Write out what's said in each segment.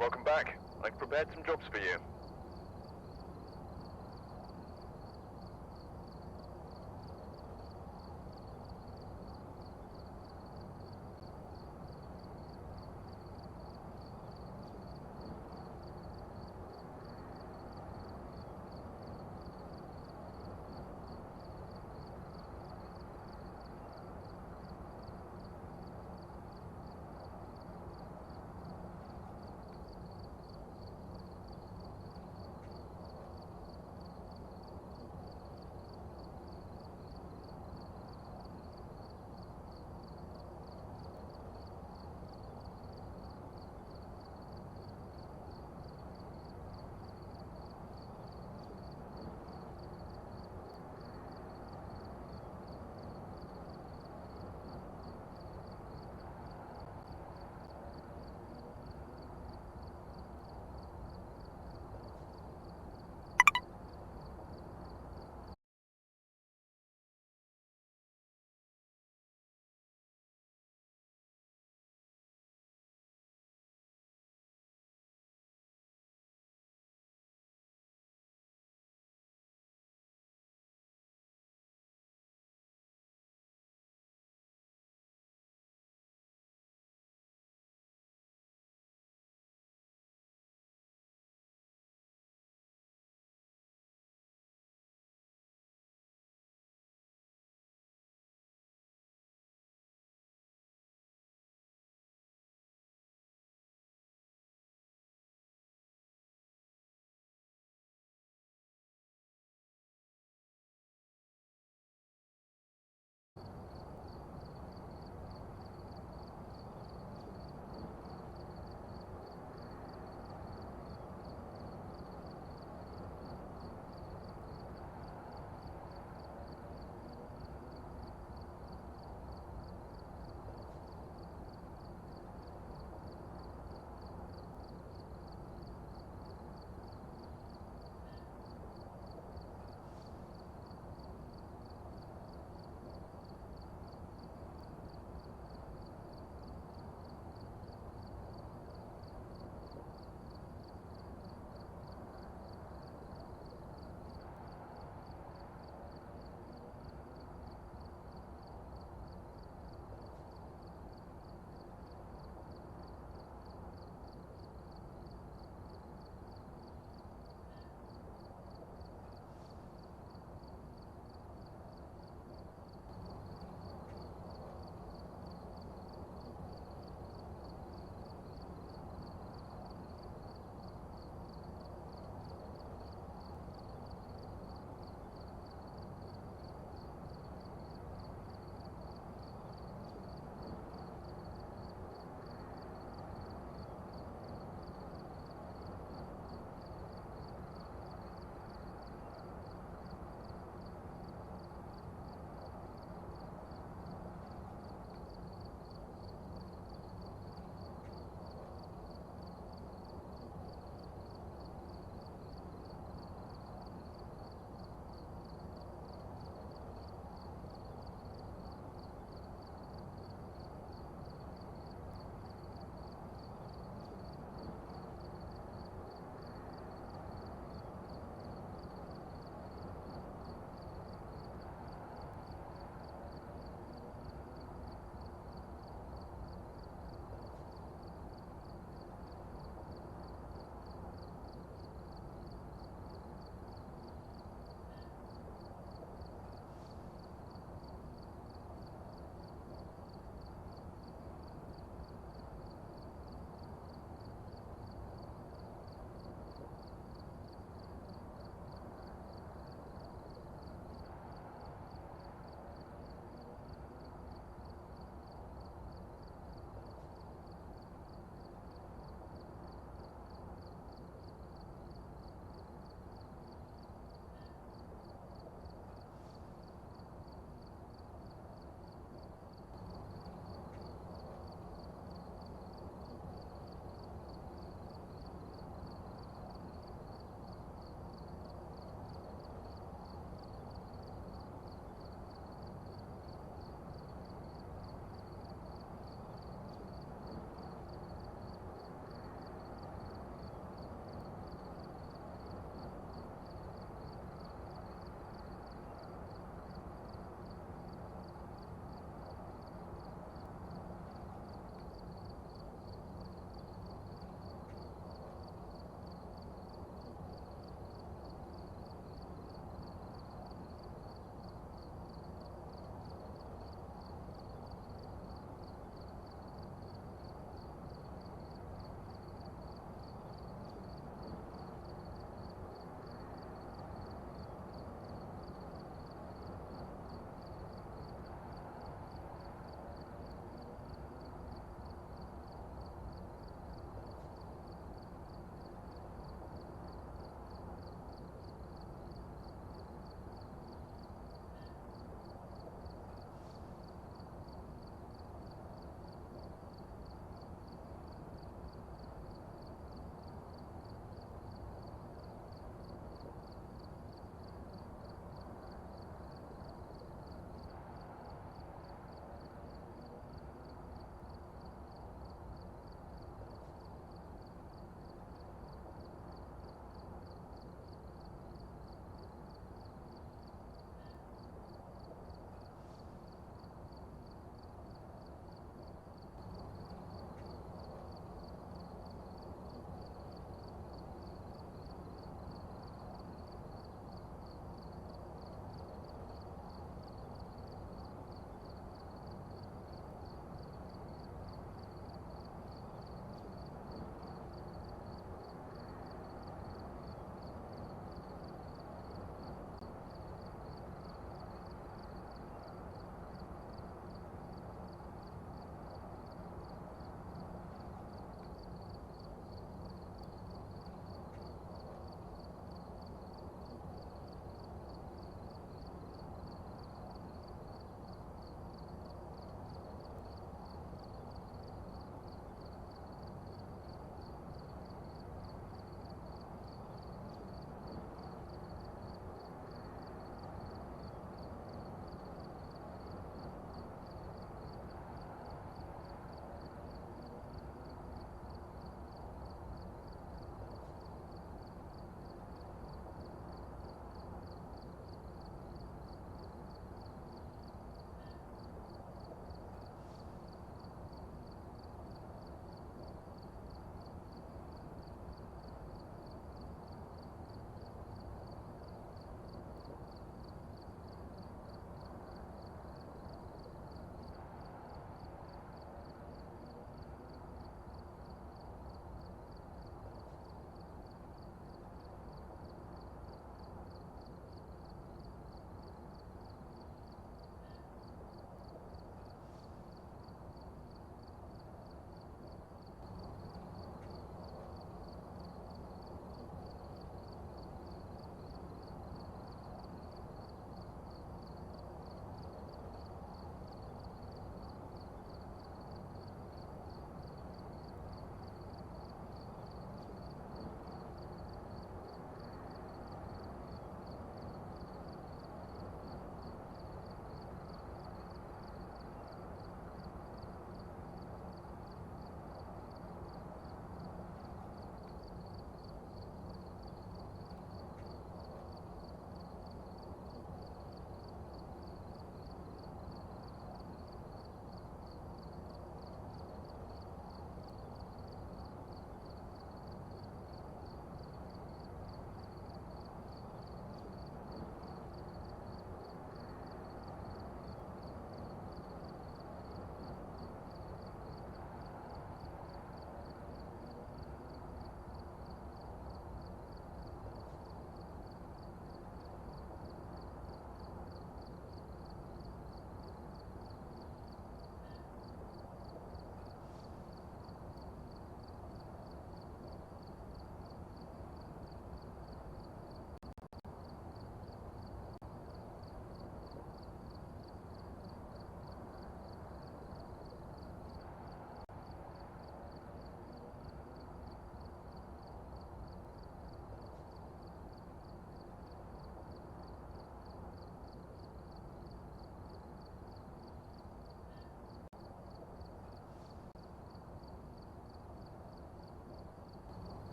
Welcome back. I've prepared some jobs for you.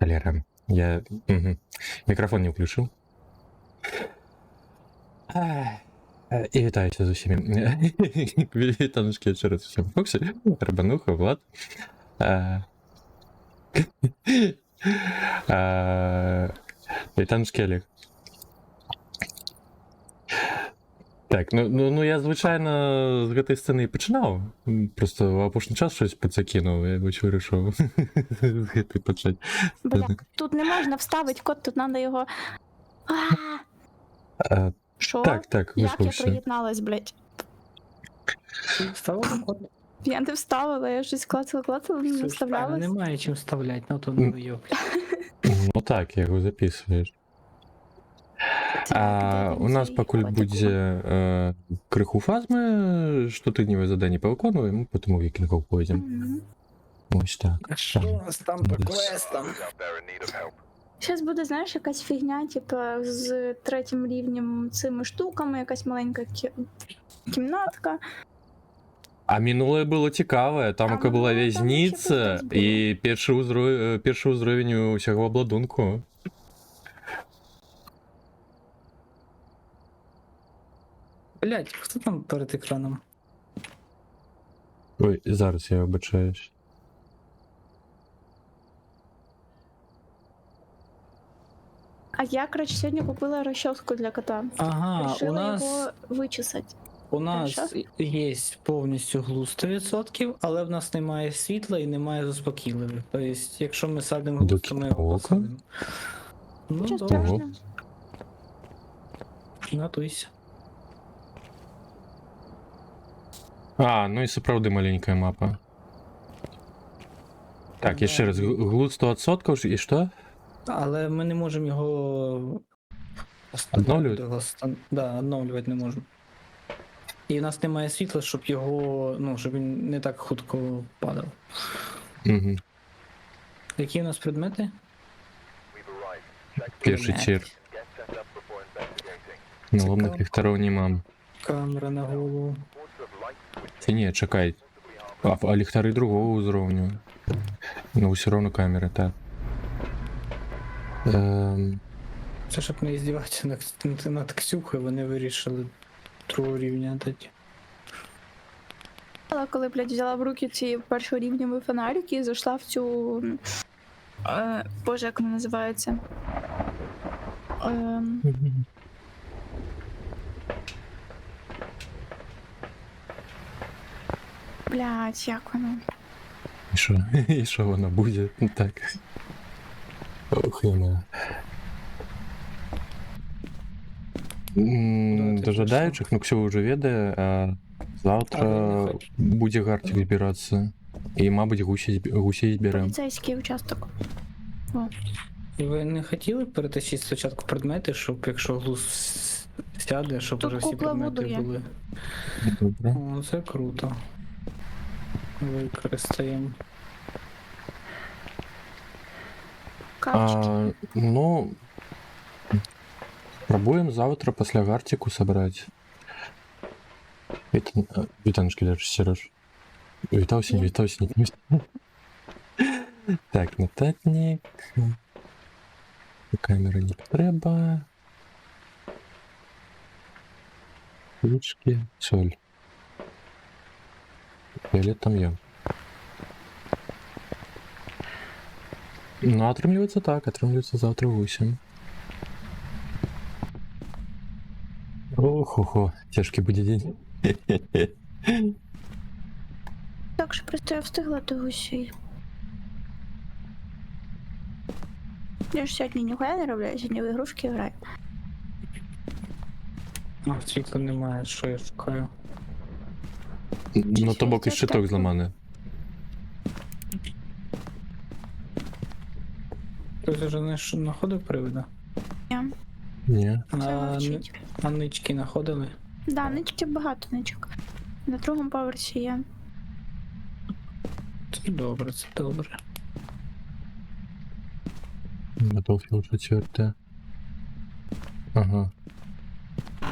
Холера. Я мікрофон не включив. І вітаюся з усіми. Вітаночки ще раз всім. Фоксі, Рабануха, Влад. Вітаночки, Олег. Так, ну я, звичайно, з цієї сцени і починав. Просто в опошній час щось підзакинув, я ось вирішив з цієї почати. Бля, тут не можна вставити код, тут треба його. Що? Так, Як я висловився. приєдналась, блядь? Вставила код? Я не вставила, я щось клацала, не Правильно, вставлялась. немає чим вставляти, ну то не вийоб. Ну так, його записуєш. У нас покуль буде криху фазми, штотидневе задання по виконуємо, ми потім у вікінгів пойдемо. Ось так. А що у нас там по Десь. квестам? Out there in need of help. Зараз буде, знаєш, якась фігня, типу, з 3-м рівнем цими штуками, якась маленька кімнатка. А минуле було цікаве, там А була минуле там в'язниця ще щось і перший узровень усього обладунку. Блять, хто там перед екраном? Ой, зараз я вибачаюсь. А я, коротше, сьогодні купила розчоску для кота. Ага, у Решила нас, його вичесати. у нас Хорошо. є повністю глуз 100%, але в нас немає світла і немає заспокійливих. Тобто, якщо ми садимо глуз, До то ми кінця його ока? посадимо. Ну, Нічого добре, страшного. готуйся. Ну і справді маленька мапа. Так, і ще раз, глуд 100% і що? Але ми не можемо його Обновлювати? Да, обновлювати не можемо. І в нас немає світла, щоб його, ну, щоб він не так хутко падав. Угу. Які у нас предмети? We've arrived. Check the Перший Блядь. тір. get set up before investigating. Налобних Цікаво. ліхтарів нема. Камера на голову. Reports of light switching. Це ні, чекай. Possibly harmful. А ліхтари другого уровню. Ну, все одно камери, так. Це щоб не здіватися над Ксюхою, вони вирішили другого рівня дати. Але коли, блядь, взяла в руки ці першорівневі фонарики і зайшла в цю. Боже, як вона називається? Блядь, як воно? І що? І що воно буде? Так. Ох, я Куди ти Дожидаючих, ну Ксю вже веде, а завтра Але не буде гартик збиратися. І, мабуть, гусей зберемо. Поліцейський участок. І ви не хотіли перетащити спочатку предмети, щоб якщо глуз сяде, щоб Тут вже всі кукла предмети будує. були. Добре. О, це круто. Використаємо. Капчики. Ну, пробуем завтра после гартику собрать. Витаночки даже, Сереж. Витался, не витался, не Так, нотатник. Камеры не треба. Ручки, соль. Фиолет там я. Ну, отрымливается так, отрымливается завтра в 8. Ох-охо, тяжкий буде день. Так що просто я встигла до гусей. Я ж сьогодні ніхуя не роблю, я сьогодні в ігрушки граю. А, світла немає, що я шукаю. Ну, то бок і щиток зламаний. Хтось вже не знаходив привида? Ні. Це А, мовчить. а нички знаходили? Да, нички багато ничок. На другому поверсі є. Це добре, це добре. Battlefield 4. Ага.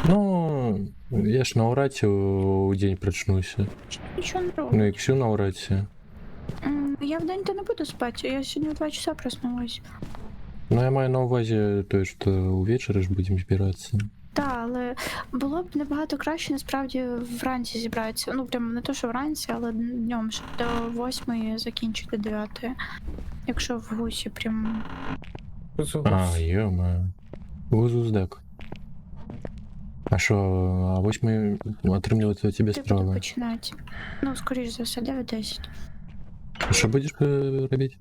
Ну, я ж на ураті у день прочнуся. Нічого не Ну роблю. і Ксю на ураті. Я вдень-то не буду спати, я сьогодні в 2 часа проснулась. Ну, я маю на увазі той, що увечері ж будемо збиратися. Так, але було б набагато краще насправді вранці зібратися. Ну, прямо не то, що вранці, але днем, щоб до 8 закінчити 9. Якщо в гусі прям. А, йома. Гузуздак. А що, а 8 отримувати у тебе Ти буду справа? починати. Ну, скоріш за все, 9-10. Що будеш робити?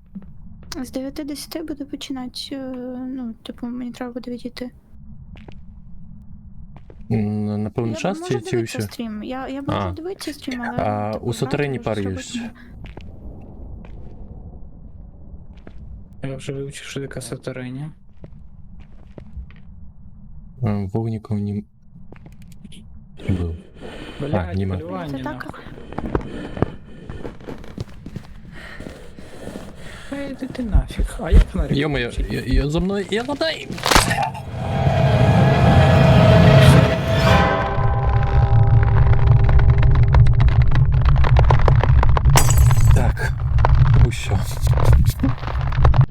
З 9-10 буду починати. Ну, типу, мені треба буде відійти. На повний Я час можу чи дивитися все? стрім. Я А. можу дивитися стрім, але. А типу, у Сатурені грати пар вже є. зробити Я вже вивчив, що таке Сатурені. Вогников не был. Блядь, нема. не- Це полювання. так. нахуй. Іди ти нафіг. А я фонарик. Ё-моё, включив. я за мной, я надай! Так, усё.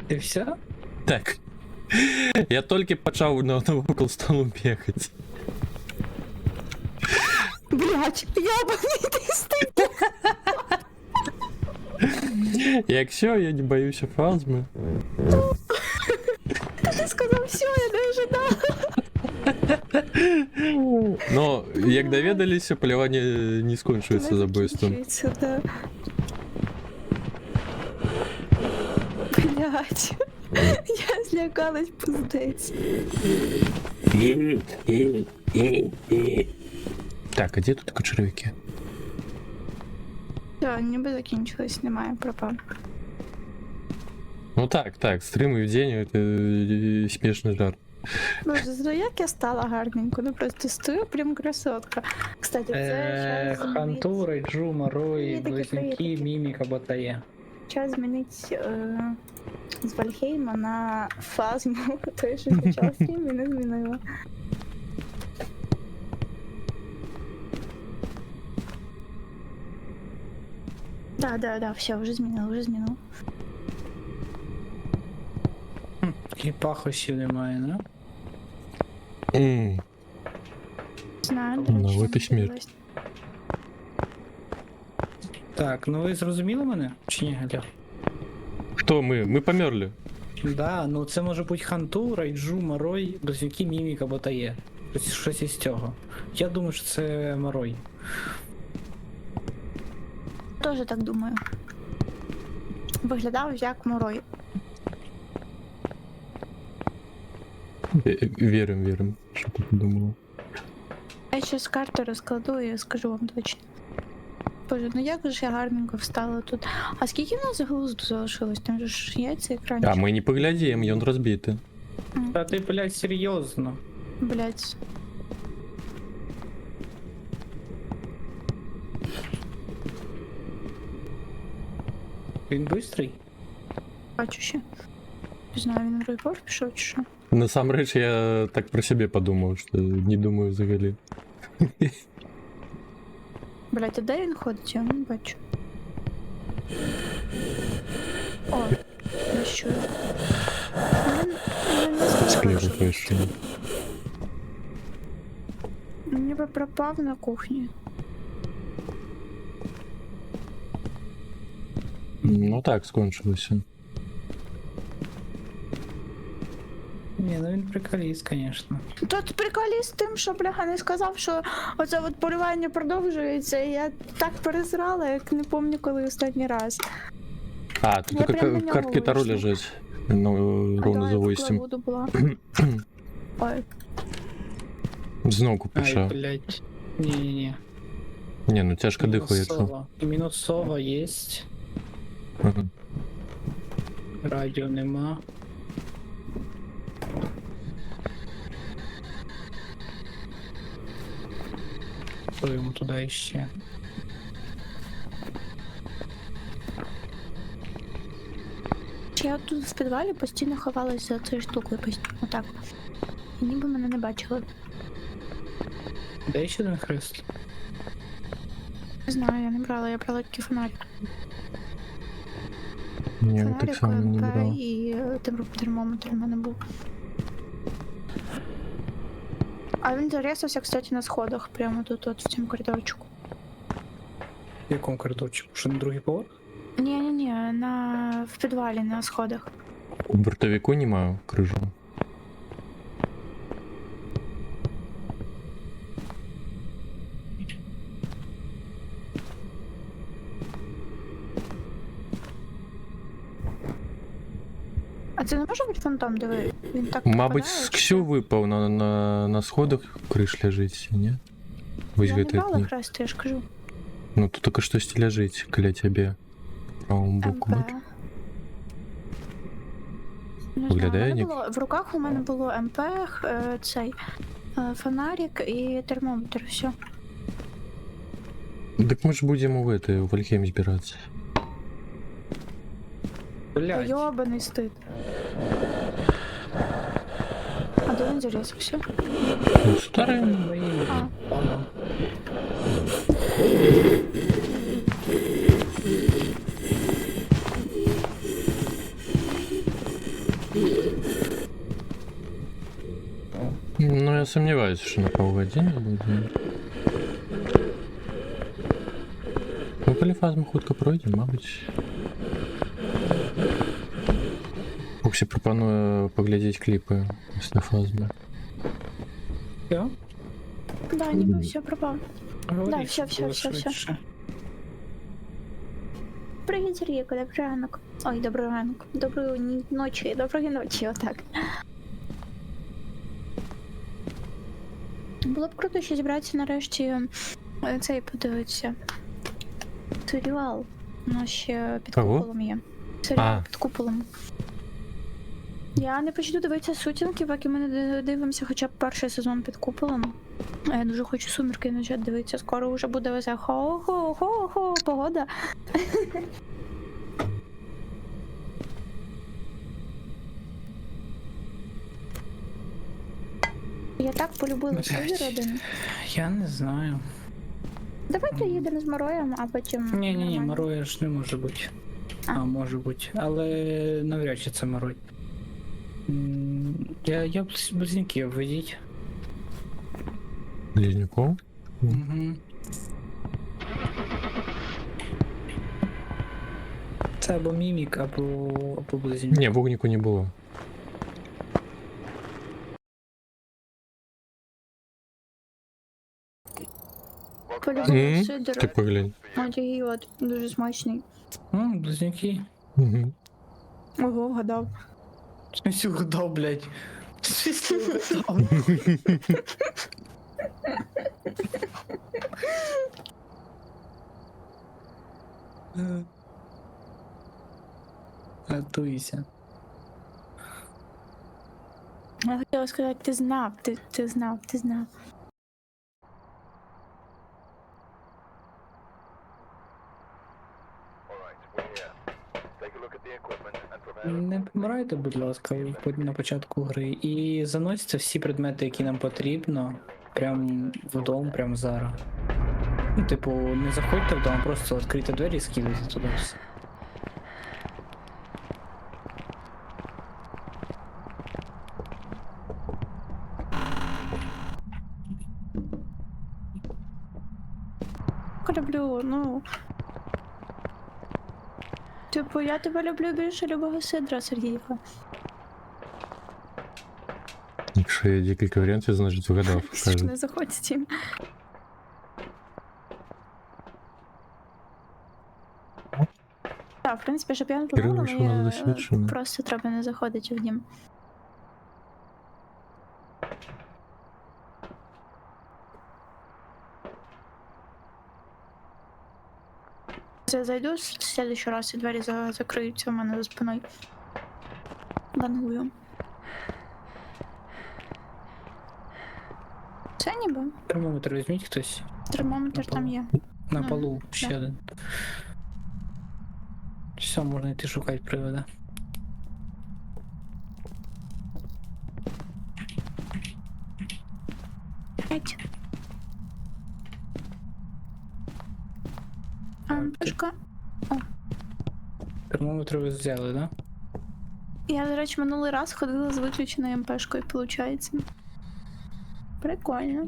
Ти все? Так. Я тільки почав навколо столу бігати. Блять, ябаний ти стик. Якщо я не боюся фазми. Ти сказав, все, я не ожидав. Но, як довідалися, полювання не скончується за бойством. Да. Блять. Я злякалась пиздець. Так, а де тут кочеревики? Все, ніби закінчилось, немає, пропав. Ну так, стріми в день, це смішний жарт. Боже, ну як я стала гарненько, ну просто стою прям красотка. Кстати, це час Ханту, Рейджу, Марой, Привітики, Близнюки, привітики. Міміка, Батає. час змінить з Вальхейма на фазму, той, що почав стрім і не змінила. Да, все, вже змінила. І пахощів немає, не? Знаю, до Ну, речі, от і не смерть. дивилась. Так, ну ви зрозуміли мене? Чи ні, Галя? Хто ми? Ми померли. Да, ну це може бути Ханту, Райджу, Марой, Близнюки, Міміка, Батає. Щось із цього. Я думаю, що це Марой. Тоже так думаю. Виглядав як Морой. Вірим, що ти подумала. Я щас карту розкладу і скажу вам точно. Боже, ну як же я гарненько встала тут. А скільки в нас глузду залишилось? Там же ж яйця екранчик. А ми не поглядім, він розбитий. Та ти, блядь, серйозно. Блять. Він бистрий? Бачу ще. Не знаю, він в рейпорт пішов чи що. Насамрэч, я так про себе подумав, що не думаю взагалі. Блять, а де він ходить? Я не бачу. О, я що? Він не сказав, Склеру що пишу. ніби пропав на кухні. Ну так, скончилося. Ні, ну він приколіст, звісно. Тут приколіст тим, що бляха не сказав, що оце от полювання продовжується, і я так перезрала, як не пам'ятаю, коли останній раз. А, тут Я прям на только нього картки Таро вийшла. лежать. Ну, ровно за 8. Воду була. Ой, Знову Ай, пиша. блядь. Ні-ні-ні. Ні, ну тяжко дихає, якщо. Мінусова. Мінусова є. Ага. Радіо нема. Пливемо туди ще. я тут в підвалі постійно ховалась за цією штукою, отак. І ніби мене не бачили. Де ще один хрест? Не знаю, я не брала, я брала тільки фонарик. Ні, так Фонарик, само не МП брав. і термометр в мене був. А він зарісався, кстати, на сходах, прямо тут, от в цьому коридорчику. В якому коридорчику? Що на другий поверх? Ні, в підвалі, на сходах. У бортовику немає крижу. А це не може бути фантом, диви? Він так Мабуть, попадає, з чи Ксю що? випав на сходах криш лежить, ні? Ось Я в не этой брала окні. хрест, я ж кажу. Ну тут тільки щось лежить, кля тебе. По правому боку, МП. бачу. Не Виглядає знаю, в мене як- було, в руках у мене було МП, цей фонарик і термометр, все. Так ми ж будемо в этой, в Альхейм збиратися. Блядь. Йобаний стид. А де він зарісався? Ну, старий. А. Ладно. Ну, я сомневаюсь, що на полгодини буде. Ну, поліфазму хутко пройде, мабуть. Фоксі пропонує поглядіти кліпи після фазми. Все? Да, ніби все пропав. Говори, Да, всё, щоб було всё, всё, всё. швидше. Привіт, Сергійко, добрий ранок. Ой, добрий ранок. Доброї ночі, доброї ночі, отак. Було б круто, що зібратися нарешті цей подивитися. Серіал. У нас ще під Кого? куполом є. Серіал А. під куполом. Я не почну дивитися сутінки, поки ми не дивимося хоча б перший сезон під куполом. А я дуже хочу сумірки почати дивитися. Скоро вже буде весело. Хо-хо-хо-хо, погода. Я так полюбила свою Блядь. родину. Я не знаю. Давайте їдемо з Мороєм, а потім. Ні, нормально. Мороя ж не може бути. А. А, може бути. Але навряд чи це Морой. Я близнюків ведіть. Близнюков? Угу. Це або мімік, або близнюк. Ні, вогніку не було. Полюбила сидр. Ти поглянь. Такий от, дуже смачний. Близнюки. Угу. Ого, гадав. Щось угадав, блядь. Щось угадав. Готуйся. Я хотіла сказати, ти знав, ти знав. Alright, we're here. Take a look at the equipment and prepare. Не помирайте, будь ласка, на початку гри. І заносяться всі предмети, які нам потрібно, прям в дом, прям зараз. Ну, типу, не заходьте в дом, просто відкрийте двері і скидайте туди все. Люблю, ну. Типу, я тебе люблю більше любого сидра, Сергійко. Якщо є декілька варіантів, значить вгадав. Кажуть. Не заходь з цим. Так, в принципі, щоб я не Кирило, думала, що у нас досвідчений. просто треба не заходити в дім. Я зайду в следующий раз, і двері закриються у мене за спиною. Вангую. Це ніби. Термометр візьміть хтось. Термометр там є. На Ну, полу ще да. один. Все, можна йти шукати привода. П'ять. Пушка. О. Термометр ви взяли, да? Я, до речі, минулий раз ходила з виключеною МПшкою, виходить. Прикольно.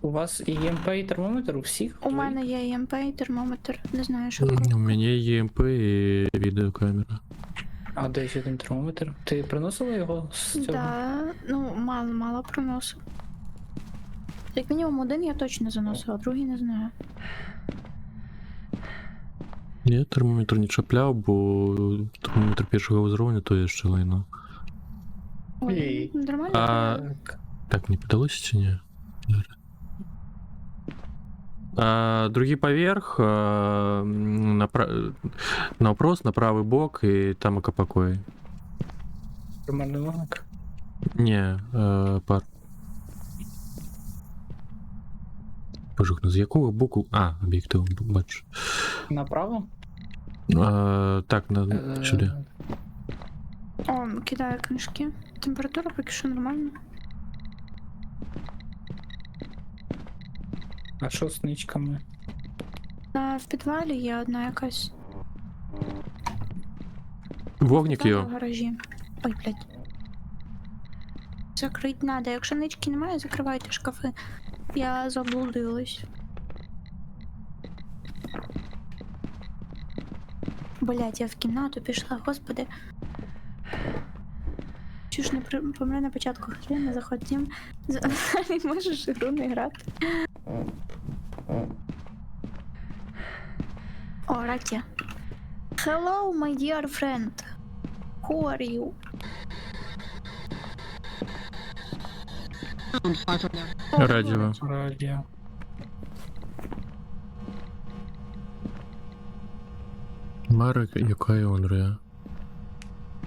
У вас і ЄМП, і термометр у всіх? У мене є ЄМП і термометр. Не знаю, що У круто. мене є ЄМП і відеокамера. А де ще один термометр? Ти приносила його з цього? Да, ну, мало проносу. Як мінімум один я точно заносила, а другий не знаю. Я термометр не чіпляв, бо термометр першого узровня то є ще лайно. Ой, Ей. нормально. А- Так. Так, не подалось чи ні? Другий поверх, напрост, на правий бок, і там окопокой. Нормальний вогник. Ні, пар. Боже, ну з якого боку? А, об'єктив, бачу. Направо? Так, сюди. О, кидаю книжки. Температура поки що нормальна. А що з ничками? А в підвалі є одна якась. Вогник В його. гаражі. Ой, блядь. Закрить надо. Якщо нички немає, закривайте шкафи. Я заблудилась. Блядь, я в кімнату пішла, господи. Чи ж не помре на початку гри, не заходім. Не можеш ігру не грати. О, Ратя. Hello, my dear friend. Who are you? Радіо. Радіо. Марик, яка Онрія.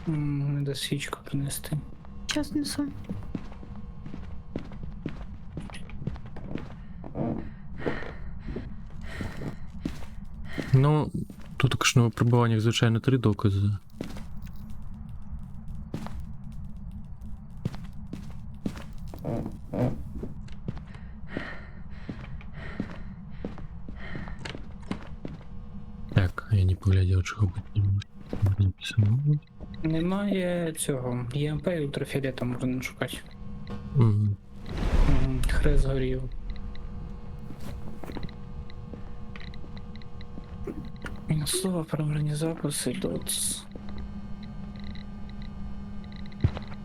Надо свічку принести. Час несу. Ну, тут також на випробуваннях, звичайно, 3 докази. Так, я не поглядів, чого бути не може. Написано. Немає цього. ЄМП і ультрафіолета можна не шукати. Мгм. Хрест згорів. Слово про записи доц.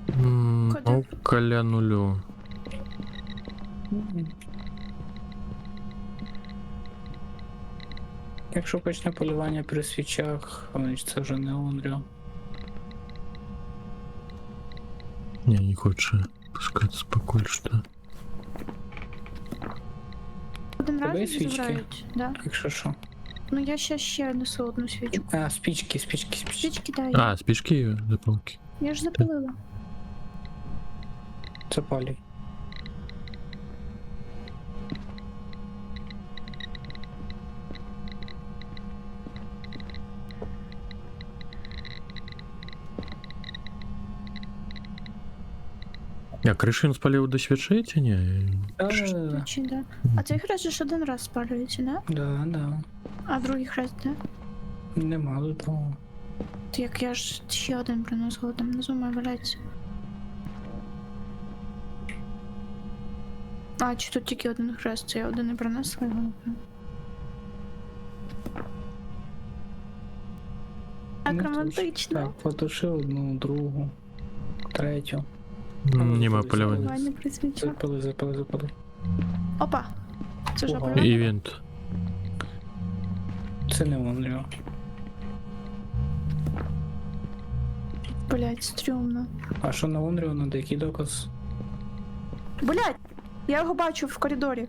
Куди? Около нулю. Якщо почне полювання при свічах, значить це вже не Unreal. Не хочу пускаться покуль, что. Один Тебе є раз свічки? забирають, да? Якщо що. Ну я ще несу одну свічку. А, спічки. Свічки дай. А, спички запалки. Я ж запалила. Запалюй. А крышу він спалив до свічей чи ні? Чи да? А цей хрест же ж один раз спалюється, да? Да. А другий хрест, да? Нема до того. То як я ж ще один приносила, там внизу має валяється. А, чи тут тільки один хрест, це я один не принесла його, напевно. Так Ну, романтично. Так, потуши одну, другу, третю. Нема полювання. Полювання при свічах. Запали. Опа! Це ж Ого. полювання. Івент. Це не Unreal. Блять, стрьомно. А що на Unreal, надо який доказ? Блять! Я його бачу в коридорі.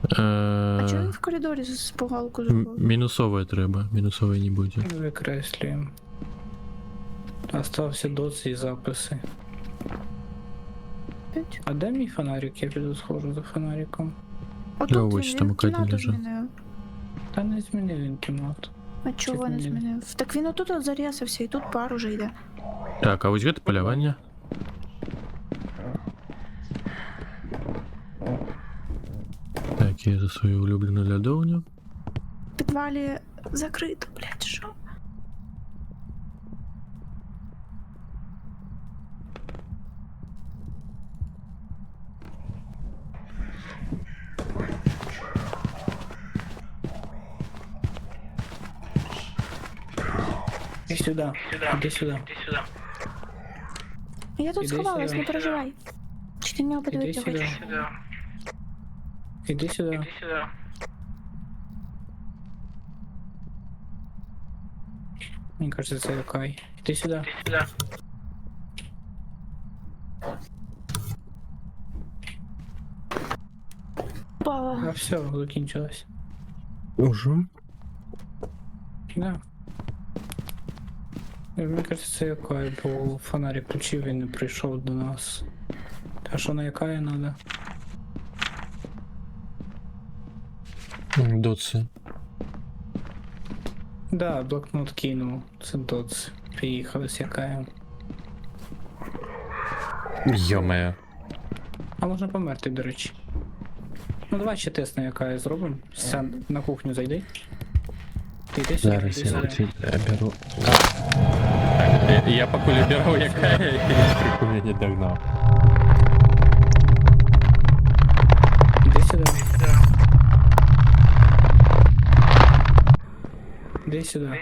А чого він в коридорі з погалку зробив? Мінусове треба, мінусове не буде. Викреслюємо. Остався доц і записи. П'ять. А де мій фонарик? Я піду схожу за фонариком. Отут ось він, там він акадія кімнату лежить. змінив. Та не змінив він кімнату. А чого не змінив? змінив? Так він отут от зарясався, і тут пар уже йде. Так, а ось гэта полювання. Так, Дякую за свою улюблену лядовню. В підвалі закрито, блядь, що? Іди сюди. Іди сюди. Я тут Іди сховалась, сюди. не переживай. Чи ти на нього Іди подивитися сюди. хочеш? Іди сюди. Мені кажется, це Юкай. Іди сюди. Пала. А все, закінчилось. Уже? Да. Мені кажется, це Юкай, бо фонарик включив і не прийшов до нас. А що на Юкая надо? Доці. Да, блокнот кинув. Це доц. Приїхали з Юкаєм. Йо-моє. А можна померти, до речі. Ну давай ще тест на Юкая зробимо. Сян, на кухню зайди. Ти йди сюди, Зараз іди я сюди. тебе беру. Так, я поки беру, яка я мене не догнав. Іди сюди. Іди сюди.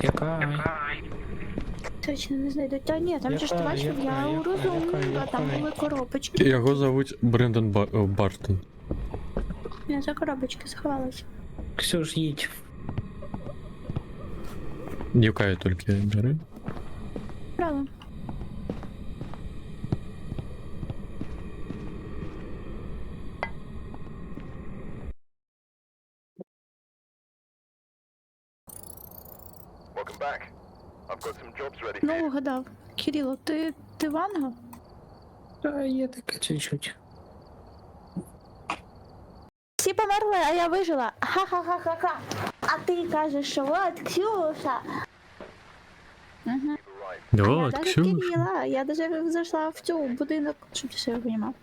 Юкай. Точно не знайдуть. Та ні, там же ж ти Яка, бачив, я яка, розумна, яка, там яка? були коробочки. Його зовуть Брендон Бартон. Я за коробочки сховалась. Ксюш, їдь. Юкай тільки бери. Право. Welcome back. I've got some jobs ready for Ну, you. угадав. Кирило, ти Ванга? Та є таке чуть-чуть. Всі померли, а я вижила. Ха-ха-ха-ха-ха. А ти кажеш, що от Ксюша. Угу. О, Даже Ксюша. Кирила, я даже зайшла в цю будинок, щоб ти себе розумів.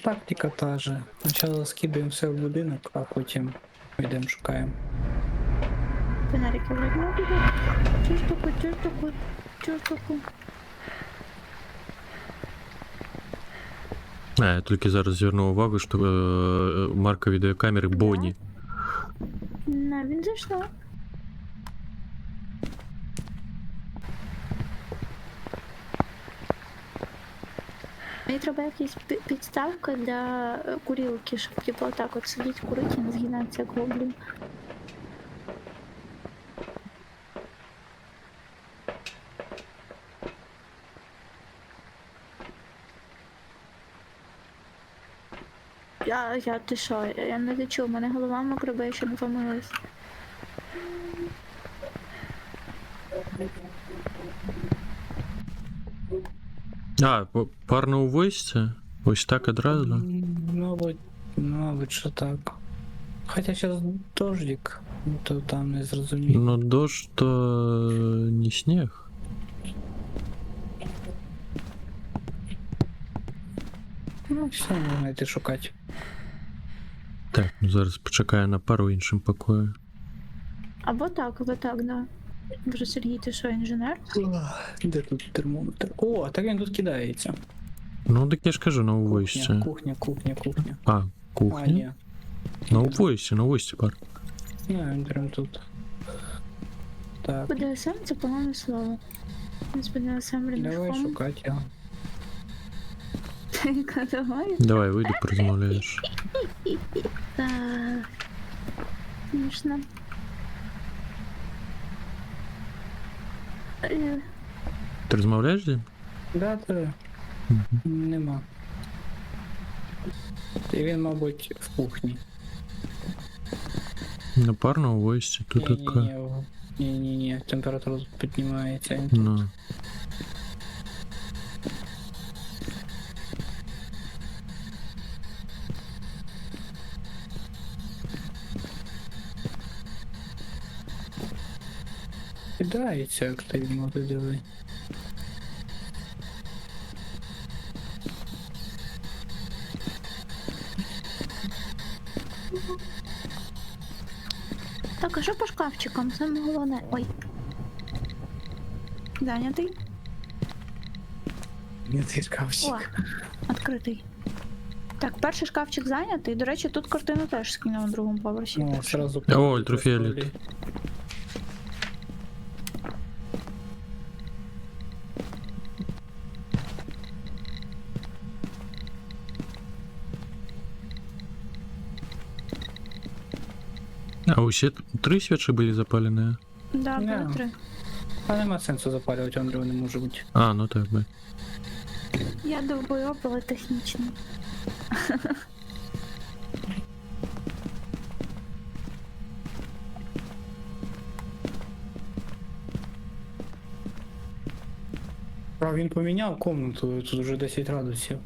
Тактика та же. Спочатку скидаємо все в будинок, а потім йдемо шукаємо. Фонарики вроде не буде. Цю штуку, цю штуку, цю штуку. А, я тільки зараз звернув увагу, що марка відеокамери Бонні. На, він зайшла. Мені треба якась підставка для курілки, щоб типу отак от сидіть, курити і не згинатися як гоблін. Ти що, я не лечу, у мене голова мокра, бо я ще не помилась. А, парно у войсці? Ось так одразу? Мабуть, що так. Хоча зараз дождик, то там не зрозуміло. Ну, дощ то не сніг. Ну, все, можна йти шукати. Так, ну зараз почекаю на пару в іншому покої. Або так, да. Боже, Сергій, ти що, інженер? Де тут термометр? О, так він тут кидається. Ну, так я ж кажу, на увойсці. Кухня. А, А, кухня? ні. На увойсці пар. Ні, він прям тут. Так, БДСМ це погане слово. З БДСМ давай ремішком. шукати його. Давай. Давай, вийди, порозмовляєш. Так. Смішно. Ти розмовляєш, Дім? Да. Нема. І він, мабуть, в кухні. На парно у войсці, тут така. Ні, температура тут піднімається. Ну. Кидається активно туди. Так, а що по шкафчикам? Саме головне. Ой. Зайнятий? Ні, цей шкафчик. О, відкритий. Так, перший шкафчик зайнятий. До речі, тут картину теж скинули на другому поверсі. О, сразу. О, ультрафіолет. А усі 3 свічі були запалені? Да, Не. було 3. А нема сенсу запалювати, Андрій не може бути. А, ну так би. Я довбойоб, але технічний. А він поміняв комнату, тут вже 10 градусів.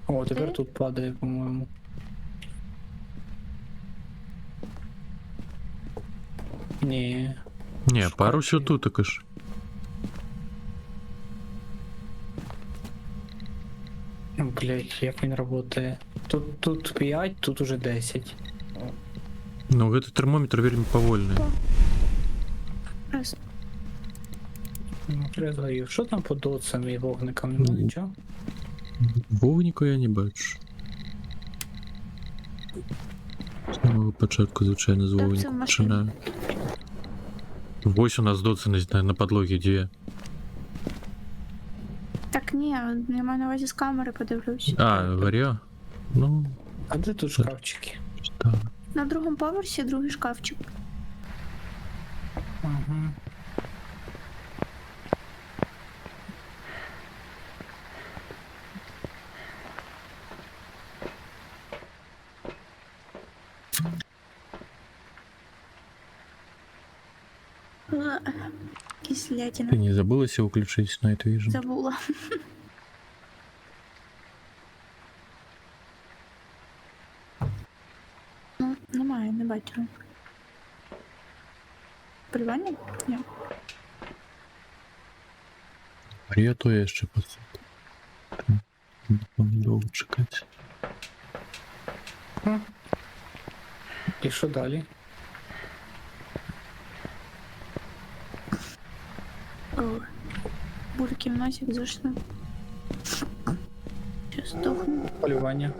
О, тепер Ти? тут падає, по-моєму. Ні. Ні, пару все тут також. Блять, як він працює. Тут 5, тут уже 10. Ну, этот термометр вельми повольний. Раз. Ну, призгаю. Що там по доцам і вогникам? Нема нічого? Вогніку я не бачу. З самого початку, звичайно, з Так, це вогніку в машині. починаю. Ось у нас доцільність на підлогі 2. Так ні, я маю на увазі з камери подивлюсь. А, горя? Ну, А де тут шкафчики? так. На другому поверсі другий шкафчик. Ага. Кислятина. Ты не забыла себе включить Night Vision? Забула. Ну, немає, не бачу. Полювання? Ні. Горя то я ще посадку. Довго чекати. І що далі? О, бурки в носик зайшли. Сейчас здохну. Полювання.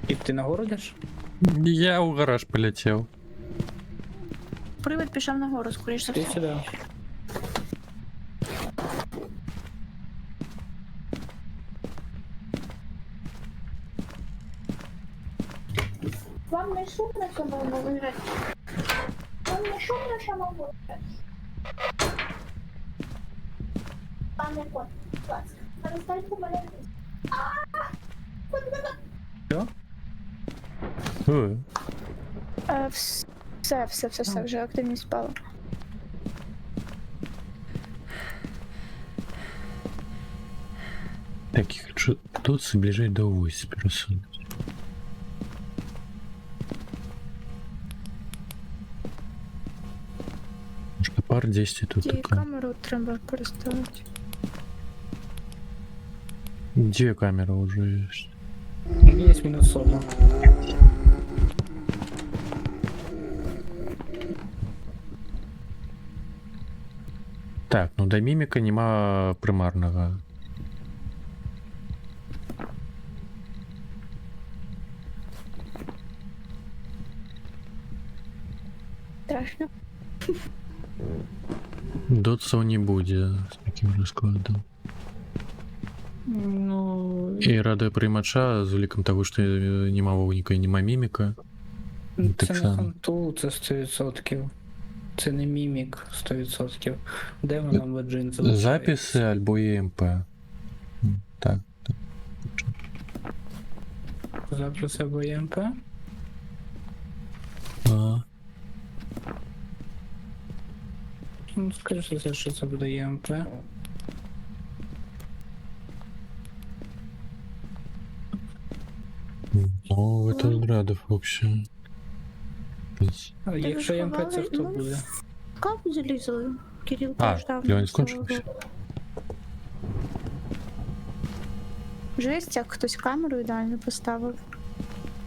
І ти нагору йдеш? Я у гараж полетел. Привид пішов нагору, скоріш за Ти все. сюди. Вам не шумно, що ми виїжджати? Вам не шумно, що ми виїжджати? Пане кот, будь ласка, перестаньте мене. Що? Ой. Все, вже активність впала. Так, я хочу тут приближать до 8 персон. Пар 10 тут Ті такой. камеру треба переставити. Где камера уже есть? Є мінус 1. Так, ну до міміка нема примарного. Страшно. Дотсов не буде з таким розкладом. Ну, І радіоприймача з уліком того, що нема вогніка і нема міміка. це так не само. ханту, це 100%. Це не мімік 100%. Де вона в джин залишається? Записи або ЄМП. Так. Записи або ЄМП? А, Ну, скоріше за все, що це буде ЄМП. ну, это Радов вообще. А якщо ЄМП, це хто Ну, буде? Как залізли? Кирил А, прочитав. Леонід скончився? Жесть, як хтось камеру ідеально поставив.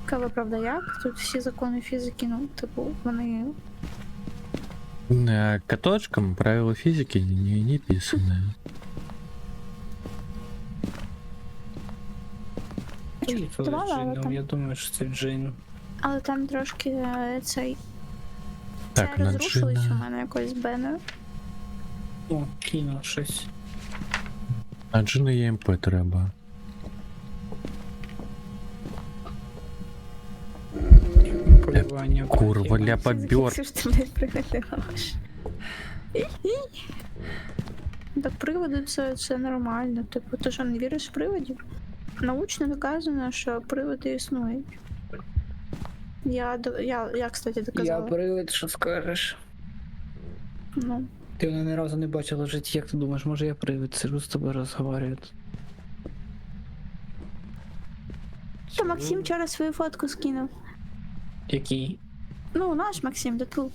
Кава, правда, як? Тут всі закони фізики, ну, типу, вони. Каточкам правила физики не писаны. Поїхали Два з Джином, там. я думаю, що це Джин. Але там трошки цей. Так, це на розрушилось у Джина. мене якось беною. О, кинув щось. На Джина ЄМП треба. Полювання. Курва, ля побер. Що ж ти, блядь, пригадала? Так приводи це нормально. Типу, ти що не віриш в приводів? Научно доказано, що приводи існують. Я, кстати, Я доказала. привид, що скажеш. Ну. Ти мене ні разу не бачила в житті, як ти думаєш, може я привид, сижу з тобою розговорюю. То Максим вчора свою фотку скинув. Який? Ну, наш Максим, да тут.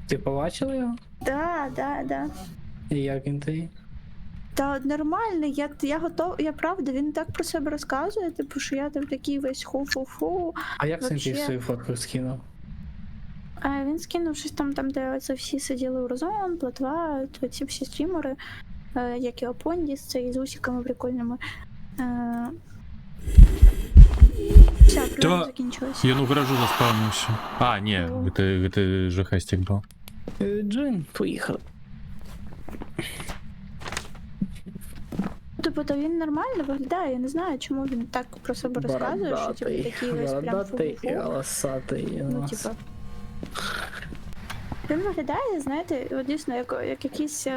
Ти побачила його? Да. І як він тобі? Та нормально, я готов, я правда, він так про себе розказує, типу, що я там такий весь ху-фу-фу. А як це він тобі Вообще. свою фотку скинув? А він скинув щось там, де оце всі сиділи у Розон, Платва, ці всі стрімери, як і Опондіс, це і з усиками прикольними. Все, Та- прям закінчилось. Я ну в гаражу заспавнився. А, ні, это жахастик був. Джин, поїхали. Тобто то він нормально виглядає, я не знаю, чому він так про себе розказує, що типу такий весь прям бородатий і фу-фу-фу. волосатий. Ну, типа. Він виглядає, знаєте, от дійсно, як якийсь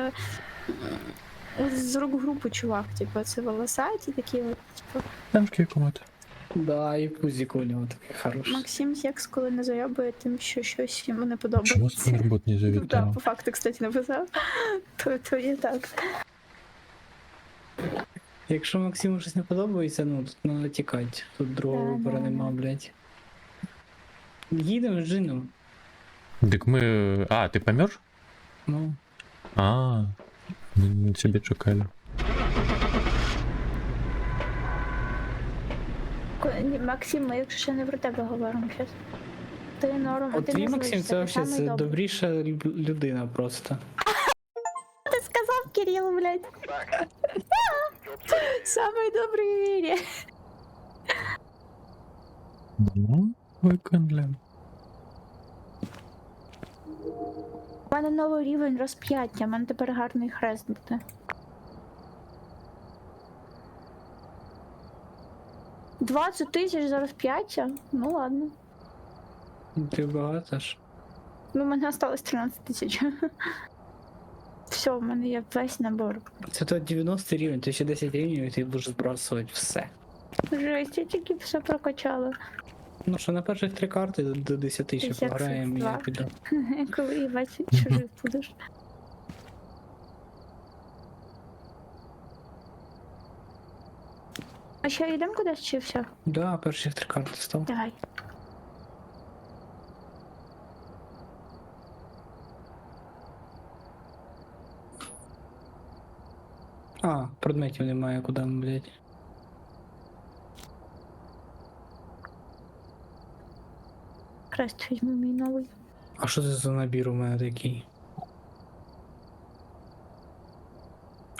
з рок-групи чувак, типу, це волосаті такі от, типу. Там ж комат. Да, і пузик у нього такий хороший. Максим Текс, коли не зайобує тим, що щось йому не Чего подобається. спиннербот не Ну, так, завітав? по факту, кстати, написав. То є так. Якщо Максиму щось не подобається, ну тут треба тікати. Тут другого Да, вибору да, нема, да. блядь. Їдемо з Джином. Так ми... А, ти помер? Ну, А, ми тебе чекали. Ні, Максим, ми якщо ще не про тебе говоримо щас. Ти норм, от ти твій не Максим злишся, це ти взагалі самий це добрий. добріша людина просто. Ти сказав, Кирил, блядь. Самий добрий в мірі. Ну, виконля. У мене новий рівень розп'яття, у мене тепер гарний хрест буде. $20,000 за розп'яття? Ну ладно. Ти багато ж. Ну, у мене осталось 13 тисяч. Все, в мене є весь набор. Це то 90 рівень, ти ще 10 рівнів і ти будеш збрасувати все. Жесть, я тільки все прокачала. Ну що на перших 3 карти до 10 ще 52. пограємо, і я піду. Коли їбать чужих будеш. А що, йдемо кудись чи все? Да, перших 3 карти став. Давай. А, предметів немає, куди ми, блядь. Хрест візьму мій новий. А що це за набір у мене такий?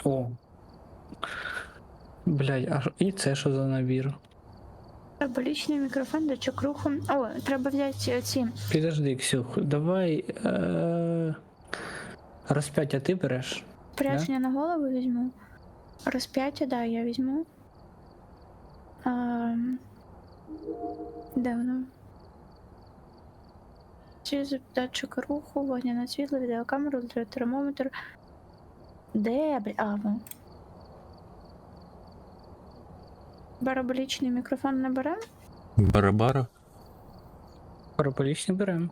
О. Блядь, і це що за набір? Параболічний мікрофон для чокруху. О, треба взяти ці. Підожди, Ксюх, давай. Розп'яття ти береш? Пряження на голову візьму. Розп'яття, да, я візьму. Де воно? Датчик руху, вогняне світло, відеокамеру, термометр. Де, бля? А, вон. Параболічний мікрофон не беремо? Барабара. Параболічний беремо.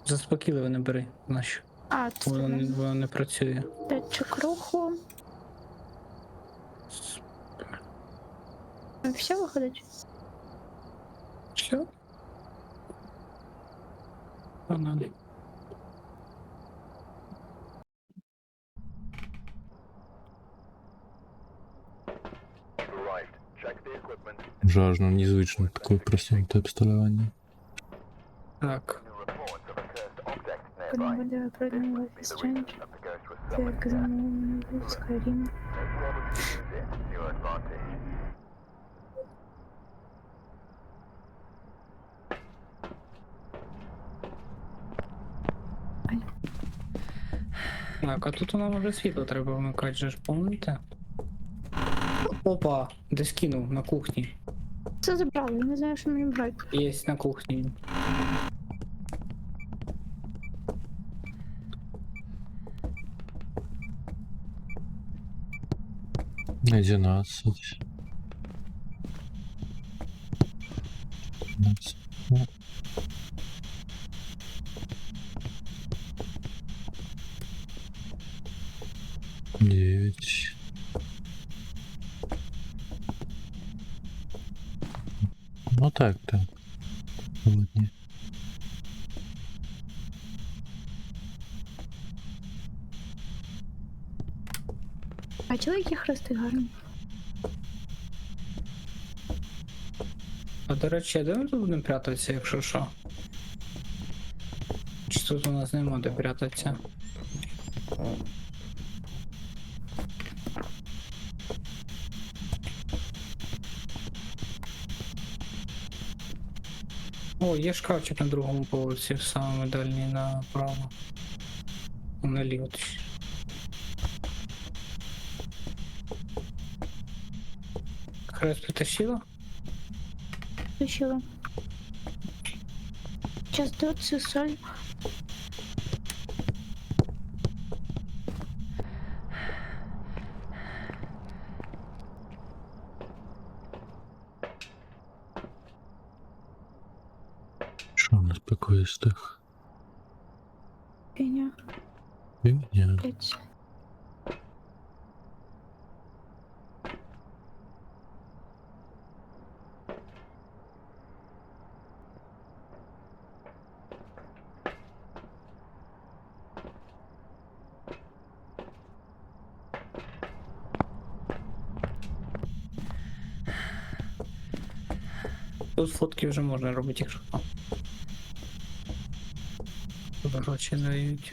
Заспокійливо не бери, нащо? А, це Воно не працює. датчик руху. Все виходить? Що? Погнали. вже аж ну, незвично таке красиве обставлення. Так. Коли буде продано Life is Strange, це як замовлено в Skyrim. Так, а тут у нас вже світло треба вмикати, же ж помните? Опа, десь кинув на кухні. Це забрали, я не знаю, що мені брати. Є на кухні. Одинадцать. 15. Ну. Девять. Ну так-то. Сегодня. Бачили, які хрести гарні? А до речі, а де ми тут будемо прятатися, якщо що? Чи тут у нас нема де прятатися? О, є шкафчик на другому поверсі, в самому дальній направо. Наліво. Точніше. Хрест притащила? Включила. Сейчас дает цю соль. Що у нас по квестах? Фігня. Фигня. Блять. Тут фотки вже можна робити, якщо що. Тут гроші дають.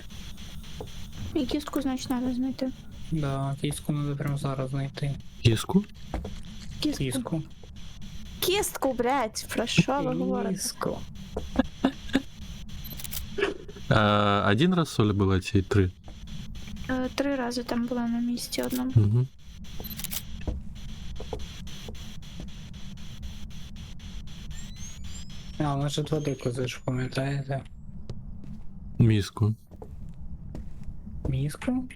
І кістку, значить, треба знайти. Да, кістку треба прямо зараз знайти. Киску? Кістку. Кістку. Кістку, блять, про що ви говорите? Кістку. А, один раз соли было эти три? 3 рази там була на місці одному. Угу. А, у нас же води козиш, пам'ятаєте? Миску. Міску?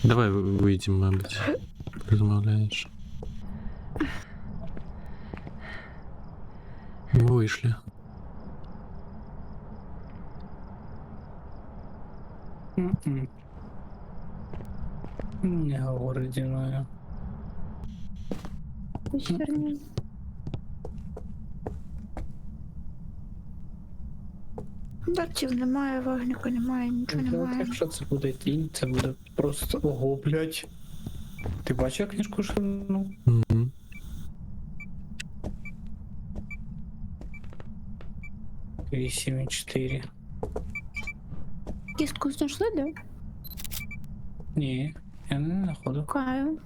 Давай выйдем, мабуть. Размовляешь. Мы вышли. М-м. Не говори зі мною. Вечірні. Дартів немає, вогника немає, нічого Блядь, немає. якщо це буде тінь, це буде просто ого, блядь. Ти бачив книжку ширину? Угу. Вісім і 4. Кістку знайшли, да? Ні, я не знаходив. Шукаю.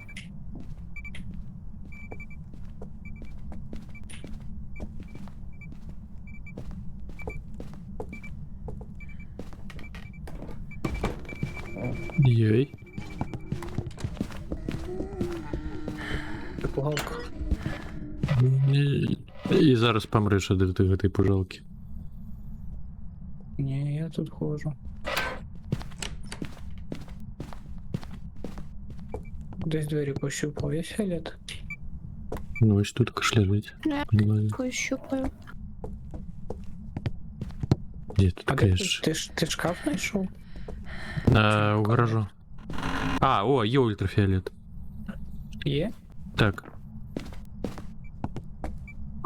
Єй. Пугалка. І зараз помреш від этой пожалки. Ні, я тут ходжу. Десь двері пощупав, є фіолет? Ну, ось тут також лежить. Не. Понимаю. Пощупаю. Где тут А такая де ж? ти шкаф знайшов? У гаражу. А, о, є ультрафіолет. Є? Так.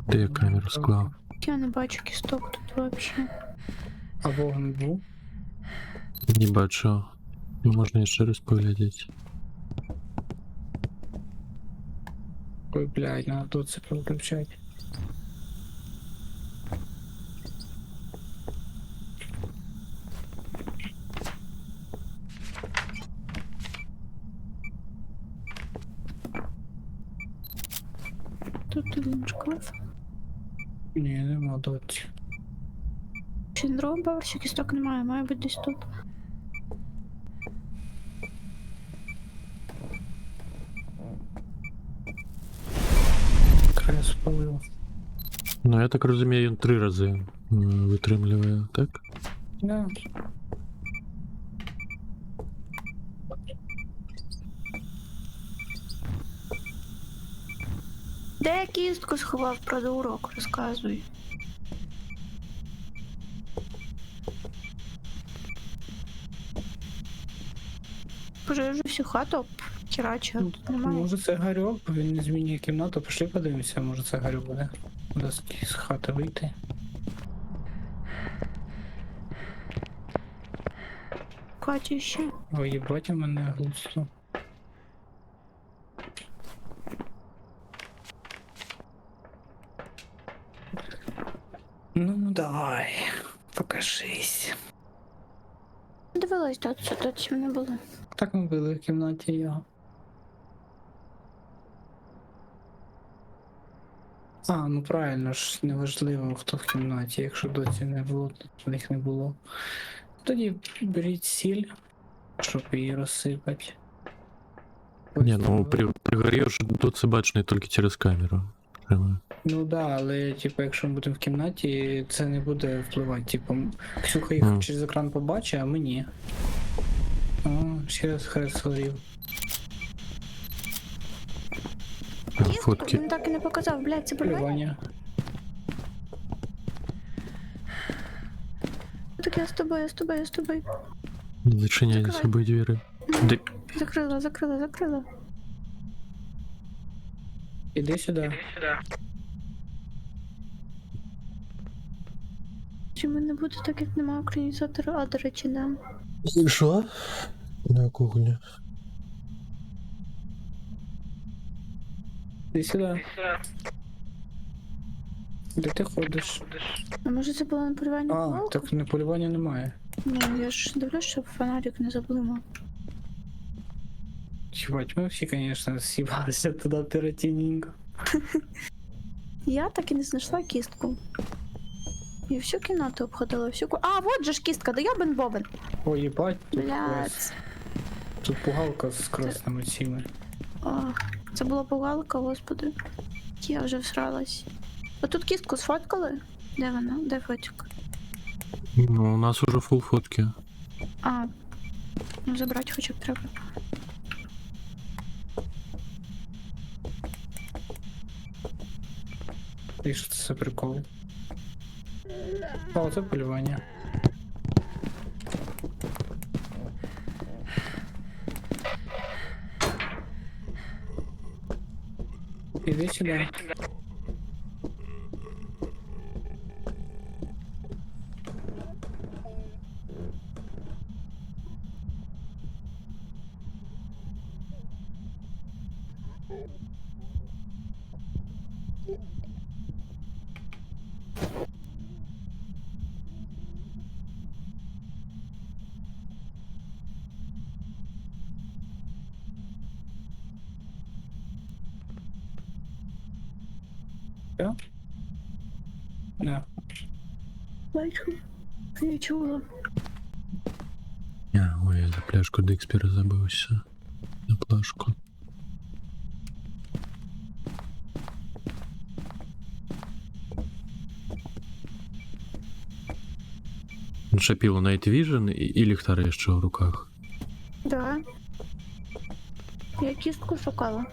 Де я камеру склав? Я не бачу кісток тут вообще. А вогонь був? Не бачу. Можна ще раз поглядіти. Ой, блядь, надо тут це переключати. Тут один шкаф. Ні, нема доці. Чи на другому поверсі кісток немає, має бути десь тут. Край спалив. Ну, я так розумію, він 3 рази витримлює, так? Да. Де я кістку сховав, придурок, розказуй. Боже, я вже всю хату херачу, Ну, тут немає. Може це Гарьок, бо він не змінює кімнату, пішли подивимося, може це Гарьок буде. Буде з хати вийти. Катя ще. Ой, їбать, у мене густо. Ну, давай, покажись. Дивилась, тут не було. Так ми були в кімнаті його. А, ну правильно ж, неважливо, хто в кімнаті, якщо доці не було, то їх не було. Тоді беріть сіль, щоб її розсипати. Ні, ну при горі ж тут це бачно тільки через камеру. Прямо. Ну да, але типу, якщо ми будемо в кімнаті, це не буде впливати. Типу, Ксюха їх через екран побачить, а ми ні. О, ще раз хрест горів. Фотки. Він так і не показав, блядь, це полювання. Полювання. Так я з тобою, я з тобою, я з тобою. Зачиняй за собою двері. Де... Закрила. Іди сюди. Чому не буде так, як немає українізатора, а до речі, да. Що? На кухні. Іди сюди. Де ти ходиш? А може це було на полювання? А, так не полювання немає. Ну, я ж дивлюсь, щоб фонарик не заблимав. Чувак, ми всі, звісно, з'їбалися туди оперативненько. Я так і не знайшла кістку. Я всю кімнату обходила, всю А, вот же ж кістка, да ябен бобен. Ой, їбать, тут, Блядь. тут пугалка з красними цими. О, це була пугалка, господи. Я вже всралась. А тут кістку сфоткали? Де вона? Де фотик? Ну, у нас уже фул фотки. А, ну забрати хоча б треба. І що це за прикол? О, це полювання. Іди сюди. Все? Да. Бачу. Я чула. Ой, я за пляшку Декспера забився. На плашку. Шапіло Night Vision і ліхтар ще в руках. Да. Я кістку шукала.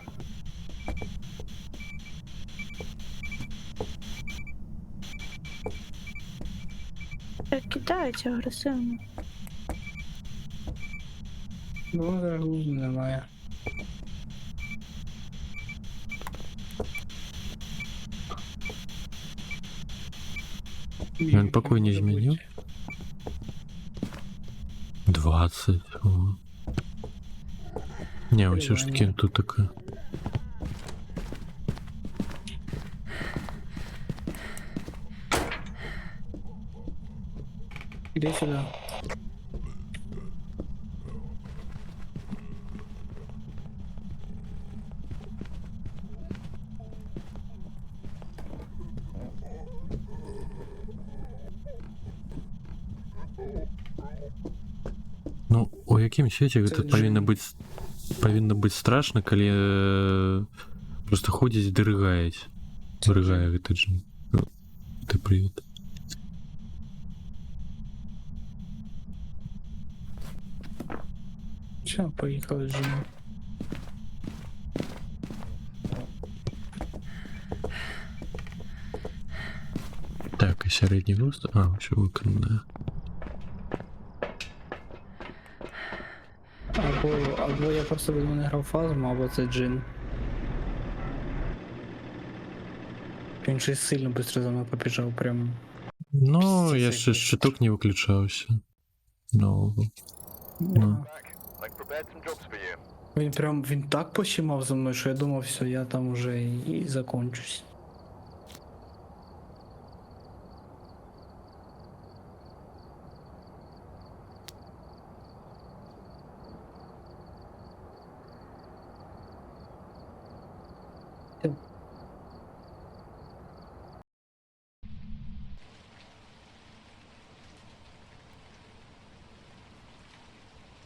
Так кидаються агресивно. Ну, зараз глузду немає. Він покой не змінив? 20. О. Не, ось все ж таки тут таке. Іди сюди. Ну, у яким свеце Це гэта павінна Джин. быць страшна, калі просто ходзіць дрыгаюць. Дрыгае гэты джин. Ты привет. Все, поїхали Джин. Так, і сярэдні рост. А, ўсё выкананае. Або я просто давно не грав фазму, або це Джин. Він щось сильно швидко за мною побіжав, прям. Ну, Пиздец, я ще який. щиток не выключаўся. Ну, Ну. I've prepared some jobs for you. Він так пощимав за мною, що я думав, все, я там уже і закончусь.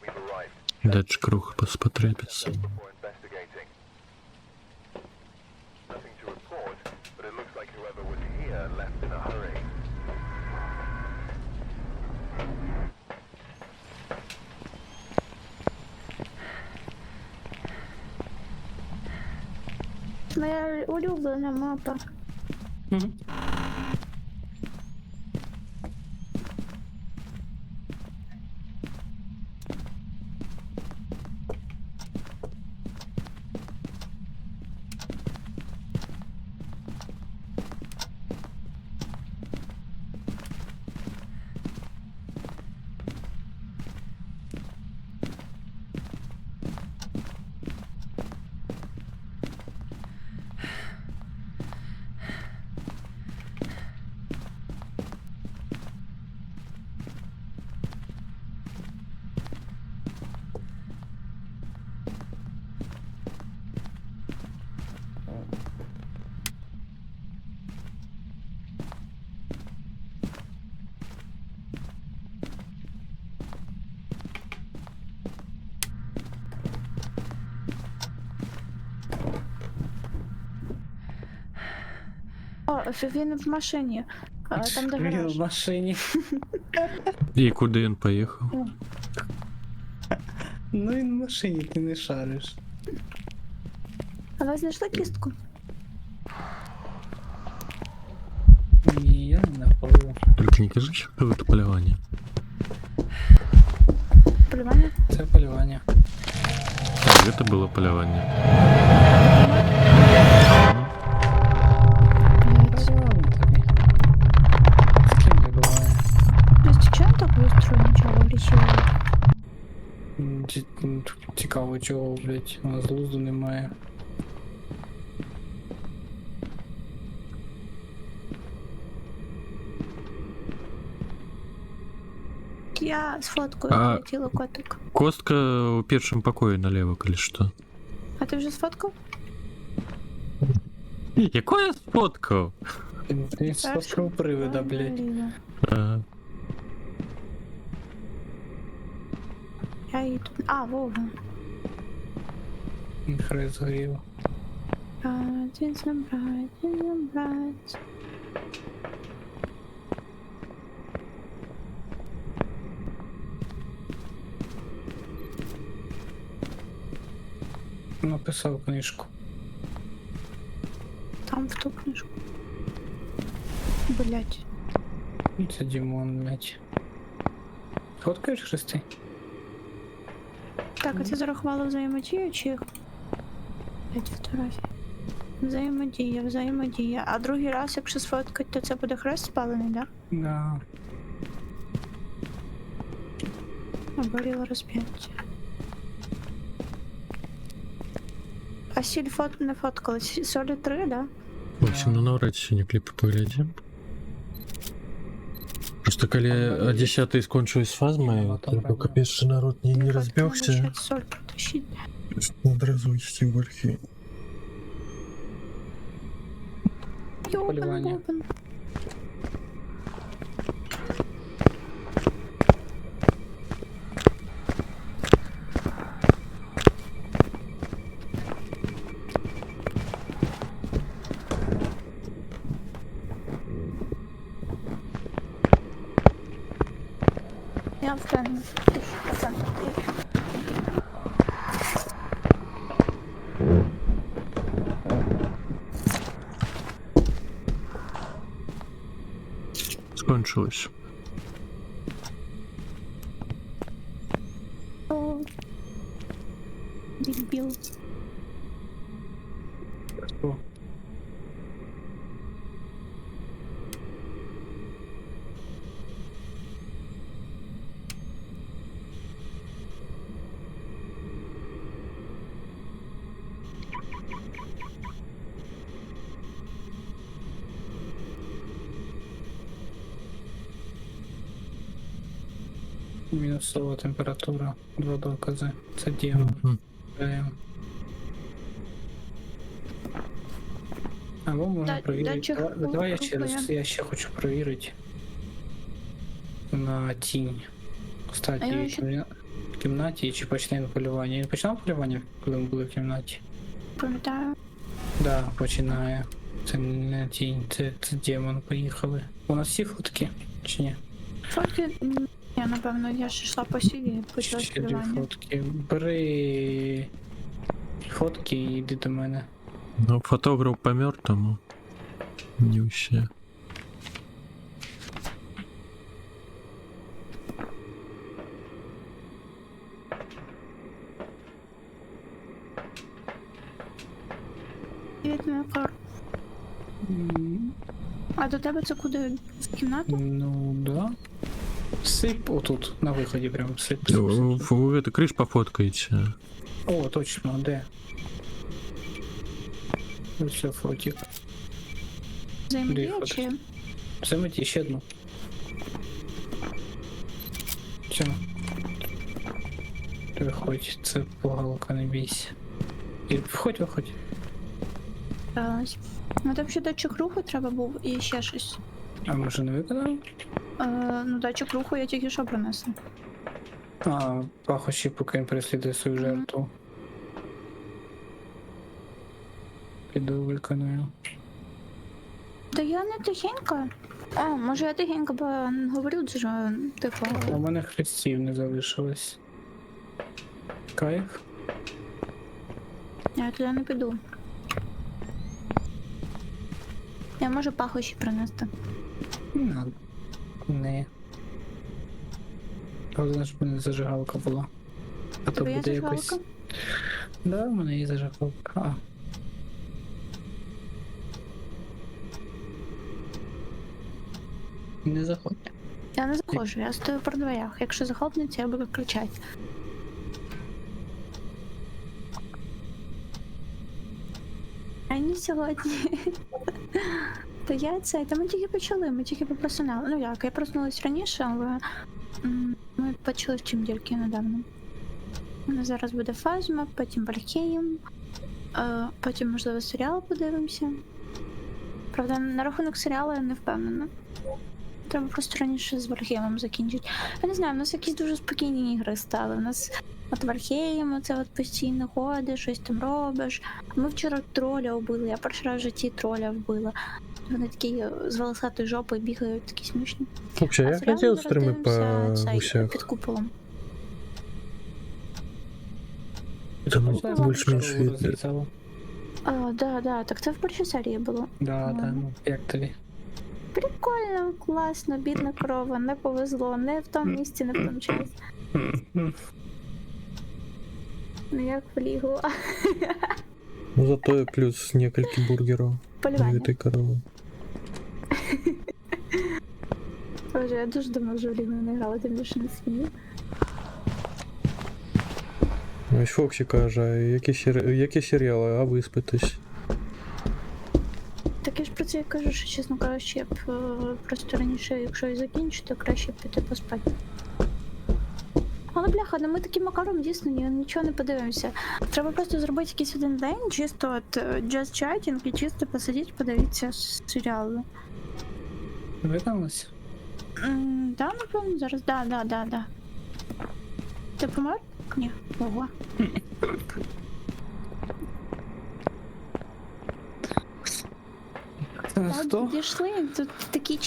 We've arrived. датчик круг спотребится. Before investigating. Nothing to report, but it looks like whoever was here left in a hurry. Моя улюблена мапа. О, він в машині. Там де Він гараж. в машині. І куди він поїхав? Ну він в машині, ти не шариш. А ви знайшли кістку? Ні, я не знаходив. Тільки не кажи, що це полювання. Полювання? Це полювання. Так, це було полювання. Ладно тобі. З ким не буває. Просто чого так быстро нічого вирішили? Цікаво чого, блять, у нас глузду немає. Я сфоткаю А- твоє тіло, котик. Костка у першому покої налево, коли що. А ти вже сфоткав? Яку я сфоткав? Він сфоткав привида, блять. Наліво. А, Я її тут. А, Вова. Він хрест згорів. Брат, він забрать, він забрать. Написав книжку. Там в ту книжку. Блять. Це Дімон, блять. Фоткаєш хрести? Так, а це зарахувало взаємодію чи їх? Блять, фотографії. Взаємодія, взаємодія. А другий раз, якщо сфоткать, то це буде хрест спалений, да? Да. Оборіло розп'яття. А сіль не фоткалась. Солі 3, да? в общем, ну навряд чи сьогодні кліпи поглядім. Просто Просто коли о 10 скончилась фазма, то капець, що народ не розбігся. Треба ще соль протащити. Одразу йти в архів. Йобан, Полювання. бобан. Я впевнена, 1000%. Скончилось. О, дебіл. О, мінусова температура, 2 докази. Це діємо. Або можна провірити. датчик Давай я ще руху, раз, я ще хочу провірити на тінь. Кстати, А я ще- в кімнаті чи почне полювання. Він починав полювання, коли ми були в кімнаті? Пам'ятаю. Да, починає. Це не тінь, це демон, поїхали. У нас всі фотки? Чи ні? Фотки, я напевно, я ж йшла по сілі і почала Ще 2 співання. фотки. Бери фотки і йди до мене. Ну, фотограф по мертвому. Не вообще. Привіт, моя кар. А до тебе це куди? В кімнату? Ну да. Сип отут, на виході прям сип. Вы это крыш пофоткаете. О, точно, де? Ось все, фотик. Взаємодія Де чи? Заметі ще одну. Все. Виходь, це погалка, не бійся. І виходь. Старалась. Ну там ще датчик руху треба був і ще щось. А може не виконав? Ну, датчик руху я тільки що принесла. А, пахощі, поки він переслідує свою Мгм. жертву. Піду виконую. Та я не тихенька. А, може я тихенька, бо говорю дуже тихо. У мене хрестів не залишилось. Кайф. Я туди не піду. Я можу пахощі принести. Не надо. Не. Головне, щоб в мене зажигалка була. А то Тебе є буде зажигалка? якось. Да, в мене є зажигалка. А. Не заходь. Я не заходжу, я стою при дверях. Якщо захопнеться, я буду кричати. А не сьогодні. То я це, та ми тільки почали, ми тільки попросинали. Ну як, я проснулась раніше, але ми почали в чимдільки недавно. У нас зараз буде Фазма, потім Вальхейм, потім, можливо, серіал подивимося. Правда, на рахунок серіалу я не впевнена. Треба просто раніше з Вальхеймом закінчити. Я не знаю, у нас якісь дуже спокійні ігри стали. У нас от Вальхейм, це от постійно ходиш, щось там робиш. Ми вчора троля вбили, я перший раз в житті троля вбила. Вони такі з волосатою жопою бігають, такі смішні. Вообще, я серіал хотел зараз стримы по дивимося цей, гусях. під куполом. Там Можна більш-менш Корову видно. розрізала. Да, так це в першій серії було. Да, ну, як тобі? Прикольно, класно, бідна корова, не повезло, не в тому місці, не в тому часі. Ну як влігло. Ну, зато плюс несколько бургеров у Полювання. этой коровы. Боже, я дуже давно вже в Лігу не грала, тим більше не смію. Ось Фоксі каже, які серіали, а виспитись. Так Так я ж про це і кажу, що, чесно кажучи, я б просто раніше, якщо і закінчу, то краще б піти поспати. Але бляха, ну ми таким макаром дійсно нічого не подивимося. Треба просто зробити якийсь один день, чисто от just chatting і чисто посидіти, подивитися серіали. Виконалося? Да, напевно, зараз. Да. Ти помер? Ні. Ого. Так, Хто? підійшли. Тут такий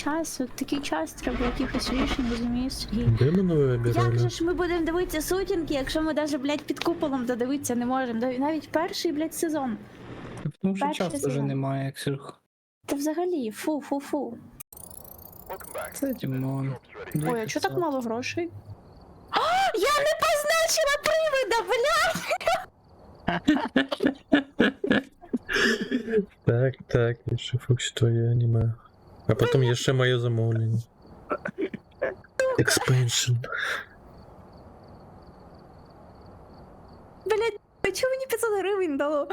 час треба якихось рішень, розумієш, Сергій. Демона ви Як обирали? же ж ми будемо дивитися сутінки, якщо ми навіть, блядь, під куполом додивитися не можемо? Навіть перший, блядь, сезон. Тому що Перший часу вже сезон. немає, Ксюх. Та взагалі, фу. Welcome back. Це Дімон. Job's ready. Ой, а чого так мало грошей? А, я не позначила привида, блядь! Так, ще Фоксі твоє аніме. А потім є ще моє замовлення. Expansion. Блядь, а чого мені 500 гривень дало?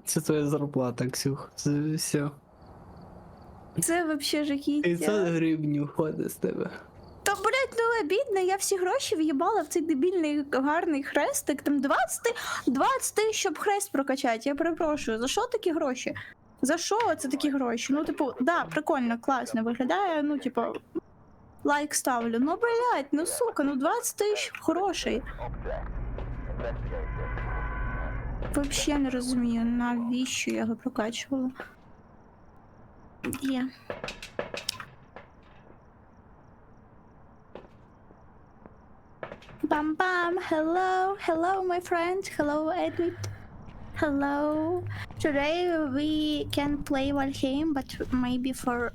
Це твоя зарплата, Ксюх. Це все. Це вообще 500 жахіття. гривень уходить з тебе. Та, блядь, ну обідно, я всі гроші в'їбала в цей дебільний гарний хрестик, там 20 тисяч, щоб хрест прокачати, я перепрошую, за що такі гроші? За що це такі гроші? Ну, типу, да, прикольно, класно виглядає, ну, типу, лайк ставлю, ну, блядь, ну, сука, ну, 20 тисяч грошей. Object. Investigate. Вообще не розумію, навіщо я його прокачувала. Є. Bam, hello my friend, hello Edward, hello. Today we can play Valheim, but maybe for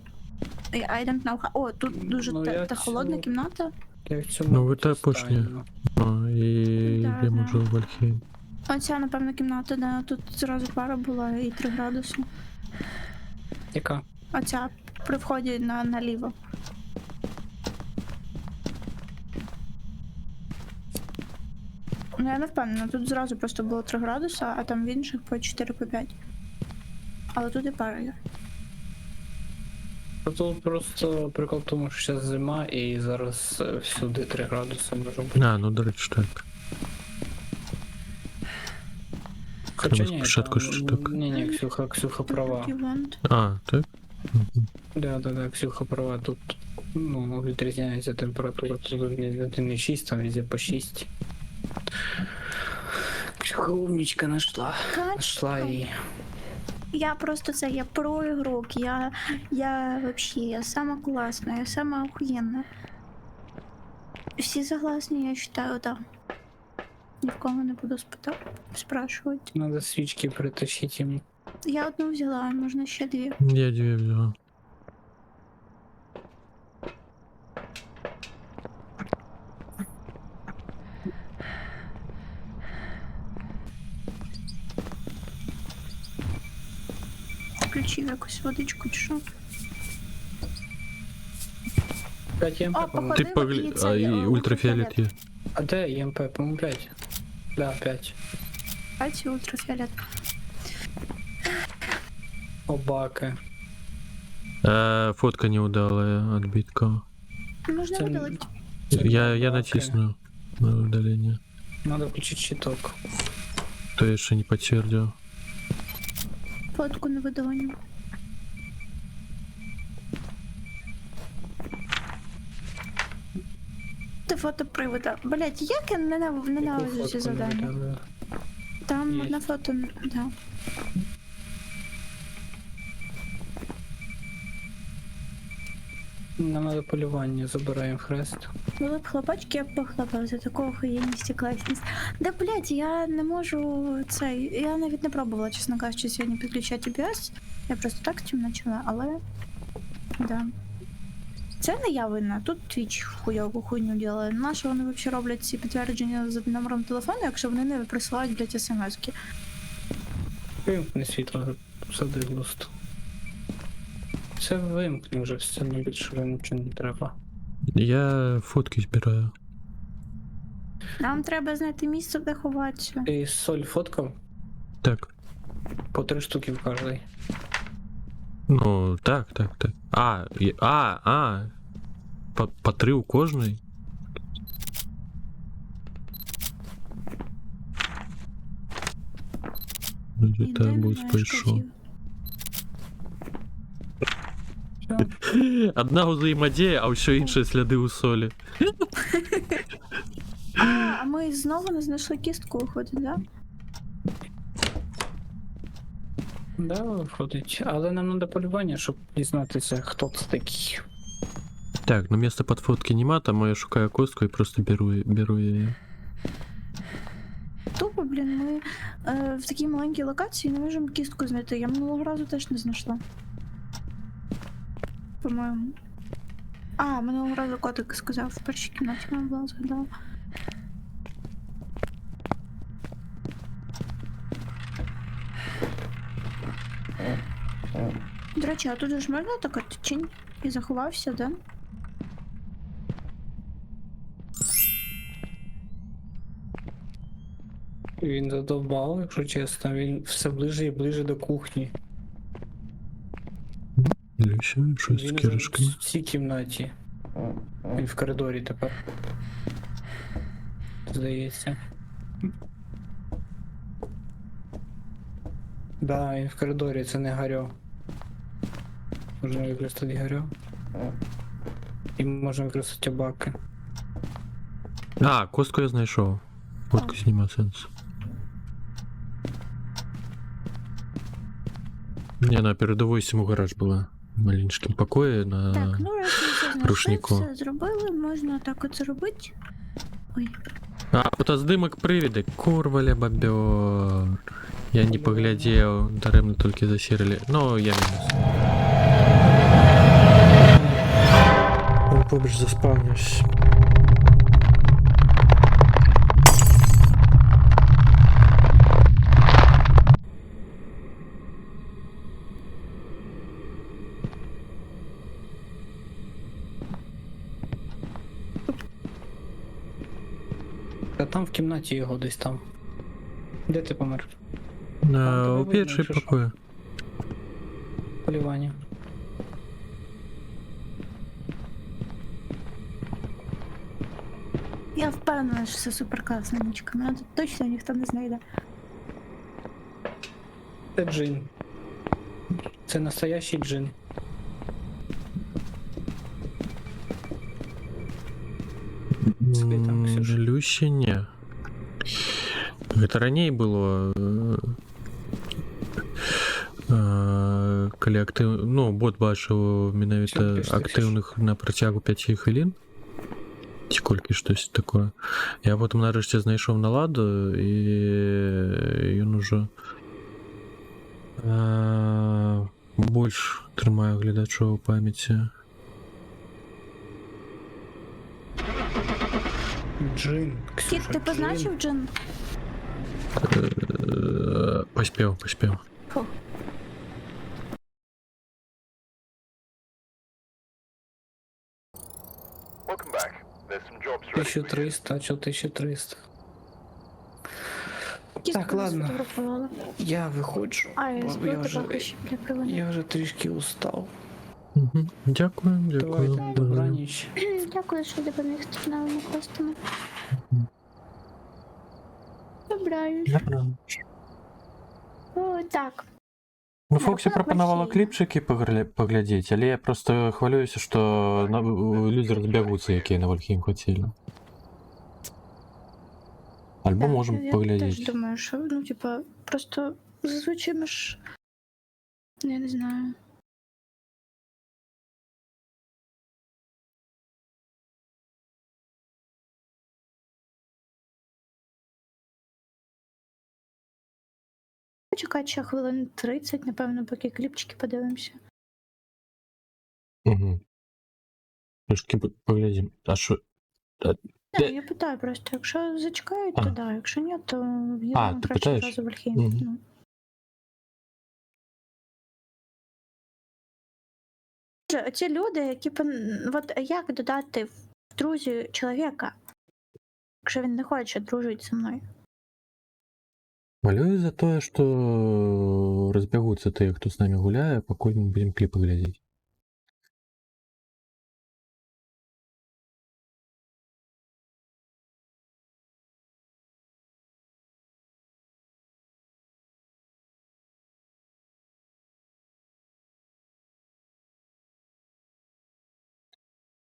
I don't know how. О, тут дуже Ну, та я холодна цю- кімната. Я в цьому Ну, ви так останньому. пошли. А, і Да, я да. можу в Вальхейм. Оця, напевно, кімната, да, тут зразу пара була і 3 градуси. Яка? Оця при вході наліво. Ну, я не впевнена, тут зразу просто було 3 градуси, а там в інших по 4-5. Але тут і пара є. Тут просто прикол в тому, що зараз зима і зараз всюди 3 градуси може бути. А, ну до речі, так. Хоча Треба ні, спочатку щось так. ні, Ксюха права. Івент. А, так? Мгм. Да, Ксюха права. Тут ну, відрізняється температура. Тут не 6, там везде по 6. Ксюха умничка нашла і... Я просто це, я про ігрок, я вообще, я сама класна, я сама охуєнна. Всі согласні, я считаю, да. Ні в кого не буду спрашивать. Надо свічки притащити йому. Я одну взяла, можна ще 2. Я 2 взяв. Включив якусь водичку чи що. 5 ЄМП, О, по-моєму. походу. Ти Ходив, і поглянь, це, а і ультрафіолет є. А де ЄМП? По-моєму 5. Да, 5. Бачите, ультрафіолет. Обаки. Фотка неудалая, отбитка. Можна Це- видалити. Я обаки. натисну на удаление. Надо включити щиток. То я ще не підтвердив. Фотку на видалення. Та фото привода. Блять, як я ненавиджу ці завдання. Там Є. на фото, да. Нам надо полювання, забираємо хрест. Були б хлопачки, я б похлопала за таку охуєнність і класність. Да, блядь, я не можу цей. Я навіть не пробувала, чесно кажучи, сьогодні підключати OBS. Я просто так цим почала, але. Да. Це не я винна, тут Twitch хуйову хуйню ділає. Нащо вони взагалі роблять ці підтвердження за номером телефону, якщо вони не присилають, блядь, смс-ки? Вимкни світло, сади глуст. Це вимкни вже, все не більше вже нічого не треба. Я фотки збираю. Нам треба знайти місце, де ховатися. Ти соль фоткав? Так. По 3 штуки в кожній. Ну, так. По 3 у кожної? Ну, І так де бус мене прийшов. шкафів? Одна взаємодія, а все інші сліди у солі. А ми знову не знайшли кістку, виходить, да? Да, виходить. Але нам треба полювання, щоб дізнатися, хто це такий. Так, ну місця під фотки нема, там я шукаю костку і просто беру її. Тупо, блін, ми в такій маленькій локації не можемо кістку знайти. Я минулого разу теж не знайшла. По-моєму. А, минулого разу котик сказав, в першій кімнаті вона була, згадала. До речі, а тут же ж можна так от чинь і заховався, да? Він задовбав, якщо чесно, він все ближе і ближе до кухні. Или ще щось з Він вже кіришками. в цій кімнаті. Він в коридорі тепер. Здається. Да, він в коридорі, це не Гарьо. Можна використати Гарьо. І можна використати баки. А, костку я знайшов. Фотку знімає сенс. Не, на передовой сіму гараж була. В маленькому покої на... Так, ну раз ми це знайшли, рушнику. все зробили, можна так от зробити. Ой. А, фотоздимок привіди. Курваля бобер. Я не поглядел, даремно тільки засірили. Ну, я мінус. Он побач заспавнився. Та там в кімнаті його десь там. Де ти помер? У видно, перший якщо що. покої. Полювання. Я впевнена, що це супер класна нічка. Мене тут точно ніхто не знайде. Це джин. Це настоящий джин. Собі там, Ксюша. Люще не. Гэта раней было калі актыў... Ну, бот бачыў менавіта Всё, пішли, актыўных на працягу 5 хвілін. Ці колькі штось такое. Я потым нарэшце знайшоў наладу і ён ужо больш трымаю гледачоў у памяці. Джин. Кіт, ти позначив Джин? Паспеў. Фу. Welcome back. There's some jobs ready for you. 1300, а чо 1300? Кістку Так, ладно. сфотографувала. Я виходжу. А, я бо збила тебе ще для приводу. я вже трішки устав. Дякую. Давайте, добраніч. Дякую, що допоміг з новими костами. Добраюсь. О, так. Ну, Фоксі Рахунок пропонувала Максима. кліпчики поглядіти, але я просто хвилююся, що люди розбягуться, які на Вальхейм хотіли. Альбо Так, можемо я поглядіти. теж думаю, що, ну, типа, просто зазвичай ми ж... Я не знаю. Почекати ще хвилин 30, напевно, поки кліпчики подивимося. Угу. Трошки поглядім. А що? Не, я питаю просто, якщо зачекають, то А. да, якщо ні, то А, їдемо ти краще питаєш? одразу в Альхейм. Мгм. Ну. Боже, оці люди, які от як додати в друзі чоловіка, якщо він не хоче дружити зі мною? Малюю за тое, што разбягуцца тыя, хто з намі гуляе, пакуль мы будзем кліпы глядзець.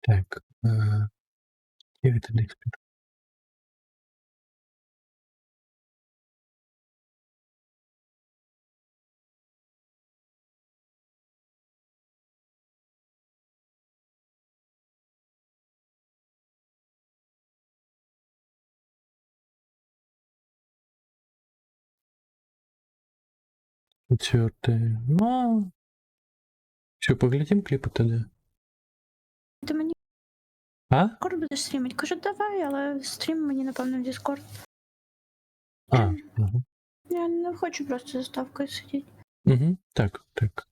Так, дзе гэта дыспет? Чёрты. Ну, що, поглядім кліпи тоді? Ти мені А? Discord будеш стрімити? Кажу, давай, але стрім мені, напевно, в Discord. А, угу. Я не хочу просто за ставкою сидіти. Угу, так, так.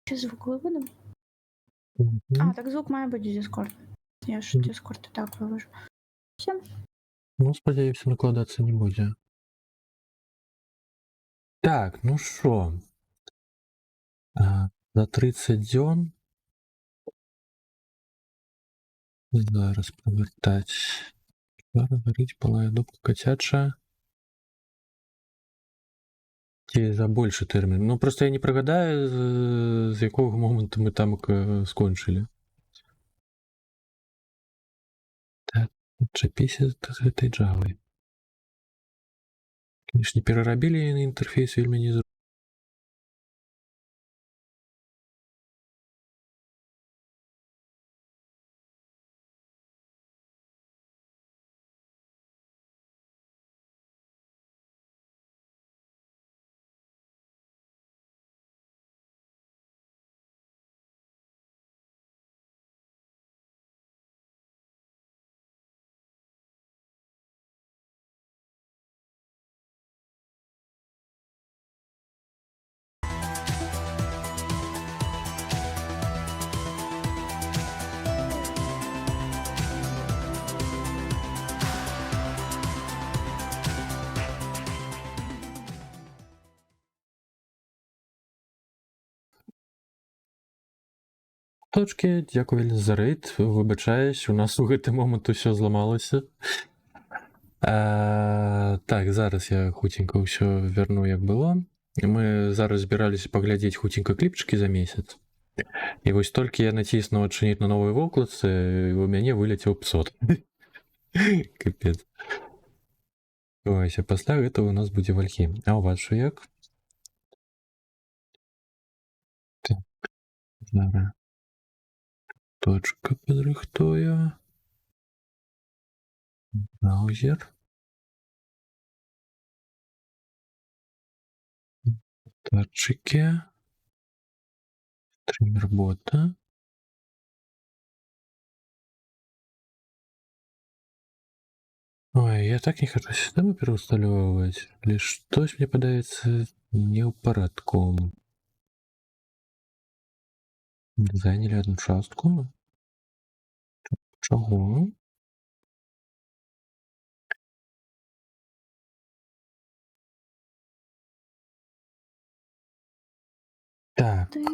Чи звук виведу? Угу. А, так звук має бути Discord. Я ж Discord і так вивожу. Все. Ну, сподіваюся, накладатися не буде. Так, ну що? За 30 дзён зараз повертаць. Зараз гарыць палае дубка кацяча. Ці за большы тэрмін. Ну, просто я не прыгадаю, з якога моманту мы там скончылі. Так, чапіся з гэтай джавы. Канешне, перарабілі на інтэрфейс вельмі не. Точки, дзякую вельмі за рэйд. Выбачаюсь, у нас у гэты момант усё зламалася. Так, зараз я хуценька ўсё вярну, як было. Мы зараз збіраліся паглядзець хуценька кліпчыкі за месяц. І вось толькі я націснуў адчыніць на новай вокладцы, і у мяне вылецеў псот. Капец. Ось, а пасля гэтага у нас будзе Вальхейм. А у вас што як? Так, зараз. Точка падрыхтую. Браузер. Датчики. Стример бота. Ой, я так не хочу систему переустанавливать. Лишь что-то мне подается не в порядку. Заняли одну частку. Чего? Так. Ти.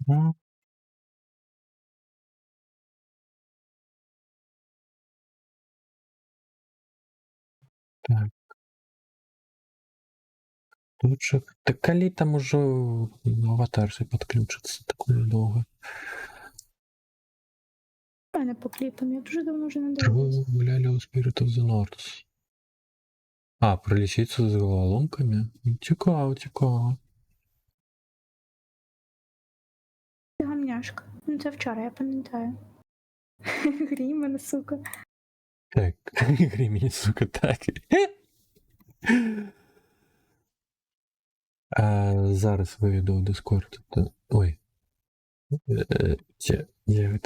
Ну. Так. Точек. Так коли там уже аватар подключится такое долго. У мене по кліпам, я дуже давно вже не дивилася. Гуляли у Spirit of the North. А, про лисицу с головоломками? Цікаво, цікаво. Ти гамняшка. Ну це вчора, я пам'ятаю. Грій мене, сука. Так, гремень, сука, так. зараз виведу в Discord. Ой. Де це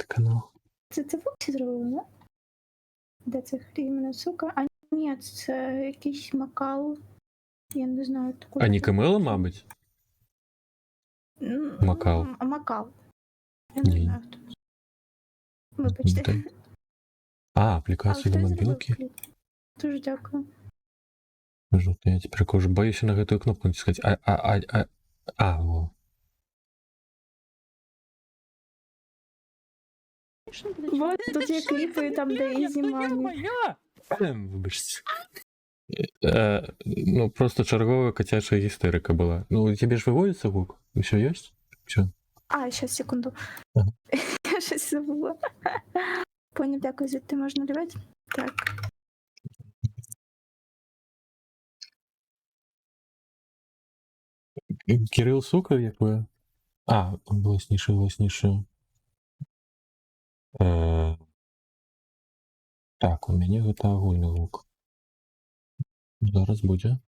канал? Це Вовці зробили, да? Де це хрімена сука? А ні, це якийсь Макал. Я не знаю такого. А Нікамела, мабуть? Макал. Макал. Я не Ні. знаю хто. Вибачте. Так. А, аплікацію для хто мобілки. зробив кліп? Дуже дякую. Жовтий, я тепер кажу, боюся на гэтую кнопку натискати. Во. Вот тут є кліпи, там, де і знімали. Вибачте. Ну, просто чергова котяча істерика була. Ну, тебе ж виводиться гук? Все є? Все. А, щас, секунду. Ага. Я щось забула. Поняв, дякую, звідти можна дивити? Так. Кирил, сука, як ви? А, власніше. Так, у мяне гэта агульны гук. Зараз будзе.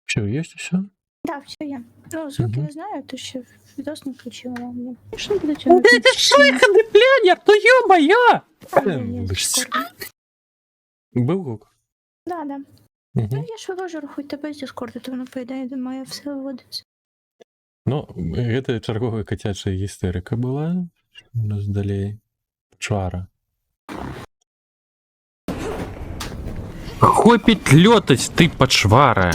Все, есть все? Так, все є. Ну, звуки Мгм. не знаю, то ще відос не включила. Я точно буду Вот это ж выходы, плянер, ну ё-моё! Вибачте. Був гук? Да, да. Угу. Ну, я ж вивожу, рахуй тебе з Дискорду, то воно, по ідеї, має все виводиться. Ну, гэта чарговая кацячая гістэрыка была. У нас далей. Чвара. Хопить лётать, ты почвара.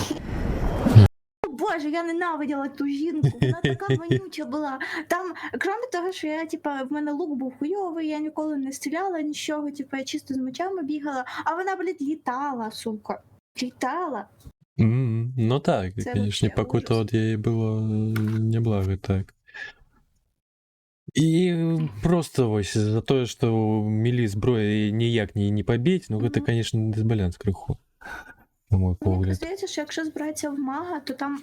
О, Боже, я ненавиділа ту жінку, вона така вонюча була. Там, крім того, що я, типа, в мене лук був хуйовий, я ніколи не стріляла, нічого, типа, я чисто з мечами бігала, а вона, блядь, літала, сука. Літала. Ну так, Це конечно, вообще пакуто ужас. от яе было неблаго так. І просто вось за тое, што мелі зброі ніяк не пабіць, ну гэта, Мгм. конечно, дысбалянс крыху. На мой Мені погляд. здається, що якщо збиратися в мага, то там.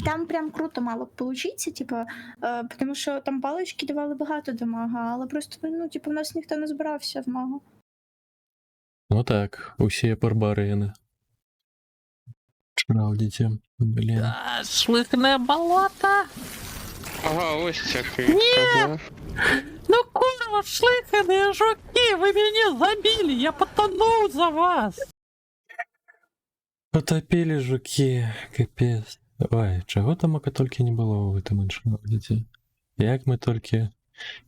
Там прям круто мало б получиться, типа, тому що там палички давали багато до мага, але просто, ну, типу, в нас ніхто не збирався в мага. Ну так, усе барбары яны. Чраўдзіце, блин. Да, шлыхное болото. Ага, ось який. Ні! Ага. Ну курва, шлыханые жуки, вы меня забили, я потонул за вас. Потопили жуки, капец. Ой, чаго там ака толькі не было ў гэтым іншым. Як мы толькі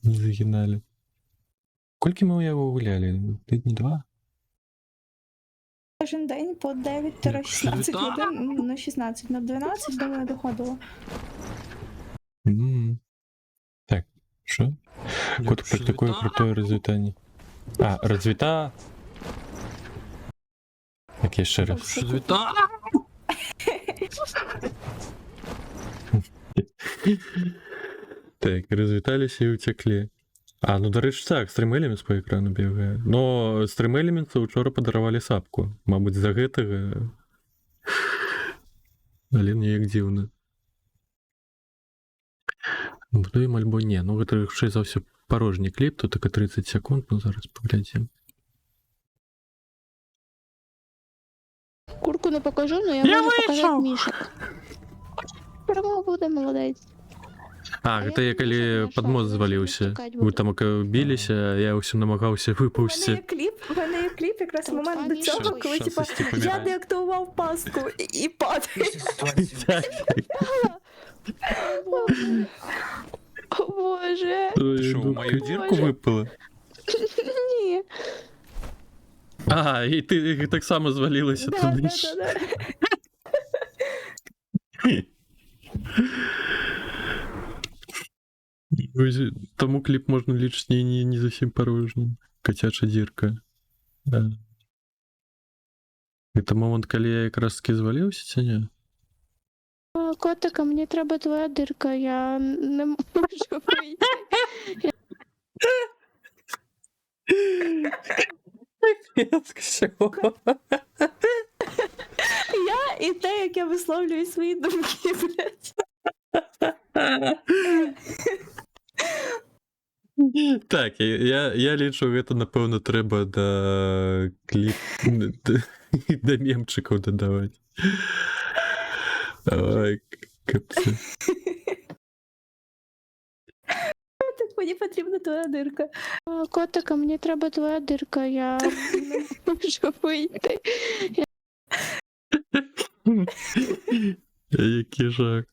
не загіналі. Колькі мы ў яго гулялі? Тыдні 2? Кожен день по 9-16 годин, ну 16, на 12, думаю, доходило. Так, що? Кот практикує крутое розвітання. А, розвіта. Так, ще раз. Развита. Так, розвіталіся і утеклі. А, ну, до речі, так, Stream Elements по екрану бігає. Но Stream Elements учора падаравалі сапку. Мабуть, за гэтага. Але неяк дзіўна. Будуем альбо не. Ну, гэта яшчэ за ўсё порожні кліп, тут така 30 секунд, ну зараз паглядзім. Курку не покажу, але я Я можу показати вийшов! мішок. Перемога буде, молодець. А, я гэта я не калі знаю, пад мост що зваліўся. чекати Вы буду. там біліся, я ўсім намагаўся У мене є выпаўсці. кліп, якраз Там момент до фані цього, шоу. коли, Щас типа, ось ті я помирає. деактивував пастку і падаю. О боже. Що, у мою дірку Боже. випало? Ні. А, і ти так само звалилася Да, туди да, ж. да, да. Ось, тому кліп можна лічити не зовсім порожнім. Котяча дірка. Це момент, коли я якраз таки звалився, чи ні? Котика, мені треба твоя дирка, я не можу вийти. Я і те, як я висловлюю свої думки, блядь. Так, я лічу, гэта, напэўна, трэба да кліп... да мемчыкаў дадаваць. Ой, капцы. Так мені потрібна твоя дирка. Котика, мені треба твоя дирка, я не можу вийти. Який жах.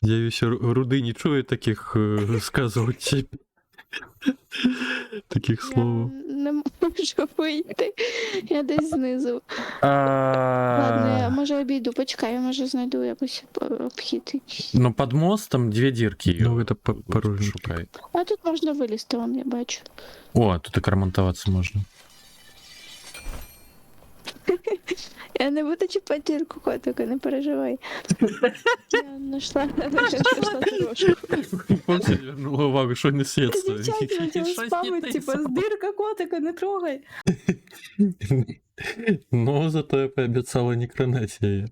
Я весь руды не чую таких сказывать. Таких Я слов. не можу вийти. Я десь знизу. Ладно, я може обійду, почекай, я може знайду якось обхід. Но под мостом две дырки. Ну, это порой шукай. А тут можна вилізти, вон, я бачу. О, тут так ремонтоваться можно. Я не буду чіпати дірку, котика, не переживай. Я знайшла трошку. Помните, вернула увагу, что не светство. Дівчата хотіли Щось спамити, не типа, те. дирка котика, не трогай. Но зато я пообещала не кранать ее.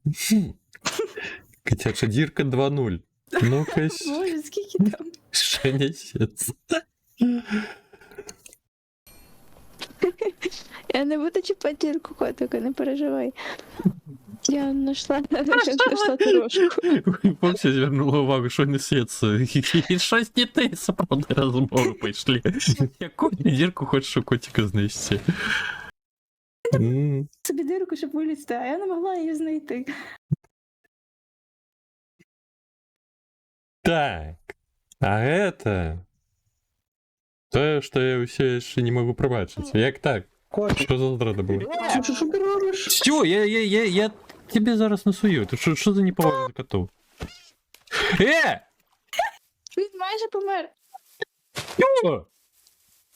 Котяча дирка 2.0. Ну-ка, Боже, скільки там. ще несется. Я не буду чіпати дірку, котика, не переживай. Я знайшла трошку. Помните, вернула увагу, що не светство. Щось не те, справді розмови пішли. Яку дірку хочеш у котика знайти? Собі дирку, щоб вилізти, а я не могла її знайти. Так, а это... То, что я все еще не могу пробачить. Як так? Что за здрада була? Що ти робиш? Все, я тебе зараз насую. Ты что за неповага за котов? Він майже помер. О!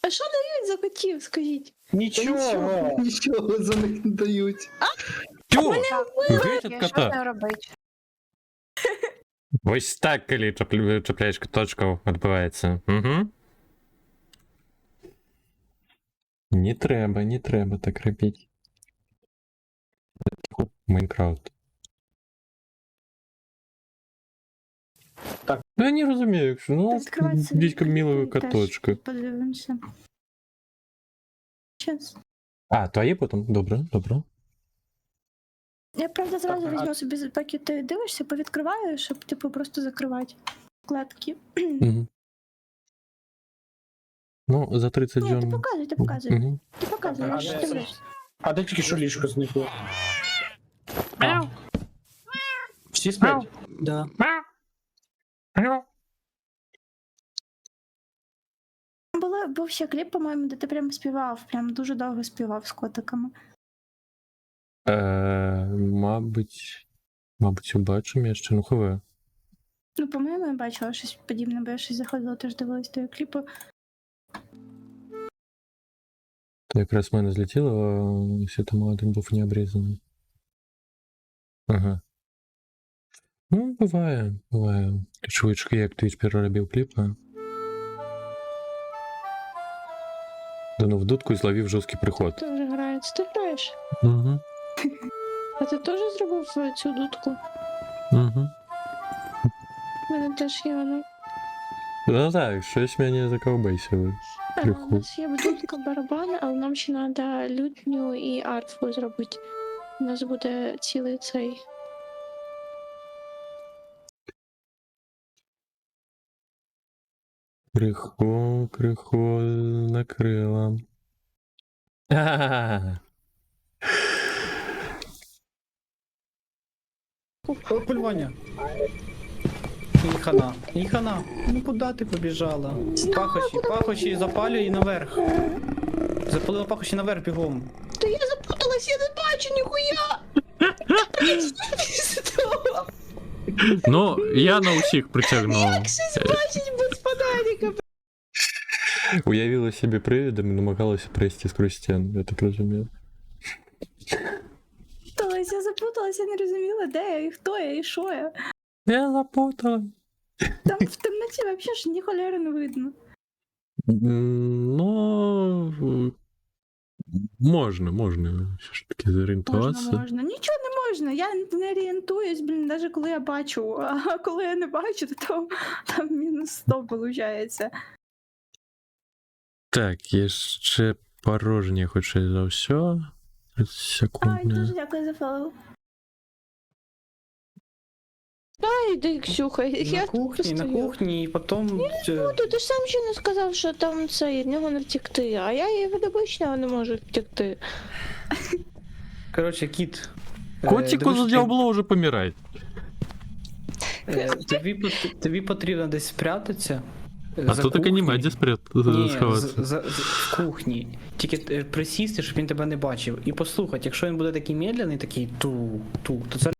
А що дають за котів, скажіть? Нічого за них не дають. Тю! Геть от Що кота. це робить? Ось так, коли чапляєш куточков, відбувається. Угу. Не треба так робити. Майнкрафт. Так. Ну я не розумію, якщо, ну, Відкривається дідька вікно, милого і теж коточка. Подивимося. Щас. А, твої потім? Добре. Я, правда, зразу Так, візьму собі, поки ти дивишся, повідкриваю, щоб, типу, просто закривати вкладки. Угу. Ну, за 30 Ні, ти джон. показуй. Угу. Ти показуй, я ж дивлюсь. А де тільки що ліжко зникло? Мяу, Всі сплять? Да. мяу, мяу. Був ще кліп, по-моєму, де ти прям співав, прям дуже довго співав з котиками. Мабуть, убачимо я ще, ну хове. Ну, по-моєму, я бачила щось подібне, бо я щось заходила, теж дивилась того кліпу. То якраз в мене злетіло, а світоматик був не обрізаний. Ага. Ну, буває. Швидко, як Twitch переробив кліпи. Данув дудку і зловив жорсткий приход. Ти вже грається, ти граєш? Угу. А ти теж зробив цю дудку? Угу. У мене теж є вона. Ну так, щось мене заковбейсило. У Приход. нас є дудка барабан, але нам ще треба лютню і арфу зробити. У нас буде цілий цей. Крихо накрила. А-а-а. Полювання. І хана. Ну куди ти побіжала? Пахощі запалюй і наверх. Запалила пахощі наверх бігом. Та я запуталась, я не бачу ніхуя! Ну, я на усіх притягнув. Щось бачить без фонарика. Уявила себе привидом і намагалася пройти сквозь стіну, я так розумію. Я запуталась, я не розуміла, де я, і хто я, і що я. Я запутала. Там в темноті взагалі ж ні холєри не видно. Ну, Можна все ж таки зорієнтуватися. Можна. Нічого не можна. Я не орієнтуюсь, навіть коли я бачу. А коли я не бачу, то там мінус 100 виходить. Так, є ще порожнє, хоч і за все. Ай, Секунду. дуже дякую за фоллоу. Та йди, Ксюха, я На кухні, і потім... Ну, ти ж сам ще не сказав, що там це, від нього не втекти, а я і від обичного не можу втекти. Коротше, кіт. Котику дивись, задіабло вже помирає. Тобі потрібно десь спрятатися. А за тут таки кухнею. немає де Ні, сховатися. в кухні. Тільки присісти, щоб він тебе не бачив. І послухати, якщо він буде такий медленний, такий ту, то це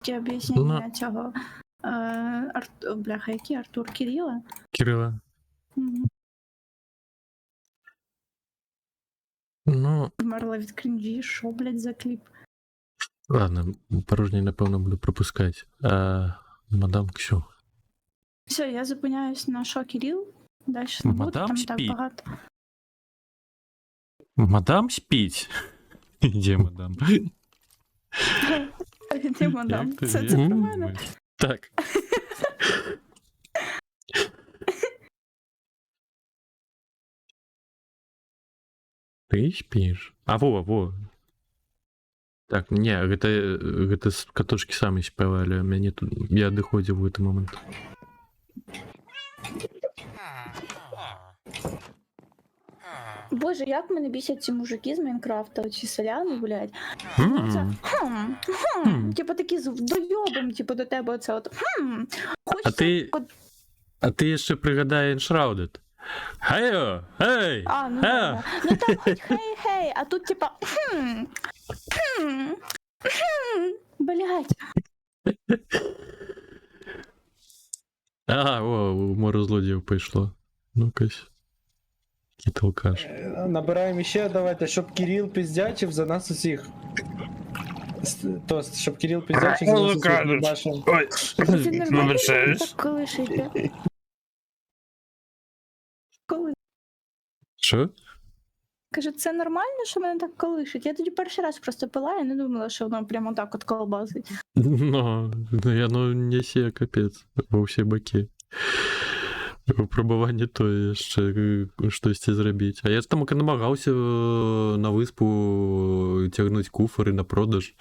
Ті об'яснення Ну. цього. Бляха, який Артур Кирила? Кирила. Мгм. Ну, Вмерла від крінжі, що, блядь, за кліп? ладно, порожній, напевно, буду пропускати. Мадам Ксю. Все, я зупиняюсь на що Кирил. Далі не буду, Мадам там так спить. багато. Мадам спіть. Де мадам? Де мадам? Як ти Це є? про мене. Так. Ты спишь? А во. Так, не, гэта з катушкі самі спявалі, мяне тут я адыходзіў у гэты момант. Боже, як мене бісять ці мужики з Майнкрафта, ці селяни, блядь. М. Типа такі з дойобом, типу, до тебе оце от. А Хочеться... ти яшчэ прыгадай Enshrouded. Хейо, эй! А, ну да. Ну там хоч хей-хей, а тут типа блядь. Ага, о, у мору злодіїв пішло. Ну-кась. Який алкаш. Набираємо ще, давайте, щоб Кирил пиздячив за нас усіх. Тост, щоб Кирил пиздячив за нас усіх. Башим. Це нормально, що ви так колишите? Коли? Що? Кажу, це нормально, що мене так колишить? Я тоді перший раз просто пила, я не думала, що воно прямо так от колбасить. Ну, яно несе капець во всі боки. Випробування то яшчэ штосьці зрабіць. А я ж там намагаўся на выспу цягнуць куфары на продаж,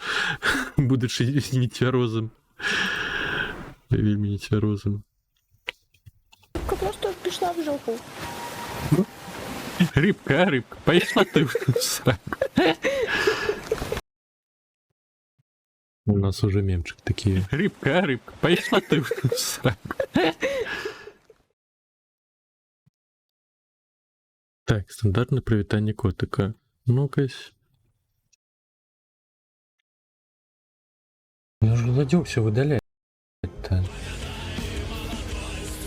будучы нецвярозым. Вельмі нецвярозым. Я просто пішла в жопу. Рыбка, пайшла ты в сраку. У нас уже мемчик такие. Рыбка, пайшла ты в сраку. Так, стандартное привітання котика. Ну-кась. Я же ладю все выдалять-то.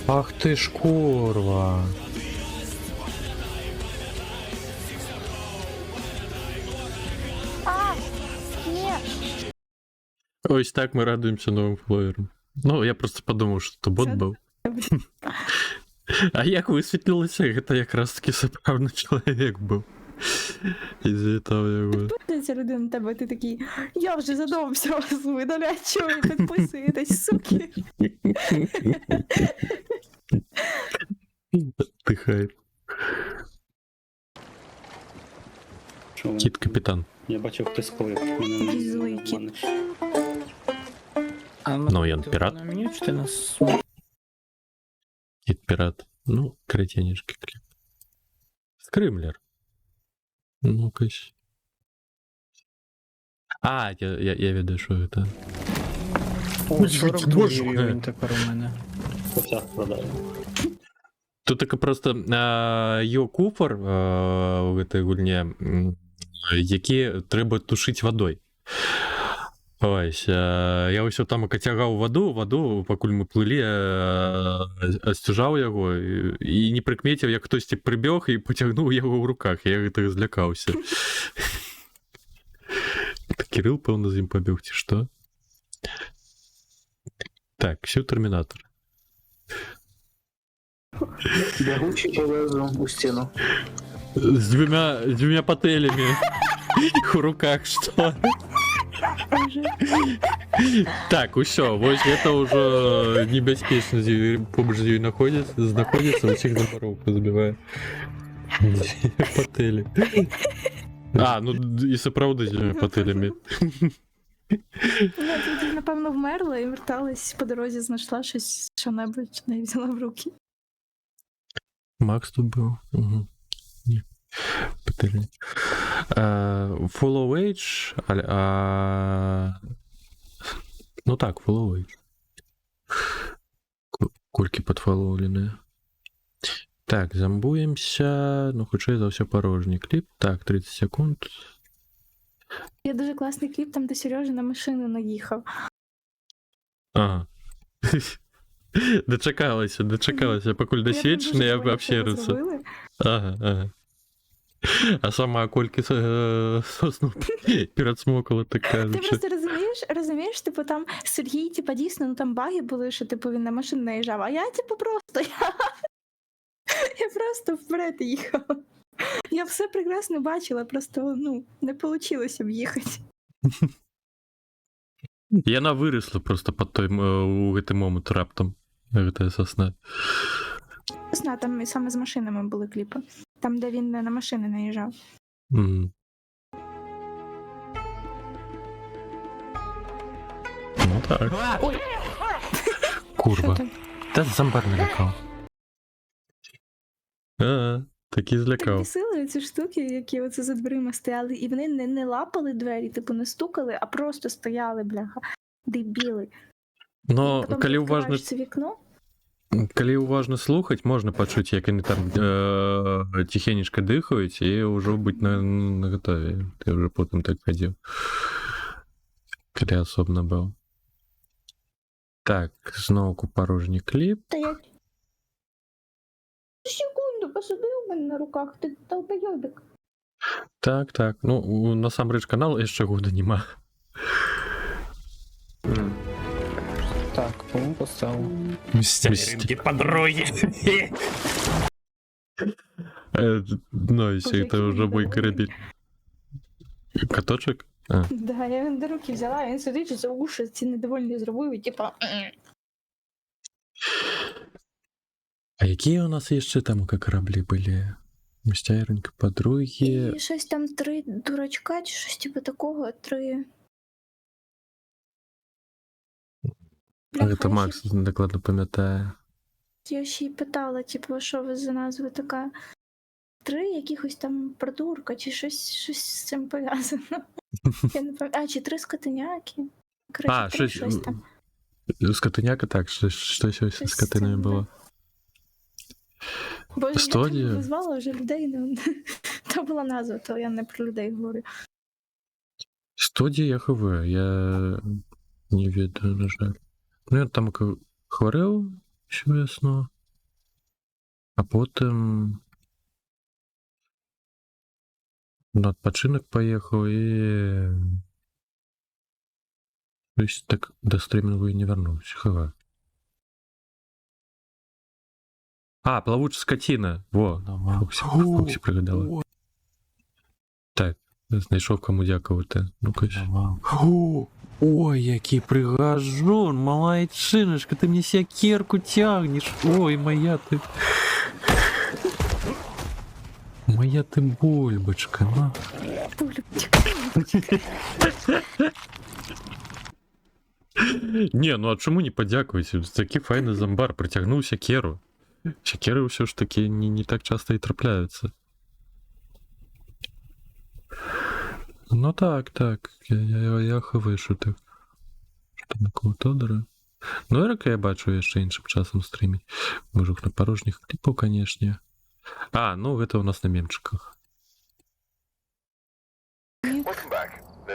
Ах ты ж курва. А, ні. Ось так мы радуемся новым флоерам. Ну, я просто подумал, что это бот Це- был. А як висвітлилося, гэта якраз таки сапраўдны чалавек быў. І звітав його. Тут середина тебе, ти такий, я вже задовбався вас видаляти, чого ви підписуєтесь, суки. Тихай. Кіт капітан. Я бачив, хтось спалив. Злий кіт. Ну, Ян пірат. На меню, чи ти нас... Кіт пірат. Ну, кретенішки кліп. Скримлер. Ну-кась. А, я веду, що это. О, 42 Боже, рівень тепер у мене. Косяк продає. Тут таке просто його куфар у гэтай гульне, які треба тушити водою. Ось, я ось там кацягаў воду, пакуль мы плылі, асцюжаў яго і не прыкмеціў, як хтосьці прыбег і пацягнуў яго ў руках. Я гэтага злякаўся. Кірыл, пэўна, з ім пабег, ці што? Так, Ксю Термінатор. Бягучий по лезу у стіну. С двумя пателями в руках, что? Так, усё, вот это уже небяспечно побач з ёй знаходится, усіх замаровку забивае. Патэлі. А, ну і сапраўды з двумя пателями. Я тоді, напевно, вмерла і верталась по дорозі, знайшла щось, що-небудь, не взяла в руки. Макс тут був. Угу. Ні. Пательня. Follow Age. Ну так, Follow Age. Кульки подфоловлены. Так, замбуємося. Ну, хутчэй за ўсё порожній кліп. Так, 30 секунд. Є дуже класний кліп, там, де Сережа на машину наїхав. Ага. Дочекалася, покуль досвідчений, я обшириться. Ага. А сама кольки сосну передсмокала така. Ти просто розумієш, типу там Сергій, типу, дійсно, ну там баги були, що типу він на машину наїжджав, а я, типу, я просто вперед їхав. Я все прекрасно бачила, просто, ну, не вийшло об'їхати. Яна выросла просто под той у гэты момант раптам. Гэтая сосна. Сосна, там і саме з машинами були кліпи. Там, де він на машини наїжджав. Ну так. Ой. Курва. Що там? Та зомбар налякав. Такі Так злякав. бісили ці штуки, які оце за дверима стояли, і вони не лапали двері, типу не стукали, а просто стояли, бляха. Дебіли. Но Потім калі уважно, відкриваєш це вікно. калі уважно слухаць, можна пачуць, як яны там тихенечка дыхаюць і ўжо быць на гатове. Ты ўжо потым так хадзіў. Калі асобна быў. Так, зноўку порожні кліп. Та я... Секунду, посадив мене на руках, ти долбойобик. Так. Ну, насамрэч канал яшчэ года нема. Так, кому поставив? Мстяринки по дороге. Ну, і все, це вже мой корабель. Каточок? А. Да, я він до руки взяла, він сидить за уші, ці недовольні зробив, і типа... А якія у нас яшчэ там кораблі былі? Мстяринки, подруги... І щось там 3 дурачка, чи щось типу такого, 3... Гэта Макс дакладна памятае. Я ще й питала, типу, що ви за назва така? 3 якихось там придурка, чи щось з цим пов'язано. Я не пам'ятаю. А, чи 3 скотиняки? Короче, 3 щось там. Скотиняка, так, щось ось з скотинами було. Боже, Студія? я там назвала вже людей, ну, то була назва, то я не про людей говорю. Студія ЯХВ, я не ведаю, на жаль. Ну, я там хворів всю весну, а потім на відпочинок поїхав і ось так до стримінгу і не вернувся. ХВ. А, плавуча скотина. Во, Фоксі пригадала. Так, знайшов кому дякувати. Ну-ка. Ой, який пригажун, малайчиночка, ты мне сякерку тягнешь. Ой, моя ты... Моя ты бульбочка, на. Не, ну а чому не подякуйте? Такий файний зомбар, притягнув сякеру. Сякеры все ж таки не так часто и трапляются. Ну так, я хавишу так. Що на кого Тодора? Ну, Ерика я бачу яшчэ іншым часам стріміць. Мужик на порожніх кліпаў, канешне. А, ну гэта у нас на мемчиках.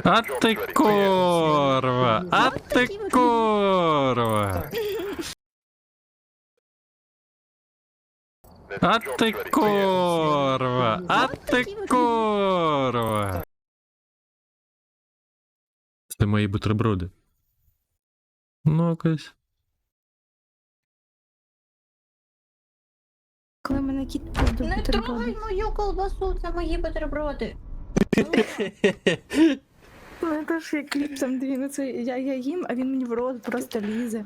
А ты корва! А ты корва! А ты корва! А ты корва! Це мої бутерброди. Ну, якось. Коли мене кіт буде Не бутерброди. трогай мою колбасу, це мої бутерброди. Ну, теж є кліп там, де він оце, я їм, а він мені в рот просто лізе.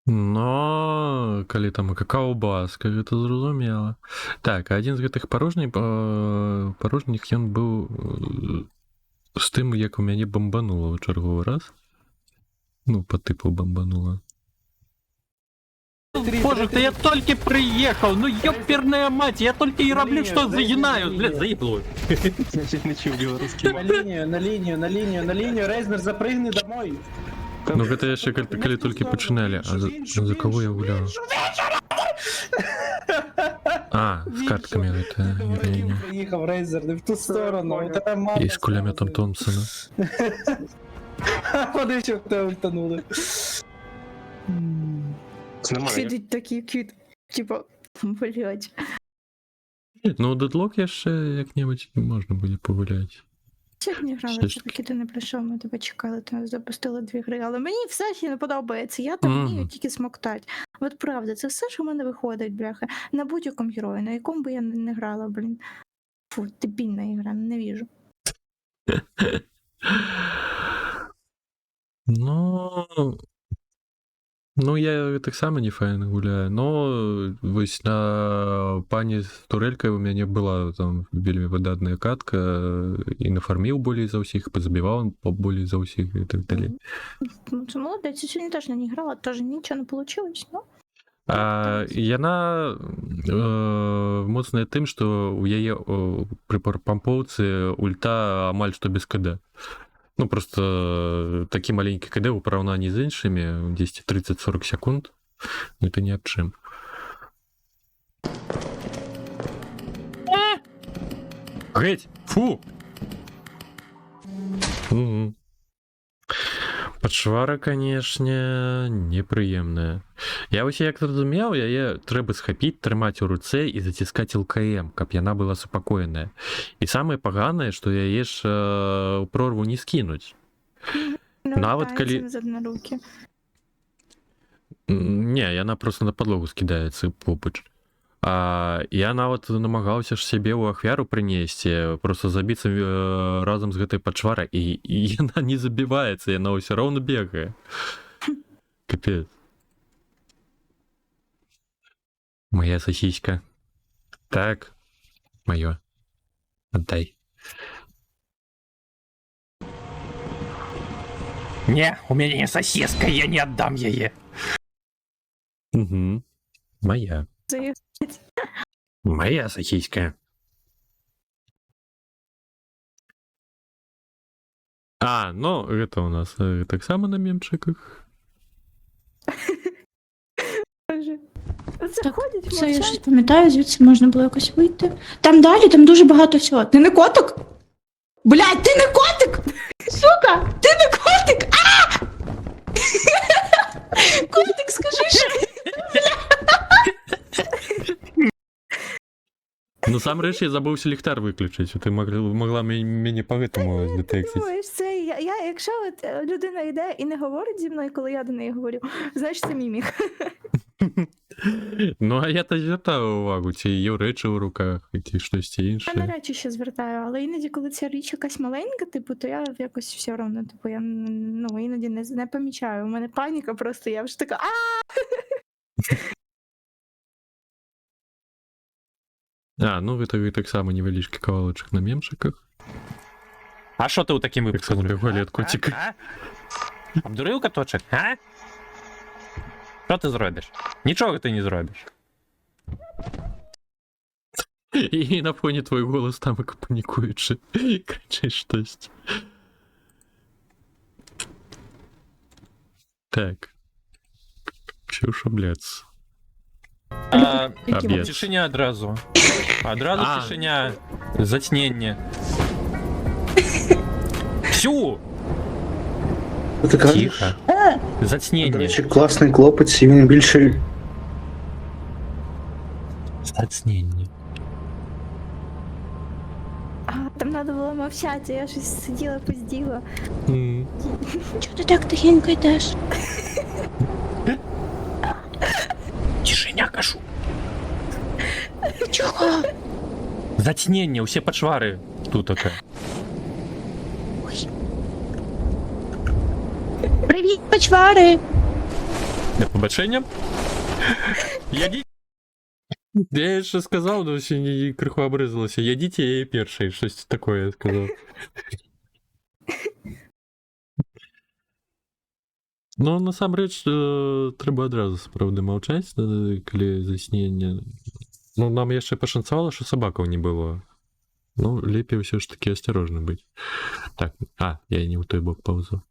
Но калі там какао-баска, гэта зразумела. Так, адзін з гэтых парожніх ён быў з тым, як у мяне бамбанула ў чарговы раз. Ну, по типу бомбануло. Боже, да я только приехал, ну ёперная мать, я только и роблю, что загинаю, блядь, заебло. На лінію, Рейзнер, запрыгни домой. Ну гэта яшчэ калі толькі пачыналі, а за кого я гуляў? А, з карткамі гэта героіня. Приїхав Рейзнер, не в ту сторону. І з кулеметом Томпсона. Вони ще в тебе ультанули. Сидить такий кіт, типа, блядь. Ну, Дедлок яшчэ як-небудзь можна будзе пагуляць. Сьогодні грали, це поки ти не прийшов, ми тебе чекали, ти нас запустили 2 гри, але мені все ще не подобається, я там вмію тільки смоктать. От правда, це все, що в мене виходить, бляха, на будь-якому герої, на якому би я не грала, блін. Фу, дебільна ігра, ненавижу. Ну, я так само не файна гуляю, но вось на пані з турэлькай у мяне была там вельмі выдатная катка, і нафарміў болей за ўсіх, пазабіваў болей за ўсіх і так далей. Ну, це молодець, я сьогодні теж на ній грала, теж нічого не вийшло, ну. Яна моцная тым, што у яе пры пампоўцы ульта амаль што без КД. Ну, просто такі маленькі КД ў параўнанні з іншымі, 10-30-40 секунд, ну, это ні аб чым. Геть! Фу! Пачвара, канешне, непрыемная. Я вось як зразумеў, яе трэба схапіць, трымаць у руцэ і заціскаць ЛКМ, каб яна была супакоеная. І самае паганае, што яе ж у прорву не скінуць. Нават калі... Не, яна просто на падлогу скідаецца побач. Я нават намагаўся ж сябе ў ахвяру прынесці, просто забіцца разам з гэтай пачварай, і яна не забіваецца, яна ўсё роўна бегае. Капец. Моя сосиска. Так, моё. Отдай. Не, у меня не сосиска, я не отдам яе. Угу. Моя. Моя сосиска. Ну, это у нас так само на мемчиках. Заходять, Все, я щось пам'ятаю, звідси можна було якось вийти. Там далі, там дуже багато всього. Ти не котик? Блядь, ти не котик! Сука! Ти не котик! А! Котик, скажи, що... Ну, сам речі, я забувся ліхтар виключити. Ти могла мені по гэтому здетектити. Думаєш, це я, якщо от людина йде і не говорить зі мною, коли я до неї говорю, значить це мімік. Ну, а я-то звертаю увагу, ці її речі в руках, ці щось інше. Я на речі ще звертаю, але іноді, коли ця річ якась маленька, типу, то я якось все одно, типу, я, ну, іноді не помічаю. У мене паніка просто, я вже така, Ну, ви так само невеличкий кавалочок на мемчиках. А що ти у таким випадком зробив? Голі від котика. Обдурив каточок, а? Що ти зробиш? Нічого ти не зробиш. І на фоні твій голос там як панікуючи. Кричиш щось. Так. Що шабляться? Об'єд. Тишиня одразу. Одразу тишиня. Затьнення. Всю! Тихо. Затьнення. Класний хлопець, і він більше... Затьнення. Там треба було мовчати, я щось сиділа, позділа. Чого ти так тихенько йдеш? Чого? Затьнення, усі почвари тут таке. Привіт, почвари! Не побачення? Я ще сказав, але ще не криху обризалося. Ядіть я перший, щось таке я сказав. Ну, насамрэч, треба одразу справді мовчаць, коли заснення. Ну, нам яшчэ пашанцавала, що собакаў не было. Ну, лепей все ж таки осторожно быть. Так, я не в той бок паузу.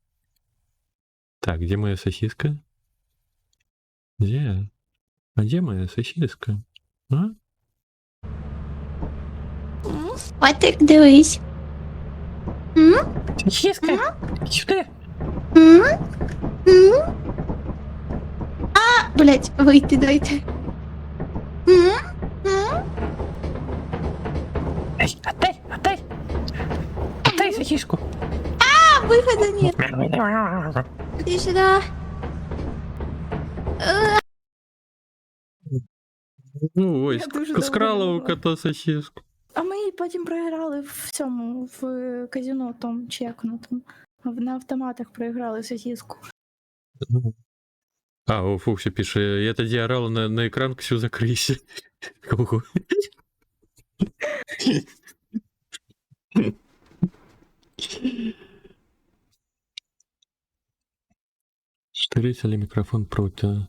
Так, где моя сосиска? Где? А где моя сосиска? А? Котик, дивись. Сосиска, сюди. Блять, вийти дайте. Отдай сосиску. Виходу нет. Иди сюда. Ну, ось, Я дуже довго скрала у думала. кота сосиску. А ми її потім програли в цьому, в казино том, чи як воно там. На автоматах проіграли сосиску. О, Фуксі пише, я тоді орала на екран, Ксю, закрийся. Ого. Штириться ли мікрофон проти?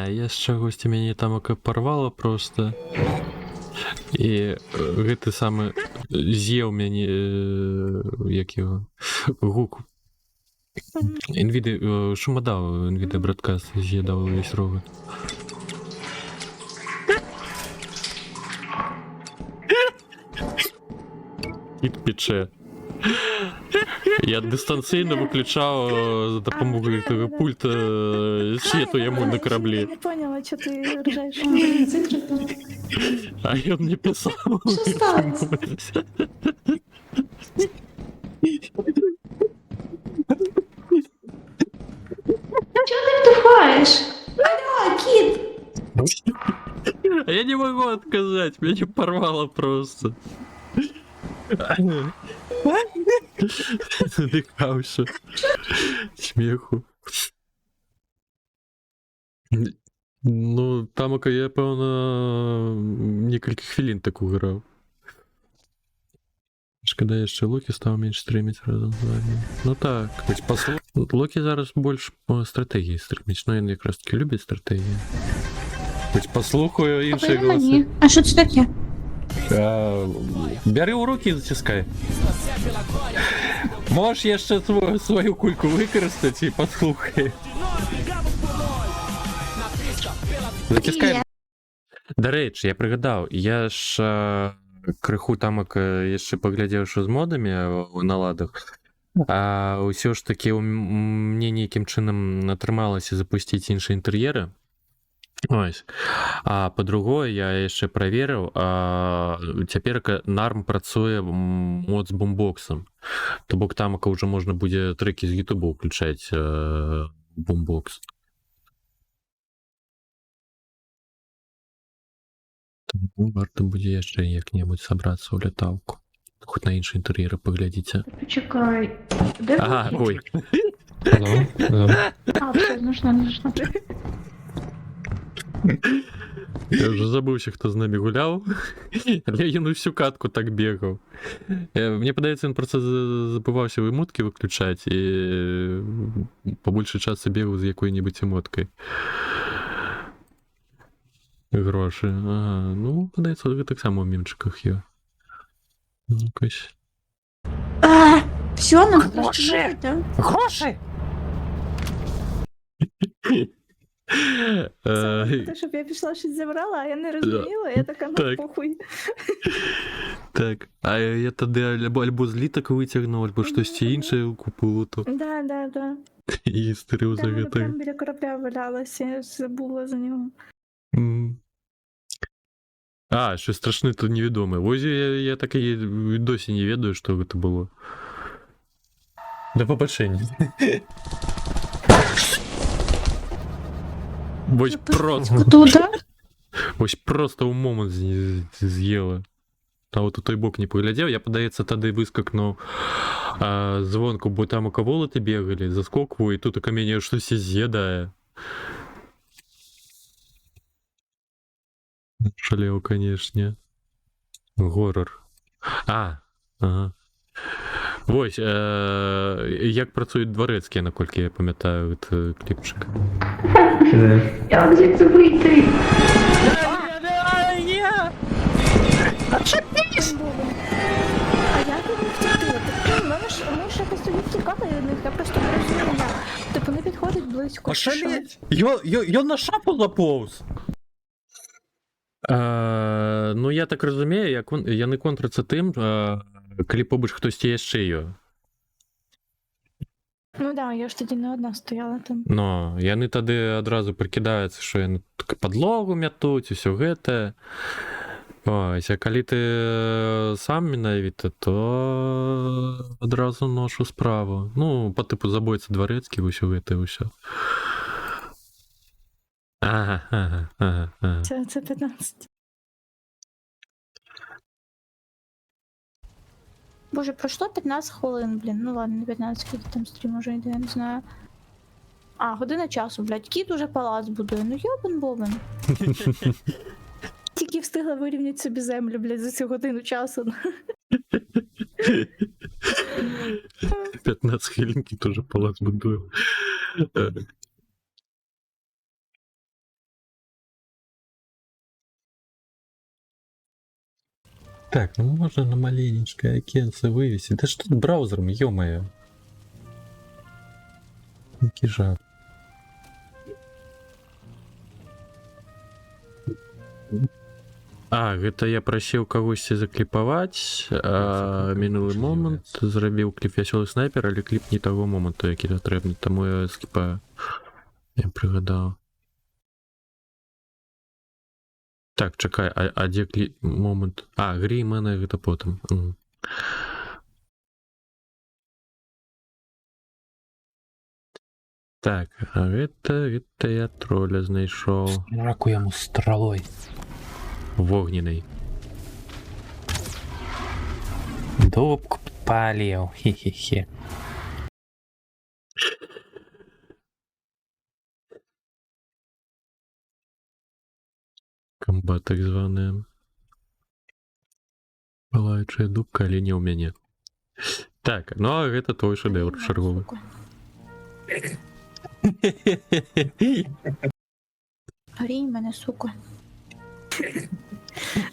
Я з чогось мяне там порвало просто. І гэты самы з'еў мяне, як його, гук. NVIDIA, шумодав, NVIDIA Broadcast з'їдав весь рогот. Кіт пече. Я дистанційно виключав за допомогою того пульта світу йому на Я кораблі. не поняла, що ти ржаєш. А він не писав. Що сталося? Чого ти вдихаєш? Алло, кіт! А я не могу отказать, меня порвало просто. Задыхался. Смеху. Ну, там я, певно, некілька хвилин так уграв. Шкода, я ще Локі став менше стримить разом з вами. Ну так, Локі зараз більше по стратегії стримить, ну він якраз таки любить стратегію. Хоч послухаю інші Покажи голоси. мені. А що це таке? Бери у руки і затискай. Можеш я ще свою кульку використати і послухай. Затискай. До речі, я пригадав, я ж криху тамок яшчэ паглядзеў, що з модамі на ладах. А ўсё ж таки мне нейкім чынам атрымалася запусціць іншыя інтэр'еры. Ось. А по-другое, я яшчэ праверыў, цяпер нарм працуе мод з бумбоксам. То бок тамака ўжо можна будзе трэкі з Ютуба ўключаць бумбокс. Тому варта будзе яшчэ як-небудзь сабрацца ў лятаўку. Хоць на іншыя інтэр'еры паглядзіце. Почекай. Де Ага, ой. А, все, нужно. Я вже забывся, хто з нами гуляў. Але ён усю катку так бегаў. Мне падаецца, ён проста забываўся эмоткі выключаць і па большай часе бегаў з якой-небудзь эмоткай. Грошы. Ага, ну, падаецца, гэта таксама ў мемчыках є. Якось. Все, нам Гроші! Гроші! Те, щоб я пішла щось забрала, а я не розуміла, я така, ну Так. похуй. Так, а я тады альбо злітак выцягнуў, альбо штосьці іншае купую то. Да. І стырыў за Там воно гэта. прямо біля корабля валялася, я забула за нього. Що страшне, то невідоме. Ось я так і досі не ведаю, що гэта было. До побачення. Будь просто. Туда? Ось просто у момент з'їла. А от у той бок не поглядів, я, подається, тоді вискакнув звонку, бо там околоти бігали, заскокував, і тут у каміння щось і з'їдає. Шалево, конечно. Горор. Ага. Ось, як працюють дворецькі, наскільки я пам'ятаю, від кліпчика. Як звідси вийти? А як вони втекти? Ми ж якось тоді втікали від них, я просто не розумію, як. Типу не підходить близько. Ошалеть! Я на шапу заповз! Ну, я так розумію, я не контриться тим, коли побач хтось є ще його. Ну да, я ж тоді не одна стояла там. Ну, яны тады адразу прыкідаюцца, што яны падлогу мятуць, усё гэта. Ось, а калі ты сам менавіта, то адразу ношу справу. Ну, па тыпу забойца дварэцкі, усё гэта, ўсё. Ага. Це 15. Боже, пройшло 15 хвилин, блін. Ну ладно, не 15, скільки там стрім уже йде, я не знаю. Година часу, блядь. Кіт уже палац будує. Ну йобен-бобен. Тільки встигла вирівняти собі землю, блядь, за цю годину часу. 15 хвилинки тоже палац будую. Так, ну можно на маленечкое окенце вывесить. Да что тут браузером, ё-моё. Кижак. Гэта я прасіў кагосьці закліпаваць, мінулы момант зрабіў кліп вясёлы снайпер, але кліп не таго моманту, які патрэбны, таму я скіпаю. Я прыгадаў. Так, чакай, а дзе кліп момант? Греймена гэта потым. Так, а гэта я троля знайшоў. Раку яму стралой. Вогненный. Дубку подпалил, хе-хе-хе. Комбат так званая. Палаючая дубка, але не ў мяне. Так, ну а гэта твой шэдэўр чарговы. Грій мене, сука.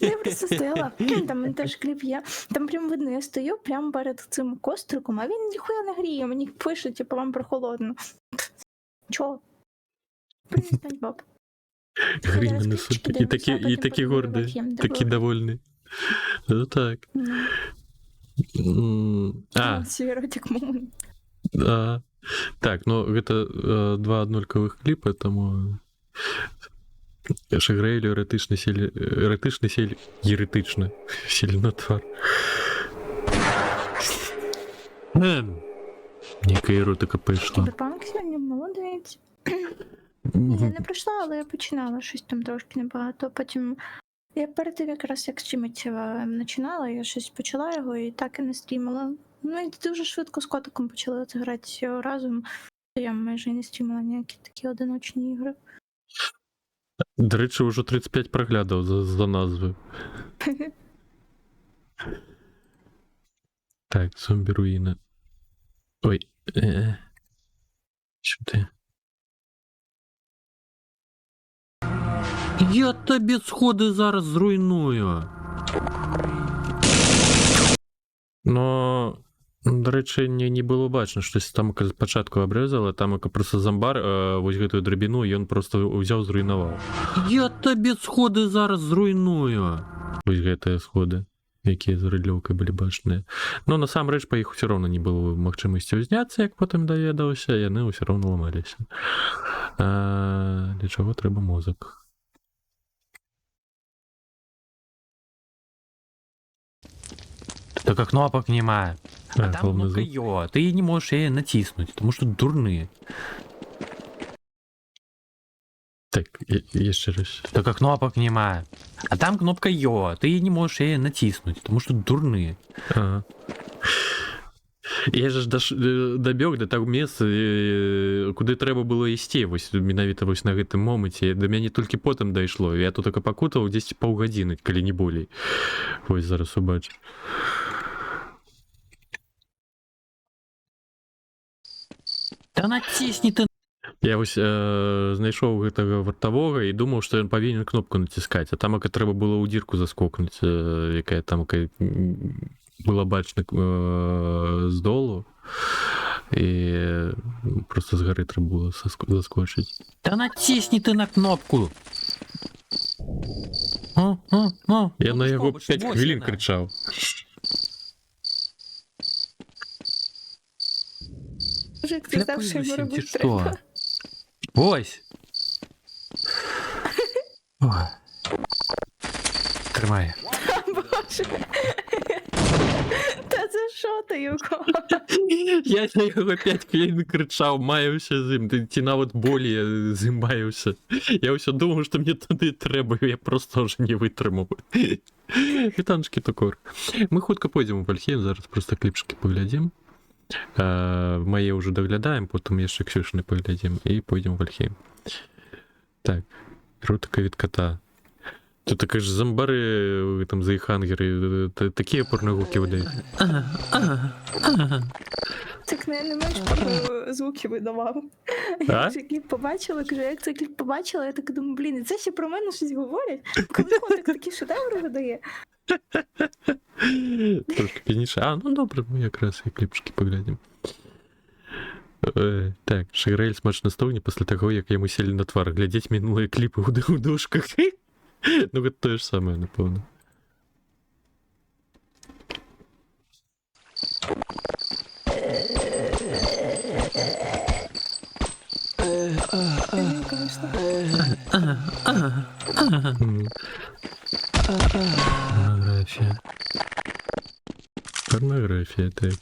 Я просто стояла, там мене теж кліп є. Там прям видно, я стою прямо перед цим костриком, а він ніхуя не гріє, мені пише, типу, вам прохолодно. Чого? Перестань, баб. Грій мене, сука. І такі гордий, такі довольний. Ну так. Сіротик момент. Так, ну гэта два аднолькавых кліпа, таму Шагрэйлю эратычны селі на твар. Нейкая еротика пайшла. Кіберпанк сьогодні молодець. Я не пройшла, але я починала щось там трошки небагато. Потім я перед тим якраз як стрімить починала, я щось почала його і так і не стрімила. Ну і дуже швидко з котиком почала це грати разом. Я майже не стрімила ніякі такі одиночні ігри. До речі, вже 35 проглядів за назви. Так, зомбі-руїна. Ой. Що ти? Я тобі сходи зараз зруйную. Но, до речі, не було бачно, що там спочатку обрізали, там просто зомбар, ось гэтую драбіну, і він просто взяв, зруйнував. Я тобі сходи зараз зруйную. Ось гэтыя сходи, які з рыдлёўкай былі бачныя. Но насамрэч па іх усё роўна не было магчымасці ўзняцца, як потым даведаўся, яны ўсё роўна ламаліся. Для чаго трэба мозг? Только кнопок нема. А там головне, кнопка Ё. Ты не можешь ее натиснуть, потому что дурные. Так, еще раз. Только кнопок нема. А там кнопка Йо. Ты не можешь ее натиснуть, потому что дурные. Ага. Я же добег до того месца, куди треба було йти, ось менавіта вось на гэтым моманце. До мяне толькі потым дайшло. Я тут только покутал 10 паўгадзіны, калі не болей. Ось зараз убачу. Да натисни ты. Я вось знайшоў гэтага вартавога і думаў, што ён павінен кнопку націскаць, а там ака трэба было ў дзірку заскокнуць, якая там была бачна з долу, і просто з гары трэба было заскочыць. Да натисни ты на кнопку. Я на яго 5 хвілін крычаў. Мужик, ти знав, що йому робити треба. Ось! Ой. Тримай. Боже. Та це що ти, Юко? Я на його 5 хвилин кричав, маявся з ним, ті навіть болі я з ним маявся. Я все думав, що мені туди треба, я просто вже не витримав. Вітаночки, Токор. Ми хутко пойдемо в Вальхейм, зараз просто кліпчики поглядім. Моє вже доглядаємо, потім ще Ксюшини поглядім і пойдемо в Вальхейм. Так, ротика від кота. Тут такі ж зомбари, там, заїхангери, такі порногуки видають. Так не менш звуки видавав. Я цей кліп побачила, кажу, як цей кліп побачила, я так думаю, блін, і це ще про мене щось говорять? Коли котик такі шедеври видає? Трошки пізніше. А, ну добре, ми якраз і кліпчики поглядім. Так, Шигрель смачно стогне після того, як йому сіли на твар. Глядіть минулі кліпи у душках. Ну, это то же самое, напевно. Порнография. Порнография, так.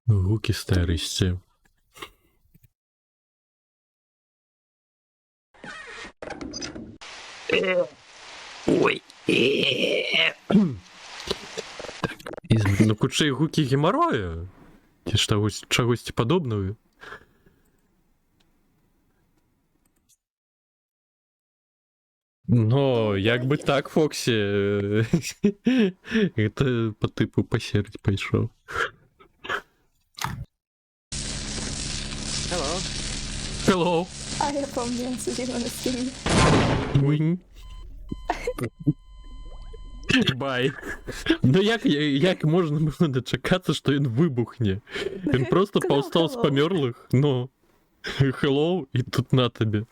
Гуки старости. Ой. Ну, кучей гуки геморроя? Ці ж чогось подобного? Но, як би так, Фоксі. Это по типу посердь пішов. Hello. А я пам'ятаю, сиділа на стіні. Бай. Ну як можна було дочекатися, що він вибухне? Він просто повстав з померлих, ну. Hello, і тут на тобі.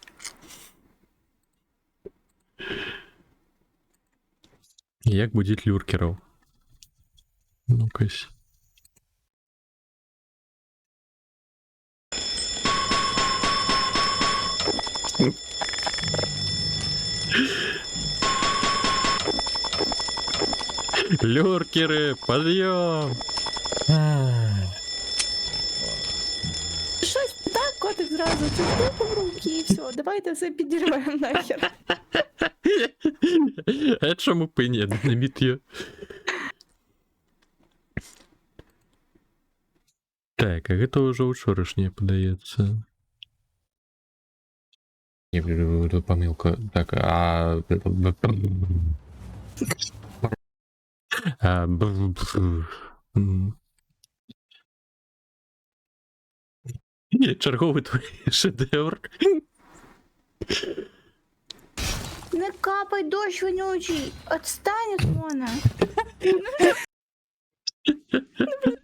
Як будить люркеров? Ну-кась. Люркеры, подъем! Щось так, котик зразу чуть в руки і все, давайте все підірвемо нахер. А чому б і ні, динаміт є. Так, а гэта ўжо ўчорашняе падаецца. Не, тут памылка. Так, Чарговий твій шедевр. Не капай, дощ вонючий, отстань від мене.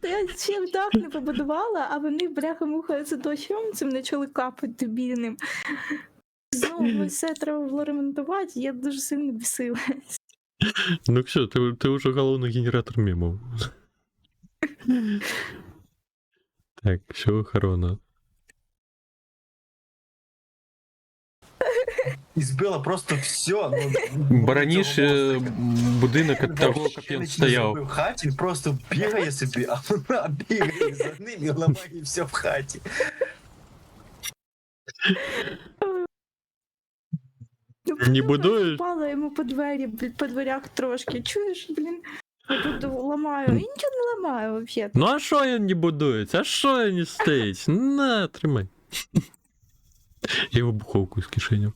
Я ще дах не побудувала, а вони бляха-муха за дощом цим почали капати дебільним. Знову все треба було ремонтувати, я дуже сильно бісилась. Ну все, ти вже головний генератор мемов. Так, все охорона. І збила просто все. Бороніш будинок від того, як він стояв. В хаті, він просто бігає собі, а вона бігає за ним і ламає все в хаті. Ну, Не будуєш? Впала йому по двері, блін, по дверях трошки. Чуєш, блін? Я тут ламаю. Я нічого не ламаю, взагалі. Ну а що він не будується? А що він не стоїть? На, тримай. Я вибуховку з кишені.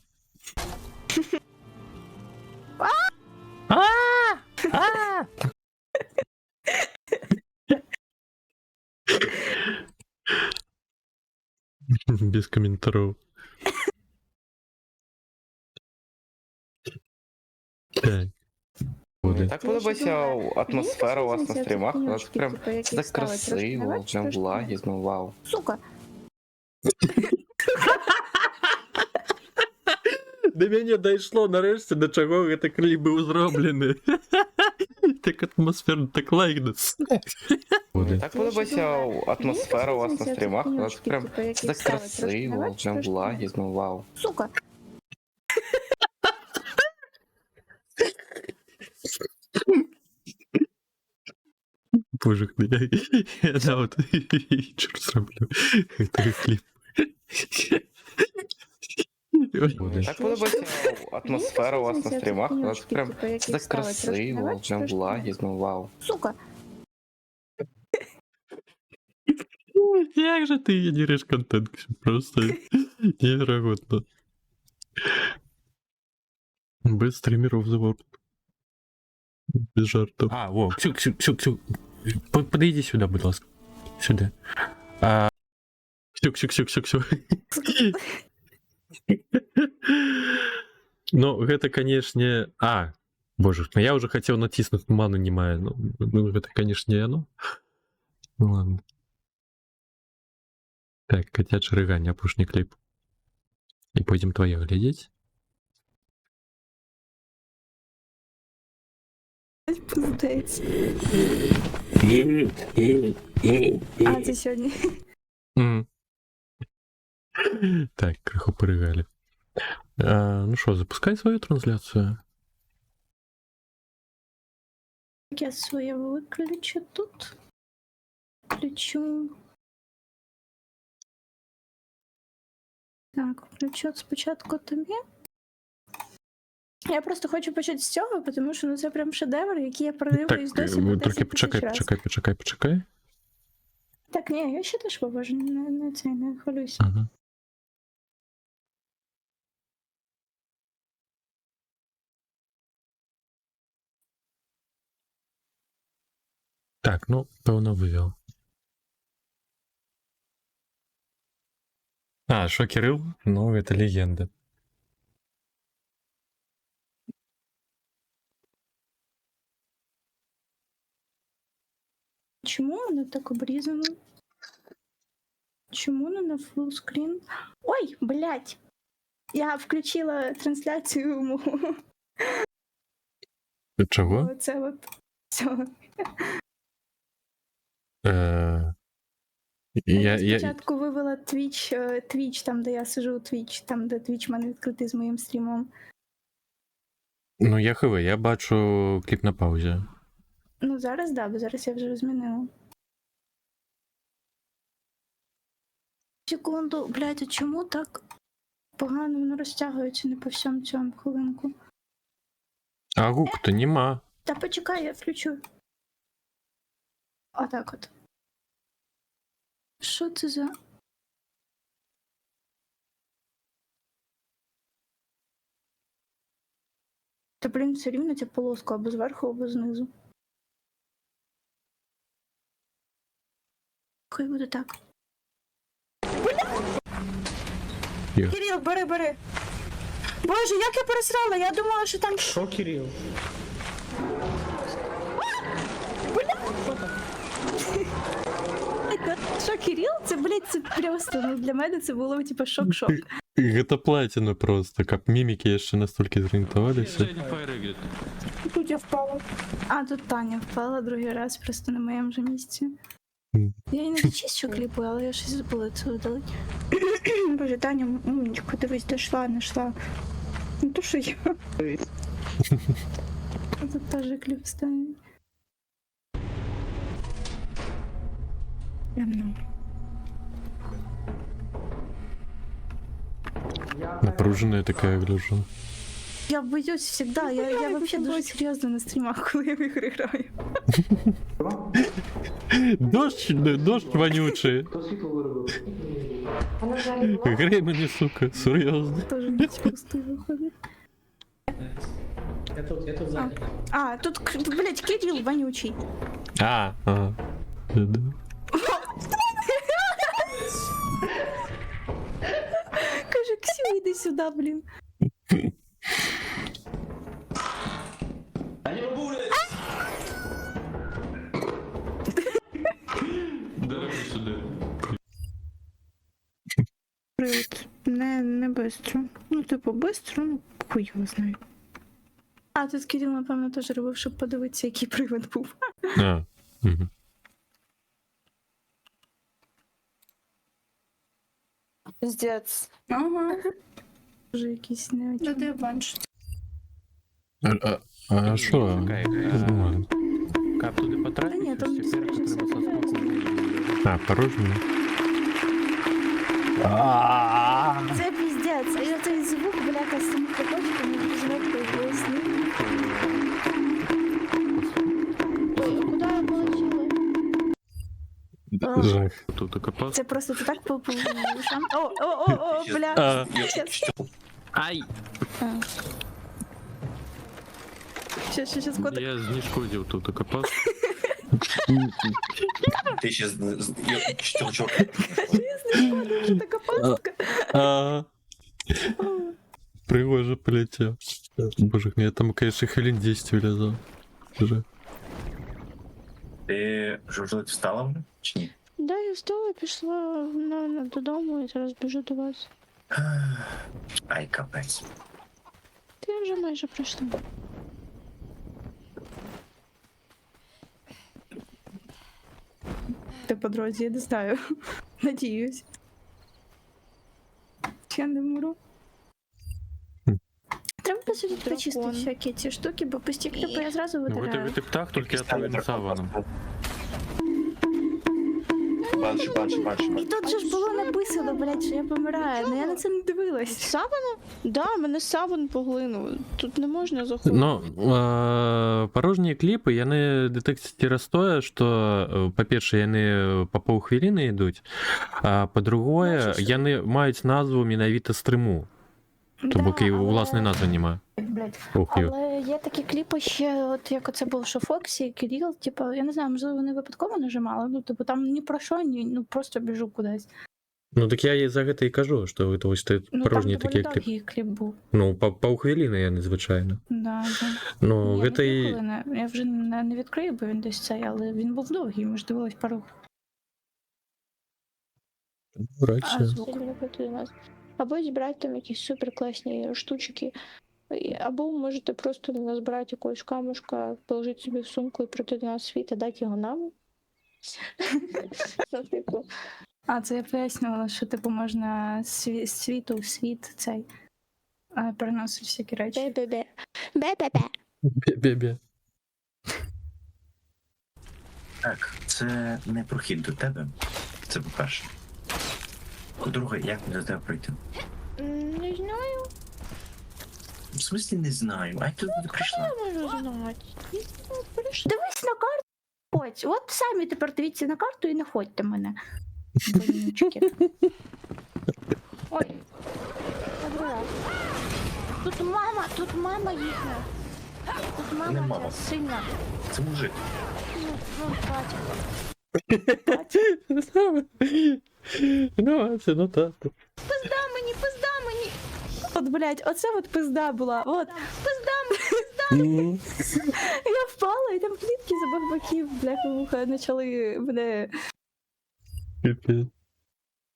Без коментарів. Так. Мені так подобається атмосфера у вас на стрімах. У вас прям типу, це так красиво, прям лагідно, вау. Сука. До мене дійшло нарешті, до чого це кліп був зроблений. Так атмосферно, так лагідно. Мені так подобається атмосфера у вас на стрімах. У вас прям типу, це так красиво, прям лагідно, вау. Сука. Боже, я да, вот вечер зроблю. Той кліп. Мені так подобається атмосфера у вас на стрімах. У вас прям це так красиво, прям лагідно, вау. Сука. Як же ти генериш контент? Просто невероятно. Без стримеров the world. Без жартов. А, во, Ксюк. Подойди сюда, будь ласка. Сюда. Ксюк. Ну, гэта, конечно... боже, ну я уже хотел натиснуть ману не маю. Ну, это, конечно, не оно. Ну, ладно. Так, котяче рыгання, опушний клип. И пойдем твоє глядеть. Пиздець. А, це сьогодні. Так, криху порыгали. Ну что, запускай свою трансляцию. Я своє виключу тут. Включу. Так, включу спочатку тобі. Я просто хочу почати з цього, тому що це прям шедевр, який я продивлюсь Так, досі по 10 трохи тисяч раз. почекай. Так, ні, я ще теж побажу, не хвилюйся. Ага. Так, ну, певно вивел. Что, Кирилл? Ну, это легенда. Чому воно так обрізано? Чому воно на фулскрін? Ой, блядь! Я включила трансляцію мого. Чого? Це от. Все. Я спочатку вивела Twitch, там, де я сижу, Twitch, там, де Twitch в мене відкритий з моїм стрімом. Ну, я хв, я бачу кліп на паузі. Ну, зараз, да, бо зараз я вже змінила. Секунду, блядь, а чому так погано воно розтягується не по всьому цьому хвилинку? А гук-то нема. Та почекай, я включу. Отак от. Що це за... Та, блін, все рівно ця полоска або зверху, або знизу. Хай буде так. Йо. Кирил, бери. Боже, як я пересрала, я думала, що там... Що, Кирил? Що, Кирил? Це, блядь, це просто, ну, для мене це було, типу, шок-шок. Это платина просто, как мимики еще настолько зорієнтувалися. Тут я впала. А, тут Таня впала другий раз, просто на моєму же місці. Я і не зачищу кліпу, але я щось забула це видалити. Боже, Таня, умничка, дивись, дошла, нашла. Ну то що я. Тут теж кліп стане. Напруженная такая, гляжу. Я боюсь всегда, я вообще дуже серйозно на стрімах, коли я в ігри граю. Дощ вонючий. Грей мене, сука, серйозно. Тоже ніч пустий виходить. Я тут ззаді. А, тут, блядь, Кирил вонючий. А, ага. Да. Каже, Ксю, іди сюди, блін. Привид. Не бистро. Ну, типу, бистро, ну, хуй його знає. А, тут Кирил, напевно, теж робив, щоб подивитися, який привид був. А, угу. Пиздец. Ага. Вже якийсь не Да ти банш. А що? Кап, туди Да потратиш, ні, там тепер скоріше все треба со подобається. А, порожній. Це пиздец. І цей звук, бляка, з цим копочком, звук поясни. Ой, куди я полетіла? Жах. Тут окопав. Це просто ти так по ушам. О, бля. А. Щас. Ай! Щас, котик. Я знешкодил тут окопав. Ти ще чувак. Вже така пастка. А. Пригоже полетел. Боже, мне там, конечно, хрен 10 вылезал. Жах. Ти жужжить встала вже? Чи ні? Да, я встала, пішла додому і зараз біжу до вас. Ай, капець. Ти вже майже прийшла. Ти по дорозі, я не знаю. Надіюсь. Я не вмру. Треба посидіти почистити всякі ці штуки, бо постійно я зразу Ну, видираю. ты птах, только я отравлен саваном. Банші. І тут же ж було написано, блядь, що я помираю, але я на це не дивилась. Саваном? Да, мене саван поглинув. Тут не можна заходити. Ну, порожні кліпи, яны детектити стоя, що, по-перше, яны по паўхвіліны йдуть, а по-другое, яны маюць назву менавіта стріму. То бок і власної назви немає. Блядь. Ох, йо. Але є такі кліпи ще, от як оце був, що Фоксі, Кирил, типу, я не знаю, можливо, вони випадково нажимали, ну, типу, там ні про що, ні, ну, просто біжу кудись. Ну так я і за гэта і кажу, што гэта вось ты Ну, порожні там такі доволі кліп. довгий кліп був. Ну, паўхвіліны яны звычайна. Да, да. Ну, Ні, гэта не і... хвилини. Я вже не відкрию, бо він десь цей, але він був довгий, ми ж дивились пару. Рація. Сильно приходьте до нас. Або зібрати там якісь суперкласні штучки, або можете просто назбирати якогось камушка, положити собі в сумку і прийти до нас світ, а дати його нам. Ну, типу, А, це я пояснювала, що, типу, можна з світу в світ цей переносити всякі речі. бе-бе-бе. Бе-бе-бе. Бе-бе. Так, це не прохід до тебе. Це по-перше. По-друге, як до тебе прийти? Не знаю, В смислі не знаю. А як ти туди прийшла? можу знати. Дивись на карту, ходь. От самі тепер дивіться на карту і не ходьте мене. Вонючки. Ой. Добре. Тут мама їхня. Тут Не мама мама. ця сильна. Це мужик. Ну, батя. Ну, це, ну так. Пизда мені. От, блядь, оце от пизда була. От, пизда мені. Я впала, і там клітки з обох боків, бляха вуха, почали мене. Піпець.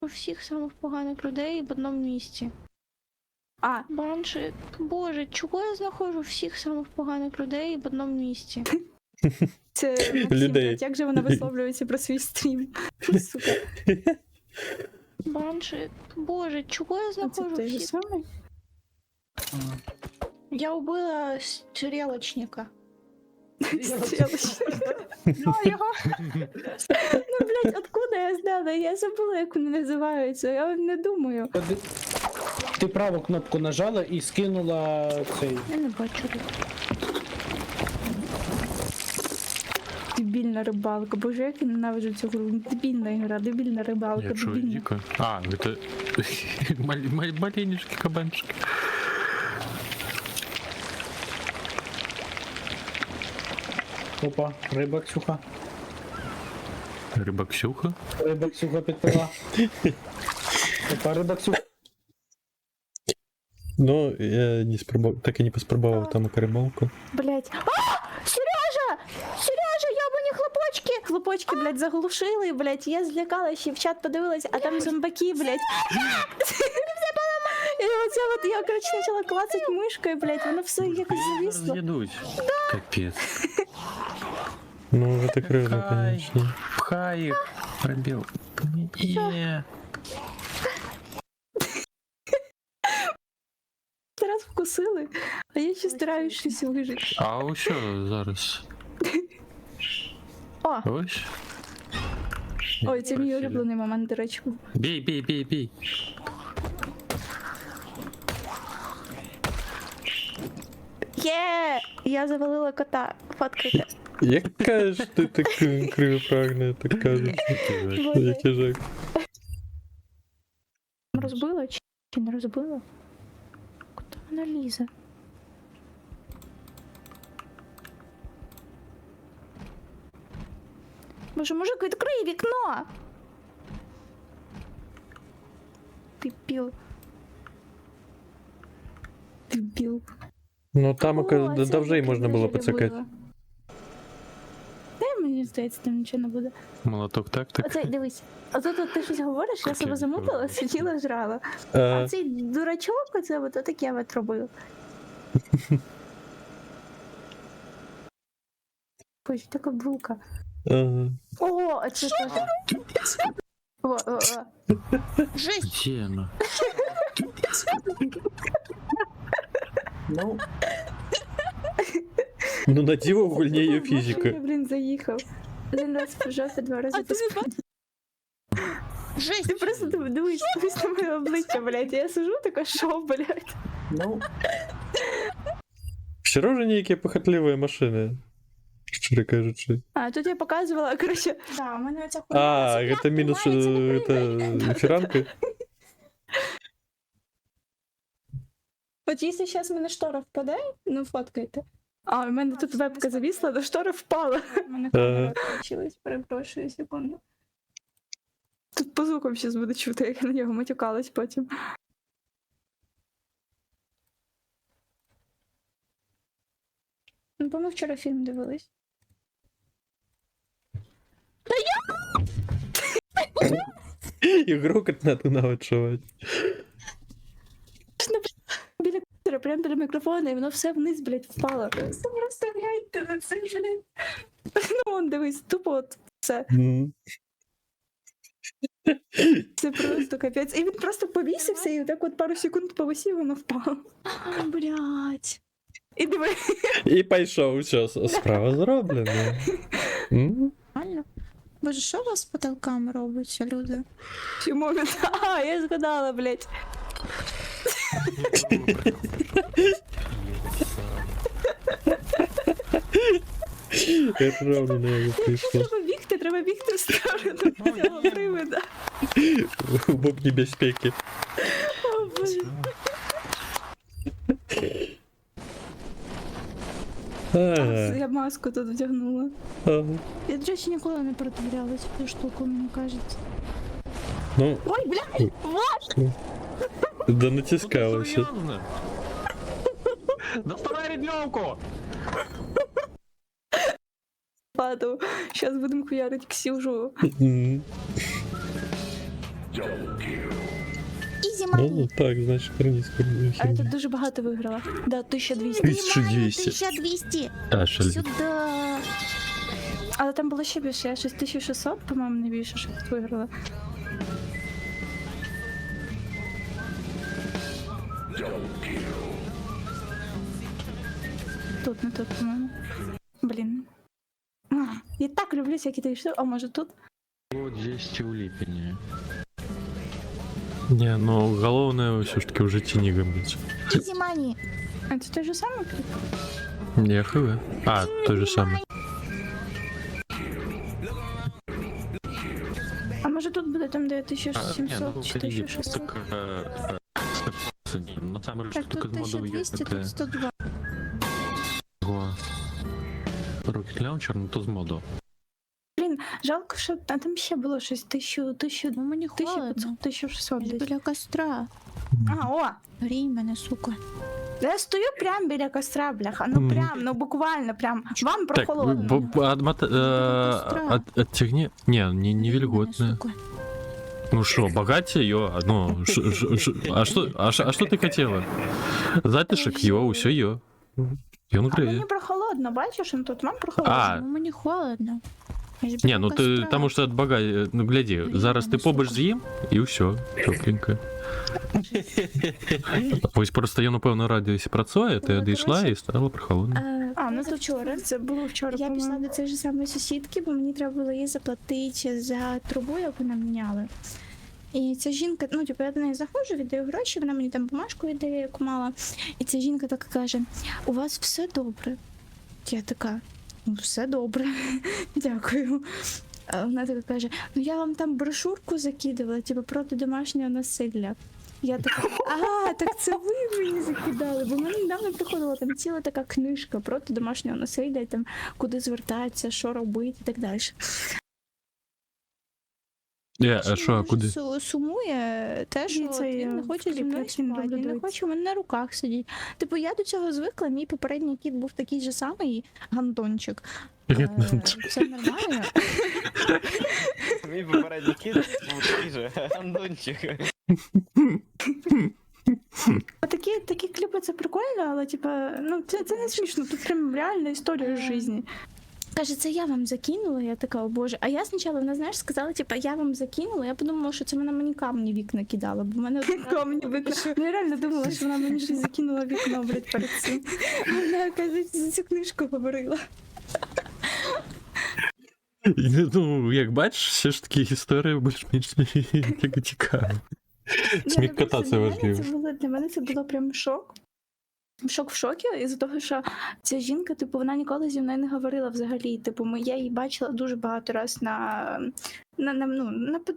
У всіх самих поганих людей в одному місці. А, Банші, боже, чого я знаходжу всіх самих поганих людей в одному місці? це Максим, Людей. блядь, як же вона висловлюється про свій стрім? Сука. Банші, боже, чого я Це знаходжу той же всіх? самий? Я убила стрілочника. Стрілочника. Ну, блядь, откуда я знала? Я забула, як вони називаються. Я не думаю. Ти праву кнопку нажала і скинула цей. Я не бачу. Дебільна рибалка. Боже, як я ненавиджу цю гру. Дебільна гра, дебільна рибалка, Я что, дебільна. дико? А, это маленечки кабанчики. Опа, риба Ксюха. Рыба Ксюха. Риба Ксюха підпила. Опа, риба Ксюха. Ну, я не спробовал, так и не поспробовал там рыбалку. Блять. А! Сережа! Сережа, ябані хлопочки! Хлопочки, блять, заглушили, блять. Я злякалась, ще в чат подивилась, а там зомбаки, блять. І оце от я, короче, почала клацать мишкою, блять, воно все якось зависло. Разъедусь. Капец. Ну, уже так рано, конечно. Пхай их. Пробел. Не. Раз вкусили, а я ще стараюсь щось вижити. А що зараз? О, Ось. ой, це мій улюблений момент, до речі, був. Бей, бей, бей, бей. Є! Я завалила кота. Фоткайте. Яка ж ти так кривопрогна, так кажеш? Який жах. Розбила чи не розбила? Куди вона лізе? Боже, мужик, відкрий вікно! Дебіл. Дебіл. Ну там О, це давже й можна було дуже поцикати. любила. Та мені здається, там нічого не буде. Молоток так, так. Оце, дивись, оце тут ти щось говориш, я себе замутила, сиділа, жрала. А, А цей дурачок, оце от таке от робив. Боже, така булка. ага. О, а це теж. О. Где она? Ну, Ну на диво вольнее Я, физика. блін, заїхав. Один раз пожав, два рази поспав. Ти просто дивись на моє обличчя, блядь. Я сижу, така, що, блядь? ну, Все равно ніякі похотливі машини. Щиро кажучи. А, тут я показувала, коротше. Да, у мене оця А, это минус это фиранка. От якщо зараз мене штора впаде, ну фоткайте. А, у мене тут вебка завісла, до штори впала. У мене камера включилась, перепрошую, секунду. Тут по звукам зараз буде чути, як я на нього матюкалась потім. Ну, бо ми вчора фільм дивились. Игру как надо навчувати. Біля комп'ютера, прямо біля мікрофона, і воно все вниз, блядь, впало. Це просто гляньте на це, блядь. Ну, вон, дивись, тупо от все. Це просто капець. І він просто повісився, і так от пару секунд повисів, воно впало. Блядь. І диви. І пішов, все, справа зроблена. Нормально? Боже, що у вас з потолками робиться, люди? Чому він? А, я згадала, блядь. Ровно на його прийшло. Треба бігти в сторону цього привида. В бок небезпеки. О, Боже. Я маску тут вдягнула. Я, до речі, ніколи не передивлялась цю штуку, мені кажеться. Ну, Ой, блядь! да натискалося. Доставай рідльовку! Ладно, зараз будемо хуярить Ксюжу. Ізі Ну, мені. так, значить, вернись. А я тут дуже багато виграла. Да, 1200. 1200. 1200. А, що Сюда. Але там було ще більше, я щось 1600, по-моєму, не більше, що тут виграла. Тут, не тут, по-моєму. Блін. Я так люблю всякі такі штуки. А може тут? Вот здесь тюлипини. Не, ну головне все ж таки в житті не гамбить. Ізі мані. А це той же самий кліп? Не, хв. А, той же самый. А може тут буде там, де 1700 ну, чи 1600? Ну там Так, тут 1200, тут 102. Rocket Launcher, ну то з моду. Блін, жалко, що там ще було щось 1000, Ну мені 1500, холодно. 1600 десь. Біля костра. А, о! Грій мене, сука. Я стою прям біля костра, бляха. Ну прям, ну буквально прям. Вам Так, прохолодно. оттягни. Не вильготная. Ну что, богать ее? Ну, а что ты хотела? Затишек ее, все ее. И он А мені греє. прохолодно, бачиш, ну тут вам прохолодно. А, Ну мені холодно. Я ж не, біля ну ты, костра. тому що от бога, ну гляди, зараз ти побач з їм, і все, тепленько. Ось просто я, напевно, радіусі працює, ти дійшла і стало прохолодно. А, ну то вчора. Це було вчора. Я пішла по-моєму. до цієї ж самої сусідки, бо мені треба було їй заплатити за трубу, яку нам міняли. І ця жінка, ну, типу, я до неї заходжу, віддаю гроші, вона мені там бумажку віддає, яку мала. І ця жінка така каже: у вас все добре. Я така, ну, все добре, дякую. А вона така каже: ну я вам там брошурку закидувала, типу, проти домашнього насилля. Я така, так це ви мені закидали, бо мені недавно приходила там ціла така книжка проти домашнього насилля, там куди звертатися, що робити і так далі. А що, а куди? Сумує те, що це він не хоче зі мною кліп, він спати, він не дивиться. хоче у мене на руках сидіти. Типу, я до цього звикла, мій попередній кіт був такий же самий гандончик. Все нормально. Мій попередній кіт був такий же гандончик. Такі кліпи це прикольно, але типа, ну це не смішно, тут прям реальна історія з житті. Каже, це я вам закинула, я така, о боже. А я спочатку, вона, знаєш, сказала, типа, я вам закинула, я подумала, що це вона мені камні вікна кидала, бо в мене Камні вікна. Ну, я реально думала, що вона мені щось закинула вікно, блядь, перед цим. вона, каже, за цю книжку говорила. Ну, як бачиш, все ж таки історія більш-менш цікава. Сміх кота це важливо. Для мене це було прям шок. Шок в шокі, із-за того, що ця жінка, типу, вона ніколи зі мною не говорила взагалі. Типу, я її бачила дуже багато раз на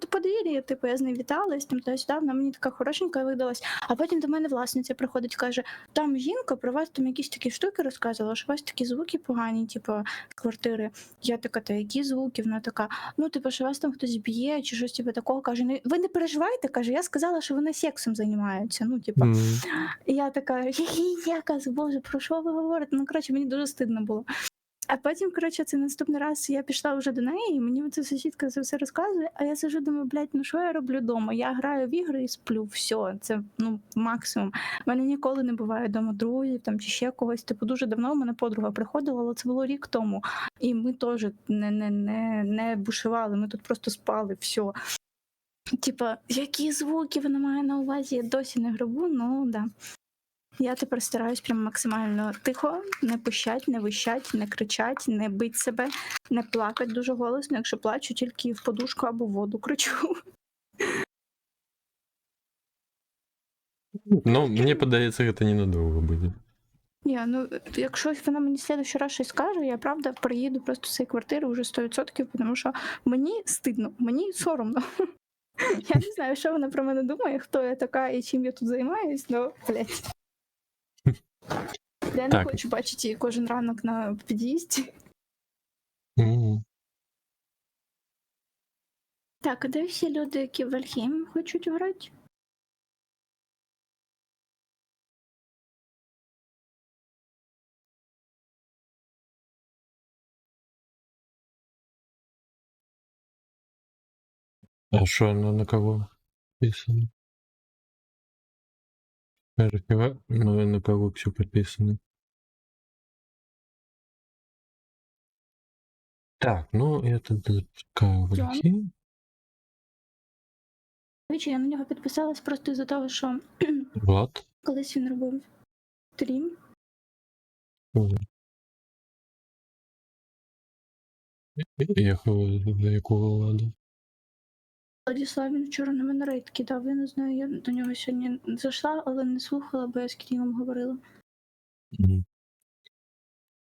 подвір'ї, типу, я з нею віталась, там туди-сюди, вона мені така хорошенька видалась. А потім до мене власниця приходить, каже: там жінка про вас там якісь такі штуки розказувала, що у вас такі звуки погані, типу, з квартири. Я така, та які звуки? Вона така, ну, типу, що вас там хтось б'є, чи щось типу такого. Каже, ну, ви не переживайте, каже, я сказала, що вони сексом займаються. Ну, типу. І я така, я кажу, боже, про що ви говорите? Ну, коротше, мені дуже стидно було. А потім, коротше, це наступний раз я пішла вже до неї, і мені ця сусідка це все розказує, а я сижу, думаю, блядь, ну що я роблю вдома? Я граю в ігри і сплю, все, це, ну, максимум. У мене ніколи не буває вдома друзів там, чи ще когось. Типу, дуже давно у мене подруга приходила, але це було рік тому. І ми теж не бушували, ми тут просто спали, все. Типа, які звуки вона має на увазі, я досі не грабу, ну, да. Я тепер стараюсь прям максимально тихо, не пищать, не вищать, не кричать, не бить себе, не плакати дуже голосно. Якщо плачу, тільки в подушку або в воду кричу. Ну, мені подається, це ненадовго буде. Ні, ну, якщо вона мені слідуючий раз щось скаже, я правда приїду просто з цієї квартири вже 100%, тому що мені стидно, мені соромно. Я не знаю, що вона про мене думає, хто я така і чим я тут займаюсь, але, блядь. Я не хочу бачити її кожен ранок на під'їзді. Так, а де всі люди, які в Альхейм хочуть грати? А що, на кого підписано? Архива, ну, на кого все підписано. Так, ну, я тут запускаю в Альхейм. Я на нього підписалась просто із-за того, що Влад. колись він робив стрім. Ехав за якого Влада? Владислав він вчора на мене рейд кидав, я не знаю, я до нього сьогодні зайшла, але не слухала, бо я з Кирилом говорила.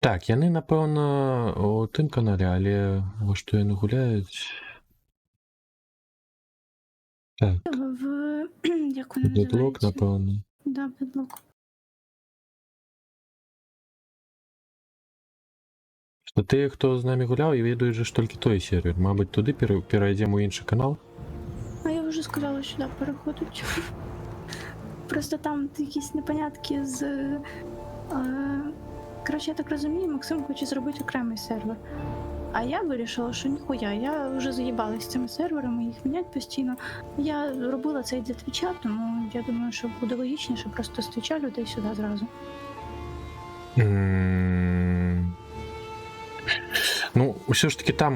Так, яны, напэўна, у тым канале, але во што яны гуляюць. Так, В... як вона дедлок, називається? напэўна. Да, Бедлок. Што тыя, хто з намі гуляў, і ведаюць же ж толькі той сервер. Мабыць, туды перайдзем у іншы канал. А я вже сказала, сюди переходить. Просто там якісь непонятки з... Коротше, я так розумію, Максим хоче зробити окремий сервер. А я вирішила, що ніхуя, я вже заїбалась з цими серверами, їх мінять постійно. Я робила це і для Твіча, тому я думаю, що буде логічніше просто з Твіча людей сюди зразу. Ну, ўсё ж таки там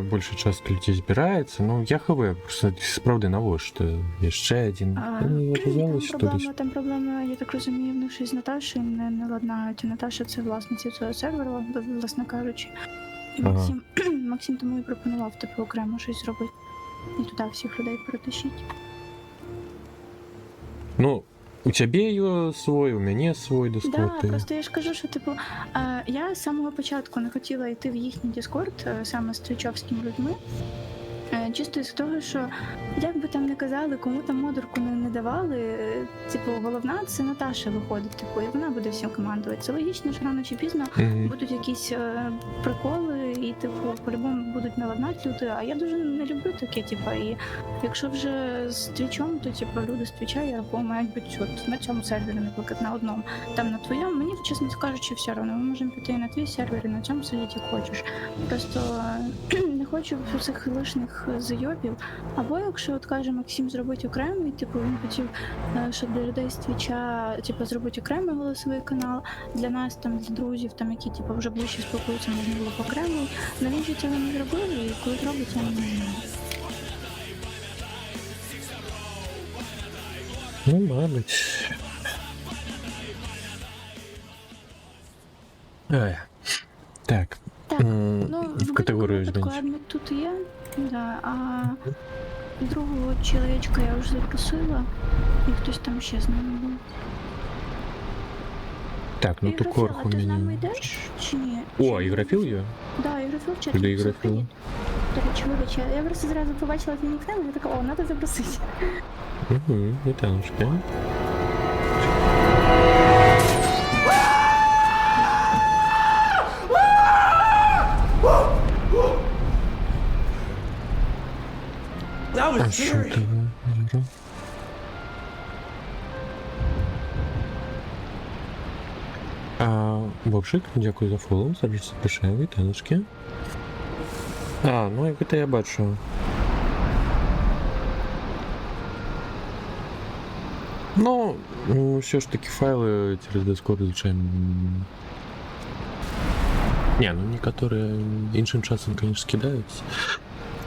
большая частка людзей збіраецца. Ну, я хаваю, сапраўды, навошта яшчэ адзін. Там проблема, я так розумію, ну, що з Наташею не ладнають. Наташа — це власниця цього серверу, власне кажучи. І Максим тому і пропонував, типу, окремо щось зробити. І туди всіх людей перетащити. Ну, у тебе свой, у мене свой Discord. Да, просто я ж кажу, що, типу, я з самого початку не хотіла йти в їхній Discord, саме з твічовськими людьми. Чисто із того, що як би там не казали, кому там модерку не давали, типу, головна це Наташа виходить, типу, і вона буде всім командувати. Це логічно, що рано чи пізно будуть якісь приколи, і, типу, по-любому будуть наладнати люди, а я дуже не люблю таке, типу, і якщо вже з Твічом, то, типу, люди з Твіча, я рахую, мають бути от на цьому сервері, наприклад, на одному. Там на твоєму, мені, чесно кажучи, все одно, ми можемо піти на твій сервер і на цьому сидіти, як хочеш. Просто не хочу цих лишних зайобів. Або якщо, от каже Максим, зробити окремий, типу, він хотів, щоб для людей з Твіча, типу, зробити окремий голосовий канал, для нас, там, для друзів, там, які, типу, вже ближче спілкуються, можна було б окремий. На він же цього не зробили, і коли зробить, я не знаю. Ну, мабуть. Так. Ну, в категорію зміниш. Адмін тут є, да, а другого чоловічка я вже запросила, і хтось там ще з нами був. Так, ну то корх у Ти з нами мене. йдеш чи ні? О, ігрофіл є? Да, ігрофіл в чаті. Куди ігрофіл? До речі, вибач, я просто зразу побачила твій нікнейм, і я така, о, треба запросити. Угу, вітаночки. А що ти? Бобшик, дякую за фоллоу, зараз запишаю, вітаночки. Ну як це я бачу. Ну, все ж таки файлы через Discord, звичайно. Не, ну некоторые іншим часом, конечно, скидаються.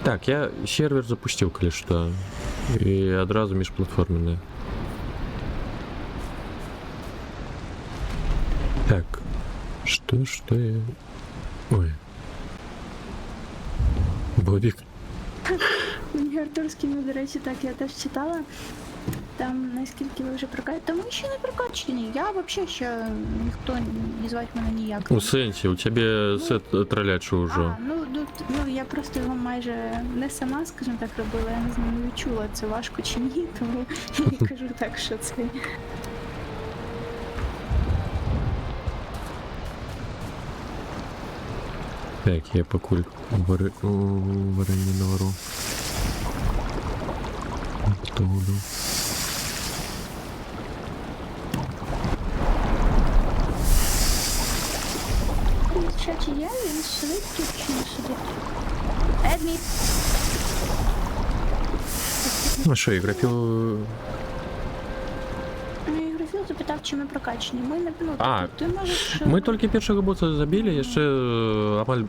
Так, я сервер запустил, коли що. І одразу міжплатформенне. Так. Что я... Ой. Бобік. Мені Артур скинув, до речі, так, я теж читала. Там, наскільки ви вже прокачені. Та ми ще не прокачені. Я взагалі ще ніхто не звать мене ніяк. У сенсі, у тебе сет тролячий уже. Ну я просто його майже не сама, скажімо так, робила, я не знаю, не відчула, це важко чи ні, тому я кажу так, що це... Так, я покуль варені навару. Буду. В чаті є, він сидить тут чи не сидить? Едміт! Ну що, ігрофіл... Ігрофіл запитав, чи ми прокачені. Ми не... Ну, ти можеш... Ми тільки першого боса забили, ще амаль...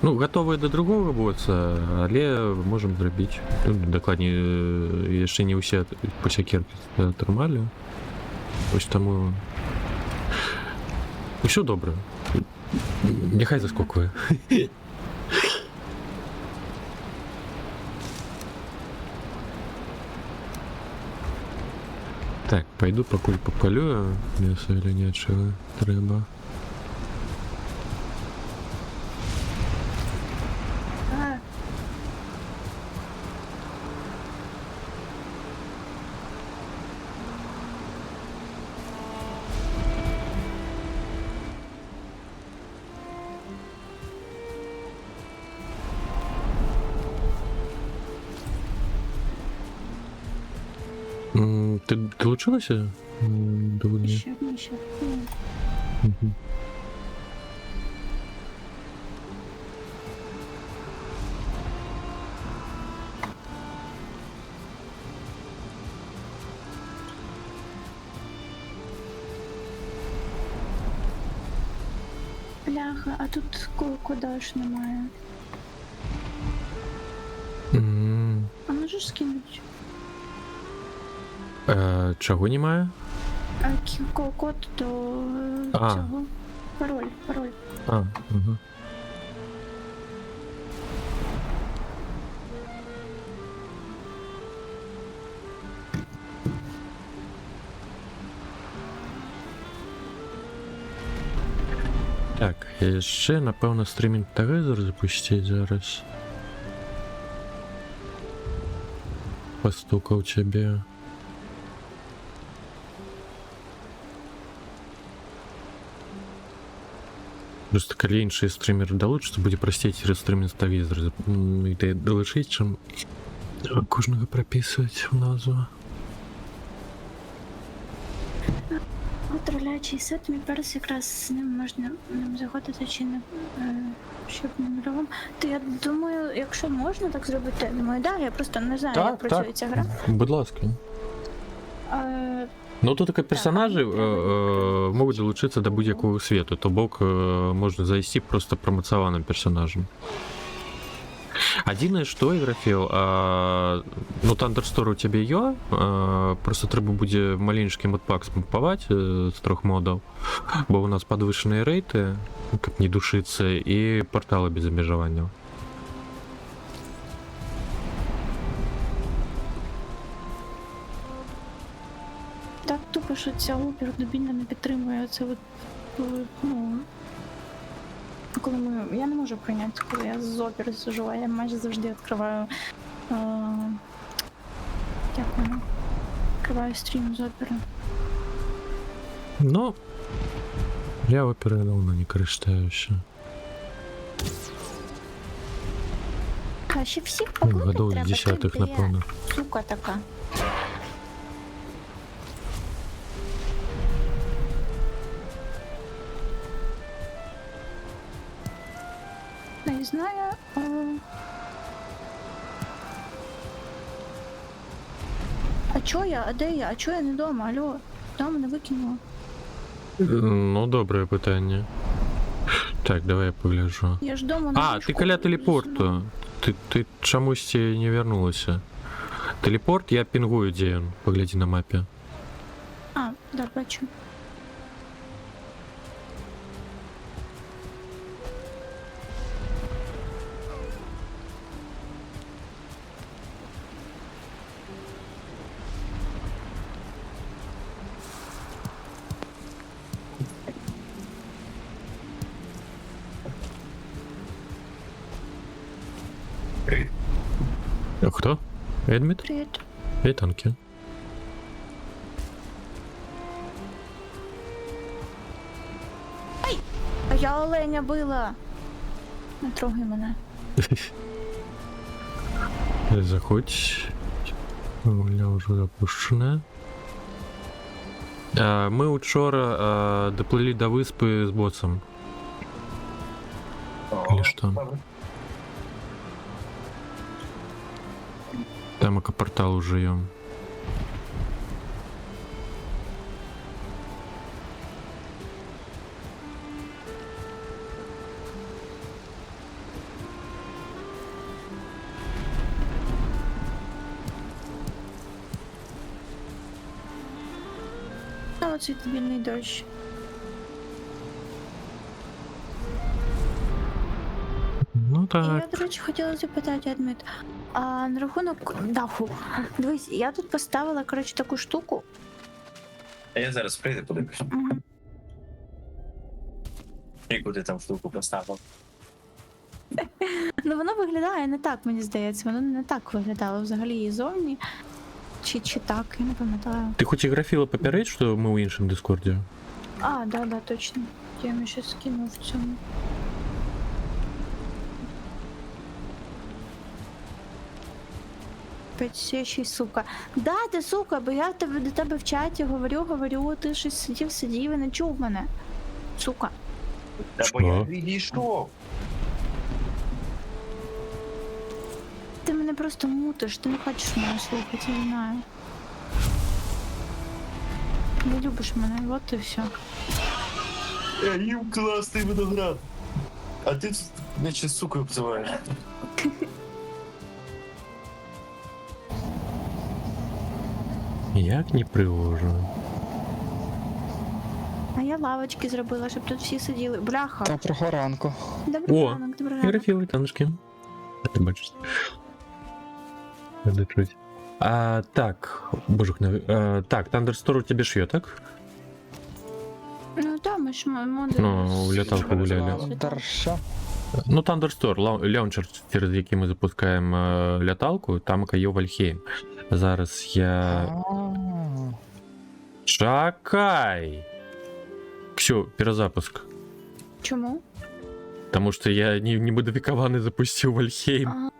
Ну, готові до другого боса, але можемо зробити. Докладніше, ще не усі посяки нормально. Ось тому... Все добре. Нехай заскокує. Так, пойду покуль попалю м'ясо или нечего треба. А, Ты долучилася? До війни? ще. Мгм. Бляха, а тут куди ж немає. М. А можеш скинути? Чого немає? Код до А. цього. Пароль. А, угу. Так, ще, напевно, стрімінг телевізор запустити зараз. Постукав тебе. Просто коли інший стрімер долучиться, буде простіше через стрімінг телевізор. І ти долучить, чим кожного прописувати в назву. Отравляючий сет, мій перс якраз з ним можна заходити чи не, щоб не мировом. То я думаю, якщо можна так зробити, я думаю, да, я просто не знаю, як працює ця гра. Будь ласка. Ну тут такі персонажі можуть долучитися до будь-якого світу, то бок можна зайти просто промоціонованим персонажем. Єдине, що Іграфіл, ну Thunderstorm у тебе є, просто треба буде маленький модпак спампувати з 3 модів, бо у нас підвищені рейти, як не душиться, і портали без обмежування. Так тупо, що ця опір дубільна не підтримує це от, ну, коли я не можу прийняти, коли я з опір сижу, а я майже завжди відкриваю як воно? Відкриваю стрім з опери. Ну, я опери давно не користаюся. А ще всіх Ну, покликати годов треба, з 10-х, ти напевно. сука така. Не знаю. А чо я? А де я? А чо я не дома? Алло? Дома не викинула. Ну, добре питання. Так, давай я погляжу. Я ж дома на А, ліжку ти каля заснула. телепорту. Ти чомусь не вернулася. Телепорт, я пінгую, де він. Погляди на мапі. А, да, бачу. Хто? Едміт? Привіт. Вітанки. А я оленя била. Не трогай мене. Заходь. У мене вже запущене. Ми учора доплили до виспи з боссом. Или что? Там экопортал уже ем. А оцей дебільний дощ. Ну І так. я, до речі, хотіла запитати, Адмит, а на рахунок даху. Дивись, я тут поставила, коротше, таку штуку. А я зараз прийду, подивлюсь. Мгм. І куди там штуку поставив. Ну воно виглядає не так, мені здається. Воно не так виглядало взагалі і зовні. Чи так, я не пам'ятаю. Ти хоч і графіла попередь, що ми у іншому Дискорді? А, да, точно. Я йому ще скинув в цьому. Печечий, сука. Да, ти сука, бо я до тебе в чаті говорю, ти щось сидів і не чув мене. Сука. Та бо я відійшов. Ти мене просто мутиш, ти не хочеш мене слухати, я знаю. Не любиш мене, от і все. Я їм класний виноград. А ти наче сукою обзиваєш. Як не пригожу. А я лавочки зробила, щоб тут всі сиділи. Бляха. Доброго ранку. Добрий О, ранок, добрий І ранок. графіли, таночки. Ти бачиш. Надо чуть. Так, боже, так, Thunderstorm у тебе шьет, так? Ну да, ми ж модуль. Ну, в леталку гуляли. Дарша. Ну, Thunderstorm, лаунчер, через який ми запускаємо леталку, там є Вальхейм. Зараз я... Чакай! Все, перезапуск. Чому? Потому что я не модификованный запустил Вальхейм. А.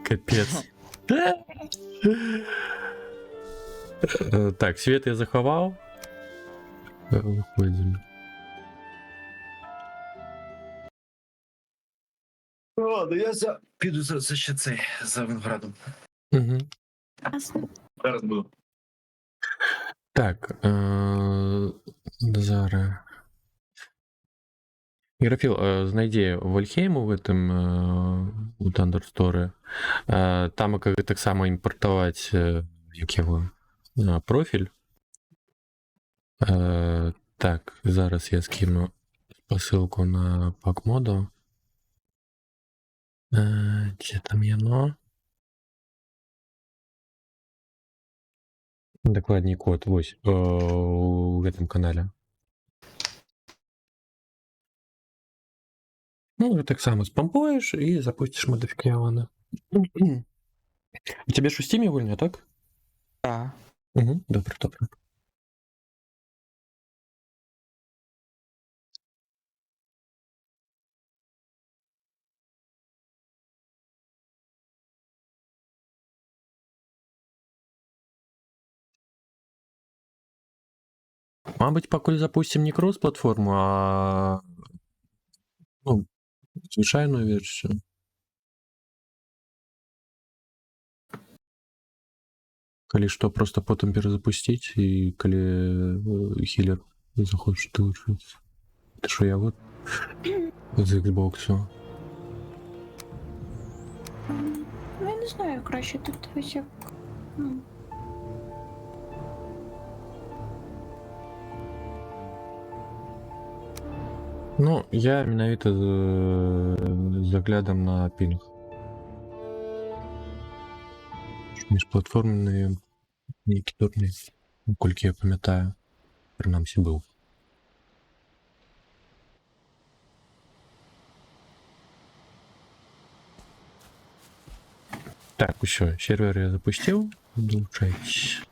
Капец. Так, свет я заховал. Выходим. Ладно, я піду за ще цей, за виноградом. Угу. Ясно. Зараз буду. Так, зараз. Графіл, знайди Вальхейму в этом у Thunderstorm. Там як так само імпортувати як його профіль. Так, зараз я скину посилку на пак-моду. Де там яно? Докладній код, ось, в этом канале. Ну, так само спампуєш і запустиш модифіковане. У тебе ж у Steam вольно, так? Так. Угу, добре. Мабуть, покуль запустим не кросс-платформу, а ну, звичайну версію. Коли що, просто потім перезапустить, і коли хілер захоче долучитися. Те, що я от з Xbox. Ну, я не знаю, краще тут ось як. Ну. Ну, я менавіта з заглядом на пінг. Міжплатформний некий турний, кольки я пам'ятаю, принаймні був. Так, все, сервер я запустил, долучайтесь.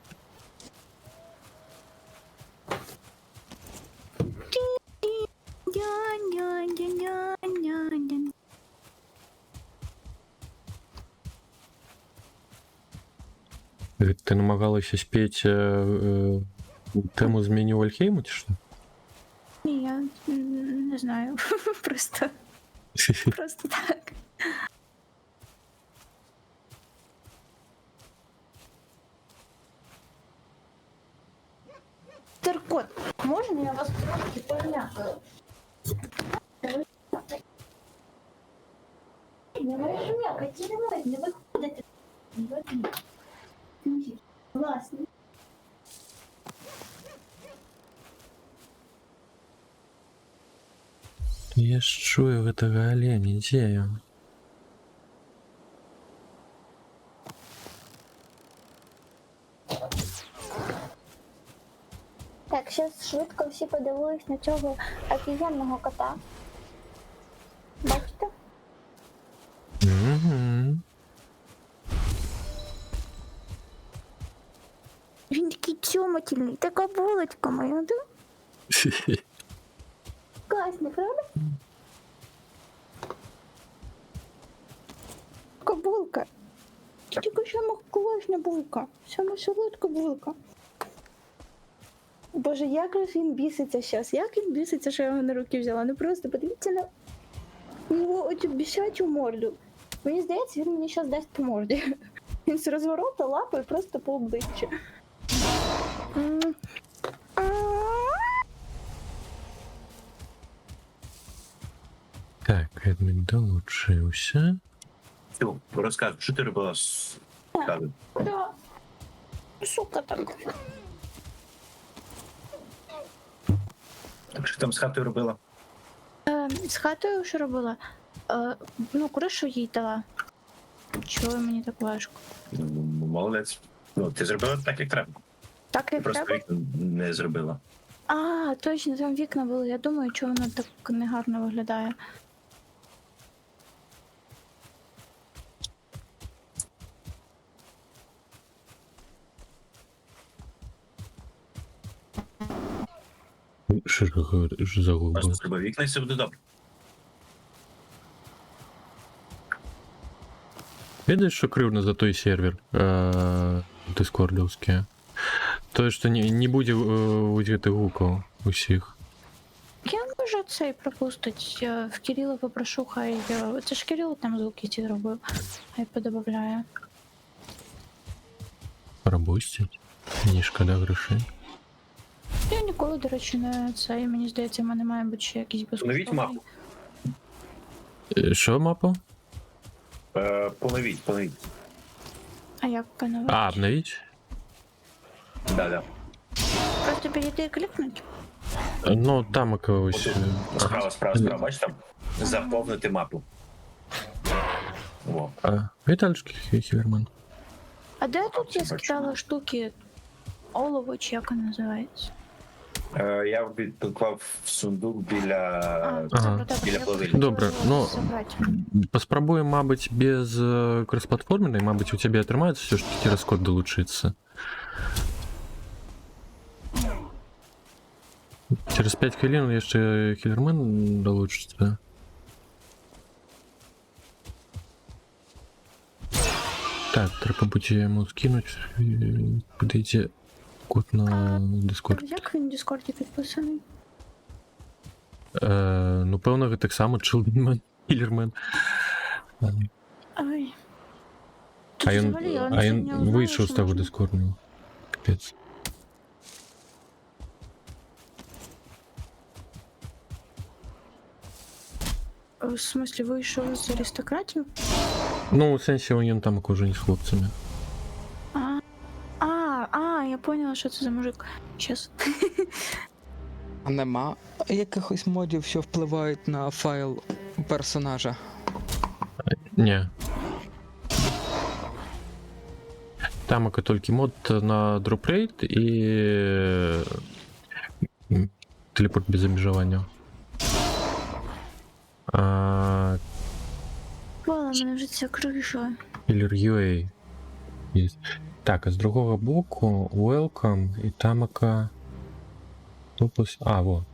Ты намагалася спеть тему зміни Вальхейму, чи що? Ні, я не знаю. Просто так. Теркот, можна я вас трошки полякаю? Не вижмякайте, не виходите. Власне. Я ж чую гэтага оленя, дзе ён? Так, зараз швидко всі подивились на цього офігенного кота. Бачите? Мгм. Він такий цьомательний, така булочка моя, да? Класно, правда? Така булка. Тільки сама класна булка. Сама солодка булка. Боже, як же він біситься зараз. Як він біситься, що я його на руки взяла. Ну просто подивіться на його оцю бісячу морду. Мені здається, він мені зараз дасть по морді. Він з розворота лапою просто по обличчю. Так, Едмін долучився. Все, розказуй, що ти робила з Кавою? Да. Сука так. Так що там з хатою робила? З хатою що робила? Ну, кришу їй дала. Чого мені так важко? Ну, молодець. Ну, ти зробила так, як треба. Так як Просто треба? вікна не зробила. А, точно, там вікна були. Я думаю, чого воно так негарно виглядає. Що ж загубив? Просто зробив вікна і все буде добре. Видишь, что кривно за той сервер дискордовский? То, что не будет вот этих гуков усіх. Я можу цей пропустить. В Кирила попрошу, хай. Це ж Кирило там звуки ці зробив. Хай подобавляє. Рабостять. Мені шкода грошей. Я ніколи, до речі, не це. Мені здається, в мене має бути ще якийсь безкоштовний. Поновіть мапу. Що мапа? Поновіть. А як поновити? А, обновить? Да. Просто перейти і клікнути? Ну, там якогось... Справа, бачиш там? Заповнити мапу. Во. Віталічки, Хіверман. А де тут я Бачу. скидала штуки? Олово, чи як воно називається? Я підклав в сундук біля... Ага. Біля плавильні. Добре, ну, Забрати. поспробуємо, мабуть, без кросплатформеної, мабуть, у тебе отримається все ж таки розкод долучиться. Через 5 хвилин ще Хілермен долучиться. Так, треба буде йому скинути, подойти код на Discord. Як він в Дискорді підписаний? Ну, певно, так само Childrenman, Killerman. Ой. А він, Взагалі, я а нічого він не узнала, вийшов з що того можна. Discord. Капець. В смислі, вийшов з аристократів? Ну, у сенсі він там окружені з хлопцями. Я поняла, що це за мужик. Щас. А нема якихось модів, що впливають на файл персонажа? Ні. Там тільки мод на дропрейт і телепорт без обмежування. Вала, мене вже ця криша. Killer UA. Є. Так, а з другого боку Welcome і тамака. Тупос. А, во.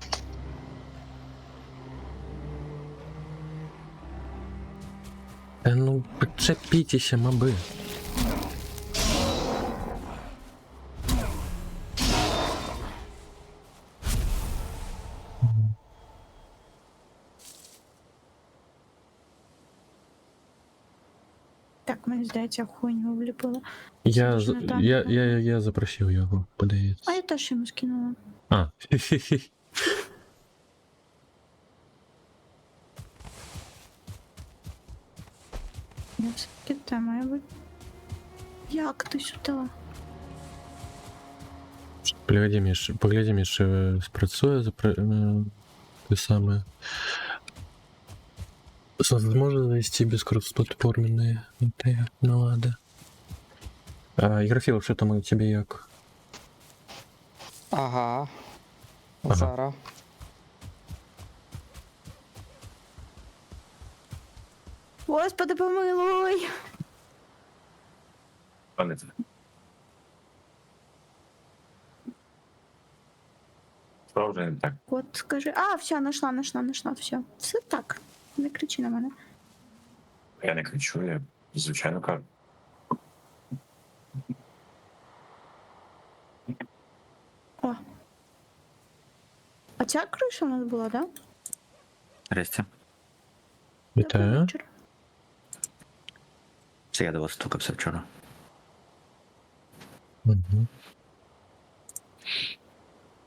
Ну, прицепітеся, моби. Так, мені здається, хуйню вліпила. Я, Можна там. я запросив його, подається. А я теж йому скинула. А. Я все-таки те має бути. Як ти сюди? Поглядім, ще спрацює те саме. Возможно завести без кросс-платформенные. Это я, ну ладно. Игрофил, что там у тебя як? Ага. Ага. Зара. Господи, помилуй! Пане це. Справа вже не так. От скажи. А, все, нашла, все. Все так. Не кричи на мене. Я не кричу, я звичайно кажу. О. А ця криша у нас була, да? Здрасте. Добрий Вітаю. вечір. Це я до вас стукався вчора. Мгм.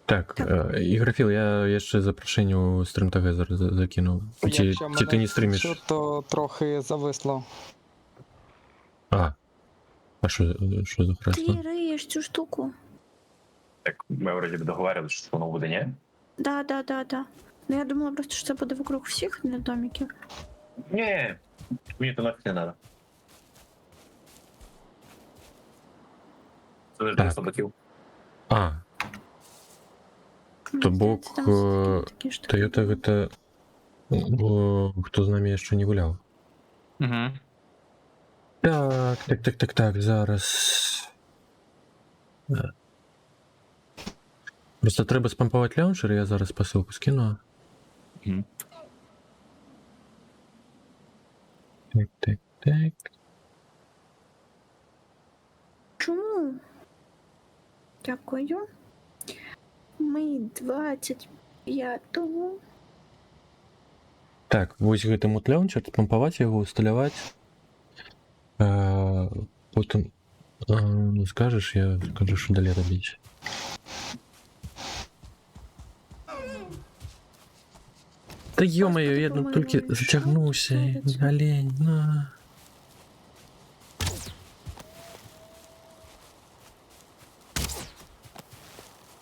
Так, Ігрофіл, я ще запрошення у стрім-ТГ зараз закинув. Чи Якщо ти не стрімиш? чути, то трохи зависло. А що за Ти хресло? риєш цю штуку. Так, ми вроді б договарювалися, що воно буде, ні? Да. Ну я думала просто, що це буде вокруг всіх домиків. Ні, мені то нафіг не треба. Це ж для Так. слабаків. А, Мені то здається, бок там всякі такі штуки. Toyota это хто з нами ще не гуляв. Угу. Так, зараз. Просто треба спампувати лаунчер, я зараз посилку скину. Мгм. Так. Чому? Дякую. Ми 25-го. Так, ось гэтым от лаунчер, спампаваць яго, усталяваць. Потым скажеш, я скажу, що далі робіць. Та ё-моё, я Господи, тільки помилуй, затягнувся, що це робиться? олень, на.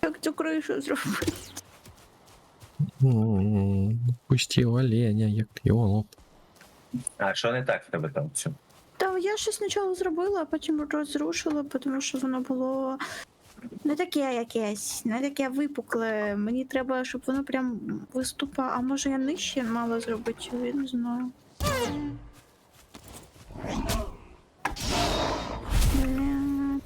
Як цю кришу зробити? Пустів оленя, як йолоп. А що не так в тебе там? Все. Та я щось спочатку зробила, а потім розрушила, тому що воно було не таке якесь, не таке випукле. Мені треба, щоб воно прям виступало. А може я нижче мала зробити, я не знаю. Блядь.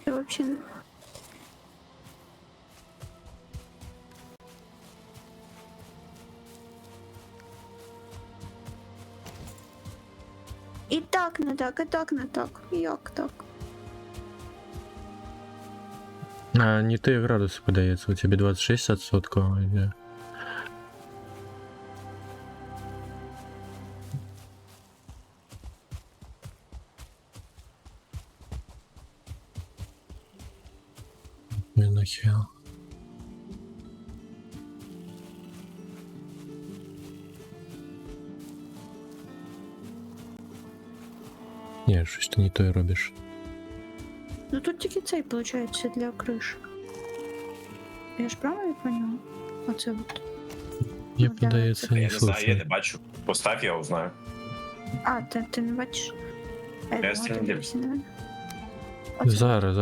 Я вообще не... І так не так, і так не так. Як так? А, не те градуси подається, у тебе 26%. Или... Нахер. Ні, щось ти не то й робиш. Ну тут тільки цей, виходить, для криш. Я ж правильно поняла? Оце от. Мені Ну, для подається цих. не Я не знаю, я слушно. не бачу. Постав, я узнаю. А, ти не бачиш? А Я думала, не ти дивлюсь. дивишся на мене. Оце. Зараз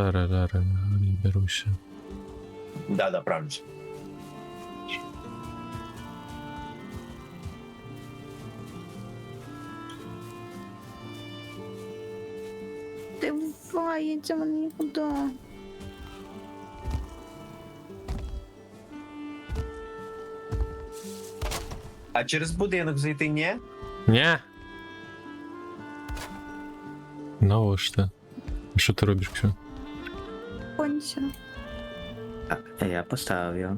беруся. Да, правильно. Дивається мені нікуди. А через будинок зайти ні? Ня. Ну що? Що ти робиш, Ксю? Конця. Я поставив його.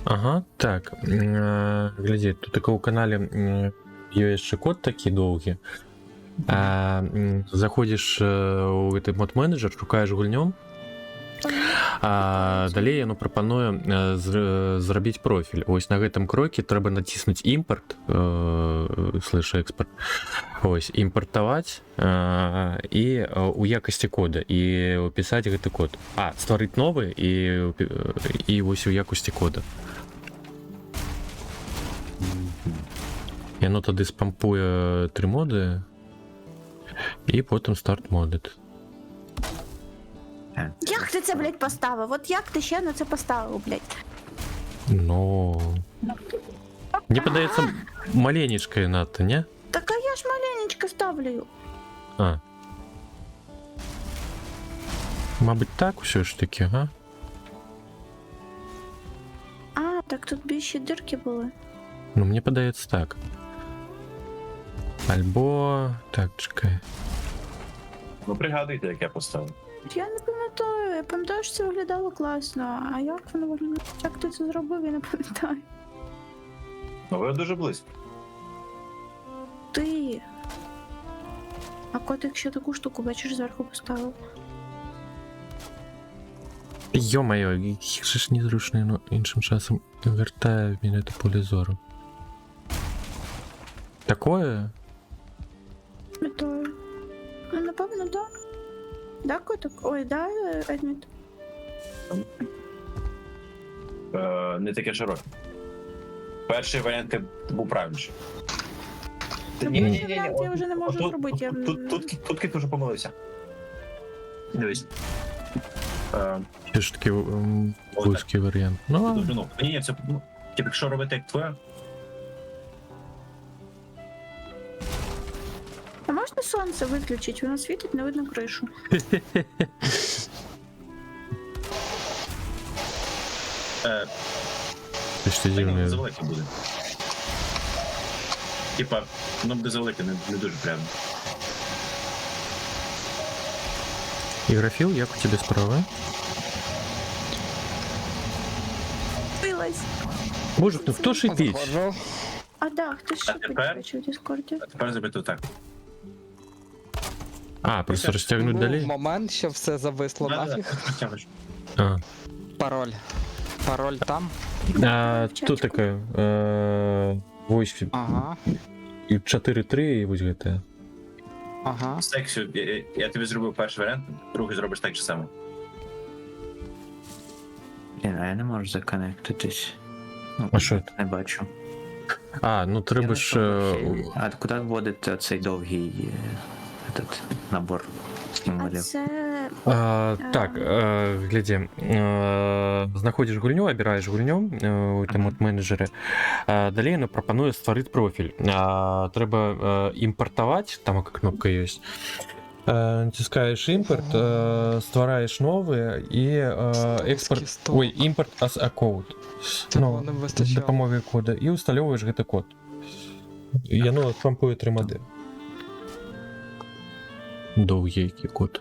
Ага, так. Гляди, тут таке у каналі є ще код такий довгий. Заходиш у цей мод-менеджер, шукаєш гульню, а далей яно прапануе зрабіць профіль. Ось на гэтым кроке трэба націснуць імпорт слэш экспорт. Ось імпартаваць і у якасці кода і ўпісаць гэты код. Стварыць новы і вось у якасці кода. Яно тоді спампує 3 моди, і потім старт модить. Як ти це, блядь, поставив? От як ти ще на це поставив, блядь? Ну... Мені подається, маленечко надто, не? Так а я ж маленечко ставлю. А. Мабуть, так все ж таки, га? А, так тут більші дирки були. Ну, мені подається так. Альбо... Так, чекай. Ну пригадуйте, як я поставив. Я не пам'ятаю, я пам'ятаю, що це виглядало класно, а як воно виглядало? Як ти це зробив, я не пам'ятаю. Ну ви дуже близько. Ти. А котик ще таку штуку, бачиш, зверху поставив. Ё-моё, як же ж незручно, ну, іншим часом вертає в мене це поле зору. Такое? Пам'ятаю. Ну, напевно, да. Да, котик? Ой, да, Едміт? Не таке широке. Перший варіант був правильніший. Перший варіант я вже не можу зробити. Я... Тут кіт вже помилився. Дивись. Це ж таки вузький варіант. Ну, ладно. Ну, ні, це, ну, типу, якщо робити як твоє, А можна сонце виключити? Воно світить, не видно кришу. Це ж воно дивне. завелике буде. Типа, воно буде завелике, не дуже приємно. Ігрофіл, як у тебе справи? Билась. Боже, ну хто шипить? Заходжу. А да, хтось ще А тепер? підбачив в Дискорді. А тепер зробити так. А, просто розтягнуть Був далі? момент, що все зависло Да-да-да, нафіг. розтягнеш. А. Пароль. Пароль там. А, тут таке, ось Ага. і 4-3 і ось гэта. Ага. Сексю, я тобі зробив перший варіант, другий зробиш так же само. Блін, а я не можу законектитись. Ну, А що це? не бачу. А, ну треба ж... А куди вводити цей довгий этот набор А символів? це... Так, гляди, знаходиш гульню, обираєш гульню у там от менеджері, далі воно пропонує створити профіль. Треба імпортувати, там яка кнопка є. Натискаєш імпорт, створюєш новий і експорт, Стол. ой, імпорт as a code. Цього не За вистачало. допомогою кода. І усталюєш гэты код. І воно штампує 3 моди. Довгий який код.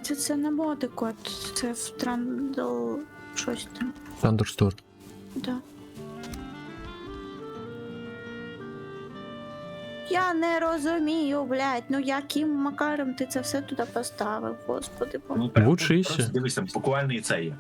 Це не моди код, це в Трандл... щось там. Thunderstore. Да. Я не розумію, блядь, ну яким макаром ти це все туди поставив, господи. Ну, прям, Вчися. просто дивись, там буквально і це є.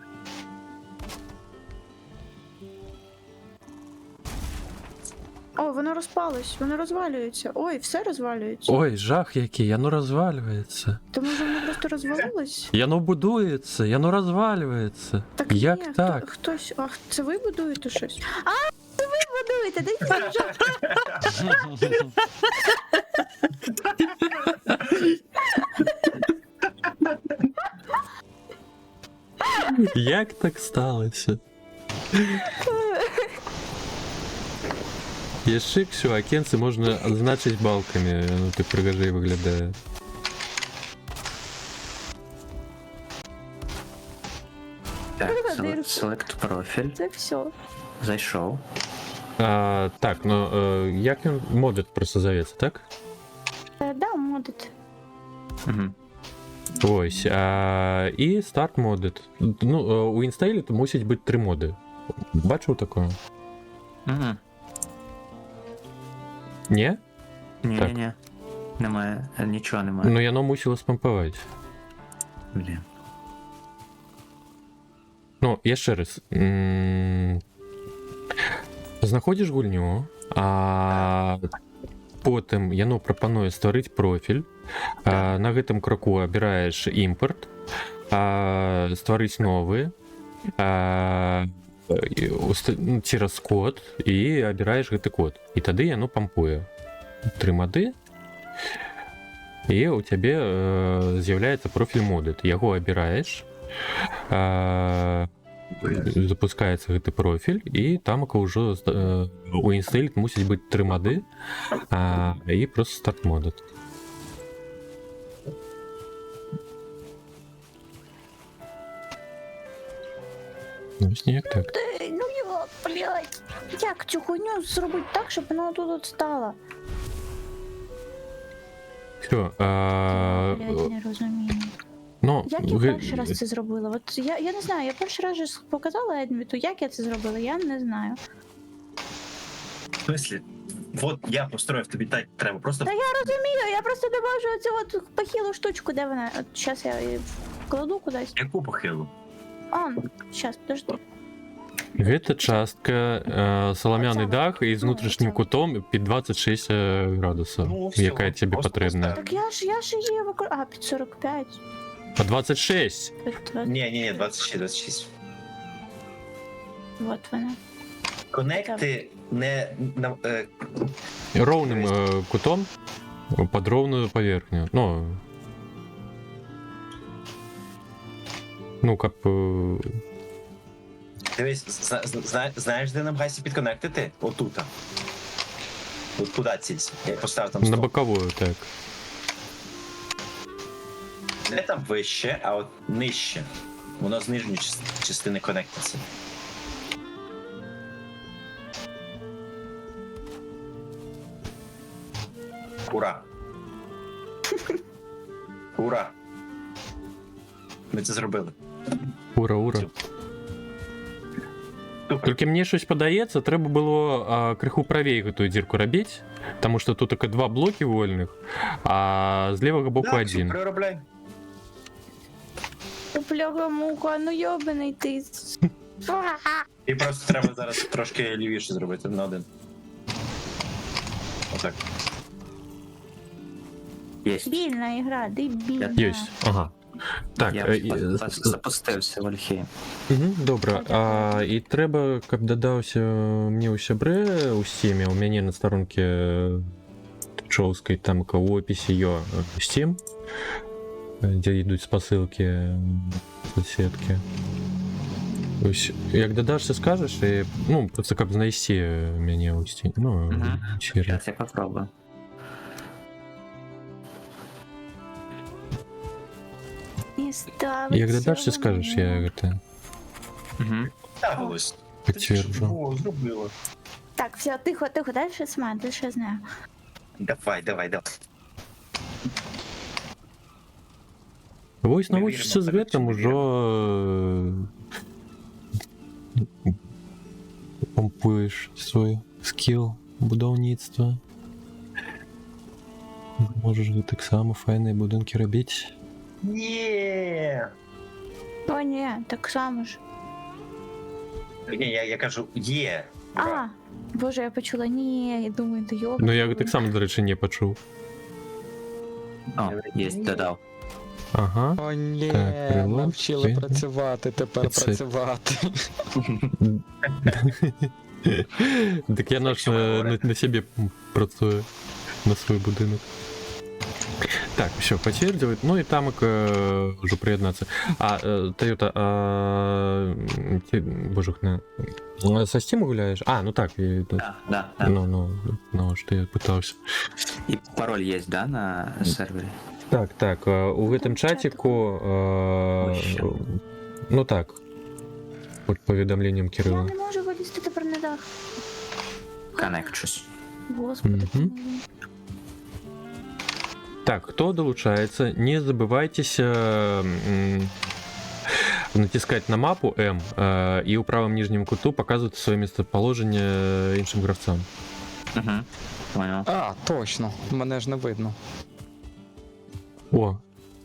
О, воно розпалось, воно розвалюється. Ой, все розвалюється. Ой, жах який, воно розвалюється. То може воно просто розвалилось? Яно будується, яно розвалюється. Так Як ні, так? Хтось. А це ви будуєте щось? А, це ви будуєте, дайте вже. Як так сталося? Я шикшу, а кенці можна означити балками, ну так пригожий виглядає. Так, Бригадир. select профіль. Це все. Зайшов. Так, ну як він модит просто зоветься, так? Да, модить. Угу. Ось, і старт модит. Ну, у інстайлі то мусить бути 3 моди. Бачив таке? Угу. Ні? Ні-ні-ні. Немає, нічого немає. Ну, яно мусило спампувати. Блін. Ну, я ще раз. Знаходиш гульню, а потім яно пропонує створити профіль. На гэтым кроку обираешь імпорт, створить новый, цераз код і абіраеш гэты код. І тады яно пампуе 3 мады, і у цябе з'яўляецца профіль моды. Ты яго абіраеш, запускаецца гэты профіль, і тамака ўжо у інстэліт мусіць быць 3 мады, і просто старт мода. Ну, ось ніяк так. Ну як, блядь. Як цю хуйню зробити так, щоб вона тут от стала? Все, Блядь, не розумію. ну, Як я перший раз це зробила? От я не знаю, я перший раз же показала Едміту, як я це зробила, я не знаю. В смислі? Вот я построїв тобі так, треба просто... Та я розумію, я просто не бачу оцю от похилу штучку, де вона? От зараз я її вкладу кудись. Яку похилу? Зараз, подожди. Гэта частка саламяны дах і з внутрішнім кутом під 26 градусів, Ну, всё, яка тебе просто потрібна. Так я ж її використовую. Під 45. По 26. Ні, 26. Вот вона. Конекти не... Ровним кутом під ровну поверхню. Ну, как Дивись, знаєш, де нам Гасі підконектити? Отута. От куди цілься? Я поставив там на стоп. боковую, так. Не там вище, а от нижче. Воно з нижньої частини конектиться. Ура! Ура! Ми це зробили. Ура. Тільки мені щось подається, треба було криху правее гэтую дзірку рабіць, тому що тут тільки 2 блоки вольних, а з лівого боку Да, 1. переробляй. Бляга-муха, ну йобаний ти. І просто треба зараз трошки лівіше зробити на 1. Отак. Єсть. Дебільна ігра, дебільна. Єсть, ага. Так, Я запустився в Альхі. добре. І треба, каб дадаўся мне ў сябры ў Steam, у мяне на старонке Тычоўскай, там у опісе ё Steam, дзе ідуць спасылкі соцсеткі. Як дадашся, скажаш, і, ну, просто каб знайсці мяне ў Steam. Ну, Я це попробую. Як дадашся, скажеш, я гэта Ставилось. підтверджу. О, зробила. Так, все, тихо, дальше сма, дальше знаю. Давай. Вось Ми навучишся з віримо, гэтым ми ужо помпуеш свой скіл будаўніцтва. Можаш гэтаксама файныя будынкі рабіць. Ні. О, ні, так само ж. Ні, я кажу, є. Ура. Боже, я почула, ні, я думаю, да йоба. Ну я так само, до речі, не почув. О, єсть, додав. Ага. О, ні, Так, прилад, навчили це- працювати, тепер це- працювати. Так я на себе працюю, на свой будинок. Так, все, подтвердил. Ну и там уже приєднатися. Тойота, ти, боже, со Steam гуляешь? Ну так. Да. Ну, что я пытался. І пароль є, да, на сервері? Так, у гэтым чатику, ну так, под поведомлением Я Кирилла. не можу вилізти тепер на дах. Коннекчусь. Господи. Мгм. Так, кто долучается, не забывайтесь натискать на мапу М и у правом нижнем куту показывать свое местоположение іншим гравцам. Угу. Понял. А, точно, мене ж не видно. О,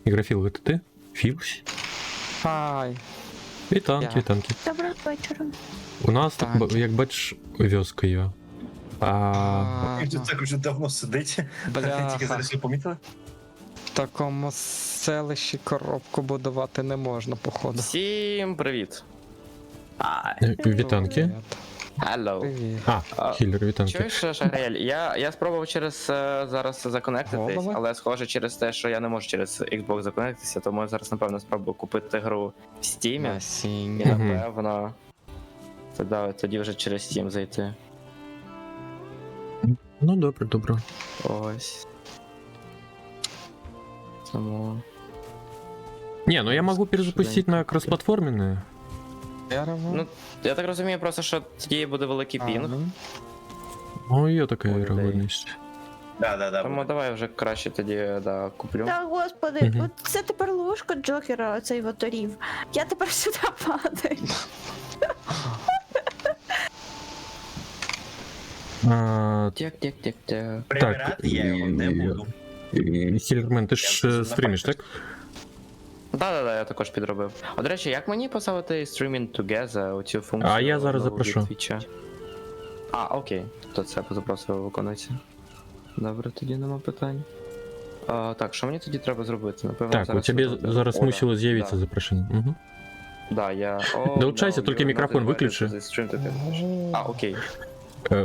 Ігрофіл, это ты? Філс? Ай, Вітанки, Я. вітанки. Доброго вечора. У нас, Так. тут, як бачиш, вёска є. Він тут так вже давно сидить. Тільки бляха, зараз його помітили. в такому селищі коробку будувати не можна, походу. Всім привіт. Вітанки. Hello. Привіт. Хілер, вітанки. Чуєш, Шаграель, я спробував через зараз законектитись, Голова? але схоже через те, що я не можу через Xbox законектитися, тому я зараз, напевно, спробую купити гру в Steam. І, Насіння. Мгм. напевно, тоді вже через Steam зайти. Ну, добре, добре. Ось. Тому... Не, ну я могу перезапустить на кросс-платформенные. Дерево. Ну, я так розумію просто, що тоді буде великий пінг. камінь. Ну, є така Ой, вірогідність. Да. Тому давай вже краще тоді, куплю. Та господи, Мгм. от це тепер ложка Джокера, цей воторів. Я тепер сюди падаю. Тяк-тяк-тяк-тяк. Прибирати я його не буду. Хілермен, ти ж Я стрімиш, так? Да, я також підробив. А до речі, як мені поставити Streaming Together, оцю функцію? А я зараз нову від запишу. Twitch? Окей, то це по запросу виконується. Добре, тоді нема питань. Так, що мені тоді треба зробити? Напевно, Так, у зараз тебе тут- зараз О, мусило да, з'явитися да. запрошення. Угу. Да, я... Долучайся, тільки мікрофон виключи. Окей.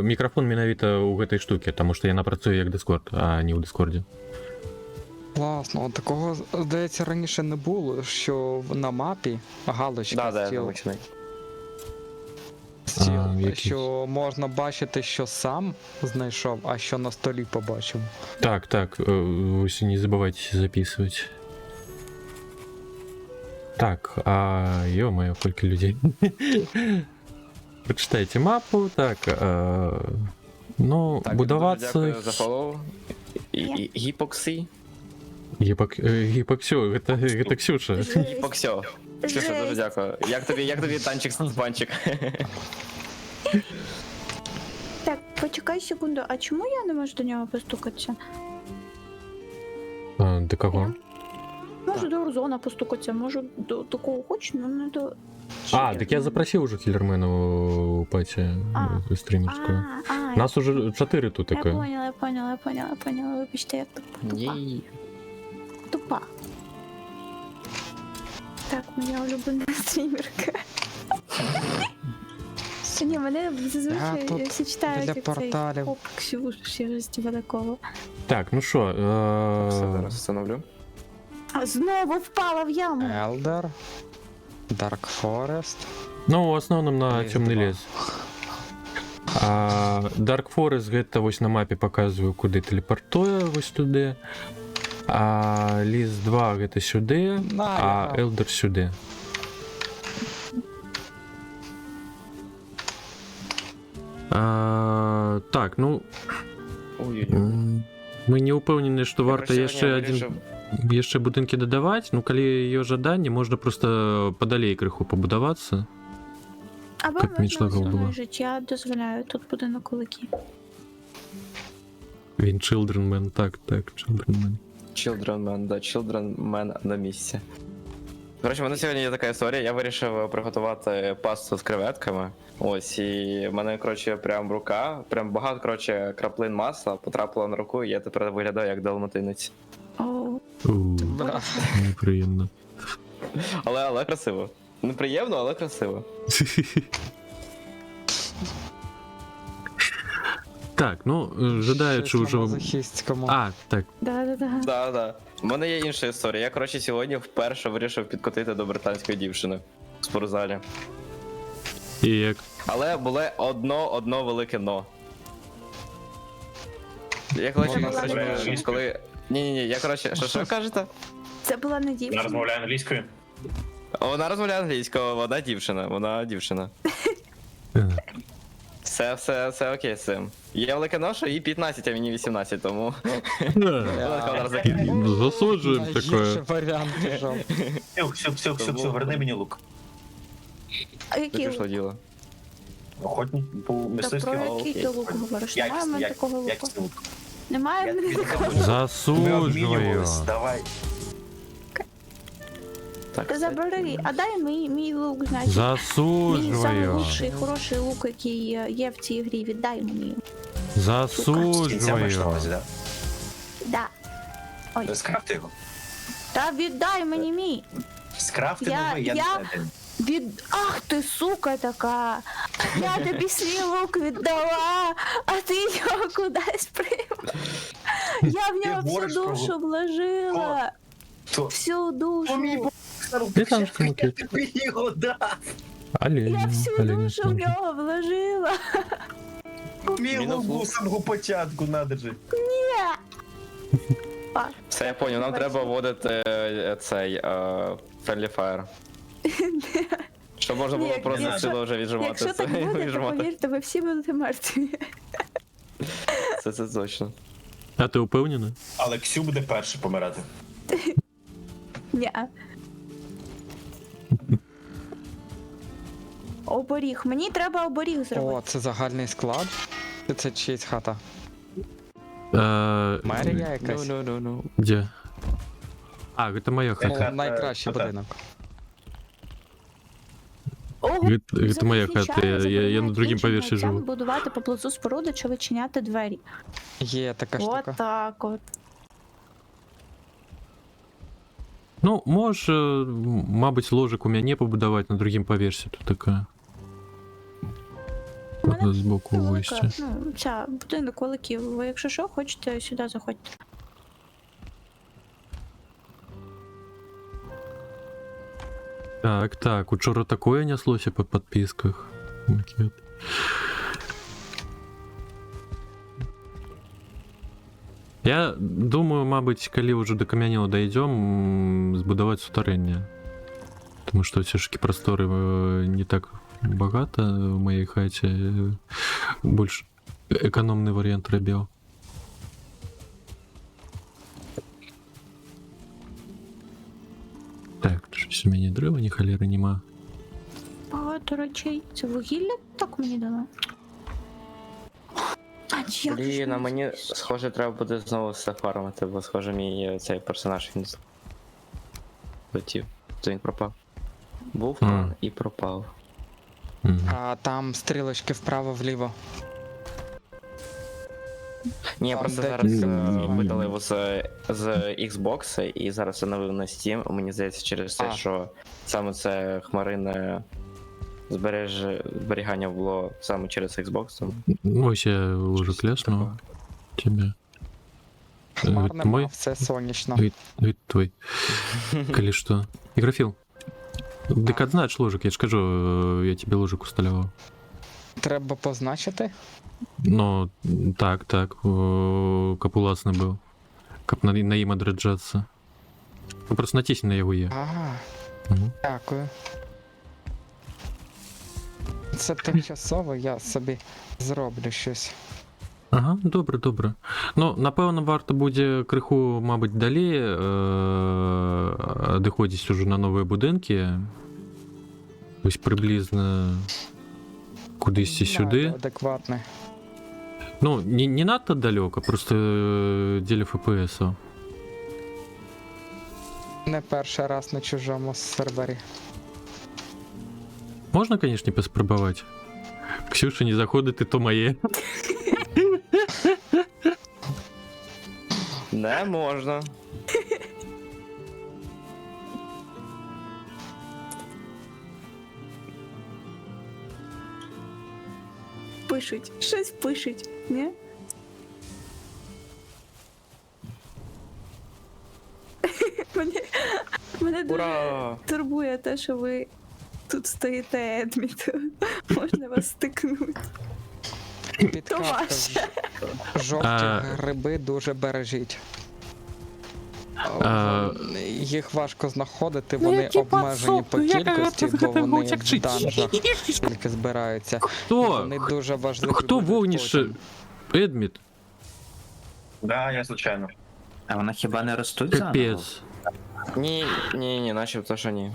Мікрофон менавіта у гэтай штуки, тому що я напрацюю як Discord, а не у Discord. Класно, от такого, здається, раніше не було, що на мапі галочка Да, я стіл, замучений. якийсь. що можна бачити, що сам знайшов, а що на столі побачив. Так, ось не забывайте записывать. Так, ё-моё, сколько людей. Прочитайте мапу, так, ну, Так, будуватися... дуже дякую за фоллоу. Гіпоксі? Гіпоксю, це Ксюша. Гіпоксьо. Ксюша, дуже дякую. Як тобі танчик з панчик? Так, почекай секунду, а чому я не можу до нього постукатися? До кого? Можу до Урзона постукатися, можу до такого хочу, але не до... Так я запросив уже Кілермена у паті стрімерською. Нас уже 4 тут Я таке. поняла. Вибачте, я тупа. Ні. Тупа. Так, моя улюблена стрімерка. Ні, мене Я зазвичай тут всі читають для як порталів. цей Оп, Ксюша, типа такого. Так, ну що, Все, зараз встановлю. А знову впала в яму. Elder, Dark Forest. ну, в основному на Ліс темний 2. лес. Dark Forest гэта вось на мапе показываю, куди телепортує, ось туди. А Ліс 2 гэта сюди, а Elder сюди. Так, ну, Ой-ой-ой. ми не упевнені, що варто Короче, яшчэ я один вирішив- яшчэ будынкі дадаваць, ну калі ее жаданне, можна просто падалей крыху пабудавацца. Або Як мені шлагов можна було. життя дозволяю, тут будинок великий. Він Children Man, так, Children Man. Children Man, да, Children Man на місці. Коротше, в мене сьогодні є така історія, я вирішив приготувати пасту з креветками. Ось, і в мене, коротше, прям рука, прям багато, коротше, краплин масла потрапило на руку, і я тепер виглядаю як далматинець. О, Бля. Неприємно. Але красиво. Неприємно, але красиво. Так, ну, жадаючи вже... Мазохістському. Так, да. Да. У мене є інша історія. Я, коротше, сьогодні вперше вирішив підкотити до британської дівчини в спортзалі. і як? Але було одно велике но. Я, коротше, Вона розмовляє коли... Ні, я, коротше, що кажете? Це була не дівчина. Розмовляю англійською. Вона розмовляє англійською, вона дівчина. Все окей з цим. Є велике но, що їй 15, а мені 18, тому... Вона одразу закидає. Засуджуємо Найгірший таке. варіант пішов. Все, верни мені лук. А Не який пішло лук? діло. Охотник по Та мисливській про лук. який ти лук говориш? Немає в мене такого луку. Якісний лук. Немає в мене такого. Ми Засуджую. обмінювались, давай. Та забери, а дай мій лук, значить. Мій самий Засуджую. лучший, хороший лук, який є в цій грі, віддай мені. Кінця маєш на Засуджую. увазі, да? Да. Ой. Скрафти його. Та віддай мені мій. Скрафти Я- новий, я не я- знаю, де він. Ах ти, сука така! Я тобі свій лук віддала, а ти його кудись приймеш. Я в нього всю душу вложила. Всю душу. Ты там смотри. Тобі його дав. Олень. Я всю душу в нього вложила. Мілу бусингу початку, надо же. Все, я поняв, нам треба вводити цей Friendly Fire. Щоб можна було Ні, просто якщо- сюди вже віджимати Якщо це. так буде, то віджимати. повірте, ви всі будете мертві. Це точно. А ти упевнена? Але Ксю буде перший помирати. Ні. Оборіг. Мені треба оборіг зробити. О, це загальний склад? Чи це чиясь хата? Э, Мерія якась? Ну. Где? А, это моя хата. О, найкращий будинок. Ого, Это моя хата. Я на другим поверсі Можемо живу. будувати поблизу споруди чи вичиняти двері. Є така штука. От так от. Ну, можеш, мабуть, ложик у мене побудувати на другим поверсі. Тут така. У мене От збоку велика, вище. ну, ця будинок великий. Ви якщо що, хочете, сюди заходьте. Так, так, учора такое неслося по подписках. Макет. Я думаю, мабуть, коли вже до кам'яного дійдемо, збудувати сутарення. Тому що все ж таки простори не так багато в моїй хаті. Більш економний варіант робив. Так, щось у мене дерева, ні холери нема. Багато речей. Це вугілля так мені дало. А чи як же Блін, а ж мені, схоже, треба буде знову все фармити, бо, схоже, мій цей персонаж, він летів. То він пропав. Був Мгм. і пропав. Мгм. А там стрілочки вправо-вліво. Ні, я Там просто де- зараз Мгм. видалив з Xbox і зараз встановив на Steam. Мені здається, через те, А. що саме це хмаринне зберігання було саме через Xbox. Тому Ну, ось я уже кляснул тебе. Хмар Говорит, нема, мой, все сонячно. говорит, твой. Коли что. Игрофил. Так отзнач ложик, я ж кажу, я тебе ложик усталявав. Треба позначити. Ну, так, капуласный был. Кап на им отраджаться. Ну, просто натисни на его Е. Ага, Мгм. дякую. Це тимчасово, я собі зроблю щось. Ага, добре, добре. Ну, напевно, варто буде криху, мабуть, далі доходити уже на нові будинки. Ось приблизно кудись і сюди. Адекватне. Ну, не надто далеко, просто ділі ФПС. Не перший раз на чужому сервері. Можна, звісно, поспробувати. Ксюша, не заходити, то моє. не можна. пишуть? Щось пишуть, ні? Мене дуже Ура! турбує те, що ви тут стоїте, Едміт. Можна вас стикнути. Підказка. ваше. Жовті А. гриби дуже бережіть. А. Їх важко знаходити, Ну, вони які обмежені по подсоки, як кількості, це бо вони утягчи. в данжах тільки збираються. І Хто? вони дуже важливі. Хто будуть вогніше? потім. Едміт? Да, я случайно. А вона хіба не ростуть заново? Капець. Ні, начебто, що ні.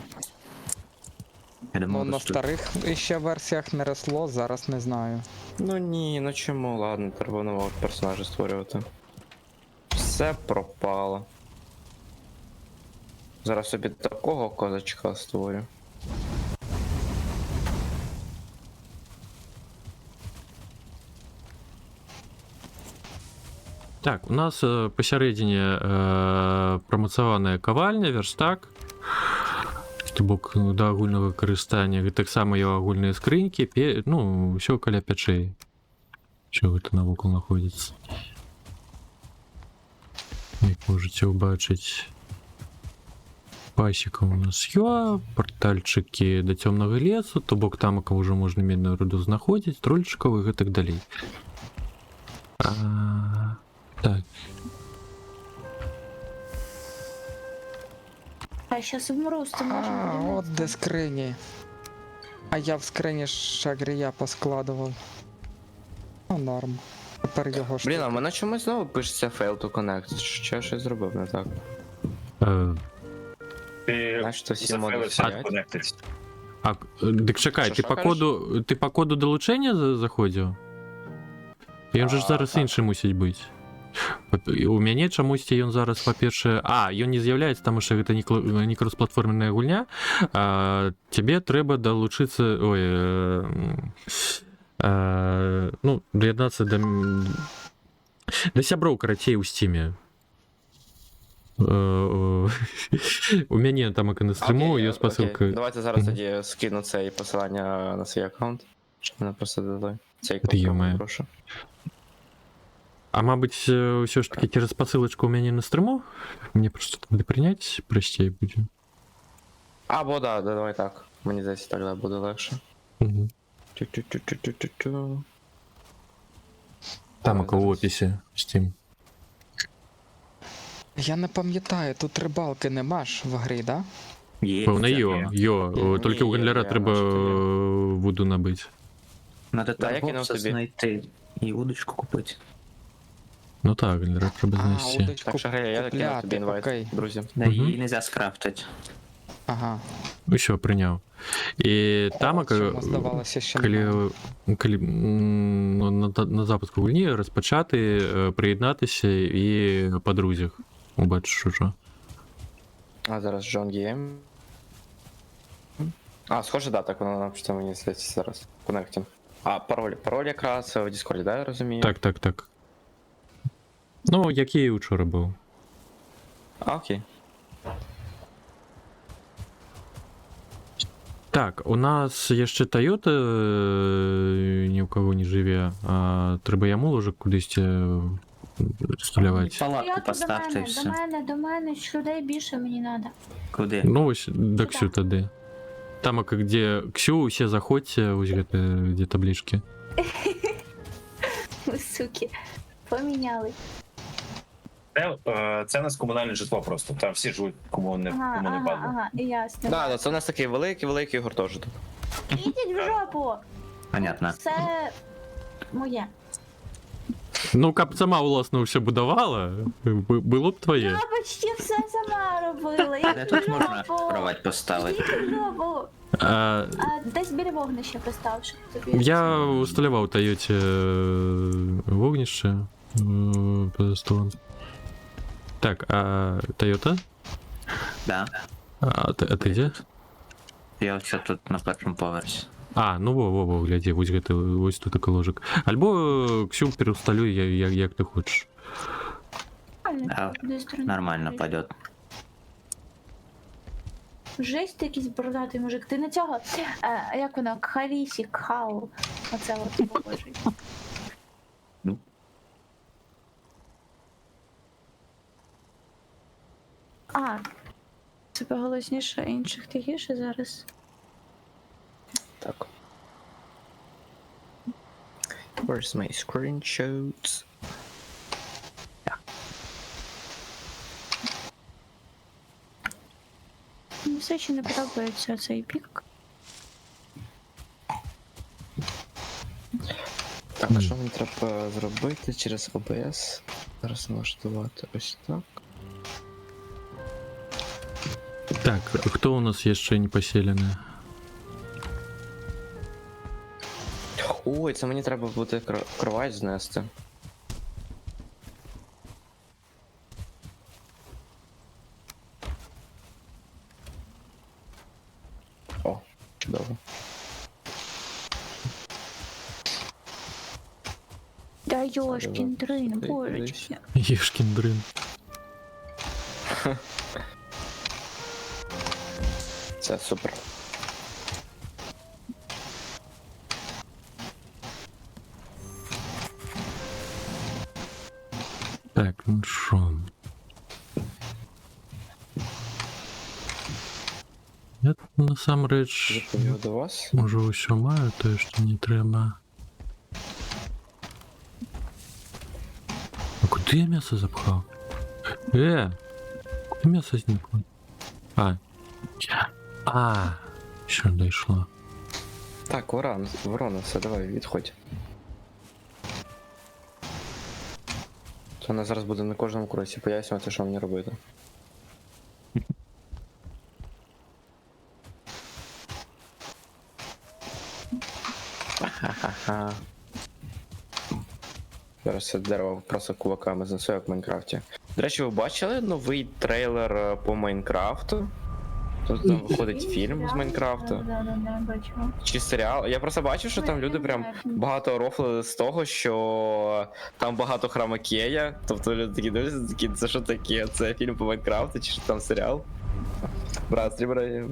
Я Ну, думав, на ростуть. старих ще версіях не росло, зараз не знаю. Ну ні, ну чому, ладно, треба нового персонажа створювати. Все пропало. Зараз собі такого козачка створю. Так, у нас посередині промоцована ковальня, верстак. Стебок до агульнага карыстання. Так само є агульныя скрынькі, ну, ўсё каля пячэй. Що гэта навокал знаходзіцца. Як можете убачыць. Пасека у нас ёа, портальчыкі да цёмнага лесу, то бок тамака ўжо можна медную руду знаходзіць, трольчыкаў і гэтак далей. Так. А щас вмру з цим можемо. От де скрині. А я в скрині шагрія поскладував. Ну, норм. Тепер його ж. Блін, а в мене чомусь знову пишеться fail to connect. Що я щось зробив не так? Ти Знаєш, що всі моди зафейлився стоять? конектитися. Так чекай, Що, ти по коду долучення заходив? Ён же ж зараз так. іншы мусіць быць. У мяне чамусьці ён зараз, па-першае, ён не з'яўляецца, таму што гэта не кросплатформенная гульня, тебе трэба далучыцца, ну, доєднацца да сяброў, карацей, у стиме. У мяне там на стріму є спасилка. Давайте зараз тоді скину цей посилання на свій аккаунт, щоб мене просто додали. Цей Йо-моє. прошу. А мабуть, все ж таки через посилочку у мене на стріму? Мені просто туди прийняти простіше буде. Або да, давай так. Мені здається, так буде легше. Угу. Тю-тю-тю-тю-тю-тю. Там у описі Steam. Я не пам'ятаю, тут рибалки нема ж в грі, да? Є. Певно, є. йо. Тільки у гендлера є, треба бачу, воду набити. Надо Да, я кинув торговця тобі. знайти і удочку купити. Ну так, гендлера треба знайти. удочку Так що, Грея, я кинув тобі купляти, інвайт, окей. друзі. Да, Мгм. її нельзя скрафтити. Ага. Ну що, прийняв. І там, Чому здавалося, що коли на запуску гульні розпочати, приєднатися і по друзях. Убачиш уже. А зараз Джон Гейм. А, схоже, да, так воно написано мені здається зараз. Коннектінг. А, пароль. Пароль якраз в Discord, да, я розумію? Так. Ну, який учора був. А, окей. Так, у нас яшчэ Toyota ні ў каго не жыве, а трэба яму уже кудись стуляваць. Палатку поставте і все. До мене, ж людей більше мені треба. Куди? Ну вось да Ксю тады. Там, где Ксю, усе заходзьце, вось гэта где таблічкі. Суки, поміняли. Це у нас комунальне житло просто. Там всі живуть кому не падло. Ага, ясно. Да, це у нас такий великий гуртожиток. Ідіть в жопу! Понятно. Це моє. Ну, каб сама власне все будувала, було б твоє. Я почти все сама робила. Де Ідіть тут в можна жопу! кровать поставити? Ідіть в жопу! А, Десь біля вогнища пристав, щоб тобі. я усталював Toyota вогнище по столом. Так, а Toyota? Да. А ти де? Я все тут на першому поверсі. А, ну во, гляді, ось тут такий ложик. Альбо Ксю переусталю, як ти хочеш. Нормально пойдет. Жесть, ти якийсь бородатий мужик. Ти на цього, як воно, Кхалісі, Кхау. Оце от похожий. А, це поголосніше, інших тихіше зараз. Так. Where's my screenshots? Мені все ще не подобається цей пік. Так, а що мені треба зробити через OBS? Зараз налаштувати ось так. Так, хто у нас є ще не поселений? Ой, це мені треба буде кровать знести. О, чудово. Да ёшкін дрин, божечки. Єшкін дрин. Це супер. Так, ну що? Я насамрэч Відповів до вас. уже ўсё маю, тое, што не трэба. А куды я мясо запхаў? Куды мясо знікло? Що дійшло. Так, ворона, все, давай, відходь. То вона зараз буде на кожному курсі пояснювати, що мені робити. Ха-ха-ха. Зараз це дерево просто кулаками знесу, як в Майнкрафті. До речі, ви бачили новий трейлер по Майнкрафту? Тут там виходить фільм з Майнкрафту. Да, бачила. Чи серіал? Я просто бачив, що там люди прям багато рофлили з того, що там багато хромакея. Тобто люди такі дивляться, такі, це що таке? Це фільм по Майнкрафту, чи що там серіал? Брат, стрімера.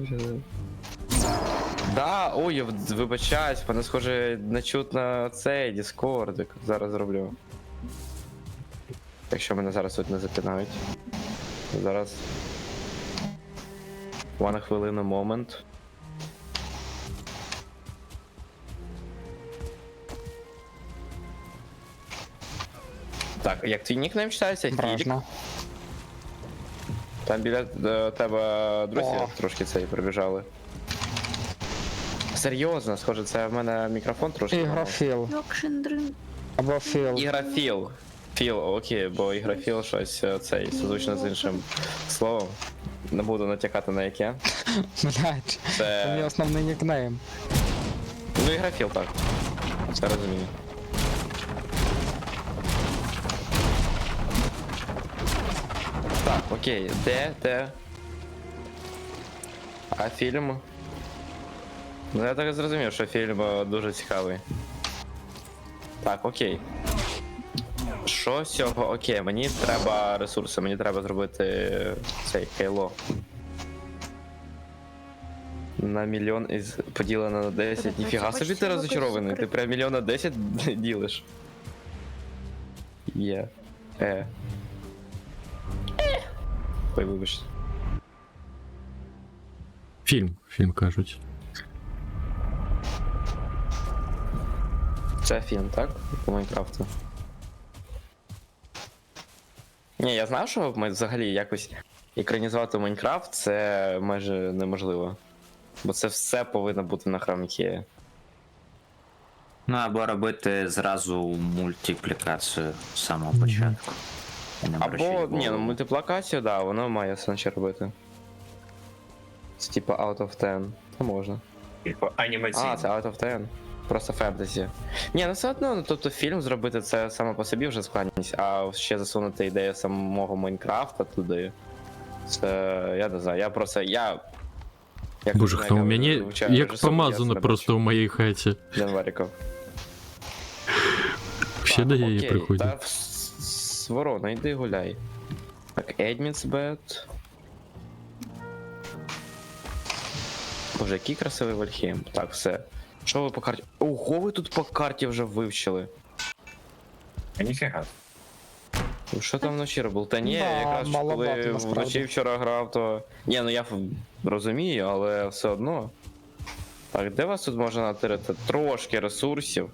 Да, ой, я вибачаюсь, мене схоже не чутно цей Discord, зараз зроблю. Якщо мене зараз тут не запінають. Зараз. One хвилина, момент. Так, як твій нікнейм читається? Філік. Бражно. Там біля тебе друзі О. трошки цей прибіжали. Серйозно, схоже, це в мене мікрофон трошки. Ігрофіл. Йокшендрин. Або філ. Ігрофіл. Філ, окей, бо ігрофіл щось цей созвучно з іншим словом. Не буду натякати на яке. Блять, це мій Це. основний нікнейм. Ну, ігрофіл, так. Це розумію. Так, окей, де? А фільм? Ну я так і зрозумів, що фільм дуже цікавий. Так, окей. Що з цього? Окей, мені треба ресурси, мені треба зробити цей Halo. На мільйон із поділено на 10. Ніфіга собі ти розочарований, ти прям мільйон на 10 ділиш. Є. Ой, вибачте. Фільм кажуть. Це фільм, так? По Майнкрафту. Ні, я знав, що ми взагалі якось екранізувати Майнкрафт це майже неможливо. Бо це все повинно бути на хромакеї. Ну або робити зразу мультиплікацію з самого початку. І не Або, обращати ні, ну голову. мультиплікацію, да, воно має сенс ще робити. Це типа out of 10. Та можна. Типу анімаційно. А, це out of 10. Просто фентезі. Ні, ну все одно, ну тобто фільм зробити це саме по собі вже складність, а ще засунути ідею самого Майнкрафта туди. Це, я не знаю, як Боже, людина, хто у яка мене вивчає як режисуру, помазано я просто в моїй хаті. Январіков. Ще до її приходять. Та Ворона, йди гуляй. Так, Admins Bed. Боже, який красивий Вальхейм. Так, все. Що ви по карті? Ого, ви тут по карті вже вивчили. А ніфіга. Ви що там вночі робив? Та ні, Да, якраз маловато, коли насправді. вночі вчора грав, то. Ні, ну я розумію, але все одно. Так, де вас тут можна натирити? Трошки ресурсів.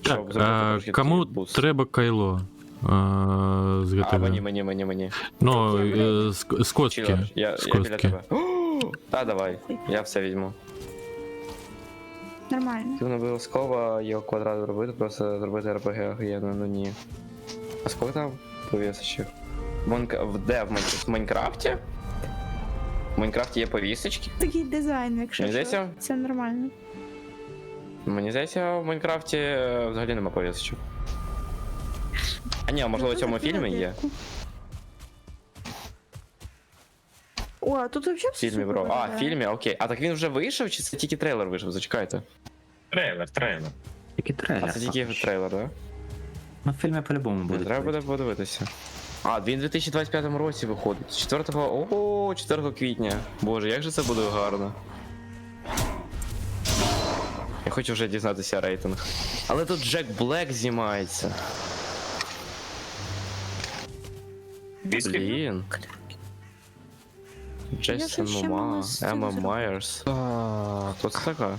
Так, зробити трошки кому такий буст. треба кайло? А, Зготовити. мені. Ну, з костки. Чило, я З біля костки. тебе. О, та давай, я все візьму. Нормально. Ти не обов'язково його квадрат робити, просто зробити РПГ охуєнно, ну ні. А скільки там повісочок? Де? В Майнкрафті? В Майнкрафті є повісочки? Такий дизайн, якщо Мені що. здається, Це нормально. мені здається, в Майнкрафті взагалі нема повісочок. А ні, можливо, в цьому фільмі є. О, а тут взагалі В фільмі, бро. А, в фільмі, окей. А так він вже вийшов, чи це тільки трейлер вийшов? Зачекайте. Трейлер. Тільки трейлер. А це тільки поки що. трейлер, так? Ну в фільмі по-любому буде. Треба буде подивитися. А, він у 2025 році виходить. 4 квітня. Боже, як же це буде гарно. Я хочу вже дізнатися рейтинг. Але тут Джек Блек знімається. Блін. Джейсон ще Мома, могла з цим Емма зробити. Майерс. Хто це така?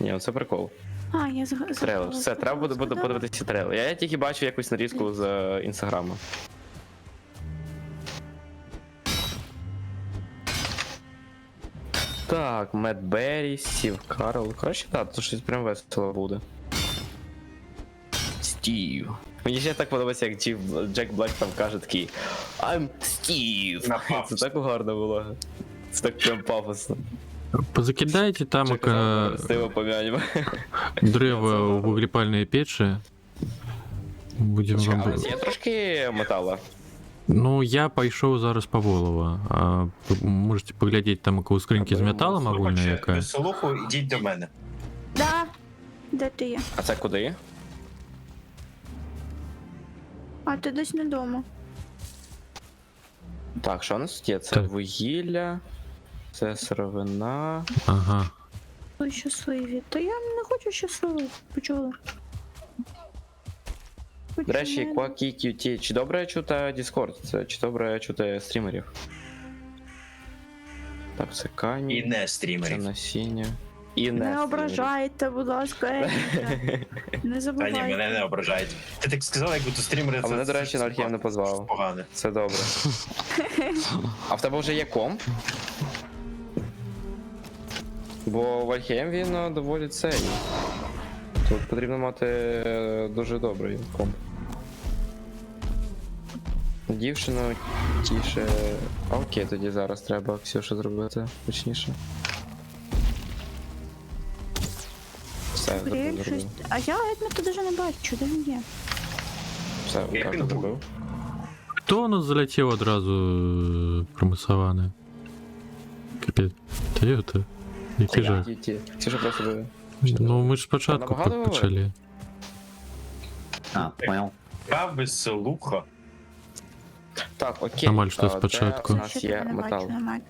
Ні, це прикол. А, я Трейлер. Все, треба буде подивитися трейлер. Я тільки бачу якусь нарізку з інстаграму. Так, Мед Беррі, Стів Карл. Коротше, так, то щось прям весело буде. Стів. Мені ще так подобається, як Джек Блек там каже такий I'm Стів. Це так гарно було. Це так прям пафосно. Позакидайте там Стива помянем. древо в вуглепальные печи. Будем А у вам... нас є трошки металу. Ну, я пайшов зараз по Волова. А ви можете поглядеть там у скриньки з металом огульна яка. Без солуху, ідіть до мене. Да. Де ти є? А це куди? А ти десь не вдома. Так, що у нас тут є? Це Так. вугілля, це сировина. Ага. Ой, щасливі. Та я не хочу щасливих. Почули? До речі, Quacky QT, чи добре чути Discord? Це чи добре чути стрімерів? Так, це камінь, І не це стрімерів. насіння. І Не стрімерів. ображайте, будь ласка, Еріка. Не Та ні, забувайте. мене не ображають. Ти так сказала, як будто стрімери А мене, до речі, на Альхієм не позвав. Погане. Це добре. А в тебе вже є комп? Бо в Альхієм він доволі цей. Тут потрібно мати дуже добрий комп. Дівчину тіше. А окей, тоді зараз треба Ксюшу зробити точніше. Все, Гріль, зробив. щось. А я Едмета даже не бачу, де він є. Все, Як так він був? зробив. Хто у нас залетів одразу промисований? Капець. Та є то. Який Я. жах. Ксюша просто буде. Ну ми ж спочатку Набагато говорить? почали. А, понял. Я без солуха. Так, окей. Амаль, що де спочатку? У нас Що є тебе не метал. бачу, нормально.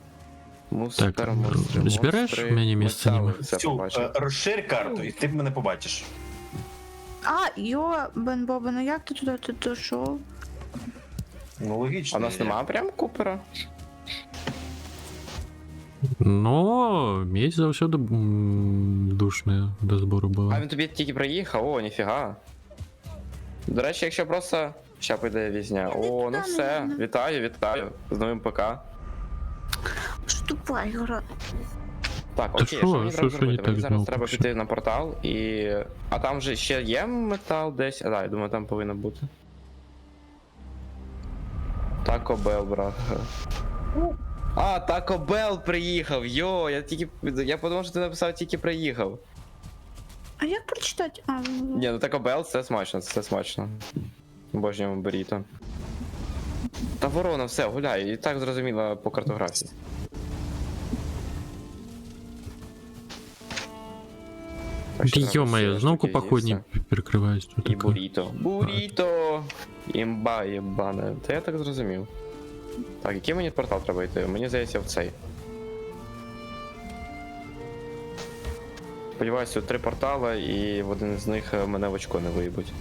Мустер, монстри, збереш монстри, мені місце метали, німе? все Цю, побачив. розшир карту, і ти мене побачиш. А, Бен Боба, ну як ти туди дійшов? Ну, логічно. А у нас немає прям Купера? Ну, місць завсюди душне до збору було. А він тобі тільки приїхав, о, ніфіга. До речі, якщо просто... Ща піде візня. О, ну все, вітаю з новим ПК. Штупай, гра. Так, Та окей, що? що мені Що- треба що зробити? не так Мені зараз знову треба вообще? піти на портал і... А там же ще є метал десь? А, да, я думаю, там повинно бути. Taco Bell, брат. А, Taco Bell приїхав, йо, я подумав, що ти написав тільки приїхав. А як прочитати? А, ну, Ні, ну Taco Bell це смачно, це смачно. Обожнюємо буріто. Та ворона, все, гуляй, і так зрозуміло по картографії. Так, що треба Йо-моє, все, знову штуки походні з'їсти. перекриваюсь. Що І таке? буріто. Буріто! Імба єбане. Та я так зрозумів. Так, який мені портал треба йти? Мені здається в цей. Сподіваюся, 3 портала і в один з них мене в очко не виїбуть.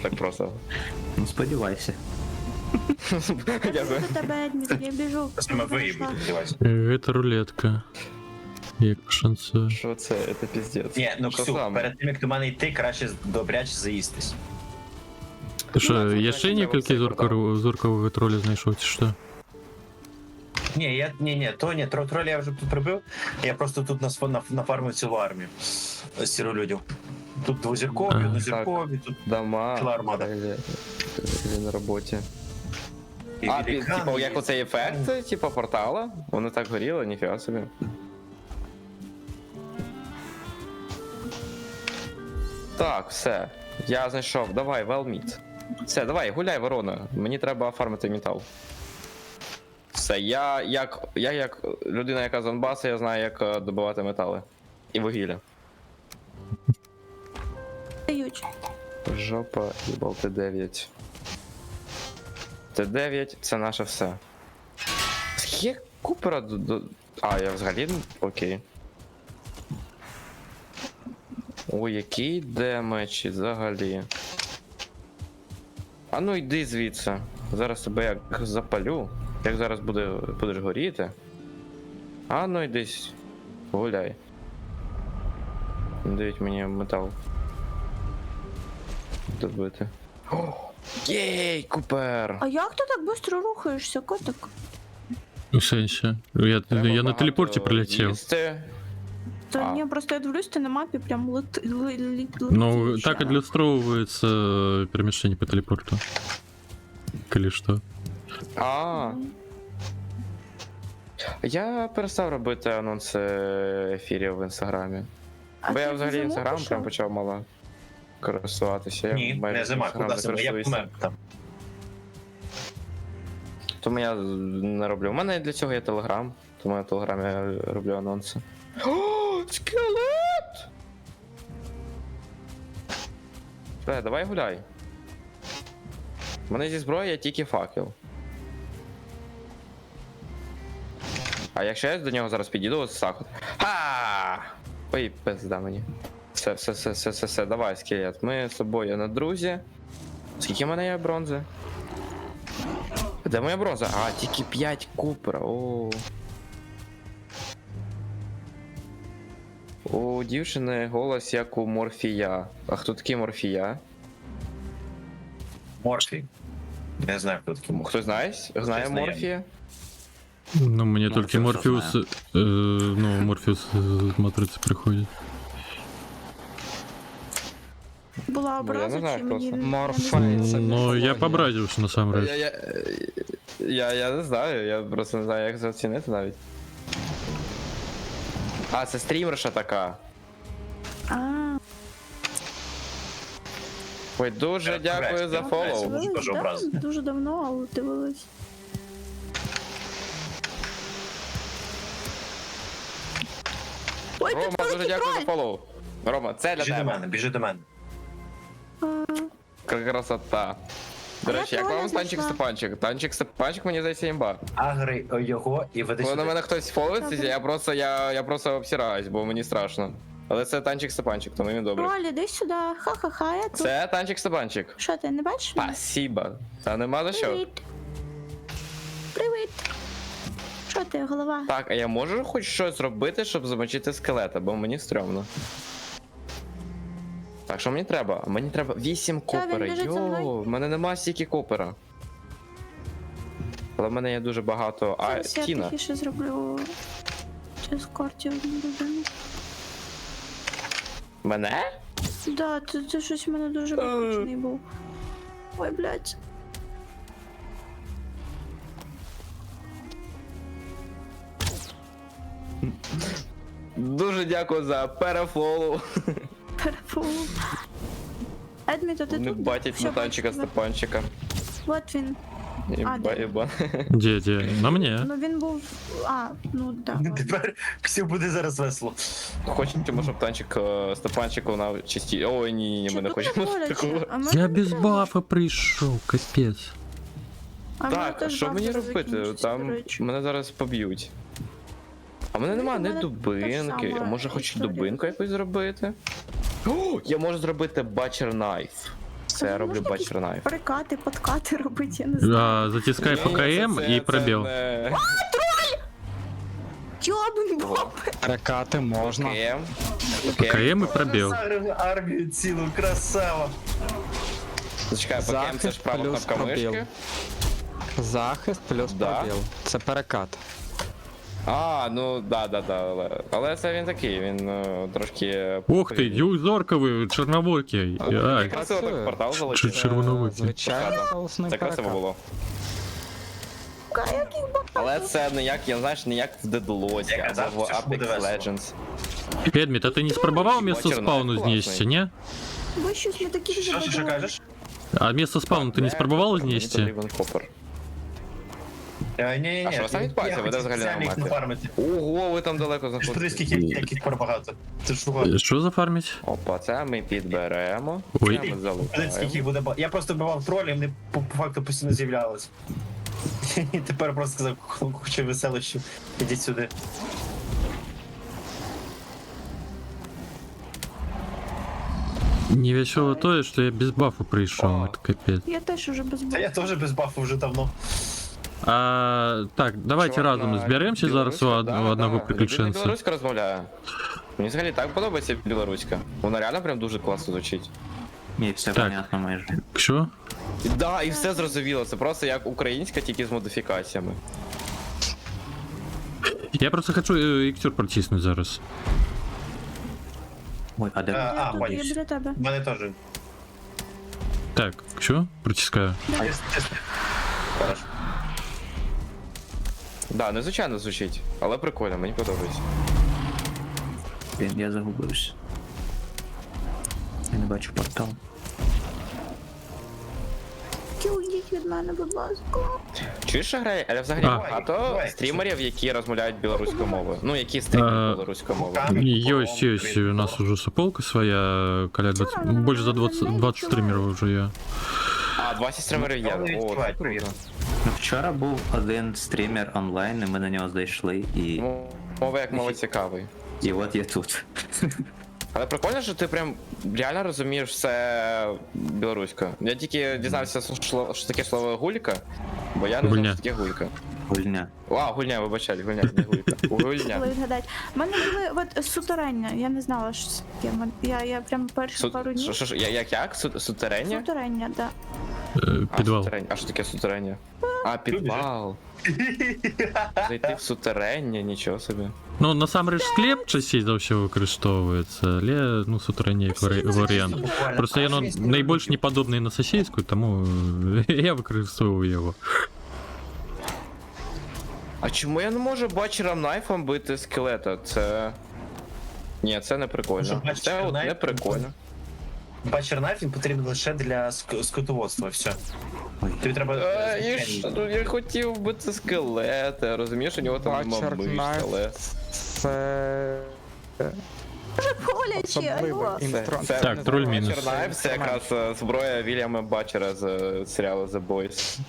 Так просто. Ну сподівайся. Дякую. до тебе, Едміт, я біжу. Саме виїбуть, сподіваюся. Це рулетка. Як шанси. Що це? Це піздець. Ні, ну Що Ксю, саме? перед тим як до мене йти, краще добряче заїстись. Ти що, це я значить, ще треба некілька цей портал. зуркового тролі знайшов, чи що? Ні, тролі я вже тут прибив. Я просто тут нафармив цілу армію сіролюдів. Тут двозіркові, Ага. однозіркові, тут Дома. Ціла армада. На роботі. і А, великани типу, є. як оцей ефект, типу, портала? Воно так горіло, ніфіга собі. Так, все. Я знайшов. Давай, велміт. Все, давай, гуляй, ворона. Мені треба оформити метал. Все, я як людина, яка з Донбасу, я знаю, як добувати метали. І вугілля. Дають. Жопа і болти 9. Т9 це наше все. Є Купера А, я взагалі. Окей. Ой, який демедж взагалі. А ну йди звідси. Зараз тебе як запалю. Як зараз будеш горіти. А ну йди. Гуляй. Дають мені метал. Добити. О, єй, Купер! А як ти так швидко рухаєшся, котик? В сенсі. Я на телепорті прилетів. Їсти. Та А. ні, просто я дивлюсь, ти на мапі прям Ну, так отлюстровывается перемещение по телепорту. Или что? А. Я перестав робити анонси ефірів в інстаграмі. Бо я взагалі інстаграм прям почав мало користуватися. Я Ні, майже не зима, Інстаграм куди зима, я користуюся. помер там. Тому я не роблю. У мене для цього є телеграм, тому я в телеграмі роблю анонси. О, скелет! Давай гуляй. У мене зі зброї є тільки факел. А якщо я до нього зараз підійду, ось так от. Ой, пизда мені. Все, давай, скелет. Ми з тобою на друзі. Скільки в мене є бронзи? Де моя бронза? А, тільки 5 Купера. У дівчини голос як у Морфія. А хто такий Морфія? Морфій. Не знаю, хто такий Морфій. Хто знає? Знає знає. Морфія? Ну, мне только Морфеуса Морфеус, Морфеус из матрицы приходит. Була Я образа, не знаю, чи хто мені... це. Морфей. Ну, я побразился на самом деле. Я не знаю, я просто не знаю, як це оцінити навіть. А, це стрімерша така. А, Ой, дуже дякую за фоллоу. Може, теж да, образ. дуже давно, але дивилась. Ой, Рома, тут дуже великий дякую за троль! фоллоу. Рома, це для Біжи до тебе. мене, біжи до мене. Красота. До А я речі, як троля вам танчик знайшла. Степанчик? Танчик Степанчик мені здається імба. Агри його і веди Коли на сюди. мене хтось фоловиться, я просто обсираюсь, бо мені страшно. Але це танчик Степанчик, тому він добрий. Троль, іди сюди. Ха-ха-ха, я тут. Це танчик Степанчик. Що ти, не бачиш мене? Спасибо. Та нема за що. Привіт. Привіт. Що ти, голова? Так, а я можу хоч щось зробити, щоб замочити скелета, бо мені стрьомно. Так, що мені треба? Мені треба 8 Та, він копера. біжить за мною. Йоу, в мене нема стільки копера. Але в мене є дуже багато. А, Зараз я Тіна. тихіше зроблю дискорді одну людину. Мене? Да, це щось в мене дуже виключений був. Ой, блядь. Дуже дякую за перефолу. Перепув. Едмі, то ти Не тут? батять Всё, на танчика бачу тебе. Степанчика. От він. Іба, де? іба. Где? На мне. Ну він був. А, ну так. Да. Тепер всім буде зараз весело. Хочемо, щоб танчик Степанчик лунав часті. Ой, ні, ми не хочемо такого. Я без бафа пришел, капец. Так, а що мені робити? Там мене зараз поб'ють. А в мене нема У ні мене дубинки. та А може сама хоч історія. дубинку якусь зробити? О, я можу зробити бачер найф. Це я роблю бачер найф. Прикати, подкати робити, я не знаю. Затискай ПКМ и пробел. Йобен боб. Рекати можна. ПКМ и пробел. Загрив армію цілу, красава. Зачекай, ПКМ це Захист ж права плюс кнопка пробіл. мишки. Захист плюс Да. пробіл. Це перекат. А, ну да, але це він такий, він трошки. Ух ты, юзорковый, черновокий. Ай, Красиво так в портал залетів. червоновикий. Звичайно, соусний Це красиво перекат. було. Який боб. Але це не як, я знаєш, не як в Дедлоці Я казав, або в що ж буде Apex весело. Legends. Педмит, а ты не спробовал место Бачер спауну найф знести, классный. не? Ви щось ми такі вже Що подумали. кажеш? А место спауна ты не спробовал Мені знести? потрібен копер. Ні-ні-ні. А що, ви самі відпадаєте? Ви де взагалі на мапі? Фармити. Ого, ви там далеко Ти ж знаходитесь. скільки яких пар багато. Ти ж шукав. Що зафармить? Опа, це ми підберемо. Ой. Це ми залутаємо. Скільки буде Я просто вбивав тролів, вони по факту постійно з'являлись. І тепер просто сказав, хочу веселощів, ідіть сюди. Невесело то, что я без бафа пришел, это капец. Я теж уже без Та бою. я теж без бафу вже давно. Так, давайте Чувак разом на зберемося зараз у одного Людина приключенця. білоруська розмовляє. Мені взагалі так подобається білоруська. Вона реально прям дуже класно звучить. Ні, все Так. понятно майже. Що? Да, і все зрозуміло. Це просто як українська, тільки з модифікаціями. Я просто хочу іксюр протиснути зараз. Ой, а де? Я тут, я понял. біля тебе. У мене теж. Так, що? Протискаю. Хорошо. Да, незвичайно звучить, але прикольно, мені подобається. Блін, я загубився. Я не бачу портал. Уйдіть від мене, будь ласка. Чуєш, що грає? Але взагалі А. багато Давай. стрімерів, які розмовляють білоруською мовою. Ну, які стрімують білоруською мовою. Есть, у нас уже сополка своя, коля 20, больше за 20 стримеров уже я. А, 20 стрімерів є. Вони О, це відчувають, круто. Ну, вчора був один стрімер онлайн, і ми на нього зайшли, і Мова як мова цікавий. от я тут. Але прикольно, що ти прям реально розумієш все білоруською. Я тільки дізнався, що таке слово гулька, бо я не знав, Гульня. що таке гулька. Гульня. А, гульня, вибачай, гульня, не гулька. Гульня. Коли відгадати. У мене були от сутерення, я не знала, що це таке. Я прям перші пару днів. Що, як? Сутерення? Сутерення, да. Підвал. А що таке сутерення? А, підвал. Зайти в сутерення, нічого собі. Ну, насамрэч склеп часей за все використовується, але, ну, сутерення як варіант. Просто яно найбільш неподобний на сосійську, тому я використовую його. А чому я не можу бачером найфом бити скелета? Це... Ні, це не прикольно. Щоб Це бачером от не найфом- прикольно. Бачер-найф він потрібен лише для скотоводства, все. Тобі треба... Я хотів бити скелета, розумієш, у нього там Бачер мишь, найф. але... Це Боляче, особливий алло. інструмент. Так, троль мінус. Бачер найф це якраз зброя Вільяма Бачера з серіалу The Boys.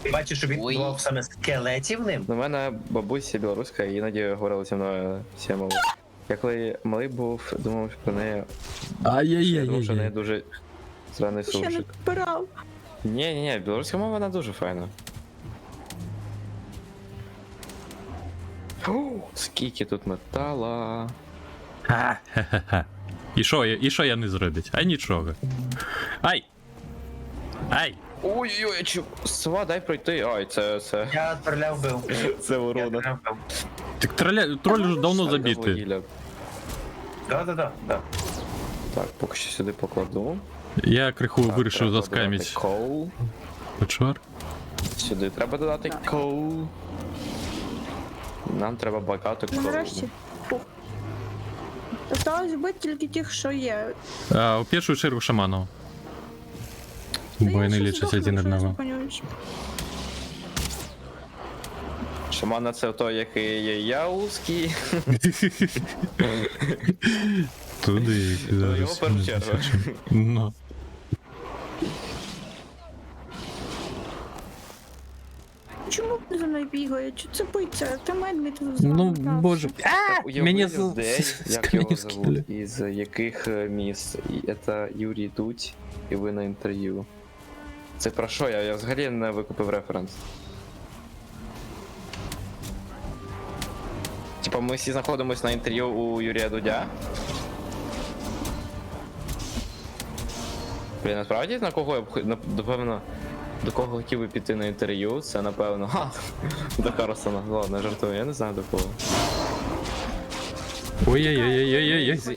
Ти бачиш, що він будував саме скелетів ним? У мене бабуся білоруська, і іноді говорила зі мною сімову. Я коли малий був, думав про неї, тому що в неї Ай-яй-яй-яй. дуже сраний Ще не суржик. впирав. Ні, білоруська мова вона дуже файна. Скільки тут метала. Ха-ха-ха. І що я не зробить? А нічого. Ай! Ай! Ой-ой-ой, сва, дай пройти. Ай, це... Я троля вбив. Це Я урона. троля вбив. Так троль уже давно забитий. Вугілля. Да. Так, поки що сюди покладу. Я криху Так, вирішив треба заскамить додати коул. почвар. Сюди треба додати коул. Нам треба багато Ну, коулу. нарешті. Фух. Осталось бити тільки тих, що є. У першу чергу шаманов. Та я Бо вони ще лічать здохну, один що я одного. зупинююсь. Шамана це той, який є яузький. Туди. Ну, його в першу чергу. Ну. Чому ви за мною бігають? Чи це биться? Та медмід Ну, боже. Уяви Мене людей, з як його камінь зовут, скинули. із яких міст. І це Юрій Дудь, і ви на інтерв'ю. Це про що? Я взагалі не викупив референс. Типа ми всі знаходимось на інтерв'ю у Юрія Дудя. Блін, насправді на кого я б напевно, до кого хотів би піти на інтерв'ю, це напевно. До Карлсона. Ладно, жартую, я не знаю до кого. Ой-ой-ой-ой-ой-ой. З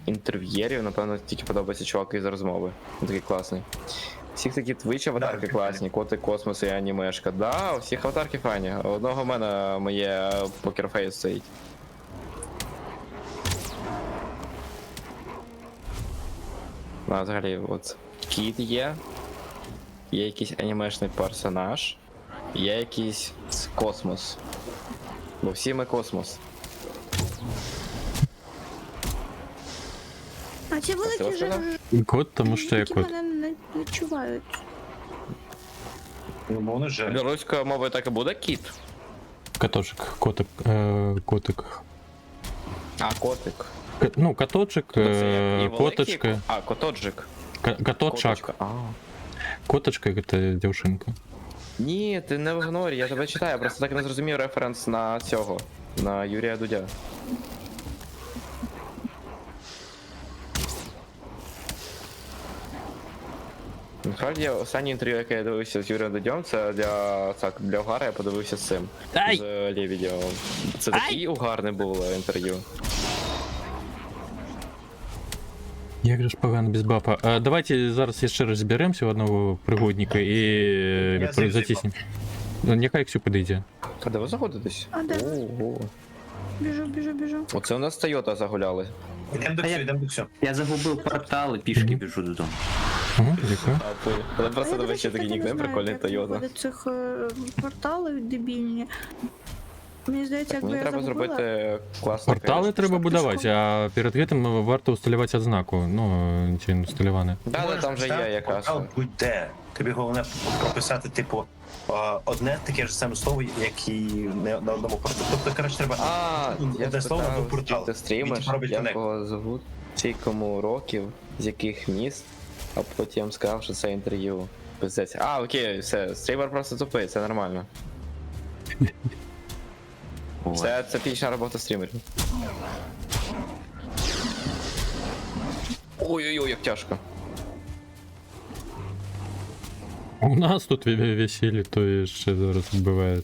інтерв'єрів, напевно, тільки подобається чувак із розмови. Він такий класний. Всіх такі твічі аватарки класні, коти космосу і анімешка. Да, у всіх аватарки файні. У одного в мене моє покерфейс стоїть. А, взагалі, от кіт є. є якийсь анімешний персонаж, є якийсь космос. Бо всі ми космос. А ці великі Хто сказав? Кот, тому що я які кот. мене не відчувають. Ну, мовно же. Білоруською мовою так і буде кіт. Коточек, котик, котик. А, котик. Ну, коточек, Це як і великий коточка. А, котоджик. Коточак. Коточка. А. Коточка это дівчинка. Ні, ти не в ігнорі, я тебе читаю, я просто так і не зрозумів референс на цього, на Юрія Дудя. Насправді, останнє інтерв'ю, яке я дивився з Юрієм Дудем, це для Угара я подивився з цим. Ай! З Лебедєвим. Це такий угарне було інтерв'ю. Як же ж погано без бафа. Давайте зараз ще розберемося в одного пригодника і затіснемо. Нехай Ксю підійде. А де ви заходитесь? А де ви? Ого. Біжу. Оце у нас Тойота загуляли. Ідемо до всього, йдемо до всього. Я загубив портал і пішки біжу додому. Угу, дякую. А, ти. Але просто Я, до тебе речі, ще такий кстати, не нікнейм знаю, прикольний як Тойота. виходить цих порталів дебільні. Мені здається, Так, якби мені я треба загубила... зробити класний Портали треба Щоб будувати, пішком. а перед гэтым варто усталювати ознаку. Ну, ці усталюване. Да, да, там вже є якраз. Портал будь-де. Тобі головне прописати, типу, одне таке ж саме слово, як і на одному порталі. Тобто, коротше, треба А, я одне слово на спитав, один портал. ти стрімиш, Він робить як коннект. кого звуть, скільки років, з яких міст, а потім сказав, що це інтерв'ю. Пиздець. А, окей, все, стрімер просто тупий, це нормально. Це типічна робота стрімерів. Ой-ой-ой, як тяжко. У нас тут весілля, то ще зараз буває.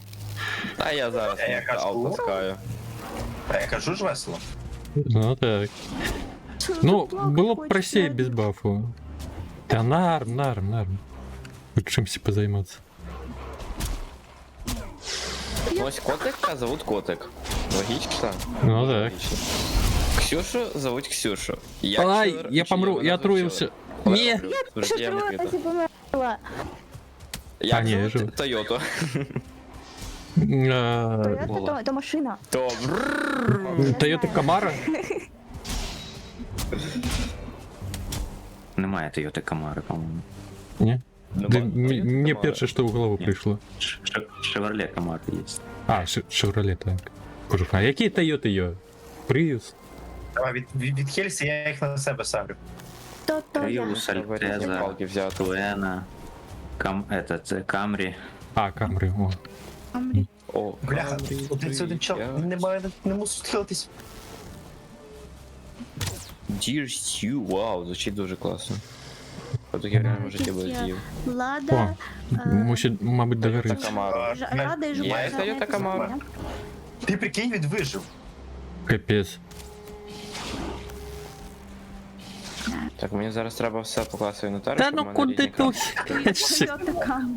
Та я зараз Я кажу, таскаю. А я кажу ж весело. Ну так. Ну, було б простее без бафу. Та норм. Хоч чимось позайматися. Ось котика зовут Котик. Логічно? Ну так. Логічно. Ксюшу зовуть Ксюшу. Ай, Чилер, я чи помру, мене я звуть отруївся. Чилер? Ні. Я вже Що приємно троє квіта. померла? Як ні, я звуть живу. Тойоту? Тойота то машина. То Toyota Camaro? Немає Тойоти Камари, по-моєму. Ні. Нема. Да, Toyota мне Camaro. первое, что в голову Ні. пришло. Шевроле Камари є. А, Chevrolet, так. Боже, а які Toyota є? Prius? Давай, від Хельсі я їх на себе ставлю. То я. Prius, Альтеза, Палки взяти. Туена, Камрі. А, Camry, о. Амрі. О, Бляха, це один чел, він не мусить схилитись. Dear Stu, вау, звучить дуже класно. От я в реальному житті би Якісь з'їв. Лада. Мусить, мабуть, доверитися. Камара. Рада і Є жуба. Toyota Camaro? Ти прикинь, він вижив. Капець. Так, мені зараз треба все покласти в інвентар, Та щоб в ну мене куди різні тут? Toyota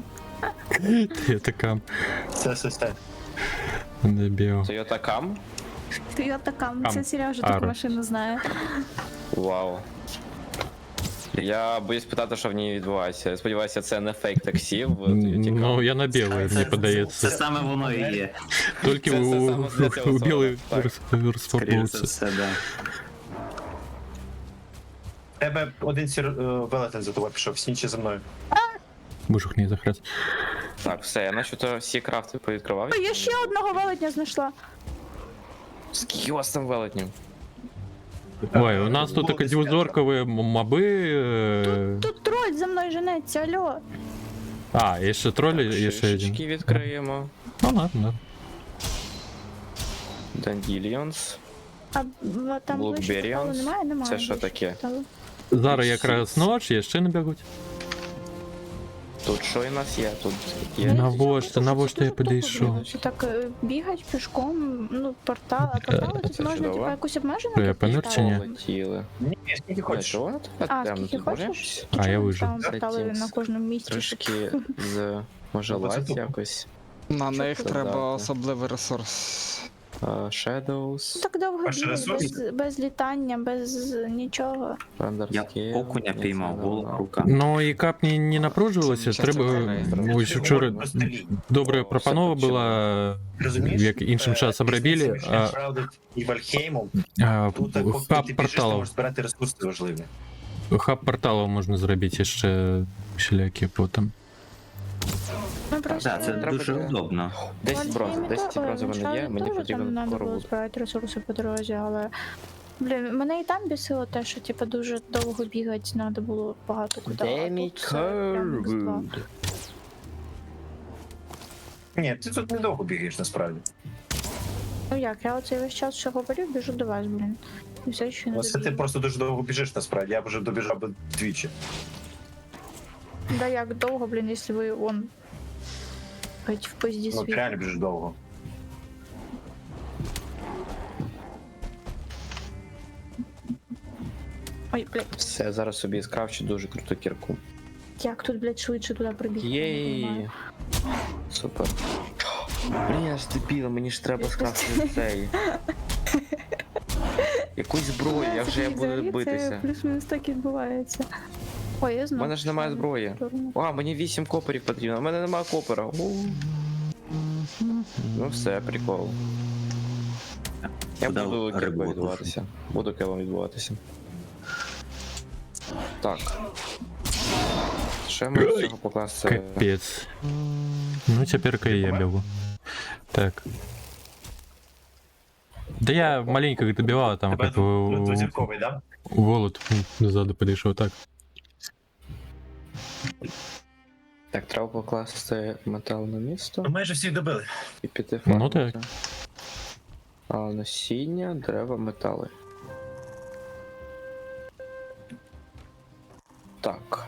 Cam. Це. Дебіл. Toyota Cam? Тойота Кам. Кам. Це Сережа Аро. таку машину знає. Вау. Я боюсь питати, що в ній відбувається. Я сподіваюся, це не фейк таксі в Toyota Cam. Ну, я на білий, мені Це подається. саме воно і є. Тільки це саме для цього у білий так. Скоріше за розфарбується. все, да. Тебе один велетен за тобою пішов, всі інші за мною. Боже, не захрест. Так, все, я начебто всі крафти повідкривав. Я ще одного велетня знайшла. Скільки у вас там велетнів? Ой, у нас тут такі двузоркові моби. Тут троль за мною женеться, алло. А, є ще тролі, є ще один. Шишечки відкриємо. Ну, ладно. Dandelions. А там ближче Blackberries. порталу немає? Немає. Це що ближче таке? порталу. Зараз якраз ночь, є ще не бігуть. Тут що у нас є? Тут є. Навошта я підійшов? Що так бігать пішком, ну, портал, а портали тут Це можна чудово. типу якусь обмежену Я кількість помер чи ні? ставити? Полетіли. Ні, скільки А хочеш. чого вона така А, темна? скільки Тут може хочеш? А, я Чому вижив. Там портали Settings. на кожному місці. Трошки з може Ну, бо це лайт тупо. якось. На них продати? треба особливий ресурс. Shadows, Так довго Перший бігати, ресурс? без літання, без нічого. Render Я Scale. окуня піймав, волок рука. Ну і кап не напружувалася, треба. Ось вчора добра пропанова була, Розумієш? як іншим часом робили, Між Shrouded і Вальхеймом, тут поки хаб ти біжиш, ти порталів. можеш збирати ресурси важливі. Хаб порталів можна зробити ще всілякі потім. Ми просто... Так, це дуже удобно. 10 бронзи, 10 бронзи в мене є, мені Там потрібен треба було корову. збирати ресурси по дорозі, але... Блін, мене і там бісило те, що типу дуже довго бігати, треба було багато куди. Дай а мій тут все прям без два. Corwood. Ні, ти тут недовго бігаєш насправді. Ну як, я оцей весь час, що говорив, біжу до вас, блін. І все ще не Оце ти добіг. просто дуже довго біжиш насправді, я б вже добіжав би двічі. Да як довго, блін, якщо ви он... Геть в пизді Ну, ти світ. реально біжиш довго. Ой, блядь, Все, зараз собі скрафчу дуже круту кірку. як тут, блядь, швидше туди прибігти? я не Єй! розумію. Супер. Блін, я ж дебіла, мені ж треба скрафтити цей. Якусь зброю, як же я буду Взагалі битися? Це плюс-мінус так і відбувається. Ой, я У знаю. мене ж немає зброї. А, мені 8 коперів потрібно, у мене немає копера. Ну все, прикол. Я Куди буду рибу кілом ловити? відбуватися. Буду кілом відбуватися. Так. Що я можу з цього покласти? Капець. Ну, тепер і я бігу. Так. Да я маленько добивал, там Тебе как у двозірковий, да? Волод ззаду підійшов, так. Так, треба покласти метал на місто Ну, майже всіх добили. і піти Ну, фармити. так. А насіння, дерева, метали. Так.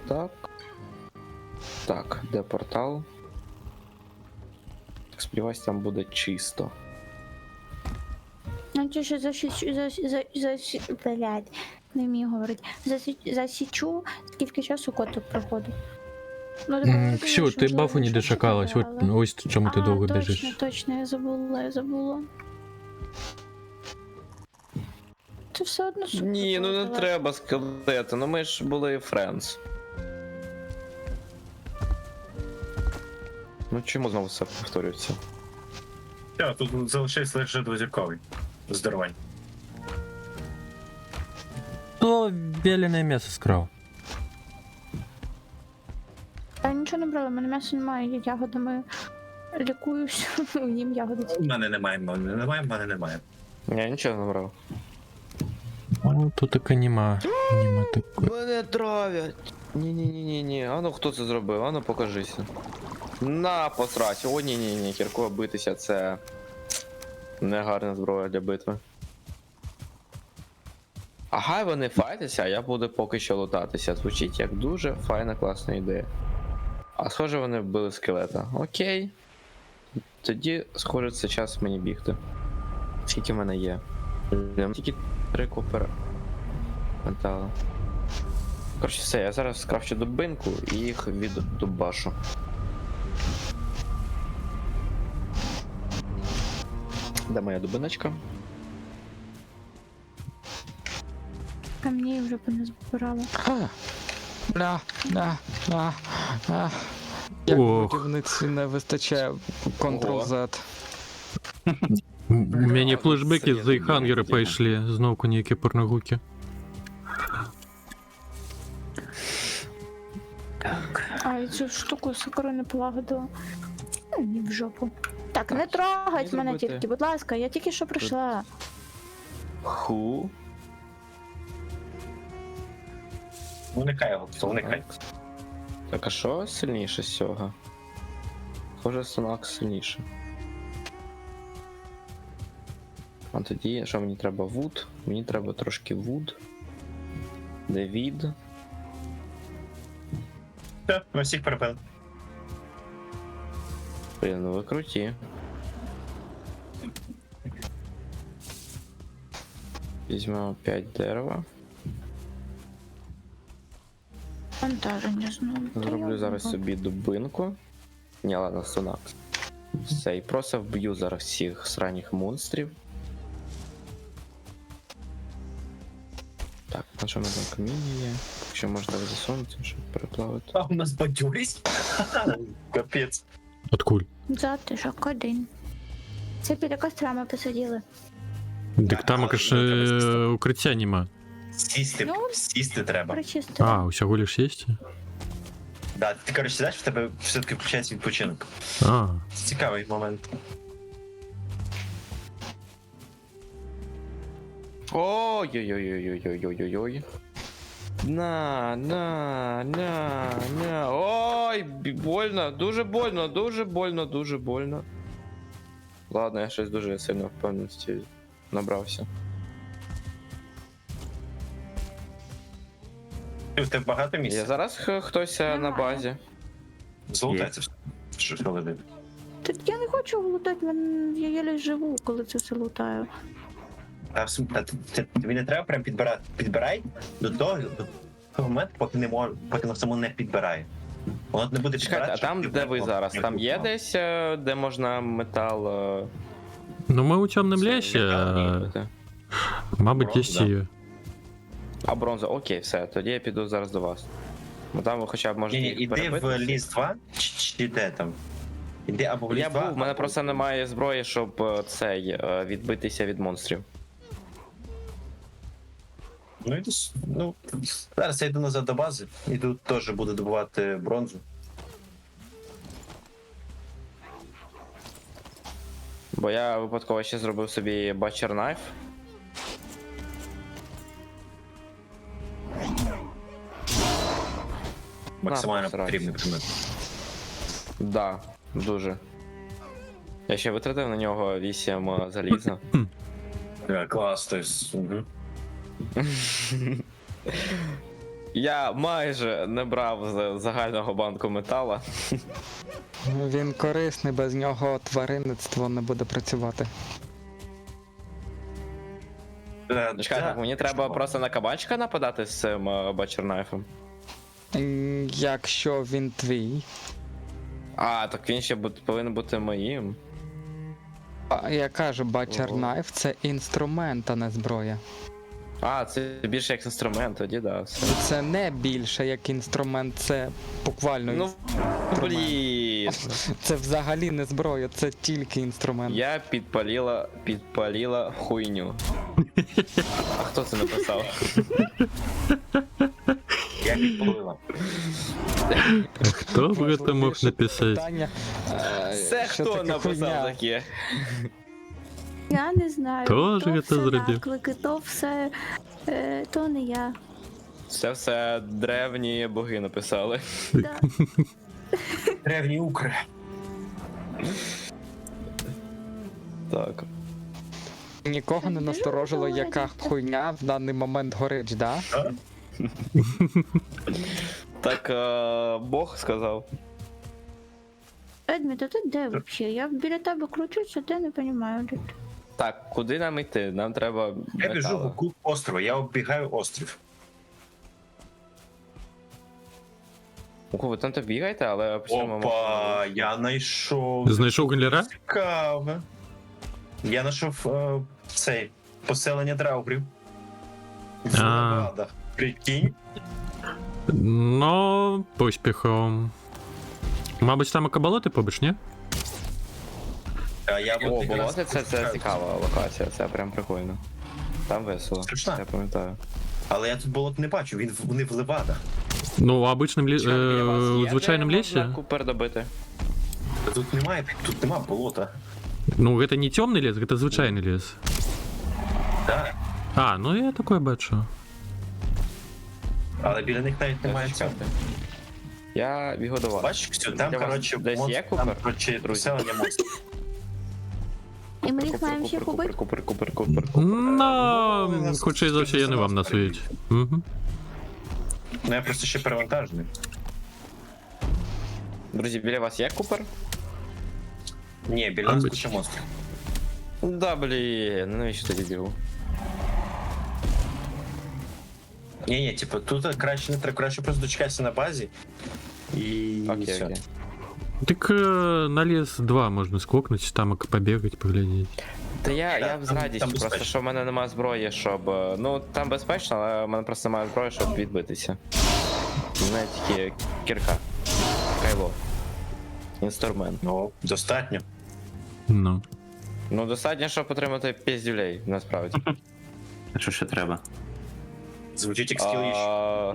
Так. Так, де портал? Так, сподіваюсь, там буде чисто. Ну, чи ще блядь, не вмію говорити. Засічу, скільки часу кот тут проходить. Ну, Ксю, ти бафу не дочекалась, ось чому ти довго біжиш. Точно, я забула. Це все одно супер. Ні, ну не давай. треба скелети, ну ми ж були friends. Ну чому знову все повторюється? Так, тут залишився лише двозірковий. Здоровень. Хто вялене м'ясо скрав? Я нічого не брала, в мене м'яса немає, я ягодами лікуюсь, їм ягоди. У мене немає, в мене немає. Я нічого не брав. Ну, тут таке нема. Нема такої. Мене травять. Ні. А ну хто це зробив? А ну покажися. На посрать. О, ні. Кіркова битися це не гарна зброя для битви. А хай вони файтяться, а я буду поки що лутатися. Звучить як дуже файна, класна ідея. А схоже, вони вбили скелета. Окей. Тоді, схоже, це час мені бігти. Скільки в мене є? Тільки 3 копера. Металу. Коротше, все, я зараз скрафчу дубинку і їх віддубашу. Де моя дубиночка? Камней вже не збирала. Як Ох. будівниці не вистачає Ctrl-Z. У мене флешбеки з Зайхангера пішли, знову ніякі порногуки. А, і цю штуку сокору не полагодила. Ні, в жопу. Так, не трогать мене зробити? тільки, будь ласка, я тільки що прийшла. Ху? Уникай його, уникай. Так, а що сильніше з цього? Схоже, Сонак сильніше. А тоді, що мені треба? Вуд? Мені треба трошки вуд. Де від? Все, ми всіх перебили. Блін, ну ви круті. Візьмемо 5 дерева. Вантаження знову. Та Зроблю я зараз бабу. собі дубинку. Ні, ладно, Сонак. Все, і просто вб'ю зараз всіх сраніх монстрів. Так, на що ми там каміння є? Якщо можна засунути, щоб переплавити. А у нас бадьорість? Капець. Откуль? Затишок один. Це біля костра ми посиділи. Так там, конечно, укриття нема. Сісти, Ну, сісти треба. Причистили. А, усього лиш есть? Да, ти, коротше, сідаєш, в тебе все-таки включається відпочинок. А, Цікавий момент. Ой-ой-ой-ой-ой-ой-ой-ой-ой. На. Ой, больно, дуже больно, дуже больно, дуже больно. Ладно, я щось дуже сильно впевненості набрався. Ти в тебе багато Є місця? зараз хтось на Немає. базі. Золотається все. Що ж коли Тут я не хочу лутати, я єлі живу, коли це все лутаю. Тобі не треба прям підбирати. Підбирай до того моменту, поки воно само не підбирає. Воно не буде Чекайте, підбирати. а там, щоб де ти ви прям зараз? не Там є купував. десь, де можна метал. ну ми у темному лісі, робити? мабуть, Бронза, десь є. А бронза, окей, все, тоді я піду зараз до вас. Ну там ви хоча б можете Ні, їх іди в перебити. ліс 2, чи де там? Іди або в ліс Я 2. був, в мене або- просто немає зброї, щоб відбитися від монстрів. Ну, іду, ну, зараз я йду назад до бази, і тут теж буду добувати бронзу. Бо я випадково ще зробив собі Butcher Knife. Максимально посраться. потрібний предмет. Да, дуже. Я ще витратив на нього 8 заліза. Клас, то есть. Угу. Я майже не брав з загального банку метала. Він корисний, без нього тваринництво не буде працювати. Чекай, так мені треба просто на кабачка нападати з цим Butcher Knife. Якщо він твій. А, так він ще повинен бути моїм. А я кажу, Butcher Ого. Knife це інструмент, а не зброя. А, це більше як інструмент, тоді да. Все. Це не більше як інструмент, це буквально Ну, блін. це взагалі не зброя, це тільки інструмент. Я підпалила хуйню. А хто це написав? Я підпалила. Хто б це мог написати? Питання, Це що хто таке написав хуйня? таке? Я не знаю. Тоже то це все зробив. наклики, то все, то не я. Це все древні боги написали. Да. Древні укри. Так. Нікого не насторожило, яка хуйня в даний момент горить, да? Так Бог сказав. Едмі, то ти де взагалі? Я біля тебе кручуся, де не розумію. Так, куди нам йти? Нам треба. Я біжу металу. в кут острова, я оббігаю острів. Ого, ви там то бігаєте, але почнемо. Опа, я знайшов. Знайшов галера? Цікаво. Я знайшов цей поселення драугрів. В А. Левадах. Прикинь. Ну, поспіхом. Мабуть, там і кабалоти побиш, ні? А я О, от якраз болоти це шукаю. цікава локація, це прям прикольно. Там весело. Страшно. Я пам'ятаю. Але я тут болот не бачу, вони в Левадах. Ну, у обичному Біля вас у є, звичайному де лісі. можна Купер добити. Тут нема болота. Ну, це не темний ліс, це звичайний ліс. Так. А, ну я такое бачу. Але біля них навіть немає цього. Чекайте. Я бігу до вас. Бачиш, все, там, Для вас коротше, десь є монстр, Купер? там, коротше, Друзі. поселення монстрів. І ми їх маємо всіх убити? Купер. Ну, хоча за все я не вам на світі. Угу. Ну я просто ще перевантажений. Друзі, біля вас є Купер? Ні, біля нас Мабуть. куча монстрів. Да, блін, ну навіщо тоді бігу? Ні, типу, тут краще не треба, краще просто дочекайся на базі. І Окей, все. окей. Так на лес 2 можно скокнуть, там побегать, поглядеть. Та я Так, б з там радістю, просто безпечно. що в мене немає зброї, щоб. Ну, там безпечно, але в мене просто немає зброї, щоб відбитися. У мене тільки кірка. Кайло. Інструмент. Ну, достатньо. Ну. Ну, достатньо, щоб отримати піздюлей, насправді. А що ще треба? Звучить як скіліш. А,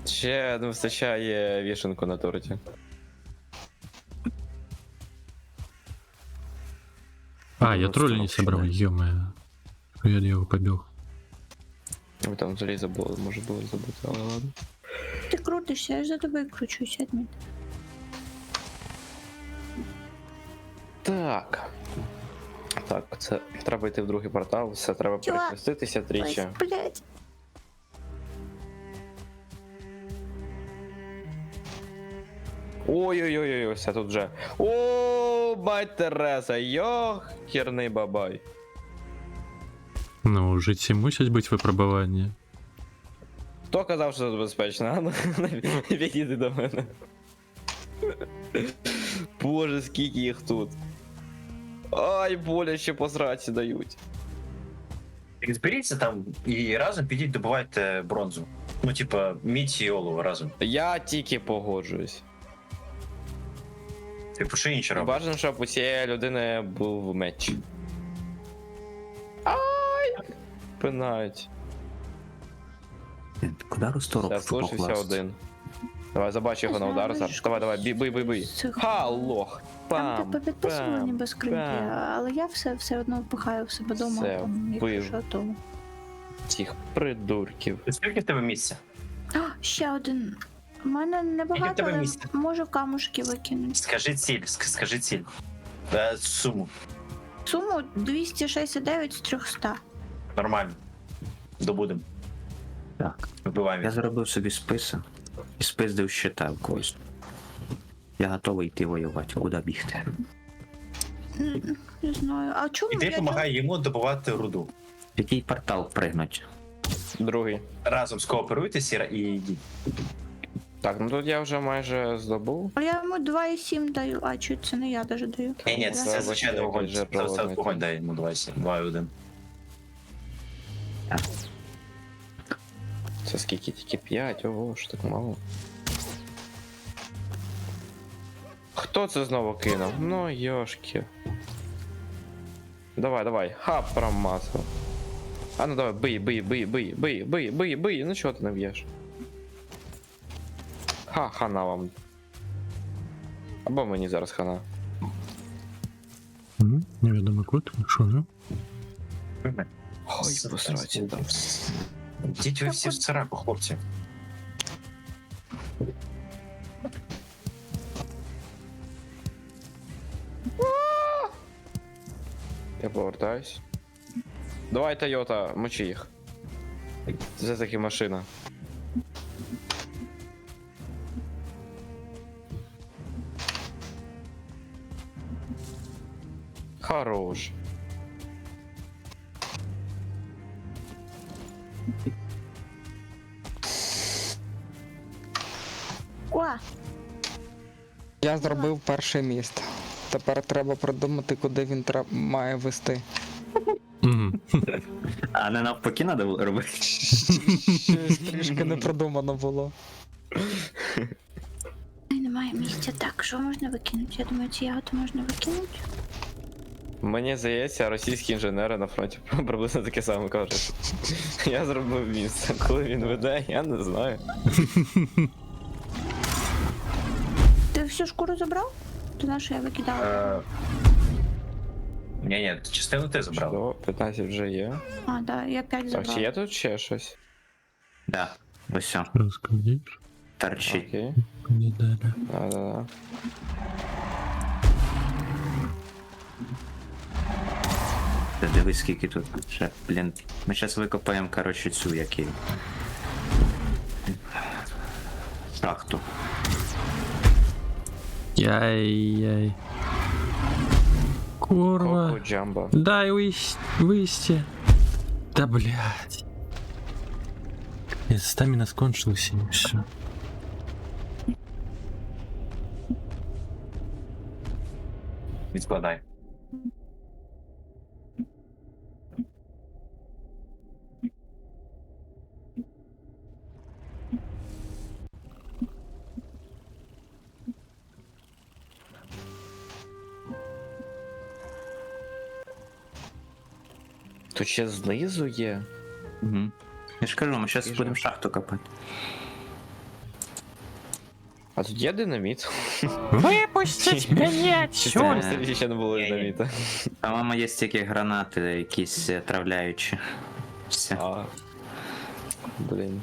Ще не вистачає вішенку на торті. А, я Ну, тролля не что собрал, вообще, ё-моё. Я его побил. Ви там залізо було, може було забути, але ладно. Ти крутишся, я ж за тобою кручуся, Адмін. Так. Так, це треба йти в другий портал, все треба Чувак, перехреститися тричі. Ой, блядь. Ой-ой-ой, все тут вже. О, мать Тереза, йохерний бабай. Ну, жить мусить быть випробування. Хто казав, що тут безпечно? А ну, підійди до мене. Боже, скільки їх тут. Ай, боляче по сраці дають. Так зберіться там і разом підіть добувайте бронзу. Ну, типа, мідь і олово разом. Я тільки погоджуюсь. Типу, що інше робити? Бажано, щоб у цієї людини був меч. Ай! Пинають. Куди розторок Все, залишився покласти? один. Давай, забач його на удар зараз. Давай, бий. Ха, лох. Там Пам, типу підписано ніби скриньки, пам. але я все одно впихаю в себе дома, Все, там, вбив. якщо що, то... Цих придурків. Скільки в тебе місця? А, ще один. У мене Яке в небагато, тебе але місце? можу камушки викинути. Скажи ціль, скажи ціль. Суму. Суму 269 з 300. Нормально. Добудем. Так. Вбиваємо. Я заробив собі списи і спиздив щита в когось. Я готовий йти воювати. Куди бігти? Не знаю. А чому Іди я допомагай йому добувати руду. В який портал пригнуть? Другий. Разом скооперуйтесь і йдіть. Так, ну тут я вже майже здобув. А я йому 2,7 даю, а чуть це не я даже даю. Ні, Да? це звичайний який вогонь. Це жертвований вогонь там. дай йому 2,1. Це скільки? Тільки 5, ого, що так мало. Хто це знову кинув? Ну, йошки. Давай. Хап, промазав. А ну давай, бий. Ну чого ти не б'єш? Хана вам. Або мені зараз хана. Невідомо код, що, ну? Ой, посраці там. Йдіть ви всі в сраку, хлопці. Я повертаюсь. Давай, Тойота, мочи їх. Це таки машина. Хорош. О, Я зробив перший міст. Тепер треба придумати, куди він має вести. Мгм. А не навпаки треба робити? Щось трішки не продумано було. немає місця. Так, що можна викинути? Я думаю, ці ягоди можна викинути. Мені здається, російські інженери на фронті приблизно таке саме кажуть. Я зробив місце. Коли він веде, я не знаю. Ти всю шкуру забрав? Ти на що я викидала? Ні, частину ти забрав. Чудово, 15 вже є. А, да, я 5 Так, забрала. чи є тут ще щось? Да. Ось все. Розкажіть, Торчить. Окей. не далі. Да. Та дивись, скільки тут ще, блін. Ми зараз викопаємо, коротше, цю, як її. Шахту. Яй-яй. Курва. Коко Джамбо. Дай вийсти. Да блядь. И стамина скончилась, и все. Відкладай. Тут ще знизу є. Угу. Я ж кажу, ми зараз будемо шахту копати. А тут є динаміт. Выпустить меня Чи отсюда! це просто ще не було динаміта? По-моєму, є тільки гранати якісь отравляючі. Все. А. Блін.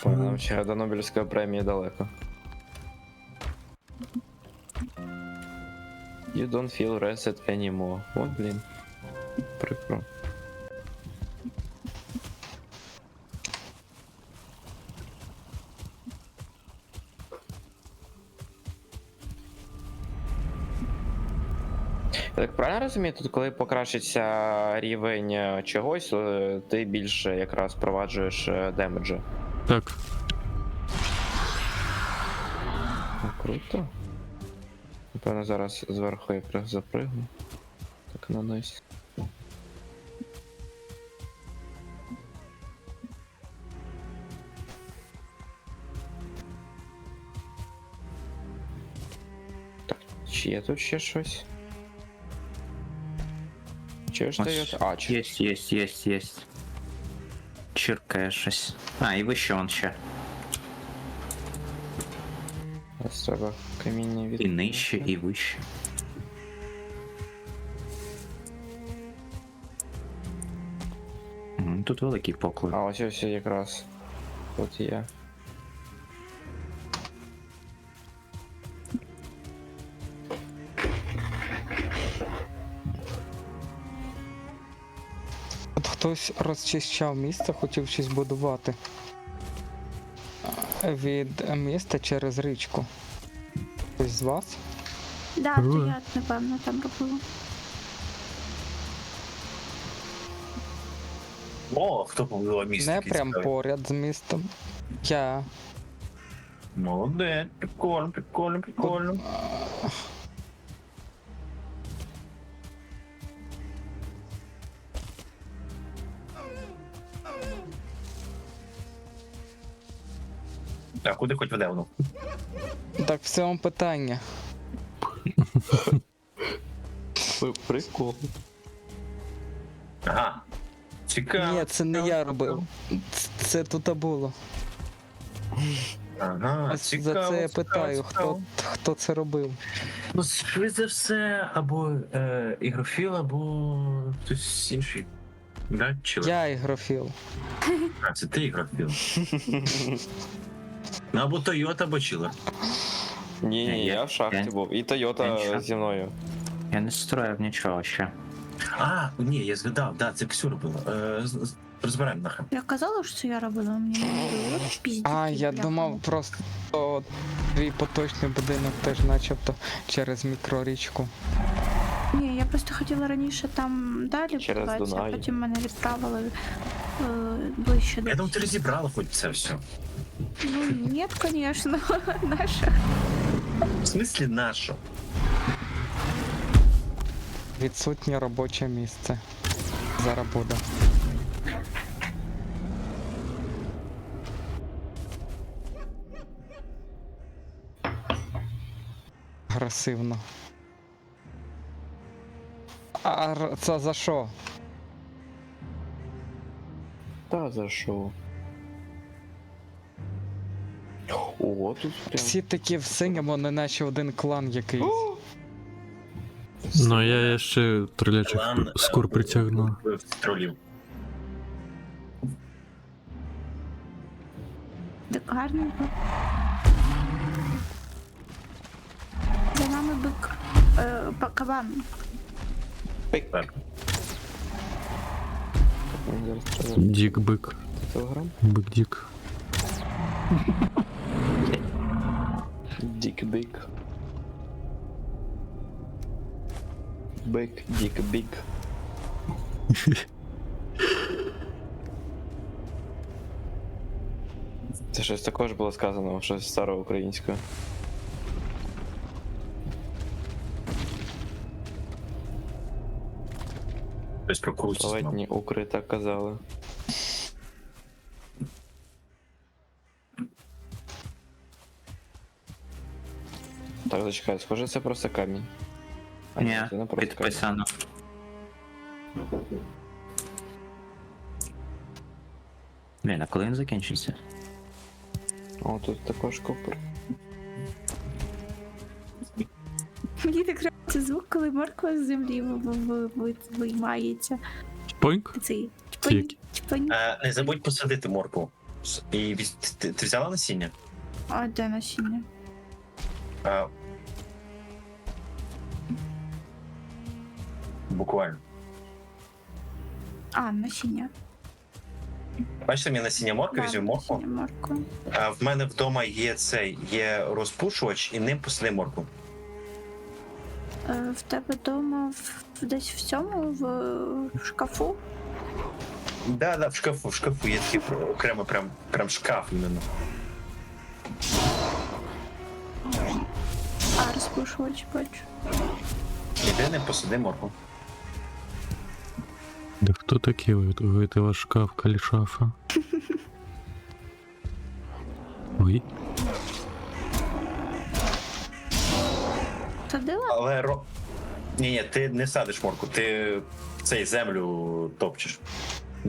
Нам ще до Нобелівської премії далеко. You don't feel reset anymore. От, блін. Прикро. Я так правильно розумію, тут коли покращиться рівень чогось, то ти більше якраз впроваджуєш демеджа. Так. Ну, круто. Напевно, зараз зверху якраз запригну. Так, на найс. Так, чи є тут ще щось? Чи ж даєте? А, чи... Є. Чиркає щось. А, і вище он ще. Зараз треба каміння від... І нижче, і вище. Тут великий поклик. А, ось якраз. Тут є. От хтось розчищав місце, хотів щось будувати. Від міста через річку. Хтось з вас? Да, то я, напевно, там робила. О, хто побудував місто? Не який прям цікавий. поряд з містом. Я. Молодець, прикольно. А куди хоч веде воно? Так в цьому питання. Прикол. Ага. Цікаво. Ні, це не я робив. Це тут було. Ага, Ось цікаво. за це я цікаво, питаю, цікаво. хто це робив. Ну, швидше за все, або ігрофіл, або хтось інший. Да, чоловік? Я ігрофіл. А, це ти ігрофіл. Ну, або Тойота, або Чілер. Ні, я в шахті був. І Тойота зі мною. Я не строїв нічого ще. А, ні, я згадав, да, це Ксю робила. Розбираємо нахер. Я казала, що це я робила, мені не було піздіки. А, я думав просто твій поточний будинок теж начебто через мікрорічку. Ні, я просто хотіла раніше там далі Через будуватися, а Дунай. потім мене відправили ближче до... Я думаю, ти розібрала хоч це все. Ну, ні, звісно, наша. В смислі нащо? Відсутнє робоче місце. Зараз буде. Агресивно. А це за що? Та за що? О, тут прям... Всі такі в синьому, не наче один клан якийсь. Ну, я ще тролячих скур притягнув. Тролів. Так гарненько. За нами бик. Кабан. Так. Мені зараз треба Дік-бик. телеграм. Бик-дік. Дік-бік. Бик, дік-бік. щось також було сказано, щось староукраїнською. Тобто про крутість. мабуть. Летні укри так казали. Так, зачекай, схоже, це просто камінь. А, Ні, це не просто підписано. Блін, а коли він закінчиться? камінь. О, тут також купер. Мені так подобається звук, коли морква з землі виймається. Пойнк? Цей Тільки. чпинь. Не забудь посадити моркву. І ти взяла насіння? А де насіння? Буквально. А, насіння. Бачите, мені насіння моркви, Да, візьму моркву. насіння моркви. В мене вдома є розпушувач, і ним посади моркву. В тебе вдома десь в цьому, в шкафу? Да, в шкафу є такий окремо прям шкаф іменно. А, розпушувач, бачу. Іди ним посади моркву. Да кто такие у этого шкафка или шафа? Ой. Садила? Але Ні, ти не садиш морку, ти цей землю топчеш.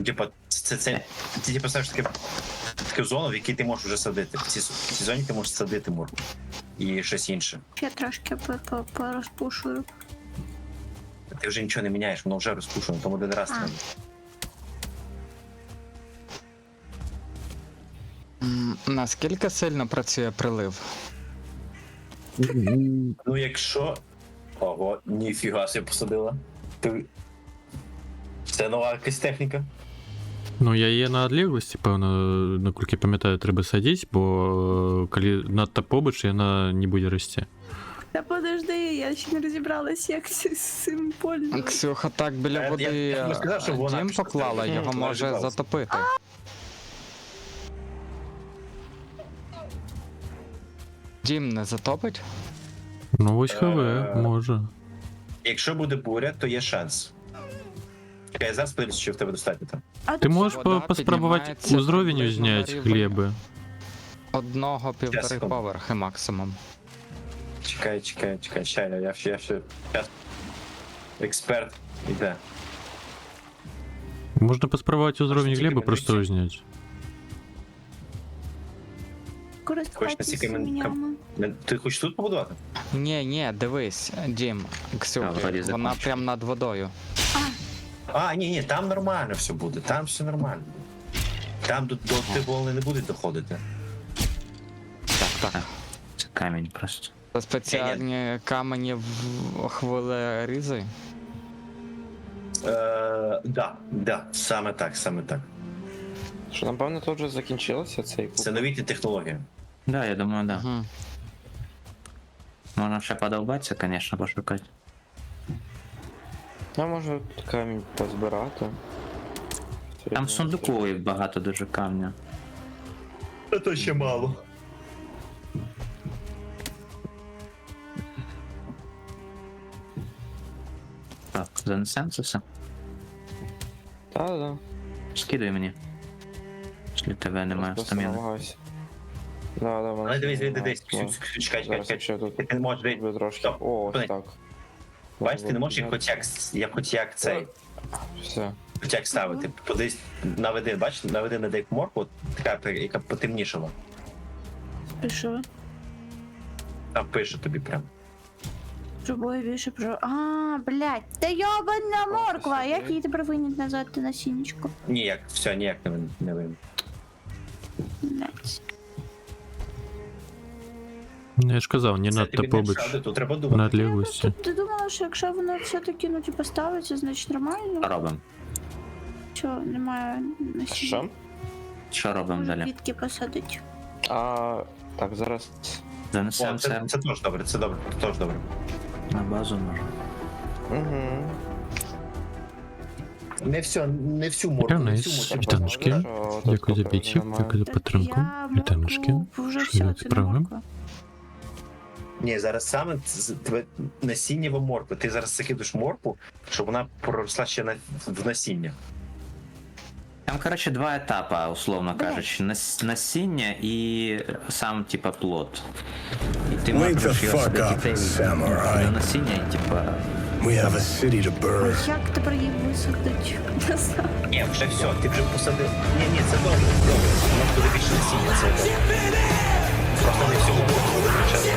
Типа, ти типу ставиш таку зону, в якій ти можеш вже садити. В цій зоні ти можеш садити морку. І щось інше. Я трошки порозпушую. Ти вже нічого не міняєш, воно вже розпушено, тому один раз треба. Наскільки сильно працює прилив? Ну якщо... Ого, ніфіга себе посадила. Це нова якась техніка. Ну, я є на одлеглості, певно, наскільки я пам'ятаю, треба садити, бо коли надто побач, вона не буде рости. Та подожди, я ще не розібралась, як з цим полем. Ксюха так біля води я не сказав, що вона дім пішла поклала, стріляти. його Вона може розібралась. затопити. Дім не затопить? Ну, ось ХВ, може. Якщо буде буря, то є шанс. Чекай, я зараз подивлюсь, чи в тебе достатньо там. Ти можеш Вода поспробувати піднімається уровень приблизно на зняти рівень глеби. Одного-півтори секунду. поверхи максимум. Чекай, ща, я ще експерт іде. Можна поспробувати уровень тільки глеби, просто його медичні. зняти. Користуватися настільки семенями. Ти хочеш тут побудувати? Ні, дивись, Дім, А, Ксюхи, вроді вона закончив. прям над водою. Ні, там нормально все буде, там все нормально. Там до ти волни не будуть доходити. Так. Це камінь просто. Це спеціальні камені в хвилерізи. Да, саме так. Що, напевно, тут вже закінчилося цей Це новітні технології. Да, я думаю, да. Угу. Можна ще подовбатися, звісно, пошукати. Я можу камінь позбирати. Там в сундуку багато дуже камня. Це ще мало. Так, занесемо це все. Так. Скидай мені. Якщо тебе немає стаміни. намагаюся. Да, Але дивись, чекай. Зараз якщо тут Ти не можеш зроблю трошки. Стоп. О, ось Стой. так. Бачиш, ти не можеш їх хоч як цей. Все. Хоч як ставити. Подивись, наведи на деяку морку, така, яка потемнішала. Пишу. Там пише тобі прям. Пробую більше про. Блядь, та йобана морква! Як її тепер вийняти назад на сінечку? Ніяк не вийде. Блядь. Я ж казав, не Це надто тобі не побач. шкода, тут треба На думати. одлеглості. Ти думала, що якщо воно все-таки, ставиться, значить нормально? Робимо. Що, немає насіння? Що? Що робимо Може, далі? квітки посадить. Так, зараз. Занесемо Це це теж добре, це теж добре. на базу може. Угу. Не всю морку, Я не найс. всю морку. Вітаночки. Що тут Дякую за поки бійців, немає? дякую за підтримку. Вітаночки. вже Що все, йдуть це не справи? морква. Ні, зараз саме тебе насіннєва морква. Ти зараз закидуєш моркву, щоб вона проросла ще в насіння. Там, коротше, два етапи, условно кажучи. Насіння і сам, типа, плод. І ти можеш його собі до насіння, і, типа, А як тепер їх висадить? Ні, вже все, ти вже посадив. Ні, це добре. Воно буде більше насіння, це добре. Просто не всього моркву витрачати.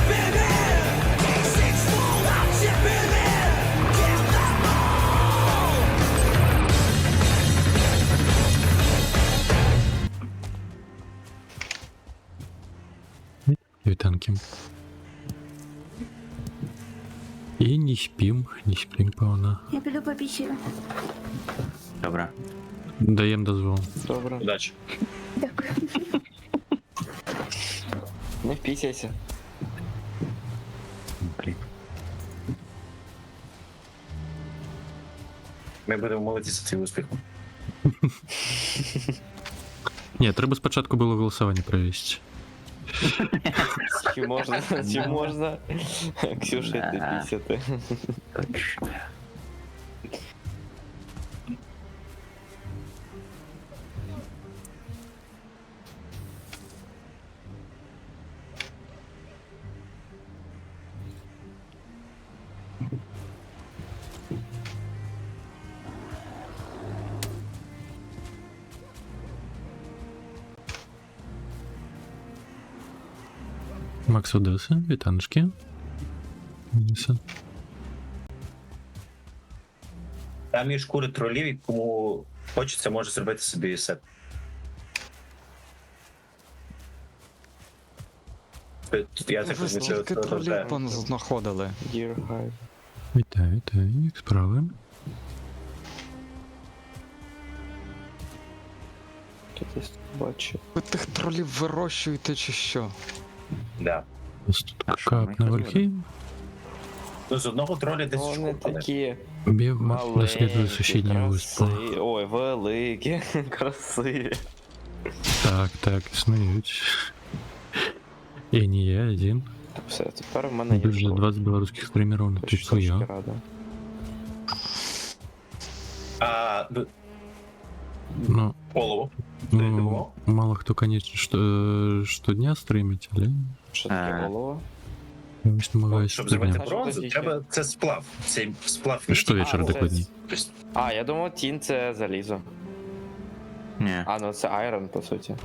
Вітанки. І не спім, певно. Я піду попісію. добре. Даємо дозвол. Добре. Удачі. Дякую. Не впісяйся. Блін. Ми будемо молитися за твій успіх. Ні, треба спочатку було голосування провести. Чи можна? Чи можна? Ксюша, ти пісяти. Точно. Макс Одеса, вітаночки. Одеса. Там є шкури тролів, і кому хочеться, може зробити собі сет. Я так Ви розумію, стільки це тролів знаходили. Dear Hive. Вітаю, як справи? Тут я бачу. Ви тих тролів вирощуєте чи що? Да. Ось тут А що, ми кап на їх верхи. Ну, з одного троля 10 Вони шкур. такі Бів наслідує маленькі, сусіднього виспу. красиві. Ой, великі, красиві. Так, існують. І не я один. Все, тепер в мене є Дуже шкура. 20 білоруських стримерів на Хоч типу трошки я. рада. Ну, Олово. ну, мало хто, конечно, щодня стримить, але Що таке Е. голова? я ось намагаюся Щоб зробити щодня. бронзу, треба це сплав. Цей сплав Щовечора А, це- докладні. А, я думав, тінь це залізо. Ні, А, ну це айрон, по суті.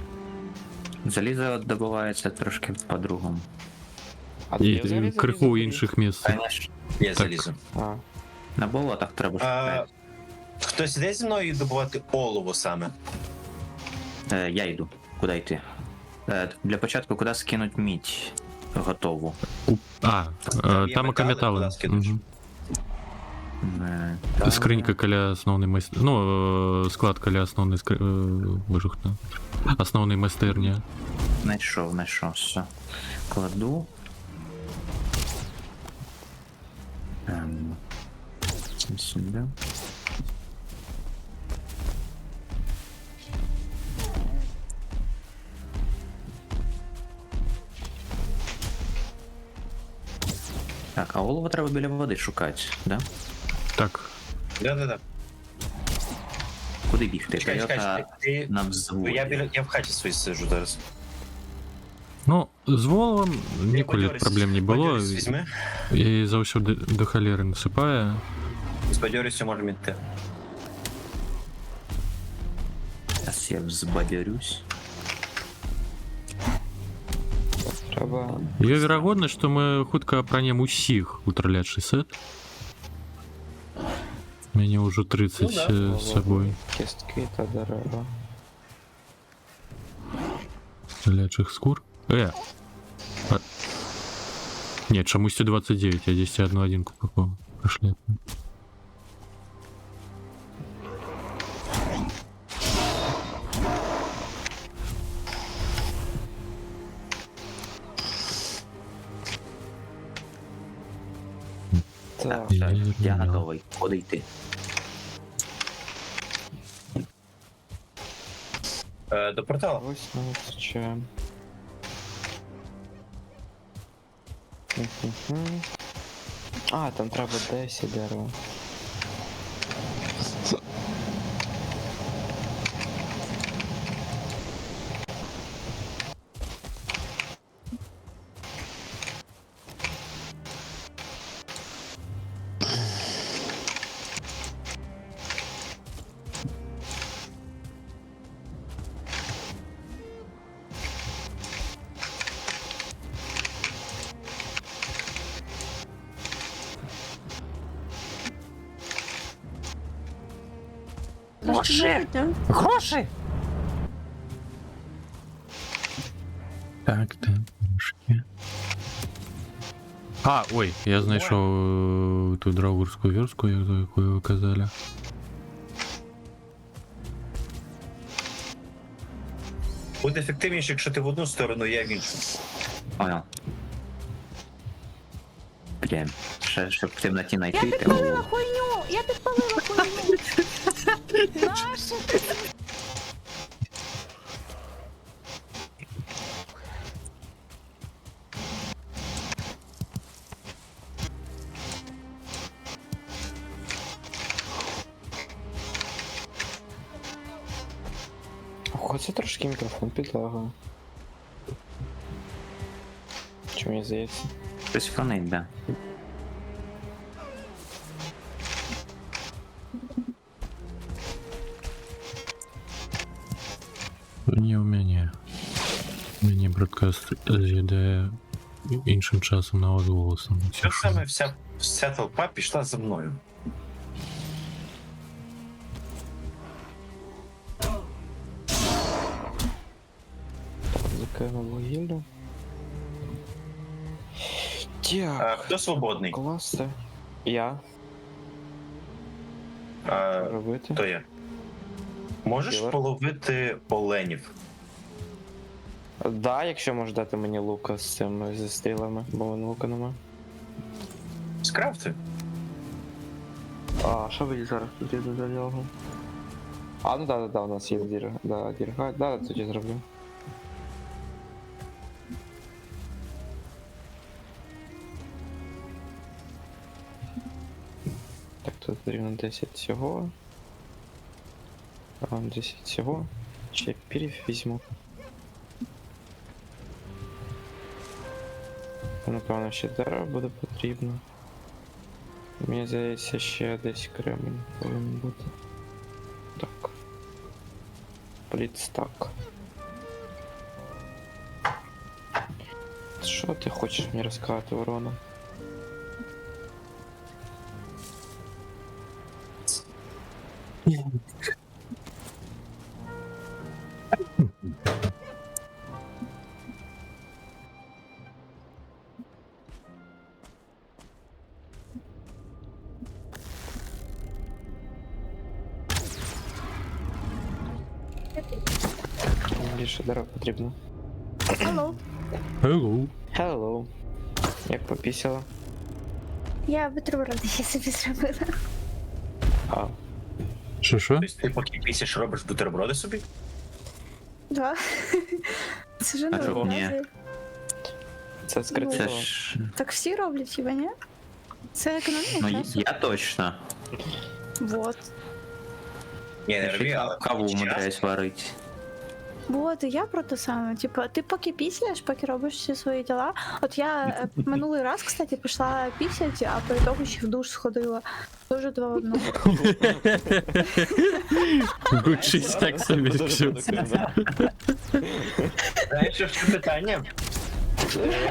залізо добувається трошки по-другому. А І є взагалі криху залізо? інших місць. Конечно. Є Так. залізо. А, На болотах треба шукати. Хтось іде зі мною добувати олово саме? Я йду. Куди йти? Для початку, куди скинуть мідь готову? Там є Там метали, метали. куди скидеш? Скринька каля основної майстерні. Ну, склад каля основної вижухна. Основної майстерні. Знайшов, все. Кладу. Сюди. Так, а олово треба біля води шукати, да? Так. Да. Куди бігти? Чекай, Тойота ти... на взводі. Я в хаті своїй сиджу зараз. Ну, з волом ніколи проблем не було. Бадьорість візьми. І завжди до холери насипає. З бадьорістю можемо йти. Зараз я взбадьорюсь. треба. Є верагодність, що ми хутка апранем усіх ультралядший сет. У мене вже 30 з собою Кістки та дерева. ультралядших скур. Нет, чомусь 29, я 10 одну попал. Пошли. Так. Все, я готовий. Куди йти? До портала. Ось ми зустрічаємо. А, там треба 10 дерева. Гроші! Гроші! Так, трошки. А, ой, я знайшов ту драугурську вёрстку, яку ви казали. Буде ефективніше, якщо ти в одну сторону, я в іншу. Понял. Блін, ще щоб в темноті Я знайти. підпалила хуйню! Я підпалила хуйню! Наша ти? Ох, це трошки мікрофон підлагав. Чи мені здається? Щось фонить, да. Не у мене. Мені бродкаст з'їдає іншим часом на вас голосом. Що саме вся толпа пішла за мною. Закинув вугілля. Хто свободний? Класи. Я. Робити. Хто я? Можеш Кілер. половити оленів? Да, якщо можеш дати мені лука з цими зі стрілами, бо мене лука нема. Скрафти? А, що ви зараз потрібно для нього? А, ну да, у нас є дірга. Да, тоді зроблю. Так, тут потрібно 10 всього. 10 всього. Ще пірів візьму. Напевно, ще дерева буде потрібно. Мені здається, ще десь кремінь повинен бути. Так. Плітстак. Що ти хочеш мені розказати, Ворона? Більше дерев потрібно. Алло. Hello. Hello. Як попісила? Я бутерброди я собі зробила. А, Що? Тобто ти поки пісяш робиш бутерброди собі? Да. Це ж А чого ні? не це Це скритило. ж. Так всі роблять, хіба ні? Це економія Ну, часу. я точно. Вот. Ні, не роби, але Каву час. умудряюсь варити. Вот, і я про те саме. Типа, ти поки післяєш, поки робиш всі свої діла. От я минулий раз, кстати, пішла пісять, а по ітогу ще в душ сходила. Дуже 2 в 1. Гучись так собі все. Знаєш, що ще питання?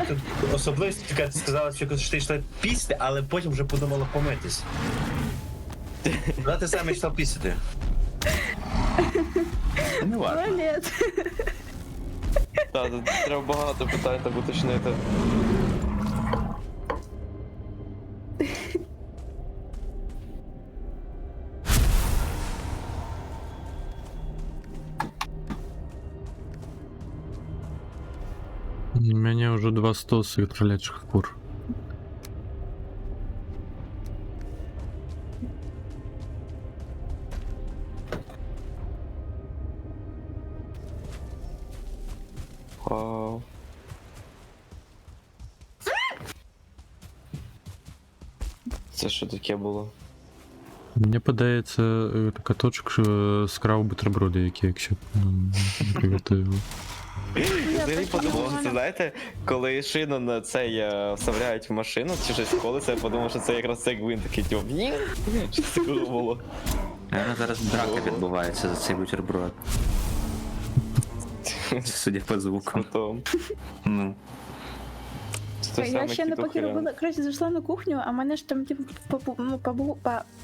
Тут особливість така, ти сказала, що ти йшла пісти, але потім вже подумала помитись. Куди ти саме йшла пісити? Не важно. Туалет. Так, тут треба багато питань так уточнити. У меня уже 2 стоса кролячьих кур. Вау. Це що таке було? Мені подається каточок з крав бутерброди, які якщо приготую. Взагалі подумав, що це знаєте, коли шину на цей вставляють в машину, чи щось колесо, я подумав, що це якраз цей гвинт такий, тьоп, ні, щось такого було. Наверно, зараз драка відбувається за цей бутерброд. Судя по звукам. Потом. Ну. Це Я саме ще не типу поки хрен. робила, коротше, зайшла на кухню, а мене ж там, типу,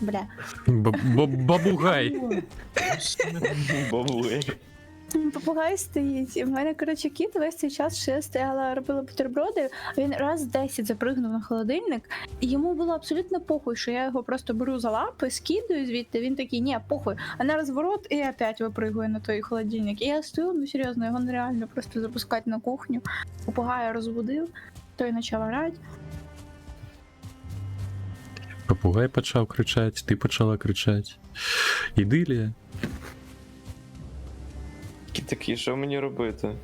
бля. Бабугай! Бабує. Попугай стоїть, і в мене, коротше, кіт весь цей час, що я стояла, робила бутерброди, він раз 10 запригнув на холодильник, і йому було абсолютно похуй, що я його просто беру за лапи, скидаю звідти, він такий, ні, похуй, а на розворот і опять випригує на той холодильник. І я стою, ну серйозно, його нереально просто запускати на кухню. Попугая розбудив, той почав орати. Попугай почав кричати, ти почала кричати. Ідилія. Кіт такий, що мені робити?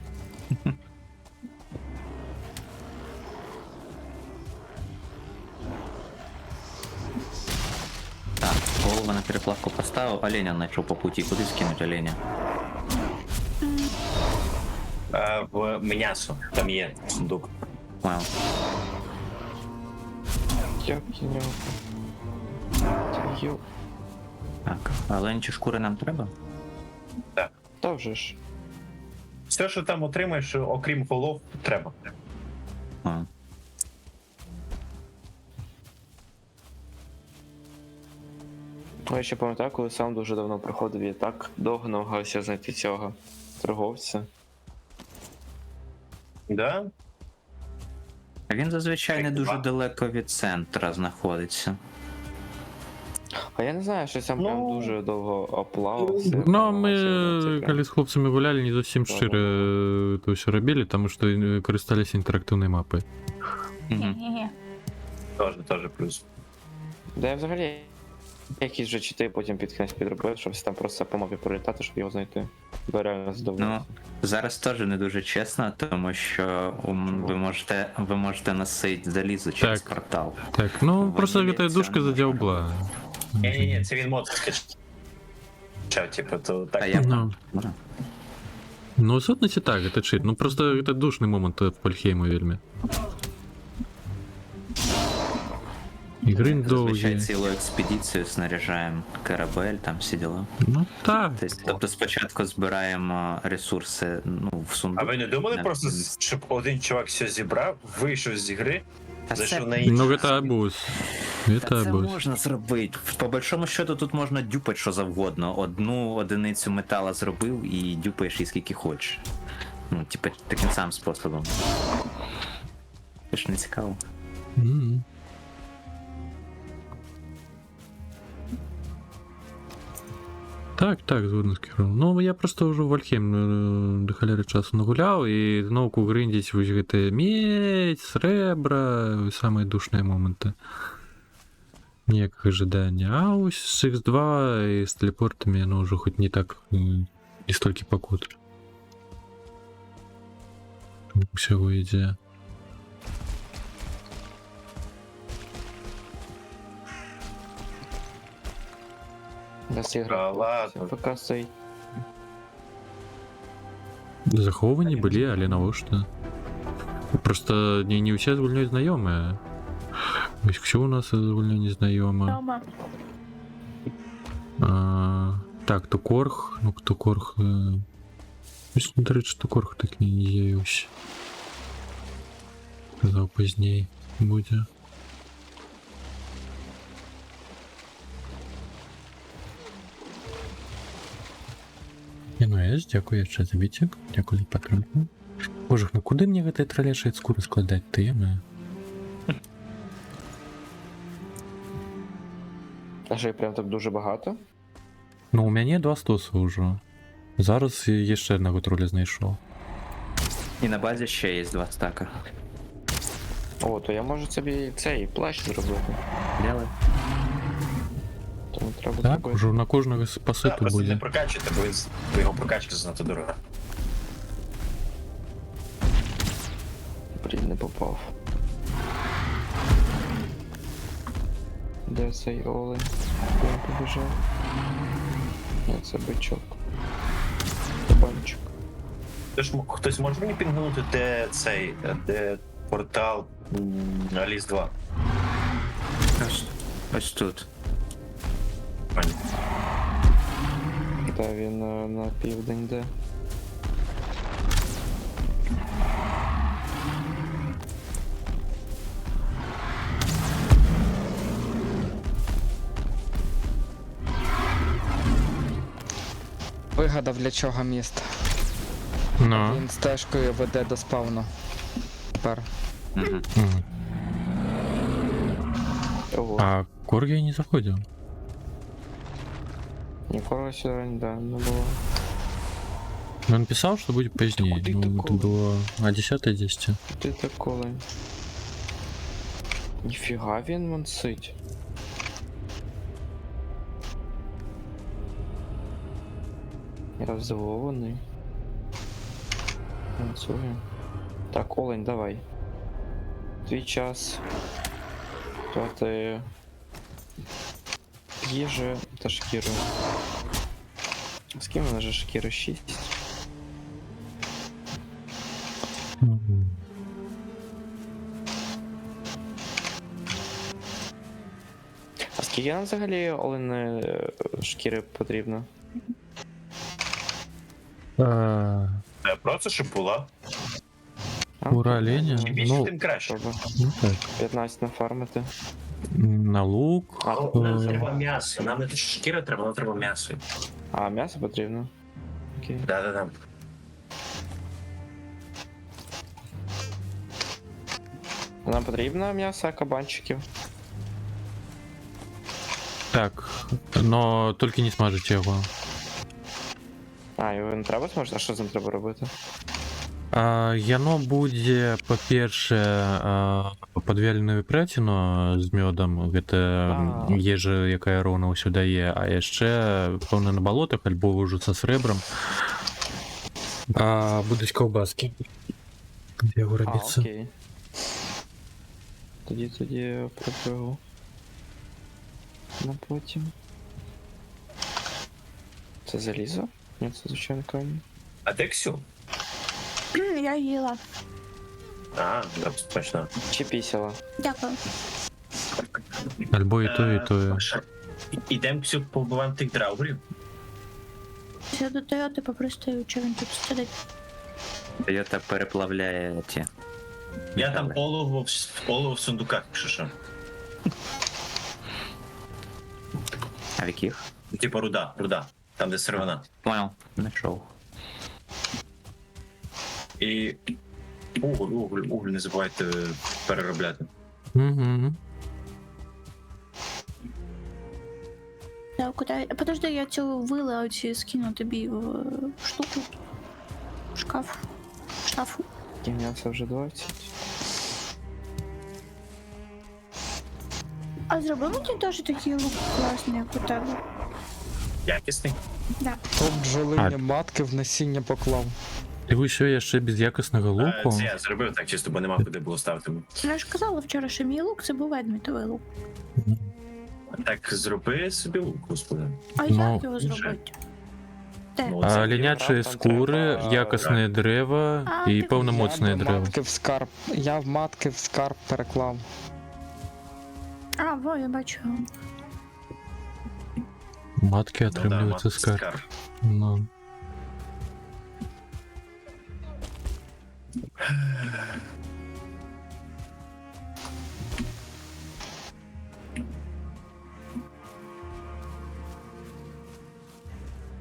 Так, голову на переплавку поставив, оленя знайшов по путі. Куди скинуть оленя? В м'ясо, там є сундук. Понял. Як я... Йо. Так, а оленчі шкури нам треба? Та вже ж. Все, що там отримаєш, окрім голов, треба. А. Я ще пам'ятаю, коли сам дуже давно проходив, я так довго намагався знайти цього торговця. Да? А він зазвичай не Так, дуже два. далеко від центра знаходиться. А я не знаю, що сам Ну, прям дуже довго оплавався. Ну, ми, коли з хлопцями гуляли, не зовсім Да, щиро то все робили, тому що користалися інтерактивною мапою. Угу. Тоже плюс. Да я взагалі якісь вже чити потім під кінець підробив, щоб там просто по мапі пролітати, щоб його знайти. Бо реально задоволений. Ну, зараз теж не дуже чесно, тому що ви можете носити залізо через Так. портал. Так, ну просто Ванілі эта це душка не задявбла. Ні, це він мод скачав, типу, то так. А я Ну. можу. Ну, в сутності так, это чит. Ну просто это душний момент в Польхейму вельми. Ігри Зазвичай довгі. цілу експедицію снаряжаємо корабель, там всі діла. Ну так. Тобто спочатку збираємо ресурси в сундук. А ви не думали на- просто, щоб один чувак все зібрав, вийшов з ігри, Та зайшов це- на інший? Ну, это абуз. Та Это це абуз. можна зробити. По большому счету тут можна дюпати що завгодно. Одну одиницю метала зробив і дюпаєш її скільки хочеш. Ну, типа, таким самим способом. Це ж не цікаво. Мгм. Так, згодно з Кіром. Ну, я просто вже в Вальхейм до халяри часу нагуляв, і знову гриндіть ось гэты медь, сребра, самые душные моменты. Ніяких ожидання. А ось з X2 і з телепортами, ну, вже хоч не так, не стільки покут. Всього йде. Нас А, ігра. ладно. Поки стоїть. Заховані були, але навошта? Просто не все з гульнёй знайомі. Ось що у нас з гульнёй не знайома? Дома. Так, Тукорг. Ну, Тукорг... Ось, до речі, Тукорг так не з'явився. Казав пізніше буде. Ну, дякую ще за бітик. Дякую за підтримку. Боже, ну куди мені гэтай тралешай скуры складати? Ти я не... А що, прям так дуже багато? Ну, у мене 2 стоси вже. Зараз я ще одного троля знайшов. І на базі ще є 2 стака. О, то я можу собі цей плащ зробити. Делай. Тому треба Так, зробити. уже на кожного Так, паситу просто не буде. прокачуйте, бо його прокачка занадто дорога. Не попав. Де цей олень? Куди він побіжав? Ні, це бичок. Кабанчик. Хтось може мені пінгнути, де портал Аліс 2? Ось тут. Та він на південь де. Вигадав для чого міст. Ну. Він стежкою веде до спавну. Тепер. Мгм. Мгм. Ого. А Корги я не заходил. Нікого сюди не було. Но он писал, что будет позднее. Куда Ну, это такого? было... А 10-10. Ти так олень. Ніфіга він мансить. Я здивований. Танцює. Так, олень, давай. Твій час. То ти їжі та шкіру. З ким вона же шкіра 6? Мгм. А скільки нам взагалі олени шкіри потрібно? Просто щоб була. А? Ура, оленя? Чим більше, Ну, тим краще. Треба ну так. 15 нафармити. На лук. А, Нам э, треба м'ясо. Нам не те, що шкіра треба, нам треба м'ясо. А, м'ясо потрібно. Окей. Да. Нам потрібно м'ясо кабанчиків. Так, но только не смажите его. А, його не треба смажити? А що з ним треба робити? Яно буде, по-перше, подвяленою пратіно з медом, гэта ежа, якая роўна ўсё дае, а яшчэ, пэўна, на балотах альбо ужуцца з рэбрам. Будуць каўбаскі. Дзе яго А, рабіцца? окей. Тоді пробую. На потім. Це залізо? Ні, це звичайно камінь. А де Ксю? Я їла. А, да, точно. Чи пісяла? Дякую. Альбо і то, і то. Ідем Ксю побуваємо тих драугрів. Я до Тойоти попростаю, чи він тут сидить. Тойота переплавляє ті. Я там метали. олово в сундуках, якщо що. А в яких? Типа руда. Там, де сировина. Понял, знайшов. І уголь не забувайте переробляти. Угу. Да, куди? Подожди, я цю вили оці скину тобі в штуку. В шкаф. Шафу. І м'ясо вже 20. А зроби мені теж такий лук класний, як у тебе. Якісний. Да. Тут бджолині матки в насіння поклав. Ти ви що, яшчэ без якісного луку? Це я зробив так чисто, бо нема куди було ставити. Я ж казала вчора, що мій лук це був ведмітовий лук. Так зроби собі лук, господи. А Ну, як його зробити? Де? Ну, це Лінячі там скури, треба- якісне дерево А, і ти- повномоцне Я дерево. матки в скарб. Я в матки в скарб переклав. А, во, я бачу. Матки Ну да, отримуються скарб. Ну.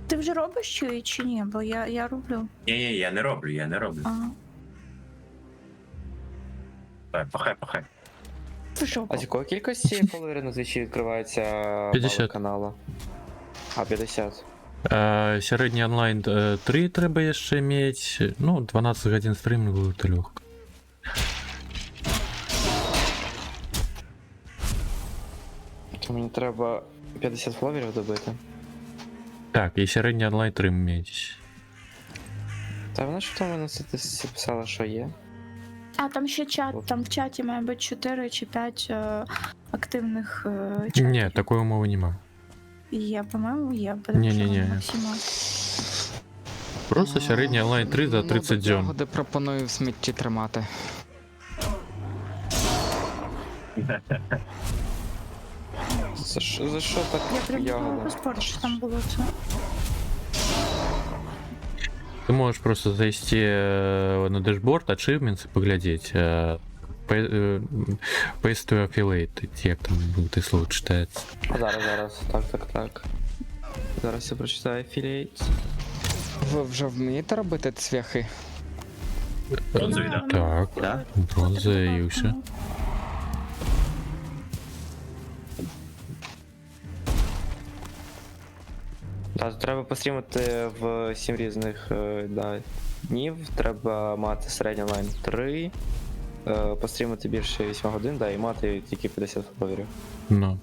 Ти вже робиш чи ні? Бо я роблю. Ні, я не роблю. Ага. Так, пахай. Ти що? А з якої кількості фоловерів на твічі відкривається 50. бали каналу? А, 50. Середній онлайн 3 треба яшчэ мець. Ну, 12 гадзін стрімінгу то лёгка. То мені треба 50 фоловерів добити. Так, і середній онлайн 3 мець. Та вона ж там мене це писала, що є. А там ще чат, там в чаті має бути 4 чи 5 активних чатів. Ні, такої умови нема. Є, по-моєму, є. Ні-ні-ні. Максимал. Просто середній онлайн 3 за 30 дзьон. Ягоди пропоную в смітті тримати. За що так Я прям ягода? паспорт, що там було це. Ты можешь просто зайти на дашборд, achievements и поглядеть. Paste to affiliate, як там те слово читається. Зараз. Так. Зараз я прочитаю affiliate. Ви вже вмієте робити цвяхи? Бронзові, да? Так, Да? бронза і все. Да, треба пострімити в 7 різних днів. Треба мати середній онлайн 3. Пострімити більше 8 годин, да, і мати тільки 50 фоловерів. Ну.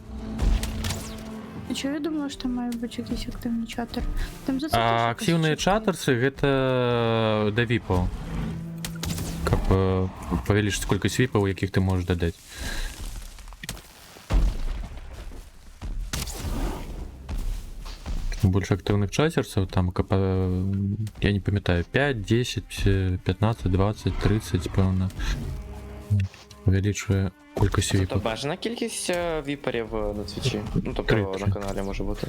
А чого я думала, що там має бути якийсь активний чатер? Там за це А теж активные якось чатерсы это до випов. Как бы повелишь, сколько свипов, яких ты можешь додать. Больше активных чатерцев, там, я не пам'ятаю, 5, 10, 15, 20, 30, певно. Увеличує кількість Тобто віпів. бажана кількість віпарів на твічі. Ну, тобто 30. на каналі може бути.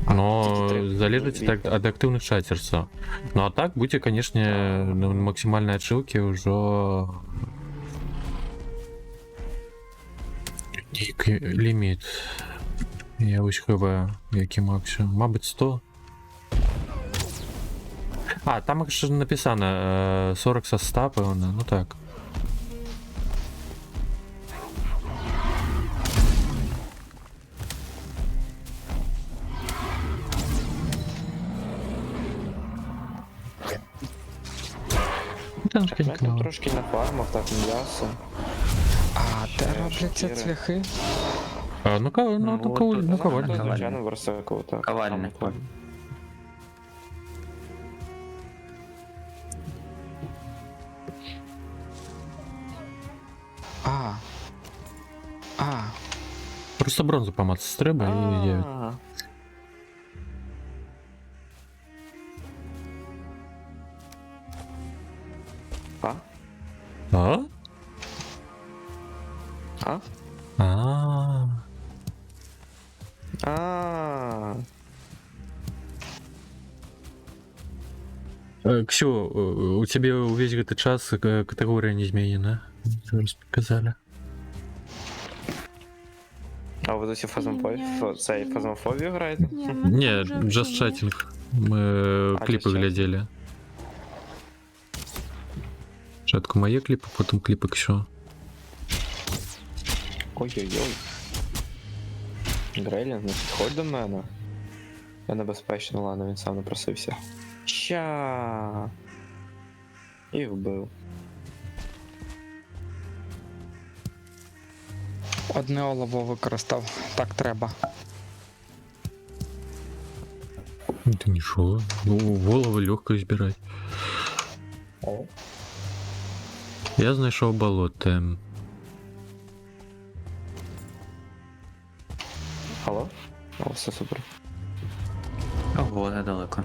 Но тільки три залежить віпи. от активных чатерцев. Ну а так, будьте, конечно, на максимальной отшивке уже... Лимит. Я ось хв, який максимум. Мабуть, 100. А, там ж написано 40 со 100, певно, ну так. Там ж Ми тут трошки на фармах, так, м'ясо. А де робляться шкіри. цвяхи? Ну коваль. Звичайно, версаку, так. Ковальня. Просто бронзу помацати треба і є. А? А? А? А. А. Ксю, у тебя весь этот час категория не изменена. Зараз показали. А ви досі Ні, цей ні. фазмофобію граєте? Ні, в мене Не, вже just взагалі ні. chatting. Мы А, клипы just chatting. глядели. Спочатку мои клипы, потом клипы Ксю. Ой-ой-ой. Грейлін, не підходь до мене. Я небезпечно, ладно, він сам напросився. Ща. І вбив. Одне олово використав. Так треба. Это ничего. Ну, голову легко избирать. Я знайшов болото. Алло? О, все супер. Ого, недалеко.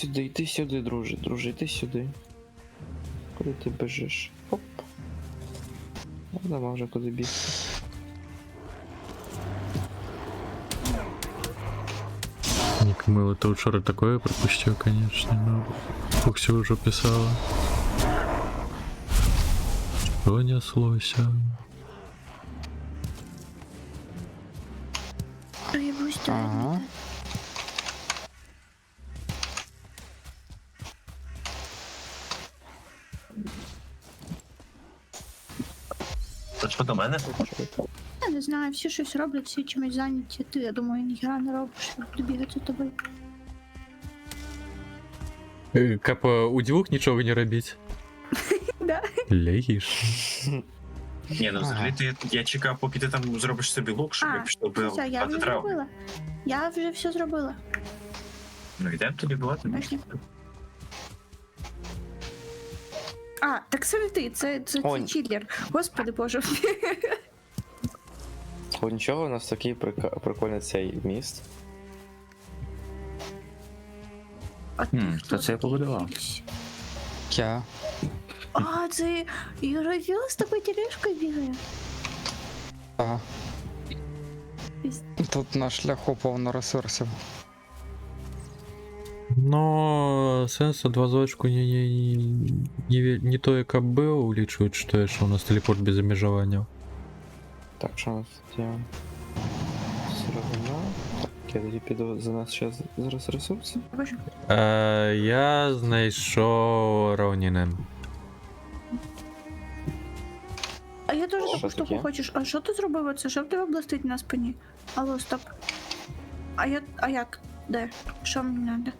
Іди сюди, друже, іди сюди. Куди ти біжиш? Оп. Нема вже куди бігти. Ник Мыло то вчера такое пропустил, конечно, но Фукси уже писала. Что неслось? Проявусь до Ага. То що до мене? Я не знаю, всі щось роблять, всі чимось зайняті. Ти, я думаю, ніхера не робиш, я буду бігати за тобою. Капа, у двух ничего не робить. Да. Легиш. Ні, ну взагалі я чекав, поки ти там зробиш собі лук, щоб я пішов би все, я вже бати траву. зробила. Я вже все зробила. Ну йдемо тоді бувати. Бачиш? А, так це не ти, це Ой. чиллер. Господи боже. О, нічого, у нас такий прикольний цей міст. А ти Хто хто це такий? побудував? Я. А, це Ігровіл з такою тележкою бігає. Ага. Тут на шляху повно ресурсів. Но сенс от вазочку не то, яка был, улічують, що у нас телепорт без обмежування. Так, що у нас тут є? Сировина. Так, я тоді піду за нас ще зараз ресурси. Боже. Я знайшов Ронінен. А я теж Що таку штуку таке? хочеш. А що ти зробив оце? Що в тебе блистить на спині? Алло, стоп. А як? Де? Що мені треба?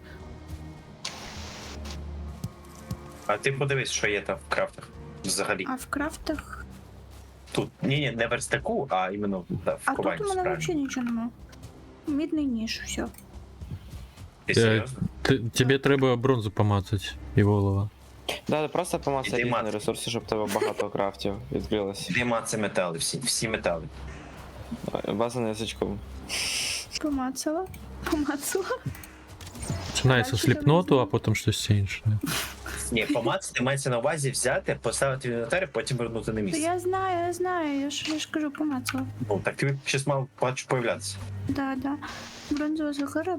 А ти подивись, що є там в крафтах. Взагалі. А в крафтах. Тут. Ні, не верстаку, а іменно в А тут ковані у мене справді. взагалі нічого немає. Мідний ніж, все. Ти серйозно? Тебе треба бронзу помацати і волова. Да, просто помацай Іди різні мацай. ресурси, щоб в тебе багато крафтів відкрилося. Дима це метали, всі метали. База на язичком. Помацала. Помацала. Починається Дальше сліпноту, давай. а потім щось інше. Ні, помацати мається на увазі взяти, поставити в інвентар, потім вернути на Та місце. я знаю, я ж кажу, помацала. Ну, так ти щось мав появлятися. Да. Бронзова захара,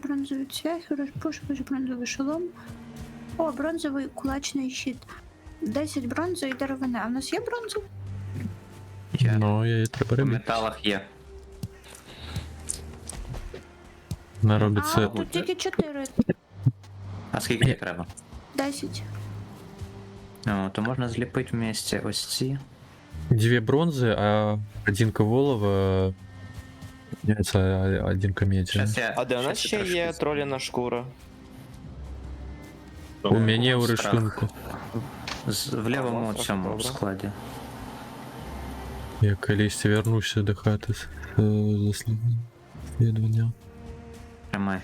бронзовий цвях, розпушувач, бронзовий шолом. О, бронзовий кулачний щит. 10 бронзи і деревина. А в нас є бронза? Ну, її треба В робити. металах є. Вона А, робиться. тут тільки 4. А скільки їх треба? 10. Ну, то можна зліпити вместе ось ці. 2 бронзи, а 1 волова. Це 1 меди. Щас я- А де у нас щас я ще трошки є троліна шкура? У мене у Страх. рисунку. В лівому Ага, цьому добре. складі. Я колись вернуся до хати з дослідження. Тримай.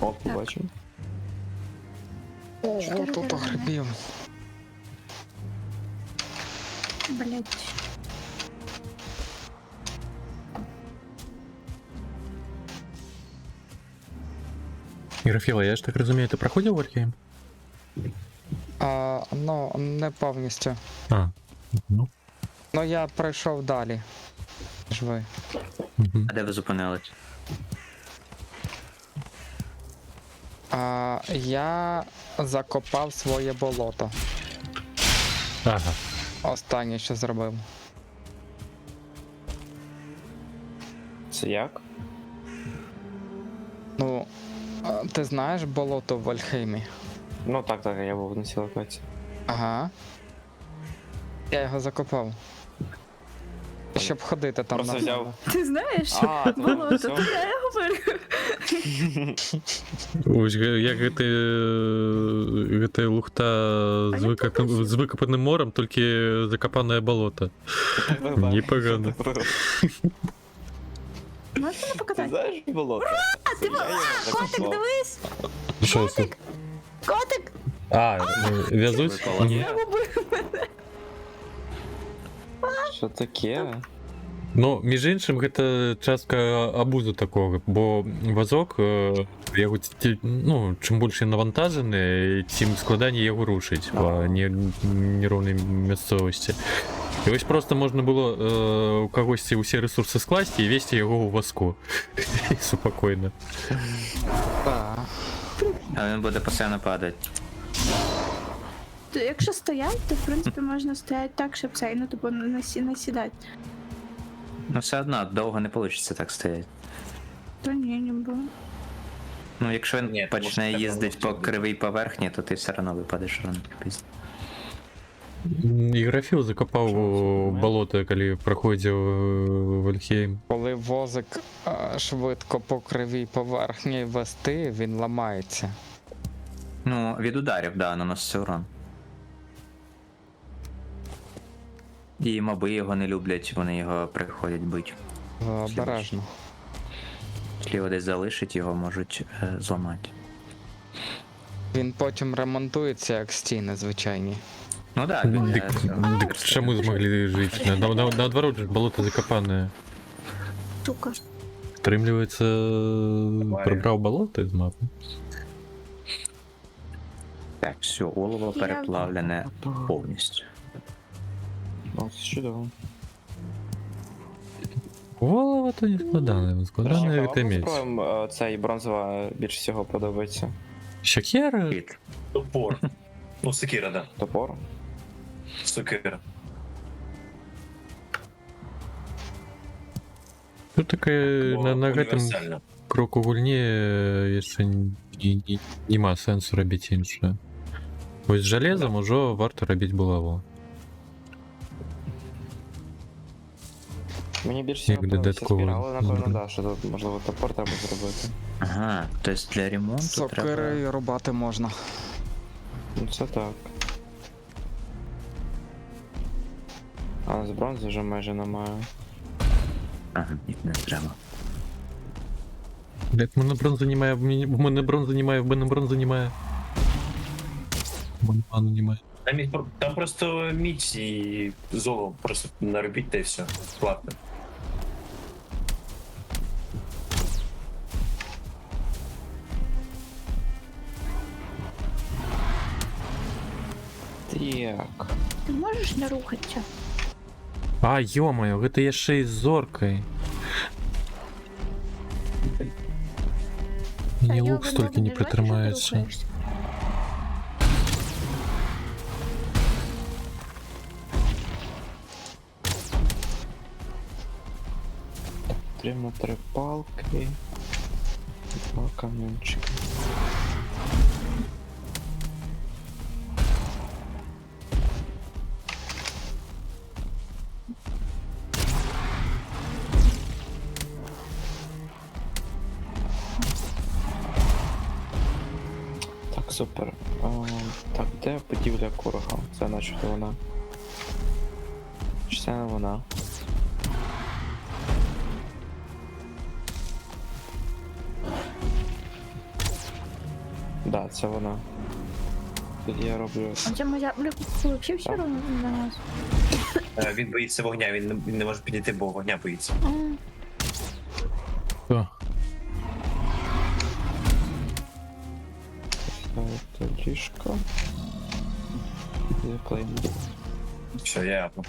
О, побачив. Ого, Чотири тут деревини. грибів. Блять. Графіла, я ж так розумію, ти проходив Wargame? Ну, не повністю. А, ну. Ну я пройшов далі. Ніж ви. Угу. А де ви зупинились? Я закопав своє болото. Ага. Останнє, що зробив. Це як? Ну, ти знаєш болото в Вальхеймі? Ну так, я був на цій локації. Ага. Я його закопав. Щоб ходити там Просто на взяв. Ти знаєш? А, ну, Болото, все. то я говорю. Ось, як гэта лухта з, я побачила. з викопаним морем, тільки закопане болото. Непогано. Можеш мене Ти показати? знаєш болото? А, ти котик, дивись! Що це? Котик! А, в'язуть? Ні. Що таке? Ну, між іншим, гэта частка абузу такого, бо вазок, яго, ну, чым больш ён навантажаны, тим складаней яго рушыць па нероўнай мясцовасці. І вось просто можна было у кагосьці ўсе рэсурсы скласці і весці яго ў вазку. Супакойна. Так. А він буде постійно падати. Якщо стоять, то в принципі можна стояти так, щоб цей, ну типу насідати. Ну все одно довго не вийде так стояти. То ні, не було. Ну, якщо він Ні, тому почне що їздити треба по кривій поверхні, то ти все одно випадеш рано. Іграфіл закопав у болото, коли проходив Вальхейм. Коли возик швидко по кривій поверхні вести, він ламається. Ну, від ударів, да, наноситься урон. І моби його не люблять, вони його приходять бить. Обережно. Якщо його десь залишить, його можуть зламати. Він потім ремонтується як стіни звичайні. Ну да, він Так чому змогли жити? Наоборот, же болото закопане. Сука. Втримлюється, прибрав болото з мапи. Так, все, олово переплавлене повністю. Ось, чудово. Голова то не складане, складане це меч. Спробуємо цей бронзова більш всього подобається. Шакера? Топор. Ну, секіра, да. Топор. Секіра. Тут таке на гэтым Універсальна. кроку гульні яшчэ нема сенсу рабіць іншае. Вось з жалезам ужо варта рабіць булаву. Мені більш всього Як подобається додатково спіраль, але напевно, зброю. да, що тут можливо топор треба зробити. Ага, тобто для ремонту треба... Сокирою рубати можна. Ну це так. А з бронзи вже майже немає. Ага, ні, не треба. Блять, мене бронза немає, в мене бронза немає, в мене бронза немає. В мене ману немає. Там просто мідь і золо просто наробіть та і все. Платно. Так. Ти можеш не рухатися? А, ё-моё, гэта яшчэ і з зоркай. Мне лук столькі не прытрымаецца. Отримав 3 палки. 2 камінчики. Так, супер. Так, де будівля Курага? Це начебто вона. Чи це не вона? Да, це вона. Тоді я роблю. А це моя взагалі все одно на нас. Він боїться вогня, він не може підійти, бо вогня боїться. Що? Ставити ліжко. Заклеїмо. Все, я апну.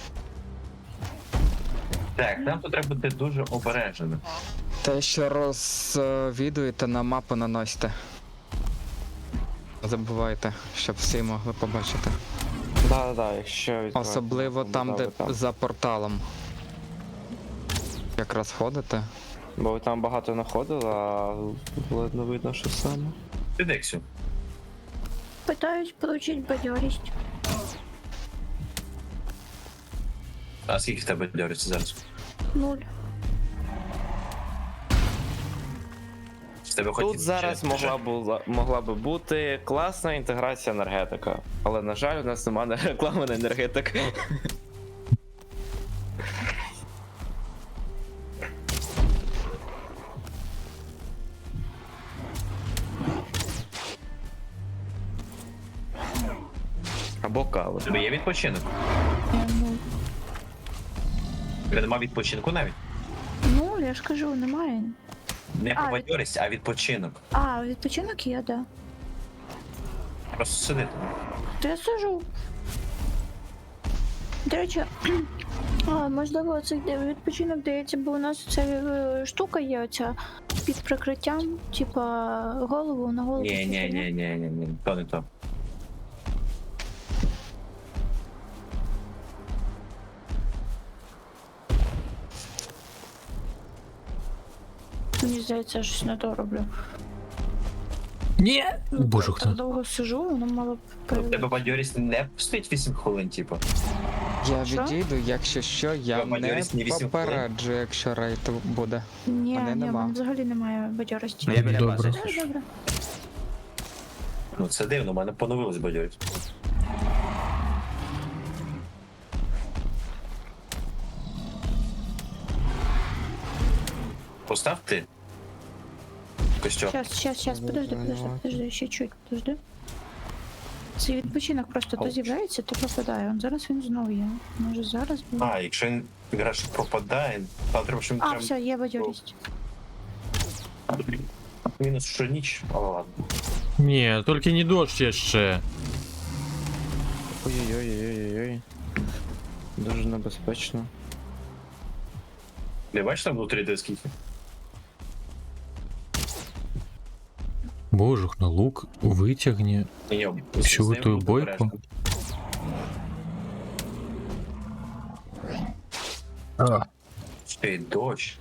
Так, нам тут треба бути дуже обережними. Те, що розвідуєте, на мапу наносите. Забувайте, щоб всі могли побачити. Да, якщо відкривати, Особливо то там, де там. за порталом. Якраз ходите. Бо ви там багато знаходили, а ледно видно, що саме. Ти Дексю. Питаюсь отримати бадьорість. А скільки в тебе дьориться зараз? 0. В тебе хоч Тут зараз могла би бути класна інтеграція енергетика. Але, на жаль, у нас немає реклами на енергетик. Або кава. У тебе є відпочинок? Тебе нема відпочинку навіть? Ну, я ж кажу, немає. Не про бадьорість, а відпочинок. А, відпочинок є, да. Просто сиди там. То я сижу. До речі, можливо, цей відпочинок дається, бо у нас ця штука є оця під прикриттям, типа голову на голову. Ні, то не то. Мені здається, я щось не то роблю. Ні! Боже, Так хто? довго сижу, воно мало б В тебе бадьорість не стоїть 8 хвилин, типу. Я Що? відійду, якщо що, я Треба не бадьорість не 8 попереджу, якщо рейд буде. Ні, Мене ні, нема. мене взагалі немає бадьорості. Ну, я біля Добре. бази. Так, добре. Ну це дивно, у мене поновилась бадьорість. Постав ти. Костюм. Щас, подожди, ще чуть, подожди. Цей відпочинок просто то з'являється, то пропадає. Зараз він знову є. Може зараз буде. А, якщо він граш пропадає, то треба, щоб він А, прям все, є бадьорість. мінус щоніч, але ладно. Ні, тільки не дощ ще. Ой-ой-ой-ой-ой. Дуже небезпечно. Ти бачиш там внутрі де скільки? Божух, на лук витягне. Ні, Всю з ним ту буде бойку? обережно. Ще й дощ.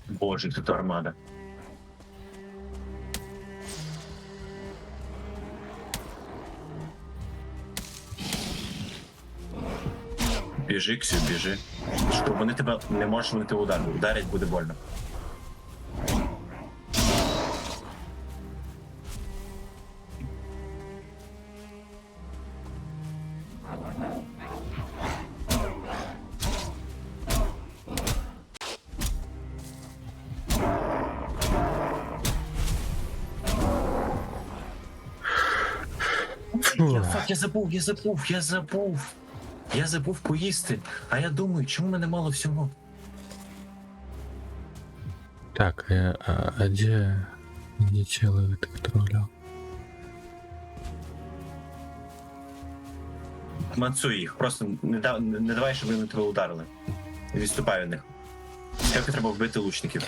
Боже, тут армада. Біжи, Ксю, біжи. Що вони тебе не можуть, вони тебе ударять. Ударять буде больно. Я забув поїсти. А я думаю, чому мене мало всього? Так, а где человек тролля? Мацуй їх, просто не давай, щоб вони тебе ударили. Відступай від них. Тільки треба вбити лучників.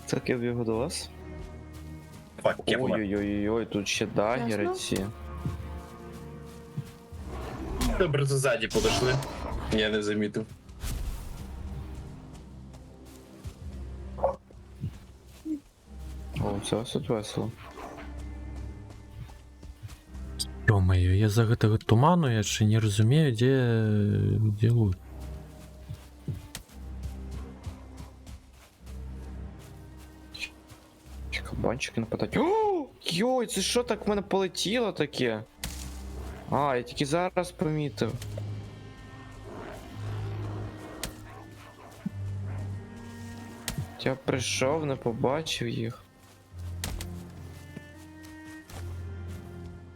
Так, я бігу до вас. Фак, я помер. Ой-ой-ой, тут ще дагери ці. Добре, ззаді подошли. Я не замітив. О, це тут весело. Ё-моё, я за гэтага туману я яшчэ не разумею, дзе лук. Кабанчики нападають. О! Йой, це що так в мене полетіло таке? А, я тільки зараз помітив. Я прийшов, не побачив їх.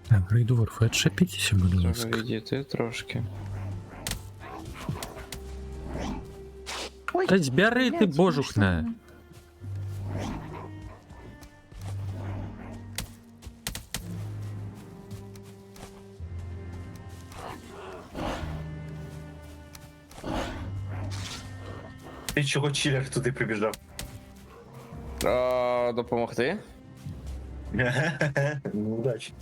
Так, Грейдворф, отшепитесь, будь Треба ласка. відійти трошки. Та збери ти, божухне. Ти чого чилер туди прибіжав? Допомогти? Ну, удачі.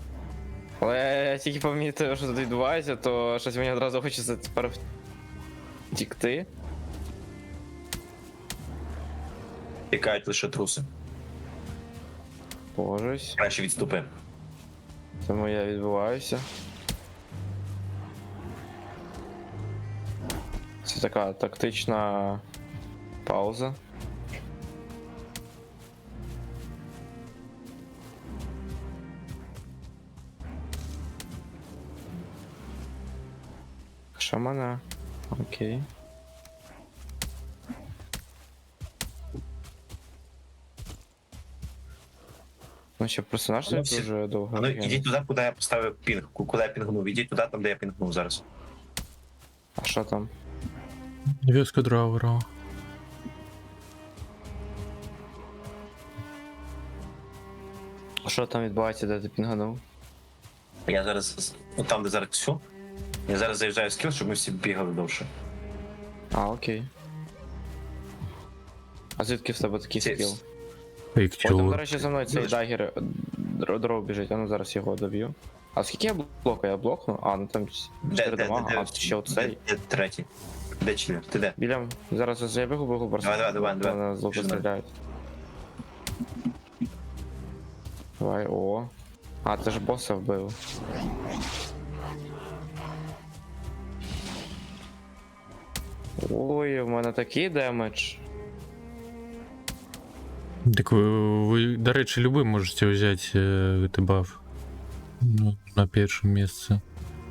Але я тільки помітив, що тут відбувається, то щось мені одразу хочеться тепер втікти. Тікають лише труси. Божусь. Краще відступи. Тому я відбуваюся. Це така тактична пауза. Шамана. Окей. Ну ще персонаж Ну, не всі- дуже довго. Ну, ідіть туди, куди я поставив пінг. Куди я пінгнув. Ідіть туди, там, де я пінгнув зараз. А що там? Вёска Драура. А що там відбувається, де ти пінганув? Я зараз, ну там, де зараз все. Я зараз заїжджаю в скіл, щоб ми всі бігали довше. А, окей. А звідки в тебе такий Ці- скіл? Ой, Ой, там, до чё? речі, за мною цей дагер дров біжить, а ну зараз його доб'ю. А скільки я блоку? Я блокну? А, ну там 4 дамага, а ще оцей. Де третій? Де чилер? Ти де? Біля. Зараз я бігу просто. Давай. Мене злоупотребляють. Давай, о. А, ти ж боса вбив. Ой, у мене такий демедж. Так вы, до речі, любым можете взять этот баф. Ну, на первом месте.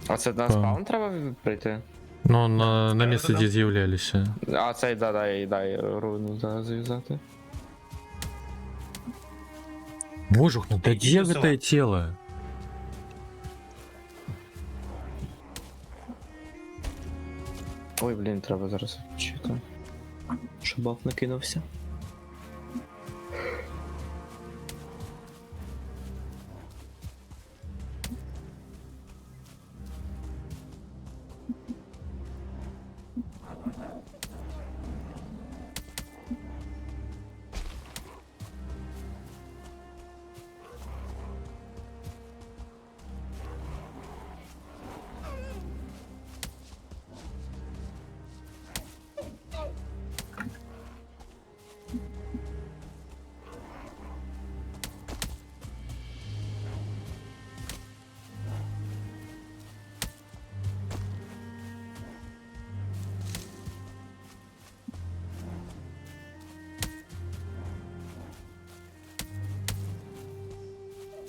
А це на Па. спаун треба прийти? Ну, на место, где з'являлись. А цей дай руну зав'язати. Божух, ну да где это тело? Ой, блін, треба зараз чекати. Щоб баф накинувся.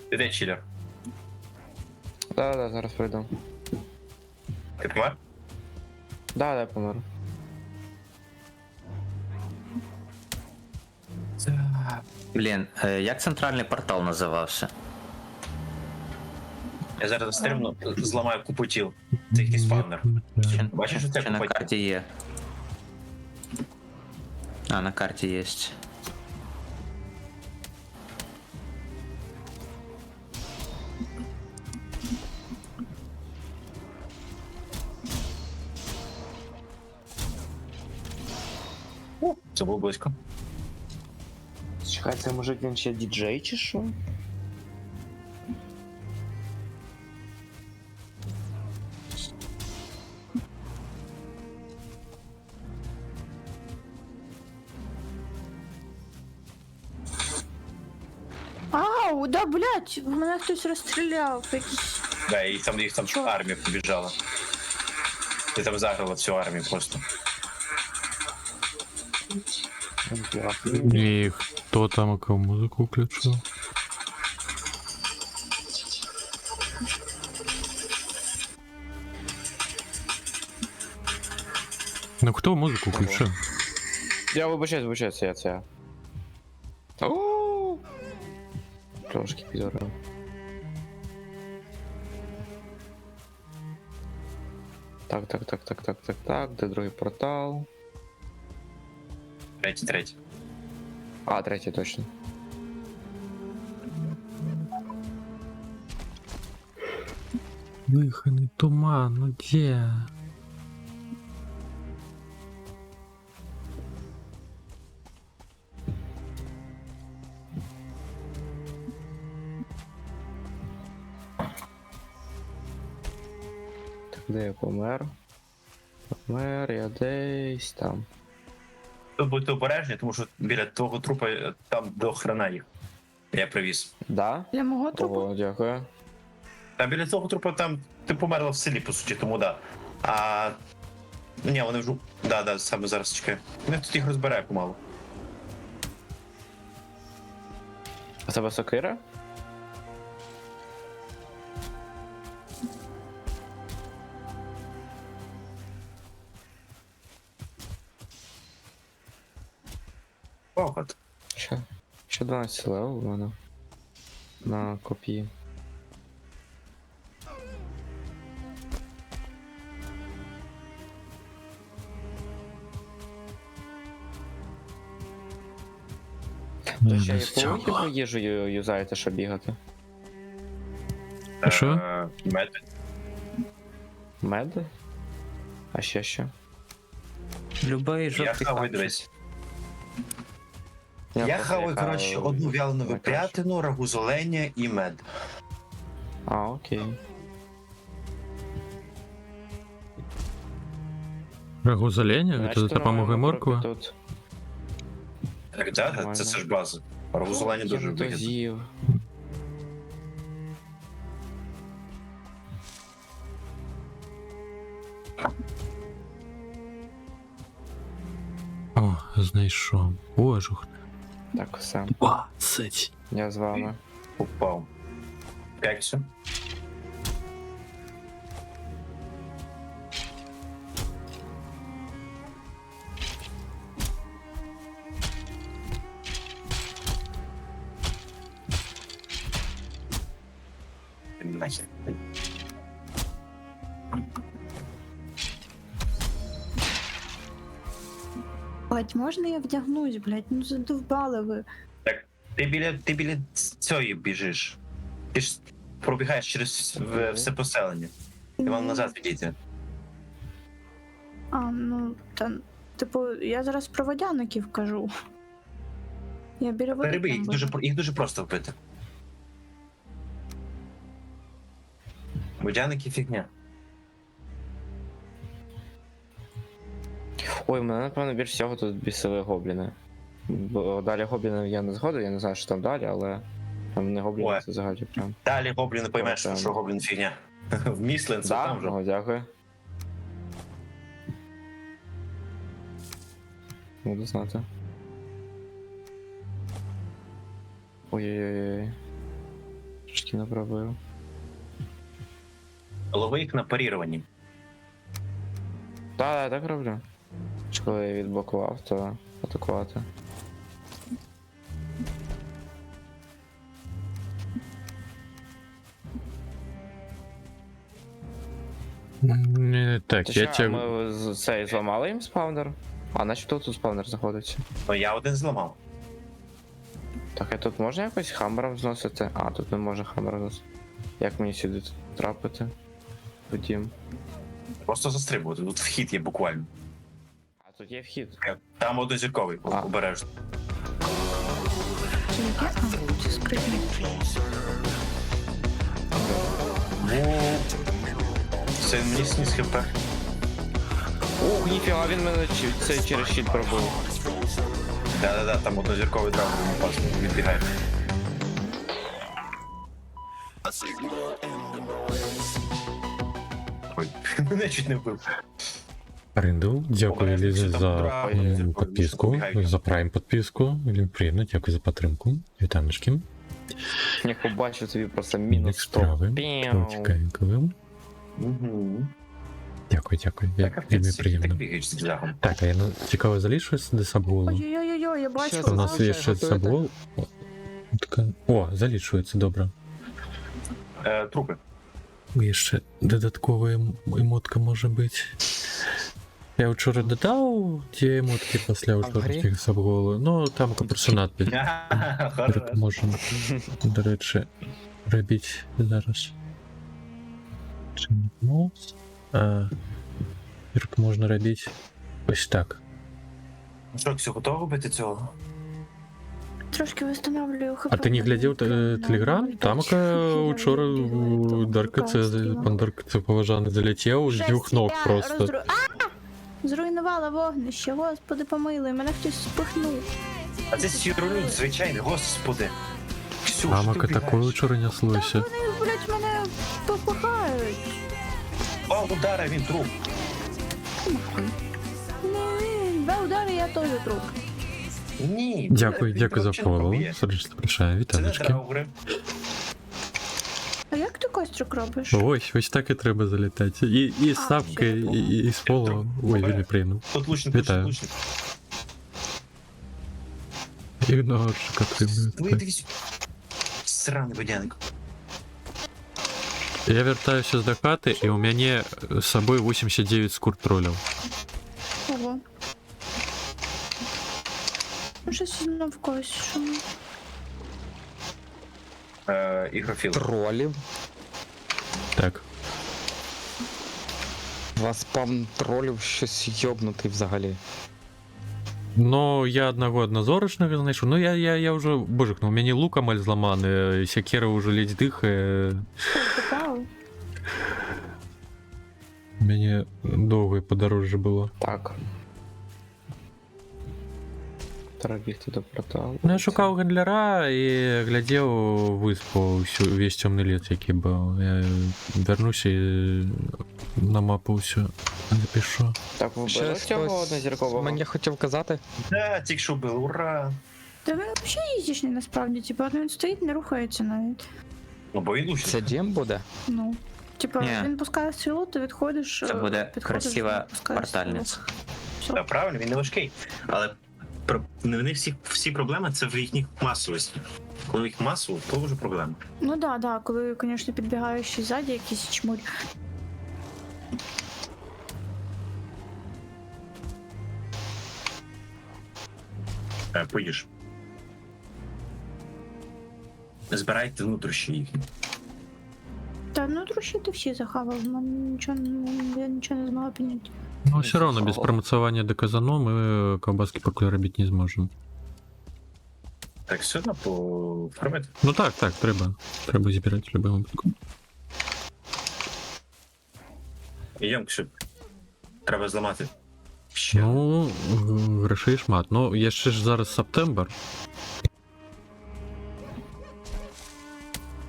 Ти де чилер? Да, зараз прийду. Ти помер? Да, помер. Блін, як центральний портал називався? Я зараз стрімно зламаю купу тіл. Це якийсь спавнер. Бачиш, що це Чи на купа тіл? карті є? А, на карті є. Це було близько. Чекай, це може він ще діджей чи що? Ау, да, блядь, в мене хтось розстріляв якийсь. Да, і там їх там Чо? армія побіжала. Ти там заграла всю армію просто. И кто там кого музыку включил? Ну кто музыку включил? Я вибачаюсь, це я. Оу! Трошки підорав. Так, де другий портал? Третій. А, третій точно. Выходный туман, ну где? Так, де я помер? Помер, я десь там. Тут будьте обережні, тому що біля того трупа там до хрена їх. Я привіз. Да? Для мого трупу. Ого, дякую. Там біля того трупа там ти померла в селі, по суті, тому да. А. Ні, вони вже. Да, саме зараз чекаю. Вони тут їх розбирає помалу. А тебе сокира? Поход. Ще 12 левел у мене. На копії. То ще яку типу їжу юзаєте, щоб бігати? Що? Мед. Мед? А ще що? Любий Я жовтий хаваю, камінь. дивись. Я хаваю, коротше, одну вялену випрятину, рагу з оленя і мед. А, окей. Рагу з оленя? Значить, Это допомога нормально морква? тут. Так, да, це ж база. Рагу з оленя дуже Я не вигідно. дозів. О, знайшов. Кожух. Так, все. 20. Я з вами. Упав. П'ять. Нахер. Блять, можна я вдягнусь, блять? Ну задовбали ви. Ти біля цієї біжиш. Ти ж пробігаєш через все поселення. Ти вам назад відійти. А, ну, та, типу, я зараз про водяників кажу. Я біля води. Перебий, там буду. їх дуже просто вбити. Водяники фігня. Ой, мене, напевно, більш всього тут бісили гобліни. Бо далі гоблінів я не згоден, я не знаю, що там далі, але там не гобліни, Ой. це взагалі прям. Далі гоблін поймеш, Прям. що гоблін фігня. В Місленці Да? там же. О, дякую. Буду знати. Ой-ой-ой. Трошки не пробив. Лови їх на паріруванні. Так, я так роблю. Чи коли я відблокував, то атакувати. Так, Ти я що, тебе... ми цей зламали їм спавнер? А начебто тут спавнер знаходиться. Ну я один зламав. Так, а тут можна якось хаммером зносити? А, тут не можна хаммером зносити. Як мені сюди трапити? В дім. Просто застрибувати, тут вхід є буквально. А тут є вхід. Там однозірковий, А. обережно. Це яке? А, це скрипні. Це мені сніс хп. Ух, ніфіга, він мене це через щит пробив. Да-да-да, там однозірковий драгон опасно відбігає. Ой, мене чуть не вбив. Ринду, дякую Обережно, Ліза що там за драго, підписку, забігають. за прайм підписку. Приємно, дякую за підтримку. Вітаночки. Я побачив тобі просто мінус 100. Справи. Піу. Цікавенько. Угу. Дякую. Так, Вельми ти приємно. бігаєш з драгом. Так, а я цікаво залишуюсь до Сабголу. Ой-ой-ой, я бачу. Що У нас Залишай, є ще готуєте? Сабгол. О, залишується, добре. Трупи. І ще додаткова емотка може бути. Я вчора додав ті емотки після вчорашніх Сабголу. Ну, там просто надпись. Хорошо. Можемо, до речі, робити зараз. Чи не мовс? Можна робити ось так. Що, все готово робити цього? Трошки встановлюю хп. А ти не глядів Телеграм? Там вчора Дарка пан Дарка це поважаний залетів з двох ног просто. Зруйнувала вогнище, господи помилуй, мене хтось спихнув. А це сіролюд, звичайний, господи. Ксюш, Мамака ти такое вбігаєш. вчора неслося. Вони, блять, мене попихають. Два удара, він труп. Два удари, я теж труп. Ні. Дякую він за тебе взагалі не фоллоу. проб'є. Сердечно прощаю, Це не вітаночки. драугри. А як ти кострик робиш? Ось так і треба залітати. І з сапки, і з фоллоу. Ой, вельми приємно. Тут лучник, Вітаю. лучник. І ножик отримую. Вийдись. Сраний водяник. Я вертаюся до хати, і у мене з собою 89 скур тролів. Ого. Ну, щось знов в когось шуму. Ігрофіл. Тролів. Так. У вас спам тролів щось йобнутий взагалі. Ну, я однозорочного знайшов. Ну, я вже, божик, ну у мене лук амаль зламаний, сякера вже ледь дихає. Попав. У мене довге подорожжя було. Так. Треба бігти до порталу. Ну, я шукав гандляра і глядів виспу, весь темний ліс, який був. Я вернуся і на мапу все Запишу. Так, ви Ще вбили цього хтось однозіркового? мені хотів казати. Да, тільки що було, ура! Та він взагалі їздячний насправді, типу, от він стоїть, не рухається навіть. Ну, бо він учить. Це Дім буде? Ну. Типа, Ні. він пускає стрілу, ти відходиш. Це буде підходиш, красива він пускає портальниця. стрілу. Все. Так, правильно, він не важкий. Але в них всі проблеми це в їхніх масовості. Коли їх масово, то вже проблема. Ну да, коли, звісно, підбігаючи ззаді якісь чмурь. Поїж. Збирайте внутрішні їхні. Та ну трохи ти всі захавав, в мене нічого, я нічого не змогла підняти. Но все равно без промоцования до казано мы колбаски поклеробить не зможем. Так, все одно поформити. Ну так, треба. Треба збирати в будь-якому випадку. Йдемо, Ксю. Треба зламати. Ще. Ну, грошей шмат. Ну, є ще ж зараз септембр.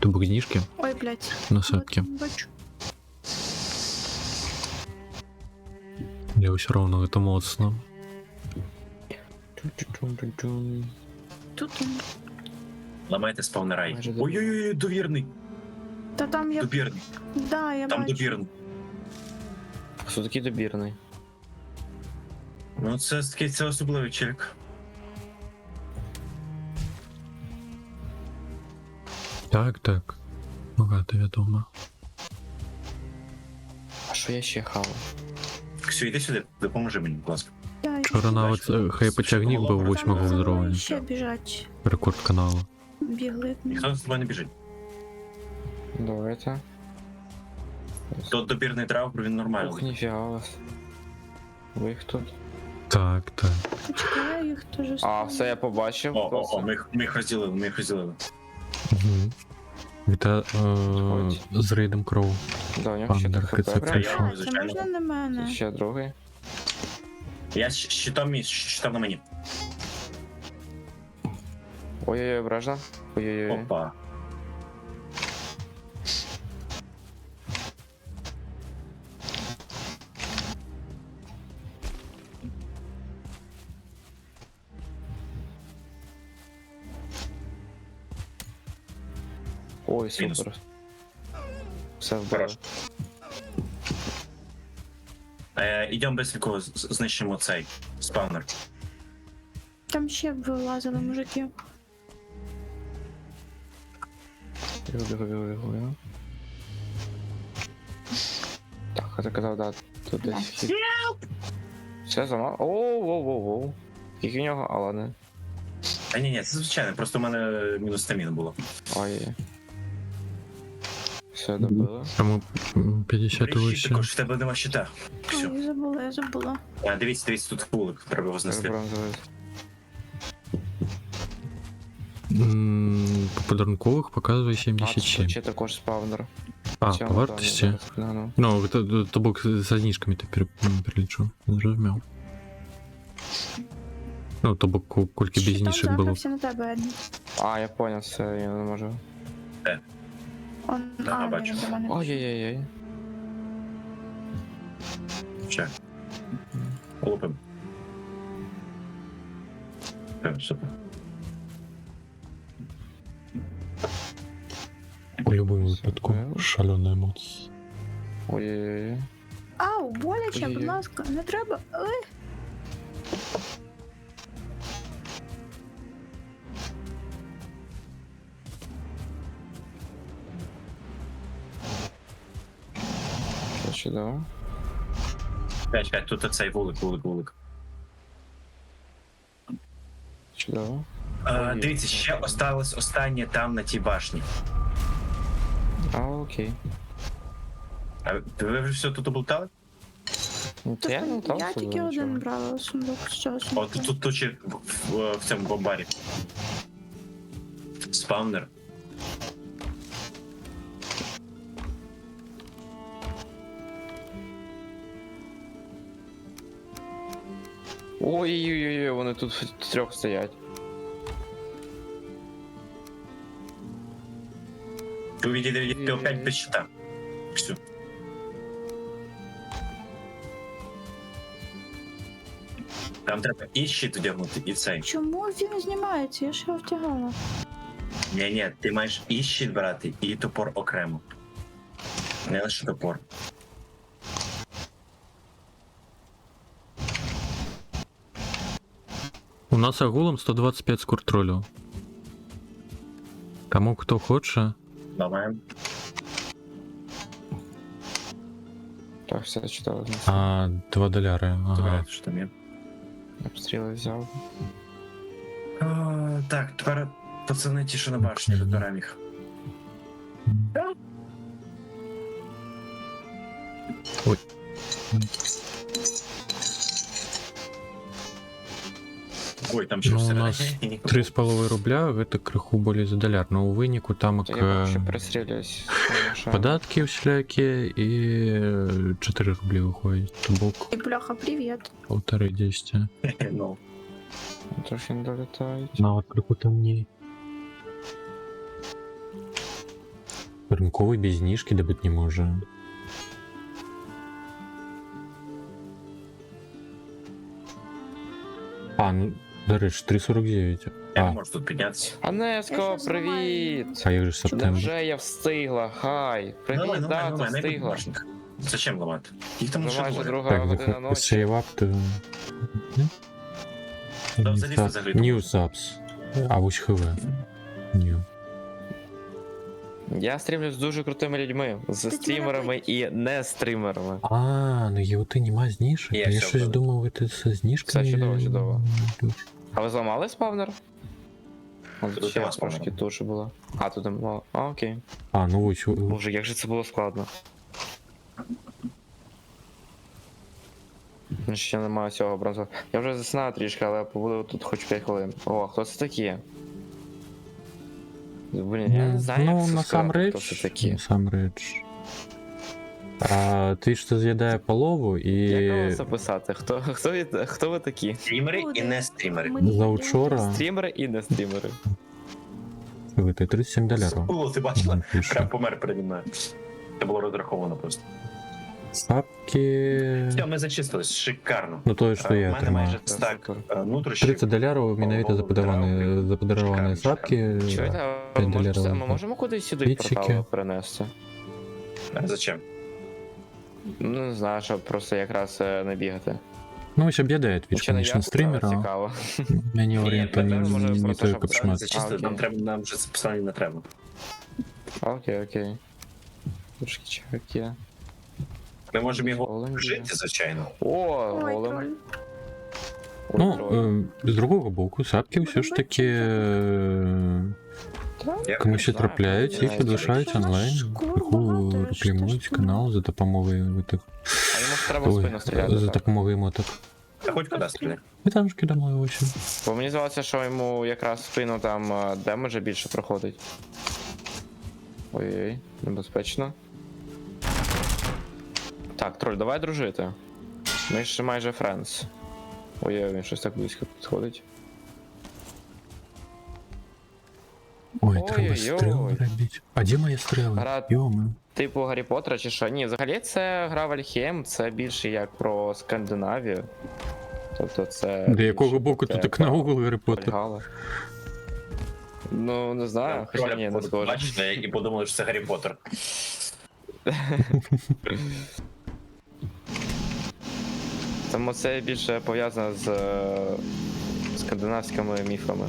То книжки Ой, блядь. на сетки. Бачу. Я все равно это моцно. Тут. Ламайте спавнерай. Майже Ой-ой-ой, довірний. Та там я. Добірний. Да, я Там бачу. добірний. Хто такий добірний? Ну, це такий це особливий челік. Так. Багато відомо. А що я ще хавав? Ксю, йди сюди, допоможи мені, будь ласка. Я Вчора навіть хайпотягнік був Там 8 уровня. ще біжать. Рекорд каналу. Бігли. Ніхто з тобою не біжить. Давайте. Тот добірний драугр, він Ух, нормальний. ніфіга у вас. Ви їх тут? Так. Почекаю їх теж. А, все, я побачив. О, ми їх розділили. Угу. Віта з рейдом Кроу. Да, у нього ще Пандер, так це хп прям. прийшов. А, це можна на мене. Ще другий. Я з щитом на мені. Ой-ой-ой, ображена. Ой-ой-ой. Опа. Ой, Мінус. супер. Все Хорош. вбили. Ідемо бистренько, знищимо цей спавнер. Там ще вилазили мужики. Бігу. Так, а ти казав, да, тут десь хід. Все, зламав? Оу. Скільки в нього? А, ладно. А ні, це звичайно, просто в мене мінус стаміна було. Ой. Все, добили. Тому 50 Ріші вище. також, в тебе нема щита. Все. Ой, я забула. Дивіться, тут вулик, треба його знести. Бронзовий. По подарункових показує А, 77. тут ще також спавнер. А, Цьому, по да, вартості? я гляну. Ну, то бок за знижками ти перелічу. Не зрозумів. Ну, то бок кілька без знижок Там було. загрався на тебе, Едні. А, я понял, все, я не можу. Да, бачу. Він до мене. Ой-ой-ой. Ще. Лупим. Супер. У будь-якому випадку шалена емоція. Ой-ой-ой. Ау, боляче, будь Ой-ой-ой. ласка, не треба. Ой. Що чудово. 5, тут цей вулик. Чудово. Дивіться, ще осталось останнє там на тій башні. А, окей. А ви вже все тут облутали? Ну, то я не там Я тільки один брала сундук з цього О, сундуку. тут ще в цьому бомбарі. Спавнер. Ой-ой-ой, вони тут в трьох стоять. Ви відійдете 5 без щита. Все. Там треба і щит вдягнути, і цей. Чому він знімається? Я ж його втягала. Ні, ти маєш і щит брати, і топор окремо. Не лише топор. У нас агулом 125 скуртролів. Кому хто хоче. Давай. Так, все читали. А, $2. Ага. Давай, що там є. Обстріли взяв. Так, тепер пацани ті, що на башні, доберемо їх. Ой. Ой, там ще Ну, у всередині. нас 3,5 рубля, гэта крыху болей за $1. Но у выніку там Я вообще пристрілююсь. податки всякие и 4 рубли выходит. То бок І бляха, привіт. 1,5-10. Ну, Трохи не долітають. На вот крыху темней. Рынковый без знижки добыть не может. А, ну, до речі, 3,49. я не А, можу тут піднятися. Анеско, привіт! а як же септембр? Невже я встигла? Хай! Привіт, да, ти встигла. Зачем ламати? Їх там Вже ще майже двоє. друга Так, година заход ночі. сейвап, то... Да, взагалі це заглядно. New subs. А ось ХВ. New. Я стрімлю з дуже крутими людьми, з стрімерами і не стрімерами. А, ну ЄУТ нема знижок. Є, Я все щось вбили. думав, ви тут зі знижками. Все чудово, чудово. Тут. А ви зламали спавнер? О, Тут тут ще нема трошки спавнера. туші було. А, тут мало. А, окей. А, ну ось. Боже, як же це було складно. Ну, ще немає цього бронзу. Я вже заснаю трішки, але побуду тут хоч 5 хвилин. О, хто це такі? Блін, я не знаю, Ну, як це на сам сказати, хто речь. це такі. На сам речь. А, ти що з'їдає полову і... Як вам записати? Хто ви такі? Стрімери і не стрімери. За учора... Стрімери і не стрімери. Слухайте, $37. Було, ти бачила? Мгм, пише. Прям помер переді мною. Це було розраховано просто. Сапки... Все, ми зачистились, шикарно. Ну, то, що У я мене майже тримаю. стак внутрішніх. $30 міновито заподаровані сапки. Чуєте, а $5 ми можемо кудись сюди Вітчики. портал перенести? Зачем? Ну, не знаю, щоб просто якраз не бігати. Ну, ось об'єднає Twitch, Ще не конечно, я стрімера. цікаво. Мені Ні, орієнта тепер може не просто, той щоб капшмат. Зачистили, нам окей. треба, нам вже це писання не треба. Окей. Трошки чек є. Ми можемо його Голем є. жити, звичайно. О, Ой, голем. троль. Ой, Ну, троль. з другого боку, сапки все ж таки Я комусь не знаю, трапляють і подивляюсь. підвищають Якщо онлайн. наш шкур Таку багато, рекламують що ж канал за допомогою тих. А йому ж треба в спину Ой, стріляти. за так. допомогою моток. Та хоч куди стріляй. І там ж кидаємо ось. Бо мені здавалося, що йому якраз в спину там демеджа більше проходить. Ой-ой, небезпечно. Так, троль, давай дружити. Ми ж майже френдс. Ой-ой, він щось так близько підходить. Ой, треба Ой-ой-ой. стріли робити. А де мої стріли? Гра- Йоми. Типу Гаррі Поттера чи що? Ні, взагалі це гра Вальхейм, це більше як про Скандинавію. Тобто це. До якого більше боку таке ти так на про Google Гаррі Поттер? Вальгалла. Ну, не знаю, хоча ні, не схоже. Бачите, і подумали, що це Гаррі Поттер. Тому це більше пов'язано з скандинавськими міфами.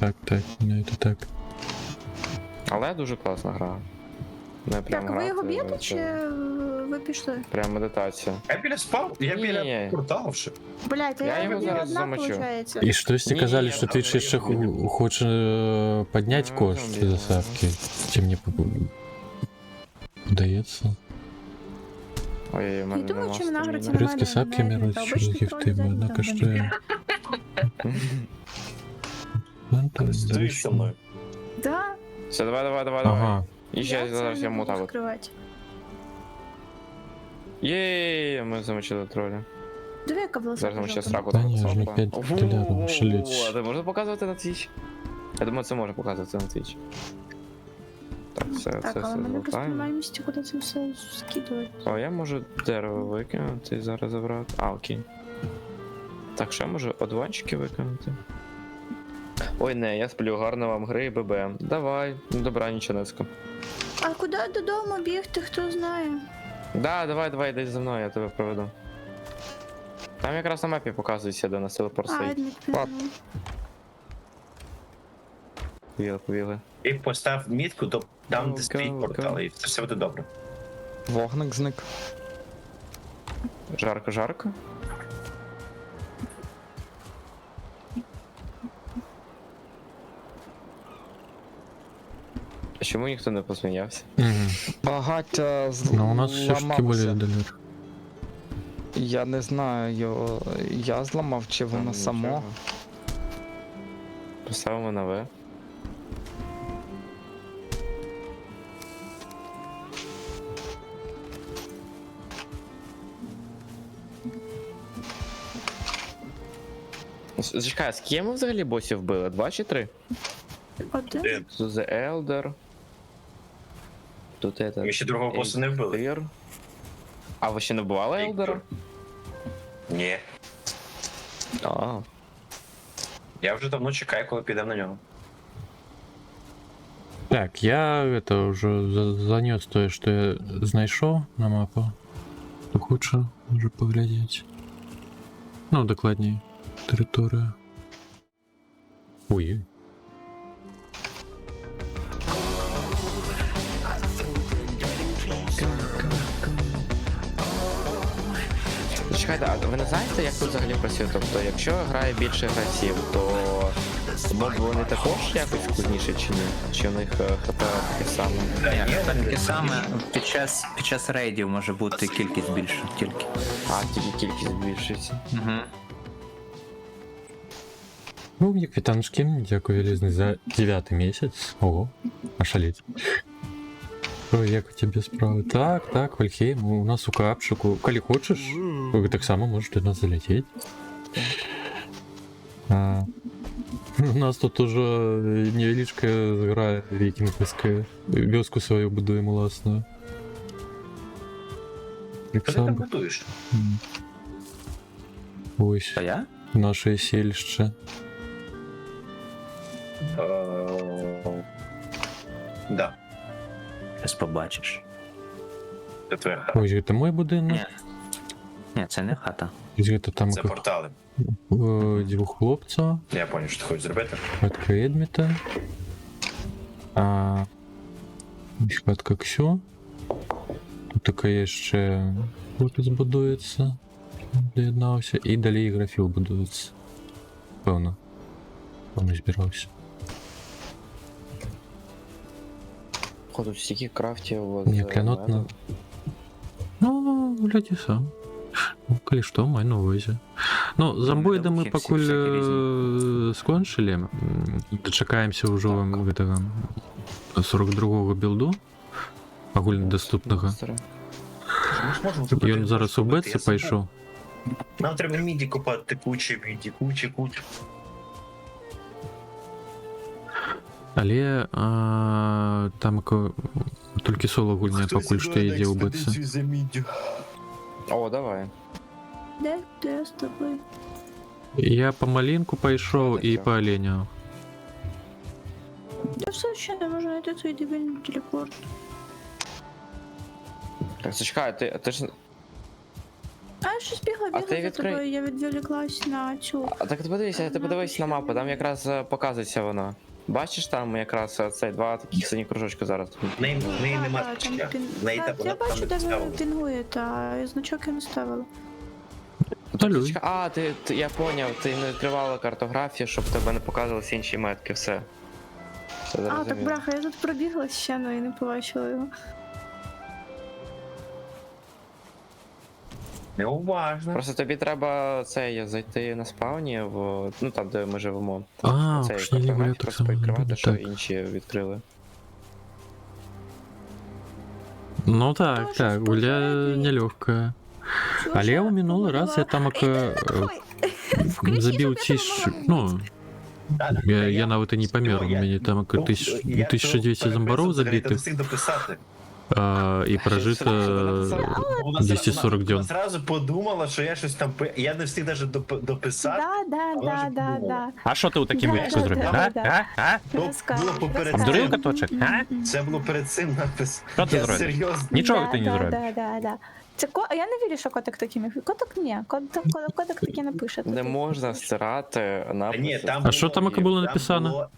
Так, ну це так. Але дуже класна гра. Не прям Так, а ви його грати, б'єте це чи ви пішли? Прям медитація. Я біля спав, я Ні. біля порталу вже. Блять, а Я я його не зараз одна, замочу. виходить. І щось ти Ні, казали, ні, що там ти ще є. хочеш підняти Ну, кошти там за є. сапки. Чи мені вдається? Ой, у Я мене думаю, нема чим нагриться стаміни. на Різкі сапки мене, міруть, та що обичні їх в тролі тебе взагалі одна там коштує. Стоїш зі мною. Да, Все, давай. Ага. І ще це зараз не я буду мутав. скривати. Єй, ми замочили троля. Диви, яка була Зараз ми ще жовта. сраку Та там ні, ж не цапла. 5 долярів, шлють. А це можна показувати на Twitch? Я думаю, це можна показувати на Twitch. Так, все, Так, це але все мене просто злутаємо. немає місця, куди це все скидувати. О, я можу дерево викинути і зараз забрати. А, окей. Так, що я можу одуванчики викинути? Ой, не, я сплю, гарно вам гри, ББ. Давай, добра, нічого. А куди додому бігти, хто знає? Да, давай, йди за мною, я тебе проведу. Там якраз на мапі показується, де нас телепорт А, стоїть. Дмитро. Ладно. Побігли. І постав мітку, то там, де Go, стоїть go, портал, go. і все буде добре. Вогник зник. Жарко. А чому ніхто не посміявся? Багаття Ну, у нас все ж таки более зламалося. далеко. Я не знаю, я зламав чи воно Ну, само. нічого. Поставимо на В. Зачекай, а з ким ми взагалі босів били? 2 чи 3? Один. Тут The Elder. Тут это... Ми ще другого боса не вбили. Elder. А ви ще не вбивали Елдера? Ні. А, Я вже давно чекаю, коли підемо на нього. Так, я это уже занес то, что я знайшов на мапу. То худше може поглядеть. Ну, докладнее. Територія. Ой. Чекайте, а ви не знаєте, як тут взагалі працює? Тобто, якщо грає більше гравців, то моби вони також якось складніші чи ні? Чи у них ХП таке саме? Таке саме під час рейдів може бути кількість більша тільки. А, тільки кількість збільшується. Угу. Ну, квитаночки, дякую, Лізний, за 9 місяць. Ого, ошалеть. Ой, як у тебе справи? Так, Вальхейм, у нас у капшику. Коли хочеш, ви так само можете до нас залететь. У нас тут уже невеличка гра вікінгівська. Вёску свою будуємо власну. Так Що ти там само. будуєш? Ось, А я? наше селище. Да, Зараз побачиш. це твоя хата. Ось, це мой будинок. Ні. Ні, це не хата. Ось, це там Це портали. двох хлопців. Я понял, що ти хочеш зробити. Хатка Едміта. Хатка Ксю. Тут така є ще хлопець будується. Доєднався. І далі графіл будується. Певно. Певно збирався. Походу, стільки крафтів. Ні, клянотно. Ну, гляді сам. Ну, коли що, май на увазі. Ну, зомбоїда ми всі покуль всякі скончили. Дочекаємося вже этого 42-го білду. Огульнодоступного. Ми ж можемо І зробити, він зараз у зробити, бетці я забув. пішов. Нам треба міді купати, кучі міді, кучі. Але там тільки соло гульня покуль що йде у бетці. О, давай. Де ти з тобою? Я по малинку пішов і по оленя. Я все ще не можу знайти цей дебільний телепорт. Так, зачекай, ти ж... А я щось бігла А ти за відкрий. тобою, я відволіклась на цю. А так ти подивись на мапу, там якраз показується воно. Бачиш там якраз цей два таких сині кружочки зараз. В неї нема Так, значення. там В неї так, вона я там бачу, не де ви поставила. пінгуєте, а значок я не ставила. Талюй. А, я поняв, ти не відкривала картографію, щоб тебе не показувалися інші метки, все. Все А, так зрозуміло. браха, я тут пробігла ще, ну і не побачила його. Неуважно. Просто тобі треба зайти на спавні, ну там, де ми живемо. Цей пошли не картографію так просто само. відкривати, що Так. інші відкрили. Ну так, Тоже так, гуля спостерігаю. нелегкая. Але у минулый раз я там забил тысяч, ну, я навіть і не помер, у мене там 1200 зомбаров Ти забитих. встиг дописати. И прожито Вона 240 вона днів. зразу подумала, що я щось там я не встиг навіть дописати. Да. А що ти у таким Да, випадку да, зробив? да, А? да. А? Було Розкажи, поперед розкажи. Обдурив каточок? А? Це було перед цим напис. Що ти Я зробив? серйозно. Нічого ти не зробиш. Да. Це я не вірю, що котик такий не котик ні. Котик таки не пише. Не можна стирати написи. Ні, там А що там було написано? було-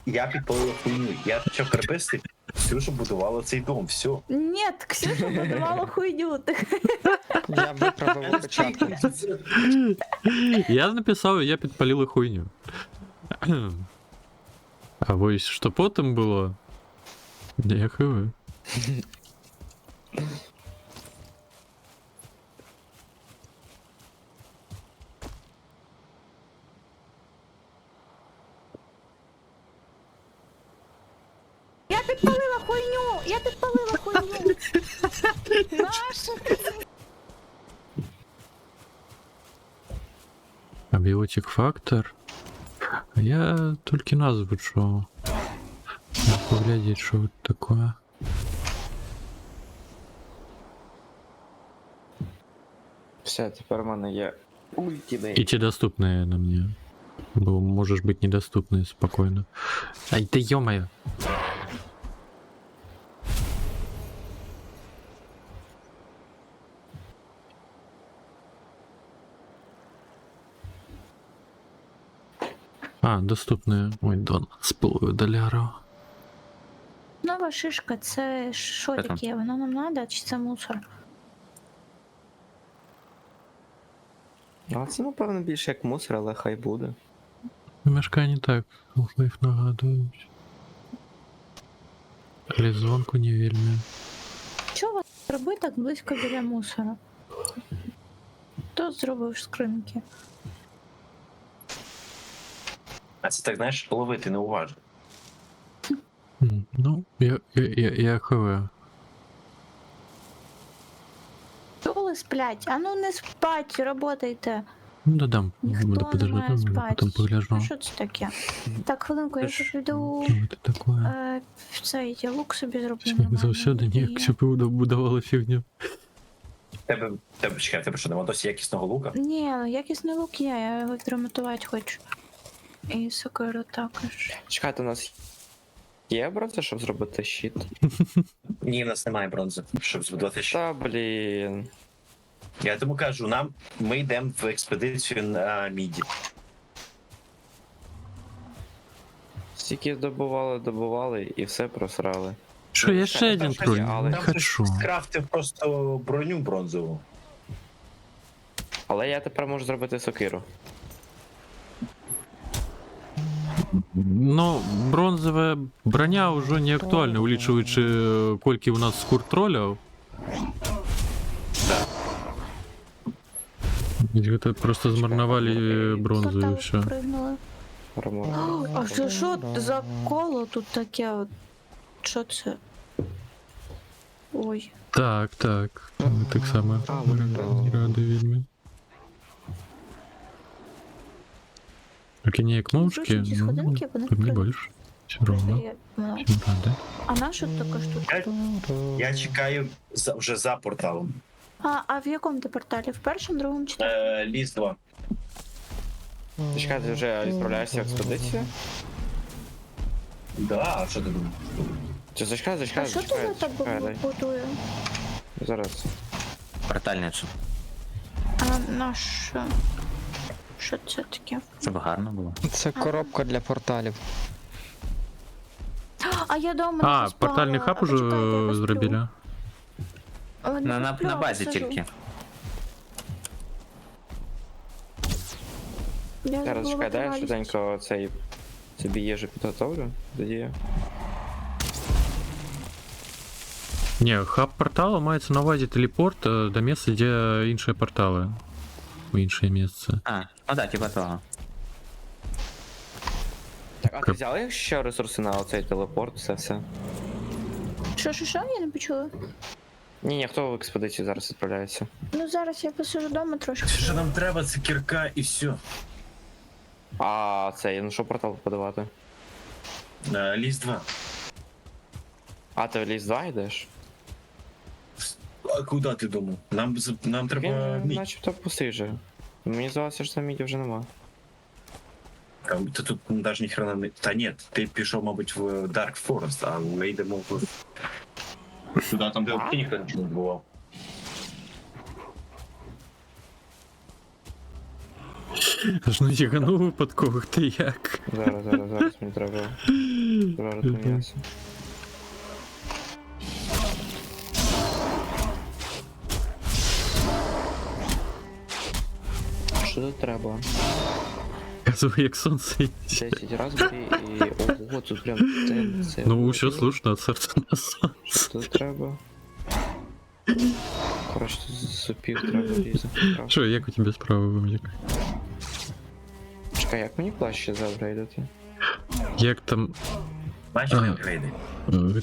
Я підпалила хуйню. Я почав переписати, Ксюша будувала цей дом, все. Ні, Ксюша будувала хуйню. Я виправив опечатку. Я написав, я підпалила хуйню. А ось що потім було? Я хв. Я підпалила хуйню. Наша. А біотик фактор. А я тільки назву чув. Поглядіть, що тут таке. Все, тепер в мене є ультимейт. И те доступные на мне. Бо можешь быть недоступный спокойно. Ай, да ё-моё. А, доступные. Ой, 12,5 долярів. Нова шишка, це що Що там? таке? Воно нам надо, чи це мусор? А це, напевно, більше як мусор, але хай буде. Мешка не так. Half-Life нагадують. Лізонку не вельми. Чого вас робити так близько біля мусора? Хто зробив скринки? А це так, знаєш, ловити неуважно. Ну, я хв. Коли сплять? А ну не спать, работайте. Ну, додам. Ніхто Буду не подождать, має спать. потім погляжу. А що це таке? Так, хвилинку, я тут піду Що це таке? цей я лук собі зроблю. Як нормальний. завсюди, ні, І- Ксюпи будувала фігню. Чекай, в тебе що, нема досі якісного лука? Ні, якісний лук є, я його відремонтувати хочу. І сокиру також. Чекайте, у нас є бронза, щоб зробити щит? Ні, в нас немає бронзи, щоб збудувати ще. Та, блін. Я тому кажу, ми йдемо в експедицію на міді. Стільки добували і все просрали. Що, я ще один там троль? є, але Не Там хочу. хтось скрафтив просто броню бронзову. Але я тепер можу зробити сокиру. Но бронзовая броня уже не актуальна, улічуючи кольки у нас скур троллів. Это просто змарновали бронзу і все. Пригнули. А це що за коло тут таке? От? Що це? Ой. Так. Ми так само ради вельми. Окей, як мовчки, Зручні ці сходинки, вони не прикольні. більше. Все равно. Ну, Всім ради. а на що така штука? Я чекаю вже за порталом. А в якому ти порталі? В першому, другому чи третьому? Ліс 2. Ти чекай, ти вже відправляєшся в експедицію? Да, а що ти думаєш? Чи зачекай, А що ти так будує? Зараз. Портальницю. А на що? Що це таке? Щоб гарно було. Це коробка для порталів. А я дома не А, заспала. портальний хаб уже Почекайте, я посплю. зробили? Не На посплю, а базі посижу. тільки. Я Зараз забула чекай, дай я витривалість. швиденько цей собі їжу підготовлю. Тоді. Не, хаб портала мається на увазі телепорт до місця, де інші портали. В інше місце. А, ну да, типа того. Так, а ти взяли ще ресурси на оцей телепорт, все? Що, я не почула? Ні, хто в експедицію зараз відправляється? Ну зараз я посижу вдома трошки. Що нам треба, це кірка і все. А цей, ну що портал подавати? Ліс 2. А, ти в ліс 2 йдеш? А куди ти думав? Нам треба Він мідь. начебто пустий же. Мені здалося, що там міді вже нема. Та тут навіть ніхрена не... Та ні, ти пішов, мабуть, в Dark Forest, а ми йдемо в... Туди, там, де взагалі ніхто нічого не бував. Аж ну їгану випадково, ти як? Зараз мені треба жарити м'ясо. Що тут треба? Казує, як сонце. 10 раз бери і... Ого, тут прям це... Ну, все слушно, от серця на сонце. Що тут треба? Коротше, тут з супів треба різати. Що, як у тебе справа, Вовчик? Чекай, як мені плащ ще заапгрейдити? Як там... Бачиш, А. не апгрейди.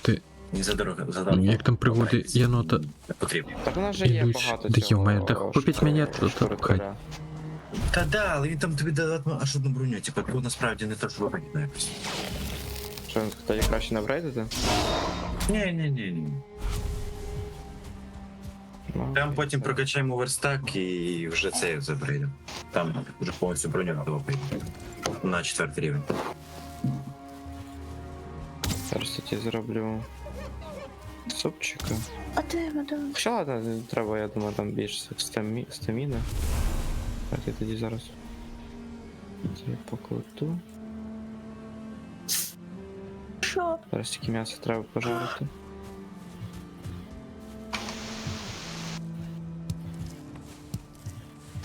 Ти... Не за дорого. Як там пригоди єнота? Не потрібно. Так у нас же є Ідуть. багато Да цього... ё-моё, так купіть мені то, шкури хай. короля. Та да, але він там тобі дає аж одну броню, типу, тут насправді не то, що вигідно якось. Що, тоді краще не апгрейдити? Ні. Ну, Там потім так. прокачаємо верстак і вже це заприйдемо. Там вже повністю броню допийде. На 4-й рівень. Зараз тоді зроблю... супчика. А ти, мадам? Хоча ладно, треба, я думаю, там більше стаміни. Так, я тоді зараз... Це покладу. Що? Зараз тільки м'ясо треба пожарити.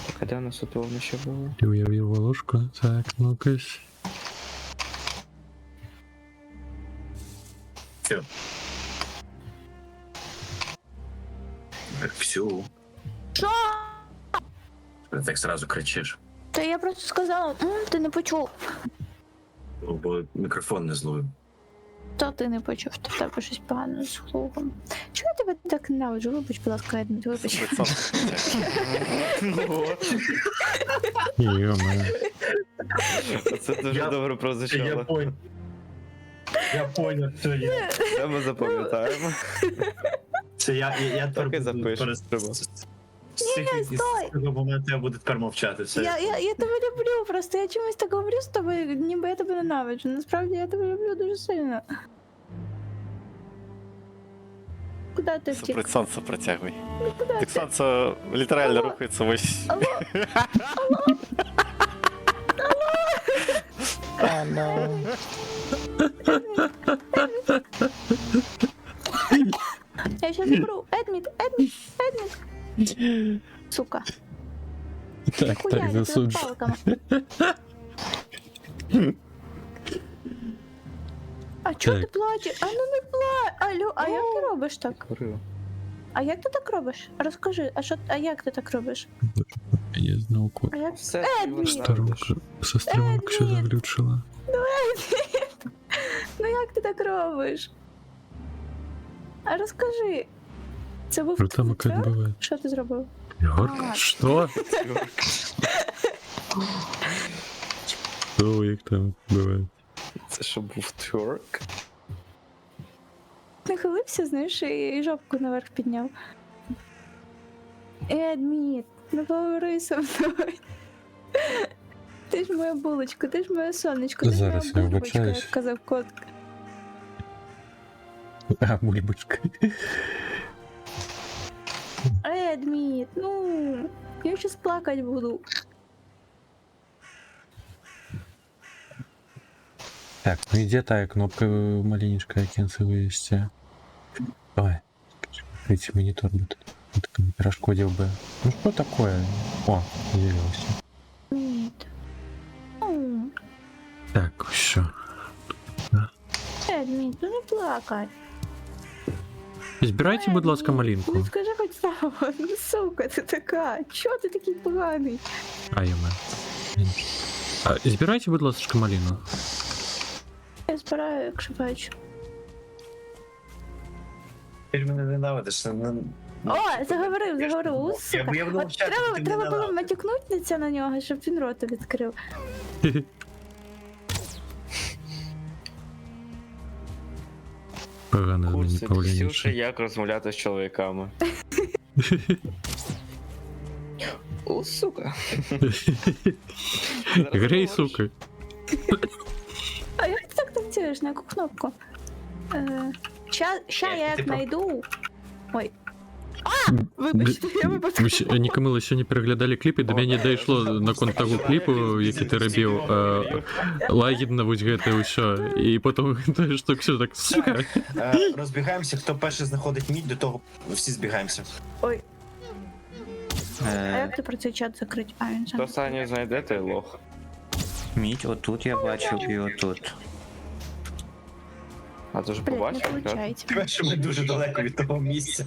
Так, а де у нас тут воно ще було? Ти уявив ложку? Так, ну-кась. Все. Всю. Що? Ти так сразу кричиш. Та я просто сказала, ти не почув. Бо мікрофон не зловив. Та ти не почув, то в тебе щось погано з слухом. Чого я тебе так ненавиджу? Вибач, будь ласка, Едміт, вибач. Йо-моє. Це дуже добре прозвучало. Я понял, що я. Це ми запам'ятаємо. Це я Так і запишемо. стой! З цього моменту я буду тепер мовчати. Все. Я тебе люблю, просто я чомусь так говорю з тобою, ніби я тебе ненавиджу. Насправді я тебе люблю дуже сильно. Куди ти втік? Сонце протягуй. Куди Так ти? сонце літерально Алло. рухається ось. А, ну. Я щас заберу. Едміт. Сука. Так, Хуя, так, я тебе засуджу. палками. А чого ти Так. плачеш? А ну не плач. Алло, а як ти робиш так? Курю. А як ти так робиш? Розкажи, а як ти так робиш? Я знал, А як? Все, Едміт! Сторонка со стрелок все Едміт! заглючила. Ну як ти так робиш? А розкажи. Це був Ну там как твій трек? бывает. Що ти зробив? Егор, А. что? Что их там бывает? Це що був тверк? Нахилився, знаєш, і жопку наверх підняв. Едміт, ну поговори со мною. Ти ж моя булочка, ти ж моє сонечко, ти ж моя Зараз я бульбочка, вибачаюсь. як казав котка. А, бульбочка. Едміт, ну, я щас плакать буду. Так, ну где та кнопка маленечкая окенце вывести? Давай. Видите, монитор будет. Вот так пирожкодил бы. Ну что такое? О, явился. Едміт. Ну, Так, все. Едміт, ну не плакай. Збирайте, будь ласка, малинку. Ну скажи хоч слава, ну сука, ти така. Чого ти такий поганий? А, яме. А, збирайте, будь ласка, малину. Я збираю, якщо бачу. Ти ж мене ненавидиш. це не- О, заговорив, у, сука. Я буду От мовчати, ти мене треба було ненавидиш. матюкнутися на нього, щоб він рота відкрив. Погано з мені Курси Ксюші, павлініше. як розмовляти з чоловіками. О, сука. Грей, сука. А як ти так танцюєш? На яку кнопку? Ща я як знайду. Ой. Вибачте, я вибачте. Нікому ще не переглядали кліп, і до мене дійшло на конт того кліпу, який ти робив, лагідно ось це усе, і потім той штук все так, сука. Розбігаємося, хто перший знаходить мідь, до того всі збігаємося. Ой. А як ти про цей чат закрить? А, він Хто сам. останній знайде, той лох. Мідь, отут я бачив і отут. А ти ж Блять, не побачив, так? виходить. Тебе, що ми дуже далеко від того місця.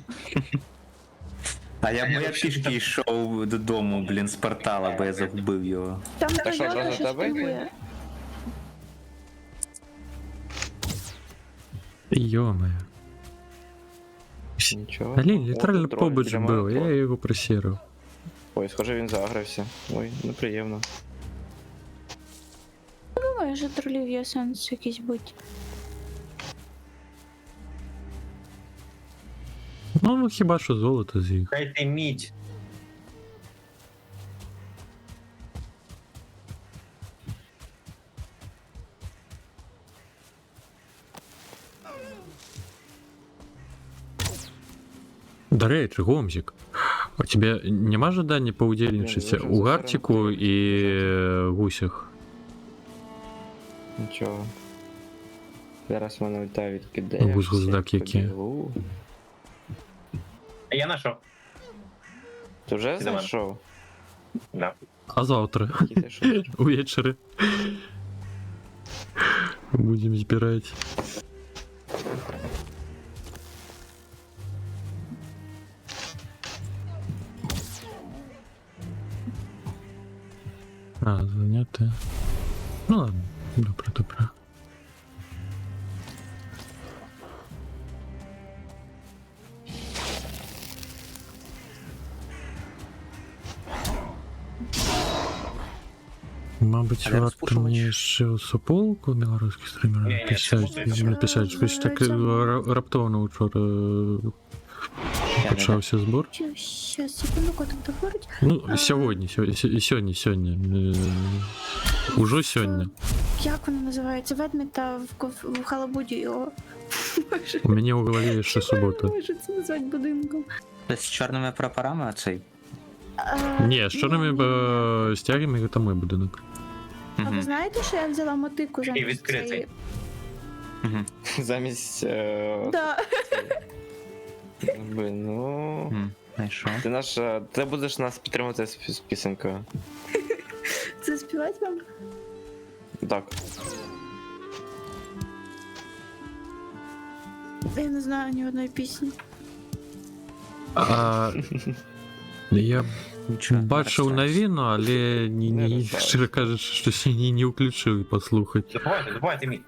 А я пішки йшов додому, блін, з портала, бо я загубив його. Там що, Тойота одразу щось тебе йти? турбує. Йо-моє. Нічого. Алі, О, літерально тут побач біля був, мене я його просірив. Ой, схоже, він загрався. Ой, неприємно. Думаю, що тролів є сенс якийсь будь. Ну, хіба що золото з їх. Дайте мідь. До речі, Гомзик, у тебе нема жадання поудільничатися Блін, у дуже Гартіку і гусях? Нічого. Зараз мене ульта відкидає. Гуздак всіх який. побігу. Я знайшов. Ти вже Ти до мене. знайшов? Да. А завтра, Який ти шутер? увечері, будемо збирати. А, заняти. Ну ладно, добре. Мабуть, Але варто розпушувач. мені ще суполку білоруських стримерів Ні, писати, це написати. Щось так раптовно вчора почався збор. Щас, секунду, котик договорить. Ну, сьогодні. Уже сьогодні. Як воно називається? Ведмідь та в халабуді його. У мене у голові ще Я субота. не можу це назвати будинком. З чорними прапорами оцей. Ні, з чорними стягами це мій будинок. А ви знаєте, що я взяла мотику замість відкритий. цієї? Замість... Да. Блин, ну... Знайшов. Ти наш... Ти будеш нас підтримувати з пісенькою. Це співати вам? Так. Я не знаю ні одної пісні. Я Нічого. бачив новину, але щиро кажучи, щось я не включив послухати. Добувайте мідь.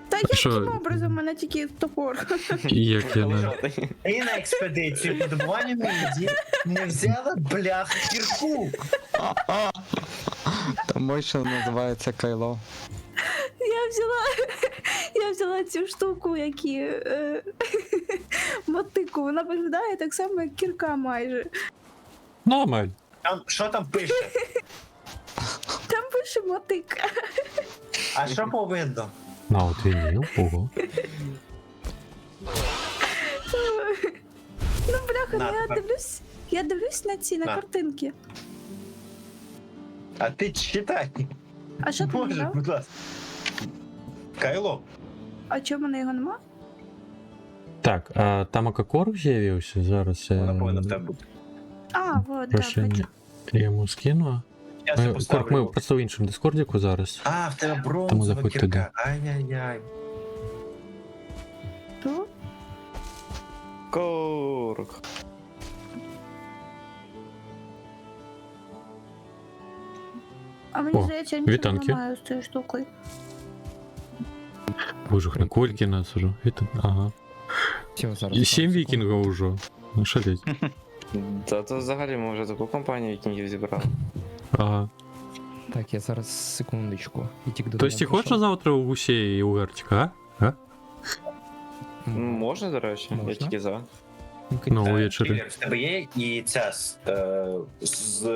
Та що? яким образом у мене тільки топор? Як я не... І на експедицію по добуванню міді не взяла, бляха, кірку. Тому що називається Кайло. Я взяла цю штуку, які мотику. Вона виглядає так само, як кірка майже. Нормаль. Там, що там пише? Там пише мотика. А що повинно? На, от вінил, ого. Ну, бляха, На, ну я тепер. дивлюсь на ці, на На. картинки. А ти читай. А що ти Можеш, дав? будь ласка. Кайло. А чому в мене його нема? Так, а там Акакор з'явився зараз. Вона повинна в тебе бути. А, вот, да, Прошу, бачу. я йому скину. Я це Корк, ми поставлю. просто в іншому дискордіку зараз. А, в тебе Тому бронзова заходь туди. кірка. Ай-яй-яй. То? Корк. А мені О, здається, я нічого не вітанки. маю з цією штукою. Боже, на кольки нас уже. Это... Ага. І 7 вікінгів уже. Ну, шалеть. Та то взагалі ми вже таку компанію вікінгів зібрали. Ага. Так, я зараз секундочку. І тільки То есть ти хочеш завтра у гусей і у Гартіка, а? Можна, до речі, я Можна. тільки за. Ну, увечері. Кілер в тебе є і ця з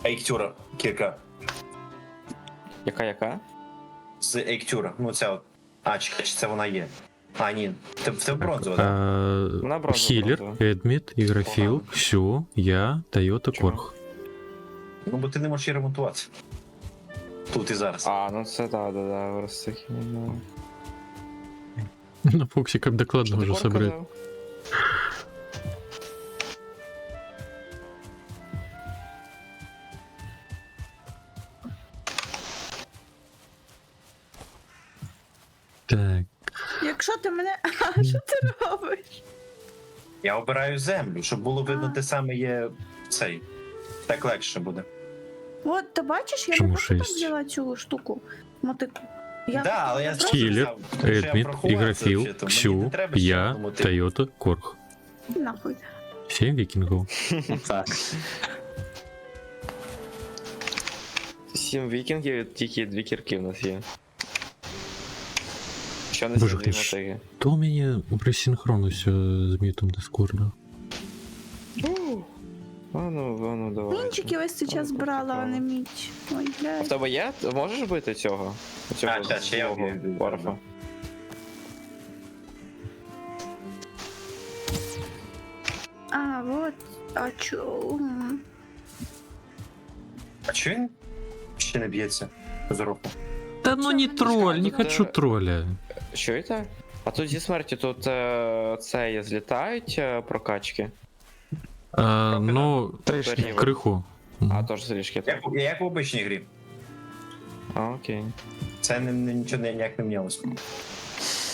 Ейктюра кірка. Яка? З Ейктюра. Ну ця от. А, чи це вона є? А, ні. В тебе бронзова, так? Вона бронзова, Хілер, бронзова. Едміт, Ігрофіл, Ксю, я, Тойота, Чого? Корг. Ну, бо ти не можеш її ремонтувати. Тут і зараз. А, ну це да, просто хіба. На Фоксиков докладно уже собрать. Так. Якщо ти мене. А що ти робиш? Я обираю землю, щоб було видно, те саме є цей. Так легше буде. От, ти бачиш, я Чому не просто так 6? взяла цю штуку. Мотику. Да, але я просто Хілер, сказав, що я Едміт, проховав це Ігрофіл, взагалі-то. Мені Ксю, не треба ще я, одному типу. Тойота, Корг. Нахуй. 7 викингов. Так. 7 вікінгів, тільки 2 кірки в нас є. Що не Боже, дві ж- мотиги. То у меня просинхронно все с митом Дискорда. А ну, давай. Вінчики весь цей час брала, а не мідь. Ой, А в блядь. тебе є? Можеш бити цього? Цього А, щас, ще я злого вб'ю. варфа. А, вот. А чо? А чого він ще не б'ється з року? Да ну не тролль, не хочу тролля. Чуєте? А тут зі смерті тут це злітають прокачки. Ну, Трішки. крыху. А, теж трішки. Як в обичній грі. А, окей. Це нічого ніяк не мінялося.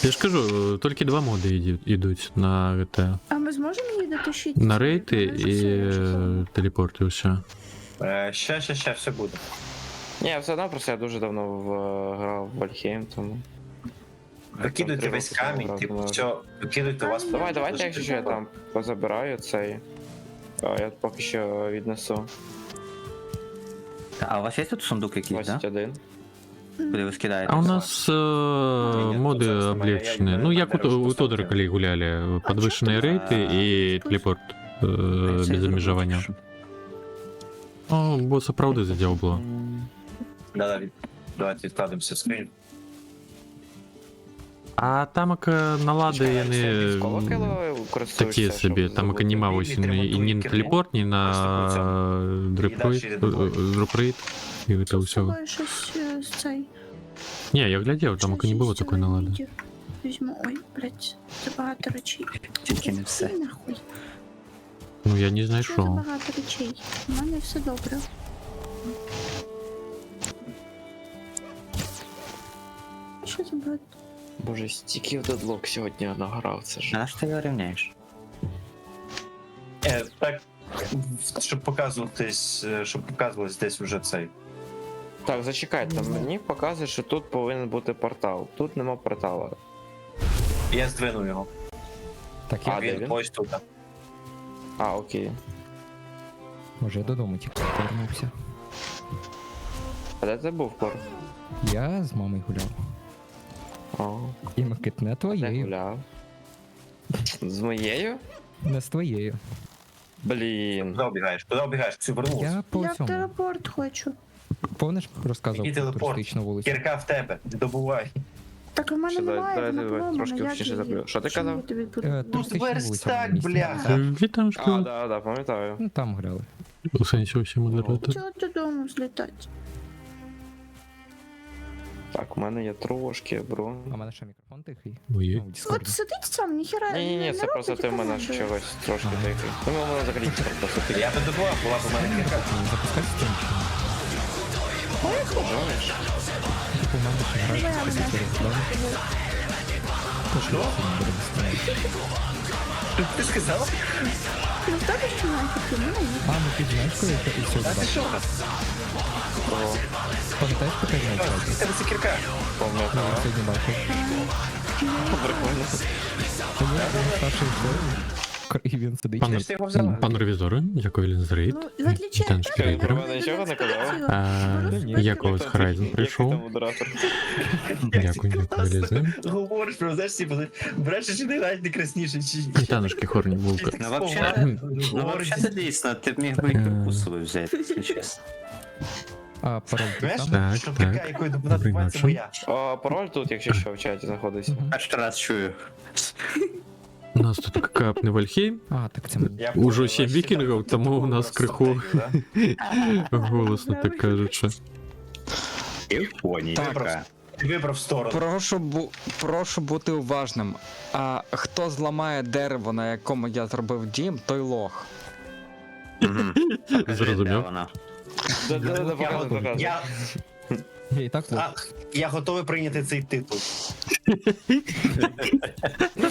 Я ж кажу, только 2 мода идут на это. А ми зможемо її дотащити? На рейты и телепорты, все. Ще все буде. Ні, все одно просто я дуже давно грав в Вальхейм, тому. Викидуйте весь камінь, типу, все, викидуйте у вас. Давайте, якщо що, я там позабираю цей. А я поки що віднесу. А у вас є тут сундук якийсь, да? 21. Куди ви скидаєте? А у нас моды облегченные. Ну, як у Тодора, коли гуляли. Подвышенные рейты и телепорт без обмежування. Ну, босса правди задел було. Давайте відкладемося в скринь. А тамок налади вони такі собі, тамок нема ось і ні на телепорт, ні на дропрейд, і це все. Ой, щось з цей. Ні, я глядів, тамок не було такої налади. Візьму, ой, блядь, забагато речей. Тільки не все. Нахуй. Ну я не Що знайшов. забагато речей? У мене все добре. Що забагато? Боже, стільки в дедлок сьогодні награв, це ж. А на що ти його рівняєш? Так, щоб показувалось десь уже цей. Так, зачекайте, мені показує, що тут повинен бути портал. Тут нема портала. Я здвинув його. Так, А, я де Він він? ось тут. А, окей. може я додому тільки повернувся. А де ти був, Кор? Я з мамою гуляв. О, І Микит не де твоєю. гуляв? З моєю? Не з твоєю. Блін. Куди обігаєш? Всю вернулася. Я по Я в цьому. телепорт хочу. Помниш, розказував Який про телепорт? туристичну вулицю? Кірка в тебе, добувай. Так у мене Що, немає, давай, вона давай, поломана, трошки як пізніше її? заберу. Що ти Чому казав? я тобі буду? Туристична вулиця в одному місці. бляха. Вітамшка. Да, пам'ятаю. Ну там гуляли. У сенсі усі модератори. Чого додому злітати? Так, у мене є трошки, бро. А в мене ще мікрофон тихий. Ой, Ну, в Діскорді. От сидить сам, ніхера Ні, не це просто робить ти в мене команди. чогось трошки тихий. Ну, ми мене взагалі просто тихий. Я би добував, була б у мене кірка. Запускати стрім чи ні? Жовниш? Типу, в мене ще грають композитори, да? Тож я сьогодні буду виставляти. Ти сказав? Ну в тебе що нафіг, у мене ні. А, ну ти знаєш, коли я і все А ти бачив? що у нас? Пам'ятаєш, поки я Це бачив? тебе це кірка. Ну, я сьогодні бачив. Прикольно. Та ні, я старший все. І він сидить. Пан, Ти ж його взяла. пан ревізор, дякую за рейд. Ну, в отличие Вітан от Шпілейдер. Про мене нічого не казав? Якогось Horizon прийшов. Модератор. Дякую, Лізе. Говориш, про знаєш, типу, брешеш і навіть не красніший, чи... Вітанушки, хорні, булка. Ну, вообще-то дійсно, ти б міг би і куркусову взяти, якщо чесно. А, пароль ти Знаєш, сам? Так, щоб так. така, якою Добрий називається вечір. моя. А, пароль тут, якщо що, в чаті знаходиться. Перший раз чую. У нас тут капне Вальхейм. А, так це мені. Я Уже понял, 7 вообще вікінгів, там тому у нас стратегію, криху да? голосно так кажучи. І в поні. Вибрав. Ти вибрав сторону. Прошу бути уважним. А хто зламає дерево, на якому я зробив дім, той лох. Зрозумів. Я і так лох. Я готовий прийняти цей титул.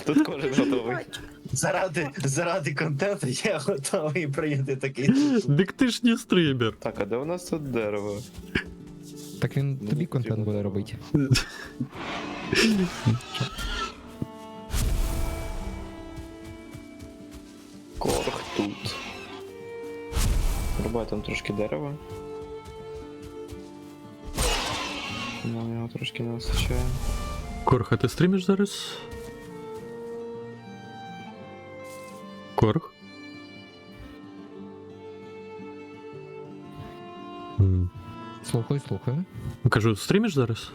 Тут кожен готовий. Заради контенту я готовий прийняти такий титул. Дик ти ж не стример. Так, а де у нас тут дерево? Так він тобі контент буде робити. Корх тут. Рубай там трошки дерева. Ну, його трошки не вистачає. Корх, а ти стримиш зараз? Корх? Слухаю. Кажу, стримиш зараз?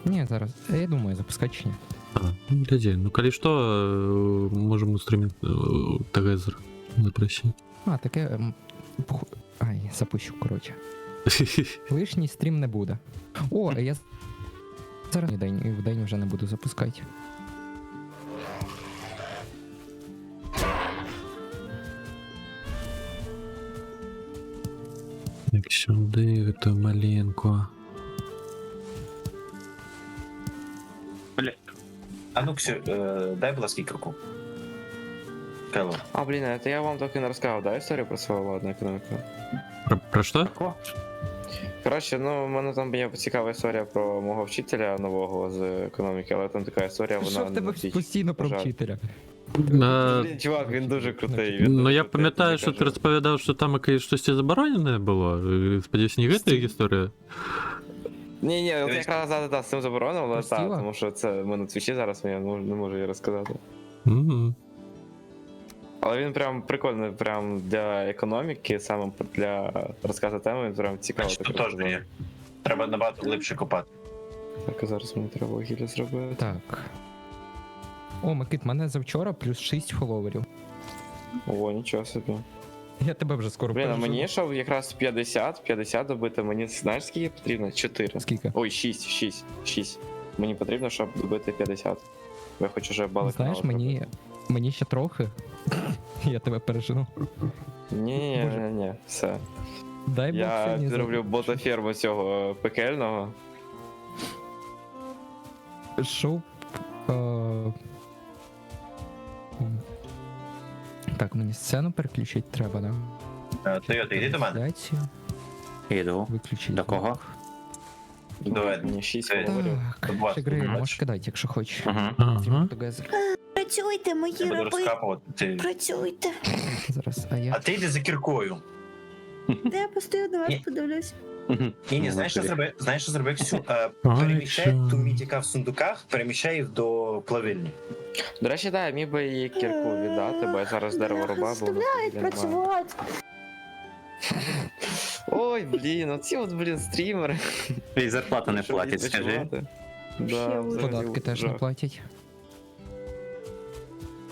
Ні, зараз. Я думаю, запускати чи ні. А, ну гляди, ну коли що, можемо стримити Тагезер. Запросіть. А, таке. Ай, запущу, коротше. Лишній стрім не буде. О, я зараз в день вже не буду запускати. Так, сюди, то маленько. А ну, Ксю, дай, будь ласка, круку. Кайло. А, блін, это я вам так і не розказав, да, історію про свою ладну економіку? Про що? Коротше, ну, в мене там є цікава історія про мого вчителя нового з економіки, але там така історія, вона... Що в тебе постійно про жаль. вчителя? Блін, чувак, він дуже крутий. Він Ну дуже я крутий, пам'ятаю, мені що ти каже. розповідав, що там якесь щось заборонене було. Сподіваюсь, не геть історія. Ні, от якраз з цим заборонив, але Красиво. так, тому що це ми на твічі зараз, я не можу її розказати. Мгм. Але він прям прикольний, прям для економіки, саме для розказу теми, він прям цікаво. Бачиш, тут теж є. Треба набагато глибше копати. Так, а зараз мені треба вугілля зробити. Так. О, Микит, мене завчора плюс 6 фоловерів. О, нічого собі. Я тебе вже скоро Блін, а переживу. мені щоб якраз 50 добити, мені знаєш скільки потрібно? 4. Скільки? Ой, 6. Мені потрібно, щоб добити 50. Бо я хочу вже балик. Знаєш, мені ще трохи. Я тебе пережену. Ні, все. Дай Бог Я сьогодні підроблю ботаферму цього пекельного. Шоу. Так, мені сцену переключити треба, да? Тойота, йди до мене. Трансляцію. Іду. Виключити. До кого? Давай. Мені 6 Це- фоловерів. Так, Два ще гри матчі. можеш кидати, якщо хочеш. Угу. Ага. Together. Працюйте, мої Я буду раби, розкапувати. працюйте. Зараз, а я. А ти йди за кіркою. Де я постою на вас Ні. подивлюсь. Ні, знаєш, що зроби? Знаєш, що зроби, Ксю? Ой, Переміщай що? ту мідь, яка в сундуках, переміщай їх до плавильні. До речі, да, я міг би її кірку віддати, бо я зараз дерево рубав, бо Заставляють працювати. Ой, блін, оці от, блін, стрімери. І зарплату не Що платять, скажи. відпочивати? Да, Ще взагалі Податки теж не жах. платять.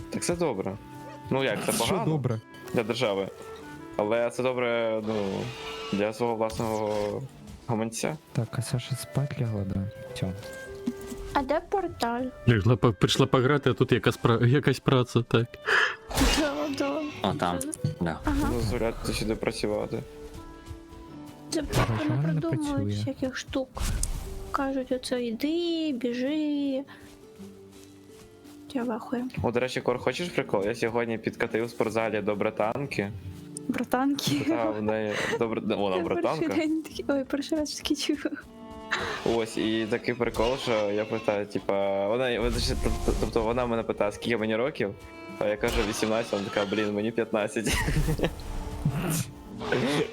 Так це добре. Ну як, це Що погано добре? для держави. Але це добре, ну, для свого власного гаманця. Так, а Саша спать лягла, да. Все. А де порталь? Прийшла пограти, а тут якась праця, так. Да. О, там. Да. Ага. Дозволяти сюди працювати. Це Короче, просто вона не не придумують працює. всяких штук. Кажуть, оце йди, біжи. Я вахую. О, до речі, Кор, хочеш прикол? Я сьогодні підкатив в спортзалі до братанки. Братанки. Та в неї добре. Вона Я перший братанка. день такий- Ой, перший раз такі чую. Ось, і такий прикол, що я питаю, типа, тобто вона мене питає, скільки мені років, а я кажу 18, вона така, блін, мені 15.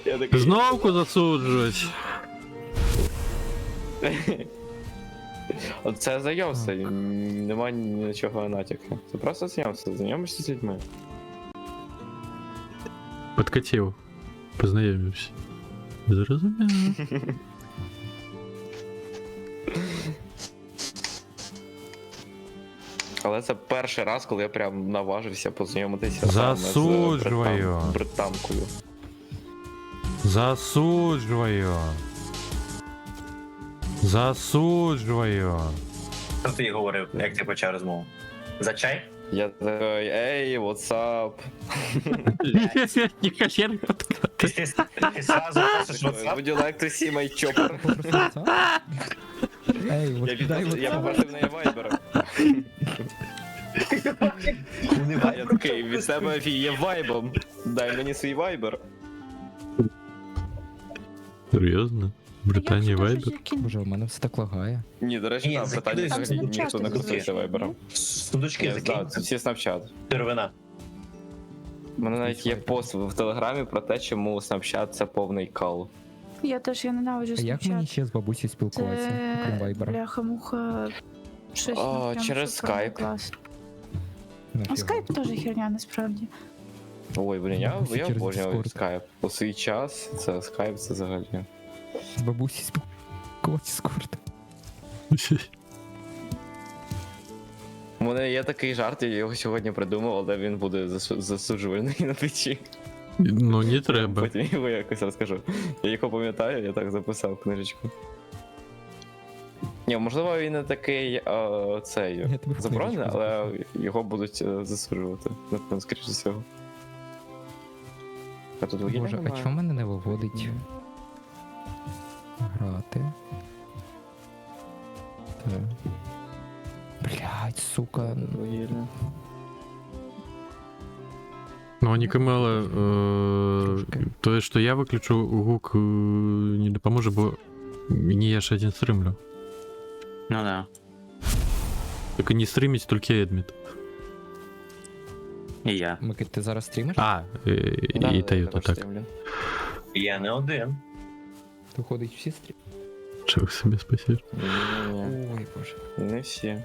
Я такий, Знову засуджують. от це знайомство, нема нічого натяку. Це просто знайомство, знайомишся з людьми. Подкатив. Познайомився. Зрозуміло. Але це перший раз, коли я прям наважився познайомитися Засуджую. з британкою. Засуджую. Засуджую. Що ти їй говорив, як ти почав розмову? За чай? Я такий, ей, what's up? Ніхай не подкати. Ти сразу просиш WhatsApp? Would you like to see my chopper? Ей, от дай Я попросив неї вайбера. А я такий, від себе є вайбом. Дай мені свій вайбер. Серйозно? Британія Вайбер? Боже, у мене все так лагає. Ні, до речі, Ні, там питання закидай взагалі сюди. ніхто не користується вайбером. Сундучки Так, закинь. це всі Snapchat. Сировина. У мене навіть є пост в Телеграмі про те, чому Snapchat це повний кал. Я теж я ненавиджу А як мені Snapchat. ще з бабусею спілкуватися, окрім Це вайбера? бляха-муха. Щось ну, прям через супер Skype. клас. Нафіга. А скайп теж херня насправді. Ой, блін, я Бабусі через обожнюю Discord. Skype. У свій час це Skype, це взагалі. З бабусею спілкуватися скорт. У мене є такий жарт, я його сьогодні придумав, але він буде засуджувальний на твічі. Ну, не треба. Потім його якось розкажу. Я його пам'ятаю, я так записав в книжечку. Ні, можливо, він не такий цей Я тебе в заборонений, книжечку але його будуть засуджувати. Напевно, скоріше всього. А тут вугілля Боже, а немає. чому мене не виводить грати? Так. Блять, сука. Вугілля. Ну, Нікомела, то, що я виключу гук, не допоможе, бо мені я ж один стримлю. Ну да. Так і не стримить, тільки Едміт. І я. Микит, ти зараз стрімиш? А, і та, і то так. Я не один. Виходить всі стрім? Чого собі спасибо. Ні-ні-ні, Ой, боже. не всі.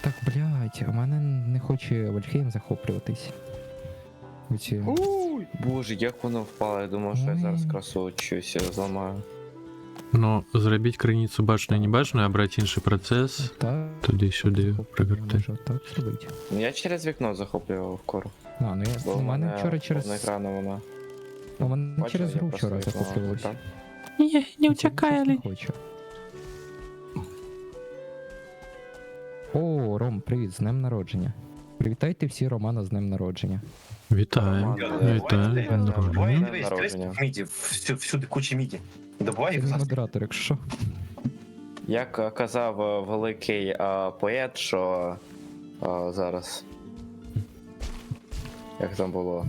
Так, блять, а мене не хоче Вальхейм захоплюватись. Оці... Ой, боже, як воно впало, я думав, що я зараз Ой. красу щось зламаю. Ну, зробіть криницю башною не башною, а брати інший процес, Так, туди-сюди пригорти. може так зробити. Ну, я через вікно захоплював кору. А, ну я, Бо у мене вчора через... повна екрана вона. У мене Бачила, через я гру просто вчора вікно захоплювалось. так. Ні, не утікає ли. Хочу. О, Ром, привіт, з днем народження. Привітайте всі Романа з днем народження. Вітаємо, вітаємо, день народження. Дивись, Народження. в міді, всюди куча міді. Добувай їх Він нас. модератор, якщо що. Як казав великий поет, що зараз. Як там було?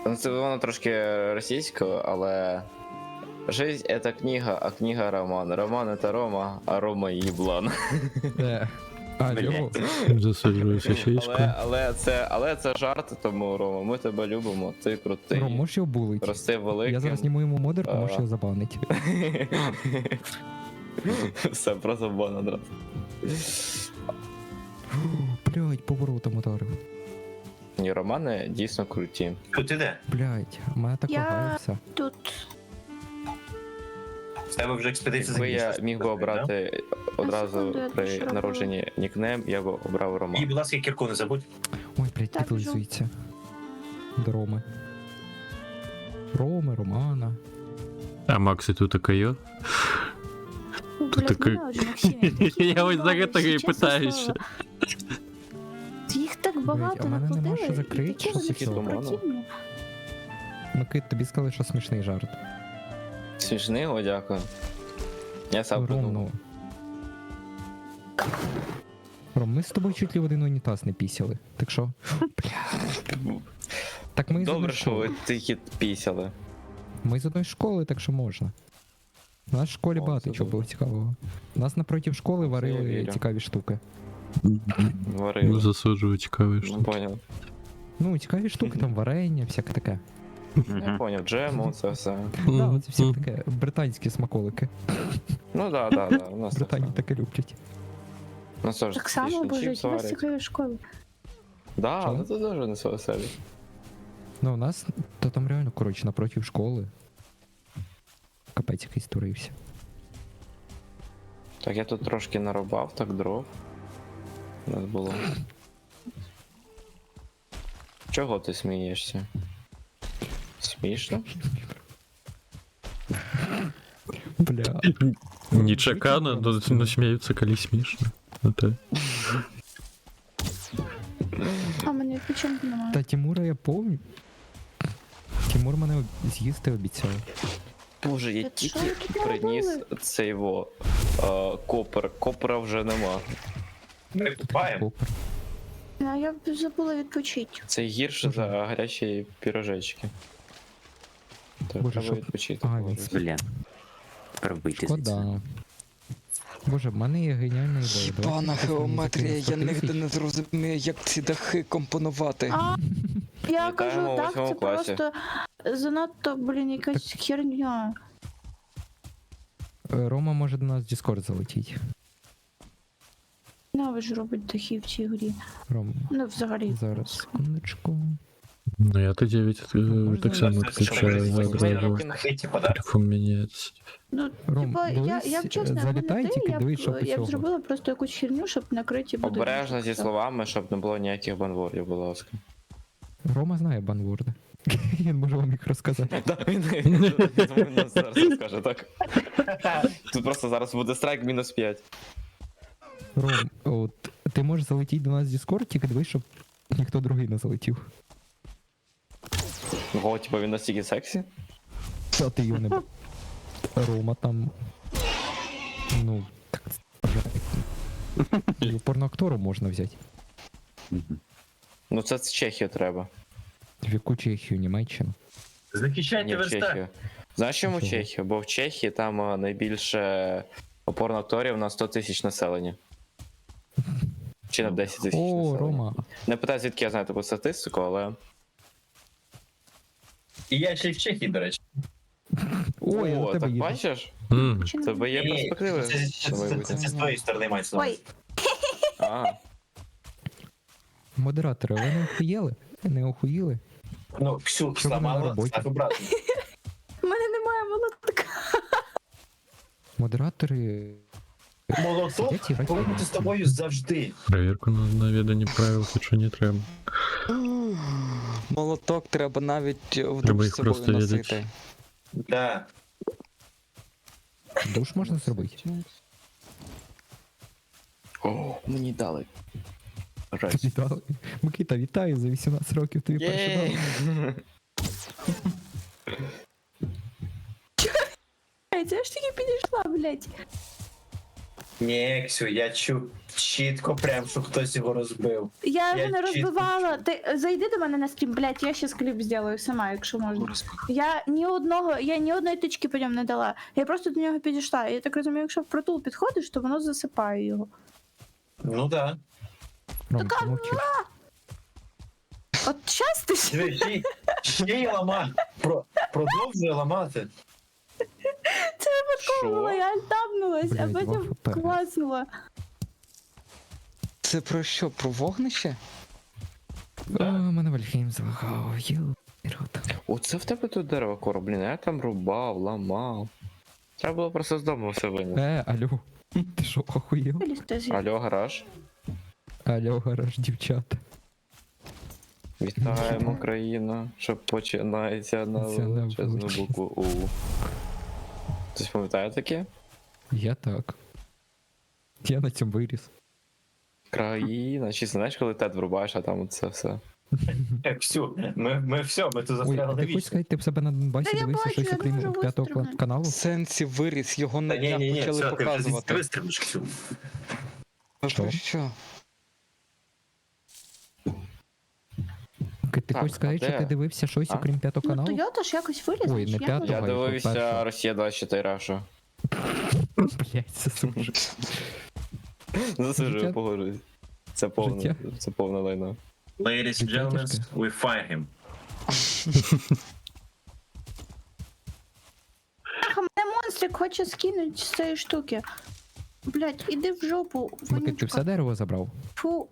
Ну, це воно трошки російською, але. Жизнь это книга, а книга роман. Роман это Рома, а Рома їблан. Алло. Засуджуюся сіською. Але це жарт, тому Рома, ми тебе любимо, ти крутий. Ром, можеш його булить? Рости великим. Я зараз зніму йому модерку, А. можеш його забанити. Все, просто бан одразу. Блять, поворотом ударив. Ні, романи дійсно круті. Тут іде. Блять, у мене так Я- лагає все. Тут В тебе вже експедиція Якби я закінчилась. міг би обрати одразу секунду, я при дещо робила. народженні нікнейм, я б обрав І, Роман. будь ласка, кірку не забудь. Ой, блять, Так, підлизується. До Роми. Роми, Романа. А Макс, і тут така йо? блядь, такий- ненавиджу, Максим. Я ось за того і Чесне питаюся. слово. Їх так багато а в мене нема накладили, що і закрити, такі що вони таке всі туману? противні. Микит, тобі сказали, що смішний жарт. Смішний, о, дякую. Я сам Ром, придумав. ну. Ром, ми з тобою чуть ли в один унітаз не пісяли. Так що. Так ми з Добре, одної що ви школи. тільки пісяли. Ми з одної школи, так що можна. У нас в школі О, багато це чого добре. було цікавого. У нас напроти школи я варили вірю. цікаві штуки. Варили. Засуджую цікаві Ну, штуки. поняв. Ну, цікаві штуки, там варення, всяке таке. Я поняв, джему, це все. Да, це всі таке британські смаколики. Ну да, у нас так Британії само. таке люблять. Ну що ж, Так само, фішн боже, чіпс які у вас варять. цікаві школи. Да, Що? ну це дуже не веселі. Ну, у нас, то там реально, коротше, напроти школи. Капець якийсь турився. Так, я тут трошки нарубав, так дров. У нас було. Чого ти смієшся? Смішно? Бля. Нечакано, но сміються, коли смішно. Это... А мене відпочинку немає. Та Тимура я помню. Тимур мене з'їсти обіцяв. Боже, я Та що тільки ви тут приніс наробили? цей копер. Копера вже нема. Ми вступаємо. Попер. А я б забула відпочити. Це гірше за гарячі пірожечки. Так, Боже, треба що- відпочити. А, положити. Блін. Тепер вийти звідси. Шкода. Боже, в мене є геніальна ідея. Давайте Пана якось мені геометрія, я закинемо 100 нігде тисяч. не зрозумію, як ці дахи компонувати. А, я Вітаємо кажу, у так, восьмому це класі. просто занадто, блін, якась херня. Рома може до нас в Discord залетіти. Навіть робить дахи в цій грі. Ром, Ну, взагалі. зараз, секундочку. Ну я Т9 Можна так само Це що, відключаю, ми одразу робимо на хейті подарок. телефон міняється. Ну, Ром, типа, я б чесно, залітай, мене тільки я дивись, що по я б цього. зробила просто якусь херню, щоб накриті будинки. Обережно зі словами, щоб не було ніяких банвордів, будь ласка. Рома знає банворди. Він може вам їх розказати. Так, він зараз розкаже, так. Тут просто зараз буде страйк мінус 5. Ром, от ти можеш залетіти до нас в Discord, тільки дивись, щоб ніхто другий не залетів. Ого, типа він настільки сексі? Та ти його не б- Рома там. Ну, так. І порноактору можна взяти. Ну це з Чехії треба. В яку Чехію, Німеччину. Захищайте Ні, в верстак. Чехію. Знаєш чому Чого? Чехію? Бо в Чехії там найбільше порноакторів на 100 тисяч населення. Чи на 10 тисяч О, населення. Рома. Не питаю, звідки я знаю таку статистику, але. І я ще й в Чехії, до речі. Ой, я до О, тебе так їду. бачиш? М, Чи не Це би є Ні, перспективи. це з твоєї сторони мається на увазі. Ой, А, Модератори, ви не охуєли? Не охуїли? Ну, Ксю, Що вони на сломала, роботі? став обратно. в мене немає молотка. Модератори. Молоток Сидять і грають. повинен бути з тобою завжди. Перевірку на наведені правил, якщо не треба. Молоток треба навіть в Треба душ їх з собою просто носити. видати. Да. Душ можна зробити? О, мені дали. Вітаю. Микита, вітаю за 18 років тобі перший дав. Єй! Ей, це ж таки підійшла, блядь. Ні, Ксю, я чув чітко прям, що хтось його розбив. Я його не чітко розбивала. Ти зайди до мене на стрім, блядь, я щас кліп зроблю сама, якщо можна. Я ні одної тички по ньому не дала. Я просто до нього підійшла. Я так розумію, якщо в протул підходиш, то воно засипає його. Ну да. Ром, ти мовчиш. От щас ти ж. Диви, ще й ламати. Продовжує ламати. Це випадково було, я альтабнулась, а Блядь, потім 2 FPS. класнула. Це про що? Про вогнище? О, мене Вальхейм залагав. Йо, рот. Оце в тебе тут дерево коро, блін, я там рубав, ламав. Треба було просто з дому все винести. Алло. Ти що, охуєв? Вилізти звідси. Алло, гараж. Алло, гараж, дівчата. Вітаємо, Україна, що починається на Це на величезну величезну. букву У. Хтось пам'ятає таке? Я так. Я на цьому виріс. Країна. Чи знаєш, коли тет врубаєш, а там це все. Ксю, ми все, ми тут Ой, застрягли а на ти хочеш вічно. сказати, ти в себе на Донбасі Та я дивився бачу, щось я не окрім можу 5-го вистрибнути. каналу? В сенсі виріс, його Та на ні, днях ні, ні, почали все, ти вже показувати. вистрибнеш, Ксю. А Що? про що? Ти Так, хочеш сказати, а що де? ти дивився щось, А? окрім п'ятого Ну, каналу? Тойота ж якось вилізла. Ой, чи не як п'ятого. вона? Я Давай, дивився по-перше. Росія 24 Раша. Блять, це супер. Засуджую, Життя- погоджуюсь. Це Життя. повна лайна. Ladies and Життя gentlemen, тяжке. we fire him. Бляха, мене монстрик хоче скинути з цієї штуки. Блять, іди в жопу, Микит, ти вонючка. все дерево забрав? Фу.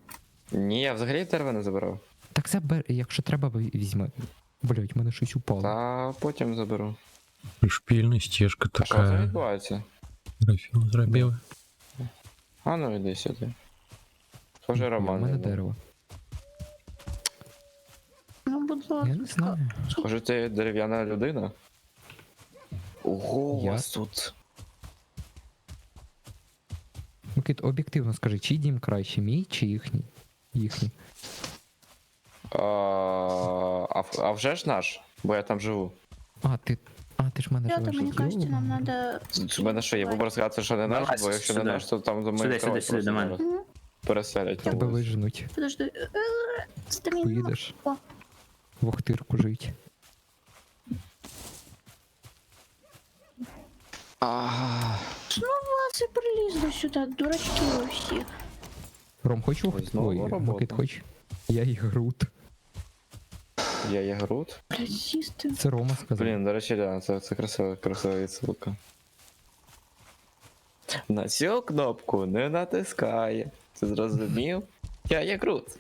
Ні, я взагалі дерева не забирав. Так забер, якщо треба, візьми. Блять, в мене щось упало. Та потім заберу. Шпільна стежка А що це така. відбувається? Графіл зробили. А ну іди сюди. Схоже, У Роман. мене іде. дерево. Ну, будь Я не ласка. знаю. Схоже, ти дерев'яна людина. Ого, у Я? вас тут. Микит, об'єктивно скажи, чий дім краще, мій чи їхній? Їхній. А вже ж наш, бо я там живу. Ти ж в мене Тойота, живеш. мені кажеться, нам Йо. треба... У мене що, є вибор сказати, що не наш, Давай, бо якщо не сюди. наш, то там до мене Сюди, сюди, до мене. переселять. на Тебе вулицю. виженуть. Подожди. Стаміна. Поїдеш. О. В Охтирку жить. Знову це прилізли сюди, дурачки ви всі. Ром, хоч Знову Ой, робота. Микит, хоч? Я і Грут. Я є Грут. Блять, сісти. Це Рома сказав. Блін, до речі, да, це красива відсилка. На цю кнопку не натискає. Ти зрозумів? Я є Грут.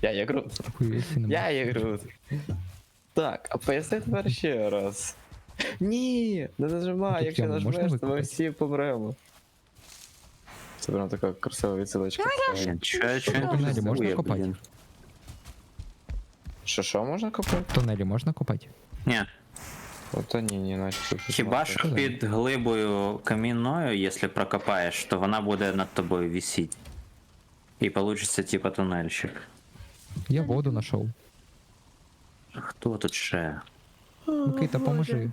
Я є Грут. Хуя сі нема. Я є Грут. Так, а поясни тепер ще раз. Ні, не нажимай, Тут якщо яму можна нажмеш, то ми викопати? всі помремо. Це прям така красива відсилочка. Тунелі можна копати? Що можна копати? Тунелі можна копати? Ні. Ото ні, наче. Хіба що під глибою камінною, якщо прокопаєш, то вона буде над тобою висіти. І получиться типа тунельщик. Я воду знайшов. Хто тут ще? Микита, поможи.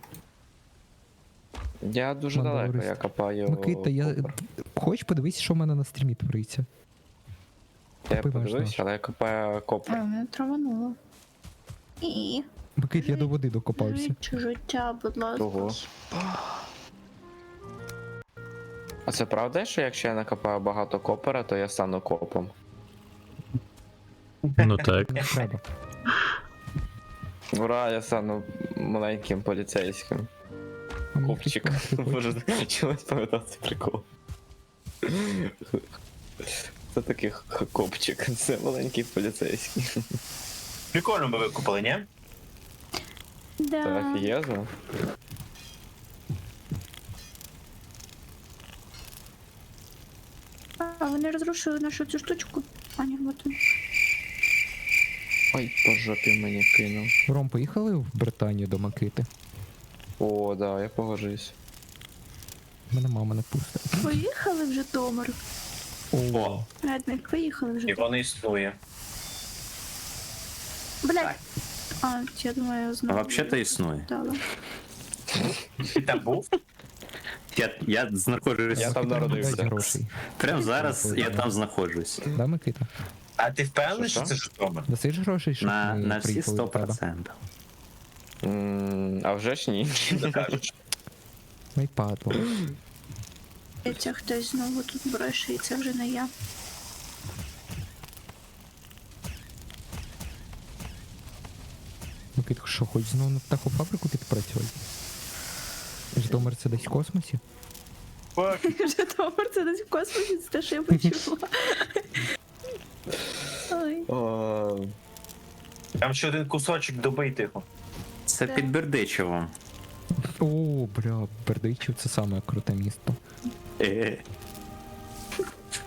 Я дуже Мандалорист. далеко, я копаю. Микита, я... копер. Хоч подивись, що в мене на стрімі твориться. Я Копи подивився, можна. але я копаю копер. Мене травануло. І Микит, я до води докопався. життя, життя, будь ласка. Ого. А це правда, що якщо я накопаю багато копера, то я стану копом? Ну так. Не треба. Ура, я стану маленьким поліцейським. А мені Копчик. хтось помогти хоче. Боже, чогось пам'ятав цей прикол. Це такий копчик, це маленький поліцейський. Прикольно би викупили, ні? Це Да. офігезно. А вони розрушили нашу цю штучку. А, ні, от. Ой, по жопі мені кинув. Ром, поїхали в Британію до Микити? О, да, я погоджуюсь. Мене мама не пустить. Поїхали в Житомир. О, Редник, поїхали в і Житомир. воно існує. Блять. А, я думаю, я знову. Взагалі-то існує. Дала. Ти там був? Я знаходжусь. Я там Дай народився. грошей. Прямо зараз я там знаходжусь. Да, Микита? А ти впевнений, Що? що це Житомир? Дасиш грошей, щоб На ми всі приїхали до тебе? 100%. А вже ж ні. Що кажеш? Мій падло. Це хтось знову тут бреше, і це вже не я. Микит, що, хоч знову на птахофабрику підпрацювати? Житомир це десь в космосі? Житомир це десь в космосі, це те, що я почула. Ой. О, Там ще один кусочок добий його. Це під Бердичевом. О, бля, Бердичів це саме круте місто.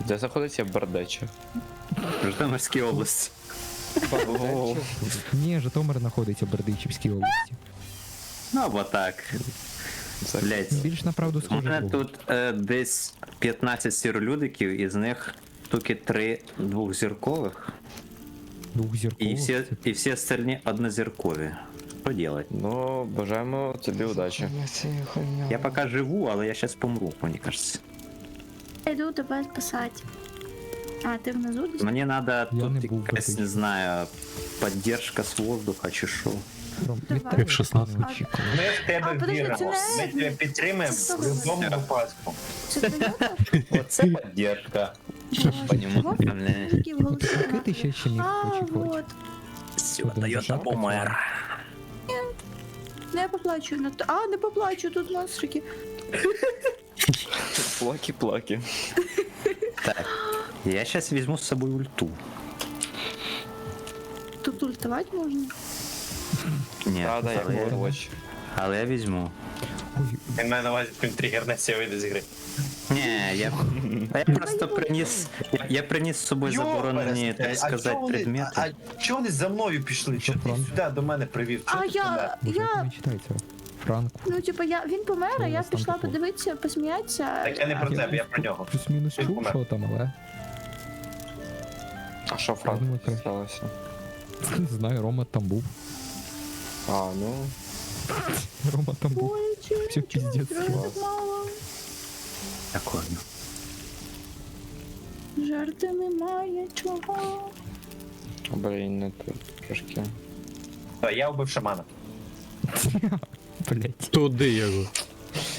Де знаходиться Бердичев? В Житомирській області. Ні, Житомир знаходиться в Бердичівській області. Ну або так. Блять. Більш на правду У схоже мене було. тут десь 15 сіролюдиків, із них тільки 3 двохзіркових, Двохзіркових. і всі остальні однозіркові. Що делать? Ну, бажаємо тобі удачі. Я поки живу, але я зараз помру, мені кажеться. Я йду тебе спасати. А, ти внизу десь? Мені треба Я не тут був якась, такий. не знаю, поддержка з воздуха чи що? Ром, Давай. Як в 16. Ми в тебе подожди, віримо. це не- Ми тебе підтримуємо Це в будь-якому хто? випадку. Це Тойота? Оце підтримка. Які в голосі? який ти ще міг А, очікувати? вот. Все, Один Тойота зажав, помер. Не поплачу. А, не поплачу, тут монстрики. Плаки-плаки. Так, я зараз візьму з собою ульту. Тут ультувати можна? Ні, Правда, як але, Overwatch. але я візьму. Він має на увазі, він тригернеться вийде з гри. Ні, я просто приніс. Я приніс з собою заборонені, так сказати, предмети. А чого вони за мною пішли? Чого ти Франк? сюди до мене привів? Чого А ти помер? Боже, як я, не читається? Франк. ну типа, він помер, а Що у я вас там пішла такого? подивитися, посміятися. Так я не про тебе, я про нього. Плюс-мінус Він чув, помер. що там, але А що Франк думаю, так. сталося? не знаю, Рома там був. А, ну. Рома там був. Ой, чого Все піздець. так мало? Такое. Жарти немає чого. Блін, не тут трошки. Так, я вбив шамана. Блять. Туди його.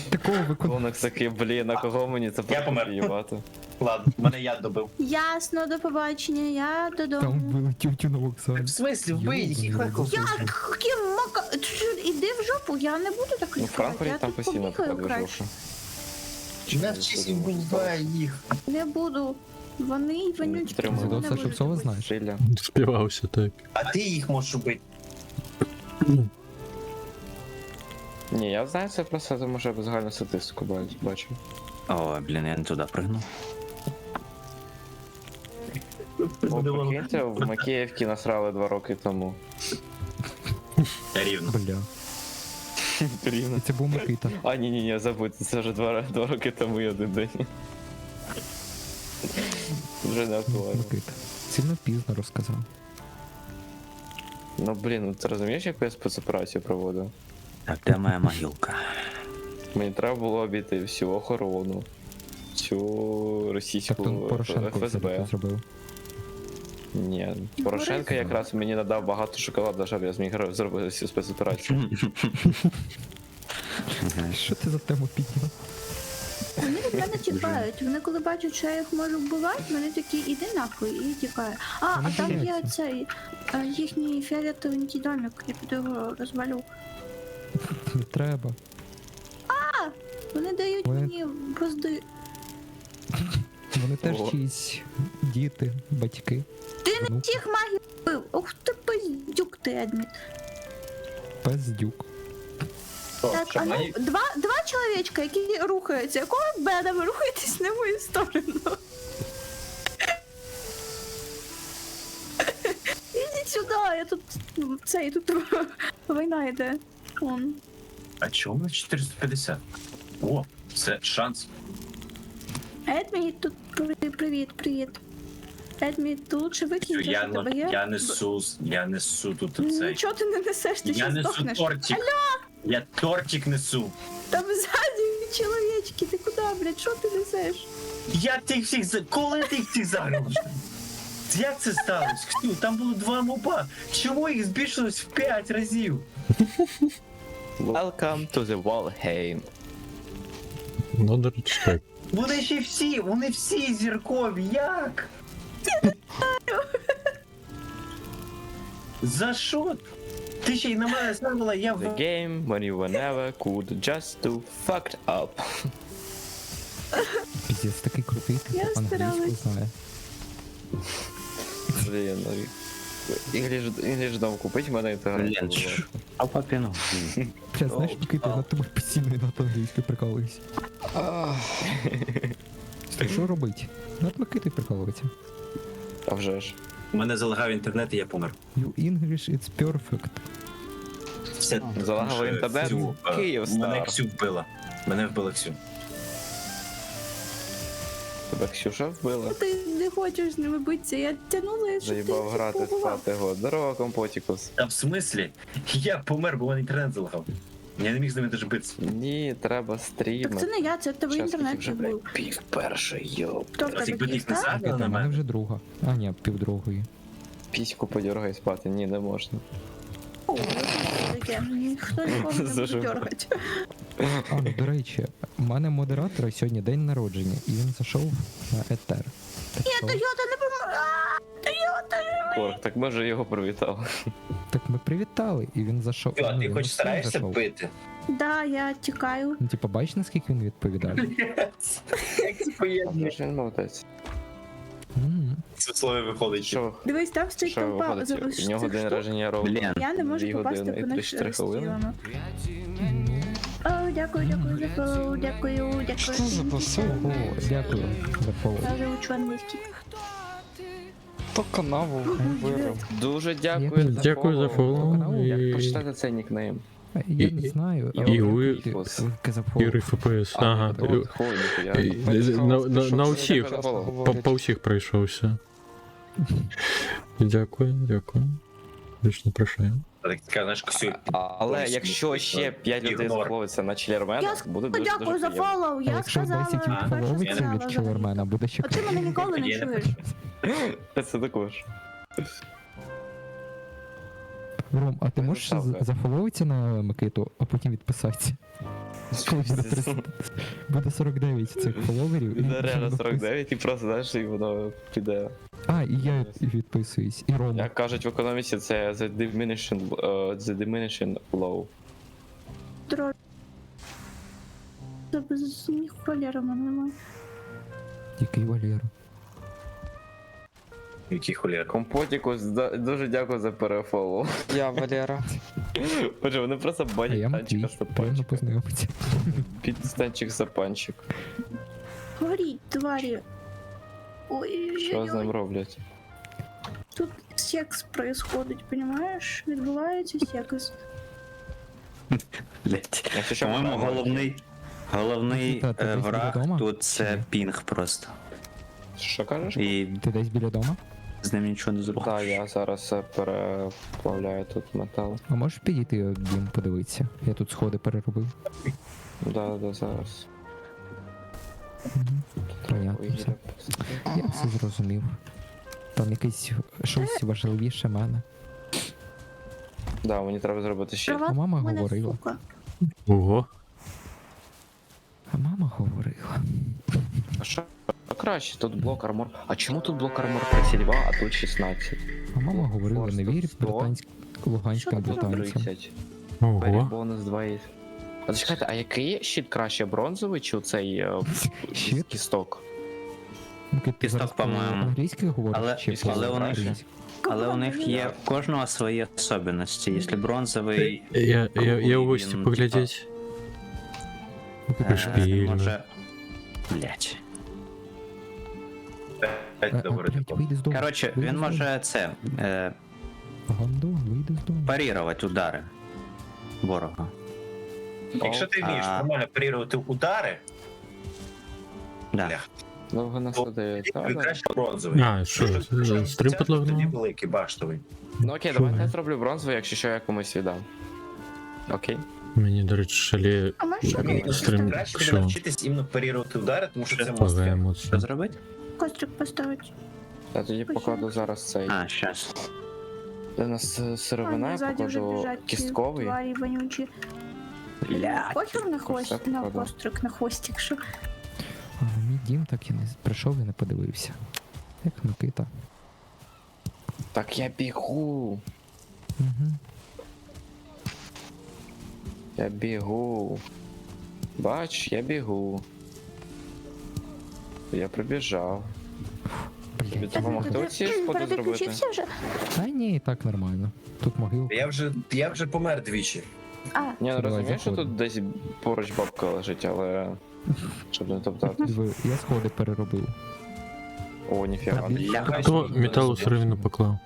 Такого виконання. Конекс такий, блін, на кого мені це Я помер. їбати? Ладно, мене яд добив. Ясно, до побачення, я Там додому. вбили тютю на вокзалі. В смислі, вбий їх, їх легко. Як? Кімока? Іди в жопу, я не буду так Ну, лікувати, Франк я там тут постійно побігаю така краще. движуха. Навчись вбивай їх. Не буду. Вони вонючки. Підтримую. мене Зідоса будуть Шевцова робити. знаєш? Стріля. Співався так. А ти їх можеш убити. Ні, я знаю це просто тому, що я загальну статистику бачу. О, блін, я не туди пригнув. О, прикиньте, в Макеївці насрали 2 роки тому. Рівно. Бля. Рівно. І це був Микита. А, ні, забудьте, це вже 2 роки тому і 1 день. Вже не актуально. Микита. Сильно пізно розказав. Ну блін, ну ти розумієш, яку я спецоперацію проводив? Так, де моя могилка? Мені треба було обійти всю охорону, всю Так російську то Порошенко все ФСБ. таке зробив. Ні, Порошенко якраз мені надав багато шоколаду, щоб я зміг зробити всю спецоперацію. Що ти за тему підняв? Вони від мене тікають. Вони коли бачать, що я їх можу вбивати, вони такі, іди нахуй, і тікають. А Вони там є бояться. цей їхній фіолетовий домик, я піду його розвалю. Не треба. Вони дають Вони- мені бозди. Вони теж О. чиїсь діти, батьки. Ти не внуки. всіх магів вбив. Ух ти пиздюк ти, Едміт. Пездюк. Так, а ну, два чоловічка, які рухаються. Якого беда ви рухаєтесь на мою сторону? Ідіть сюди, я тут тут війна йде. Вон. А чому на 450? О, це шанс. Едміт тут привіт. Едміт, лучше викинь, Я, що в тебе є. я несу тут цей. Нічого ти не несеш, ти Я ще несу здохнеш. тортик. Я тортик несу. Там ззаді чоловічки, ти куди, блядь, що ти несеш? Я тих всіх коли ти їх всіх загрузив? Як це сталося? Хто? Там було 2 моба. Чому їх збільшилось в 5 разів? Welcome to the Valheim. Ну, до речі, так. Вони всі зіркові. Як? За що? Ти ще й на мене ставила, я The game when you were never could just do fucked up. Піздець такий крутий, Я типу англійську старалась. знає. Блін, ну... English дом купить, в мене інтеграція Блін, була. а папіну. Бля, знаєш, Микита, я над тобою постійно і над англійською прикалуюсь. Що робить? Над Микитою прикалується. А вже ж. У мене залагав інтернет і я помер. You English, it's perfect. Все, Залагав інтернет, Київстар. Мене Ксю вбила. Мене вбила Ксю. Тебе Ксюша вбила. Ти не хочеш з ними битися, я тянула, щоб ти Заїбав грати, побував. спати його. Здорово, компотікус. Та в смислі? Я помер, бо мене інтернет залагав. Я не міг з ними даже битися. Ні, треба Так стріми. це не я, це в тебе Щас інтернет вже, був. блядь, пів першої, йоп. Хто в Ось тебе якби ти їх не Київстар? загнав Микита, на в мене мене. вже друга. А, ні, півдругої. Піську подергай спати, ні, не можна. О, це таке. Ніхто нікого не За буде що? дергати. А, ну, до речі, у мене модератора сьогодні день народження, і він зайшов на етер. Так, що- Тойота не помогла! Тойота! Корк, так ми вже його привітали. так ми привітали, і він зайшов. Йо, а ну, ти він хоч на стрім стараєшся зайшов. бити? Да, я тікаю. Ну, типа, бачиш, наскільки він відповідає? Як це поєднує? Що він молодець? Це слово виходить. Що, Дивись, там стоїть що толпа. виходить? У нього день народження ровно. Блін. Я не можу 2 попасти години по і них 34 хвилини. стрілами. О, дякую за фоллоу, дякую. Що за посол? О, дякую за фоллоу. Я вже учу англійський. То канаву вирив. Дуже дякую за Дякую за фоллоу. Як І, прочитати цей нікнейм? Я не знаю, і але ви- ти казав і фоллоу. ФПС. Ага. Хуй, ніхуя. На усіх. По усіх пройшовся. Дякую. Лично прощаю. Так, така, знаєш, Ксю. Але якщо ще 5 людей Ігнор. зафоловиться на Чілермена, буде дуже Дякую за приємно. фоллоу, А я якщо 10 сказала. А, відфоловиться сказала від за Чилермена, буде ще А ти мене ніколи не Я не чуєш. Це також. Ром, а ти можеш Ставка. зафоловитися на Микиту, а потім відписатися? Коли буде 30 буде 49 цих фоловерів. Буде реально 49 і просто, знаєш, і воно піде. А, і я відписуюсь, і Рома. Як кажуть в економіці, це the diminishing low. Це без них Валера мене немає. Який Валєра. Який холєр. Компотіку, дуже дякую за перефолу. Я Валера. Отже, вони просто А банять я танчика Матвій, приємно сапанчика. познайомитися. Під танчик сапанчик. Горіть, тварі. Ой, Що з ним роблять? тут секс происходить, понимаешь? Відбувається секс. Блять. Якщо що, По-моєму, можна- головний Микита, ти десь враг вдома? тут це Чи ні? пінг просто. Що кажеш? І Ти десь біля дома? з ним нічого не зробиш. Так, я зараз переплавляю тут метал. А можеш підійти в дім подивитися? Я тут сходи переробив. Да, зараз. Понятно все. Я все зрозумів. Там якесь щось важливіше мене. Да, мені треба зробити ще. А мама говорила. Ого. А мама говорила. А що краще? Тут блок армор. А чому тут блок армор 32, а тут 16? А мама говорила, не вір Сто. луганським британцям. 30. Ого. Бонус 2. А чекайте, а який щит краще, бронзовий чи оцей Щит? кісток? Ти Пісток, зараз по-моєму. англійською говориш? Але- чи але у них- по-українськи? Але у них є в кожного свої особливості. Якщо бронзовий. Я у гості він, поглядеть. Ну, типа, какой шпиль. може. Блять. Блядь, вийди з дому. Коротше, Вийди він з дому. може це Гандон, вийди з дому. парірувати удари ворога. Якщо ти вмієш А. нормально парірувати удари, Да. бля, Довго не то сидить. він краще бронзовий. А, що, стрім Тоді подлагнув? великий, баштовий. Ну окей, давайте я зроблю бронзовий, якщо що я комусь віддам. Окей. Мені, до речі, шаліє А можеш стрім, Краще тобі що навчитись іменно парірувати удари, тому що це лагає мозки. Що емоції. зробити? кострик поставити? Я тоді покладу зараз цей. А, щас. Де у нас сировина, я ззаді вже покладу біжать ці кістковий. тварі вонючі. Блять. Похер на хвост, Все на покладу. кострик, на хвостик, що? А, мій дім так і не прийшов і не подивився. Як Микита. Так я бігу. Угу. Я бігу. Бач, я бігу. Я прибіжав. Тобі Блять. допомогти оці сходи зробити? Переключився вже? Та ні, і так нормально. Тут могилка. Я вже помер двічі. А, Ні, ну Давай, розумію, що заходимо. тут десь поруч бабка лежить, але. Щоб не топтати. Диви, я сходи переробив. О, ніфіга. Хто металу сировину поклав?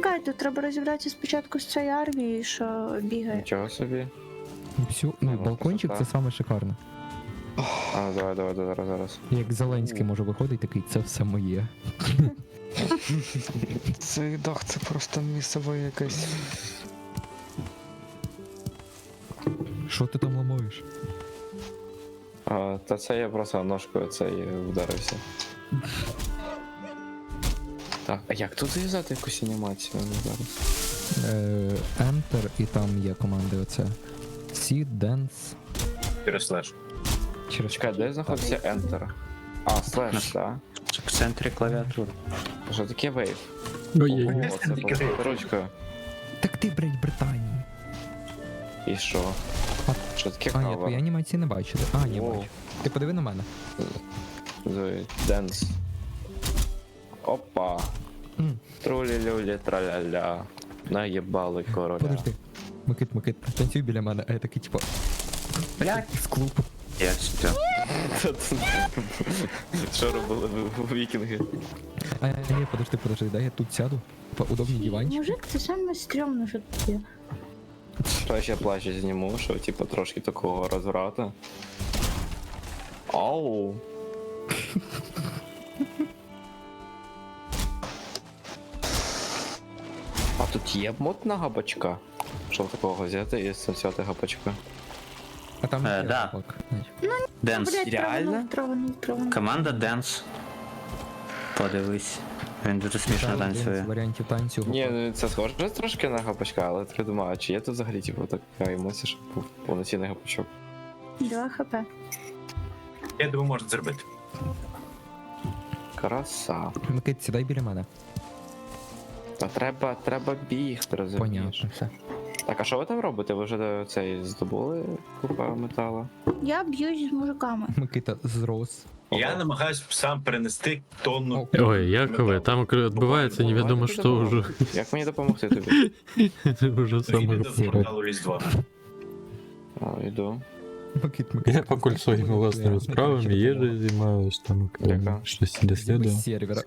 Гай, тут треба розібратися спочатку з цією армією, що бігає. Нічого собі. Ну, всю, ну, Ну, балкончик красота. це саме шикарне. А, ну давай, зараз. Як Зеленський може виходить такий, це все моє. Цей дах це просто місцеве якесь. Що ти там ламаєш? Та це я просто ножкою цей вдарився. Так, а як тут зав'язати якусь анімацію зараз? Enter і там є команди оце. Seed, Dance. Переслеш. Чекай, де знаходиться Enter? А, слеш, так. В центрі клавіатури. Що таке Wave? Ой-ой. Ого, це просто ручка. Так ти, блядь, Британії. І що? Що таке А, ні, твої кавер? анімації не бачу. А, ні, Воу. бачу. Ти подиви на мене. Денс. Опа. М. Трулі-люлі, траля-ля. Наїбали короля. Подожди. Микит, танцюй біля мене, а я такий, типу, блядь, з клуб. Я все. Що робили вікінги? А ні, подожди, дай я тут сяду. По удобній диванчик. Мужик, це саме стрьомно, що тут є. Що ще плаче зніму, що типу трошки такого розврату. Оу. А тут є мод на габачка? Що такого взяти і станцювати габачка? А там є да. фак. Денс. Блять, реально? траванув. Команда Денс. Подивись. Він дуже смішно танцює. З варіантів танцю. Ні, ну це схоже трошки на габачка, але я думаю, чи є тут взагалі типу така емоція, щоб був повноцінний габачок? 2 хп. Я думаю, можна зробити. Краса. Микит, сідай біля мене. Та треба бігти, розумієш? Понятно, все. Так, а що ви там робите? Ви вже цей здобули купа металу? Я б'юсь з мужиками. Микита зрос. Я намагаюсь сам перенести тонну. Ой, Якове, там відбувається невідомо що вже. Як мені допомогти тобі? Це вже саме. Відійди до порталу Ліс 2. А, йду. Микит. Я поки своїми власними справами їжею займаюсь, там Яка? щось дослідую. Без сервера.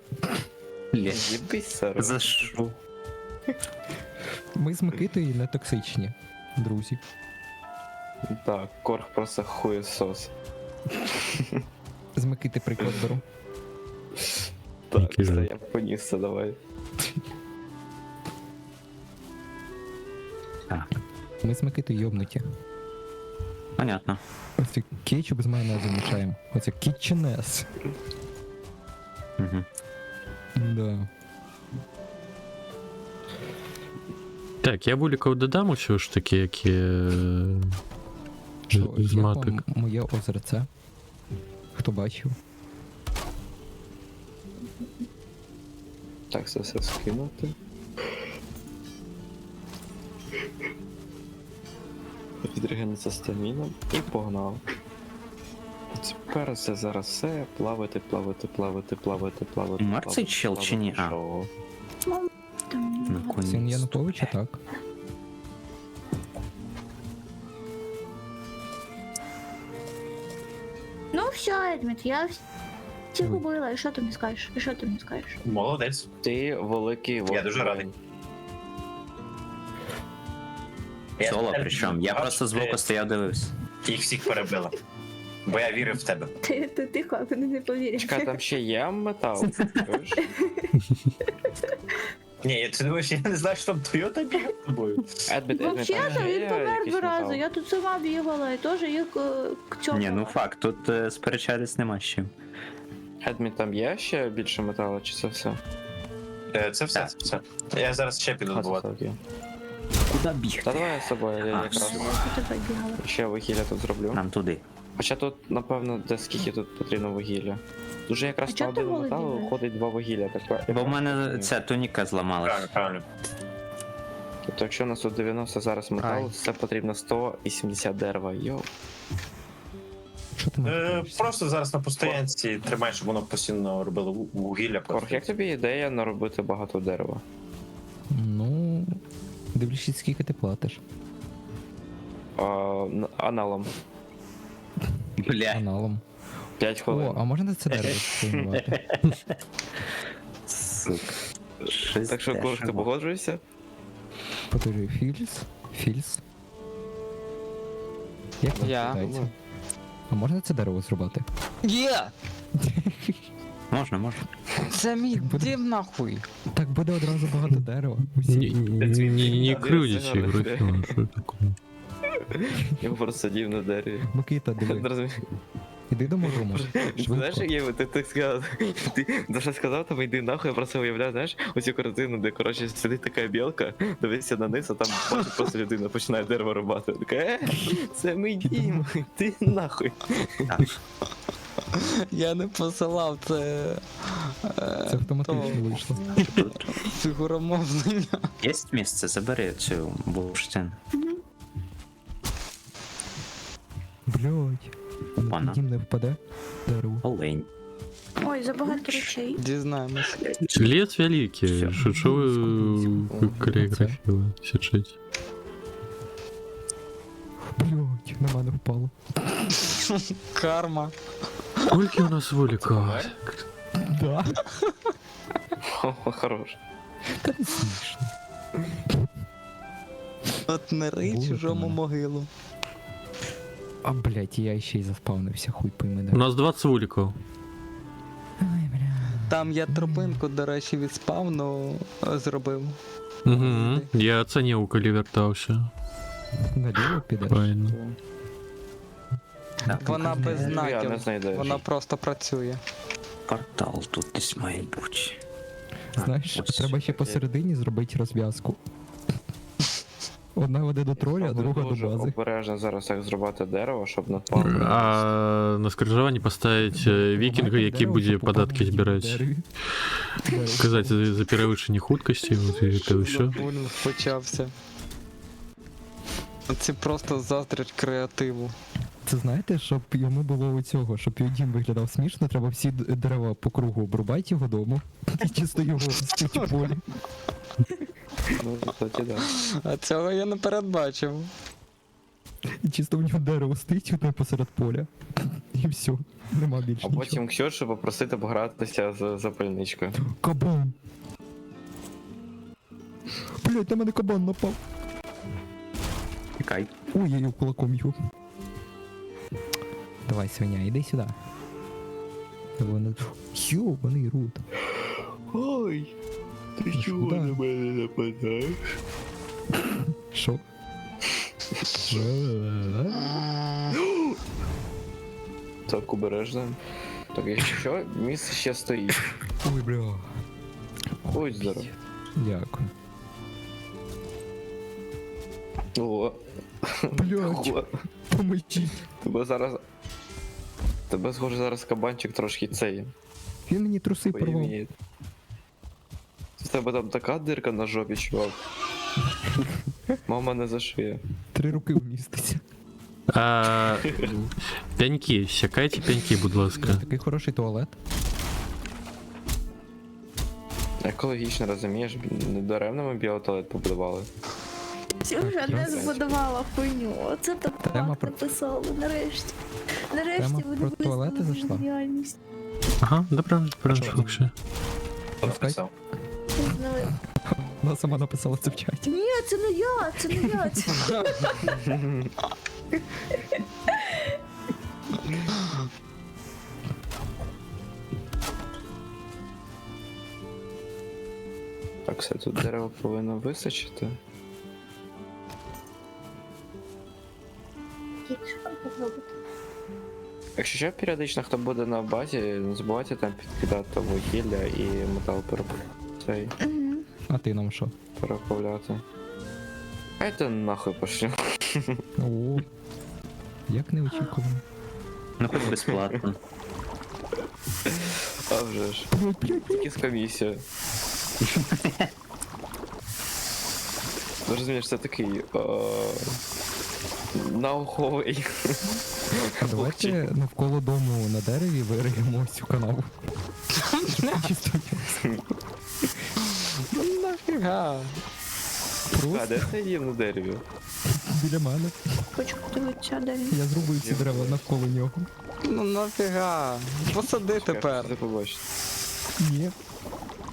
Їбись, сэр. За що? Ми з Микитою не токсичні, друзі. Так, Корг просто хуєсос. З Микити приклад беру. Так, Який все, жаль. я поніс це, давай. Ми з Микитою йобнуті. Понятно. Ось кетчуп з майонезом мішаємо. Оце кітченес. Угу. Да. Так, я буліков додам усього ж таки, які Що, з як маток. вам моє озерце? Хто бачив? Так, це все скинути. Відрегениться стаміна і погнав. Тепер це зараз все. Плавати. Умер цей чел чи ні? А. Що? Син Януковича, так. Ну все, Едміт, я всіх убила. І що ти мені скажеш? Молодець. Ти великий Я дуже радий. Соло причому. Я просто збоку стояв, дивився. Їх всіх перебила. Бо я вірив в тебе. Ти тихо, вони не повірять. Чекай, там ще є метал. Чуєш? Ні, ти думаєш, я не знаю, що там Тойота бігає з тобою. Взагалі-то він помер 2 рази, я тут сама бігала і теж їх цьому. Ні, ну факт, тут сперечатись нема з чим. Едмін, там є ще більше металу, чи це все? Це все. Я зараз ще піду добувати. Куди бігти? Та давай я з собою, я якраз Тебе бігала. ще вугілля тут зроблю. Нам туди. Хоча тут, напевно, де скільки тут потрібно вугілля. Дуже якраз А на чого ти один голий метал бігаєш? виходить 2 вугілля. Так, Бо в мене ця туніка зламалась. Правильно. Тобто, якщо у нас тут 90 зараз металу, Ай. це потрібно 180 дерева. Йоу. Що ти маєш? Просто зараз на постоянці тримай, щоб воно постійно робило вугілля. Корх, як тобі ідея наробити багато дерева? Ну, дивлячись, скільки ти платиш. Аналом. Бля. Аналом. 5 хвилин. О, а можна це дерево сприймати? Сука. Так що, Корх, ти погоджуєшся? Подожди, Фільс. Як там Я. читається? А можна це дерево зробити? Є! Можна. Це мій Так буде. дім нахуй. Так буде одразу багато дерева. Не крутячи, Руслан, що таке? Я просто сидів на дереві. Микита, диви. Розумієш? Іди до мого Знаєш, Єва, ти сказав, ти дуже сказав, там йди нахуй, я просто уявляю, знаєш, оцю картину, де, коротше, сидить така білка, дивишся на низ, а там бачить просто людина починає дерево рубати. Така, це мій дім, ти нахуй. Я не посилав, це. Це автоматично вийшло. Фігура мовлення. Є місце, забери цю бурштин. Блять. Пана. Дім не впаде. Дерево. Олень. Ой, забагато речей. Дізнаємось. Лес великий. Що ви каліграфіли? Січить. Блять, на мене впало. Карма. Скільки у нас вулика? Да. О, хорош. Та не смішно. От не рий Було чужому мене. могилу. А блять, я ще й заспавнився, хуй пойми, У да. нас 20 вуликів. Ай, бля. Там я тропинку, до речі, від спавну зробив. Угу. Я оцінив, коли вертався. Наліво підеш? Правильно. Так, Вона без Я не знаків. знайду. Вона просто працює. портал тут десь має бути. Знаєш, Ось. треба ще посередині зробити розв'язку. Одна веде до троля, а друга до Дуже бази. обережно зараз як зробити дерево, щоб на план. А на скрижовані поставить вікінга, який буде податки збирати. Сказати за перевищення худкості, от і те все. Булінг почався. Ці просто заздрять креативу. Це знаєте, щоб йому було у цього, щоб його дім виглядав смішно, треба всі дерева по кругу обрубати його дому. І чисто його ростить у полі. Ну, кстати, да. А цього я не передбачив. І чисто в нього дерево стоїть одне посеред поля. І все. Нема більше А нічого. потім Ксюшу попросити погратися з запальничкою. Кабан! Блять, на мене кабан напав. Тікай. Ой, я його кулаком його. Давай, свиня, іди сюди. Вони... Йобаний рут. Ой, ти Ну, чого на мене нападаєш? Що? Так, обережно. Так, якщо що, місце ще стоїть. Ой, бля. Ой, здорово. Дякую. О. Блять, О. помочіть. Тебе схоже зараз кабанчик трошки цей. Він мені труси порвав. Поїміє. В тебе там така дирка на жопі, чувак. Мама не зашиє. 3 руки вміститься. Пяньки, сякайте пяньки, будь ласка. Такий хороший туалет. Екологічно, розумієш, недаремно ми біотуалет побудували. Ксюша не збудувала хуйню. Оце так Тема факт про- написали, нарешті. Тема Нарешті вони про туалети визнали зайшла? реальність. Ага, добре, вообще. Написав. Визнали. Вона сама написала це в чаті. Ні, це не я, це не я. Це... Так, все, тут дерево повинно височити. Якщо що, періодично хто буде на базі, не забувайте там підкидати вугілля і метал цей Мгм. А ти нам що? переправляти. Хайте нахуй пошлю. О, як неочікувано. Ну хоч безплатно. А вже ж. Тільки з комісією. Ну, розумієш, це такий науковий. А давайте навколо дому на дереві вириємо цю канаву. Щоб чисто Ну нафіга. А просто де це є на дереві? біля мене. Хочу подивитися, де він. Я зробив всі дерева навколо нього. Ну нафіга. Посади тепер. Ти побачиш. Ні.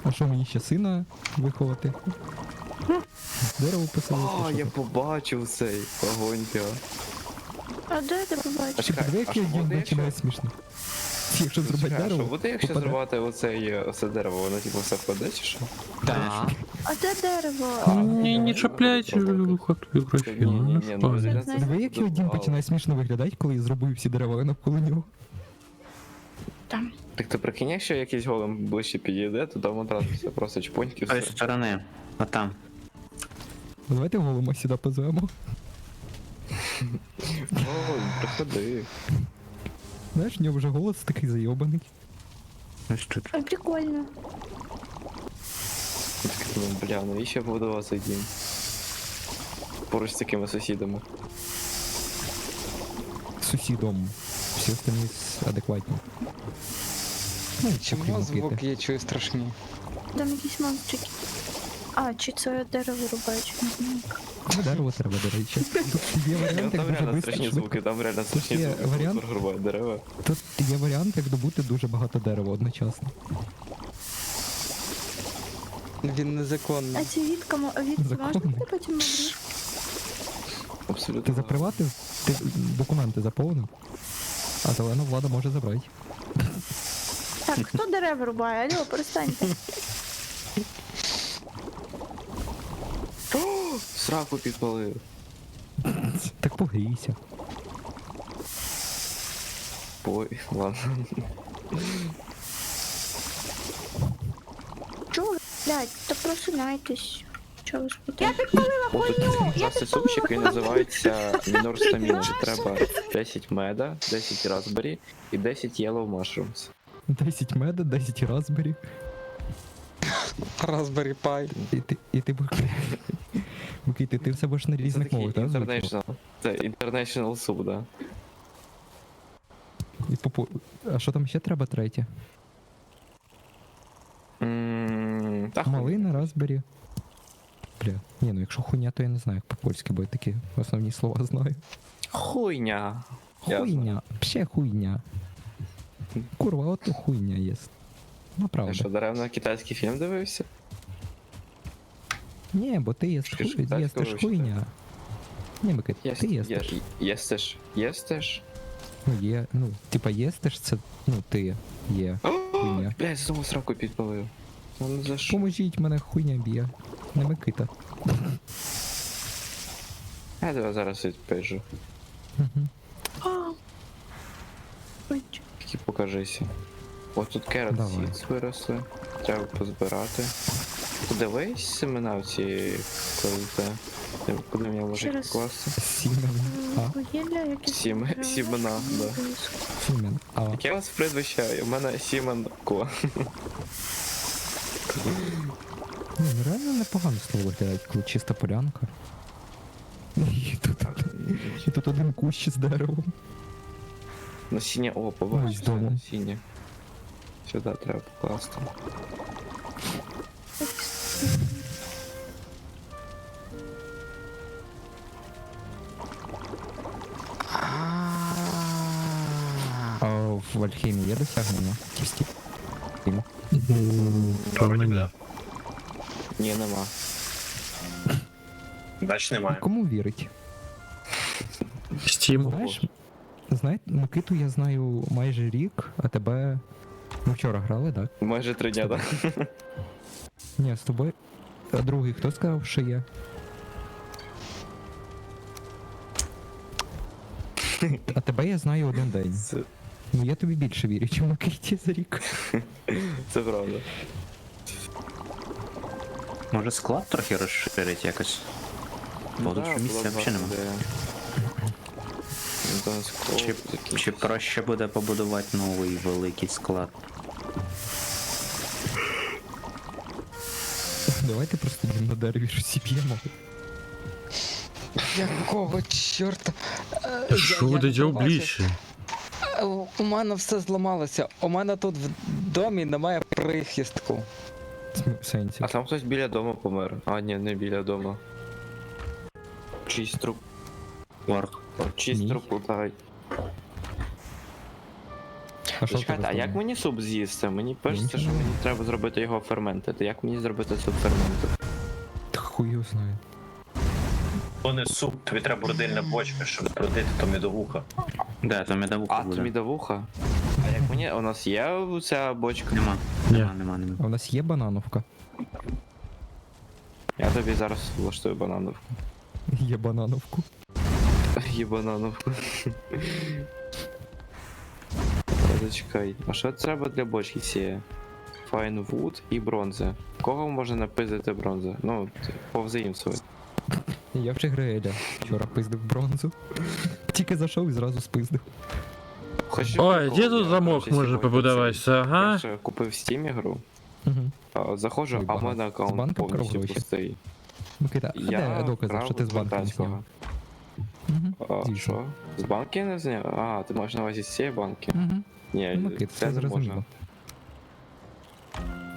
А що мені ще сина виховати? Дерево посадити. О, що я ти? побачив цей огонь. А де ти побачиш? Ти подиви, як я дім починає смішно. Якщо зробити Що дерево, буде, якщо попаде. зривати оце дерево, воно типу все впаде чи що? Так. А де дерево? Не чіпляйте графіну, Ні, ну ну, що. розглянься, Диви, як його дім починає смішно виглядати, коли я зробив всі дерева навколо нього. Там. Так ти прикинь, якщо якийсь голем ближче підійде, то там одразу все просто чпоньки З тої все. сторони. Отам. Давайте голема сюди позвемо. О, приходи. Знаєш, у нього вже голос такий зайобаний. Ось тут. Ой, прикольно. Я такий думаю, бля, навіщо я побудував цей дім? Поруч з такими сусідами. Сусідом. Всі остальні адекватні. Ну, Чому окрім звук Микити. я чую страшні? Там якісь монстрики. А, чи це дерево рубають, не знаю. Ну, дерево треба, до речі. Тут є варіант, як Там дуже реально швидко. страшні звуки, там реально страшні є звуки, варіант. коли рубають дерева. Тут є варіант, як добути дуже багато дерева одночасно. Він незаконний. А ці відка можна Законно. буде потім обрізати? Абсолютно. Ти заприватив, ти документи заповнив, а зелена влада може забрати. Так, хто дерева рубає? Алло, перестаньте. Сраку підпалив. Так погрійся. Ой, ладно. Чого? Блядь, то просинайтесь. Чого ви спитаєте? Я підпалила О, тут хуйню! класний супчик, він називається Мінор Стаміна. Треба 10 меда, 10 разбері і 10 yellow mushrooms. 10 меда, 10 разбері. Raspberry Pi. І ти Микита, ти все будеш на Це різних такий мовах, так? international. Це international суп, да. І А що там ще треба третє? Та Малина, разбері. Бля, ні, ну якщо хуйня, то я не знаю, як по-польськи, бо я такі основні слова знаю. хуйня. Ясно. Хуйня, ще хуйня. Курва, ото хуйня є. Ну Ти правда. що, даремно китайський фільм дивився? Ні, бо ти Ти ж китайську їстиш вивчити. хуйня. Ні, Микит, ти їстиш. Єстиш. Єстиш? Ну, є, ну, типа їстиш, це, ну, ти є хуйня. Блядь, знову сраку підпалив. Ну за що? Поможіть, мене хуйня б'є. Не Микита. Я тебе зараз відпишу. Угу. Тільки покажися. Ось тут керат Давай. сіц виросли. Треба позбирати. Подивись семена в ці кладете. Куди мені Ще ложить раз. покласти? Сімен. А, Вугілля, якісь... Сімена, да. Сімен. А, Яке у вас прізвище? У мене Сіменко. ні, ну реально непогано слово виглядає, коли чиста полянка. І тут один кущ з деревом. Насіння, о, Ой, побачив з дому. насіння. Сюди треба покласти. А в Альхімії є досягнення? Кісті. Ні, нема. Дач немає. Кому вірить? Steam. Знаєш, Микиту я знаю майже рік, а тебе... Ми вчора грали, так? Майже 3 дня, так? Ні, з тобою. А другий хто сказав, що є? А тебе я знаю один день. Ну я тобі більше вірю, чим Микиті за рік. Це правда. Може склад трохи розширить якось? Бо тут Да, що місця була б взагалі гарна нема. ідея. Чи проще буде побудувати новий великий склад? Давайте просто на дереві щось зіб'ємо. Якого чорта? Що Я не йдемо побачив. ближче? У мене все зламалося. У мене тут в домі немає прихистку. В сенсі. А там хтось біля дому помер. А, ні, не біля дому. Чийсь труп. Варк. Чийсь Мій? труп лутають. А що Чекайте, а як мені суп з'їсти? Мені пишеться, Нічого що не мені треба зробити його ферментити. Як мені зробити суп ферментити? Хуй його знає. То не суп, тобі треба родильна бочка, щоб бродити то медовуха. Да, то медовуха А, буде. то мідовуха? А як мені. У нас є ця бочка? Нема. Нема. А у нас є банановка? Я тобі зараз влаштую банановку. Є банановку. Є банановку. Зачекай. А що треба для бочки цієї? Файнвуд і бронза. Кого можна напиздити бронза? Ну, повзаїмствувати. Я вже Греля. Вчора пиздив бронзу. Тільки зайшов і зразу спиздив. Ой, де тут замок може побудуватися, ага? Я ще купив Steam ігру, Угу. заходжу, Ой, а в багато. мене З аккаунт банком повністю кров гроші. пустий. Микита, а де докази, вкрав що ти з банку не Верданського. зняв? А, Звісно. що? З банки я не зняв? А, ти маєш на увазі з цієї банки? Угу. Ні, Микит, це все не зрозуміло. можна.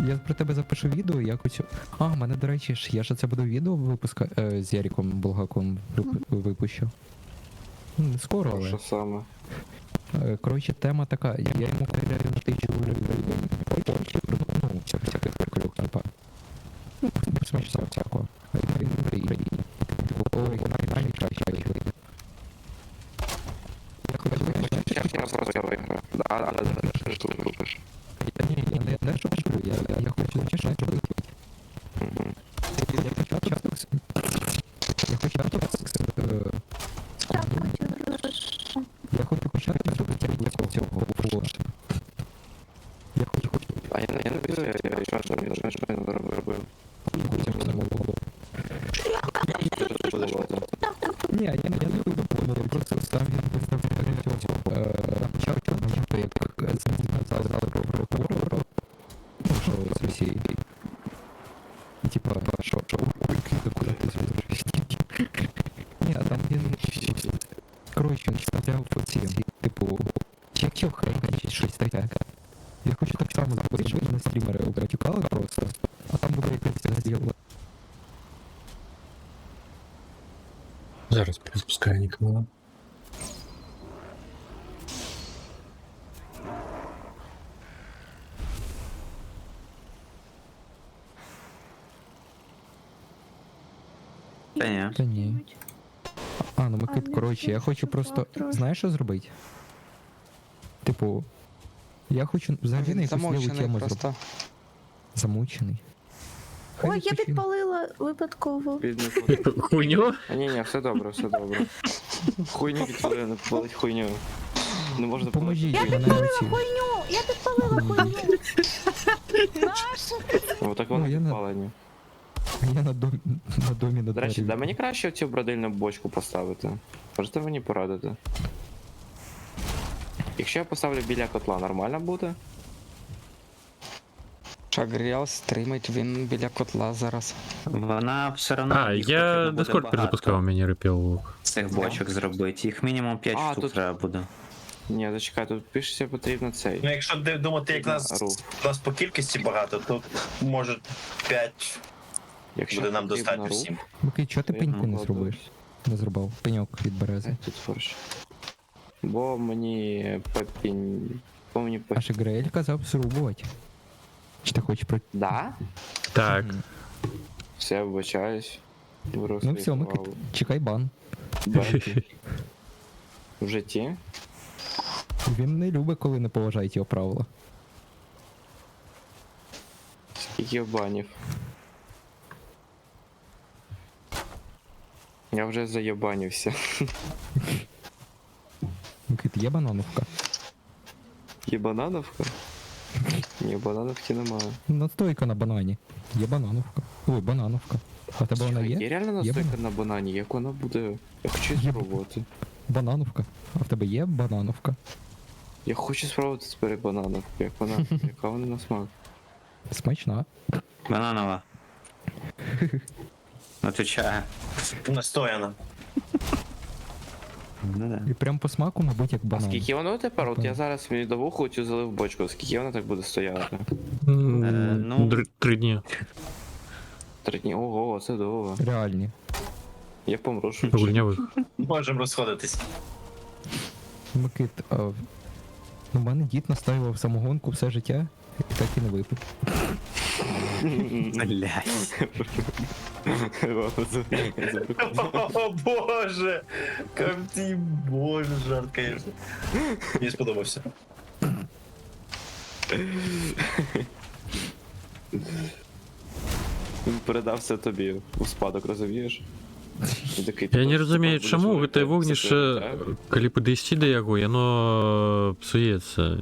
Я про тебе запишу відео, якось. А, в мене, до речі, ж я ж це буду відео випускати з Яріком Булгаком випущу. Скоро, але. Що саме? Коротше, тема така, я йому купляю на 1000 гривень. Ну, всяких приколюк, типа. Ну, смачно всякого. Ой, найкраще. Я хочу Я просто виграв. Да, що ти робиш? Ні, я не що кажу, я хочу зачищати, що робити. Я хочу часто. Я хочу Я хочу почати зробити цього оголошення. Я хочу. А я не писаю, я що не робив. Ні, я не люблю помилу, просто сам він виставляє цього. Чарчо, як зали про ну, що з Росії. І типа, що, куди ти звідси? Ні, а там він... Коротше, він вставляв ці, типу, чек-чок, щось таке. Я хочу так само зробити, щоб на стрімери обратюкали просто, а там буде якась розділ. Зараз перезапускаю нікого. Та ні. Та ні. А, ну Микит, коротше, я хочу просто, знаєш, що зробити? Типу, я хочу взагалі на якусь ліву тему зробити. Замучений. Хай Ой, я відпочине. підпалила випадково. Хуйню? Ні, все добре, все добре. Хуйню підпалили, не попалить хуйню. Не можна Поможіть, Я мене підпалила оці. хуйню! Я підпалила хуйню! Отак вони Ну, я не- підпалені. Я на домі на До речі, дворі. да мені краще цю бродильну бочку поставити. Можете мені порадити? Якщо я поставлю біля котла, нормально буде? Шагріал стримить, він біля котла зараз. Вона все одно. А, їх я потрібно буде Discord перезапускав, багато мені репів лук. цих бочок зробити. Їх мінімум 5 А, штук тут- треба буде. Ні, зачекай, тут пишеться потрібно цей. Ну, якщо думати, як нас по кількості багато, то може 5 Якщо буде нам потрібно достатньо рук, всім. Микит, чого ти я пеньку не покладу. зробиш? Не зробив. Пеньок від берези. Тут форш. Бо мені Бо мені А ще Грейль казав зрубувати. Чи ти хочеш про... Да? Так. Мгм. Все, вибачаюсь. Ну все, Микит, чекай бан. В житті? Він не любить, коли не поважають його правила. Скільки банів? Я вже заєбанівся. Микит, є банановка? Є банановка? Ні, банановки немає. Настойка на банані. Є банановка. Ой, банановка. А в тебе вона Є є? реально настойка на банані, як вона буде. Я хочу її Є. спробувати. Банановка. А в тебе є банановка? Я хочу спробувати тепер банановку, як вона, яка вона на смак. Смачна. Бананова. Отвечаю. Настояно. Ну да. І прям по смаку, мабуть, як А банан. скільки воно тепер? От я зараз мені до вуху цю залив бочку, скільки вона так буде стояти? ну- 3 дні. 3 дні. Ого, це довго. Реальні. Я помру швидше. Гульнявих. Можемо розходитись. Микит, у мене дід настоював самогонку все життя і так і не випив. Блядь. О боже! Камті, боже, жарт, конечно. Мені сподобався. Він передався тобі у спадок, розумієш? І такий, Я не типу, розумію, будеш чому робити те вогнище, секретаря. коли підійти до його, воно псується.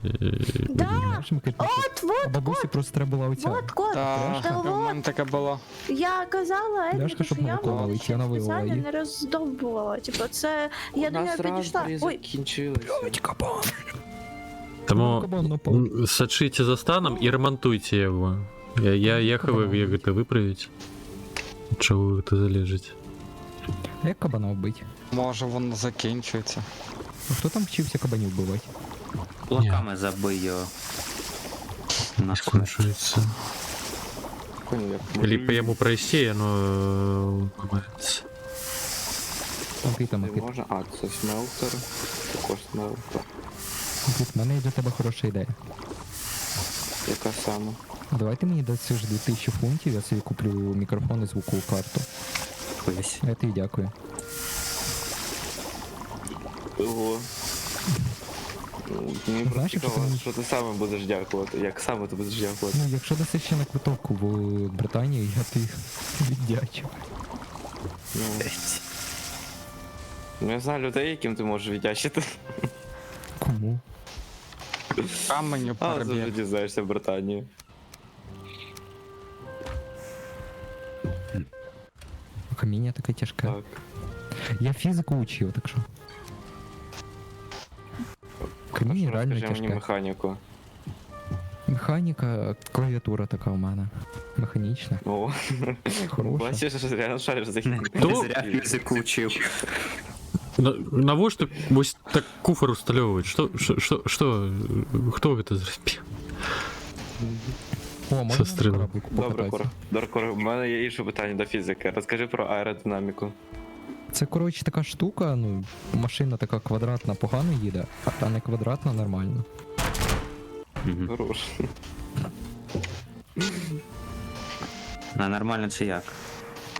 Да! Знаєш, Микит, От, бабусі просто треба була оця. от, кот. Та, Та в мене от, таке було. я казала Едміту, Пляшка, що щоб я молоко була налить, ще я налила спеціально її. не роздовбувала. Типу, це я до нього підійшла. Ой, Закінчилися. Тому Кабан напав. сочите за станом і ремонтуйте його. Я їхав як це виправити. Чого ви це залежите? А як кабана вбить? Може воно закінчується. А хто там вчився кабанів вбивати? Кулаками забий його. На смерть. Скончується. Понял, як Либо йому пройти, воно ламається. Окей, там, не Микит. можна. А, це смелтер. Також смелтер. Микит, в мене є для тебе хороша ідея. Яка саме? Давай ти мені дасиш 2000 фунтів, я собі куплю мікрофон і звукову карту. Колись. Я тобі дякую. Ого. Мені Знаєш, просто якщо цікаво, ти що ти саме будеш дякувати. Як саме ти будеш дякувати? Ну, якщо даси ще на квиток в Британію, я тобі віддячу. Ну, я знаю людей, яким ти можеш віддячити. Кому? Каменю А, завжди переб'є. дізнаєшся в Британії. Каміння таке тяжке. Так. Я фізику учив, так що. Каміння реально Розкажи мені тяжке. механіку. Механіка, клавіатура така у мене. Механічна. О, Хороша. бачиш, реально шариш за Не Хто? зря фізику вчив. Навошта ось так куфер устальовують? Що? Хто це зробив? О, можна Сестрина. на кораблику Добре, покататися? Кор, у мене є інше питання до фізики. Розкажи про аеродинаміку. Це, коротше, така штука, ну, машина така квадратна погано їде, а не квадратна нормально. Мгм. Хорош. А нормально це як?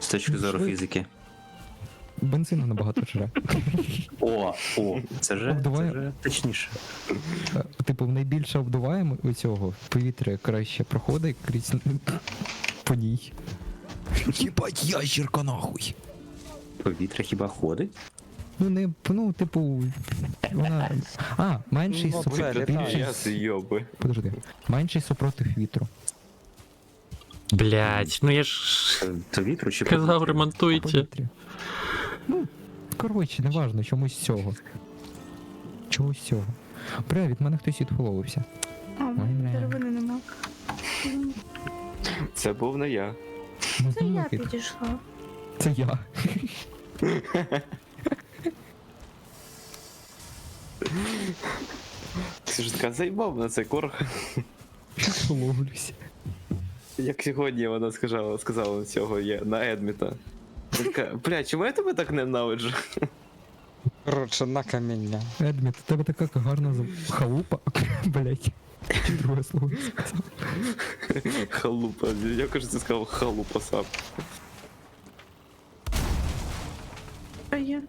З точки зору фізики. Бензину набагато жре. Це вже Обдуває. точніше. Типу, найбільше обдуваємо у цього повітря краще проходить крізь по ній. Єбать, ящірка нахуй. Повітря хіба ходить? Ну не, ну, типу, вона. А, менший Ну, це супротив. літає. Я зйоби. Подожди. Менший супротив вітру. Блять, ну я ж То вітру чи казав, повітря? ремонтуйте. Повітря. Ну, коротше, неважно, чомусь цього. Чогось цього. Бля, від мене хтось відхоловився. а, бля. деревини нема. Це був не я. Це я підійшла. Це я. Ти ж така заїбав на цей корг. Відхоловлюся. Як сьогодні вона сказала на цього є, на Едміта. Вона така, бля, чому я тебе так ненавиджу? Коротше, на каміння. Едміт, у тебе така гарна халупа. Блять. Чи друге слово я сказав? Халупа. Я кажу, ти сказав халупа сам. А я.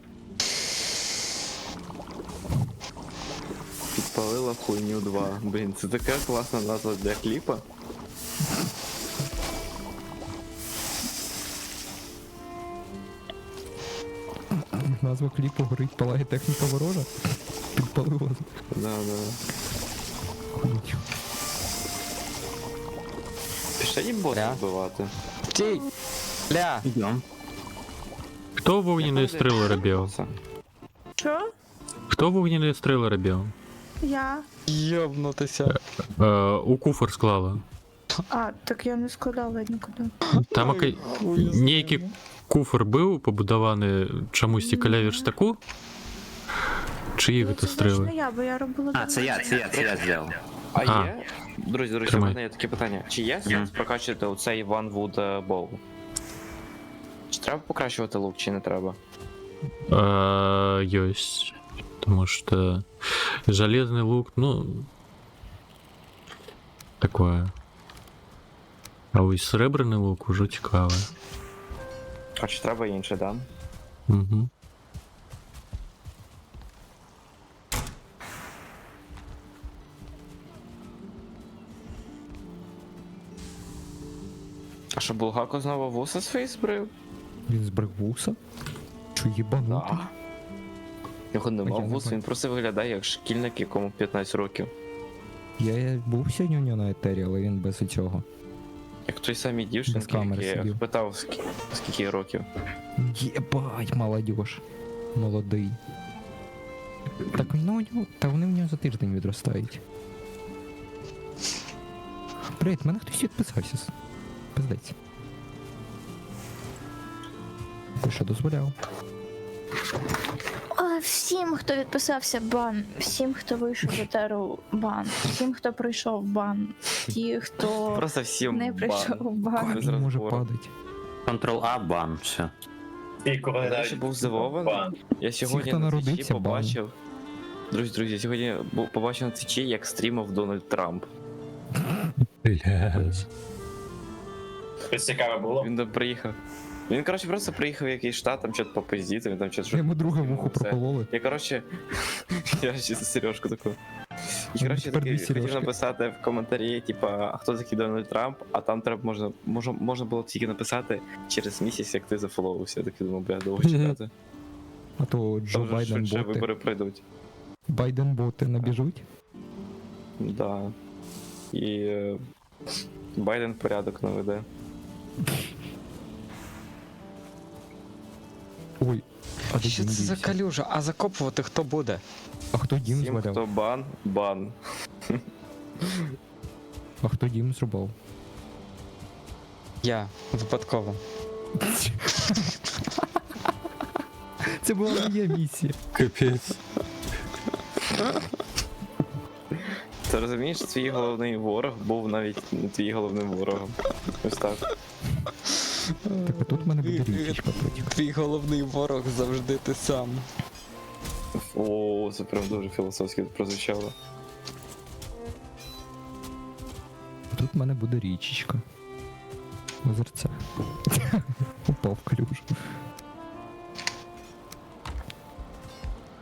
Підпалила хуйню 2. Блін, це така класна назва для кліпа. Назва кліпу горить, палає техніка ворожа. Підпалила. Да. Хуйню. Пішли їм боса Бля. вбивати. Стій! Ля! Йдем. Хто вогняні стріли робив? Боса. Що? Хто вогняні стріли робив? Я. Йобнутися. У куфер склала. А, так я не складала нікуди. Там некий куфер був побудований чомусь біля верстаку? Чиї Ну, це це ж стріли? не я, бо я робила. А, це я зробив. А А. є? Друзі, у Тримай. мене є таке питання. Чи є сенс прокачувати оцей One Wood Bow? Чи треба покращувати лук, чи не треба? Есть. Потому что железный лук, ну, такое. А ось серебряний лук уже цікаве. А чи треба інше, да? Угу. А що Булгако знову вуса свої збрив? Він збрив вуса. Що їбанутий? Да. Його нема Я не вуз, він бачу. просто виглядає як шкільник, якому 15 років. Я був сьогодні у нього на етері, але він без цього. Як той самій Без дівчинки, камери який сидів. питав, скільки років. Єбать, молодіж. Молодий. Так, ну, у нього- та вони в нього за тиждень відростають. Привіт, мене хтось відписався. Пиздець. Ти що дозволяв? Всім, хто відписався, бан. Всім, хто вийшов з етеру, бан. Всім, хто прийшов, бан. Ті, хто Просто всім не прийшов, бан. Без Камінь може розбору. падати. Ctrl-A, бан, все. І коли Я навіть ще був здивований. бан. Я сьогодні хто на Твічі народився, бан. побачив. Друзі, я сьогодні побачив на Твічі, як стрімив Дональд Трамп. Блядь. Щось цікаве було. Він там приїхав. Він, коротше, просто приїхав в якийсь штат, там щось попиздіти, він там щось... Йому друге вухо Все. прокололи. Я, коротше, я ще Сережку таку. І, коротше, Тепер такий дві хотів Сережки. написати в коментарі, типа, а хто такий Дональд Трамп, а там треба можна було тільки написати через місяць, як ти зафоловився. Я такий думав, бля, довго чекати. А то Джо Там же Байден швидше боти. вибори прийдуть. Байден боти набіжуть. Да. І Байден порядок наведе. Ой, а де Що Дім це за дівся? калюжа? А закопувати хто буде? А хто Дім Всім, зваляв? хто бан. А хто Дім зрубав? Я випадково. Це була моя місія. Капець. Ти розумієш, твій головний ворог був навіть не твій головним ворогом. Ось так. Так, а тут в мене буде річечка потім. Твій головний ворог завжди ти сам. О, це прям дуже філософськи прозвучало. А тут в мене буде річечка. Озерця. Упав в калюжу.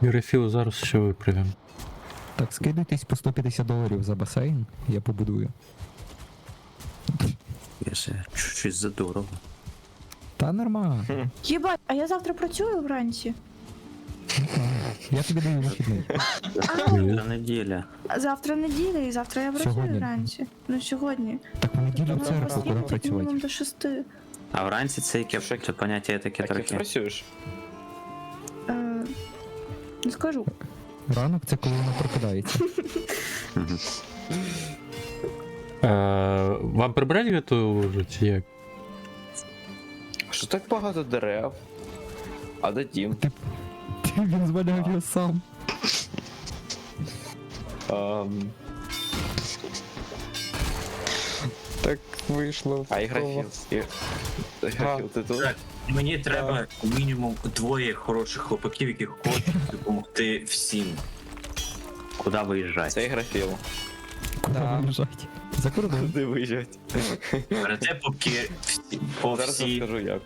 Юрифіл зараз ще виправимо. Так, скидайтесь по $150 за басейн, я побудую. Це щось задорого. Та нормально. Єбать, а я завтра працюю вранці. Я тобі даю вихідний. Завтра неділя. Завтра неділя і завтра я працюю Сьогодні. вранці. Ну сьогодні. Так в неділю в Тобто церкву, куди постійно як мінімум працювати? до 6. А вранці це яке Що? це поняття таке Так, як ти трохи. працюєш? Не скажу. Ранок це коли вона прокидається. Мгм. Вам прибрати готову вже чи як? Що так багато дерев? А де дім? Він зваляв його сам. Так вийшло. А і графіл. Графіл, ти тут? Так, мені треба мінімум двоє хороших хлопаків, які хочуть допомогти всім. Куди виїжджати? Це і графіл. Куди Да. виїжджати? За кордон. Куди виїжджать? Берете по Зараз всій, розкажу як.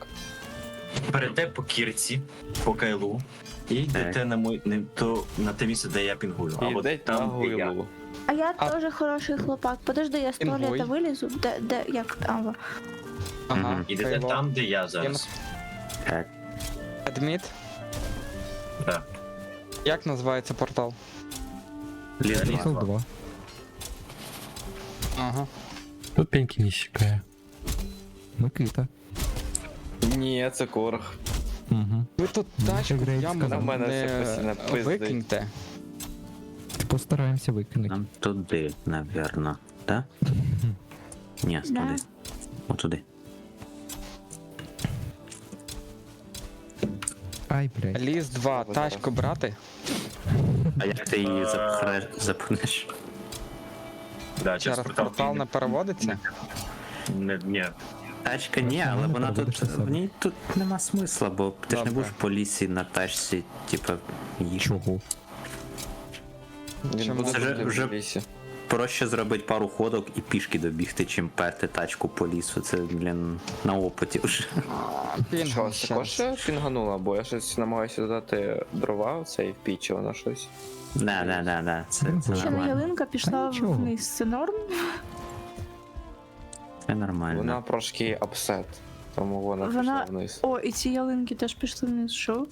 берете по кірці, по кайлу, і йдете на те місце, де я пінгую. І Або йдеть на там, де я. гуйлу. А я А- теж хороший хлопак. Подожди, я з Інгой. туалета вилізу. Де, як там? Ага. Мгм. Ідете Кайло. там, де я зараз. Так. Адміт. Так. Як називається портал? Ліс Ліс. Пішов 2. Ага. Тут пеньки не сікає. Микита. Ні, це корг. Угу. Ви тут Ну, тачку це в Грейт яму сказав. На мене це постійно не пиздить. викиньте. Постараємося викинути. Нам туди, навірно. Да? Ні, Да. туди. Отуди. Ай, блядь. Ліс 2, тачку брати? А як ти її запхнеш? Да, Через портал не переводиться? Ні. Тачка ні, але Нормально вона тут. переводиш на себе. В ній тут нема смисла, бо ти ж не Добре. будеш по лісі на тачці, типа, їхати. Чого? Він Чому? буде Це вже- жити в вже- лісі. Проще зробити пару ходок і пішки добігти, чим перти тачку по лісу. Це, блін, на опиті вже. Що, Пінгом також пінганула, бо я щось намагаюся додати дрова в цей піч, вона щось. Да. Це Ще не нормально. ялинка пішла Та нічого. вниз. Це норм? Це нормально. Вона трошки апсет, тому вона Вона- пішла вниз. О, і ці ялинки теж пішли вниз. Що?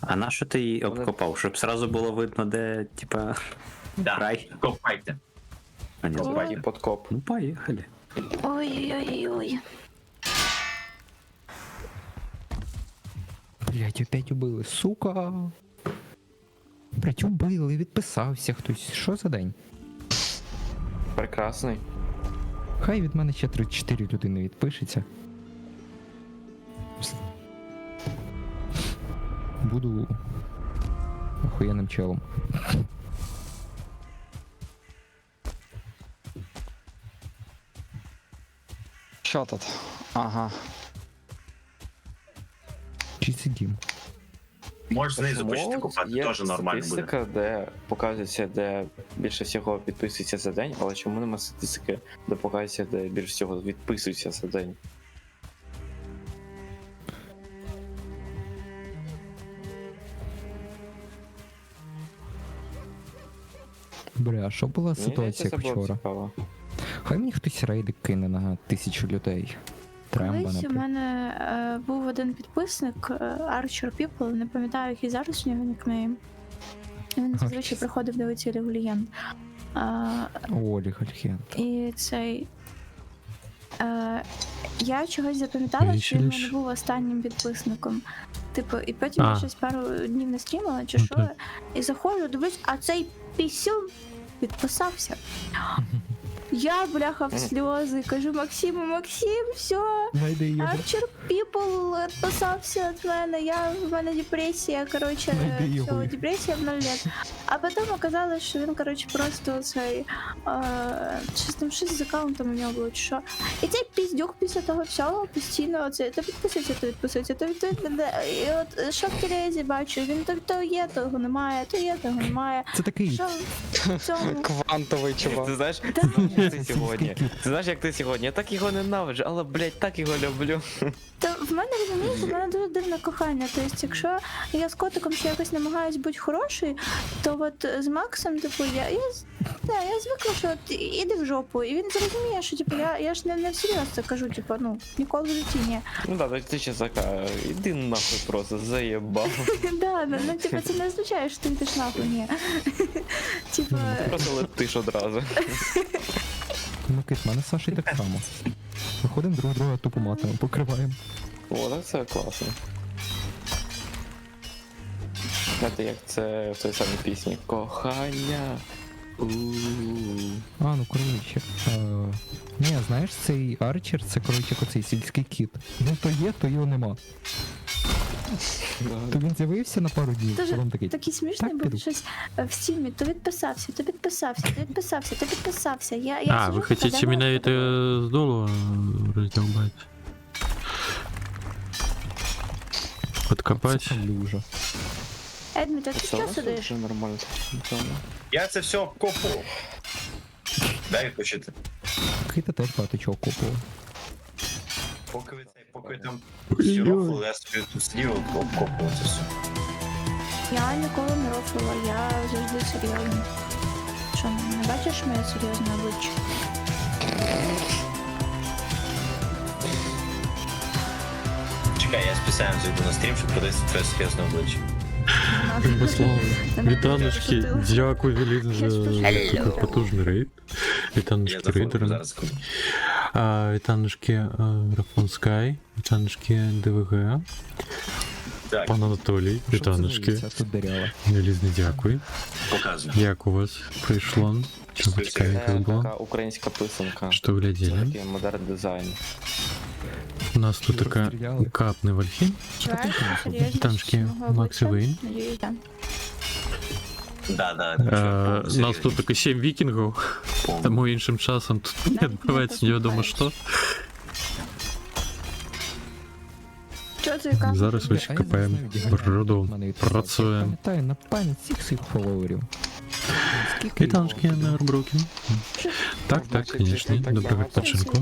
А на що ти її обкопав? Щоб сразу було видно, де, типа, Да, край? копайте. А не Копай. знаю. І подкоп. Ну, поїхали. Ой-ой-ой-ой. Блять, опять убили, сука. Блять, убили, відписався хтось. Що за день? Прекрасний. Хай від мене ще 34 людини відпишеться. Буду охуєнним челом. Що тут? Ага. Чи сидім? Можеш знизу почати копати, Є теж нормально буде. статистика, де показується, де більше всього підписується за день, але чому нема статистики, де показується, де більше всього відписується за день? Бля, а що була Мені ситуація здається, це було вчора? цікаво. Хай мені хтось рейдик кине на 1000 людей. Тремба, Колись у наприклад. мене був один підписник Archer People, не пам'ятаю, який зараз у нього нікнейм. І він зазвичай приходив дивитися Лігу Легенд. О, Лігальхент. І цей. Я чогось запам'ятала, що він у мене Веселіш. був останнім підписником. Типу, і потім я А. щось пару днів не стрімила, чи Ну, що, так. і заходжу, дивлюсь, а цей пісюн підписався. Я, бляха, в сльози, кажу Максиму, Максим, все, Найди його. Archer People відписався від мене, в мене депресія, коротше, Найди його. все, депресія в 0 лет. А потім оказалось, що він, коротше, просто цей, щось з аккаунтом у нього було, чи що. І цей піздюк після того всього постійно оце, то відписується, і от, що в Терезі бачу, він то є, того немає, то є, того немає. Це такий. Що в цьому? Квантовий чувак. Ти знаєш, як ти сьогодні? Ти знаєш, як ти сьогодні? Я так його ненавиджу, але, блядь, так його люблю. То в мене, розумієте, в мене дуже дивне кохання. Тобто, якщо я з котиком ще якось намагаюсь бути хорошою, то от з Максом, типу, я звикла, що от іди в жопу. І він зрозуміє, що типу, я ж не всерйоз це кажу, типу, ну, ніколи в житті ні. Ну да, ти ще така, іди нахуй просто, заєбав. Да, ну, типу, це не означає, що ти йдеш нахуй, ні. Типу, Просто летиш одразу. Ну, кит, в мене з Сашею так само. Виходимо друг друга тупо матами, покриваємо. О, так це класно. Знаєте, як це в той самій пісні? Кохання. А, ну коротше. Ні, знаєш, цей Арчер, це коротше як оцей сільський кіт. Ну то є, то його нема. То він з'явився на пару днів, Дуже потім такий. такий смішний так, був піду. щось в стімі, то відписався, то відписався, то відписався, то відписався. Я А, сижу, вы хотите подумала, меня это с долу раздолбать? Подкопать? Це люжа. Едміт, а ти Це що у нас сидиш? вже нормально. Я це все копу. Дай відпочити. Кита теж багато чого купував. Поки ви там всі рофли, я собі тут сидів, обкопував це все. Я ніколи не рофлила, я завжди серйозна. Що, не бачиш моє серйозне обличчя? Чекай, я спеціально зайду на стрім, щоб подивитися твоє серйозне обличчя. Вітаночки, дякую велике за такий потужний рейд. Я Вітаночки зафоткаю рейдерам. зараз. Вітаночки Рафон Скай, вітаночки ДВГ, Так, пан Анатолій, Що це за вітаночки. віця? Тут дерева. Велизне дякую. показую. Як у вас прийшло? Чого Це цікавенько було? така українська писанка. Що глядели? Такий модерн дизайн. У нас тут така Розстріляли. капний вальхи. Чуваєш, серйозність Танчики, мого Макс і обличчя? Вейн. Надіюсь, так. Да. У нас тут тільки 7 вікінгів, тому іншим часом тут Да, відбувається не невідомо поспішаєш. що. Що це яка? Зараз Бля, ось а я не копаємо знаю, де Ганян природу, в мене відписався. Я працюємо. пам'ятаю на пам'ять всіх своїх фоловерів. Скільки Вітаночки, його? Неверброкен. Так, конечно, доброго відпочинку.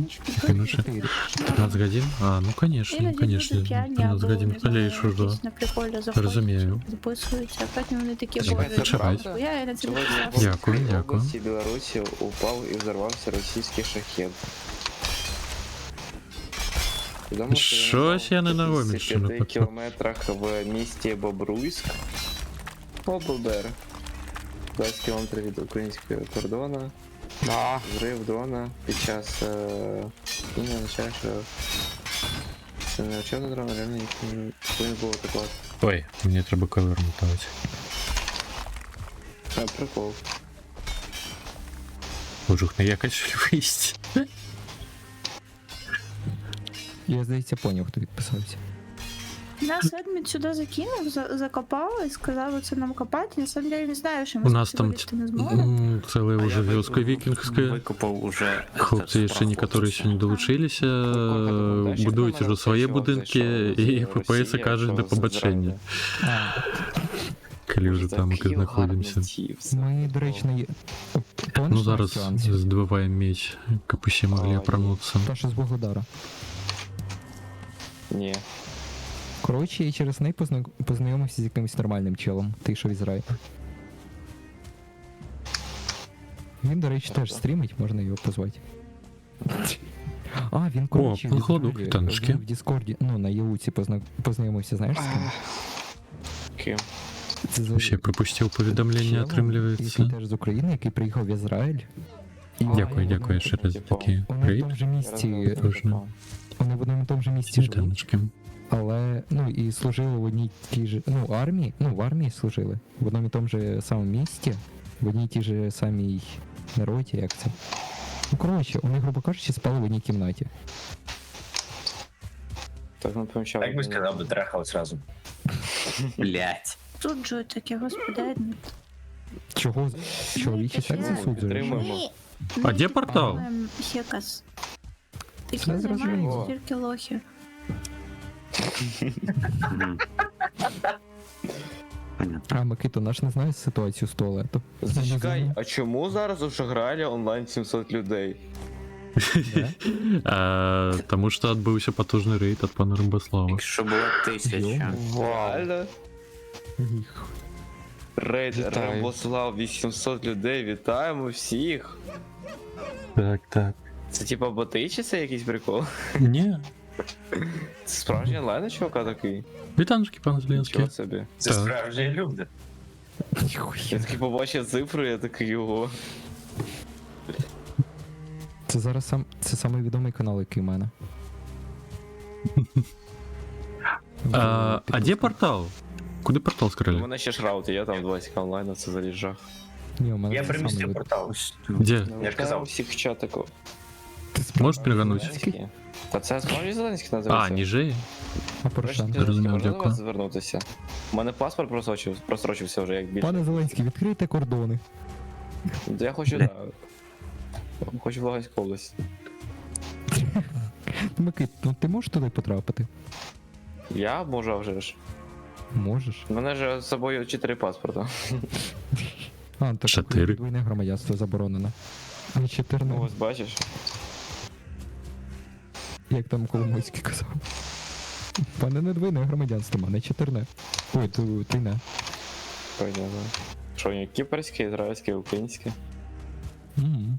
Минуше. 15 годин? А, ну конечно, Іноді конечно. люди п'яні 15 або, годин не знаю, жалеешь уже. якісь на приколі заходять, Розумію. записуються, а потім вони такі Чекай, говорять. це правда? «Бо я на це Сьогодні підписався». Дякую, в дякую. області Білорусі упав і взорвався російський шахет. Відомо, що він Щось я не на в Гомельщину 5 потрапив. кілометрах в місті Бобруйськ. ОБЛДР. 20 кілометрів від українського кордону. Да. Зрив дрона під час не означає, що це не учебний дрон, а реально не повинен було атакувати. Ой, мені треба ковер мотати. Прикол. Божух, не якось вийсть. Я, здається, поняв, хто відписався. Нас Едміт сюди закинув, закопав і сказав це нам копати. На самом деле не знаю, що ми У нас там вилізти не зможемо. целая уже вёска викингская. Выкупал уже... Хлопцы еще не, которые еще не долучились, будують уже свої будинки, і ФПС кажуть до побачення. Коли вже там ми знаходимося. Ми, до речі, не... Ну зараз здобуваємо меч, КПЩ могли опрануться. Та, що з Богодара. Ні. Коротше, я через неї познайомився з якимось нормальним челом, той, що в Ізраїлі. Він, до речі, теж стрімить, можна його позвати. А, він, коротше, походу, в Ізраїлі, капітанчики. в Діскорді, ну, на Єуці познайомився, знаєш з ким? Ким? Це за Ще пропустив повідомлення, челом, отримлюється. який теж з України, який приїхав в Ізраїль. І Дякую ще раз за такі. вони в Привіт. тому же місті, Дружно. вони в одному і тому же місті живуть. Вітаночки. Але, ну, і служили в одній тій же, ну, армії, ну, в армії служили, в одному і тому же самому місті, в одній тій же самій народі, як це. Ну, коротше, вони, грубо кажучи, спали в одній кімнаті. Так не помічав. Так би сказав, би трахали зразу. Блять. Тут же таке, господи, Едміт. Чого чоловічий секс Ну, засуджуєш? підтримуємо. А де портал? Хекас. Це Таким зрозуміло. займаються тільки лохи. А, Микито, наш не знає ситуацію з туалету. Зачекай, а чому зараз у Шагралі онлайн 700 людей? Тому що відбувся потужний рейд від пана Римбослава. Якщо було 1000. Реально? Рейд Вітаю. Рембослав 800 людей, вітаємо всіх. Так. Це типа боти чи це якийсь прикол? Ні. Це справжній онлайн чувака такий? Вітаночки, пан Зеленський. Нічого собі. Це Так. справжні люди. Я такий побачив цифру, я такий його. Це зараз це самий відомий канал, який в мене. А де портал? Куди портал У скрили? мене ще шраут, я там 20 онлайн, це заліжах. Ні, у мене Я це самий примістив відомий. портал. Де? Я ж казав. Всіх в чатику. Можеш переганути? Зеленський? Та це справді Зеленський А, називається? ніже? А Порошенко? Розумію, Можна до дякую. вас звернутися? У мене паспорт просрочився вже як більше. Пане Зеленський, відкрийте кордони. Я хочу, да. Хочу в Луганську область. Микит, ну ти можеш туди потрапити? Я можу, а вже ж. Можеш. У мене ж з собою 4 паспорта. А, так 4. двойне громадянство заборонено. А 14, Ну, ось бачиш. як там Коломойський казав. Пане не двойне громадянство, мене 14. Ой, ти не. Понятно. Що, вони кіпрське, ізраїльське, українське? Мгм.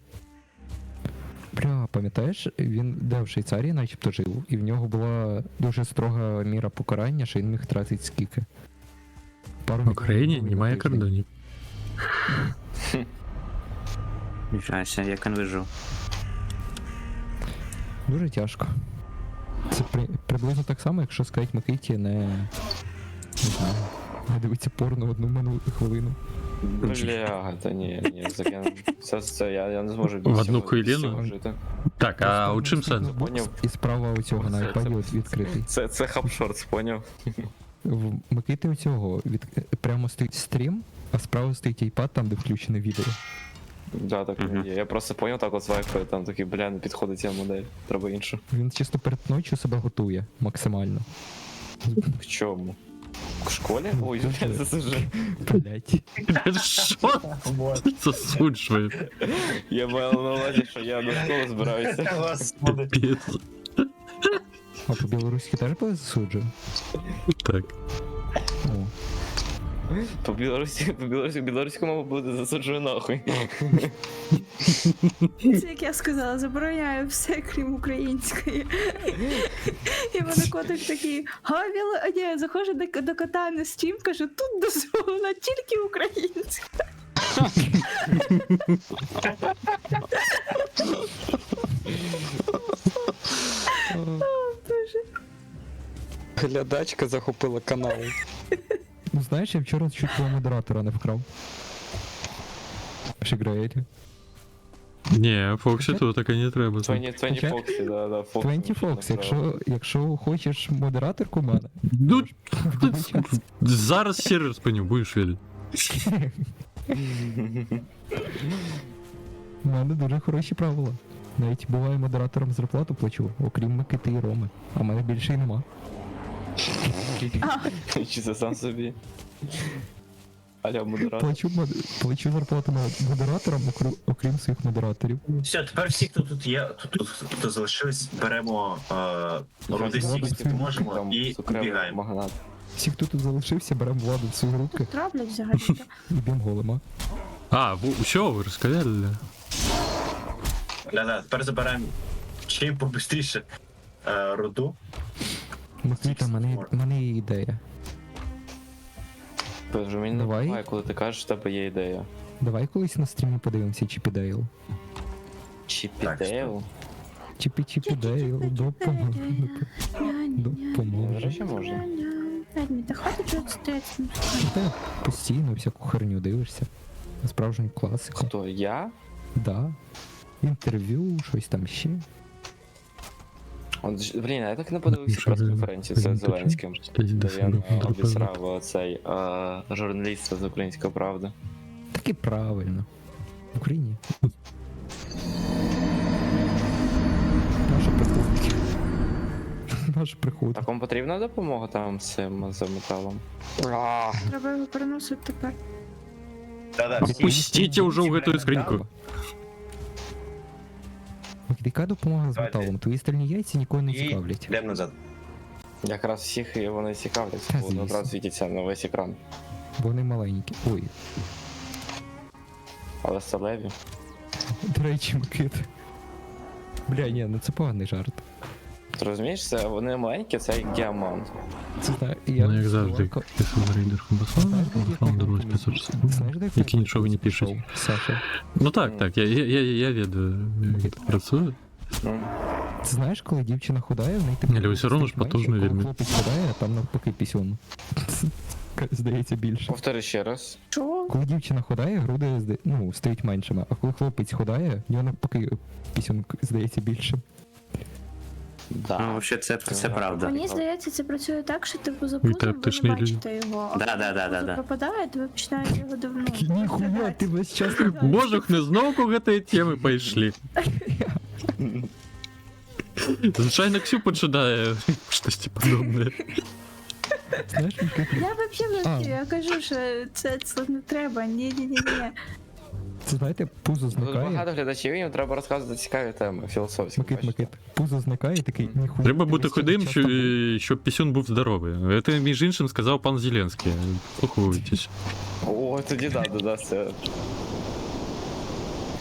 Бля, пам'ятаєш, він де в Швейцарії начебто жив, і в нього була дуже строга міра покарання, що він міг тратити скільки. В Україні немає кордонів. Нічого, як він вижив. Дуже тяжко. Це приблизно так само, якщо сказати Микиті не знаю, не дивиться порно одну хвилину. Бля, та ні, це я не зможу В одну хвилину? жити. Так, а у чим сенс? Поняв. І справа у цього на Це- iPad от відкритий. Це хапшорт, поняв? В Микити у цього прямо стоїть стрім, а справа стоїть iPad, там де включене відео. Да, так Мгм. є. Я просто поняв так от свайпаю, там такий, бля, не підходить ця модель, треба іншу. Він чисто перед ночі себе готує максимально. В чому? В школі? Ой, Ну, бля, це вже. Блять. Що? Засуджує. Я мав на увазі, що я до школи збираюся. Господи. Піс. А по білоруськи теж засуджує? Так. О. Білоруську мову буде засуджую нахуй. Це як я сказала, забороняю все, крім української. І мене котик такий, ні, заходжу до кота на стрім, кажу, тут дозволена тільки українська. Глядачка захопила канал. Ну знаєш, я вчора чуть твого модератора не вкрав. Чи граєте? Ні, Фоксі тут таке не треба. 20 Фоксі, да, Фоксі. 20 Fox, якщо хочеш модераторку в мене. Ну, зараз сервер спиню, будеш вірити. У мене дуже хороші правила. Навіть буває модераторам зарплату плачу, окрім Микити і Роми. А в мене більше й нема. Чи це сам собі? Аля модератор. Плачу зарплату модераторам, окрім своїх модераторів. Все, тепер всі, хто тут є, тут залишились, беремо руди стільки допоможемо і бігаємо. Всі, хто тут залишився, беремо владу в свої руки Тут роблять взагалі-то. і б'ємо голема. А, що ви розказали? Да, тепер забираємо чим побистріше руду. Микита, в мене є ідея. Боже, мені не Давай. буває, коли ти кажеш, що в тебе є ідея. Давай колись на стрімі подивимося Чіпідейл. Чіпідейл? Чіпідейл, допоможе. До речі, можна. Едмі, та хватить вже стріться. Ти постійно всяку херню дивишся. Справжню класику. Хто, я? Да. Інтерв'ю, щось там ще. Блін, я так не подивився прес-конференцію з Зеленським. Де він обісрав цей журналіста з «Української правди». Так і правильно. В Україні. Наша приходить. Наша приходить. Так вам потрібна допомога там з цим з металом? Треба його переносити тепер. Да, Пустіть уже в эту скриньку. Яка допомога з металом? Твої стальні яйця нікого не цікавлять. Йдемо назад. Якраз всіх і вони цікавляться, Та, бо звісно. одразу світиться на весь екран. Бо вони маленькі. Ой, Але сталеві. до речі, Микита. Бля, ні, ну це поганий жарт. Ти розумієш, це вони маленькі, це як діамант. Це знаю, я... Ну, як завжди, пишу на рейдер Хабасан, фаундер 560, Знаєш, де які нічого не пишуть. Саша. Ну так, я веду, як це працює. Ну, Ти знаєш, коли дівчина худає, в неї типу... Ні, але все одно ж стоїть потужно менше, а коли вельми. хлопець худає, а там навпаки пісьон. Здається більше. повтори ще раз. Що? Коли дівчина худає, груди стають меншими, а коли хлопець худає, в нього навпаки пісьон здається більшим. Да. Ну, взагалі, це правда. Мені здається, це працює так, що типу за Ви пузом ви аптечні не люди. бачите його. А Да. коли пропадає, то ви починаєте його давно. Ніхуя, ти весь час... Боже, не знову к этой темы пошли. Звичайно, Ксю починає щось подобне. Знаєш, Микита, Я взагалі мовчу, я кажу, що це не треба, ні. це знаєте, пузо Тут зникає. багато глядачів, їм треба розказувати цікаві теми, філософські. Микит, пузо зникає, такий ніхуя. Треба ти бути весь худим, час там був. щоб пісюн був здоровий. Це, між іншим, сказав пан Зеленський. Слухайтесь. О, тоді да, це.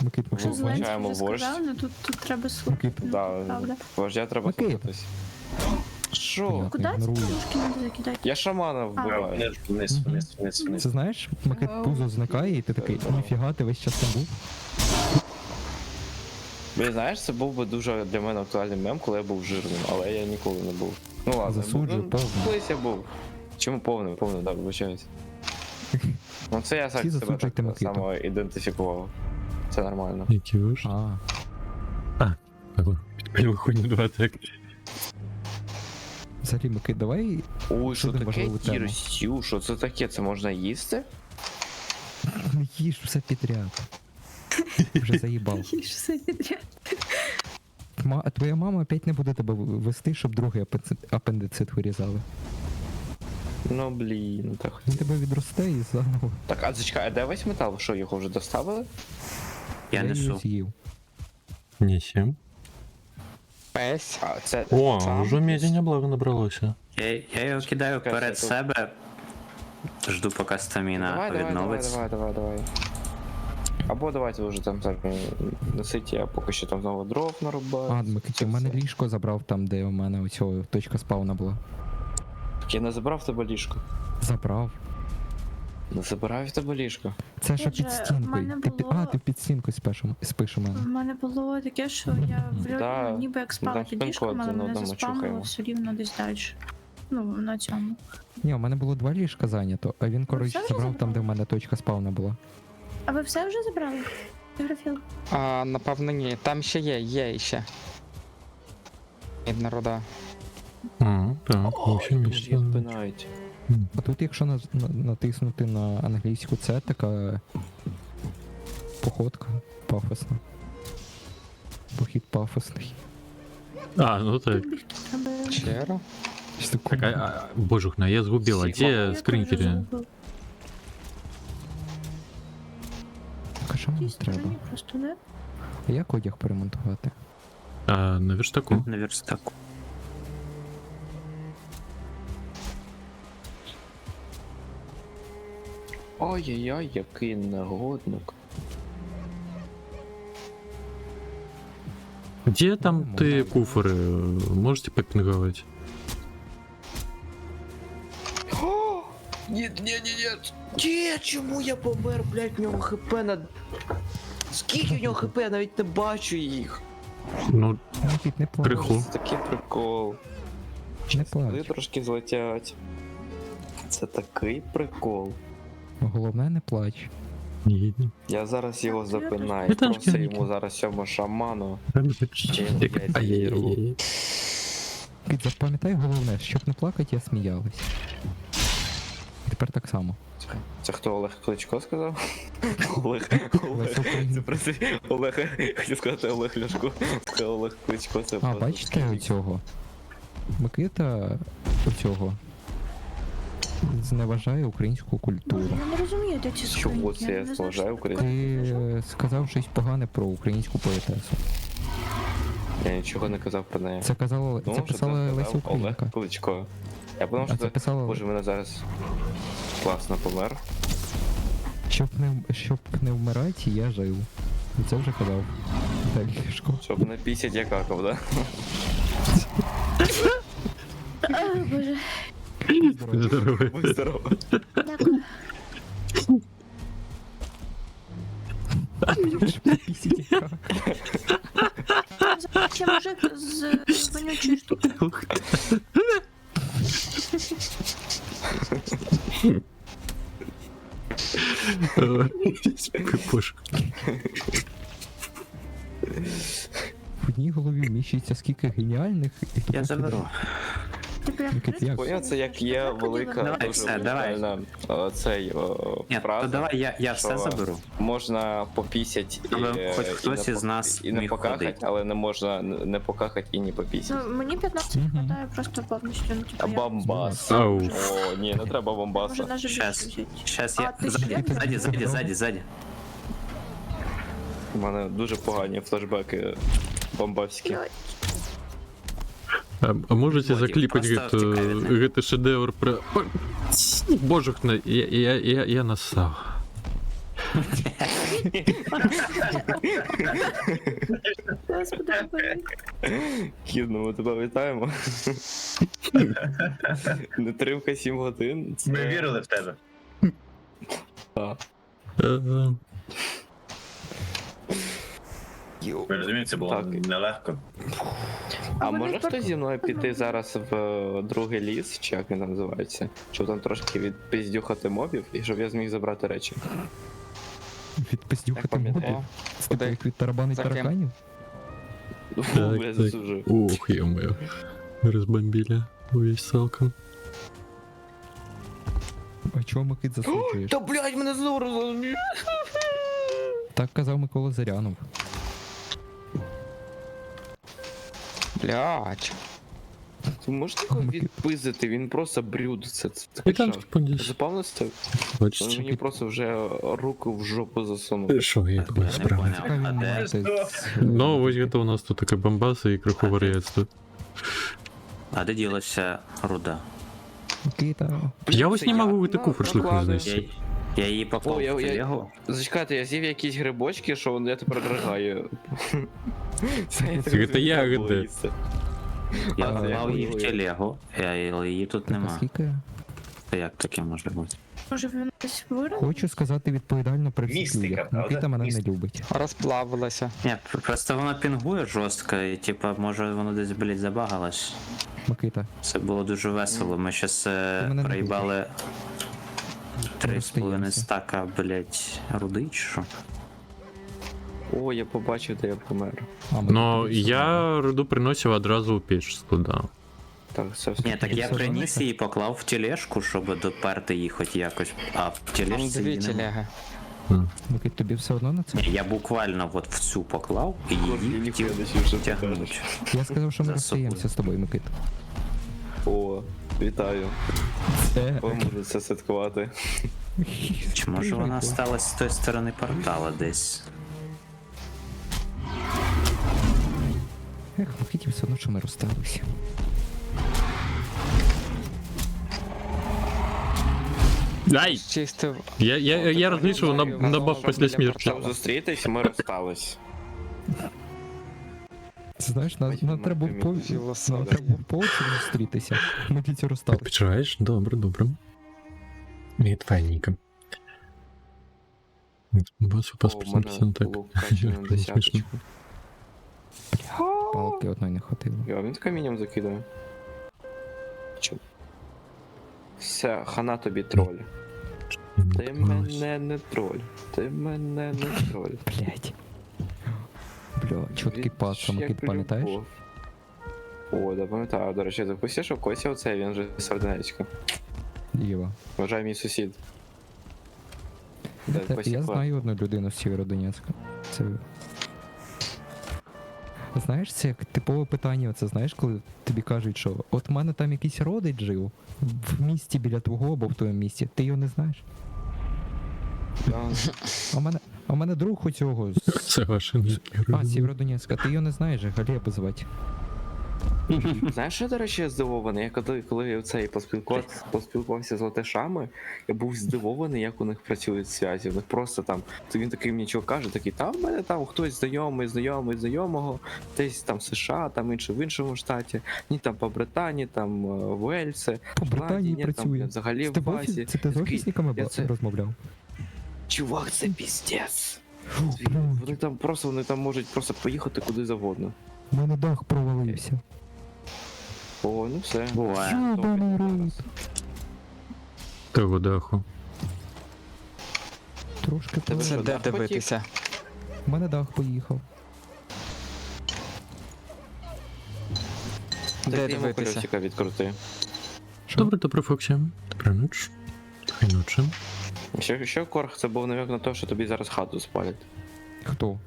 Микит, Що Зеленський Вбачаємо вже вождь. сказав, ну тут треба слухати. Микит, Да, Правда. вождя треба Окей. слухатись. Що? Понятно. Куди ці Ігнорую. трошки треба закидати? Я шамана вбиваю. Вниз. Це знаєш, Микит, пузо зникає, і ти такий, ніфіга, ти весь час там був. Блін, знаєш, це був би дуже для мене актуальний мем, коли я був жирним, але я ніколи не був. Ну ладно, Засуджую, повний. колись я був. Чому повний, так, вибачаюсь. Ну це я Всі себе засуджуйте так Микиту. само ідентифікував. Це нормально. Які ви ж? Підпалив хуйню 2 так. Взагалі, Микит, давай Ой, що Дуже таке важливу тему. кірсю? Що це таке? Це можна їсти? не їж все підряд. Вже заїбав. Їж все підряд. Твоя мама опять не буде тебе вести, щоб другий апендицит вирізали. Ну блін, так. Він тебе відросте і заново. Так, а зачекай, а де весь метал? Що, його вже доставили? Я її несу. з'їв. Не 7. Песь. А, це О, сам? вже медіа благо набралося. Я його кидаю Чекай, перед це тут. себе. Жду, поки стаміна відновиться. Давай. Або давайте вже там самі несіть, я поки що там знову дров нарубаю. А, Микиті, у мене ліжко забрав там, де у мене оцього точка спавна була. Так я не забрав в тебе ліжко. Забрав. Не забирав в тебе ліжко. Це що Отже, під в стінкою. мене Ти, було- ти під стінкою спиш у мене. В мене було таке, що я Да, ніби як спала там під спинку ліжком, але один мене одному заспавнило чухаємо. все рівно десь далі. Ну, на цьому. Ні, у мене було 2 ліжка зайнято, а він, коротше, все вже забрав там, де в мене точка спавна була. А ви все вже забрали? Графіл? А, напевно, ні. Там ще є ще. Мідна руда. Так, вообще Дуже місце. їх пинають. А тут, якщо натиснути на англійську, це така походка пафосна. Похід пафосний. А, ну так. Бігти треба. Чера? Що таке? Так, божухна, я сгубил. А где Я скриньки? теж забула. Так, а що мені Ті треба? стороні просто, да? А як одяг перемонтувати? А, на верстаку. На верстаку. Ой-ой-ой, який негодник. Где там ты куфоры? Можете попинговать? Ні. Ні, чому я помер, блядь, в нього хп на... Скільки в нього хп, я навіть не бачу їх. Ну, Навіть не плач. Приху. Це такий прикол. Не Вони плач. трошки злетять. Це такий прикол. Головне, не плач. не. Я зараз його запинаю, Віталій просто Кирилюк. йому зараз цьому шаману. Ще й, блядь, Ай-яй-яй. Кіт, запам'ятай головне, щоб не плакати, я сміялась. Тепер так само. Це хто, Олег Кличко сказав? Олег. Леся Українка. Це просто Олег, хотів сказати Олег Ляшко. Це Олег Кличко, це А, просто бачите такий- оцього? Микита оцього зневажає українську культуру. Я не розумію, де ці скриньки. Чого це я не знаю, зважаю що українську? Ти сказав щось погане про українську поетесу. Я нічого не казав про неї. Це казала, Ну, це що писала сказав Леся Олег Українка. Кличко. Я подумав, А що це це... писала, Боже, мене зараз класно помер. щоб не вмирати, я жив. І це вже казав. Віталій Ляшко. Щоб не пісять я какав, да? А, Боже, Здорово. Будь здоров. дякую. Ще мужик з вонючої штуки. Боже. В одній голові вміщується скільки геніальних і Я заберу. Ти прям Микит, як? Поняв, це як є велика, Давай, дуже все, давай. унікальна цей Ні, фраза. то давай я все що заберу. Можна попісять Але хоч хтось не із нас і не міг покахать, ходити. але не можна не покахать і не попісять. Ну, мені 15 Мгм. хватає просто повністю. Ну, А типу, я бомбас. Ау. О, ні, не треба може бомбаса. навіть більше Щас. взяти. Сейчас А, я... ти Сзади. У мене дуже погані флешбеки бомбавські. Ой, А можете Владик, закліпати просто втікай від них. гэта шедевр про... Божухна, я нассав. Господи, побери. Хідно, ми тебе вітаємо. Нетримка 7 годин. Це... Ми вірили в тебе. Так. Ми розуміємо, це було Так. нелегко. А вони може так- хтось зі мною піти зараз в другий ліс, чи як він там називається? Щоб там трошки відпиздюхати мобів і щоб я зміг забрати речі. Відпиздюхати Так, мобів. пам'ятаю. Це типу Куди? як від тарабани За ким? тараканів? Фу, я засуджую. Ух, ё-моё. Разбомбили весь салком. А чого Микит засуджуєш? Та блядь, мене знову розуміє. Так казав Микола Зарянов. Блядь. Ви можете його відпиздити, він просто брюд. Це И такий там жах. спондись. Запавнився? Бачите? Він мені просто вже руку в жопу засунув. Шо, як ви Я не справи? понял. А де? Ну, ось гэта у нас тут таке бомбаса і краху варієцтво. А де ділася руда? Микита. Я ось не можу в таку шлиху знайти. Я її поклав О, в я- телегу. Зачекайте, я з'їв якісь грибочки, що я тепер ригаю. Це ягоди. Я А, поклав її в я- телегу, але її тут Так, а нема. скільки? Та як таке може бути? Може він десь вирив? Хочу сказати відповідально при всіх Містика, людях. правда? Микита мене не Містика. любить. Розплавилася. Ні, просто вона пінгує жорстко, і типа, може воно десь, блядь, забагалось. Микита, Це було дуже весело. Ми щас мене не проїбали 3,5 Розстаємося. стака, блядь, руди чи що? О, я побачив, де я помер. Ну, я руду приносив одразу у піч складав. Так, це все. Ні, так я все приніс одно її, поклав в тележку, щоб доперти її хоч якось, а в Там тележці дві її нема. телеги. Микит, тобі все одно на це? Ні, я буквально от в цю поклав і її ніхуя хотів не чув, що ти тягнути. Я сказав, що ми За розстаємося з тобою, Микит. О, вітаю. Це Поможу це святкувати. Чи може вона сталася з тої сторони портала десь? Ех, Микиті все одно, що ми розсталися. Ай! Чистив. Я розлічив на баф після смерті. Щоб зустрітись, ми розстались. Знаєш, нам треба в Філософія. поводі зустрітися. Ми для цього розстали. Почуваєш? Добре, добре. Від файненько. Босу О, у мене паспорт так. було вкачано на Смішно. десяточку. Палки одної не хватило. Я, він камінням закидає. Чому? Все, хана тобі троль. Ти мене не троль. Ти мене не троль. Блять. Бля, чіткий пас, Микит, Як пам'ятаєш? любов. О, да, пам'ятаю. До речі, запустив, що Кося оцей, він же сердечко. Діва. Вважай мій сусід. Да, Кося Я клас. знаю одну людину з Сєвєродонецька. Це... Знаєш, це як типове питання, це знаєш, коли тобі кажуть, що от в мене там якийсь родич жив в місті біля твого або в твоєму місті, ти його не знаєш. Да. А в мене друг у цього Це ваше А, Сєвєродонецька, ти його не знаєш, Глеб звати. Знаєш, що, до речі, я здивований? Я коли я цей поспілкувався з латишами, я був здивований, як у них працюють зв'язі. У них просто там, то він такий мені чого каже, такий, там в мене там хтось знайомого, десь там в США, там в іншому штаті, ні там по Британії, там в Уельсі, По Британії ні, там, працює. взагалі Це в ти в Азії. офісі? Це ти з Такий, офісниками я це- розмовляв? Чувак, це піздець. Блядь, Вони там можуть просто поїхати куди завгодно. у мене дах провалився. О, ну все. Буває. Ёбаний рот. Того даху. Трошки Тебе Це що, де дах дивитися? У мене дах поїхав. Де Так ти йому дивитися? колесика відкрути. Добре, добре, Фоксі. Добра ніч. Хай ночі. Що Корг, це був намек на те, що тобі зараз хату спалять. Хто?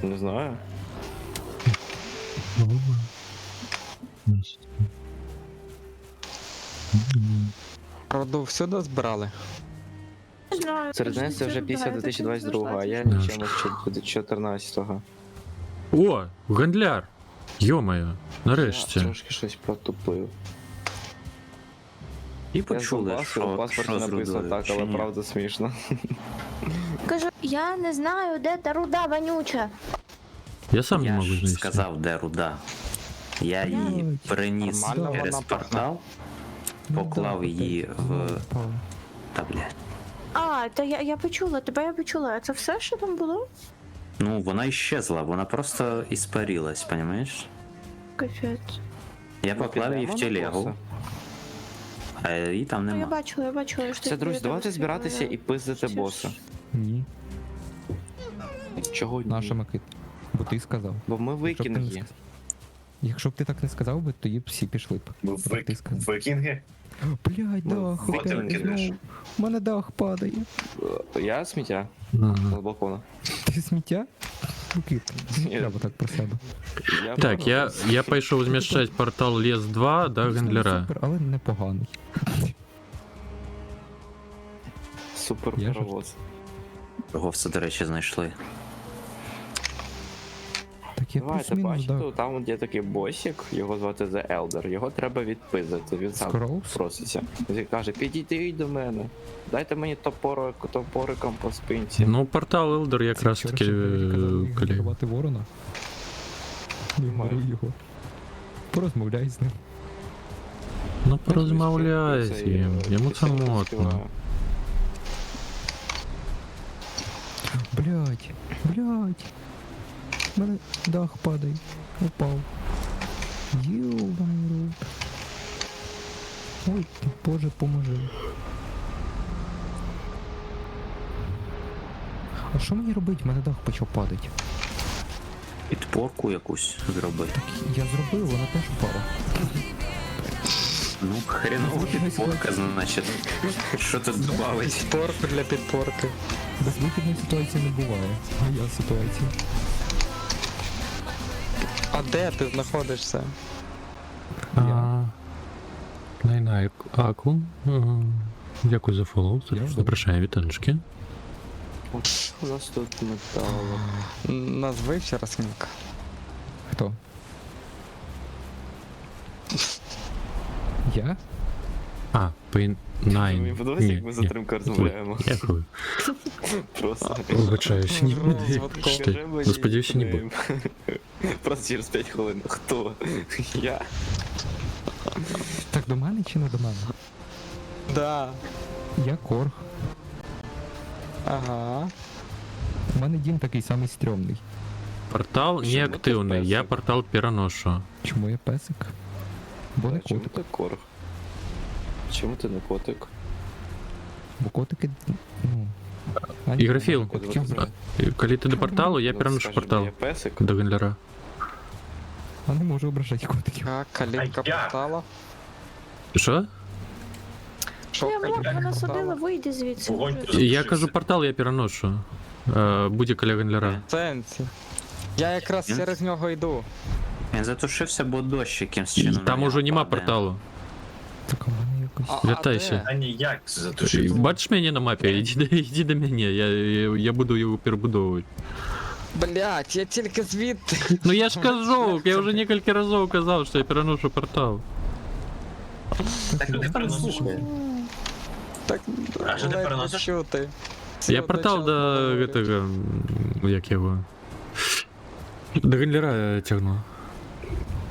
Не знаю. Роду всюди збирали? Не знаю. Серед нас це вже після 2022, а я Да. нічим з 14-го. О, гандляр! Йо-моє, Я нарешті. трошки щось протупив. І Я почули, у що паспорті з написано рудою, так, чи але ні? правда смішно. Кажу, я не знаю, де та руда вонюча. Я сам не Я можу ж знайти. сказав, де руда. Я її Блядь. приніс Нормально через вона портал, поклав її в... Та, блядь. А, та я почула, тебе я почула. А це все, що там було? Ну, вона іщезла, вона просто іспарилась, понимаєш? Капець. Я Ми поклав її в підемо на телегу, боса? а її там Ну, я нема. бачила, що Все, ти друзі, там давайте збиратися і пиздити Чи боса. ж- Ні, Чого ні? наша Микит. Бо ти сказав. Бо ми Якщо б ти не викінги. сказ- Якщо б ти так не сказав би, тоді б всі пішли б. Так ти сказав. Викінги? Блядь, дах, Викинги, опять, знову. У мене дах падає. Я сміття Ага. з балкона. Ти сміття? Микит, не Ні. треба так про себе. Так, я пішов зміщати портал Лес 2 до гандляра. Супер, але непоганий. Супер Я паровоз. Його все, до речі, знайшли. Так Так я Давайте, плюс-мінус бачите, дах. там є такий босик, його звати The Elder, його треба відпиздити, він сам Скроус? проситься. Він каже, підійдіть до мене, дайте мені топориком по спинці. Ну, портал Елдер якраз Вчора таки ще Бері казав коли. ігнорувати ворона. Ігноруй його. Порозмовляй з ним. Ну, порозмовляй з ним, йому це модно. Блять, блять. У мене дах падає. Упав. Ёбаный рот. Ой, боже, поможи. А що мені робити? У мене дах почав падати. Підпорку якусь зробити. Я зробив, вона теж впала. Ну, хренова підпорка, значить. Що тут добавить? Підпорку для підпорки. Безвихідної ситуації не буває. Моя ситуація. А де ти знаходишся? Найна Аку. Дякую за фоллоу. Я Запрошаю вітаночки. От у нас тут метал. Назви ще раз Мік. Хто? Я? А, Пейн Найн. Мені подобається, як ми затримку розмовляємо. Дякую. Просто. Вибачаюсь, ні Розгадку. буде. Скажи мені Ну, сподіваюся, не буде. нікнейм. Просто через 5 хвилин. Хто? Я. Так до мене чи не до мене? Да. Я Корг. Ага. У мене дім такий самий стрьомний. Портал Чому ти неактивний, я песик? портал переношу. Чому я песик? Бо не Чому котик. ти корг? Чому ти не котик? Бо котики. Ну. Ігрофіл, Котик добре. коли ти до порталу, я Ну, переношу скажи, портал Я песик. до Генлера. А не можу ображати котиків. А, калітка А я? портала. Що? Що Я калітка вона портала? садила, вийди звідси. Вогонь вже. Я кажу, портал я переношу. Буде коли Генлера. В сенсі. Я якраз Він- через нього йду. Він затушився, бо дощ якимсь чином. Там на уже нього нема падає. порталу. Так у мене якось. Вертайся. А ніяк затушив. Бачиш мене на мапі? Іди до мене, я буду його перебудовувати. Блять, я тільки звідти. Ну я ж кажу, я вже кілька разів казав, що я переношу портал. Так ти переносиш. Так, А що ти ледве переносиш? чути. Я портал до этого, як його. До Генлера тягну.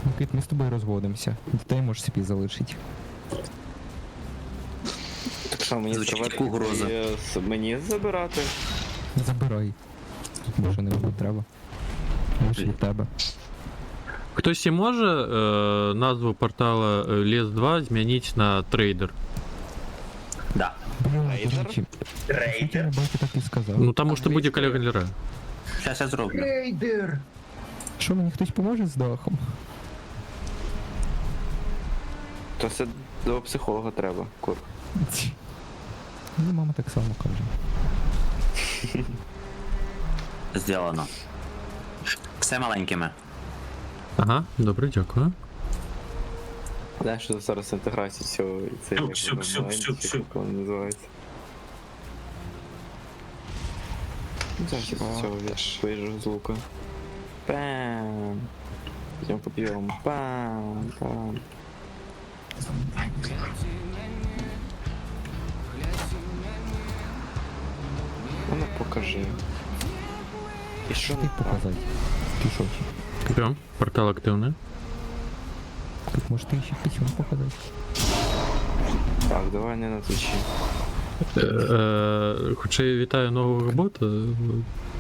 Ну, Кит, ми з тобою розводимося. Дітей можеш собі залишити. Так що мені Звучить серветки як угроза. мені забирати? Забирай. Більше не треба. Лише від тебе. Хтось може назву портала Лес 2 змінити на трейдер? Да. Бля, до Рейдер? речі, Рейдер? я бачу, так і сказав. Ну тому що буде коли Генлера. Зараз я зроблю. Що, мені хтось поможе з дахом? То це до психолога треба, кур. Ну, мама так само каже. Зроблено. Все маленькими. Ага, добре, дякую. Знаєш, що зараз інтеграція цього і це Ксюк. як воно називається. Ну, зараз я цього вижу з лука. Пам. Пойдем попьем. Пам, пам. Ну, покажи. І що Що не ти так? показати? Ти що? Прям, портал активний. Так може ти ще письмо показати? Так, давай не на твічі. Хоча я вітаю нового бота.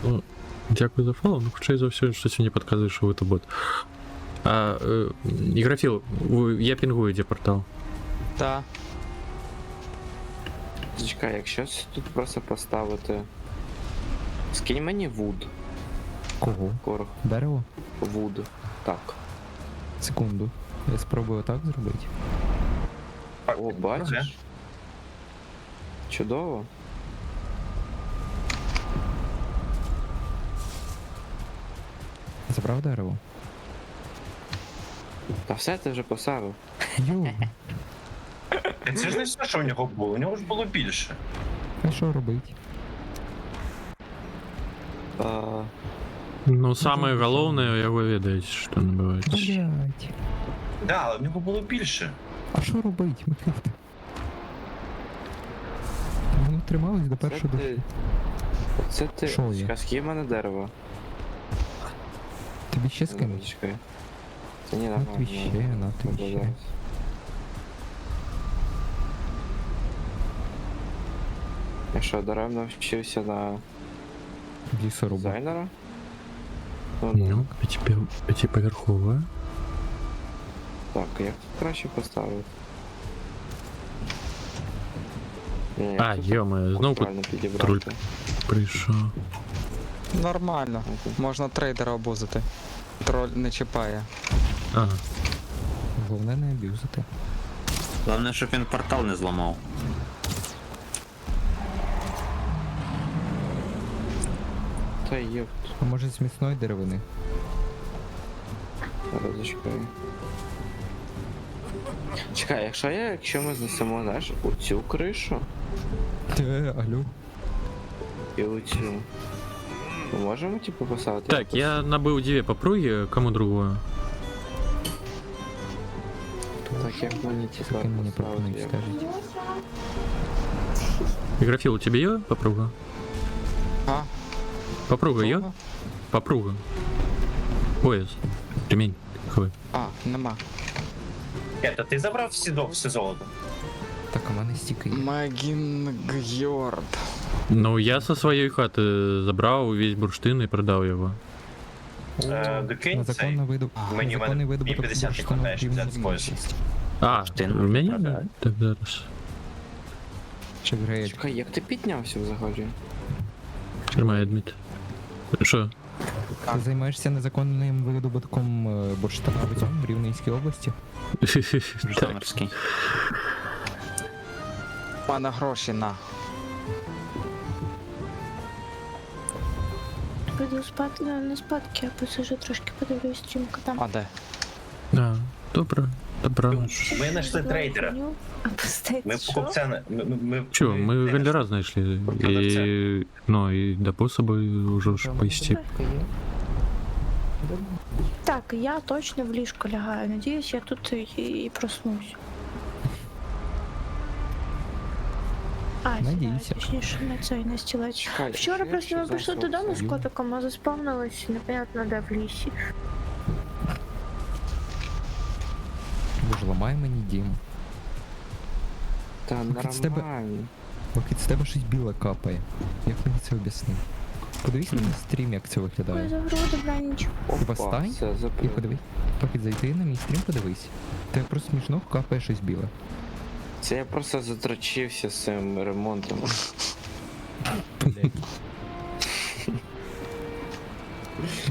Ну, дякую за фоллоу, ну хоча й за все, щось мені підказує, що ви то бот. Ігрофіл, я пінгую, де портал. Так. Зачекай, якщо тут просто поставити. Скинь мені вуд. Кого? Корох. Дерево? Вуд. Так. Секунду. Я спробую так зробити. О, бачиш? Чудово. Забрав дерево? Та все ти вже поставив. Йо, Це ж не все, що в нього було, у нього ж було більше. а що робити? Ну, самое головне, як ви ведаєте, що набивається. Блять. Да, але в нього було більше. А що робить, Микита? Воно трималось до першого Це дощу. ти. Це ти. Що є? Чекай, скільки в мене дерева? Тобі ще скинуть? Чекай. Це ні, На нормально. тобі ще, на тобі Добре, ще. зараз. Я що, даремно вчився на Лісоруба. дизайнера? Ну, Ну, п'ятиповерхова. так, як тут краще поставити? Ні, як А, тут йома, знову правильно троль підібрати? прийшов. Нормально. Можна трейдера обузити. Троль не чіпає. Ага. Головне не аб'юзити. Головне, щоб він портал не зламав. Та є. А може з міцної деревини? Зараз зачекаю. Чекай, якщо ми знесемо, знаєш, оцю кришу Алло. і оцю. Ми можемо, типу, поставити? Так, якось? я набив дві попруги, кому другую. Так, як мені типу Таке мені поставити? пропонують, як? скажіть. Графил, у тебе є попруга? А? Попруга є? Попруга. Пояс. Ремень. Какой? А, нема. Та ти забрав все золото? Так, у мене стільки є. Магінгьорд. Ну, я со своей хаты забрал весь бурштин и продал его. Докинь На цей. законно Мені законний видобуток пів 50 не бурштину хватає, щоб рівно взяти з поясу. 6. А, Бурштин у меня? продать? Так, зараз. Чи греєть? Чекай, як ти піднявся взагалі? Тримай, Дмит. Що? Ти займаєшся незаконним видобутком бурштина в цьому в Рівненській області? Так. Житомирський. Пана гроші на. Піду спати, не спадки, я посижу трошки, подивлюсь стрімку там. А де? А, добре. Добраніч. Ми знайшли трейдера. А пустець, Ми що? покупця. Чё, мы гандера знайшли. И, ну, и до способа уже ж поисти. Так, я точно в ліжко лягаю. Надіюсь, я тут і проснусь. А, Надійся. сідаю, точніше, на цей, на стілець. Чекай, Вчора що просто я ми прийшли зараз додому з роблю? котиком, а заспавнились непонятно де в лісі. Боже, ламай мені дім. Та Поки з тебе- нормально. Поки з тебе щось біле капає. Як мені це об'яснити? Подивись на стрім, як це Ой, виглядає. за гру, добра ніч. Опа, встань все, І запив. подивись. Поки зайти на мій стрім, подивись. Тебе просто смішно капає щось біле. Це я просто затрачився з цим ремонтом.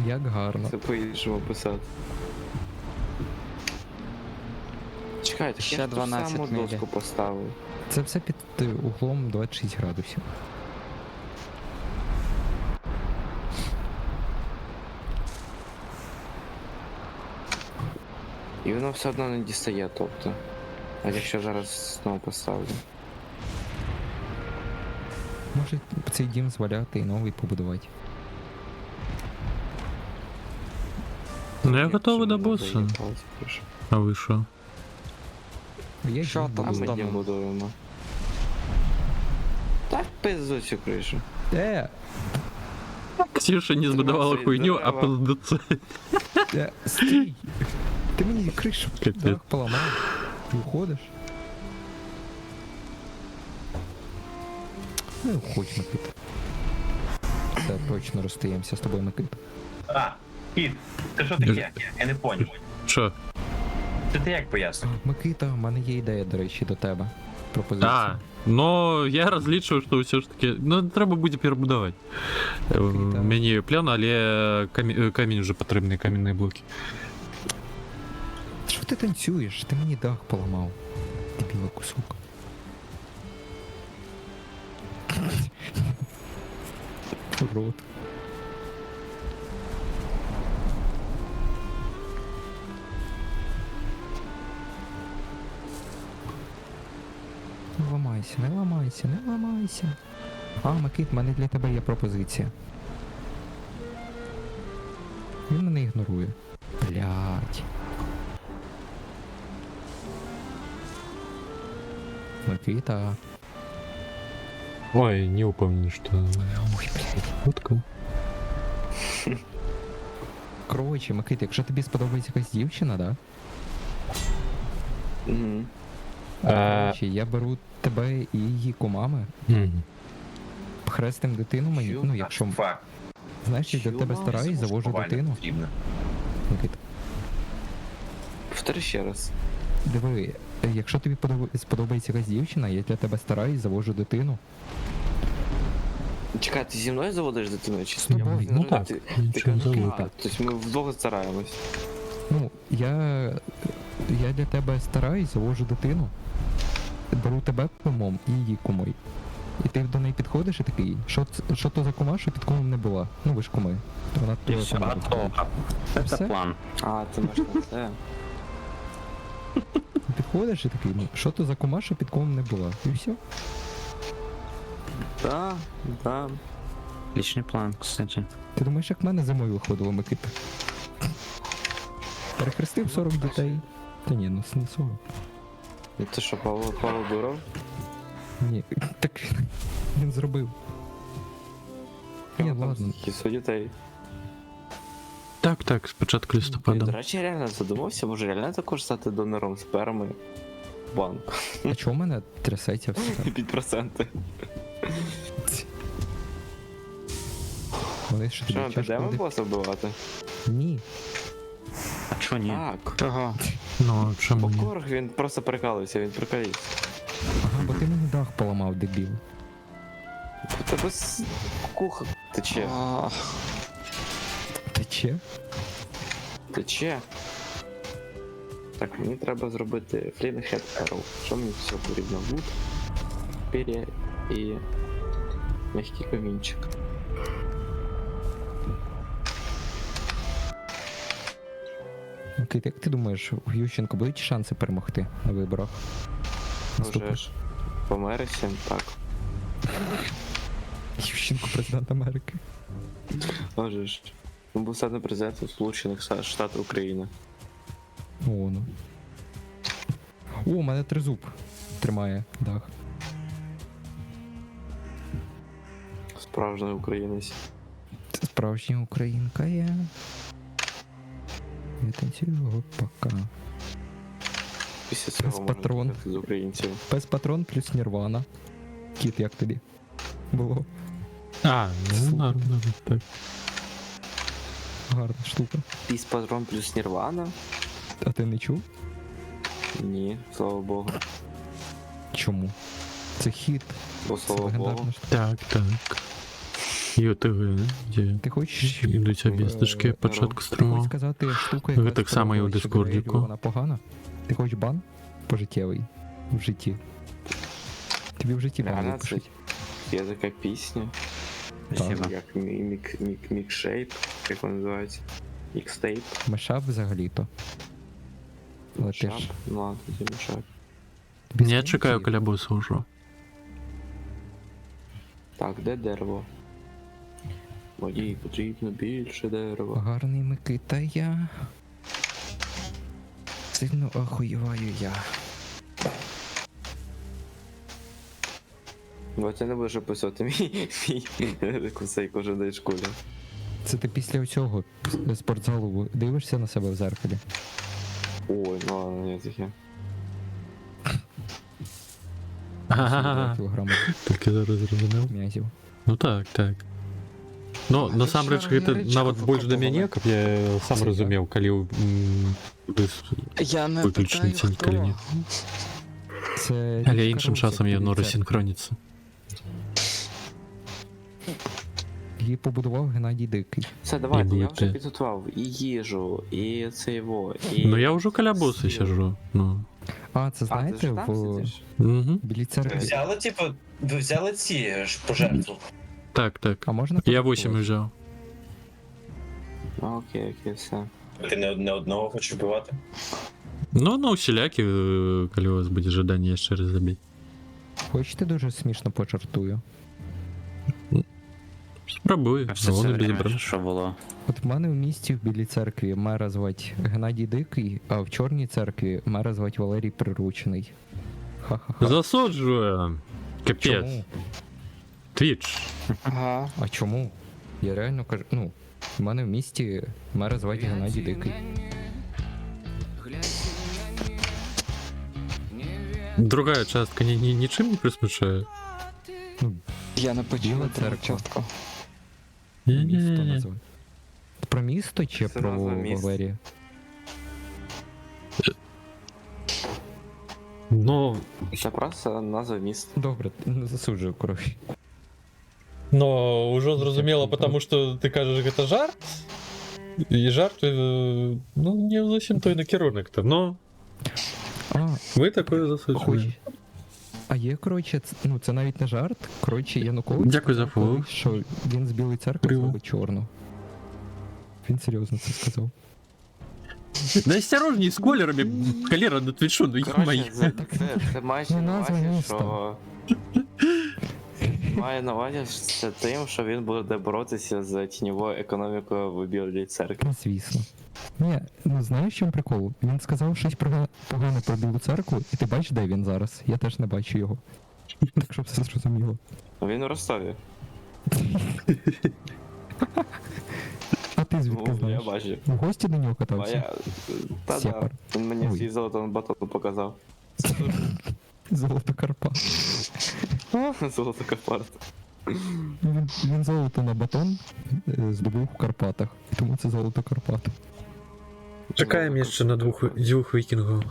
Як гарно. Це по-іншому писати. Чекайте, Ще я ж ту 12 саму мілі. доску поставив. Це все під углом 26 градусів. І воно все одно не дістає, тобто. А якщо зараз знову поставлю. Може цей дім зваляти і новий побудувати. Ну, я Ні, готовий до чому не босса. доїхали, прошу. А вы шо? Я Що дім там А буду. ми здорово. дім будуємо. Так пизду цю кришу. Ксюша не збудувала Тринадцять хуйню, а дерева. пиздеться. Стій! Ти мені кришу Капець. дах поламав. Ти уходиш? Ну, уходь, Микита. Все, точно розстаємося з тобою, Микита. А, Кіт, ти що таке? Я не поняв. Що? Ти як пояснив? Микита, в мене є ідея, до речі, до тебе. Пропозиція. А, но я разлічив, що все ж таки. Ну, треба буде перебудувати. Мені плян, але камінь вже потрібний, камінні блоки. Що ти танцюєш? Ти мені дах поламав. Дебіла кусок. Урод. Не ламайся, не ламайся, не ламайся. А, Микит, в мене для тебе є пропозиція. Він мене ігнорує. Блять. Микита. Ой, не упомни, что... Ой, блядь. Утка. Коротше, Микита, якщо тобі сподобається якась дівчина, да? Угу. Коротше, я беру тебе і її кумами, хрестим дитину мені, ну якщо, Фак. знаєш, я для тебе стараюсь, завожу дитину. Потрібно. Микита, Повтори ще раз. диви, якщо тобі сподобається якась дівчина, я для тебе стараюсь, завожу дитину. Чекай, ти зі мною заводиш дитину чи з тобою? Ну так, Ти нічого кажеш, заводити. тобто ми вдвох стараємось. Ну, я для тебе стараюсь, завожу дитину, беру тебе кумом і її кумою. І ти до неї підходиш і такий, що то за кума, що під кумом не була? Ну ви ж куми. Вона твоя кума. Все? Это план. А, ти маєш на це. Підходиш і такий, ну, що то за кума, що під кумом не була? І все. Да, да. Личный план, кстати. Ти думаєш, як в мене зимою виходило, Микита? Перехрестив 40 дітей. Та ні, ну не 40. Ну ти що, Павло Дуров? Ні, так він зробив. Ні, ладно. Кілька дітей. Так, спочатку До листопада. речі, я реально задумався, може реально також стати донором сперми в банк. А чого в мене трясеться все так? Під проценти. Вони що Що, тобі ми чашку підемо води? боса вбивати? Ні. А чё нет? Так. Ага. Ну, чому ні? Покорг, він просто прикалується, він приколіст. Ага, бо ти мені дах поламав, дебіл. У тебе з куха тече. Тече? Тече. Так, мені треба зробити Flame Head Arrow. Що мені все потрібно? Вуд, пер'я і м'який камінчик. Окей, як ти думаєш, у Ющенко будуть шанси перемогти на виборах? Вже ж померися, так. Ющенко президент Америки. Вже ж. Він був стане президентом Сполучених Штатів України. О, ну. О, у мене тризуб тримає дах. Справжній українець. Це справжня українка я. Я танцюю пока. Після цього можна патрон. почати з українців. Пес патрон плюс Нірвана. Кіт, як тобі? Було. А, ну нормально, так. Гарна штука. Піс патрон плюс Нірвана? А ти не чув? Ні, слава Богу. Чому? Це хіт. Бо Це слава Богу. легендарна штука. Так. ЮТГ, де Ти хочеш йдуть обісточки початку Ти хочеш стріму. сказати штуку, Ви яка так само і у сподобалась Дискордіку. Грейлю, вона погана? Ти хочеш бан? Пожиттєвий. В житті. Тобі в житті бан Реально, це випишуть. є така пісня. Спасибо. Як мікшейп, як вона називається? Мікстейп. Мешап взагалі-то. Але ти Мешап. ж... Ну ладно, тоді мешап. тобі Я скинуть чекаю її? колябосу вже. Так, де дерево? Мені потрібно більше дерева. Гарний Микита я. Сильно охуєваю я. Бо ти не будеш описувати мій цей кожен день в школі. Це ти після цього спортзалу дивишся на себе в зеркалі? Ой, ну ладно, я таке. Ага, Кілограмів тільки зараз зрозумів. м'язів. Ну так. Ну, насамрэч, гэта нават больш да мяне, каб я сам разумеў, калі Я не выключны питаю, цень, калі хто. не. Це Але річка іншым Русь, часам як яно тобі це. рассінхроніцца. Її побудував Геннадій Дикий. Все, давайте, я будете. вже підготував і їжу, і це його, і... Ну я ўжо каля боса сяжу. Ну. А, це А, ти знаєте, ж там в сидиш? Угу. Білій церкві. Взяли, типу, ви взяли ці ж пожертву. Так. А можна Я подивитись? 8 взяв. Окей, все. Ти не одного хочеш вбивати? Ну, усілякі, калі у вас будзе жаданне яшчэ раз забіць. Хочете дуже смішно пожартую? Пробуй, А все воно це без время, забрав. що було? От в мене в місті в Білій церкві мера звать Геннадій Дикий, а в Чорній церкві мера звать Валерій Приручений. Ха-ха-ха. Засуджую. Капець. Чому? Твіч. Ага. А чому? Я реально кажу, ну, в мене в місті мера звать Геннадій Дикий. Другая частка ничем не присмішає? Я не почув Біла другу церква. частку. Місто Ні-ні-ні. називає. Про місто чи Це про назва міста. Валерія? Ну, Це просто назва міста. Добре, не засуджую, коротше. но уже зрозуміло, потому що ти кажеш, це жарт. І жарт, ну, не зовсім той накерунок там, но А, ви такое засуджуєте. хоч. А є, коротше, ну це навіть не жарт. Коротше, Янукович. Дякую за сказав фоллоу. колись, що він з Білої церкви Криво. зробить чорну. Він серйозно це сказав. Да осторожней с колерами, холера на твитшу, ну Коротше, це мається Ну, на назва увазі, міста. що... Має на увазі це тим, що він буде боротися з тіньовою економікою в Білій церкві. Ну, звісно. Ні, ну знаєш, в чому прикол? Він сказав щось погане про Білу церкву, і ти бачиш, де він зараз. Я теж не бачу його. Так щоб все зрозуміло. Він у Ростові. А ти звідки Ну, я знаєш? бачу. В гості до нього А катався? я... Та-да. Сєпар. Він мені Ой. свій золотий батон показав. Золото Карпат. Золото Карпат. Він золото на батон здобув у Карпатах. Тому це золото Карпат. Чекаємо ще на двох вікінгів.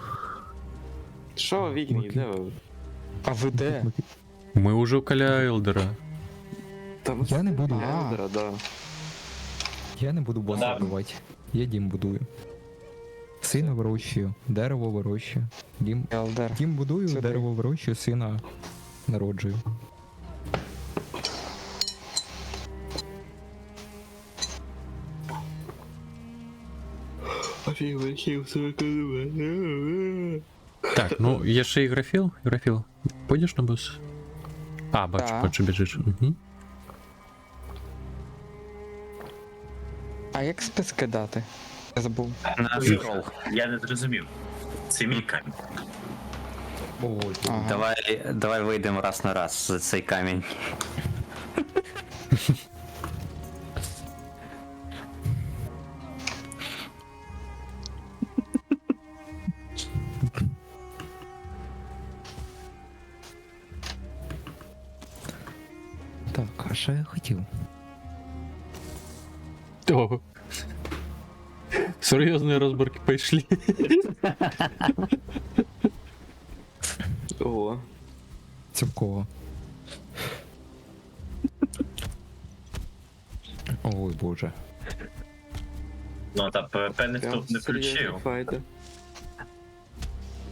Що, вікінги, де ви? А ви де? Ми уже околя Елдера. Там Я не буду. Елдера, да. Я не буду боса Да. вбивати. Я дім будую. Сина вирощую, дерево вирощую. Елдер. Дім будую, Сюди. дерево вирощую, сина народжую. Так, ну є ще і графіл. Графіл, пойдеш на бус? А, бачу, Так. бачу, біжиш. Угу. А як списки дати? Я забув. На скрол. Я не зрозумів. Це мій камінь. Ага. Давай вийдемо раз на раз за цей камінь. Так, а що я хотів? О. Серйозні розборки пішли. Ого. Цілково. Ой, боже. Ну, та ПВП ніхто не включив. Файти.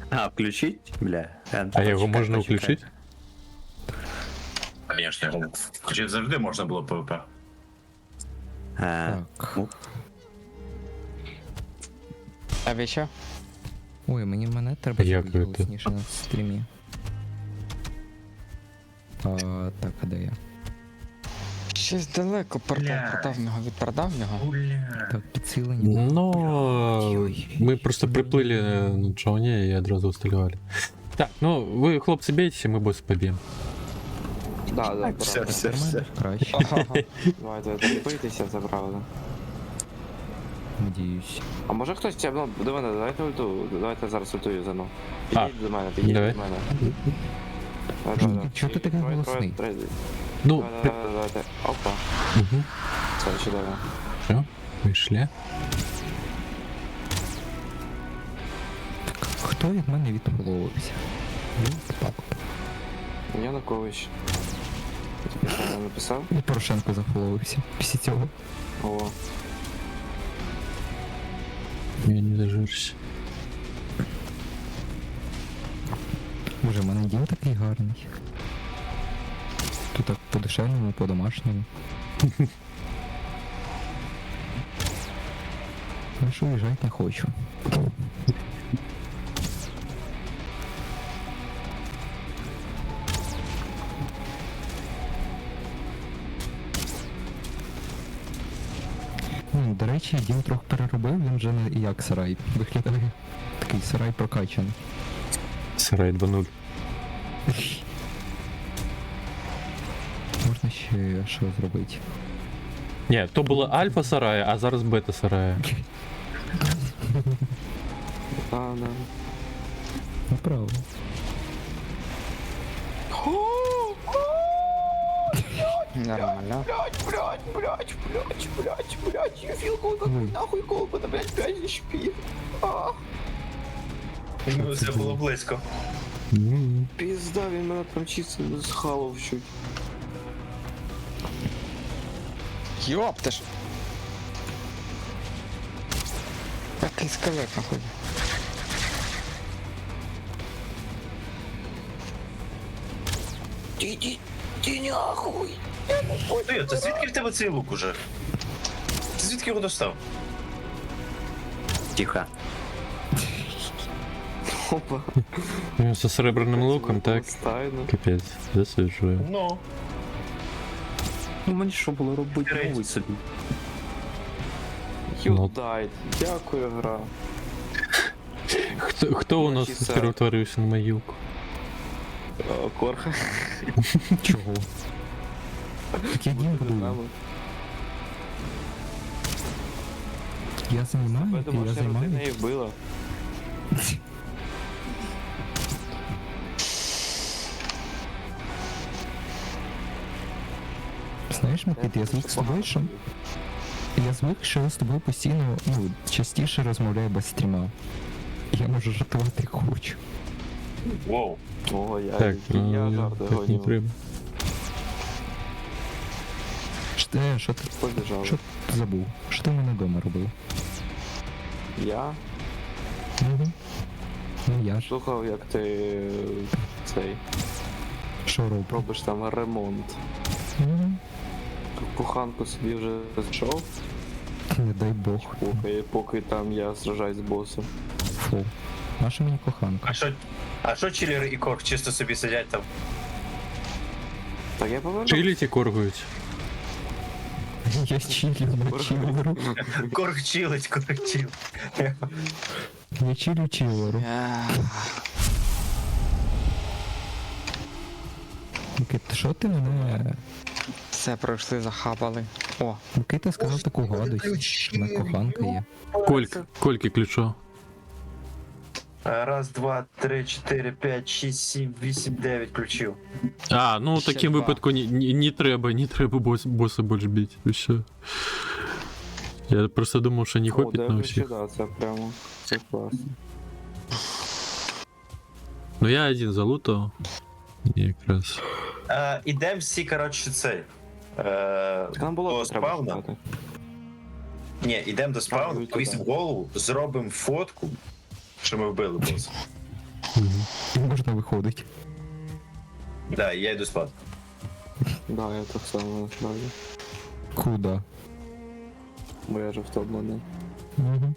А, включить? Бля. А його можна включити? Звісно, його включити завжди можна було ПВП. Так. А ви що? Ой, мене треба Як зробити ви голосніше на стрімі. Так, а де я? Щось далеко портал Бля. прадавнього від прадавнього. Так, підсилення. Ну, ми просто приплили на човні і одразу усталювали. Так, ну ви, хлопці, бійтеся, ми бос поб'ємо. Да, да, Все, правда. все, все. Краще, Ага. Давайте битися, це правда. надіюсь. А може хтось, ну, до мене, давайте ульту, давайте зараз ультую заново. А, Підійдіть до мене, підійдіть давай. до мене. Давай. Чого ти такий Троє, голосний? троє. Ну, Давайте. Опа. угу. Це чудово. Все, вийшли. Так, хто від мене відполовився? Ну, так. Янукович. Я правильно написав? І Порошенко зафоловився після цього. О. Я не зажився. Боже, в мене дім такий гарний. Тут так по-душевному, по-домашньому. Ну що, уїжджати не хочу. До речі, дім трохи переробив, він вже не як сарай. Виглядає такий сарай прокачаний. Сарай 2.0. Можна ще що зробити? Ні, то було альфа сарая, а зараз бета сарая. А, да. Ну правда. Нормально. Ну, це було близько. Пізда, він мене там чисто схавав чуть. Ёпта ж. Який скелет нахуй. Ти нахуй! Ой, то звідки в тебе цей лук уже? Ти звідки його достав? Тихо. Опа. Ну, со серебряним луком, так? Стайно. Капець, засуджую. Ну. Ну мені що було робити? Греть. Новий собі. Юдайт. Дякую, гра. Хто у нас Часа. перетворився на могилку? Корха. Чого? Так я дім будую. Я займаю, Тому і я що родина займаю. її вбила. Знаєш, Микит, я звик з тобою, що... Я звик, що я з тобою постійно, ну, частіше розмовляю без стріма. Я можу жартувати як хочу. Воу. О, я Так, жарти так не гоню. треба. Що ти Побіжали. Що ти забув? Що ти в мене вдома робив? Я Угу. Ну я ж. слухав, як ти цей Що робив? робиш там ремонт. Угу. Куханку собі вже зайшов, Не дай Бог. поки там я сражаюсь з босом. Фу. Наша мені коханка. А що чилер і корк чисто собі сидять там? Так я поверну. Чиліть і коргують. Я чилю на чилеру. Корк чилить, корк чил. Я чилю чилеру. Микита, що ти мене... Все пройшли, захапали. О, Микита сказав таку гадость. У мене коханка є. Кольки ключо. Раз, два, три, 4, 5, 6, 7, 8, 9 ключів. А, ну в Ще такому два. випадку не треба боса більше бити. І все. Я просто думав, що не хопить на всіх. Да, це прямо, це класно. Ну я один залутав. Якраз. Ідем всі, коротше, цей. Нам було До треба спавна. шукати. Ні, ідемо до спавну, туди. повісимо голову, зробимо фотку, що ми вбили боса. І можна виходить. Да, і я йду спати. Да, я так само насправді. Куда? Бо я ж втомлений. Угу.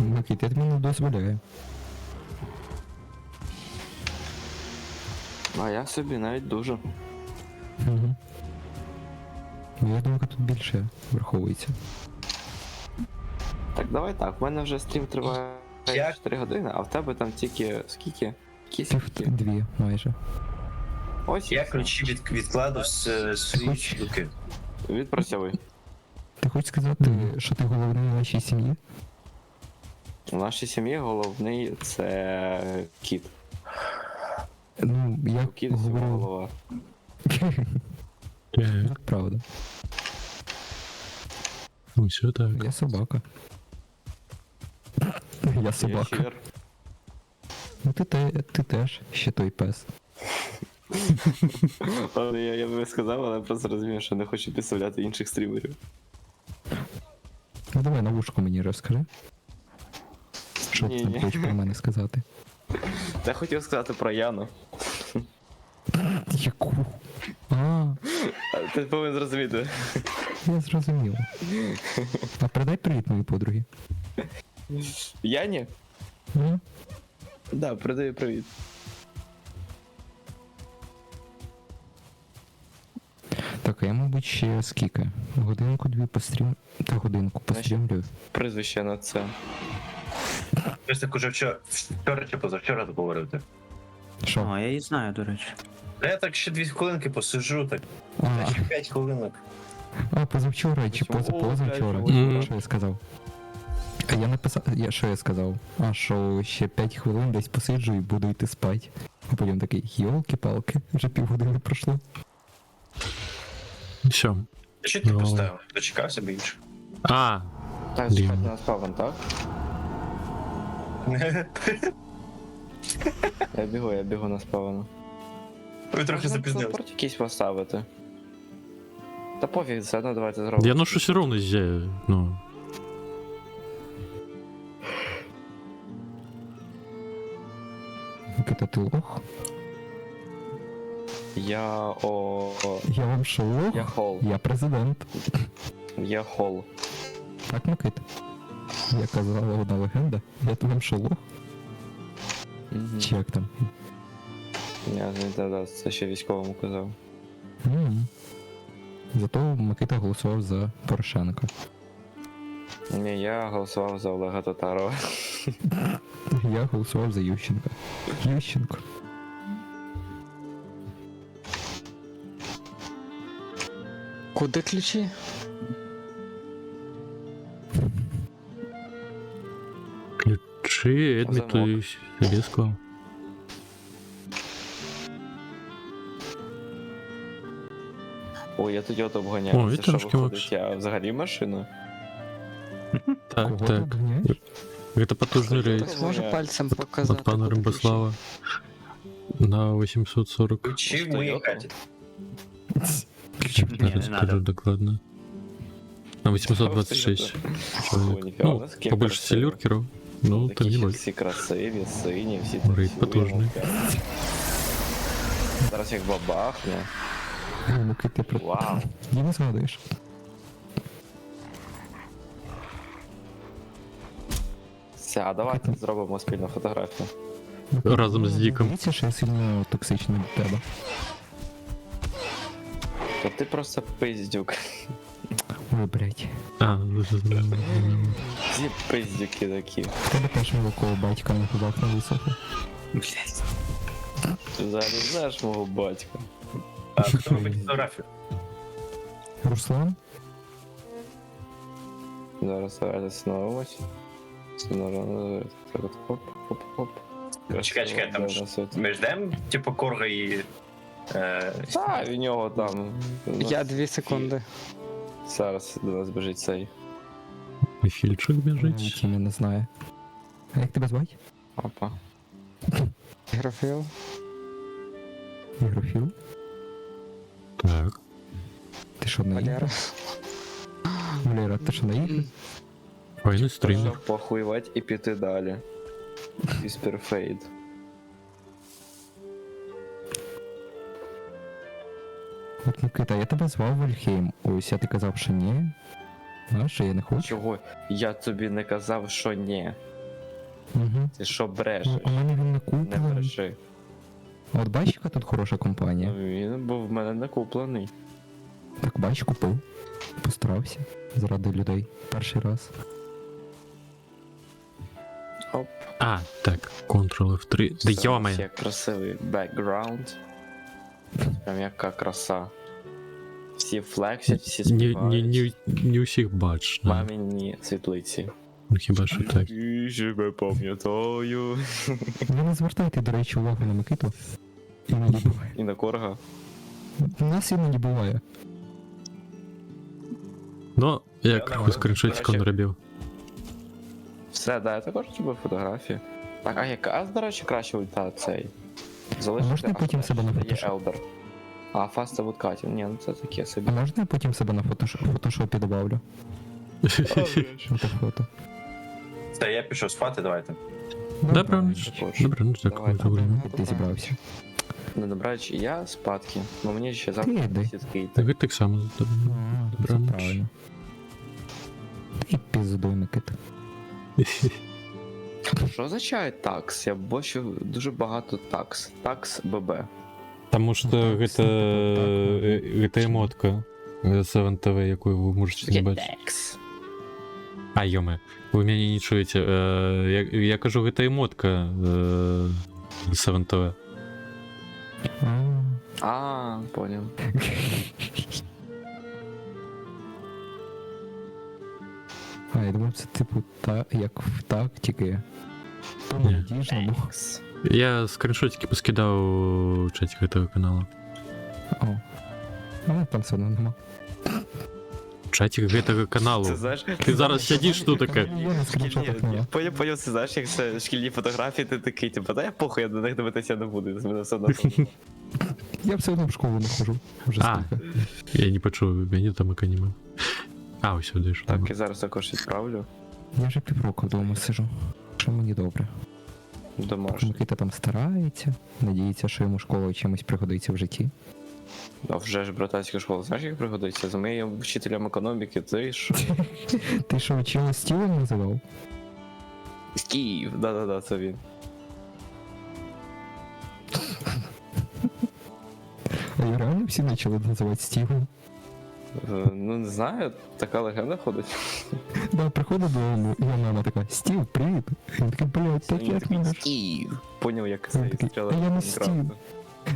Микит, я тобі не дозволяю. А я собі навіть дуже. Угу. Я думаю, тут більше враховується. Так, давай так, в мене вже стрім триває Як? 4 години, а в тебе там тільки скільки? Дві майже. Ось і Я все. ключі відкладу з свої штуки. Відпрацьовуй. Ти хочеш сказати, що ти головний в нашій сім'ї? У нашій сім'ї головний це кіт. Ну, я Кіт всього говорю, голова. правда. Ну все так. Я собака. Я собака. Ящер. Ну ти теж ще той пес. Ладно, я би сказав, але просто розумію, що не хочу підставляти інших стрімерів. Ну давай на вушку мені розкажи. Що ти там Ні-ні. хочеш про мене сказати? Я хотів сказати про Яну. Яку? А, Ти повинен зрозуміти. я зрозумів. А передай привіт моїй подругі. Яні? Ага. Да, передаю привіт. Так, Так, а я, мабуть, ще скільки? Годинку-дві пострім... Та годинку пострімлю. Прізвище на це. Ось так уже вчора чи позавчора говорив ти. Що? О, я її знаю, до речі. Та я так ще 2 хвилинки посиджу, так. А, Ще 5 хвилинок. позавчора чи Чому? позавчора? Мгм. Що я сказав? А я написав, що я сказав? А, що ще 5 хвилин десь посиджу і буду йти спати. А потім такий, йолки-палки, вже півгодини пройшло. Все. А що ти Ну. поставив? Дочекався більше. А, Так, Блін. чекайте на спавн, так? Я бігу на спавн. Ви трохи запізнилися. Порт якийсь поставити. Та пофіг, все одно давайте зробимо. я ну щось ровно здесь, ну. Микита, ти лох? Я Я вам що, лох? Я хол. Я президент. Я хол. Так, Микита? Я казала одна легенда. Я вам що, лох? Мгм. Чи як там? Я не да, це ще військовому казав. Мгм. Зато Микита голосував за Порошенка. Ні, я голосував за Олега Татарова. Я голосував за Ющенка. Ющенко. Куди ключі? Ключи, Эдми, то Замок. есть резко. Ой, я тоді от обганяю. О, Це і що трошки виходить? Макс. Я взагалі машина? Так, Кого ти так. обганяєш? Это потужный рейд. Хтось може пальцем От показати. пана куди ключі? Римбослава. На 840. Ключі в моїй хаті. Ні, Зараз не скажу надо. докладно. На 826 человек. О, ніфіга, у Ну, нас такі побольше красиві. селюркеров. Ну, Такі там не ще больше. всі красиві, сині, всі Рейд потужний. Зараз їх бабахне. Микита, ти про... Вау. І не згадуєш. Все, а давайте зробимо спільну фотографію. Разом з Діком. Дивіться, що я сильно токсичний до тебе. То ти просто пиздюк. Ой, блядь. А, дуже знаю. Всі пиздюки такі. В тебе теж молоко батька на губах не висохло. Блять. Ти взагалі знаєш мого батька. А хто робить фотографію? Руслан? Зараз давайте становимось. Становимось. Так от хоп. Чекай, там ж ми ждемо, типу, Корга і... Та, в нього там. Я 2 секунди. Зараз до нас біжить цей. Фільчик біжить. Який мене не знає. А як тебе звати? Опа. Графіл. Ігрофіл? Так. Ти що на Валера. іграх? Валера, ти що на іграх? Файний стрімер. Щоб похуювати і піти далі. Вісперфейд. От Микита, я тебе звав Вальхейм. Ось, а ти казав, що ні. А, що я не хочу? Чого? Я тобі не казав, що ні. Угу. Ти що брешеш? Ну, а мене він не Не куплений. бреши. А от бачиш, яка тут хороша компанія? Ну, він був в мене не куплений. Так бач, купив. Постарався. Заради людей. Перший раз. Оп. А, так, Ctrl F3. Да Все, у нас йомай. є красивий бекграунд. Прям яка краса. Всі флексять, всі співають. Не усіх бачно. Маміні світлиці. Ну хіба що так. І себе пам'ятаю. Ви не звертайте, до речі, увагу на Микиту. Іноді буває. І на Корга. У нас іноді буває. Ну, як нормально. у скріншотиком До речі, робив. Все, да, я також робив фотографії. Так, а яка, до речі, краще ульта цей? А можна я потім себе на Є фотошоп? Елдер. А, фаста вудкатін. Ні, ну це таке собі. А можна я потім себе на фотошопі добавлю? Це фото. Все, я пішов спати, давайте. Добраніч. також. Добраніч, дякую за увагу. Ти зібрався. Не добрач, я спадки. Бо мені ще завтра Ти йди. сітки йти. Так і так само за тобою. А, це Добраніч. правильно. Ти піздуй, Микита. Що означає такс? Я бачу дуже багато такс. Такс ББ. Тому що гэта емотка 7TV, яку ви можете не бачити. А, йоме, ви мене не чуєте. Я кажу, гэта емотка 7TV. Понял. А, я думав, це типу як в тактики. По молодіжному. Я скріншотики поскидав у чаті гэтага каналу. О. Ну, там все одно нема. Чатик гэтага каналу. Це знаєш, Ти зараз сидиш тут таке. Я на скріншотах нема. Поняв, це знаєш, як це шкільні фотографії, ти такий, типу, та я похуй, я до них дивитися не буду, з мене все одно. Я все одно в школу не хожу. Вже А, скільки. я не почув, мені там як аніме. А, ось сюди ж. Так, і зараз також відправлю. Я вже півроку вдома сижу. Що мені добре. Домашній. Микита там старається, надіється, що йому школа чимось пригодиться в житті. А вже ж братацька школа, знаєш, як пригодиться? За моїм вчителем економіки, ти ж... Ти що, вчила Стівом називав? Стів, да-да-да, це він. А я реально всі почали називати Стівом. Ну, не знаю, така легенда ходить. Да, приходить додому, і мама така: Стів, привіт. Він такий, блядь, так як мене. Стів. Поняв, як Він це такий, стріла. «А я не Стів».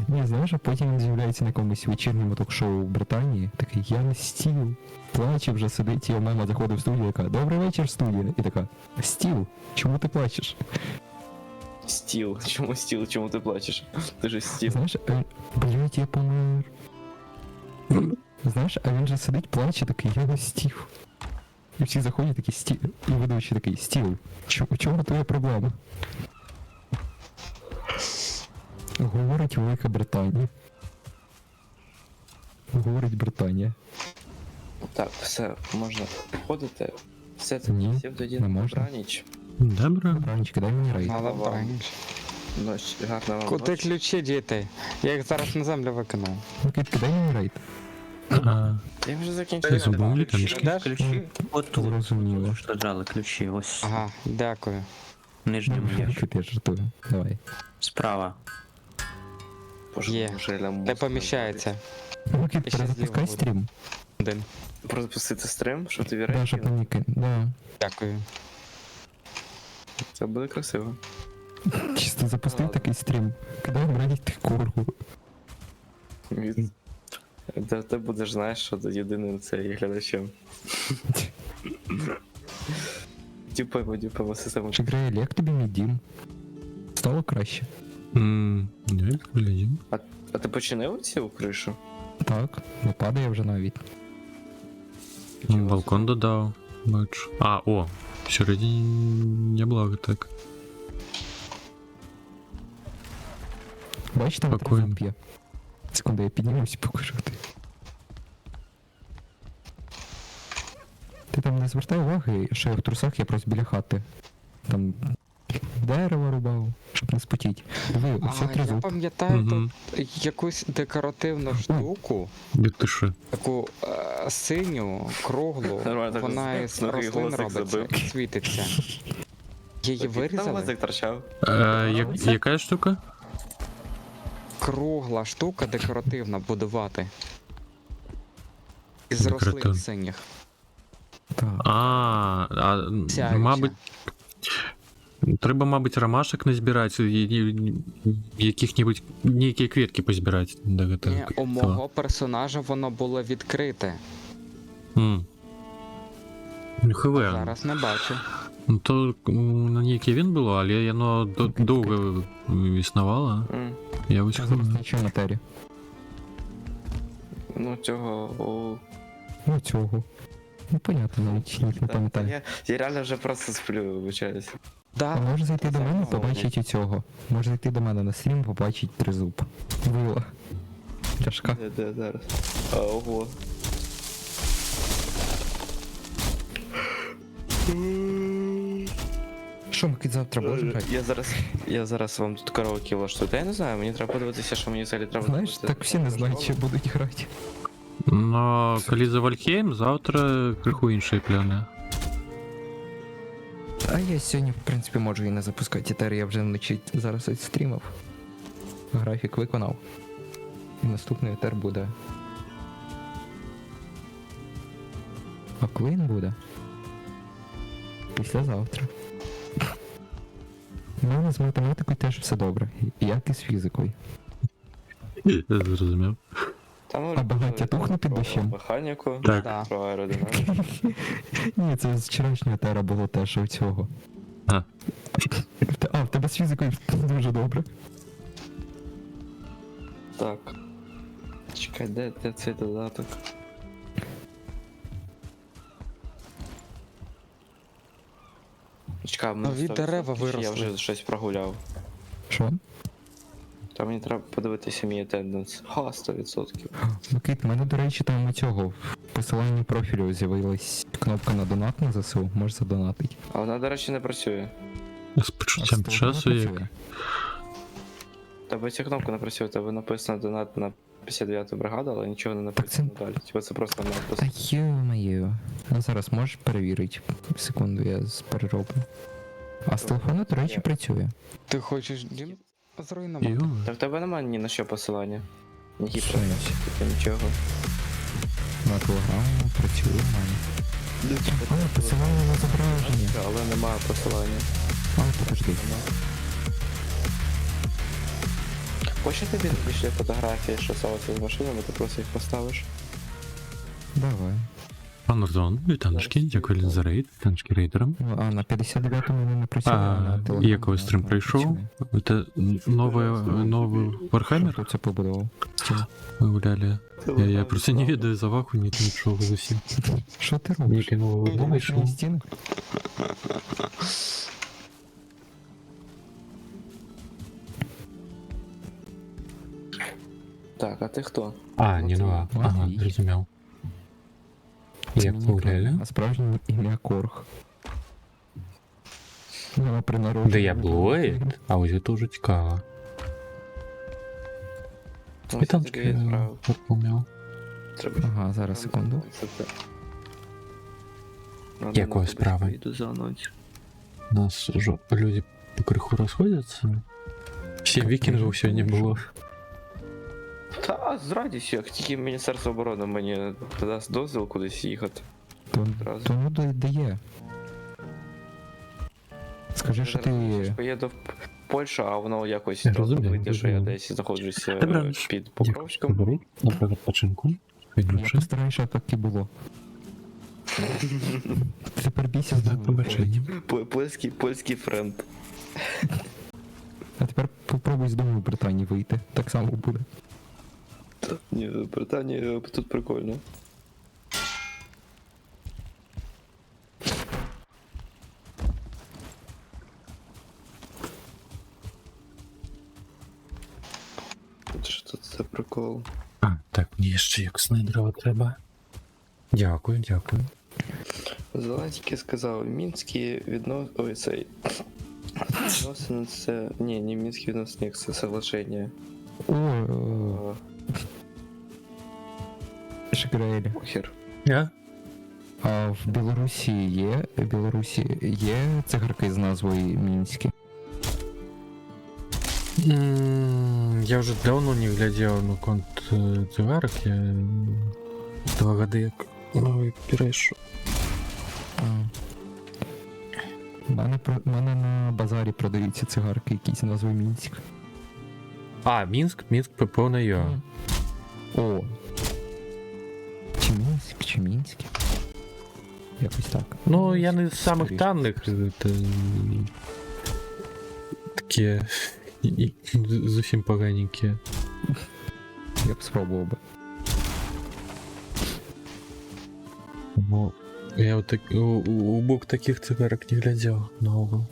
Ні, знаєш, а потім він з'являється на якомусь вечірньому ток-шоу в Британії, такий: я не Стів. Плаче вже сидить, і мама заходить в студію, яка: добрий вечір, студія. І така: Стів, чому ти плачеш? Стіл. Чому стіл? Чому ти плачеш? Ти ж стіл. Знаєш, блядь, я помер. Знаєш, а він же сидить, плаче, такий: я не Стів. І всі заходять такі: Стів. І ведучий такий: Стів, у чому твоя проблема? Говорить Велика Британія. Говорить Британія. Так, все, можна входити. Все, це Ні, всім тоді не можна. добраніч. Добре. Бранечка, дай мені рейд. Мало бранч. Ночі, гарна вам Куди ночі. ключі діти? Я їх зараз на землю викинув. Микитка, дай мені рейд. А, Я вже Ти закінчив. зубом там Де? Ключі. От тут. Зрозуміло. Що джали ключі, ось. Ага, дякую. В нижньому ящику. Я жартую. Давай. Справа. Боже, Є. Мушеля Не мозку поміщається. Микит, Я ще перезапускай зліва стрім. Один. Просто запустити стрим, щоб тобі Даша речі. паніки. Да. Дякую. Це буде красиво. Чисто запустив Ладно. такий стрім. Кидай брать ти кургу. Ти будеш, знаєш, що ти єдиним цей глядачем. Дюпаємо систему. Чи грає як тобі мій дім? Стало краще? як глядім. А ти починив цю кришу? Так, не падає вже навіть. Балкон додав, бачу. А, о, всередині неблаго так. Бачиш, там Спокійно. тризуб є. Секунду, я піднімусь і покажу ти. Ти там не звертай уваги, що я в трусах, я просто біля хати. Там дерево рубав, щоб не спотіть. Диви, ось Я тризуб. пам'ятаю Мгм. тут якусь декоративну штуку, Де ти що? таку синю, круглу, Нормально, так вона із снохи рослин голосик робиться забив. і світиться. Її Там вирізали? глазик торчав. Яка штука? Кругла штука декоративна будувати. Із Декоративна. рослин синіх. Так. Сяюча. Мабуть. Треба, мабуть, ромашок назбирати, яких-небудь, ніякі квітки позбирати. Ні, у мого персонажа воно було відкрите. ХВ. Зараз не бачу. Ну то на ніяке він було, але воно довго існувало. Я ось Зараз нічого на тері. Ну цього. Ну цього. Ну понятно, навіть не пам'ятаю. Я реально вже просто сплю, вибачаюсь. А може зайти до мене, побачить і цього. Може зайти до мене на стрім, побачить тризуб. Вила. Тяжка. Де зараз? Ого. Що, Микит, завтра будеш грати? Я зараз вам тут караоке влаштую. Та я не знаю, мені треба подивитися, що мені взагалі треба. Знаєш, зробити. так всі не знають, що будуть грати. Но коли за Вальхейм, завтра криху інші плани. А я сьогодні, в принципі, можу і не запускати етер, я вже вночі зараз ось стрімав. Графік виконав. І наступний етер буде. А коли він буде? Післязавтра. У мене з математикою теж все добре, як і з фізикою. Я зрозумів. Там А багаття тухне під дощем? Механіку, Так. про аеродинаміку. Ні, це з вчорашнього етера було теж у цього. А. А, в тебе з фізикою дуже добре. Так. Чекай, де цей додаток? Чекай, мене Нові 100%, дерева чи Я виросли. вже щось прогуляв. Що? Там мені треба подивитися мій attendance. Ха, 100%. Микит, в мене, до речі, там у цього в посиланні профілю з'явилась кнопка на донат на ЗСУ, можеш задонатити. А вона, до речі, не працює. З почуттям часу, як Тебе ця кнопка не працює, тебе написано донат на 59-ту бригаду, але нічого не написано далі. Типа це просто надпис. Та йо-моє. Ну зараз можеш перевірити. Секунду, я перероблю. А з телефону, до речі, працює. Ти хочеш дім зруйнувати? Йо. Та в тебе немає ні на що посилання. Ні Що гіпер, є? нічого. На телеграму працює в мене. А, посилання на зображення. Але немає посилання. А, подожди. Хочеш я тобі вийшли фотографії, що сталося з машинами, ти просто їх поставиш. Давай. Пан Ордон, вітаночки, дякую за рейд, вітаночки рейдерам. Ну, а на 59-му мене не працює. на А, телеграмі який стрім вона прийшов? працює. Це новий Warhammer? Хто це побудував? Стіна. Ми гуляли. Я просто не відаю за ваху, нічого зовсім. Що ти робиш? Ніяке нового Думаєш, вийшло. мені стіну? Так, а ти хто? А, не нова. Ага, Матвій. зрозумів. Це Як мені гуляли? кажуть, А справжнє ім'я Корг. Ну, а при народженні... Де я Блуейд? А ось це дуже цікаво. Ну, Вітаночки, це відправ. запомнив. Треба. Ага, зараз, секунду. Якої справи? Йду за анонс. У нас уже люди покриху розходяться. Всі вікінгів сьогодні було. Та, з радістю, як тільки Міністерство оборони мені дасть дозвіл кудись їхати. Одразу. Тому дає. Скажи, що ти... Поїду в Польщу, а воно якось Я трохи розумію, вийде, що я розумію. десь знаходжуся Добре. під Покровськом. Беріть, наприклад, починку. Я Відлюбше. постараюся, так і було. Тепер бійся з За нами. побаченням. Польський френд. А тепер попробуй з дому в Британії вийти. Так само буде. Ні, Британія тут прикольно. Що тут за прикол? А, так, мені ще як снайдерова треба. Дякую, дякую. Зеленський сказав, мінські Ой, цей... Відносини це... Ні, не мінські відносини, це соглашення. О, Шгрель. Похер. Я? А в Білорусі є цигарки з назвою Мінські? Я вже давно не глядів на конт цигарок, я 2 года як новий перейшов. У мене на базарі продаються цигарки якісь з назвою Мінськ. А, Мінськ повне я. О. Чи Мінськ? Якось так. Ну, я не з самих скоріше. танних, це... Такі... Зовсім поганенькі. Я б спробував би. Ну, я вот так, у бок таких цигарок не глядел много.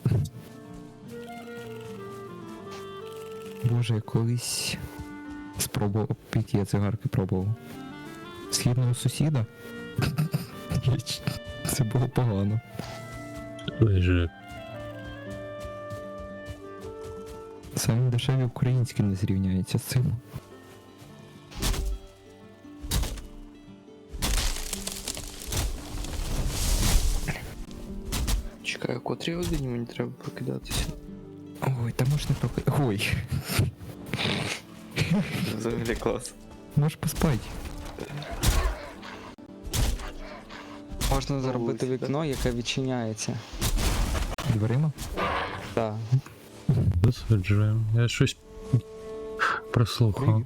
Боже, я колись спробував, які я цигарки пробував. Східного сусіда? Це було погано. Же. Самі дешеві українські не зрівняються з цим. Чекаю, котрій годині мені треба прокидатися. Ой, та можна Ой. Взагалі клас. Можеш поспати. Можна зробити вікно, яке відчиняється. Дверима? Так. Засуджуємо. Я щось прослухав.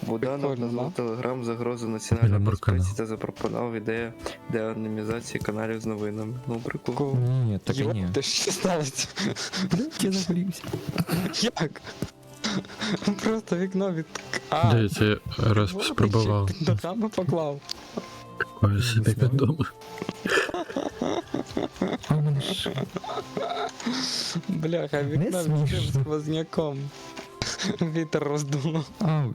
Буданов Прикольно, назвав да? Телеграм загрозу Біля національній Буркана. безпеці та запропонував ідею деанонімізації каналів з новинами. Ну, прикол. Ні, так і ні. Йоп, ти що сталося? Блять, я загорівся. Як? Просто вікно від... А, Дивіться, я раз вогнище спробував. під ногами поклав. Ой, собі вдома. А в мене ж... Бляха, вікно смішно. відкрив сквозняком. Вітер роздуло. Ау.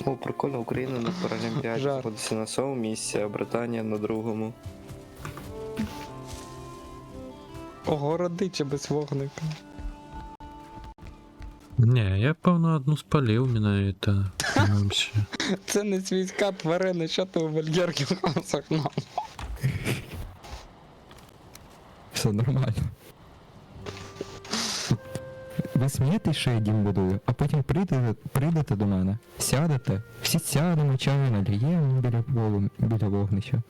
О, прикольно, Україна на Паралімпіаді Жар. знаходиться на 7-му місці, а Британія на 2-му. Ого, родича без вогника. Не, я певно одну спалив мене это. Вообще. Це не свійська тварина, що ти у вольєрки нам? Все нормально. Ви смієтесь, що я дім будую, а потім прийдете до мене, сядете, всі сядемо, чаю наліємо біля вогнища.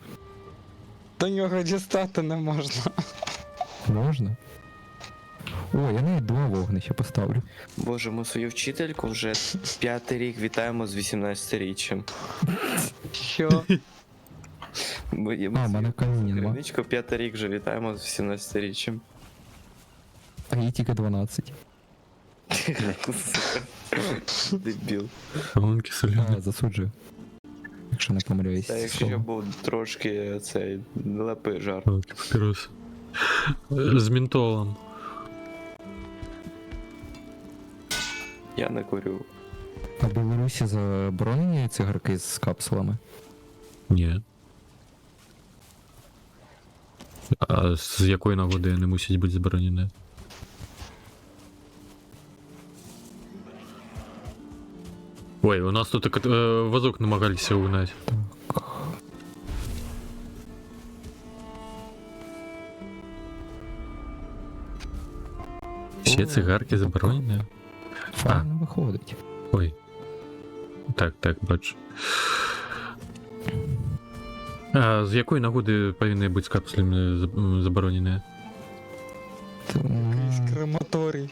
До нього дістати не можна. Можна? О, я навіть 2 вогнища поставлю. Боже, ми свою вчительку вже 5-й рік вітаємо з 18-річчям. Що? Ми А, в мене каміння нема. Керівничку 5-й рік вже вітаємо з 18-річчям. А їй тільки 12. Дебіл. Колонки соляні. Засуджую. Якщо не помиляюсь. Та якщо я був трошки цей нелепий жарт. Папірос. З ментолом. Я не курю. А в Білорусі заборонені цигарки з капсулами? Ні. А з якої нагоди не мусять бути заборонені? Ой, у нас тут вазок намагалися угнать. Всі цигарки заборонені? Файно виходить. Ой. Так, бачу. А з якої нагоди повинні бути з капсулями заборонені? Крематорій.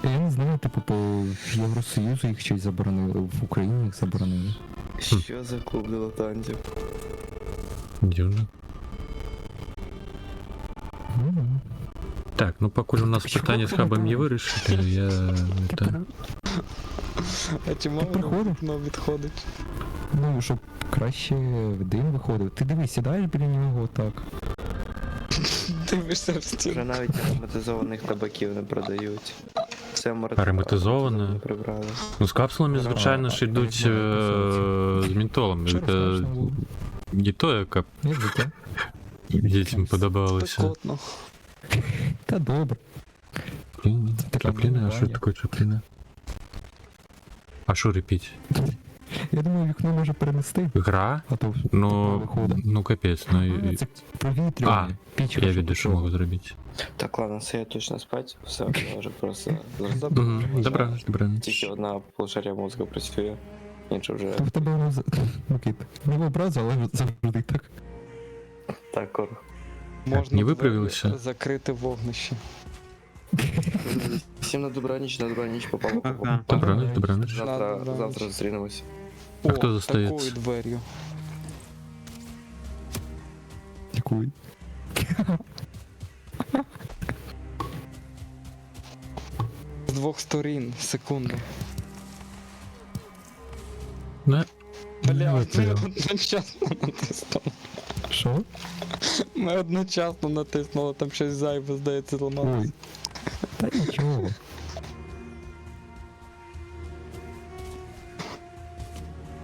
Я не знаю, типу, по Євросоюзу їх щось заборонили, в Україні їх заборонили. Що за клуб дилетантів? Дивно. Так, ну поки у нас питання з хабом не вирішили, я... Это... А чому воно відходить? Ну, щоб краще дим виходив. Ти дивись, сідаєш біля нього отак. Дивишся в стіну. Вже навіть ароматизованих табаків не продають. Все Ароматизоване? прибрали. Ну, з капсулами, звичайно, ж йдуть з ментолом. Це не то, як дітям подобалося. Спекотно. Та добре. Чапліна? А що таке чапліна? А що репіть? Я думаю, вікно може перенести. Гра? А то Ну капець, ну... це провітрювання. Піч, я віду, що можу зробити. Так, ладно, все, я точно спать. Все, я вже просто... Добре. Тільки одна полушарія мозку працює. Інша вже... Та в тебе воно... Микит, не в образу, але завжди так. Так, коротко. Можна не виправився? закрити вогнище. Всім на добраніч, попало. Добраніч. Завтра зустрінемось. А хто О, зостається? такою двер'ю. Якою? З двох сторін, секунду. Не. Бля, ми одночасно натиснули. Що? Ми одночасно натиснули, там щось зайве, здається, зламалося. Та нічого.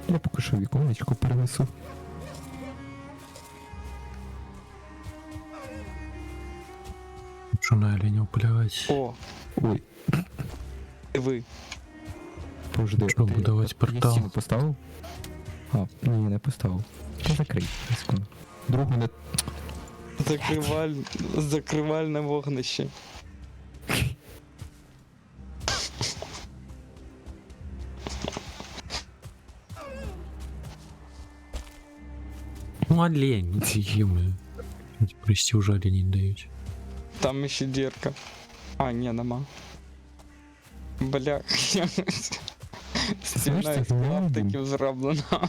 Я поки що віконечко перенесу. Що на оленя впливати? О, Ой, диви. пожди. Що будувати Я портал? стіну поставив? А, ні, не поставив. Та закрий, секунду. Другу не... Закривальне вогнище. Ну, олень, ё-моё. Прости, уже оленей дають. Там ще дірка. А, ні, нема. Бля. Стіна із клаптиків зроблена.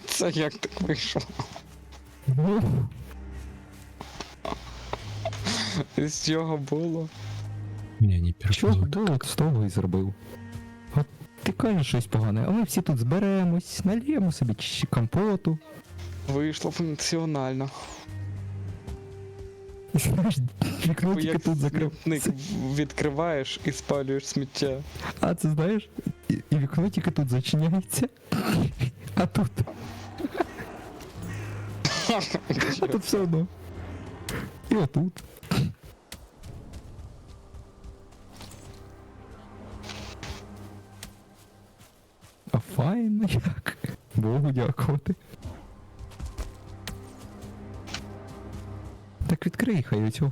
Це як так вийшло? З чого було? Ні, не перший Чого звук. було, з того і зробив. От ти кажеш щось погане, а ми всі тут зберемось, нальємо собі компоту. Вийшло функціонально. Знаєш, вікно тільки Як тут закрив. смітник відкриваєш і спалюєш сміття. А це знаєш, і вікно тільки тут зачиняється. А тут. А тут все одно. І отут. А файно як. Богу дякувати. Так відкрий хай у цього.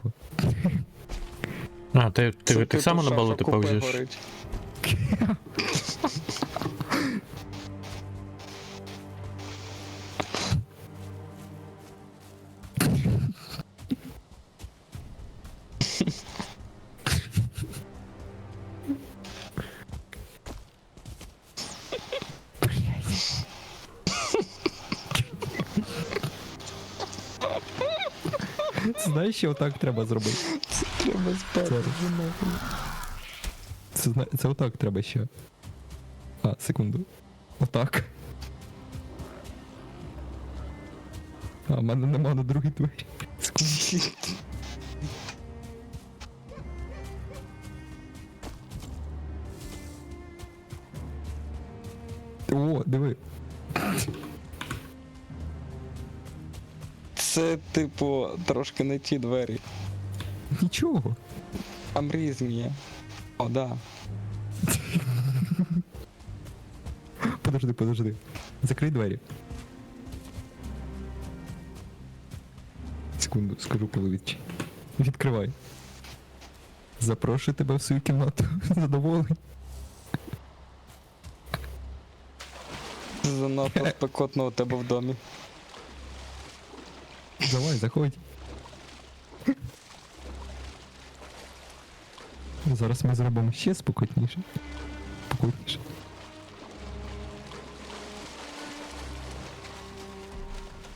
А, ти Це так само на типу болото шафа купе повзеш? горить. Знаєш, що отак треба зробити? Треба спати. Це отак треба ще. А, секунду. Отак. А, в мене нема на другій двері. Секунду. О, диви. Це, типу, трошки не ті двері. Нічого. Там різні є. О, да. Подожди. Закрий двері. Секунду, скажу, коли відкривай. Запрошую тебе в свою кімнату. Задоволений. Занадто спекотно у тебе в домі. Давай, заходь. Зараз ми зробимо ще спокійніше. Спокійніше.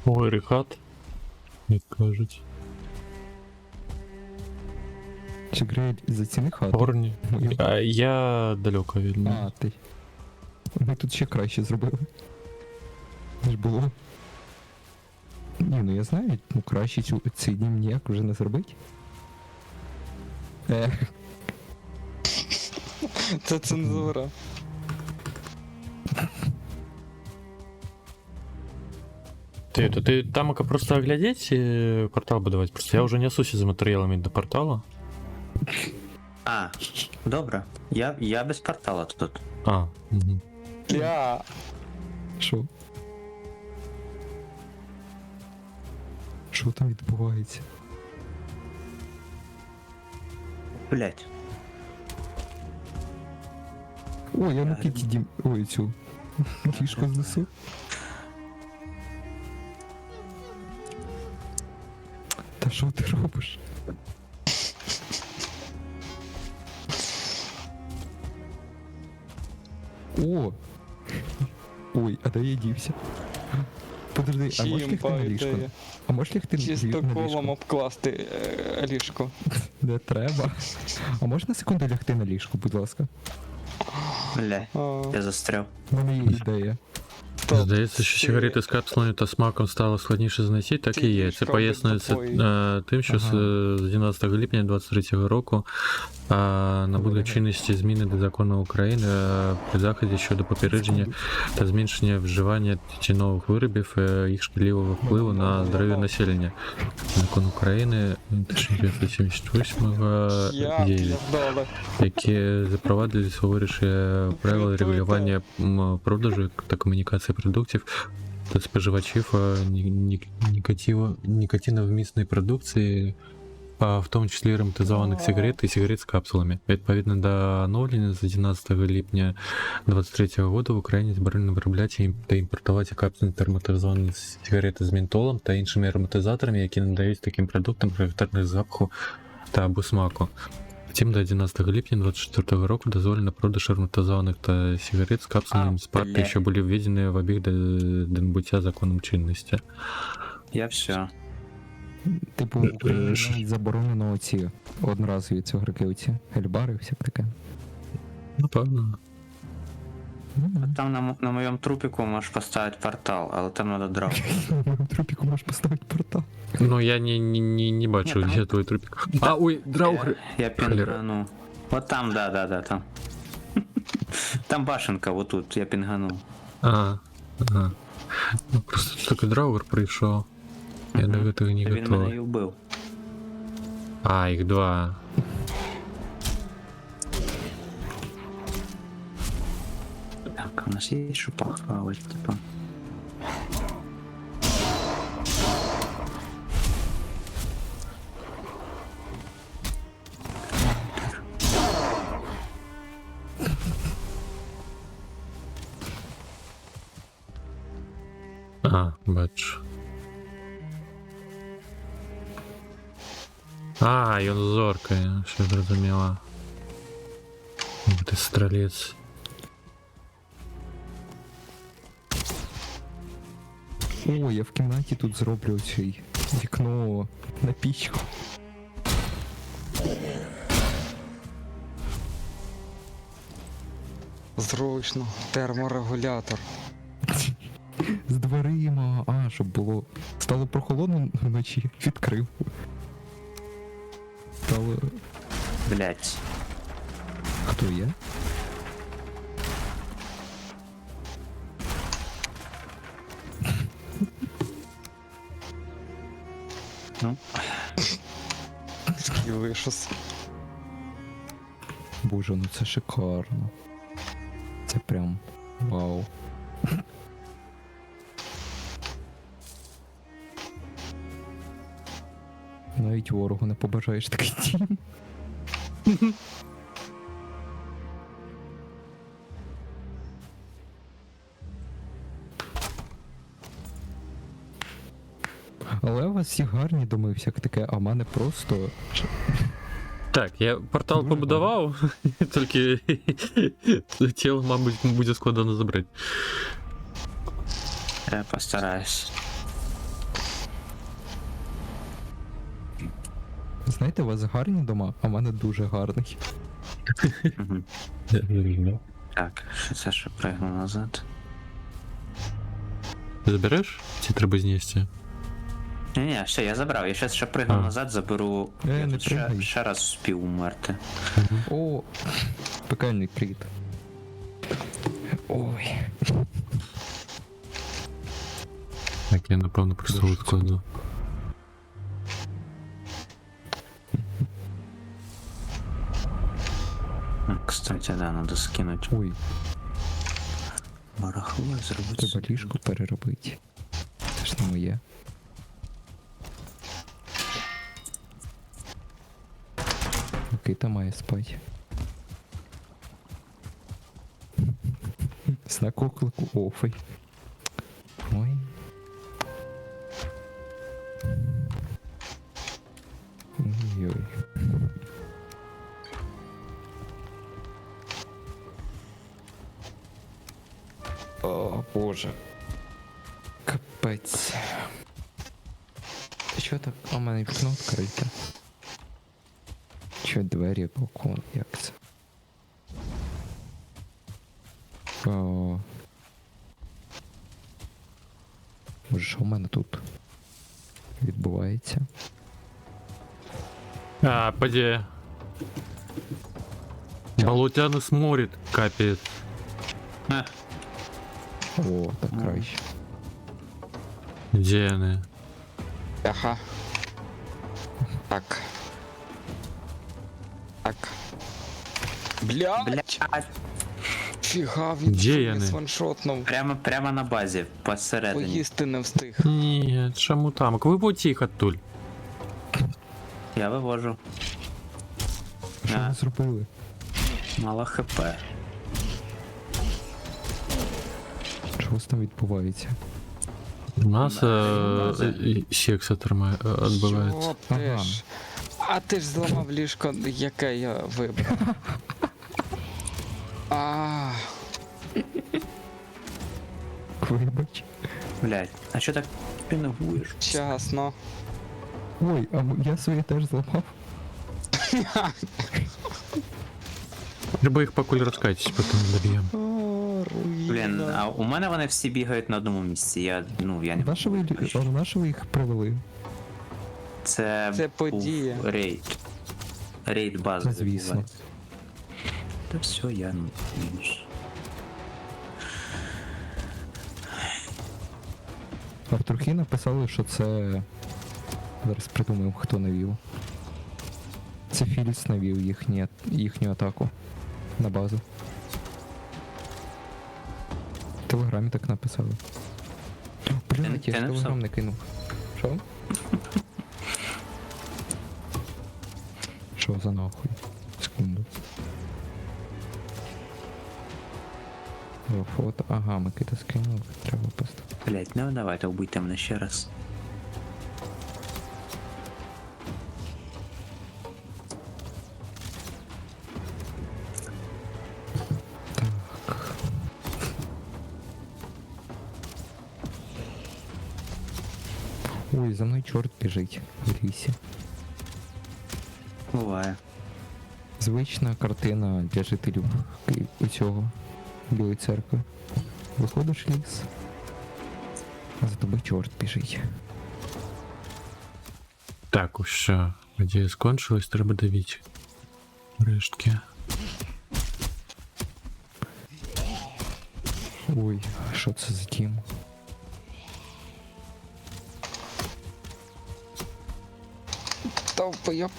Ой, рехат. Як кажуть. Чи гриль заціни хату? Горні. Мою. А я далеко від них. А, ти. Ми тут ще краще зробили. Ніж було. Ні, ну я знаю, ну краще цей дім ніяк вже не зробить. Це цензура. Ты там просто оглядеть и портал будовать. Просто я уже несусь за материалами до портала. А, добре. Я без портала тут. А, угу. Я. Що? Що там відбувається? Блять. Ой, я на Кіті дім. Ой, цю. Кішку знесу. Та що ти робиш? О! Ой, а де я дівся? Подожди, а можеш лягти на ліжко? А можеш лягти на Чисто колом ліжко? обкласти ліжко. Не треба. А можна секунду лягти на ліжко, будь ласка? Бля, я застряв. У мене є ідея. Здається, що сигарети з капсулами та смаком стало складніше знайти, так і є. Це пояснюється тим, що з 11 липня 2023 року набули чинності зміни до закону України при заході щодо попередження та зменшення вживання тютюнових виробів, їх шкідливого впливу на здоров'я населення. Закон України 1978 діє, які запровадили суворіше правила регулювання продажу та комунікації продуктів та споживачів нікотиновмісної продукції в тому числі ароматизованих сигарет і сигарет з капсулами. Відповідно до оновлення з 11 липня 2023 року в Україні заборонено виробляти та імпортувати капсульні та ароматизовані сигарети з ментолом та іншими ароматизаторами, які надають таким продуктам характерних запаху та або смаку. Втім, до 11 липня 2024 року дозволено продаж ароматизованих та сигарет з капсульним спадки, що були введені в обіг до набуття законом чинності. Я все. Типу, в Україні навіть заборонено оці одноразові цигарки, оці гельбари, всяк таке. Напевно. Там на моєму трупіку можеш поставити портал, але там треба дров. На моєму трупіку можеш поставити портал. Ну, я не бачу, де твій трупик. А, ой, драугр. Я пінгану. Вот там, да, там. Там башенка, вот тут, я пінгану. Ага. Ну, просто такой драугр прийшов. Я до этого не Він мене і готовий. вбив. А, їх два. Так, у нас є що похавати, типа. А, бачу. А, і он зоркає, все зрозуміло. Ти стрілець. О, я в кімнаті тут зроблю цей вікно на пічку. Зручно. Терморегулятор. З дверима, щоб було. Стало прохолодно вночі, відкрив. Стало. Блять. Хто я? Ну. Delicious. Боже, ну це шикарно. Це прям вау. Навіть ворогу не побажаєш такий дім. Але у вас всі гарні доми, всяк таке, а в мене просто. Так, я портал Дуже побудував, тільки тіло, мабуть, буде складно забрати. Я постараюсь. Знаєте, у вас гарні дома, а в мене дуже гарний. Мгм. Так, це ще пригну назад. Забереш? Ці треба знести. Ні, все, я забрав. Я зараз ще пригну А. назад, заберу. Я не тут пригай. ще раз спів умерти. О, пекельний привіт. Ой. Так, я напевно просто складу. Кстати, да, надо скинуть Ой, барахло і зробити. треба ліжко переробити. Це ж не моє. Микита має спати. Знак оклику офей. Ой. Ой-ой. О, боже. Капець. Ти чого так? А в мене вікно відкрите. Чо двері, балкон, як це? О. Боже, що в мене тут відбувається? А, поди. Болотяны сморит, капец. О, так краще. Где они? Ага. Так. Так. Блядь. Фіга, він Де що я мене не? сваншотнув. Прямо на базі, посередині. Поїсти не встиг. Нет, чому там? Ви потихо, Туль. Я вивожу. Що А. ви зробили? Мало хп. Що у вас там відбувається? У нас секс отбывается. Йоп, ти ж. А ти ж зламав ліжко, яке я вибрав. А, Вибач. Блядь, а чо так пінгуєш? чесно. Ой, а я своє теж зламав. Либо их покуль раскайтесь, потом добьем. Блін, а у мене вони всі бігають на одному місці. Я не На що ви їх привели? Це Це був подія. рейд. Рейд бази. Це звісно. відбувається. Та все, я не більш. А в Трухі написали, що це... Зараз придумаємо, хто навів. Це Філіс навів їхню атаку на базу. В Телеграмі так написали. Блядь, я ти ж написав? Телеграм не кинув. Що? Що за нахуй? Секунду. О, фото. Ага, Микита скинув, треба поставити. Блять, ну давайте убийте мене ще раз. Ой, за мною чорт біжить в лісі. Буває. Звична картина для жителів у цього Білої церкви. Виходиш в ліс, а за тобою чорт біжить. Так, уж где скончилось, треба давить. Рештки. Ой, що це за тім? Довбойоб.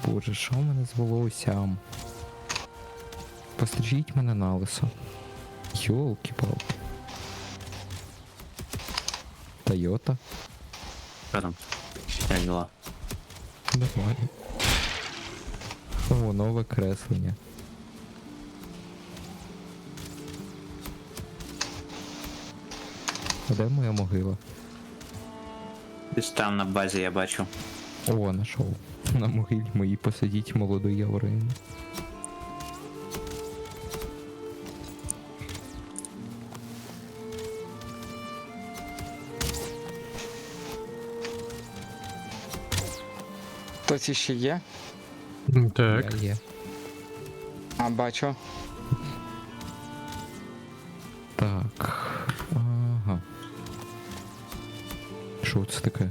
Боже, що в мене з волоссям? Пострижіть мене на лисо. Йолки-палки. Тойота? Що там? Як дела? Нормально. О, нове креслення. А де моя могила? Десь там на базі я бачу. О, нашов. На могилі моїй посидіть молодий Яврин. Хтось іще є? Так. Я є. А, бачу. Так. Ага. Що це таке?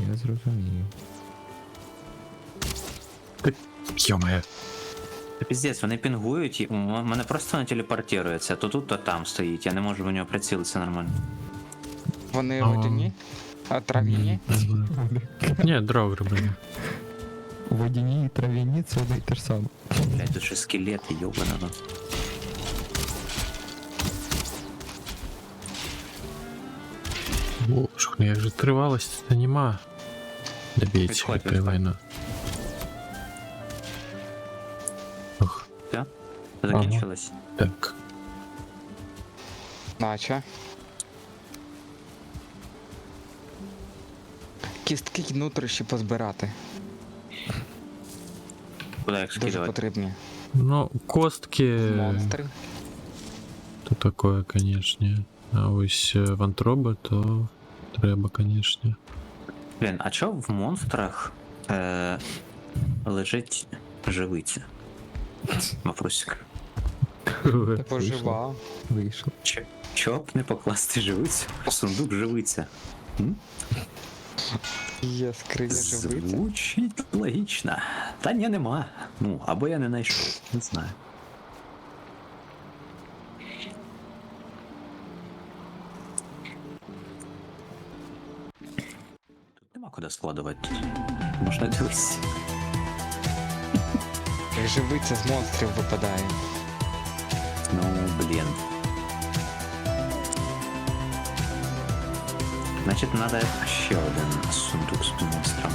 Я зрозумів. Ё-моё. Та піздець, вони пінгують і мене просто не телепортується. То тут, то там стоїть. Я не можу в нього прицілитися нормально. Вони водяні? А трав'яні? Не, дрогры, блин. Водяні і трав'яні це одне й те ж саме. Блять, тут ще скелети, йобана. Боже, ну як же тривалость це нема. Добейте, Відходь, какая відходь. война. Ох, Все? Закінчилось? так. Наче. Кістки й нутрощі позбирати. Куди їх Дуже скидувати? потрібні. Ну, костки... Монстри. То такое, конечно. А ось вантроби, то треба, конечно. Блін, а чого в монстрах лежить живиця? Вопросик. Типу жива. Вийшов. Чого б не покласти живицю? Сундук живиця. М? Є скриня живиця. Звучить логічно. Та ні, нема. Ну, або я не знайшов, не знаю. Тут нема куди складувати. Можна дивитися. Живиця з монстрів випадає. Ну, блін. Значить, треба ще один сундук з монстрами.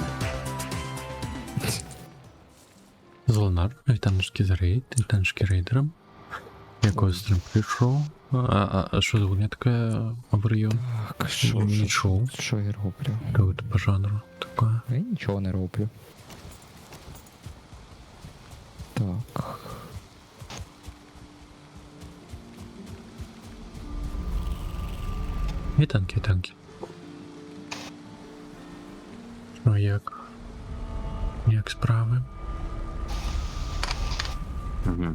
Золонар, вітаночки за рейд, вітаночки рейдерам. Якось стрім прийшов. А що за гуня така Авріон? Так, що Нічого. я роблю? Какое-то по жанру таке. Я нічого не роблю. Так. Вітанки, вітанки. Ну як? Як справи? Угу.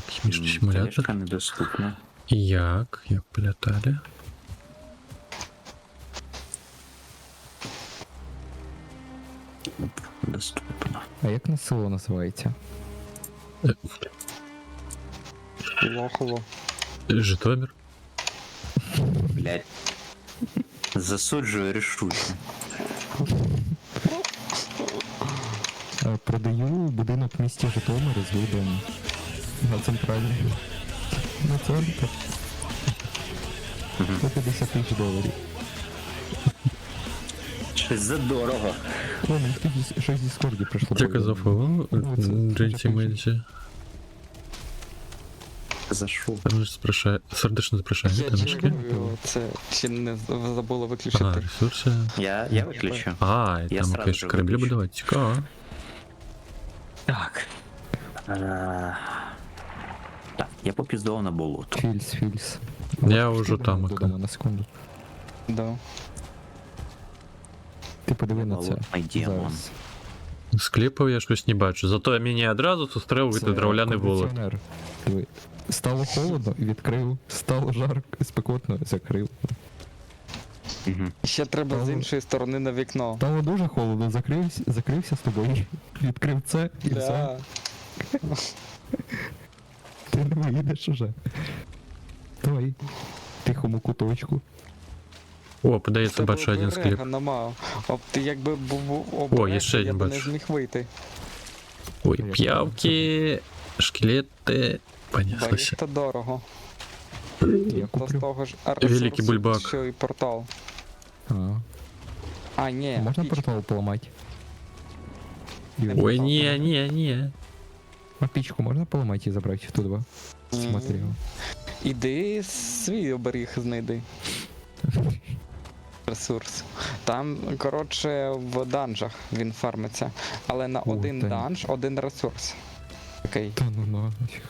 Космічний симулятор. Тележка недоступна. І як? Як полетали? Доступна. А як на село називається? Лохово. Житомир. Блять. Засуджую рішуче. Продаю будинок в місті Житомир з видом на центральний. На центр. $150,000. Щось задорого. О, мені тоді щось в Діскорді прийшло. Дякую за фоллоу, Дженті Мельчі. За що? Сердечно запрошую, Я вітаночки. чекаю, це чи не забула виключити. Ресурси. Я виключу. І Я там сразу якісь же кораблі виключу. будувати, цікаво. Так. Так, я попіздував на болото. Фільс. Я вже там, Додамо на секунду. Да. Ти подиви на це. Болотний демон. Зараз. З кліпів я щось не бачу, зато мені одразу зустрів Це дровляний волок. кондиціонер. Диви. Стало холодно, відкрив. Стало жарко, спекотно, закрив. Угу. Ще треба з іншої сторони на вікно. Стало дуже холодно, закрився з тобою. Відкрив це і все. Да. Ти не виїдеш уже. Давай. Тихому куточку. О, подається бачу один склеп. Нема. Ти якби був О, є ще я один б не бачу. зміг вийти. Ой, п'явки, шкелети, понеслося. Баріхта дорого. Я То з куплю. того ж Великий бульбак. що і портал. А Ні. можна піч. портал поламати? Ой, ні. А пічку можна поламати і забрати туди? Смотри. Іди свій оберіг знайди. Ресурс. Там, коротше, в данжах він фармиться. Але на один так. данж один ресурс. Окей. Та ну нафіг.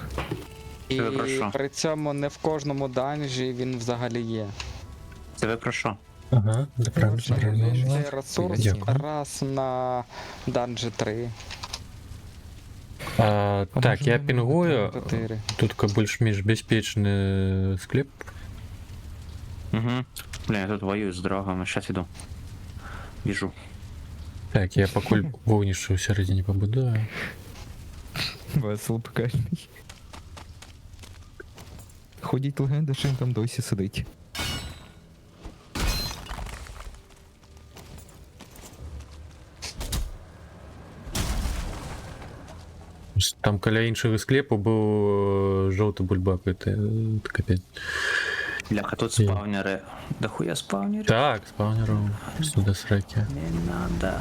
І Це ви про що? при цьому не в кожному данжі він взагалі є. Це ви про що? Ага, да правильно. Цей ресурс Дякую. раз на данжі 3. Так, я пінгую. 4. Тут как більш-менш безпечний склеп. Угу. Блін, я тут воюю з драгами, щас іду. Біжу. Так, я покуль вогнище в середині побудую. Весело покажний. Ходять легенди, що він там досі сидить. Там каля іншого склепу був жовтий бульбак, це капець. Бляха, тут спавнери. Да хуя спавнери? Так, спавнером сюди сраки. Не надо.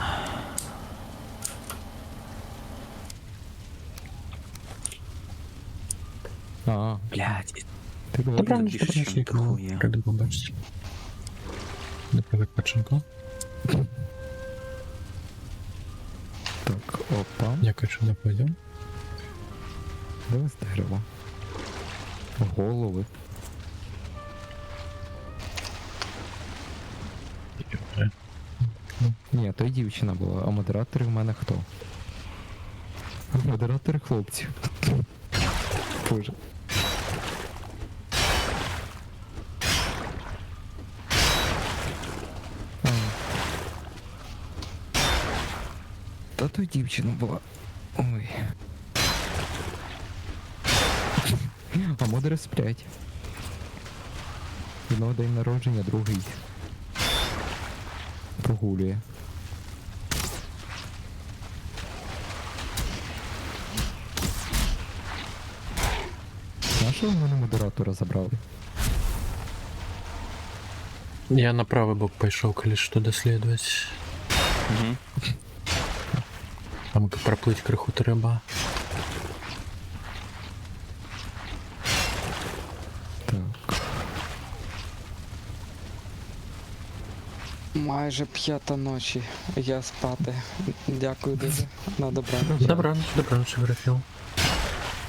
Блядь. Ти Та говориш, правильно, більше, що чим бачиш, дохуя. ради побачити. Не привик паченко. так, опа. Дякую, що не пойдем. Давай з дерева. Голови. Ні, то й дівчина була, а модератори в мене хто? Модератори хлопці. Боже. Та то й дівчина була. Ой. А модери сплять. Одного день народження, другий прогулює. Нашого в мене модератора забрали? Я на правый бок пошел, коли что доследовать. Угу. Там проплыть криху треба. Майже 5 ночі. Я спати. Дякую дуже. На добраніч. Добраніч, Графіл.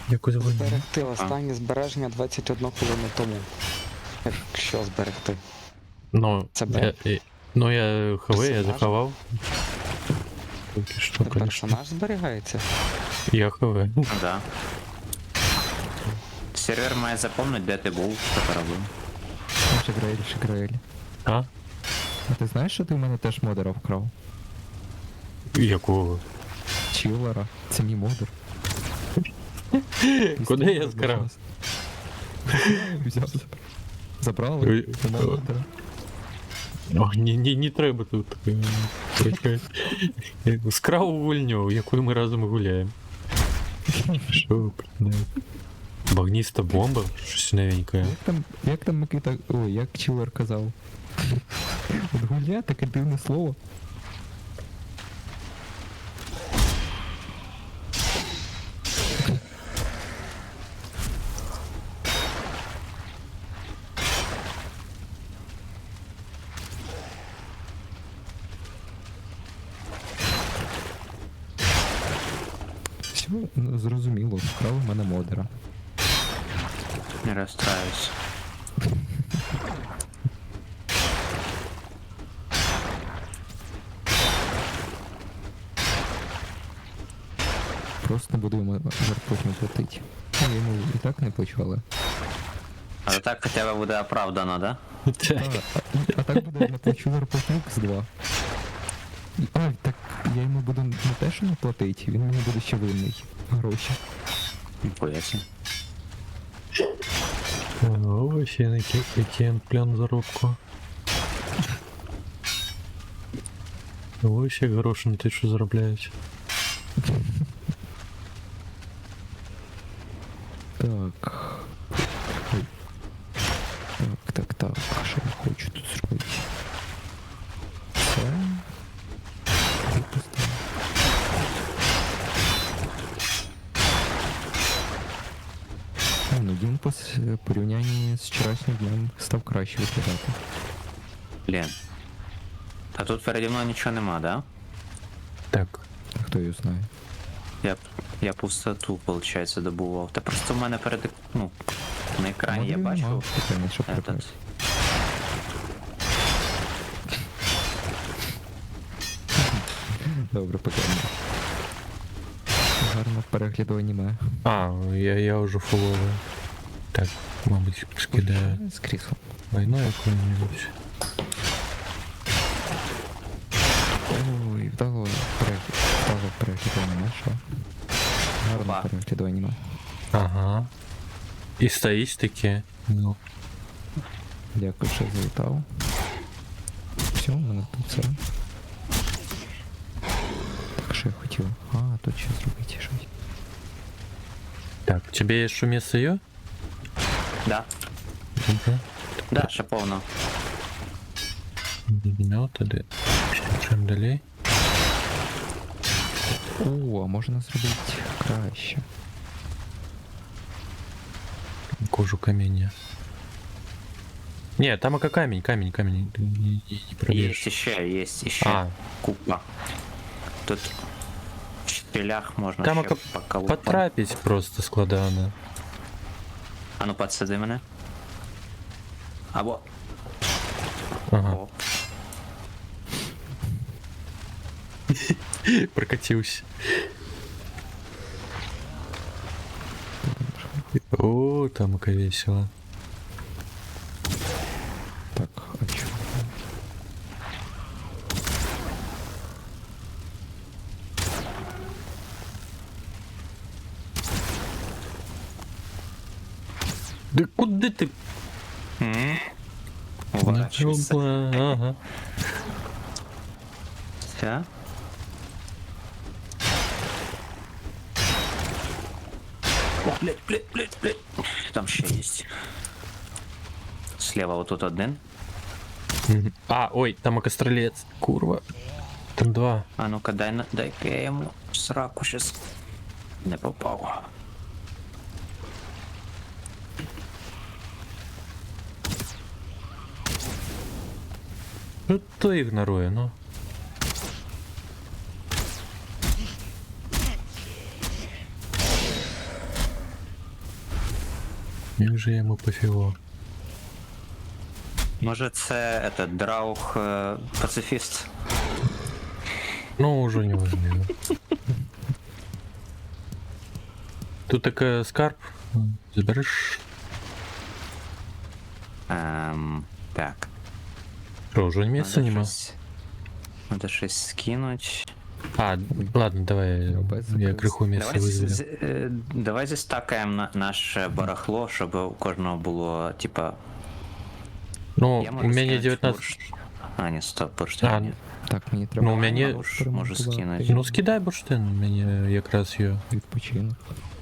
Дякую за вибір. Зберегти останнє збереження 21 хвилину тому. Якщо зберегти. Ну, Це я ХВ, я Персонаж? заховав. Поки що, Це конечно. персонаж зберігається? Я ХВ. Ну да. Сервер має запомнити, де ти був, що ти робив. Шиграель. А? А ти знаєш, що ти в мене теж модера вкрав? Якого? Чіллера. Це мій модер. Куди я скрав? Взяв. Забрали. Нема модера. О, не треба тут. Скрав увольню, якою ми разом гуляємо. Що ви придумали? Багніста бомба? Щось новеньке. Як там Микита... Ой, як Чіллер казав? От гуля, таке дивне слово. Все, ну, зрозуміло, вкрав у мене модера. Не розстраюсь. Просто буду йому потім платити. Я йому і так не плачу, але... Але так хоча б буде оправдано, да? А так буде, я плачу зарплатню з 2. А, так я йому буду не те, що не платити, він мені буде ще винний гроші. Поясни. Ось я який план заробку. Ось як гроші на те, що заробляють. Так. Ой. Так. Що я хочу тут зробити? Це. Випустимо. Ну він по порівнянні з вчорашнім днем став краще виглядати. Блін. А тут переді мною нічого нема, да? Так. А хто його знає? Я пустоту, виходить, добував. Та просто в мене перед... Ну, на екрані я бачу. Этот... Добре, покажемо. Гарно перегляду аніме. А, я уже фуловий. Так, мабуть, скидаю. З кріслом. Войну яку-нибудь. Ой, вдало перегляду аніме, що? Гарно перегляду аніме. Ага. І статистики. Ну. Дякую, що завітав. Все, у мене тут все. Так, що я хотів? А, тут ще зробити щось. Так, у тебе є шумі сию? Да. Да, ще повно. Ну, тоді. Чим далі? О, а можна зробити краще. Кожу каміння. Не, там ока камень. Не пробежишь. Есть еще. Купа. Тут в щелях можно там ще поколупати. потрапить просто складано. А ну подсади мене. Або... Ага. О. Прокатился. О, там ока весело. Так, а чё? Да куда ты? Уворачивайся. Ага. Все. О, блядь. Там ще есть. Слева вот тут один. Мгм. А, ой, там окострелец. Курва. Там 2. А ну-ка, дай-ка я йому в сраку щас. Не попав. Ну, то ігнорує, ну. Як же йому пофіго. Може це драух пацифіст? Ну, уже не важливо. Тут такая скарб. Заберешь? Так. Что, уже места нема? Надо щось скинуть. А, ладно, давай я криху места вызову. Давай застакаємо наше барахло, щоб у кожного було, типа... Ну, Я у можу меня скинути 19... бурштин. А, ні, стоп, бурштин. А, ні. Так, мені треба. ну, у меня... Можу скинути. Ну, скидай бурштин, мені якраз ее. Відпочинок.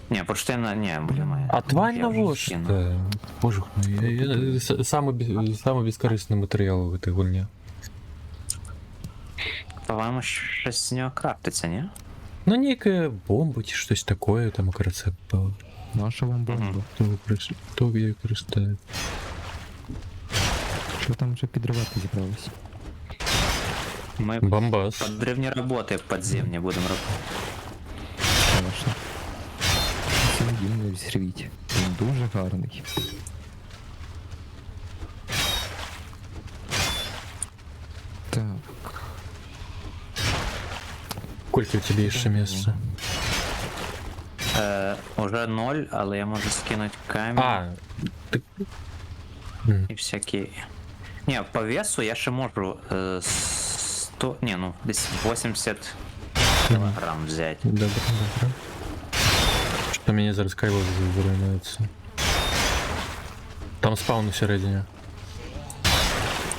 Ні, бурштина, ні, немає. А тварь Я на вже вож. скинув. Боже мой, самый бескорыстный материал в этой гульне. По-моєму, щось з нього крафтиться, ні? Ну, некая бомба, чи щось такое, там, кажется, было. Наша вам бомба. Хто її користує? Що там вже підривати зібралось? Ми Бомбас. подрывні роботи підземні будемо робити. Конечно. Цей дім не взірвіть. Він дуже гарний. Так. Сколько у тебе є ще місця? Уже 0, але я можу скинути камінь. А, ти... І всякі. Ні, по весу я ще можу 100. Ні, ну, десь 80 кілограм взяти. Добре, добре. Що мені зараз кайло зруйнується. Там спаун всередині.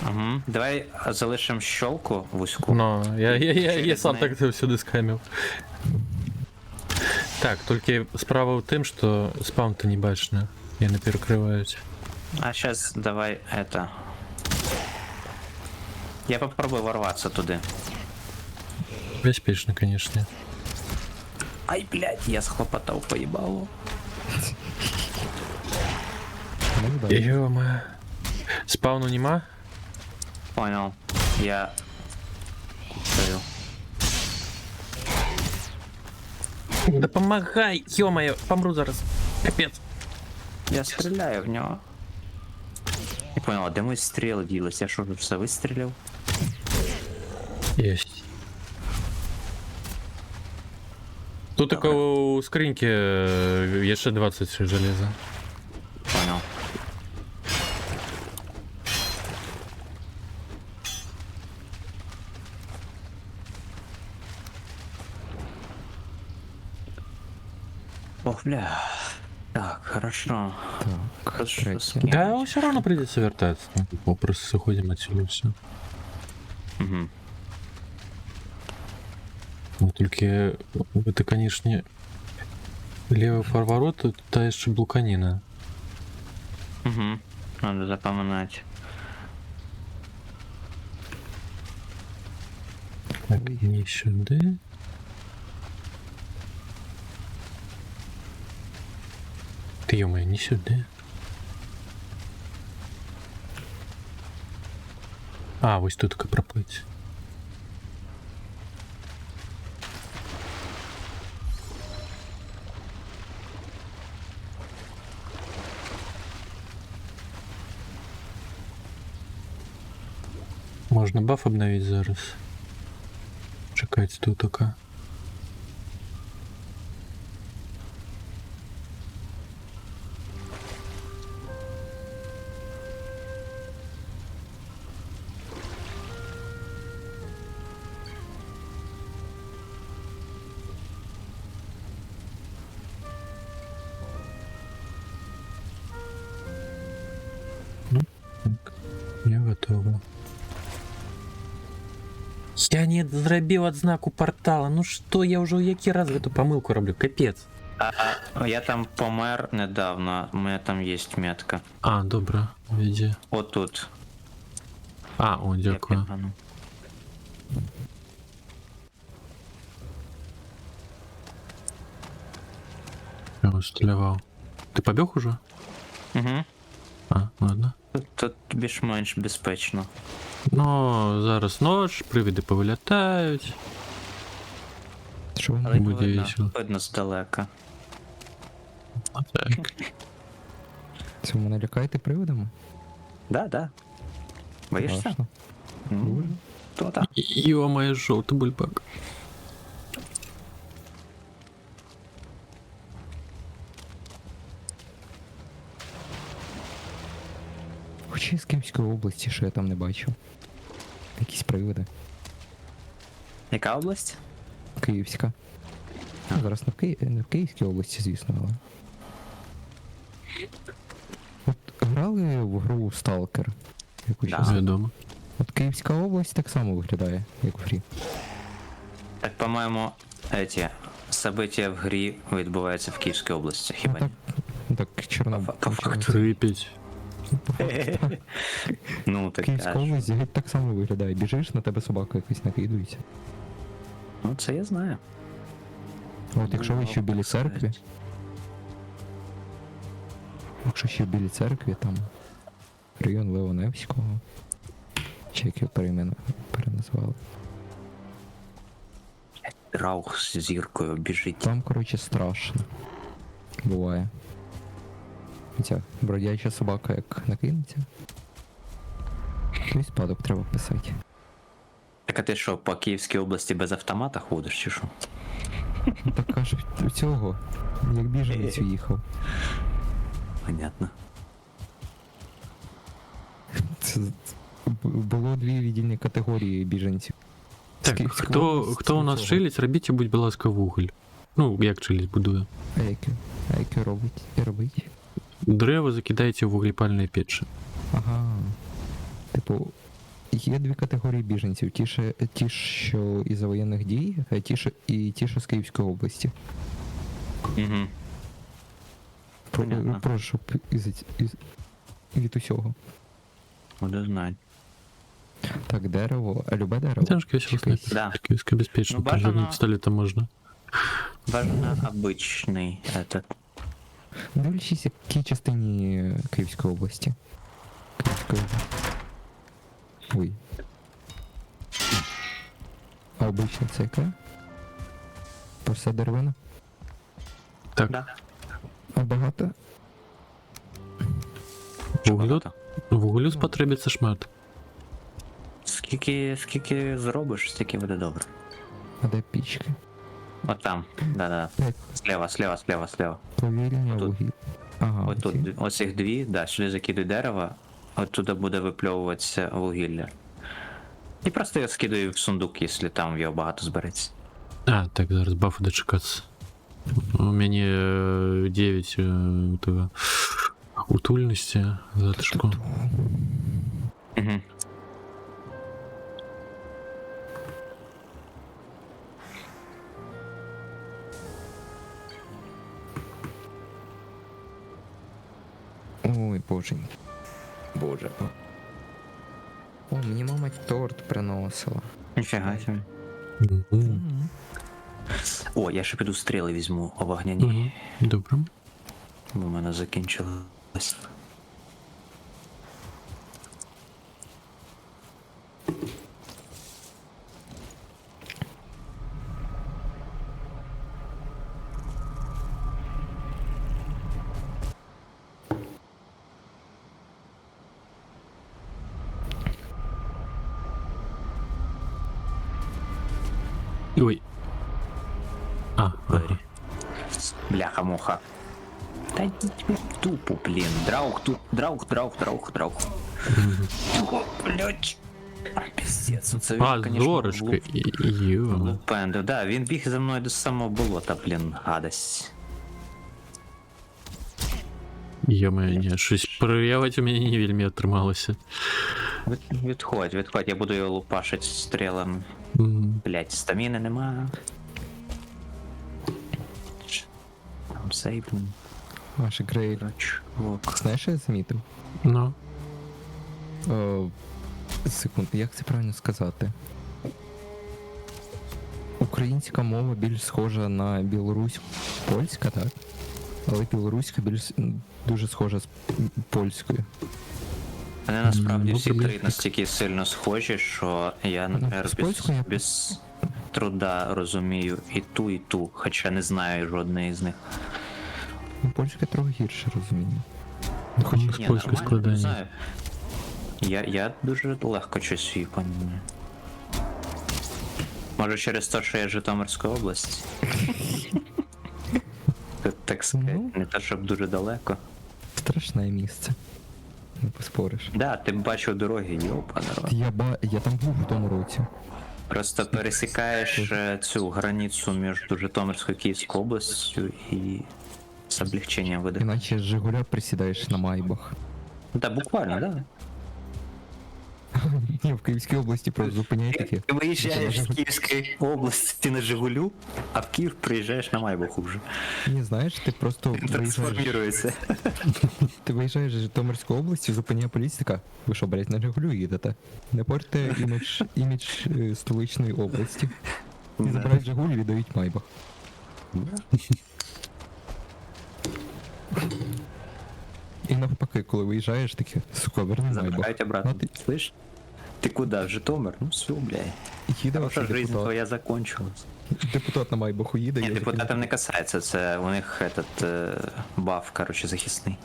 Угу. Давай залишимо щелку вузьку. Ну, я сам неї. так це всюди скамив. Так, тільки справа в тим, що спаун-то не бачно. Я не перекривають. А сейчас давай это. Я попробую ворваться туди. Безпечно, конечно. Ай, блядь, я схлопотав поїбало. Ну, да. Ё-моё. Спауну нема? Понял. Я купив. Да помогай, ё-моё, помру зараз. Капец. Я стріляю в нього. Не понял, а де мої стріли ділись? Я що, вже все вистрілив? Есть. Тут только у скриньки є ще 20 железа. Понял. Ох, бля. Так, хорошо. Так, Хорошо, третє. скинуть. Да, все равно придется вертаться. Ну, просто заходим отсюда и все. Угу. Ну, только это, конечно, левый поворот, тут та еще блуканина. Угу. Надо запоминать. Так, не сюда. Ты, ё-моё, не сюда. А, вот тут только проплыть. Можно баф обновить зараз. Чекать тут только. Ну, так, я готова. Я не зробив одзнаку портала. Ну що, я вже який раз эту помилку роблю? Капець. Я там помер недавно, у мене там є метка. А, добре, віді. Отут. А, о, дякую. Я усталявав. Ти побіг уже? Угу. А, ладно. Тут більш-менш безпечно. Ну, зараз ночь, привиди повилітають. Що ви Але Буде видно, весело. видно здалека. Так. це мене лякаєте приводами? Да. Боїшся? Страшно. То так. Йо, моя жовтий бульбак. Хоча з Київської області, що я там не бачив. Якісь приводи. Яка область? Київська. Ну, зараз не в Київській області, звісно, але. От грали в гру Stalker? Яку Да. щас? Відомо. От Київська область так само виглядає, як в грі. Так, по-моєму, эти события в грі відбуваються в Київській області, хіба Ну, ні? так Чорнобиль. По факту. Прип'ять. Ну, так Київська кажеш. область геть так само виглядає. Біжиш, на тебе собака якась накидується. Ну, це я знаю. А от якщо ви ще в Білій церкві, якщо ще в Білій церкві, там район Леоневського, чи як його переназвали. Раух з зіркою біжить. Там, коротше, страшно. Буває. Ця бродяча собака як накинеться. То й спадок треба писати. Так а ти що, по Київській області без автомата ходиш, чи що? Ну так кажуть, у цього, як біженець уїхав. Понятно. Це було дві віддільні категорії біженців. З Так, Київської хто області у нас цього. чилить, робіть, будь ласка, вуголь. Ну, як чилить будує. А яке робить? Дерева закидайте в вуглепальні печі. Ага. Типу, є дві категорії біженців. Ті, що із-за воєнних дій, а ті, що з Київської області. Угу. Понятно. Прошу, щоб від усього. Буду знати. Так, дерево, а любе дерево? Тяжко все Чекайте. знать. Да. Киевское беспечно. Ну, бажано- Пожарный пистолетом можно. Бажано обичний этот. Дивлячись, в якій частині Київської області. Київської області. Ой. А обична це яка? Проста деревина? Так, Да. А багато? вуглю, вуглю спотребиться шмат. Скільки зробиш, стільки буде добре. А де пічки? От там, да. Так, Слева. повільня Отут. вугілля. Ага, От тут, оці. оцих дві, да, сюди закидуй дерево, от туди буде випльовуватися вугілля. І просто я скидаю в сундук, якщо там його багато збереться. А, так, зараз бафу дочекаться. У меня 9 этого утульности затишку. Угу. Ой, боженьки. Боже. О, мені мама торт приносила. Ніфіга собі. Мгм. О, я ще піду стріли візьму вогняні, Мгм. Добре. бо в мене закінчилось. Ой. А, ага. Бляха-муха. Та йди в тупу, блін. Драух тут. Драух. О, блядь. Піздець, це він, А, конечно, зорочка. Йо. Лупендив. Да, він біг за мною до самого болота, блін, гадость. Ё-моё, ні, щось проявити у мене не вельми отрималося. Відходь, я буду його лупашить стрілами. Мгм. Блять, стаміни нема. Там цей, блін, Ваш Грей. чувак. Знаєш, що я замітив? Ну, Е, Секунду, як це правильно сказати? Українська мова більш схожа на білоруську-польська, так? Але білоруська дуже схожа з польською. Вони насправді Ну, всі приблизно три настільки сильно схожі, що я, наприклад, з польською я- без труда розумію і ту, хоча не знаю жодної з них. Ну, польська трохи гірше розумію. Хоч з Ні, польською нормально, не складання. знаю. Я дуже легко щось її пам'ятаю. Може через те, що я з Житомирської області. Тут, так сказати, Ну. не те, щоб дуже далеко. Страшне місце. Не поспориш. Да, ти б бачив дороги, йопа, народ. Я там був в тому році. Просто пересікаєш цю границю між Житомирською і Київською областю і з облегченням видихаєш. Іначе з Жигуля присідаєш на майбах. Да, буквально, да. Ні, в Київській області просто зупиняй таке. Ти виїжджаєш з Київської області на Жигулю, а в Київ приїжджаєш на Майбаху вже. Ні, знаєш, ти просто Трансформірується. Ти виїжджаєш з Житомирської області, зупиняє поліція, така, ви що, блять, на Жигулю їдете? Не портите імідж столичної області. І забирають Жигуль і віддають майбах. І навпаки, коли виїжджаєш, таке, сука, верни майбах. Забирають обратно. А ти- Слышь? Ти куди? В Житомир? Ну все, блядь. Їде Хороша ваш жизнь депутат. твоя закончилась. Депутат на майбаху їде. Ні, я такий, депутатів не касається, це у них баф, короче, захисний.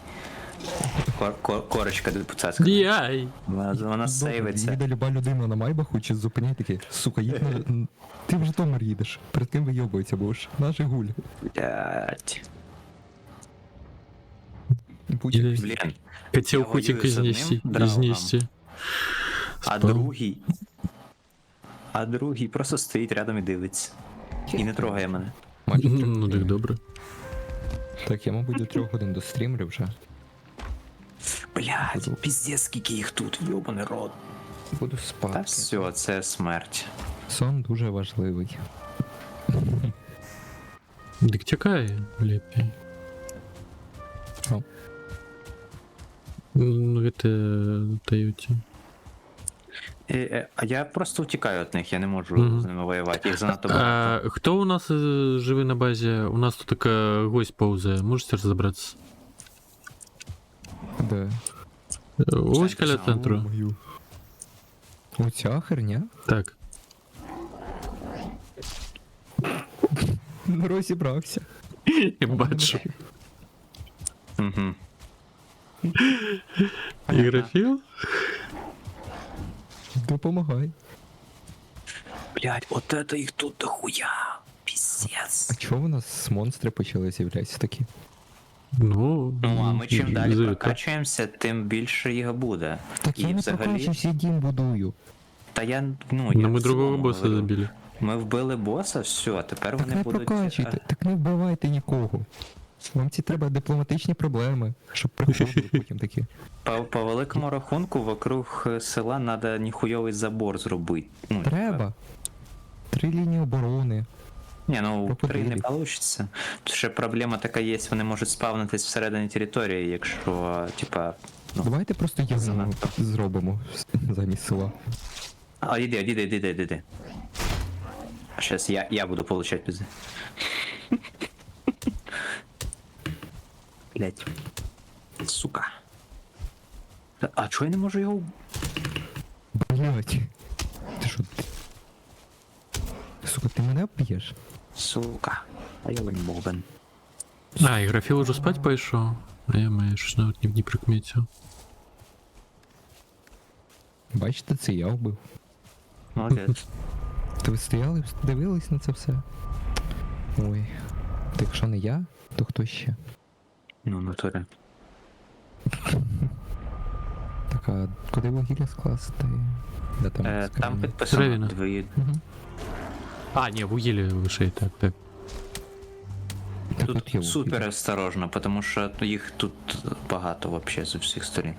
Корочка депутатська. Яй! Вона добре, сейвиться. їде люба людина на майбаху, чи зупиняє таке, сука, їдь на... Ти в Житомир їдеш, перед ким вийобується будеш? На Жигуль. Блядь. Или Блін. хотел Я хутенько воюю з одним драгом. изнести. А Спам. другий просто стоїть рядом і дивиться. І не трогає мене. Майже трьох Ну так годин. добре. Так, я, мабуть, до 3 годин дострімлю вже. Блядь, піздець, скільки їх тут, йобаний рот. Буду Та спати. все, це смерть. Сон дуже важливий. Так тікай, лепей. Що? Ну, это Тойоті. А я просто втікаю від них, я не можу Мгм. з ними воювати, їх занадто багато. А хто у нас живе на базі? У нас тут така гость повзає. Можете розібратися? Де? Ось біля центру. Ё-моё. Оця херня? Так. Ну, розібрався. Я бачу. Угу. Ігрофіл? Допомагай. Блядь, от это їх тут дохуя. Піздець. А чого у нас монстри почали з'являтися такі? Ну, Ну, а ми чим далі завітав. прокачуємося, тим більше їх буде. Так я І не взагалі, прокачуюсь, я дім будую. та я, ну, Ну, я ми в другого цілому боса говорю. забили. Ми вбили боса, все, а тепер Так вони не будуть. прокачуйте, так не вбивайте нікого. Вам ці треба дипломатичні проблеми, щоб приходили потім такі. По великому рахунку, вокруг села треба ніхуйовий забор зробити. Ну, Треба. 3 лінії оборони. Ні, ну Крокодилі. 3 не вийде. Тут ще проблема така є, вони можуть спавнитись всередині території, якщо, типа. Ну, Давайте просто ягну занадто. зробимо замість села. а іди. А щас я буду получать пизди. Блять. Сука. А чого я не можу його. Блять. Ти що? Сука, ти мене б'єш? Сука. А я не бобен. А, ігрофіл уже спать пішов. А я маю щось навіть не прикметив. Бачите, це я вбив. Молодець. То ви стояли, дивились на це все? Ой. Так якщо не я, то хто ще? Ну, натурі. Так, а куди вугілля скласти? Де там? Там скриня? підписано Правильно. дві. Мгм. А, ні, вугілля вище, так. Так, Тут є вугілля. супер осторожно, тому що їх тут багато вообще з усіх сторін.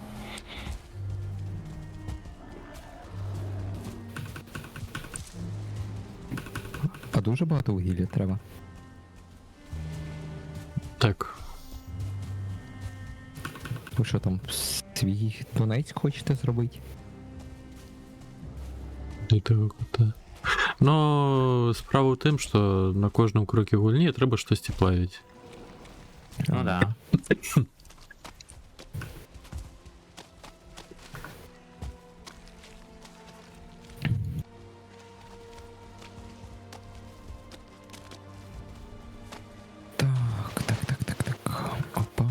А дуже багато вугілля треба. Так. Ви що там, свій Донецьк хочете зробити? Для того кота. Но справа в тим, що на кожному крокі гульні треба щось плавити. Ну да. Так. Опа.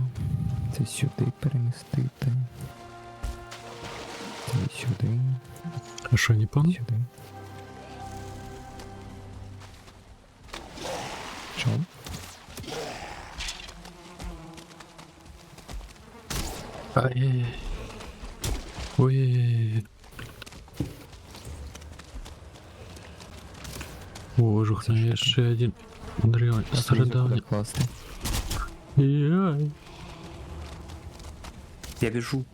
Це сюди перемістити. Це сюди. А що, не помню? Сюди. Що? Ай-яй-яй. Ой-яй-яй. О, жухне, ще один. Древень, стародавний. Класти. Яй. Я біжу.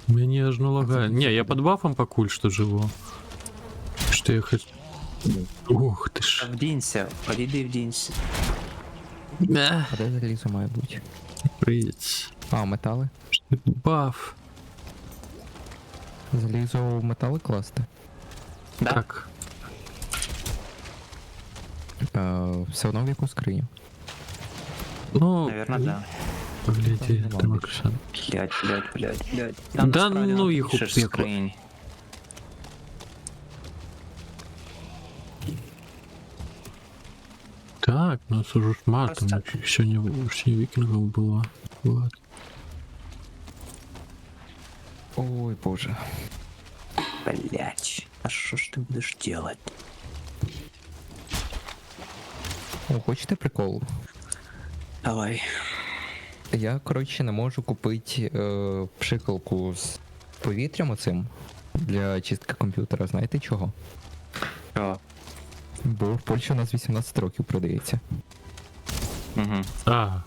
Мне аж налагает. Не, я под бафом покуль что живу. Что я хочу... Ух ты ж. Вдінься, підійди вдінься. Да. А де залізо має бути? Прыгать. А, метали? Баф. Залізо в метали класти? Да? Как? Все одно в яку скриню. Ну, Наверно, да. погляди, Там там нема Оксан. Блядь. Да насправді ну на їх у більше ж пекло. скринь. Так, у нас уже ж матом, Просто- еще не викингов было. Вот. Ой, боже. Блять, а що ж ти будеш делать? О, хочете прикол? Давай. Я, коротше, не можу купити пшикалку з повітрям оцим для чистки комп'ютера. Знаєте чого? Що? Бо в Польщі у нас 18 років продається. Угу. А,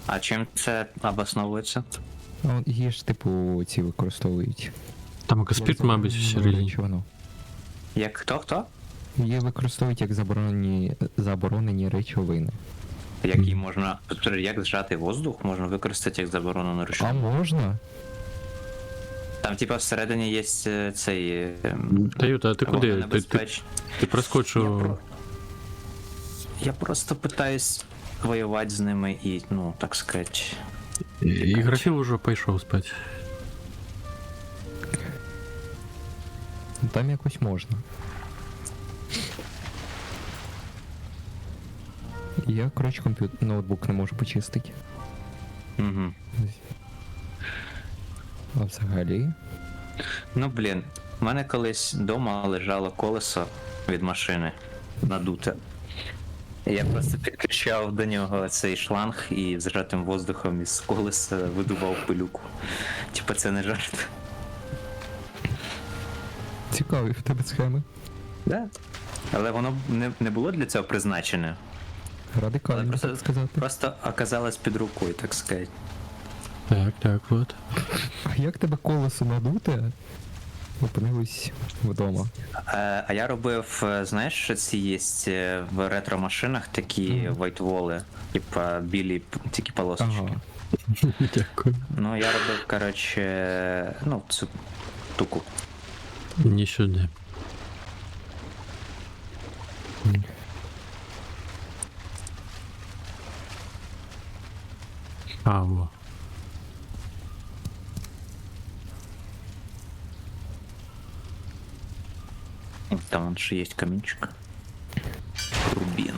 А чим це обосновується? Ну, її ж, типу, ці використовують. там экоспирт, мабуть, всередині. Воно. Як хто? Її використовують як заборонені речовини. Як її можна. Як зжати воздух можна використати як заборонену А речовину. можна? Там, типа, всередині є цей. Таюта, а ти куди? Ти вогненебезпеч- проскочив. Я просто питаюсь воювати з ними і, ну, так сказати. Ігрофіл уже пішов спати. Там якось можна. Я, коротше, ноутбук не можу почистити. Угу. А взагалі. Ну, блін, в мене колись вдома лежало колесо від машини надуте. Я просто підключав до нього цей шланг і зжатим воздухом із колеса видував пилюку. Типа це не жарт. Цікаві в тебе схеми. Да. Але воно не було для цього призначене. Радикально, Але так сказати. Просто оказалось під рукою, так сказати. Так, вот. А як тебе колесо надуте? Опинилось вдома. А я робив, знаєш, що ці є в ретро-машинах такі вайтволи, типа білі такі полосочки. Ага. Дякую. Ну, я робив, коротше, ну, цю штуку. Не сюди. А, во. Там вон ще є камінчик. Рубін.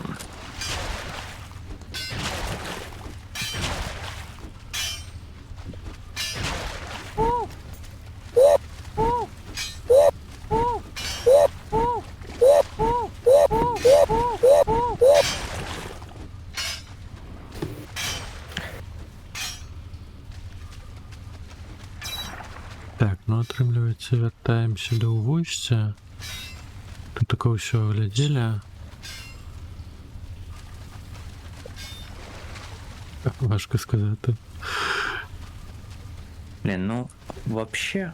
Так, ну атрымліваецца, вяртаемся до ўвойсця. Тут такое ўсё глядзелі. Важко сказати. Блин, ну, вообще,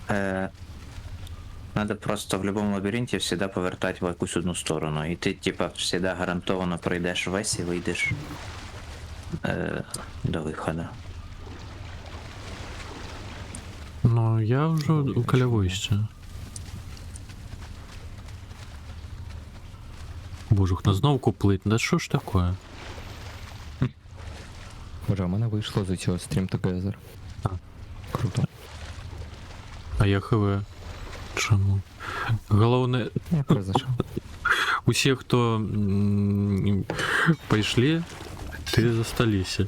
надо просто в любом лабиринте всегда повертать в якусь одну сторону. И ты, типа, всегда гарантованно пройдешь весь и выйдешь до выхода. Ну, Я вже у кольової ще. Божух, на знову куплить, да що ж таке? Боже, а в мене вийшло з цього Stream Together. Круто. А я хв. Чому? Головне, Я произошел. усі, хто пішли, ти засталися.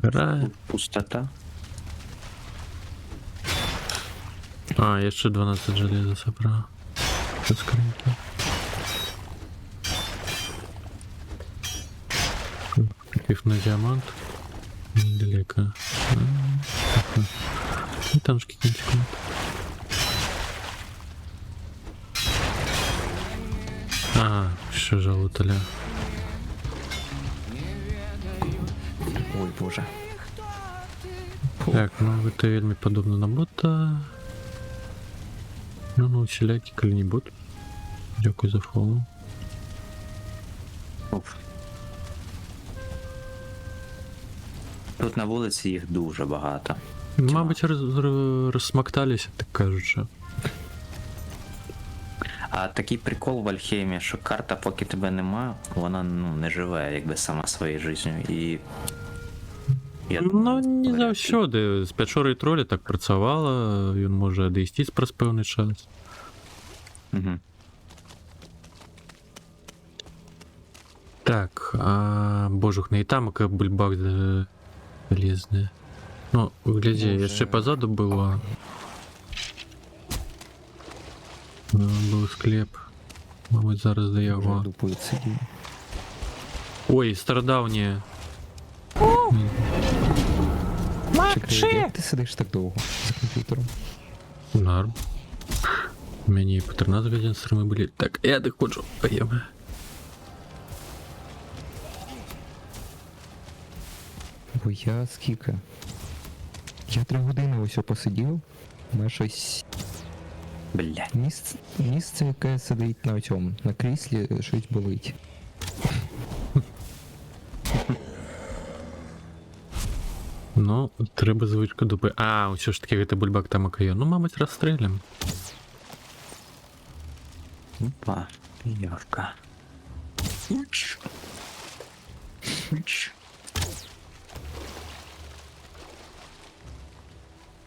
Грає. Пустота. А, я ще 12 железа собрал. До скриньки. Пив на диамант. Недалеко. И танчики кинчиком. Ага, еще жалутали. Ой, боже. Так, ну это вельми подобно на бота. Ну, усілякі, коли не бот. Дякую за фоллоу. Тут на вулиці їх дуже багато. Мабуть, розсмакталися, так кажучи. А такий прикол в Альхеймі, що карта, поки тебе нема, вона не живе якби сама своєю життю. І Ну, не завсюди. З Печори тролі так працювало, він може доїстись про певний час. Угу. Так, божух, не і там, яка бульбак залізне. Ну, гляді, я ще позаду було. Був склеп. Мабуть, зараз до його. Ой, стародавні. Як ти сидиш так довго за комп'ютером? Норм. У меня по 13 годин стримы были. Так, я доходжу. Поем. Бо я скільки? Я 3 години ось посидів. У мене щось... Блядь. Місце, яке сидить на цьому, на кріслі, щось болить. Ну, треба звичку дупи. А, все ж таки, это бульбак там окає. Ну, мабуть, розстрілям. Опа, п'явка.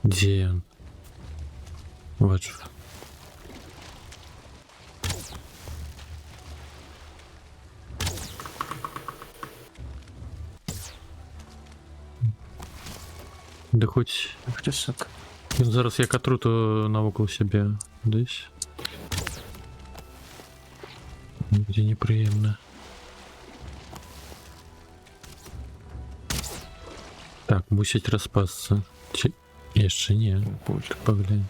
Где он? Вот же. Да хоть... Він зараз як отруту навокал себе десь. Где неприємно. Так, мусить розпасться. Чи... Ще ні. Поглянь.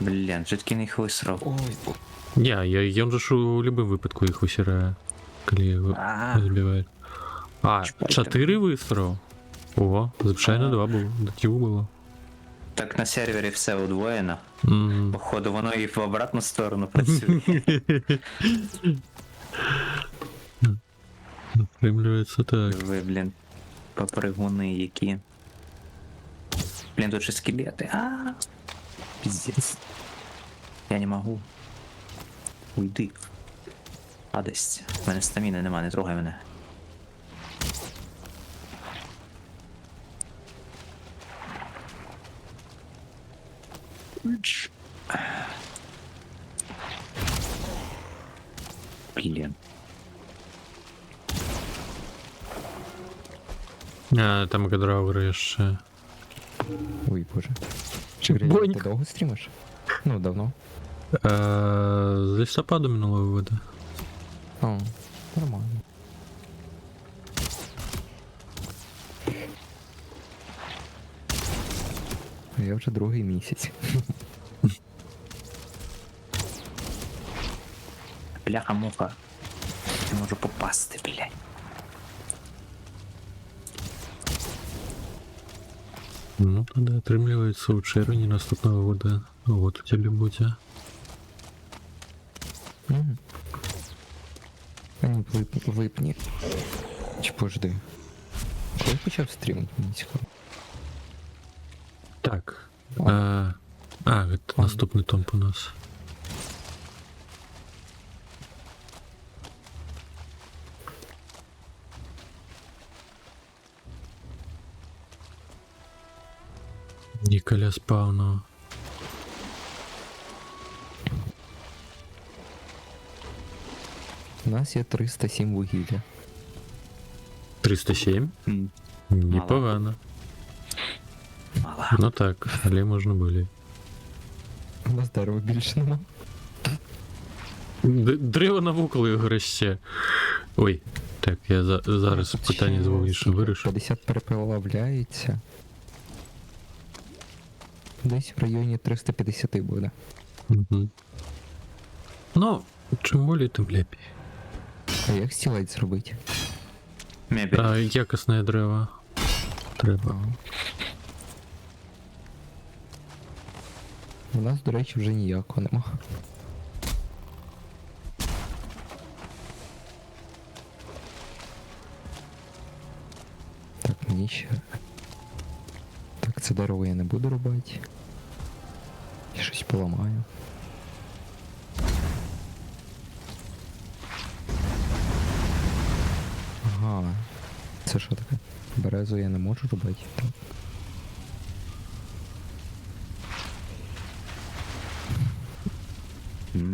Блін, все-таки не їх висрав. Ой, Я же ж у любым випадку їх висирає, коли його збивають. А, 4 висрав? Ого, звичайно 2 було, до тіву було. Так на сервері все удвоєно. Mm. Походу, воно і в обратну сторону працює. Виявляється так. Ви, блін, попригуни які. Блін, тут же скелети. Пиздец. Я не можу. Уйди. Гадость. У мене стаміни нема, не трогай мене. Блін. А, там кадраури ще. Ой, боже. Чигрі, ти довго стрімиш? Ну, давно. З листопада минулого года. О, нормально. Я вже 2-й місяць. Бляха-муха. Не можу попасти, блядь. Ну, тоді отримлюється у червні наступного года. Вот у тебе буде. Мгм. А ні, в липні. Чи пожди. Коли почав стрімити, мені цікаво. Так. О. Это наступний том у нас. Ніколя спавно. У нас є 307 вугілля. 307? М, Непогано. Мало. Ну так, але можна було. У нас дерева більше нема. Древо навукало його ще. Ой, так, я зараз питання звовніше вирішу. 50 переплавляється. Десь в районі 350 буде. Угу. Ну, чим більше, тим лепі. А як стілець зробити? Мебель. Якісне дерево. Треба. У нас, до речі, вже ніякого нема. Так, мені ще. Так, це дерево я не буду рубати. Я щось поламаю. Ага. Це що таке? Березу я не можу робити. Так.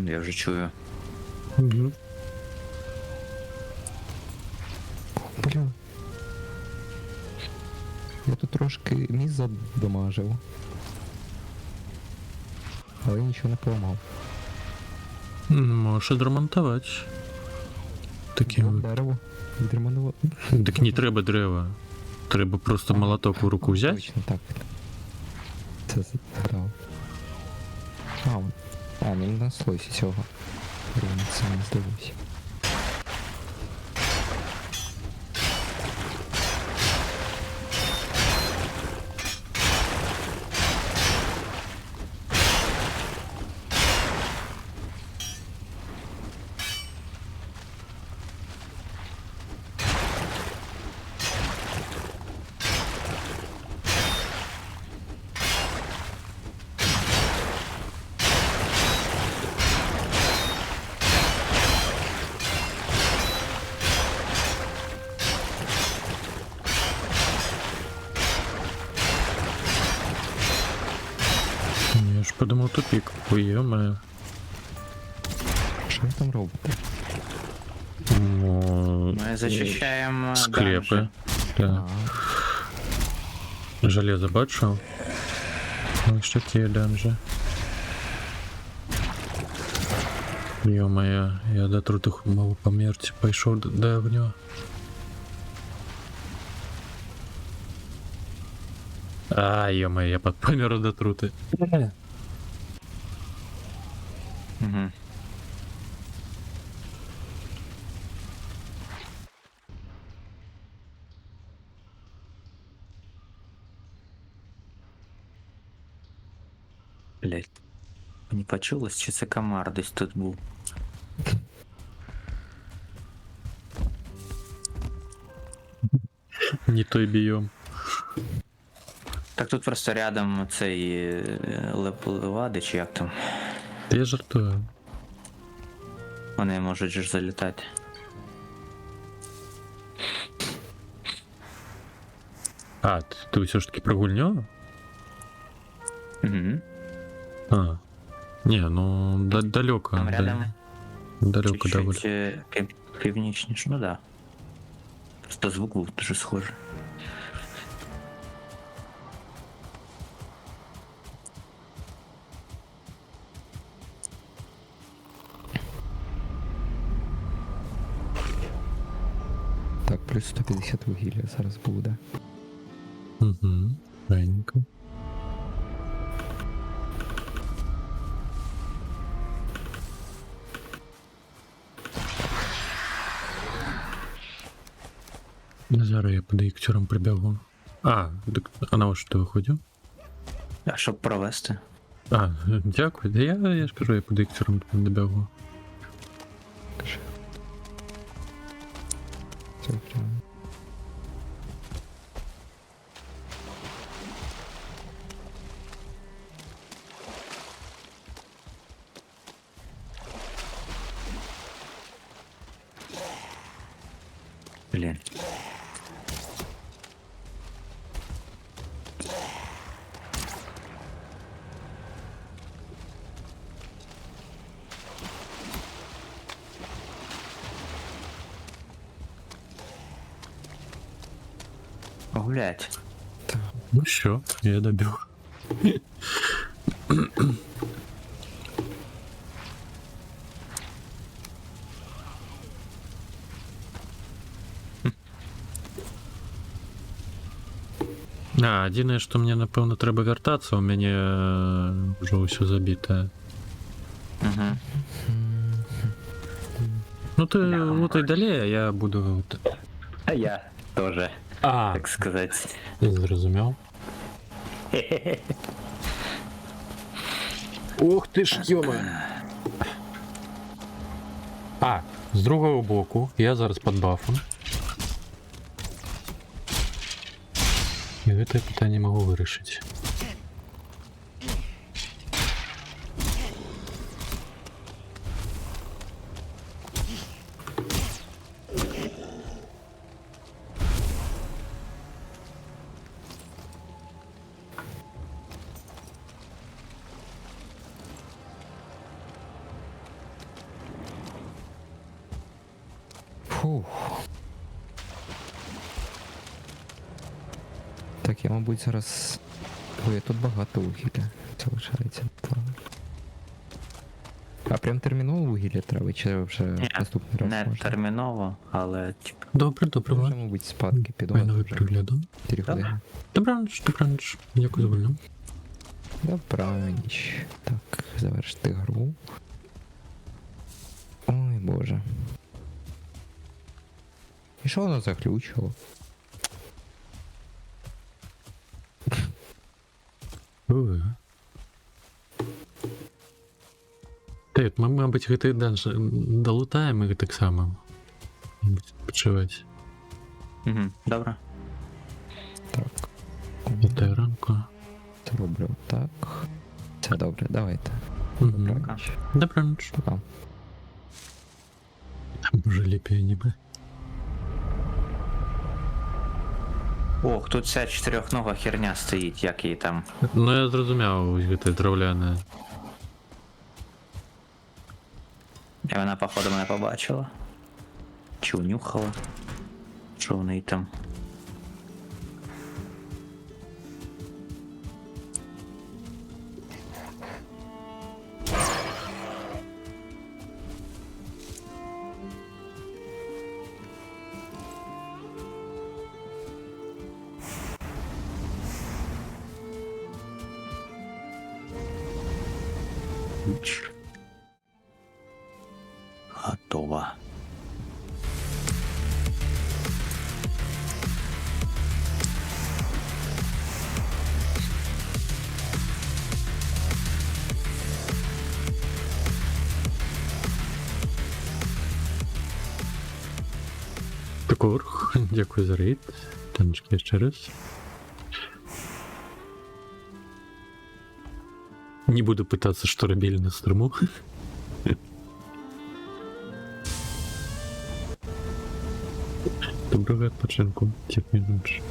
Я вже чую. Угу. Бля. Я тут трошки міст задамажив. Але нічого не поламав. Можеш відремонтувати. Таким. Дерево. Відремонтував. Так не треба дерева. Треба просто молоток в руку взяти. Точно, так. Це згадав. Не наслоюся цього. Рівно це не здалося. Я ж подумав тупик. Ой, ё-моё. Що ви там робите? Ну, Ми зачищаємо склепи. данжі. Да. Железо бачив. Ось такі данжі. Ё-моё, я до трутих мав померти. Пішов до огню. Ё-моё, я помер до трути. Угу. Блять. Не почулось, чи це комар десь тут був. Не той біом. Так тут просто рядом цей левади, чи як там. Я жартую. Вони можуть ж залітати. Ти все ж таки про гульню? Угу. Не, ну далеко. Там рядом Далеко доволі. чуть-чуть північніше, ну да. Просто звук був дуже схожий. Так, плюс 150 вугілля зараз буде. Угу, правильненько. Зараз я по деякторам прибягу. Так, а на що ти виходив? А щоб провести? Дякую. Да я ж кажу, я по деякторам добягу. Це прям. Блін. Гулять. Ну що, я добіг. Єдине, що мені, напевно, треба вертатися, у мене вже все забите. Угу. Ну ти лутай далі, а я буду... А я тоже, так сказать. Я зрозумів. Ух ти ж, йома! З другого боку, я зараз під бафом. І це питання можу вирішити. Фух. Так, я, мабуть, зараз. Ой, тут багато вугілля залишається. А прям терміново вугілля треба, чи вже наступний раз Не можна? терміново, але типу. Добре, Вже, мабуть, спадки піду. Майновий пригляду. 4 години. Добраніч. Дякую за вольну. Добраніч. Так, завершити гру. Ой, боже. І що воно заключило? Ой. Та, ми, мабуть, гэты данж долутаємо і так само. Мабуть, почувати. Угу, добре. Так. Вітаю ранку. Зроблю так. Це добре, давайте. Угу. Добраніч. Добраніч. Пока. Там уже ліпі ніби. Ох, тут вся чотирьохнога херня стоїть, як її там. Ну я зрозумів, ось гэта травляне. І вона, походу, мене побачила. Чи унюхала. Що в неї там? Готова. Такор, дякую за рейд. Танечки ще раз. Не буду пытаться, что робили на строму. Доброго відпочинку, тихий ночі.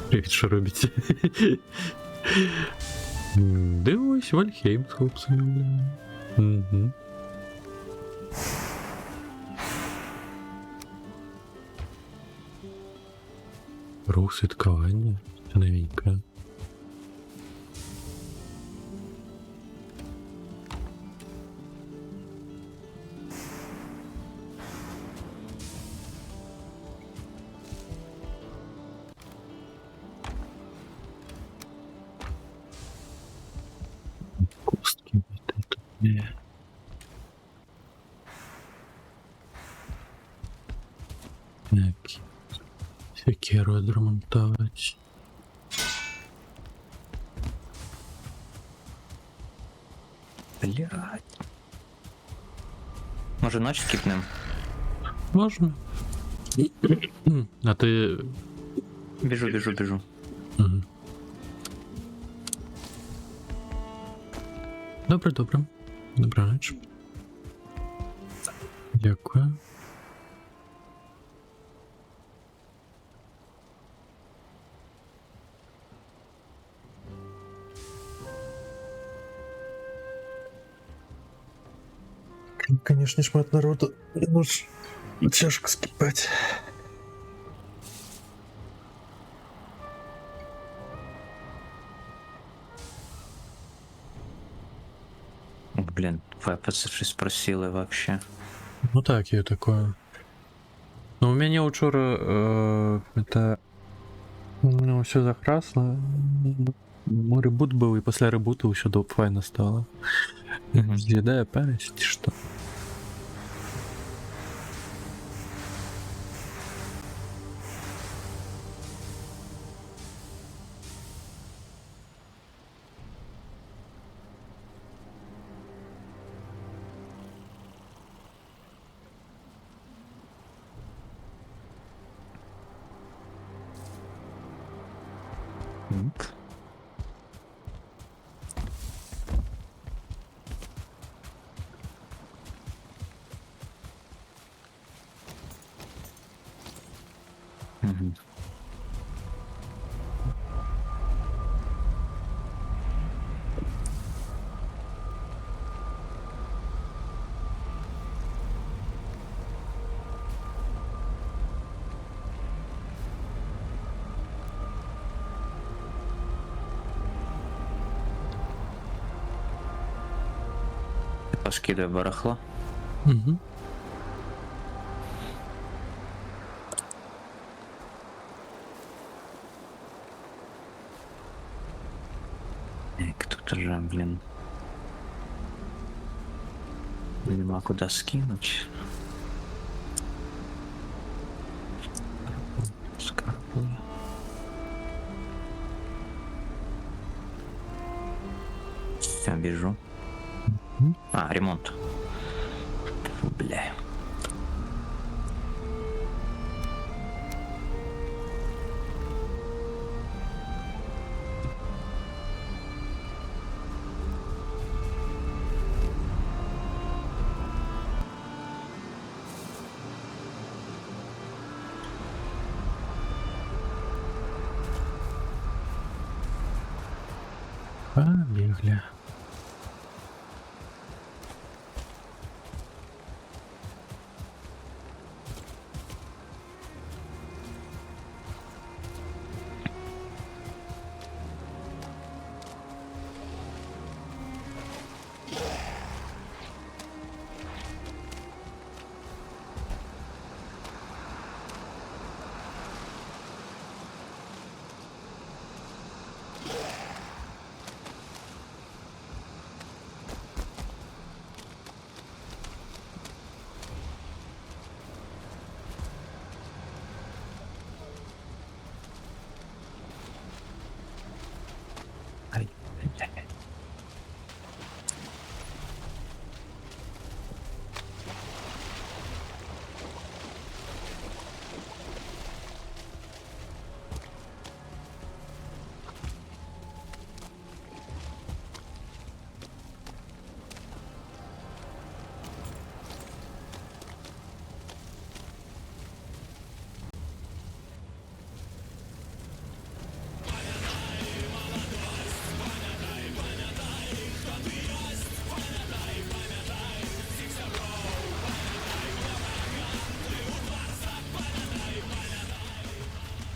Привіт, що робите? Дивись, Вальхейм з хлопцями. Угу. Рух святкування. Це новенька. Костки вот это. Секеру відремонтувати. Блядь. Може ночь скіпнем? Можна. А ти... Біжу. Угу. Добре. Добраніч. Дякую. Конечно, шмат народу. Ну ж, тяжко скипать. Блін, вепеси щось просіли вообще. Ну так, є такое. Ну, у меня учора это... Ну, все закрасно. Ну, ребут был, и после ребута еще файно стало. Съедая перец, чи что? Угу. Поскидывай барахло. Угу. Тут уже, блин. Нема куда скинуть. Скарбую. Все, бежу. А, ремонт. Бля. Побегли.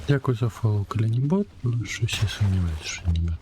Дякую за фоллоу, Калінібот. Ну, щось я сумніваюся, що не бот.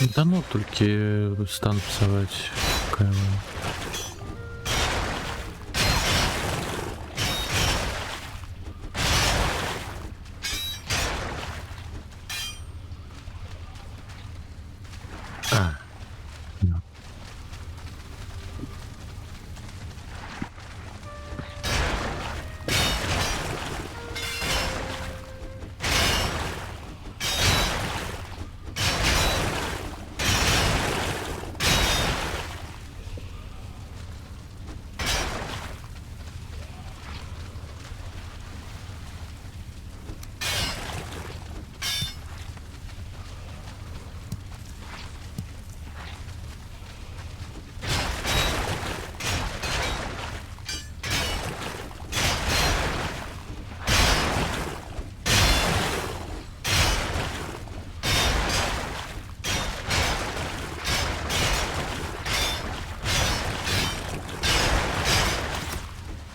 Да ну, тільки стан псувати. Кайва. А. Ну.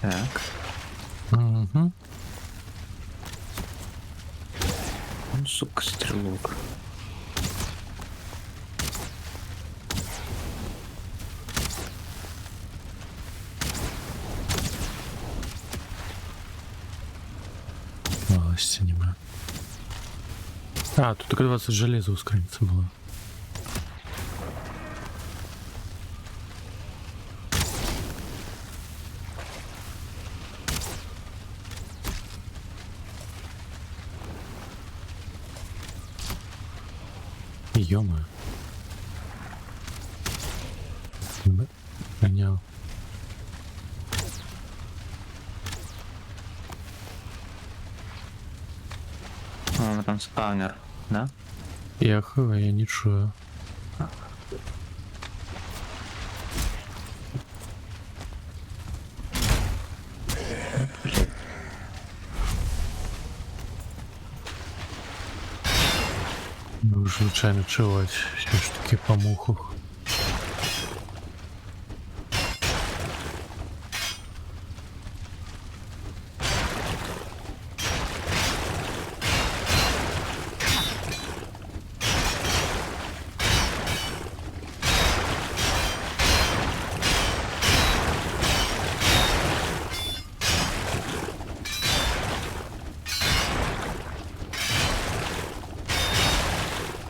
Так. Угу. Ну, сука, стрелок. Малости нема. А, тут только 20 железа у скрынницы было. Ё-моё. Понял. О, там спавнер, да? Я не чую. Ну, уже случайно чевать, все ж таки по мухах.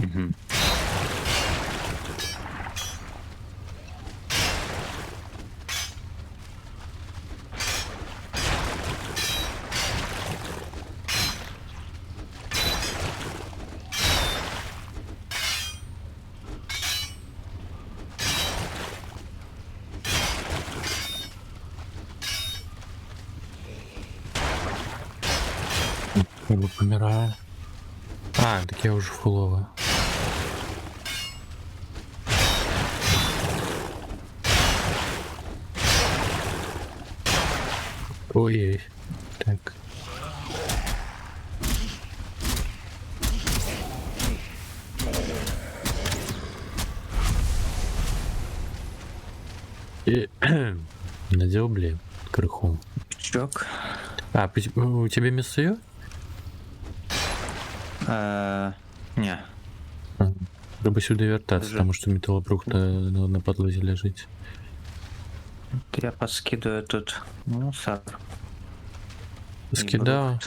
Угу. Как бы помираю. А, так я уже фуловая. Ой, так. И надел, блин, крыху. Чок. А, у тебя мясо? Не. Треба сюди вертатися, тому що металобрух на подлозі лежить. Я поскидываю тут мусор. Скидал.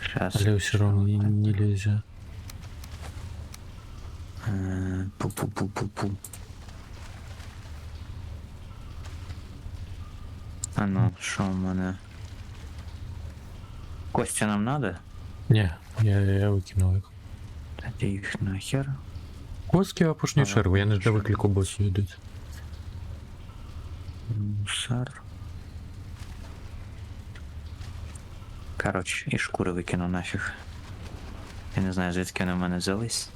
Сейчас. Але все равно не лезет. Пу-пу-пу-пу-пу. А ну, що в мене? Кості нам надо? Не, я викинув їх. Тоді їх нахер. Коски опушні черви, я не жду виклику босу йдуть. Мусор. Коротше, і шкури викину нафіг. Я не знаю, звідки вони в мене взялись.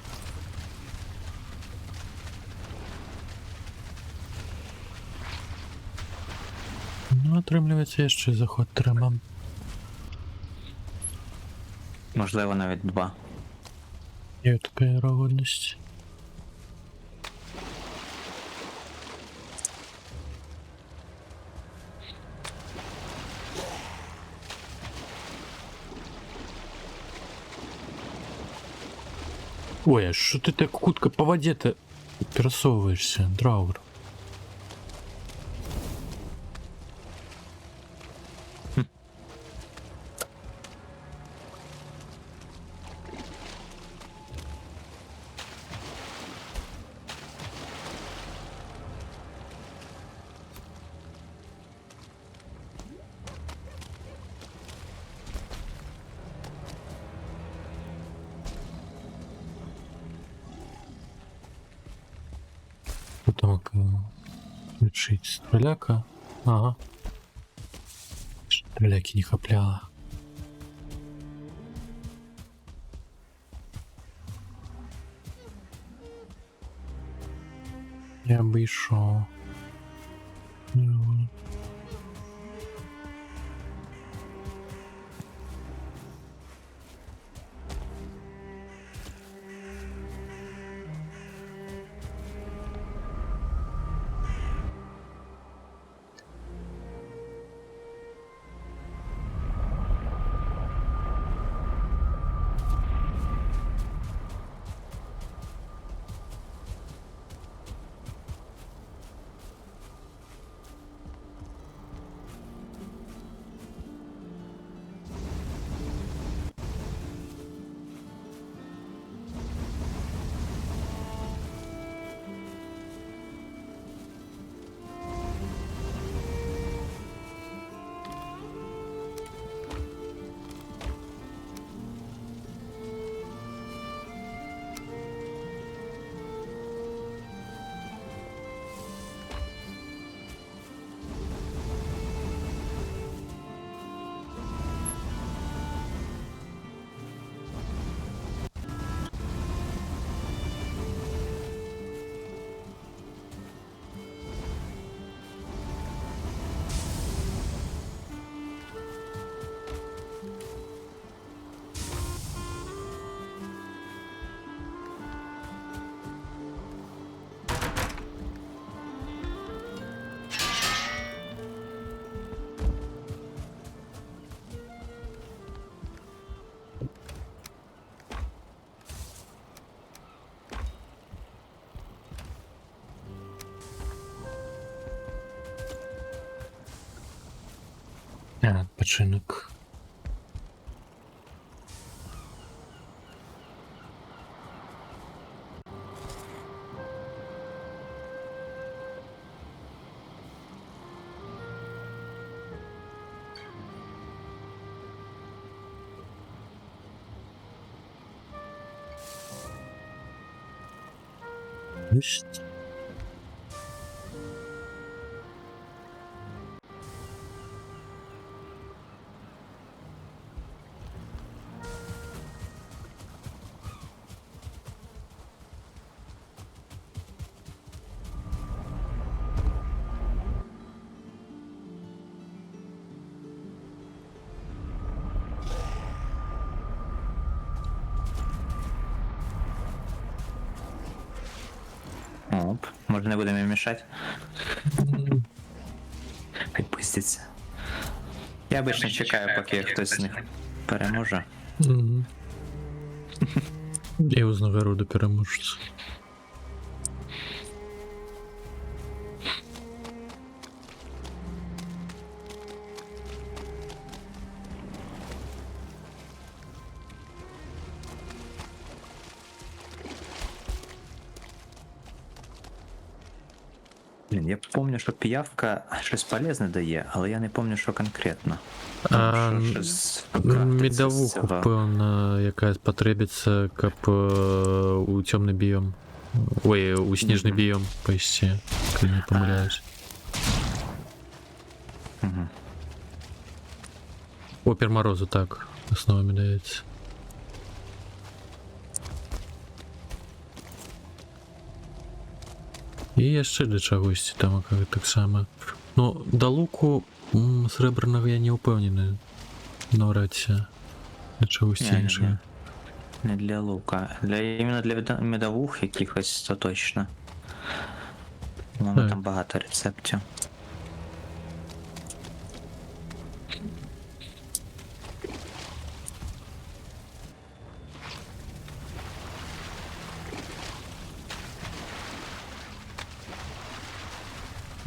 Ну, отримлюється, я ще заход треба. Можливо, навіть 2. Є така вірогідність. Ой, а что ты так хутко по воде-то пересовываешься, Драугр? Так, включить стреляка. Ага. Стреляки не хапляла. Я бы и шо. Odpoczynek. Jest. Оп, може не будемо їм мішати? Хай пуститься. Я обично чекаю, поки хтось з них переможе. І з нагороди переможеться. Блін, я пам'ятаю, що піявка щось полезне дає, але я не пам'ятаю, що конкретно. Медовуху, певно, якась потребиться, каб у темний біом. Ой, у сніжний біом почти, коли не помиляюсь. Опір морозу так, основами дається. І яшчэ для чагосьці там так само. Ну, да луку срэбранага я не ўпэўнены. Наўрад ці для чагосьці іншага. Не для лука. Іменно для медовух якихось, то точно. Там багато рецептів.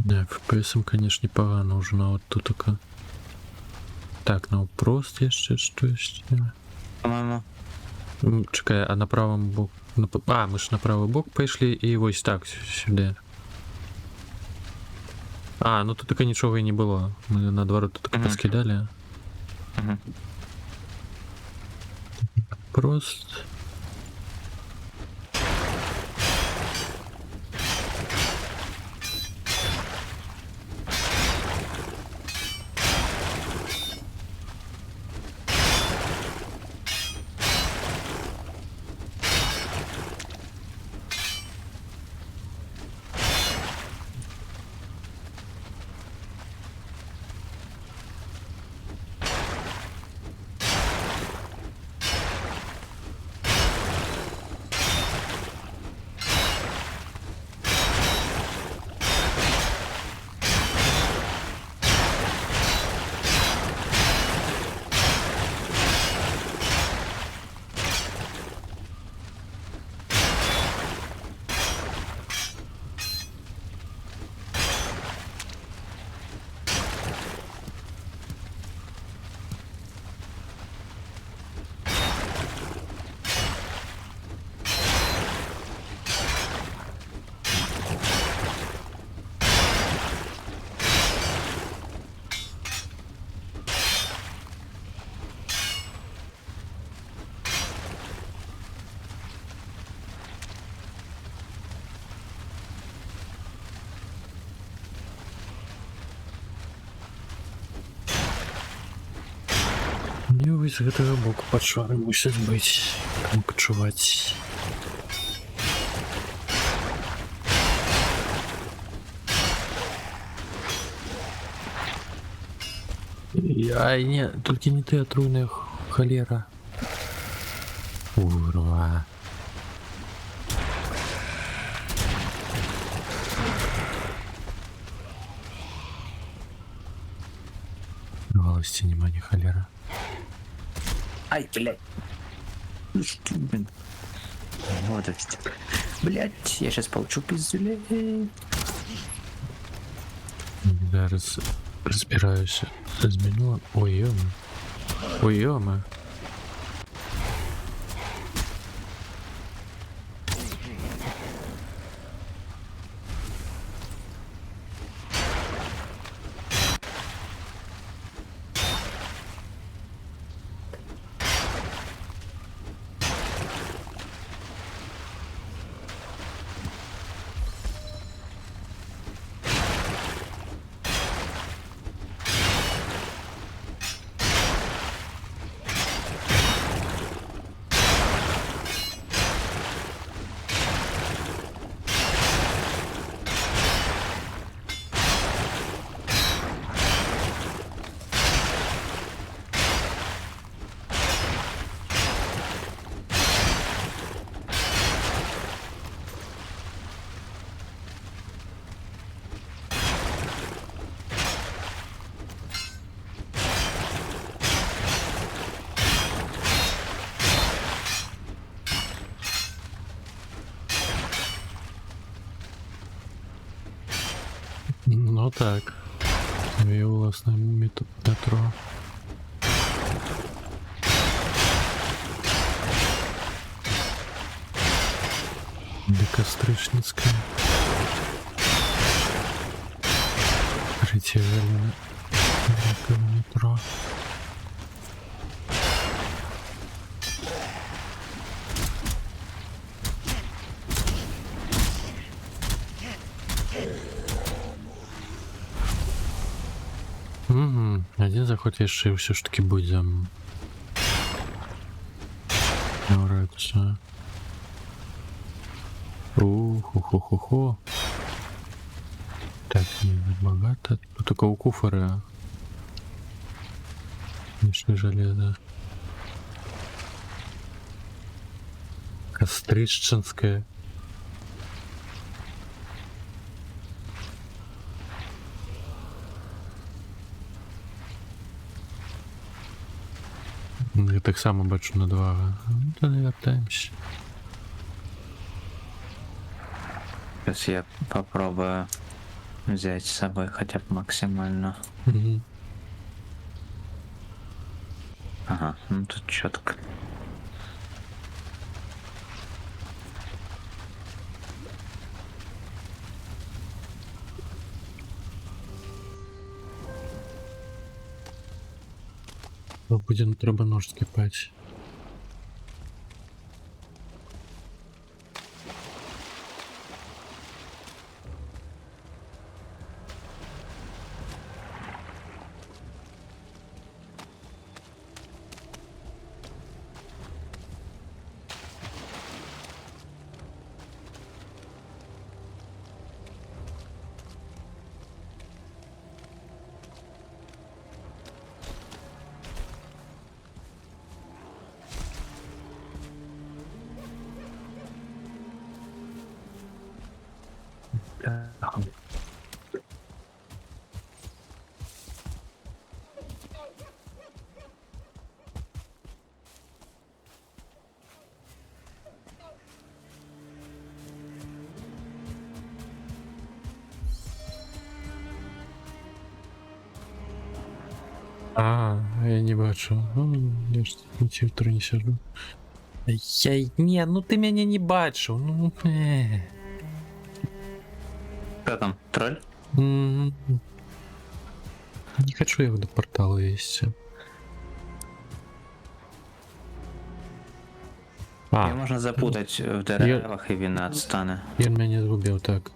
Не, FPS, конечно, непогано уже на от тут така. Так, на просто ще що ще. По-моєму. Чекай, а на правому боку. А, ми ж на правий бок пішли і ось так сюди. А, ну тут таке нічого і не було. Ми наоборот тут таке поскидали. Мгм. Просто. Не ось з гэтага боку пачвары мусяць быць. Там пачуваць. Ай, не, толькі не ты, отруйная холера. Урва. Волости нема, не холера. Ай, блядь. Ну что, блин. Молодость. Блядь, я сейчас получу пиздюлей. Зараз разбираюсь с меню. Ой, ёма. Ой, ёма. Ну так. Є власне метро. Дикостричницьке. Третє велине метро. Угу, один заход яшчэ все ж таки будем. Нравится. Хо-хо-хо-хо. Так, не богато. Тут только у куфора. Конечно, железо. Кострищенская. Я так само бачу на два. Ну, то не вертаємось. Сейчас я попробую взять с собой хотя бы максимально. Мгм. Ага, ну тут четко. Потім треба нож скипати. А, я не бачу. Ну, я ж на тівтор не сижу. Ні, ну ти мене не бачив. Ну, Кто там? Тролль? Не хочу я до портала вести. Ее можно запутать в деревах, и вина отстане. Він мене згубив, так.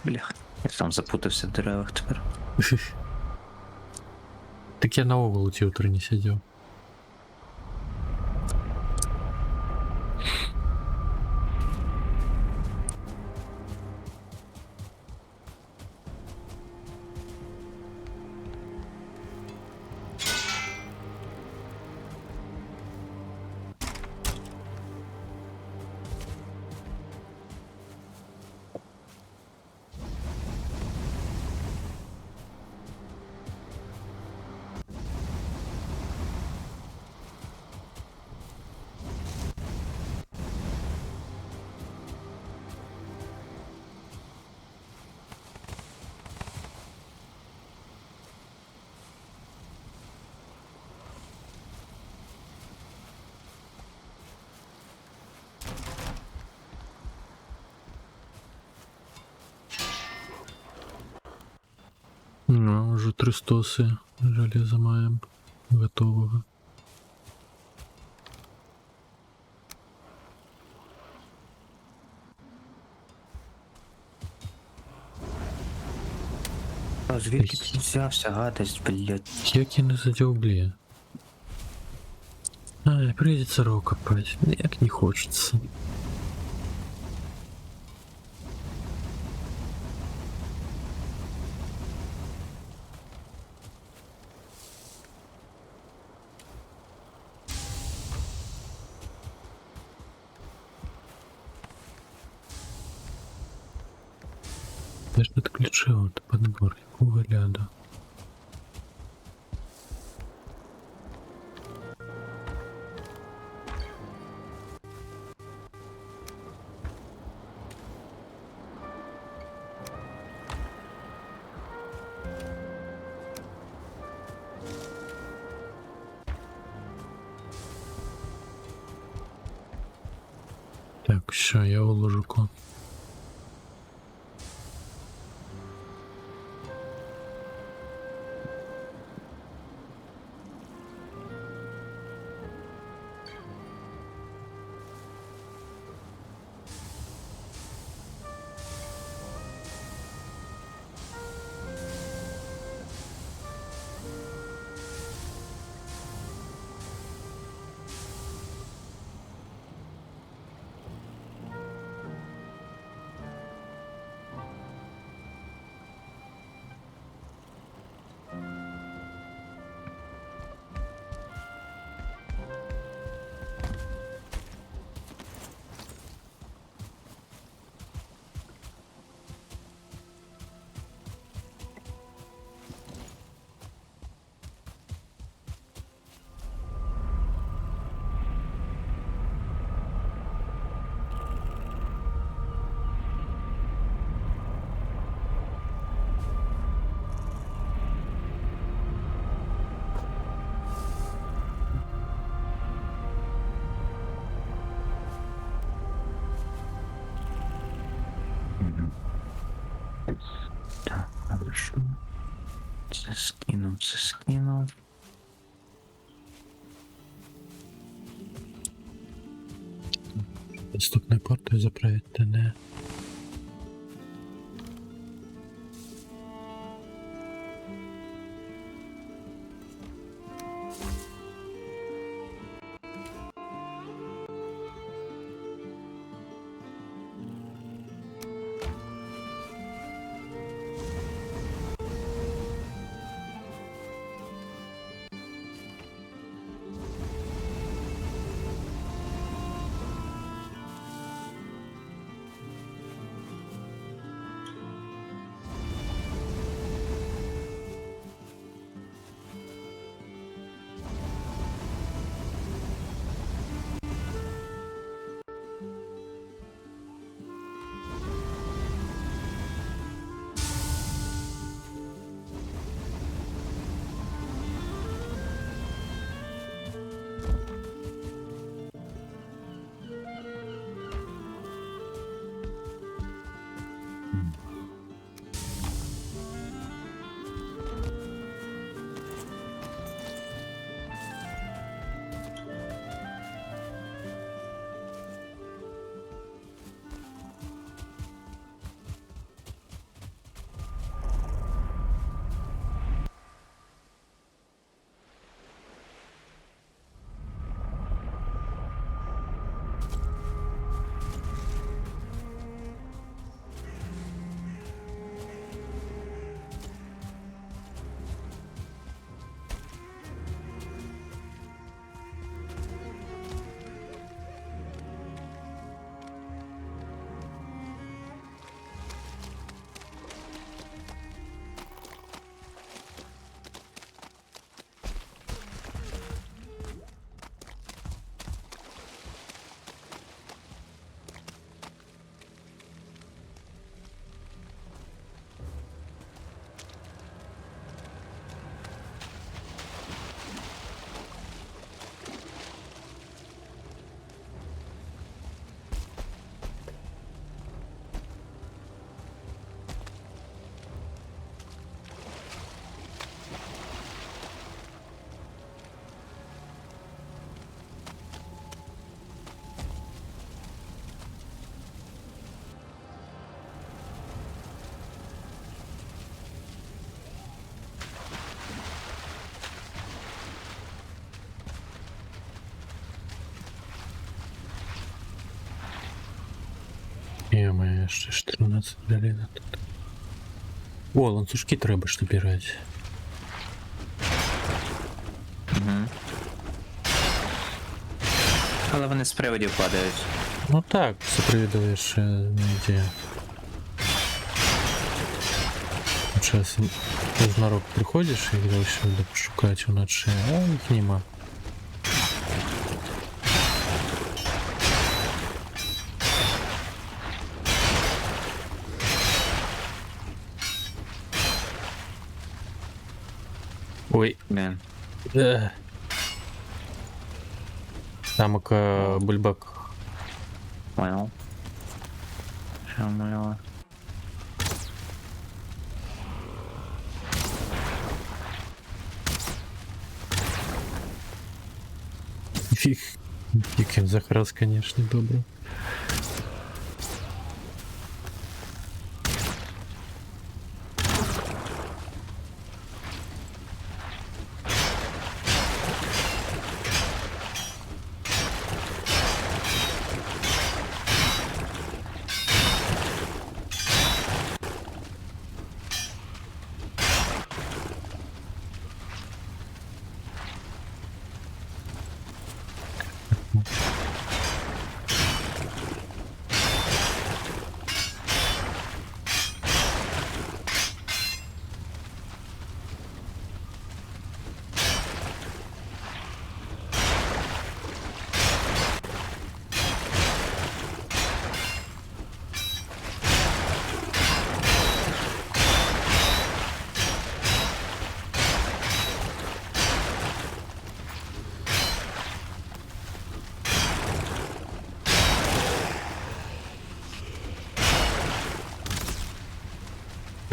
Блях, я сам запутався в деревах тепер. Так я на углу тівтор не сидів. Ну, уже 300 железа маем готового. А звідки ти взявся, гадость, блядь? Як я не задел угли? Ай, придется рог копать. Як не хочется. Я ж підключив подбор якого ляду. Так, все, я уложу ко. Так, хорошо. Це скинув, це скинув. Доступной портой заправить ТН. Є-моє, ще 14 долина тут. О, ланцюжки треба ж набирати. Угу. Але вони з приводів падають. Ну так, супровідуєш не ідея. Сейчас знарок приходиш і далі буде пошукати вночі, а їх нема. Ой. Блін. Тамок бульбак. Понял. Що моя? Фіг. Яким захарас, конечно, добре.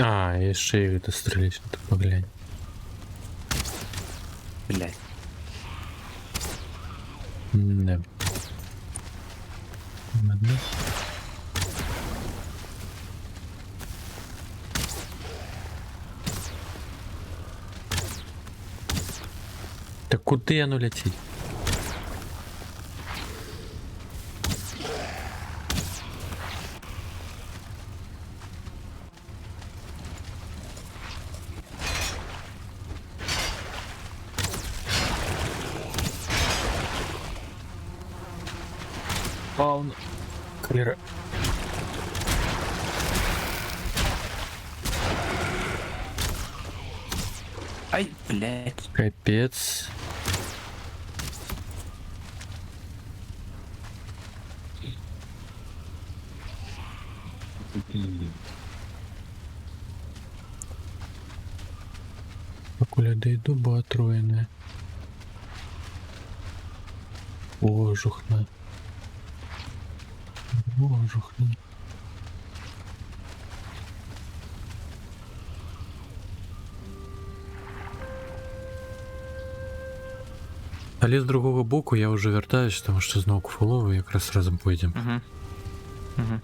А, еще и это стрелять, ну ты поглянь. Блять. Да. Ладно. Так куди оно летить? Паун. Клера. Ай, блять. Капец. Покуля дойду, бо отруєне. Ожухне. Ожухне. Але з другого боку я вже вертаюсь, тому що знову куфоловий, якраз разом поїдемо. Угу. Угу.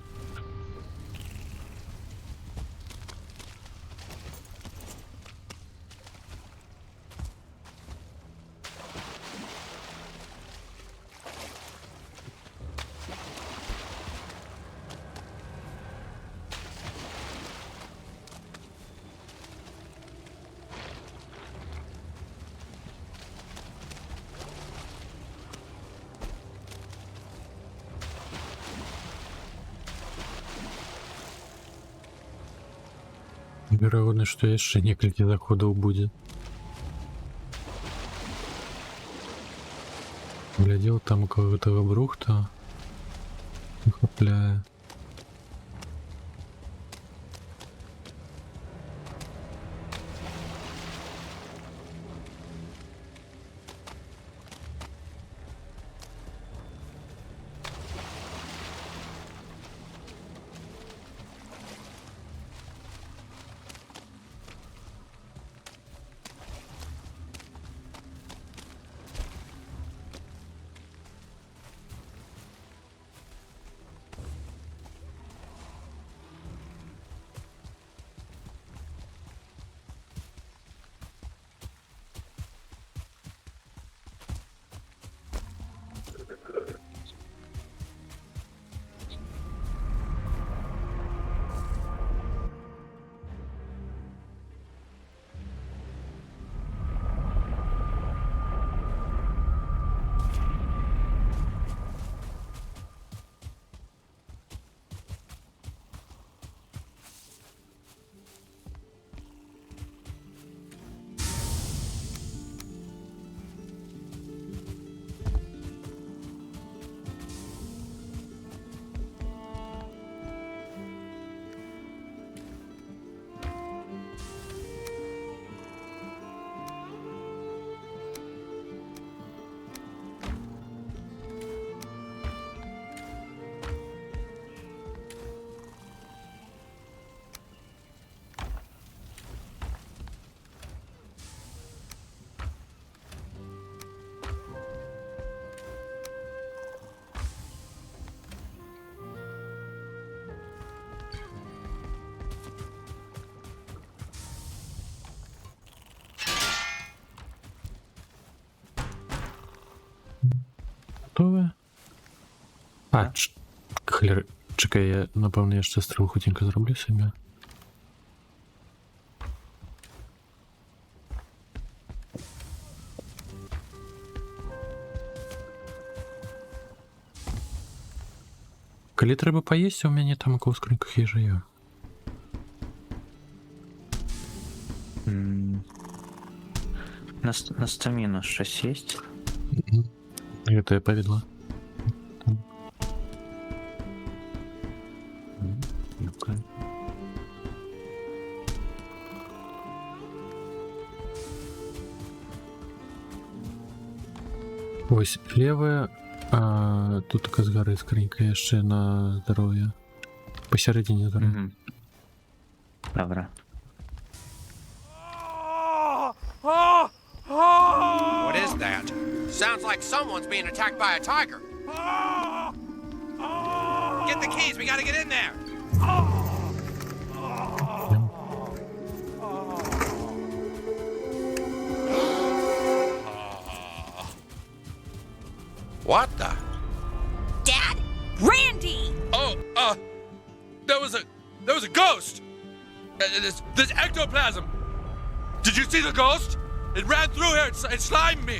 Вероятно, что еще несколько заходов будет. Глядел там у кого-то брухта. Хопля. Готове? А, хлір. Чекай, я, напевно, я ще стрілу хутенько зроблю собі. Коли треба поїсти, у мене там у скриньках їжа є. На стамину щось є? Это я повідла. Ну-ка. Ось левая, а тут така згори скринька ще на здоров'я. Посередині здоров'я. Добре. that? Sounds like someone's being attacked by a tiger. Get the keys, we gotta get in there. What the? Dad? Randy! Oh, there was a ghost. This ectoplasm. Did you see the ghost? It ran through here and slimed me.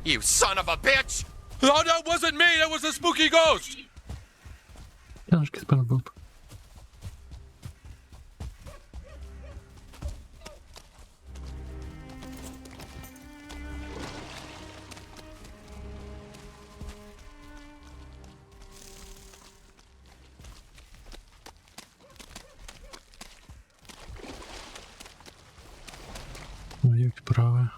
You son of a bitch! Oh, that wasn't me. That was a spooky ghost. Тяжкий спанбоб. Моє праве.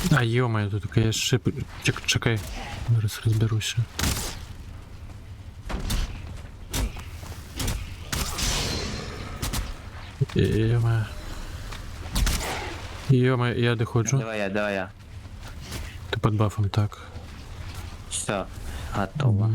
А ё-моё, тут така я шип... Чекай, зараз розберуся. Ё-моё. Ё-моё, я доходжу. Давай я. Ты под бафом, так. Все, готово.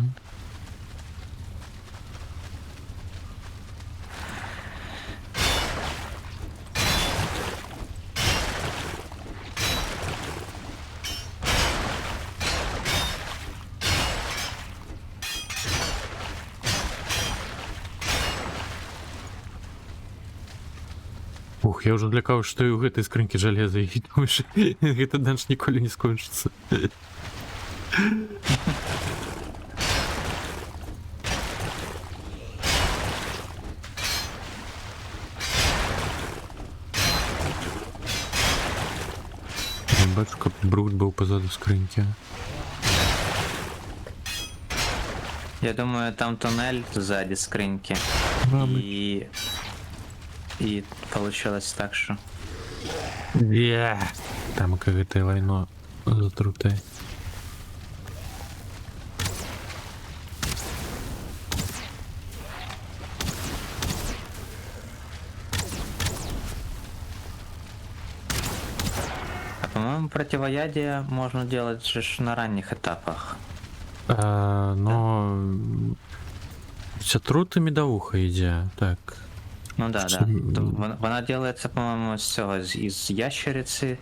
Ух, я уже злякав, что и у этой скринки железа, и думаю, что этот данж ніколи не скончится. Я бачу, как брут был позаду скринки. Я думаю, там туннель сзади скриньки. И получилось так, что... Там какое-то лайно затруте. А по-моему, противоядие можно делать же на ранних этапах. Но... Ця трута медовуха йде, так. Ну да. Вона делается, по-моему, з цього, із ящериці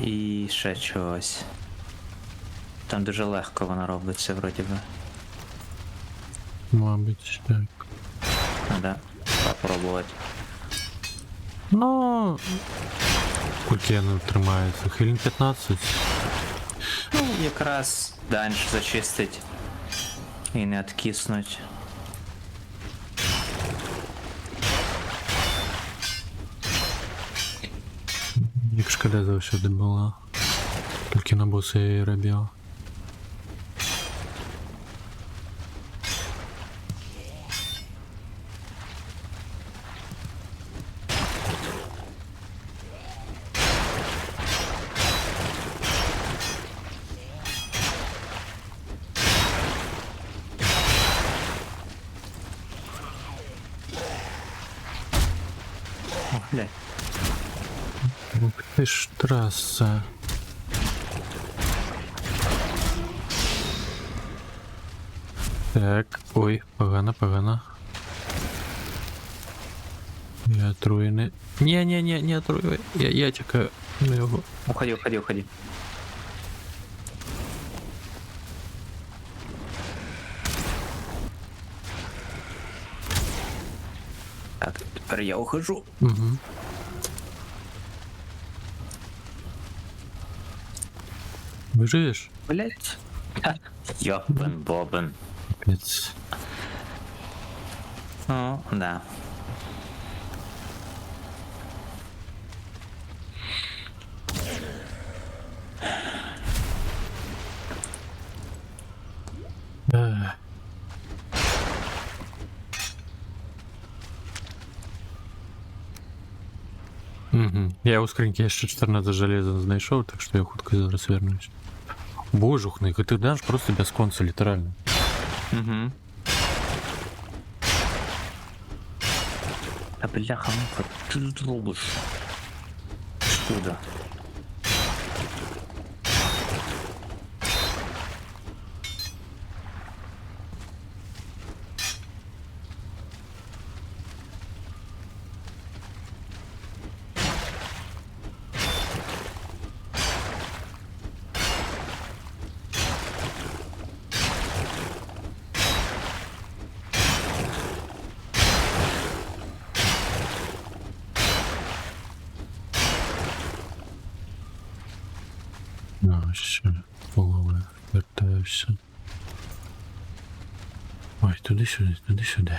і ще чогось. Там дуже легко вона робиться, вроді би. Мабуть, так. Ну да, попробувати. Ну... Скільки вона тримається? Хвилин 15? Ну, якраз данж зачистить і не откиснуть. Як шкода завжди була. Тільки на боса я її робив. Бля. Ух ти ж траса. Так, ой, погано. Я отруєний. Не отруюй. Я чекаю на його. Уходи. Тепер я ухожу. Угу. Выживешь? Блять. Ёбан бобан. Капец. Ну, да. Да. Угу. Я у скриньки ще 14 железа знайшов, так що я хутко зараз вернусь. Божухник, і ти даш просто без конца, літерально. Угу. А бляха, ну ти тут робиш? Куда? Ну, все, полове, вертаюся. Ой, туди-сюди, туди-сюди.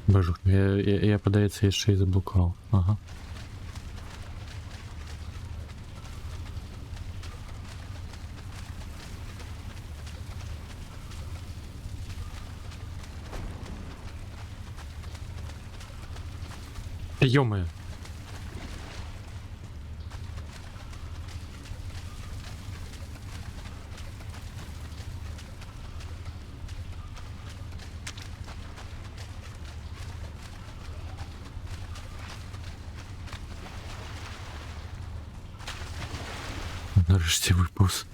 Божух, я подається, ще й заблокував. Ага. Ё-моё. Нарешті виповз.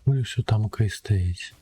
Ой, що там окей стоїть.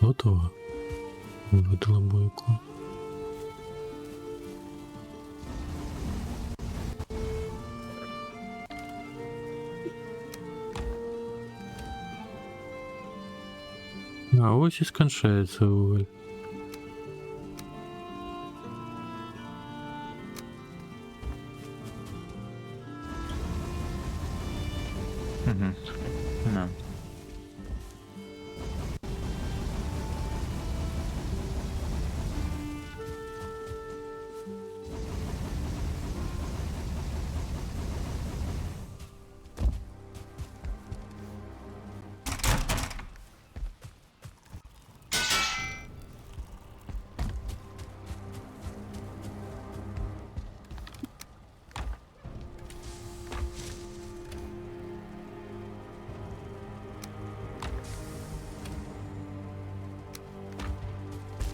Готово. Виводила бойку. А ось і скончається уголь.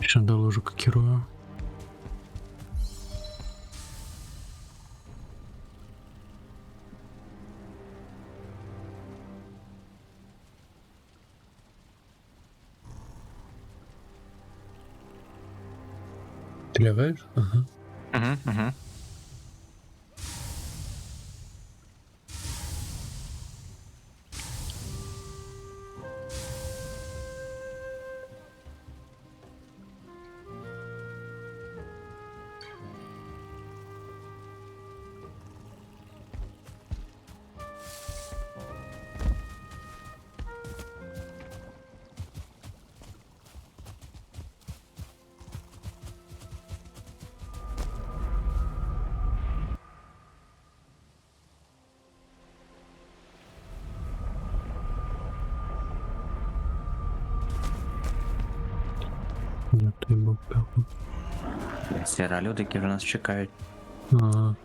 Сейчас доложу как герою. Ты лягаешь? Ага. Угу. Нет, ты был пеху. Люди, які вже нас чекають. Ага.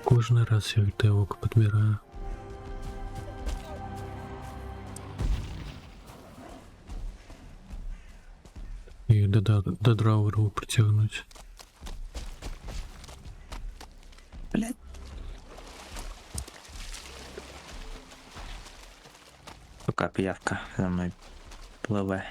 Кожний раз я ТОК підбираю. І до драуеру притягнуть. Блять. Сука, пиявка за мною пливе.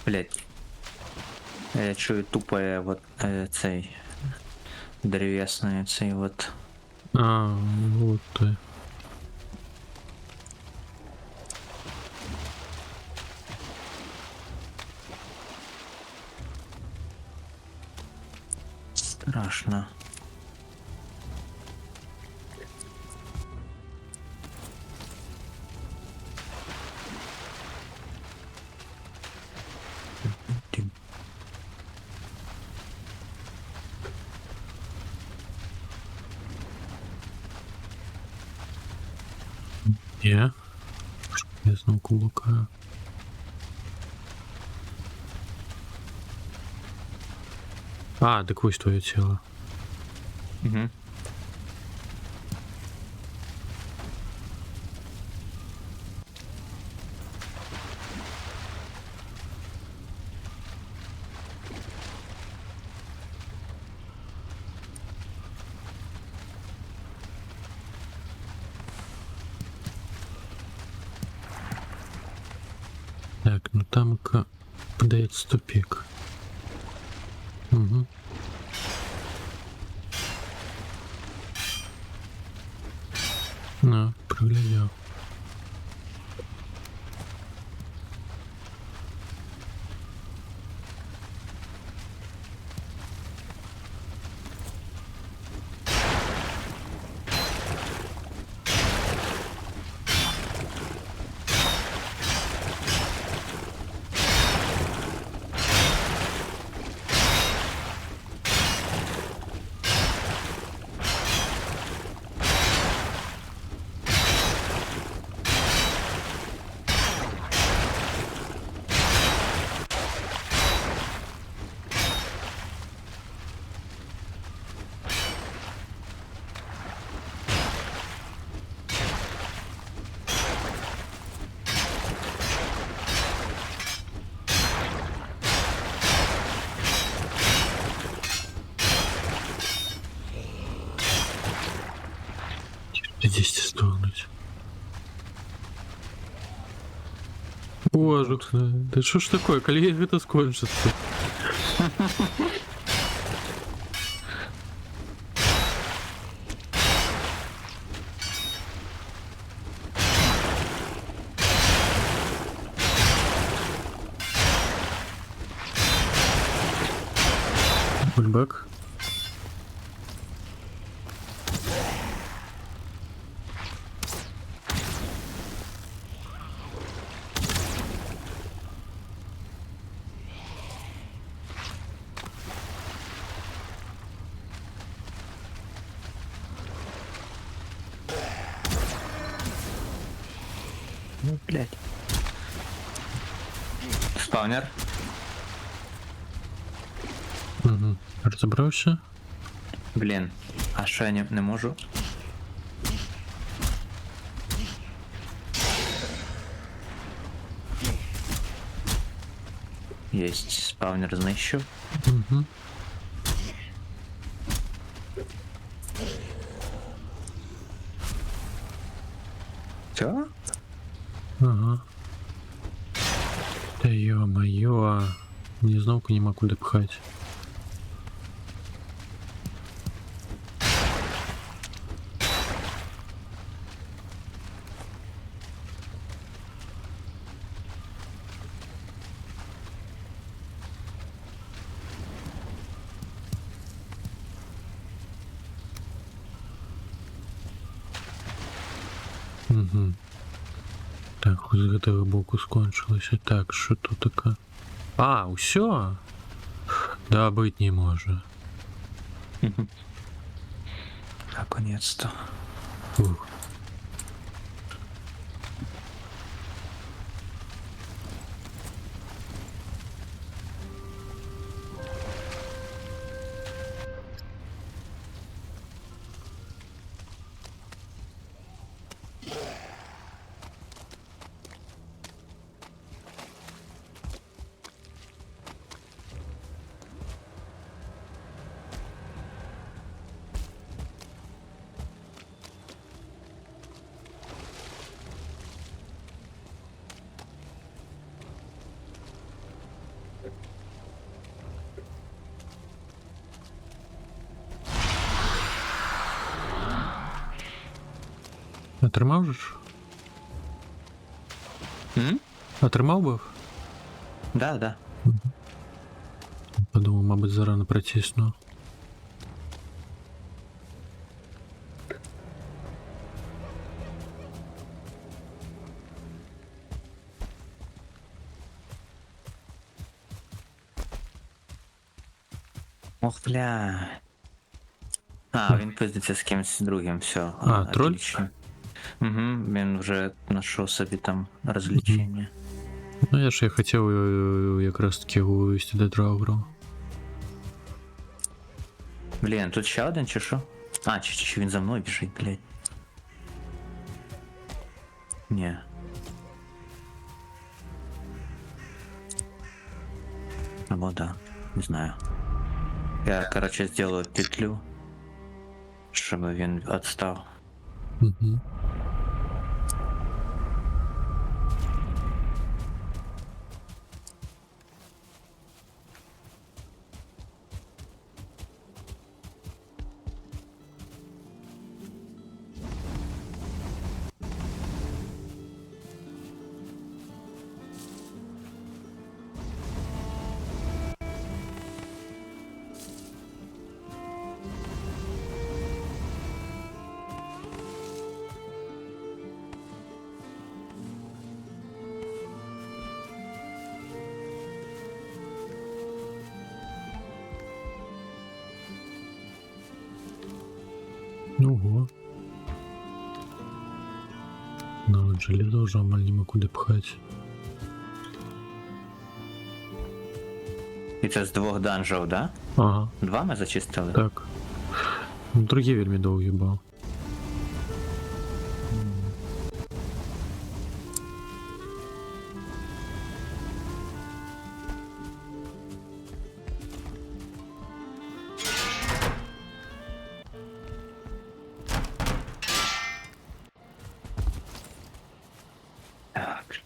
Блять. Я чую тупо вот цей древесный цей вот. А, вот ты. Страшно. Я знал кулака. А, так ось твоє тіло. Угу. Так, ну там подається тупик. Угу. На, проглядел. Здесь столкнуть. Боже, да что ж такое, коли это скончится? Бульбак. Ну, блядь. Спаунер. Угу. Розібрався? Блін, а що я не можу? Єсть, спаунер знищив. Угу. Все? Ага. Та ё-моё. Мені знову нема куди пхати. Угу. Так, з гэтага боку скончылася. Так, що тут таке? А, усё? Да, быць не можа. Наконец-то. Ух. Отримав же ж? Отримав був? Да, да. Подумав, мабуть, зарано протисну. Ох, бля. А, він пиздиться з кимось другим, все. А, троль? Угу, він вже знайшов собі там розвлечення. Ну я хотів якраз таки вивести до Драугру. Блін, тут ще один чи що? А, чи він за мною біжить, блядь. Ні. Або да, не знаю. Я, короче, сделаю петлю, щоб він відстав. Угу. Ого. Ну, от железо вже амаль нема куди пхати. І це з 2 данжів, да? Ага. 2 ми зачистили? Так. Ну, другі вельми довгі був. Так,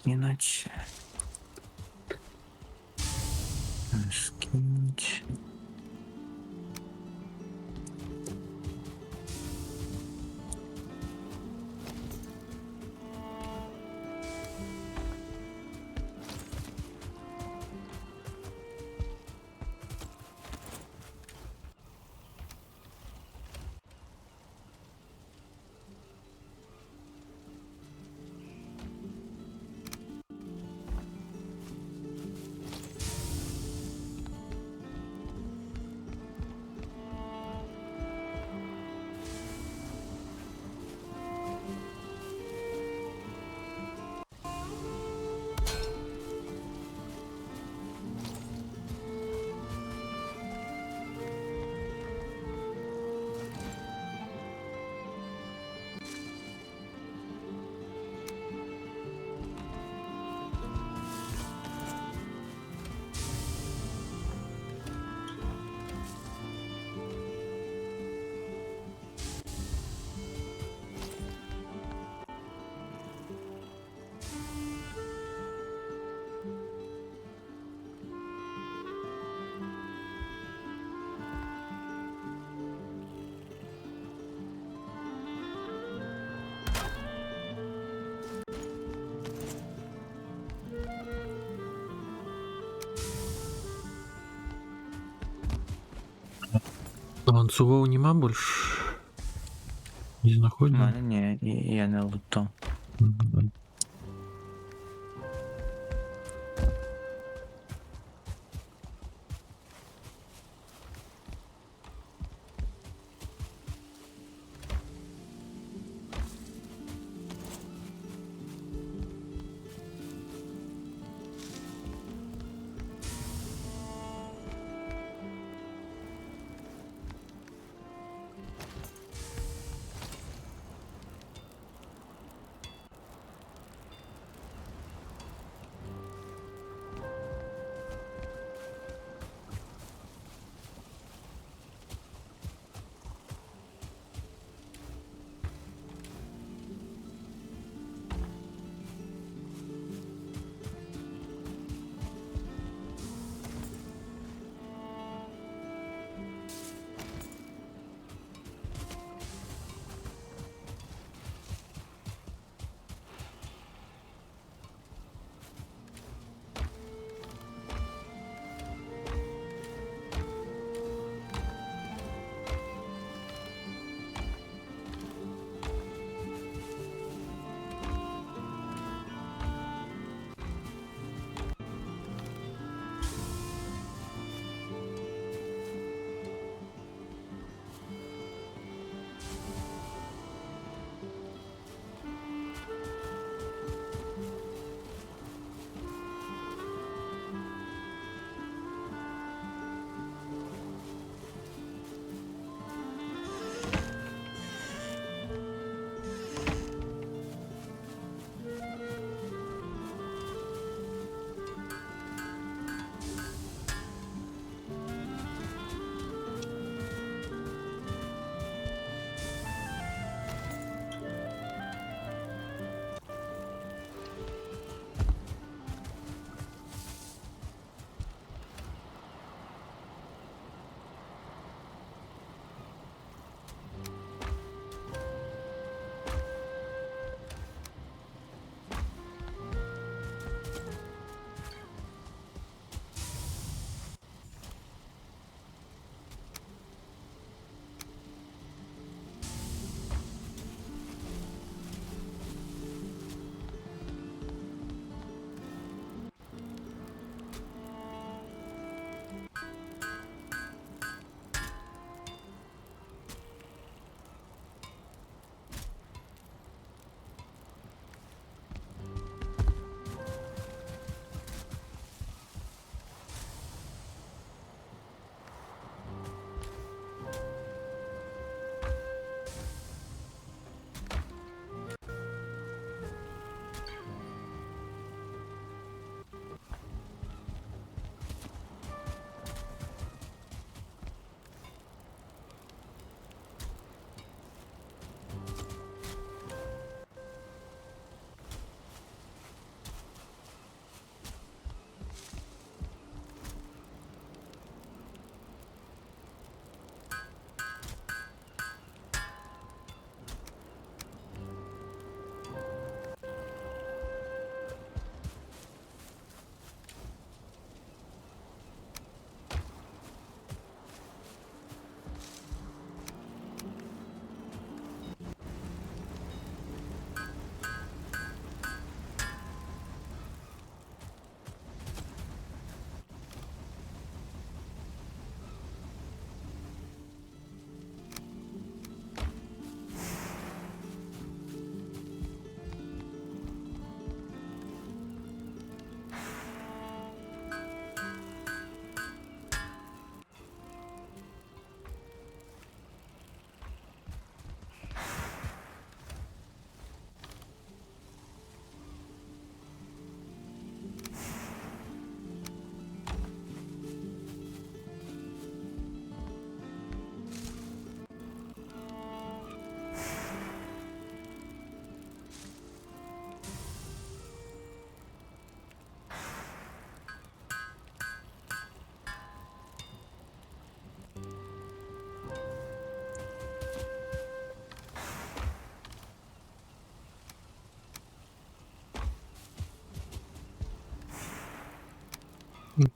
иначе. Скинуть. Ланцюгов нема більш? Не У знаходимо? мене ні, я не луто.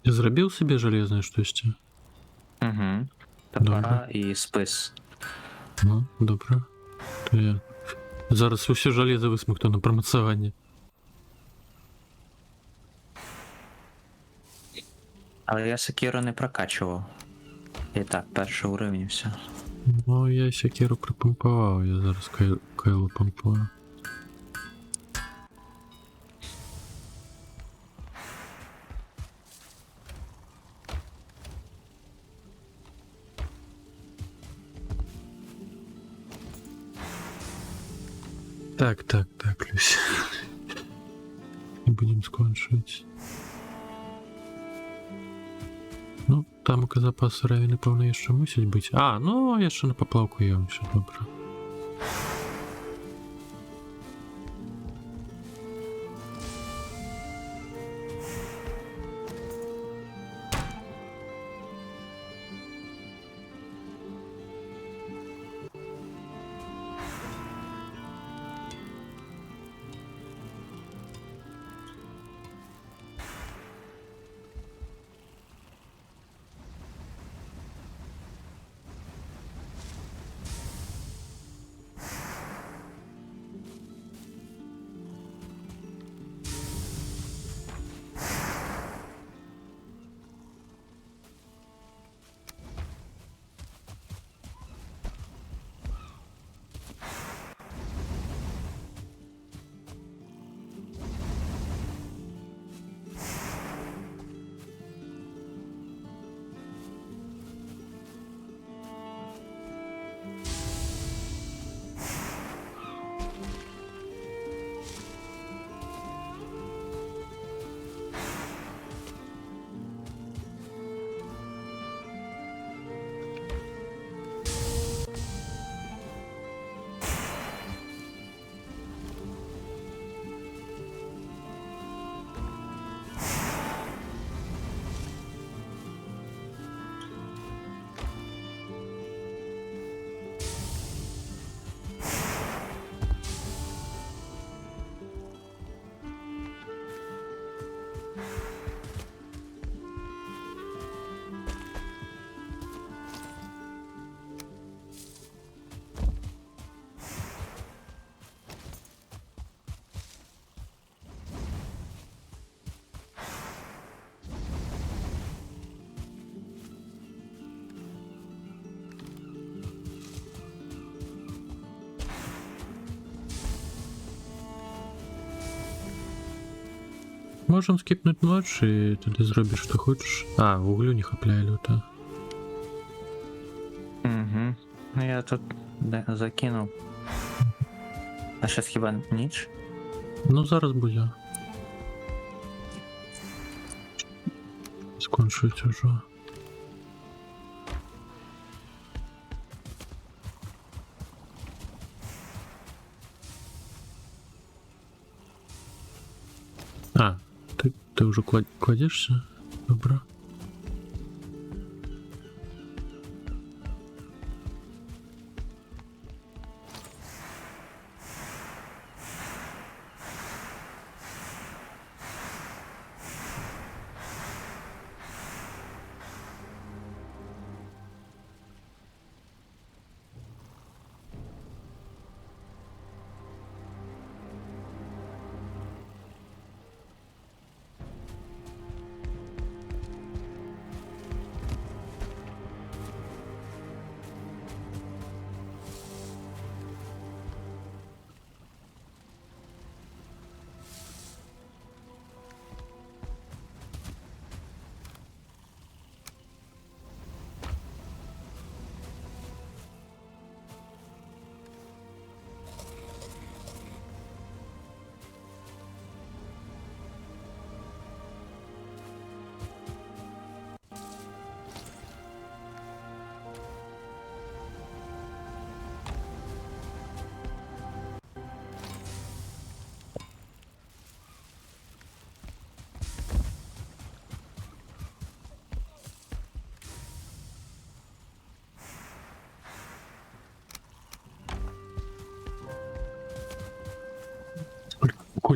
Ти зробив собі железне щось? Угу. Добре. і спис. Ну, добре. То я зараз усі железо висмикну на промацування. Але я Секіру не прокачував. І так, перший уровень і все. Ну, я Секіру припомпував, я зараз Кайло помпую. Так, Люся. Не будем скончивать. Ну, там запас реві, напевно, ще мусить бути. А, ну, я ще на поплавку є, все добре. Можем скипнуть ночь и тогда зробишь, что хочешь. А, углю не хапляй люто. Угу. Ну я тут закинув. А зараз хіба ніч? Ну, зараз буде. Скончується вже. А, ты уже кладешься? Добро.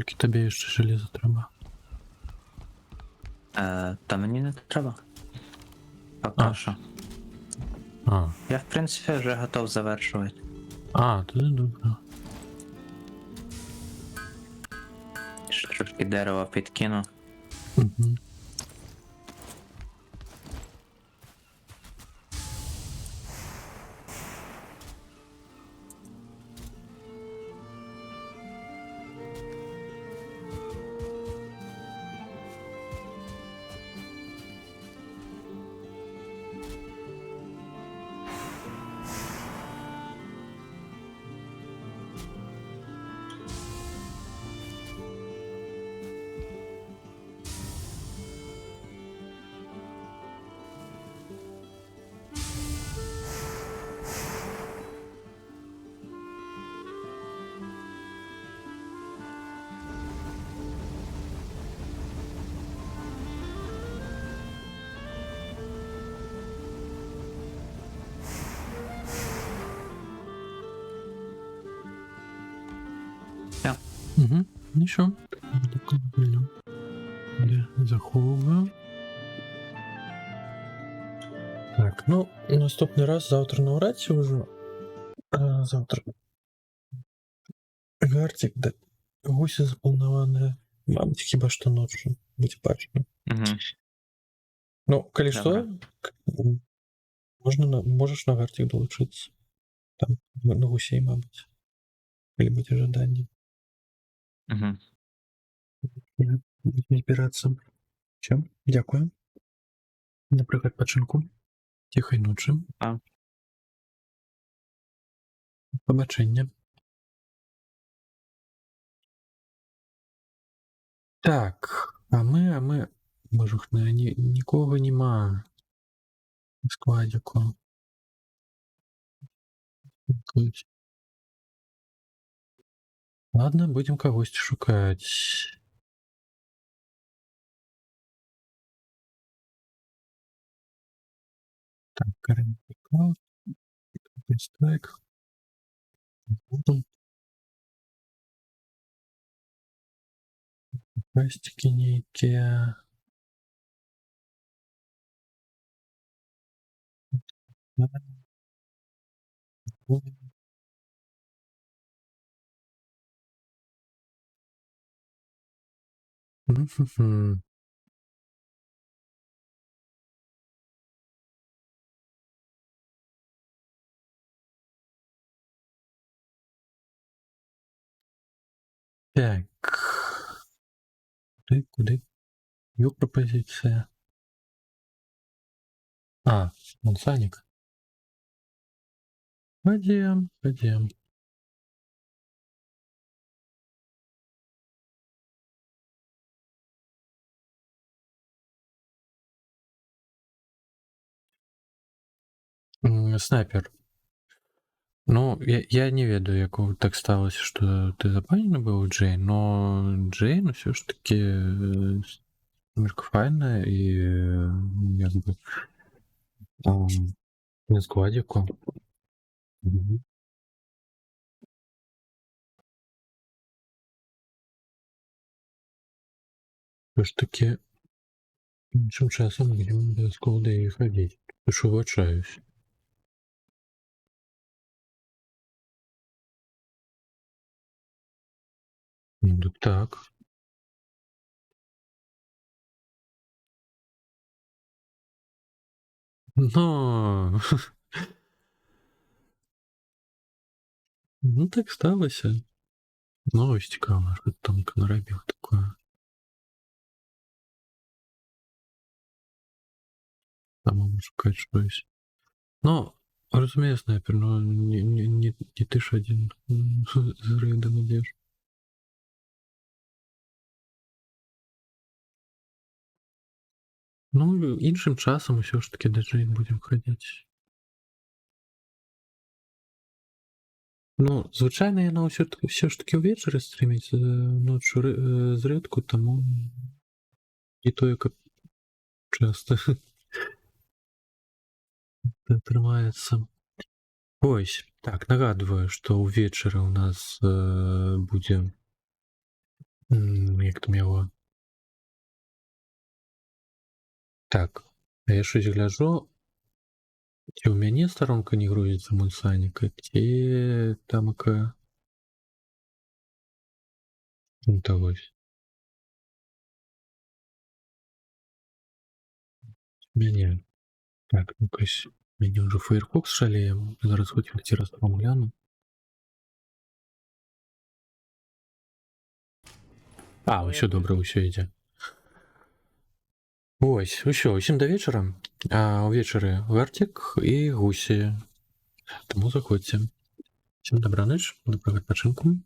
Скільки тобі ще железа треба? Та мені не треба. Поки що. А, Я, в принципі, вже готов завершувати. тоді добре. Ще трошки дерева підкину. Угу. Угу. Нічого. Я заховую. Так, ну, наступний раз завтра на ураці вже. Завтра. Гартик, де гусі заплановані. Мабуть, хіба що ночі. Будь бачно. Угу. Ну, коли що, можеш на Гартик долучитися. Там, на гусей, мабуть. Коли-будь ожидання. Угу. Будемо збиратися. Все, дякую. Наприклад, починку. Тихої ночі. Побачення. Так, а ми... Божухне, нікого нема. В складіку. Ладно, будем когось шукать. Так, Карен Пикал. Пристайк. Пластики некие. Так. Куди? Його пропозиція. Монсаник. Пойдем. Снайпер. Ну, я не ведаю, як так сталося, що ти запалена був Джейн, но Джейн все ж таки файна і якби на складіку. Все ж таки іншим часом будемо обов'язково до її ходити. Що вибачаюсь. Ну так. Но... Ну так сталося. Новость цікава, що там наробив таке. Там шукати щось. Ну, розумію, снайпер, но не ти ж один з рейдом ідеш. Ну, іншим часом все ж таки до Джейн будемо ходити. Ну, звичайно, я на все ж таки ввечері стрімить, ночі зрідку, тому і то, як часто тримається. Ось, так, нагадую, що увечері у нас буде, як там його. Так, я щось гляжу. Ці ў мяне старонка не грузіцца мульсаніка, ці тамака. Ну то вось. Мяне. Так, ну-кась. Мяне ўжо Firefox шалее. Зараз хоць ці раз вам гляну. А, ўсё добра, ўсё ідзе. Ось, усё, усім да вечара. А ўвечары Вертик і гусі. Таму заходзьце. Всім добраніч, добрага адпачынку.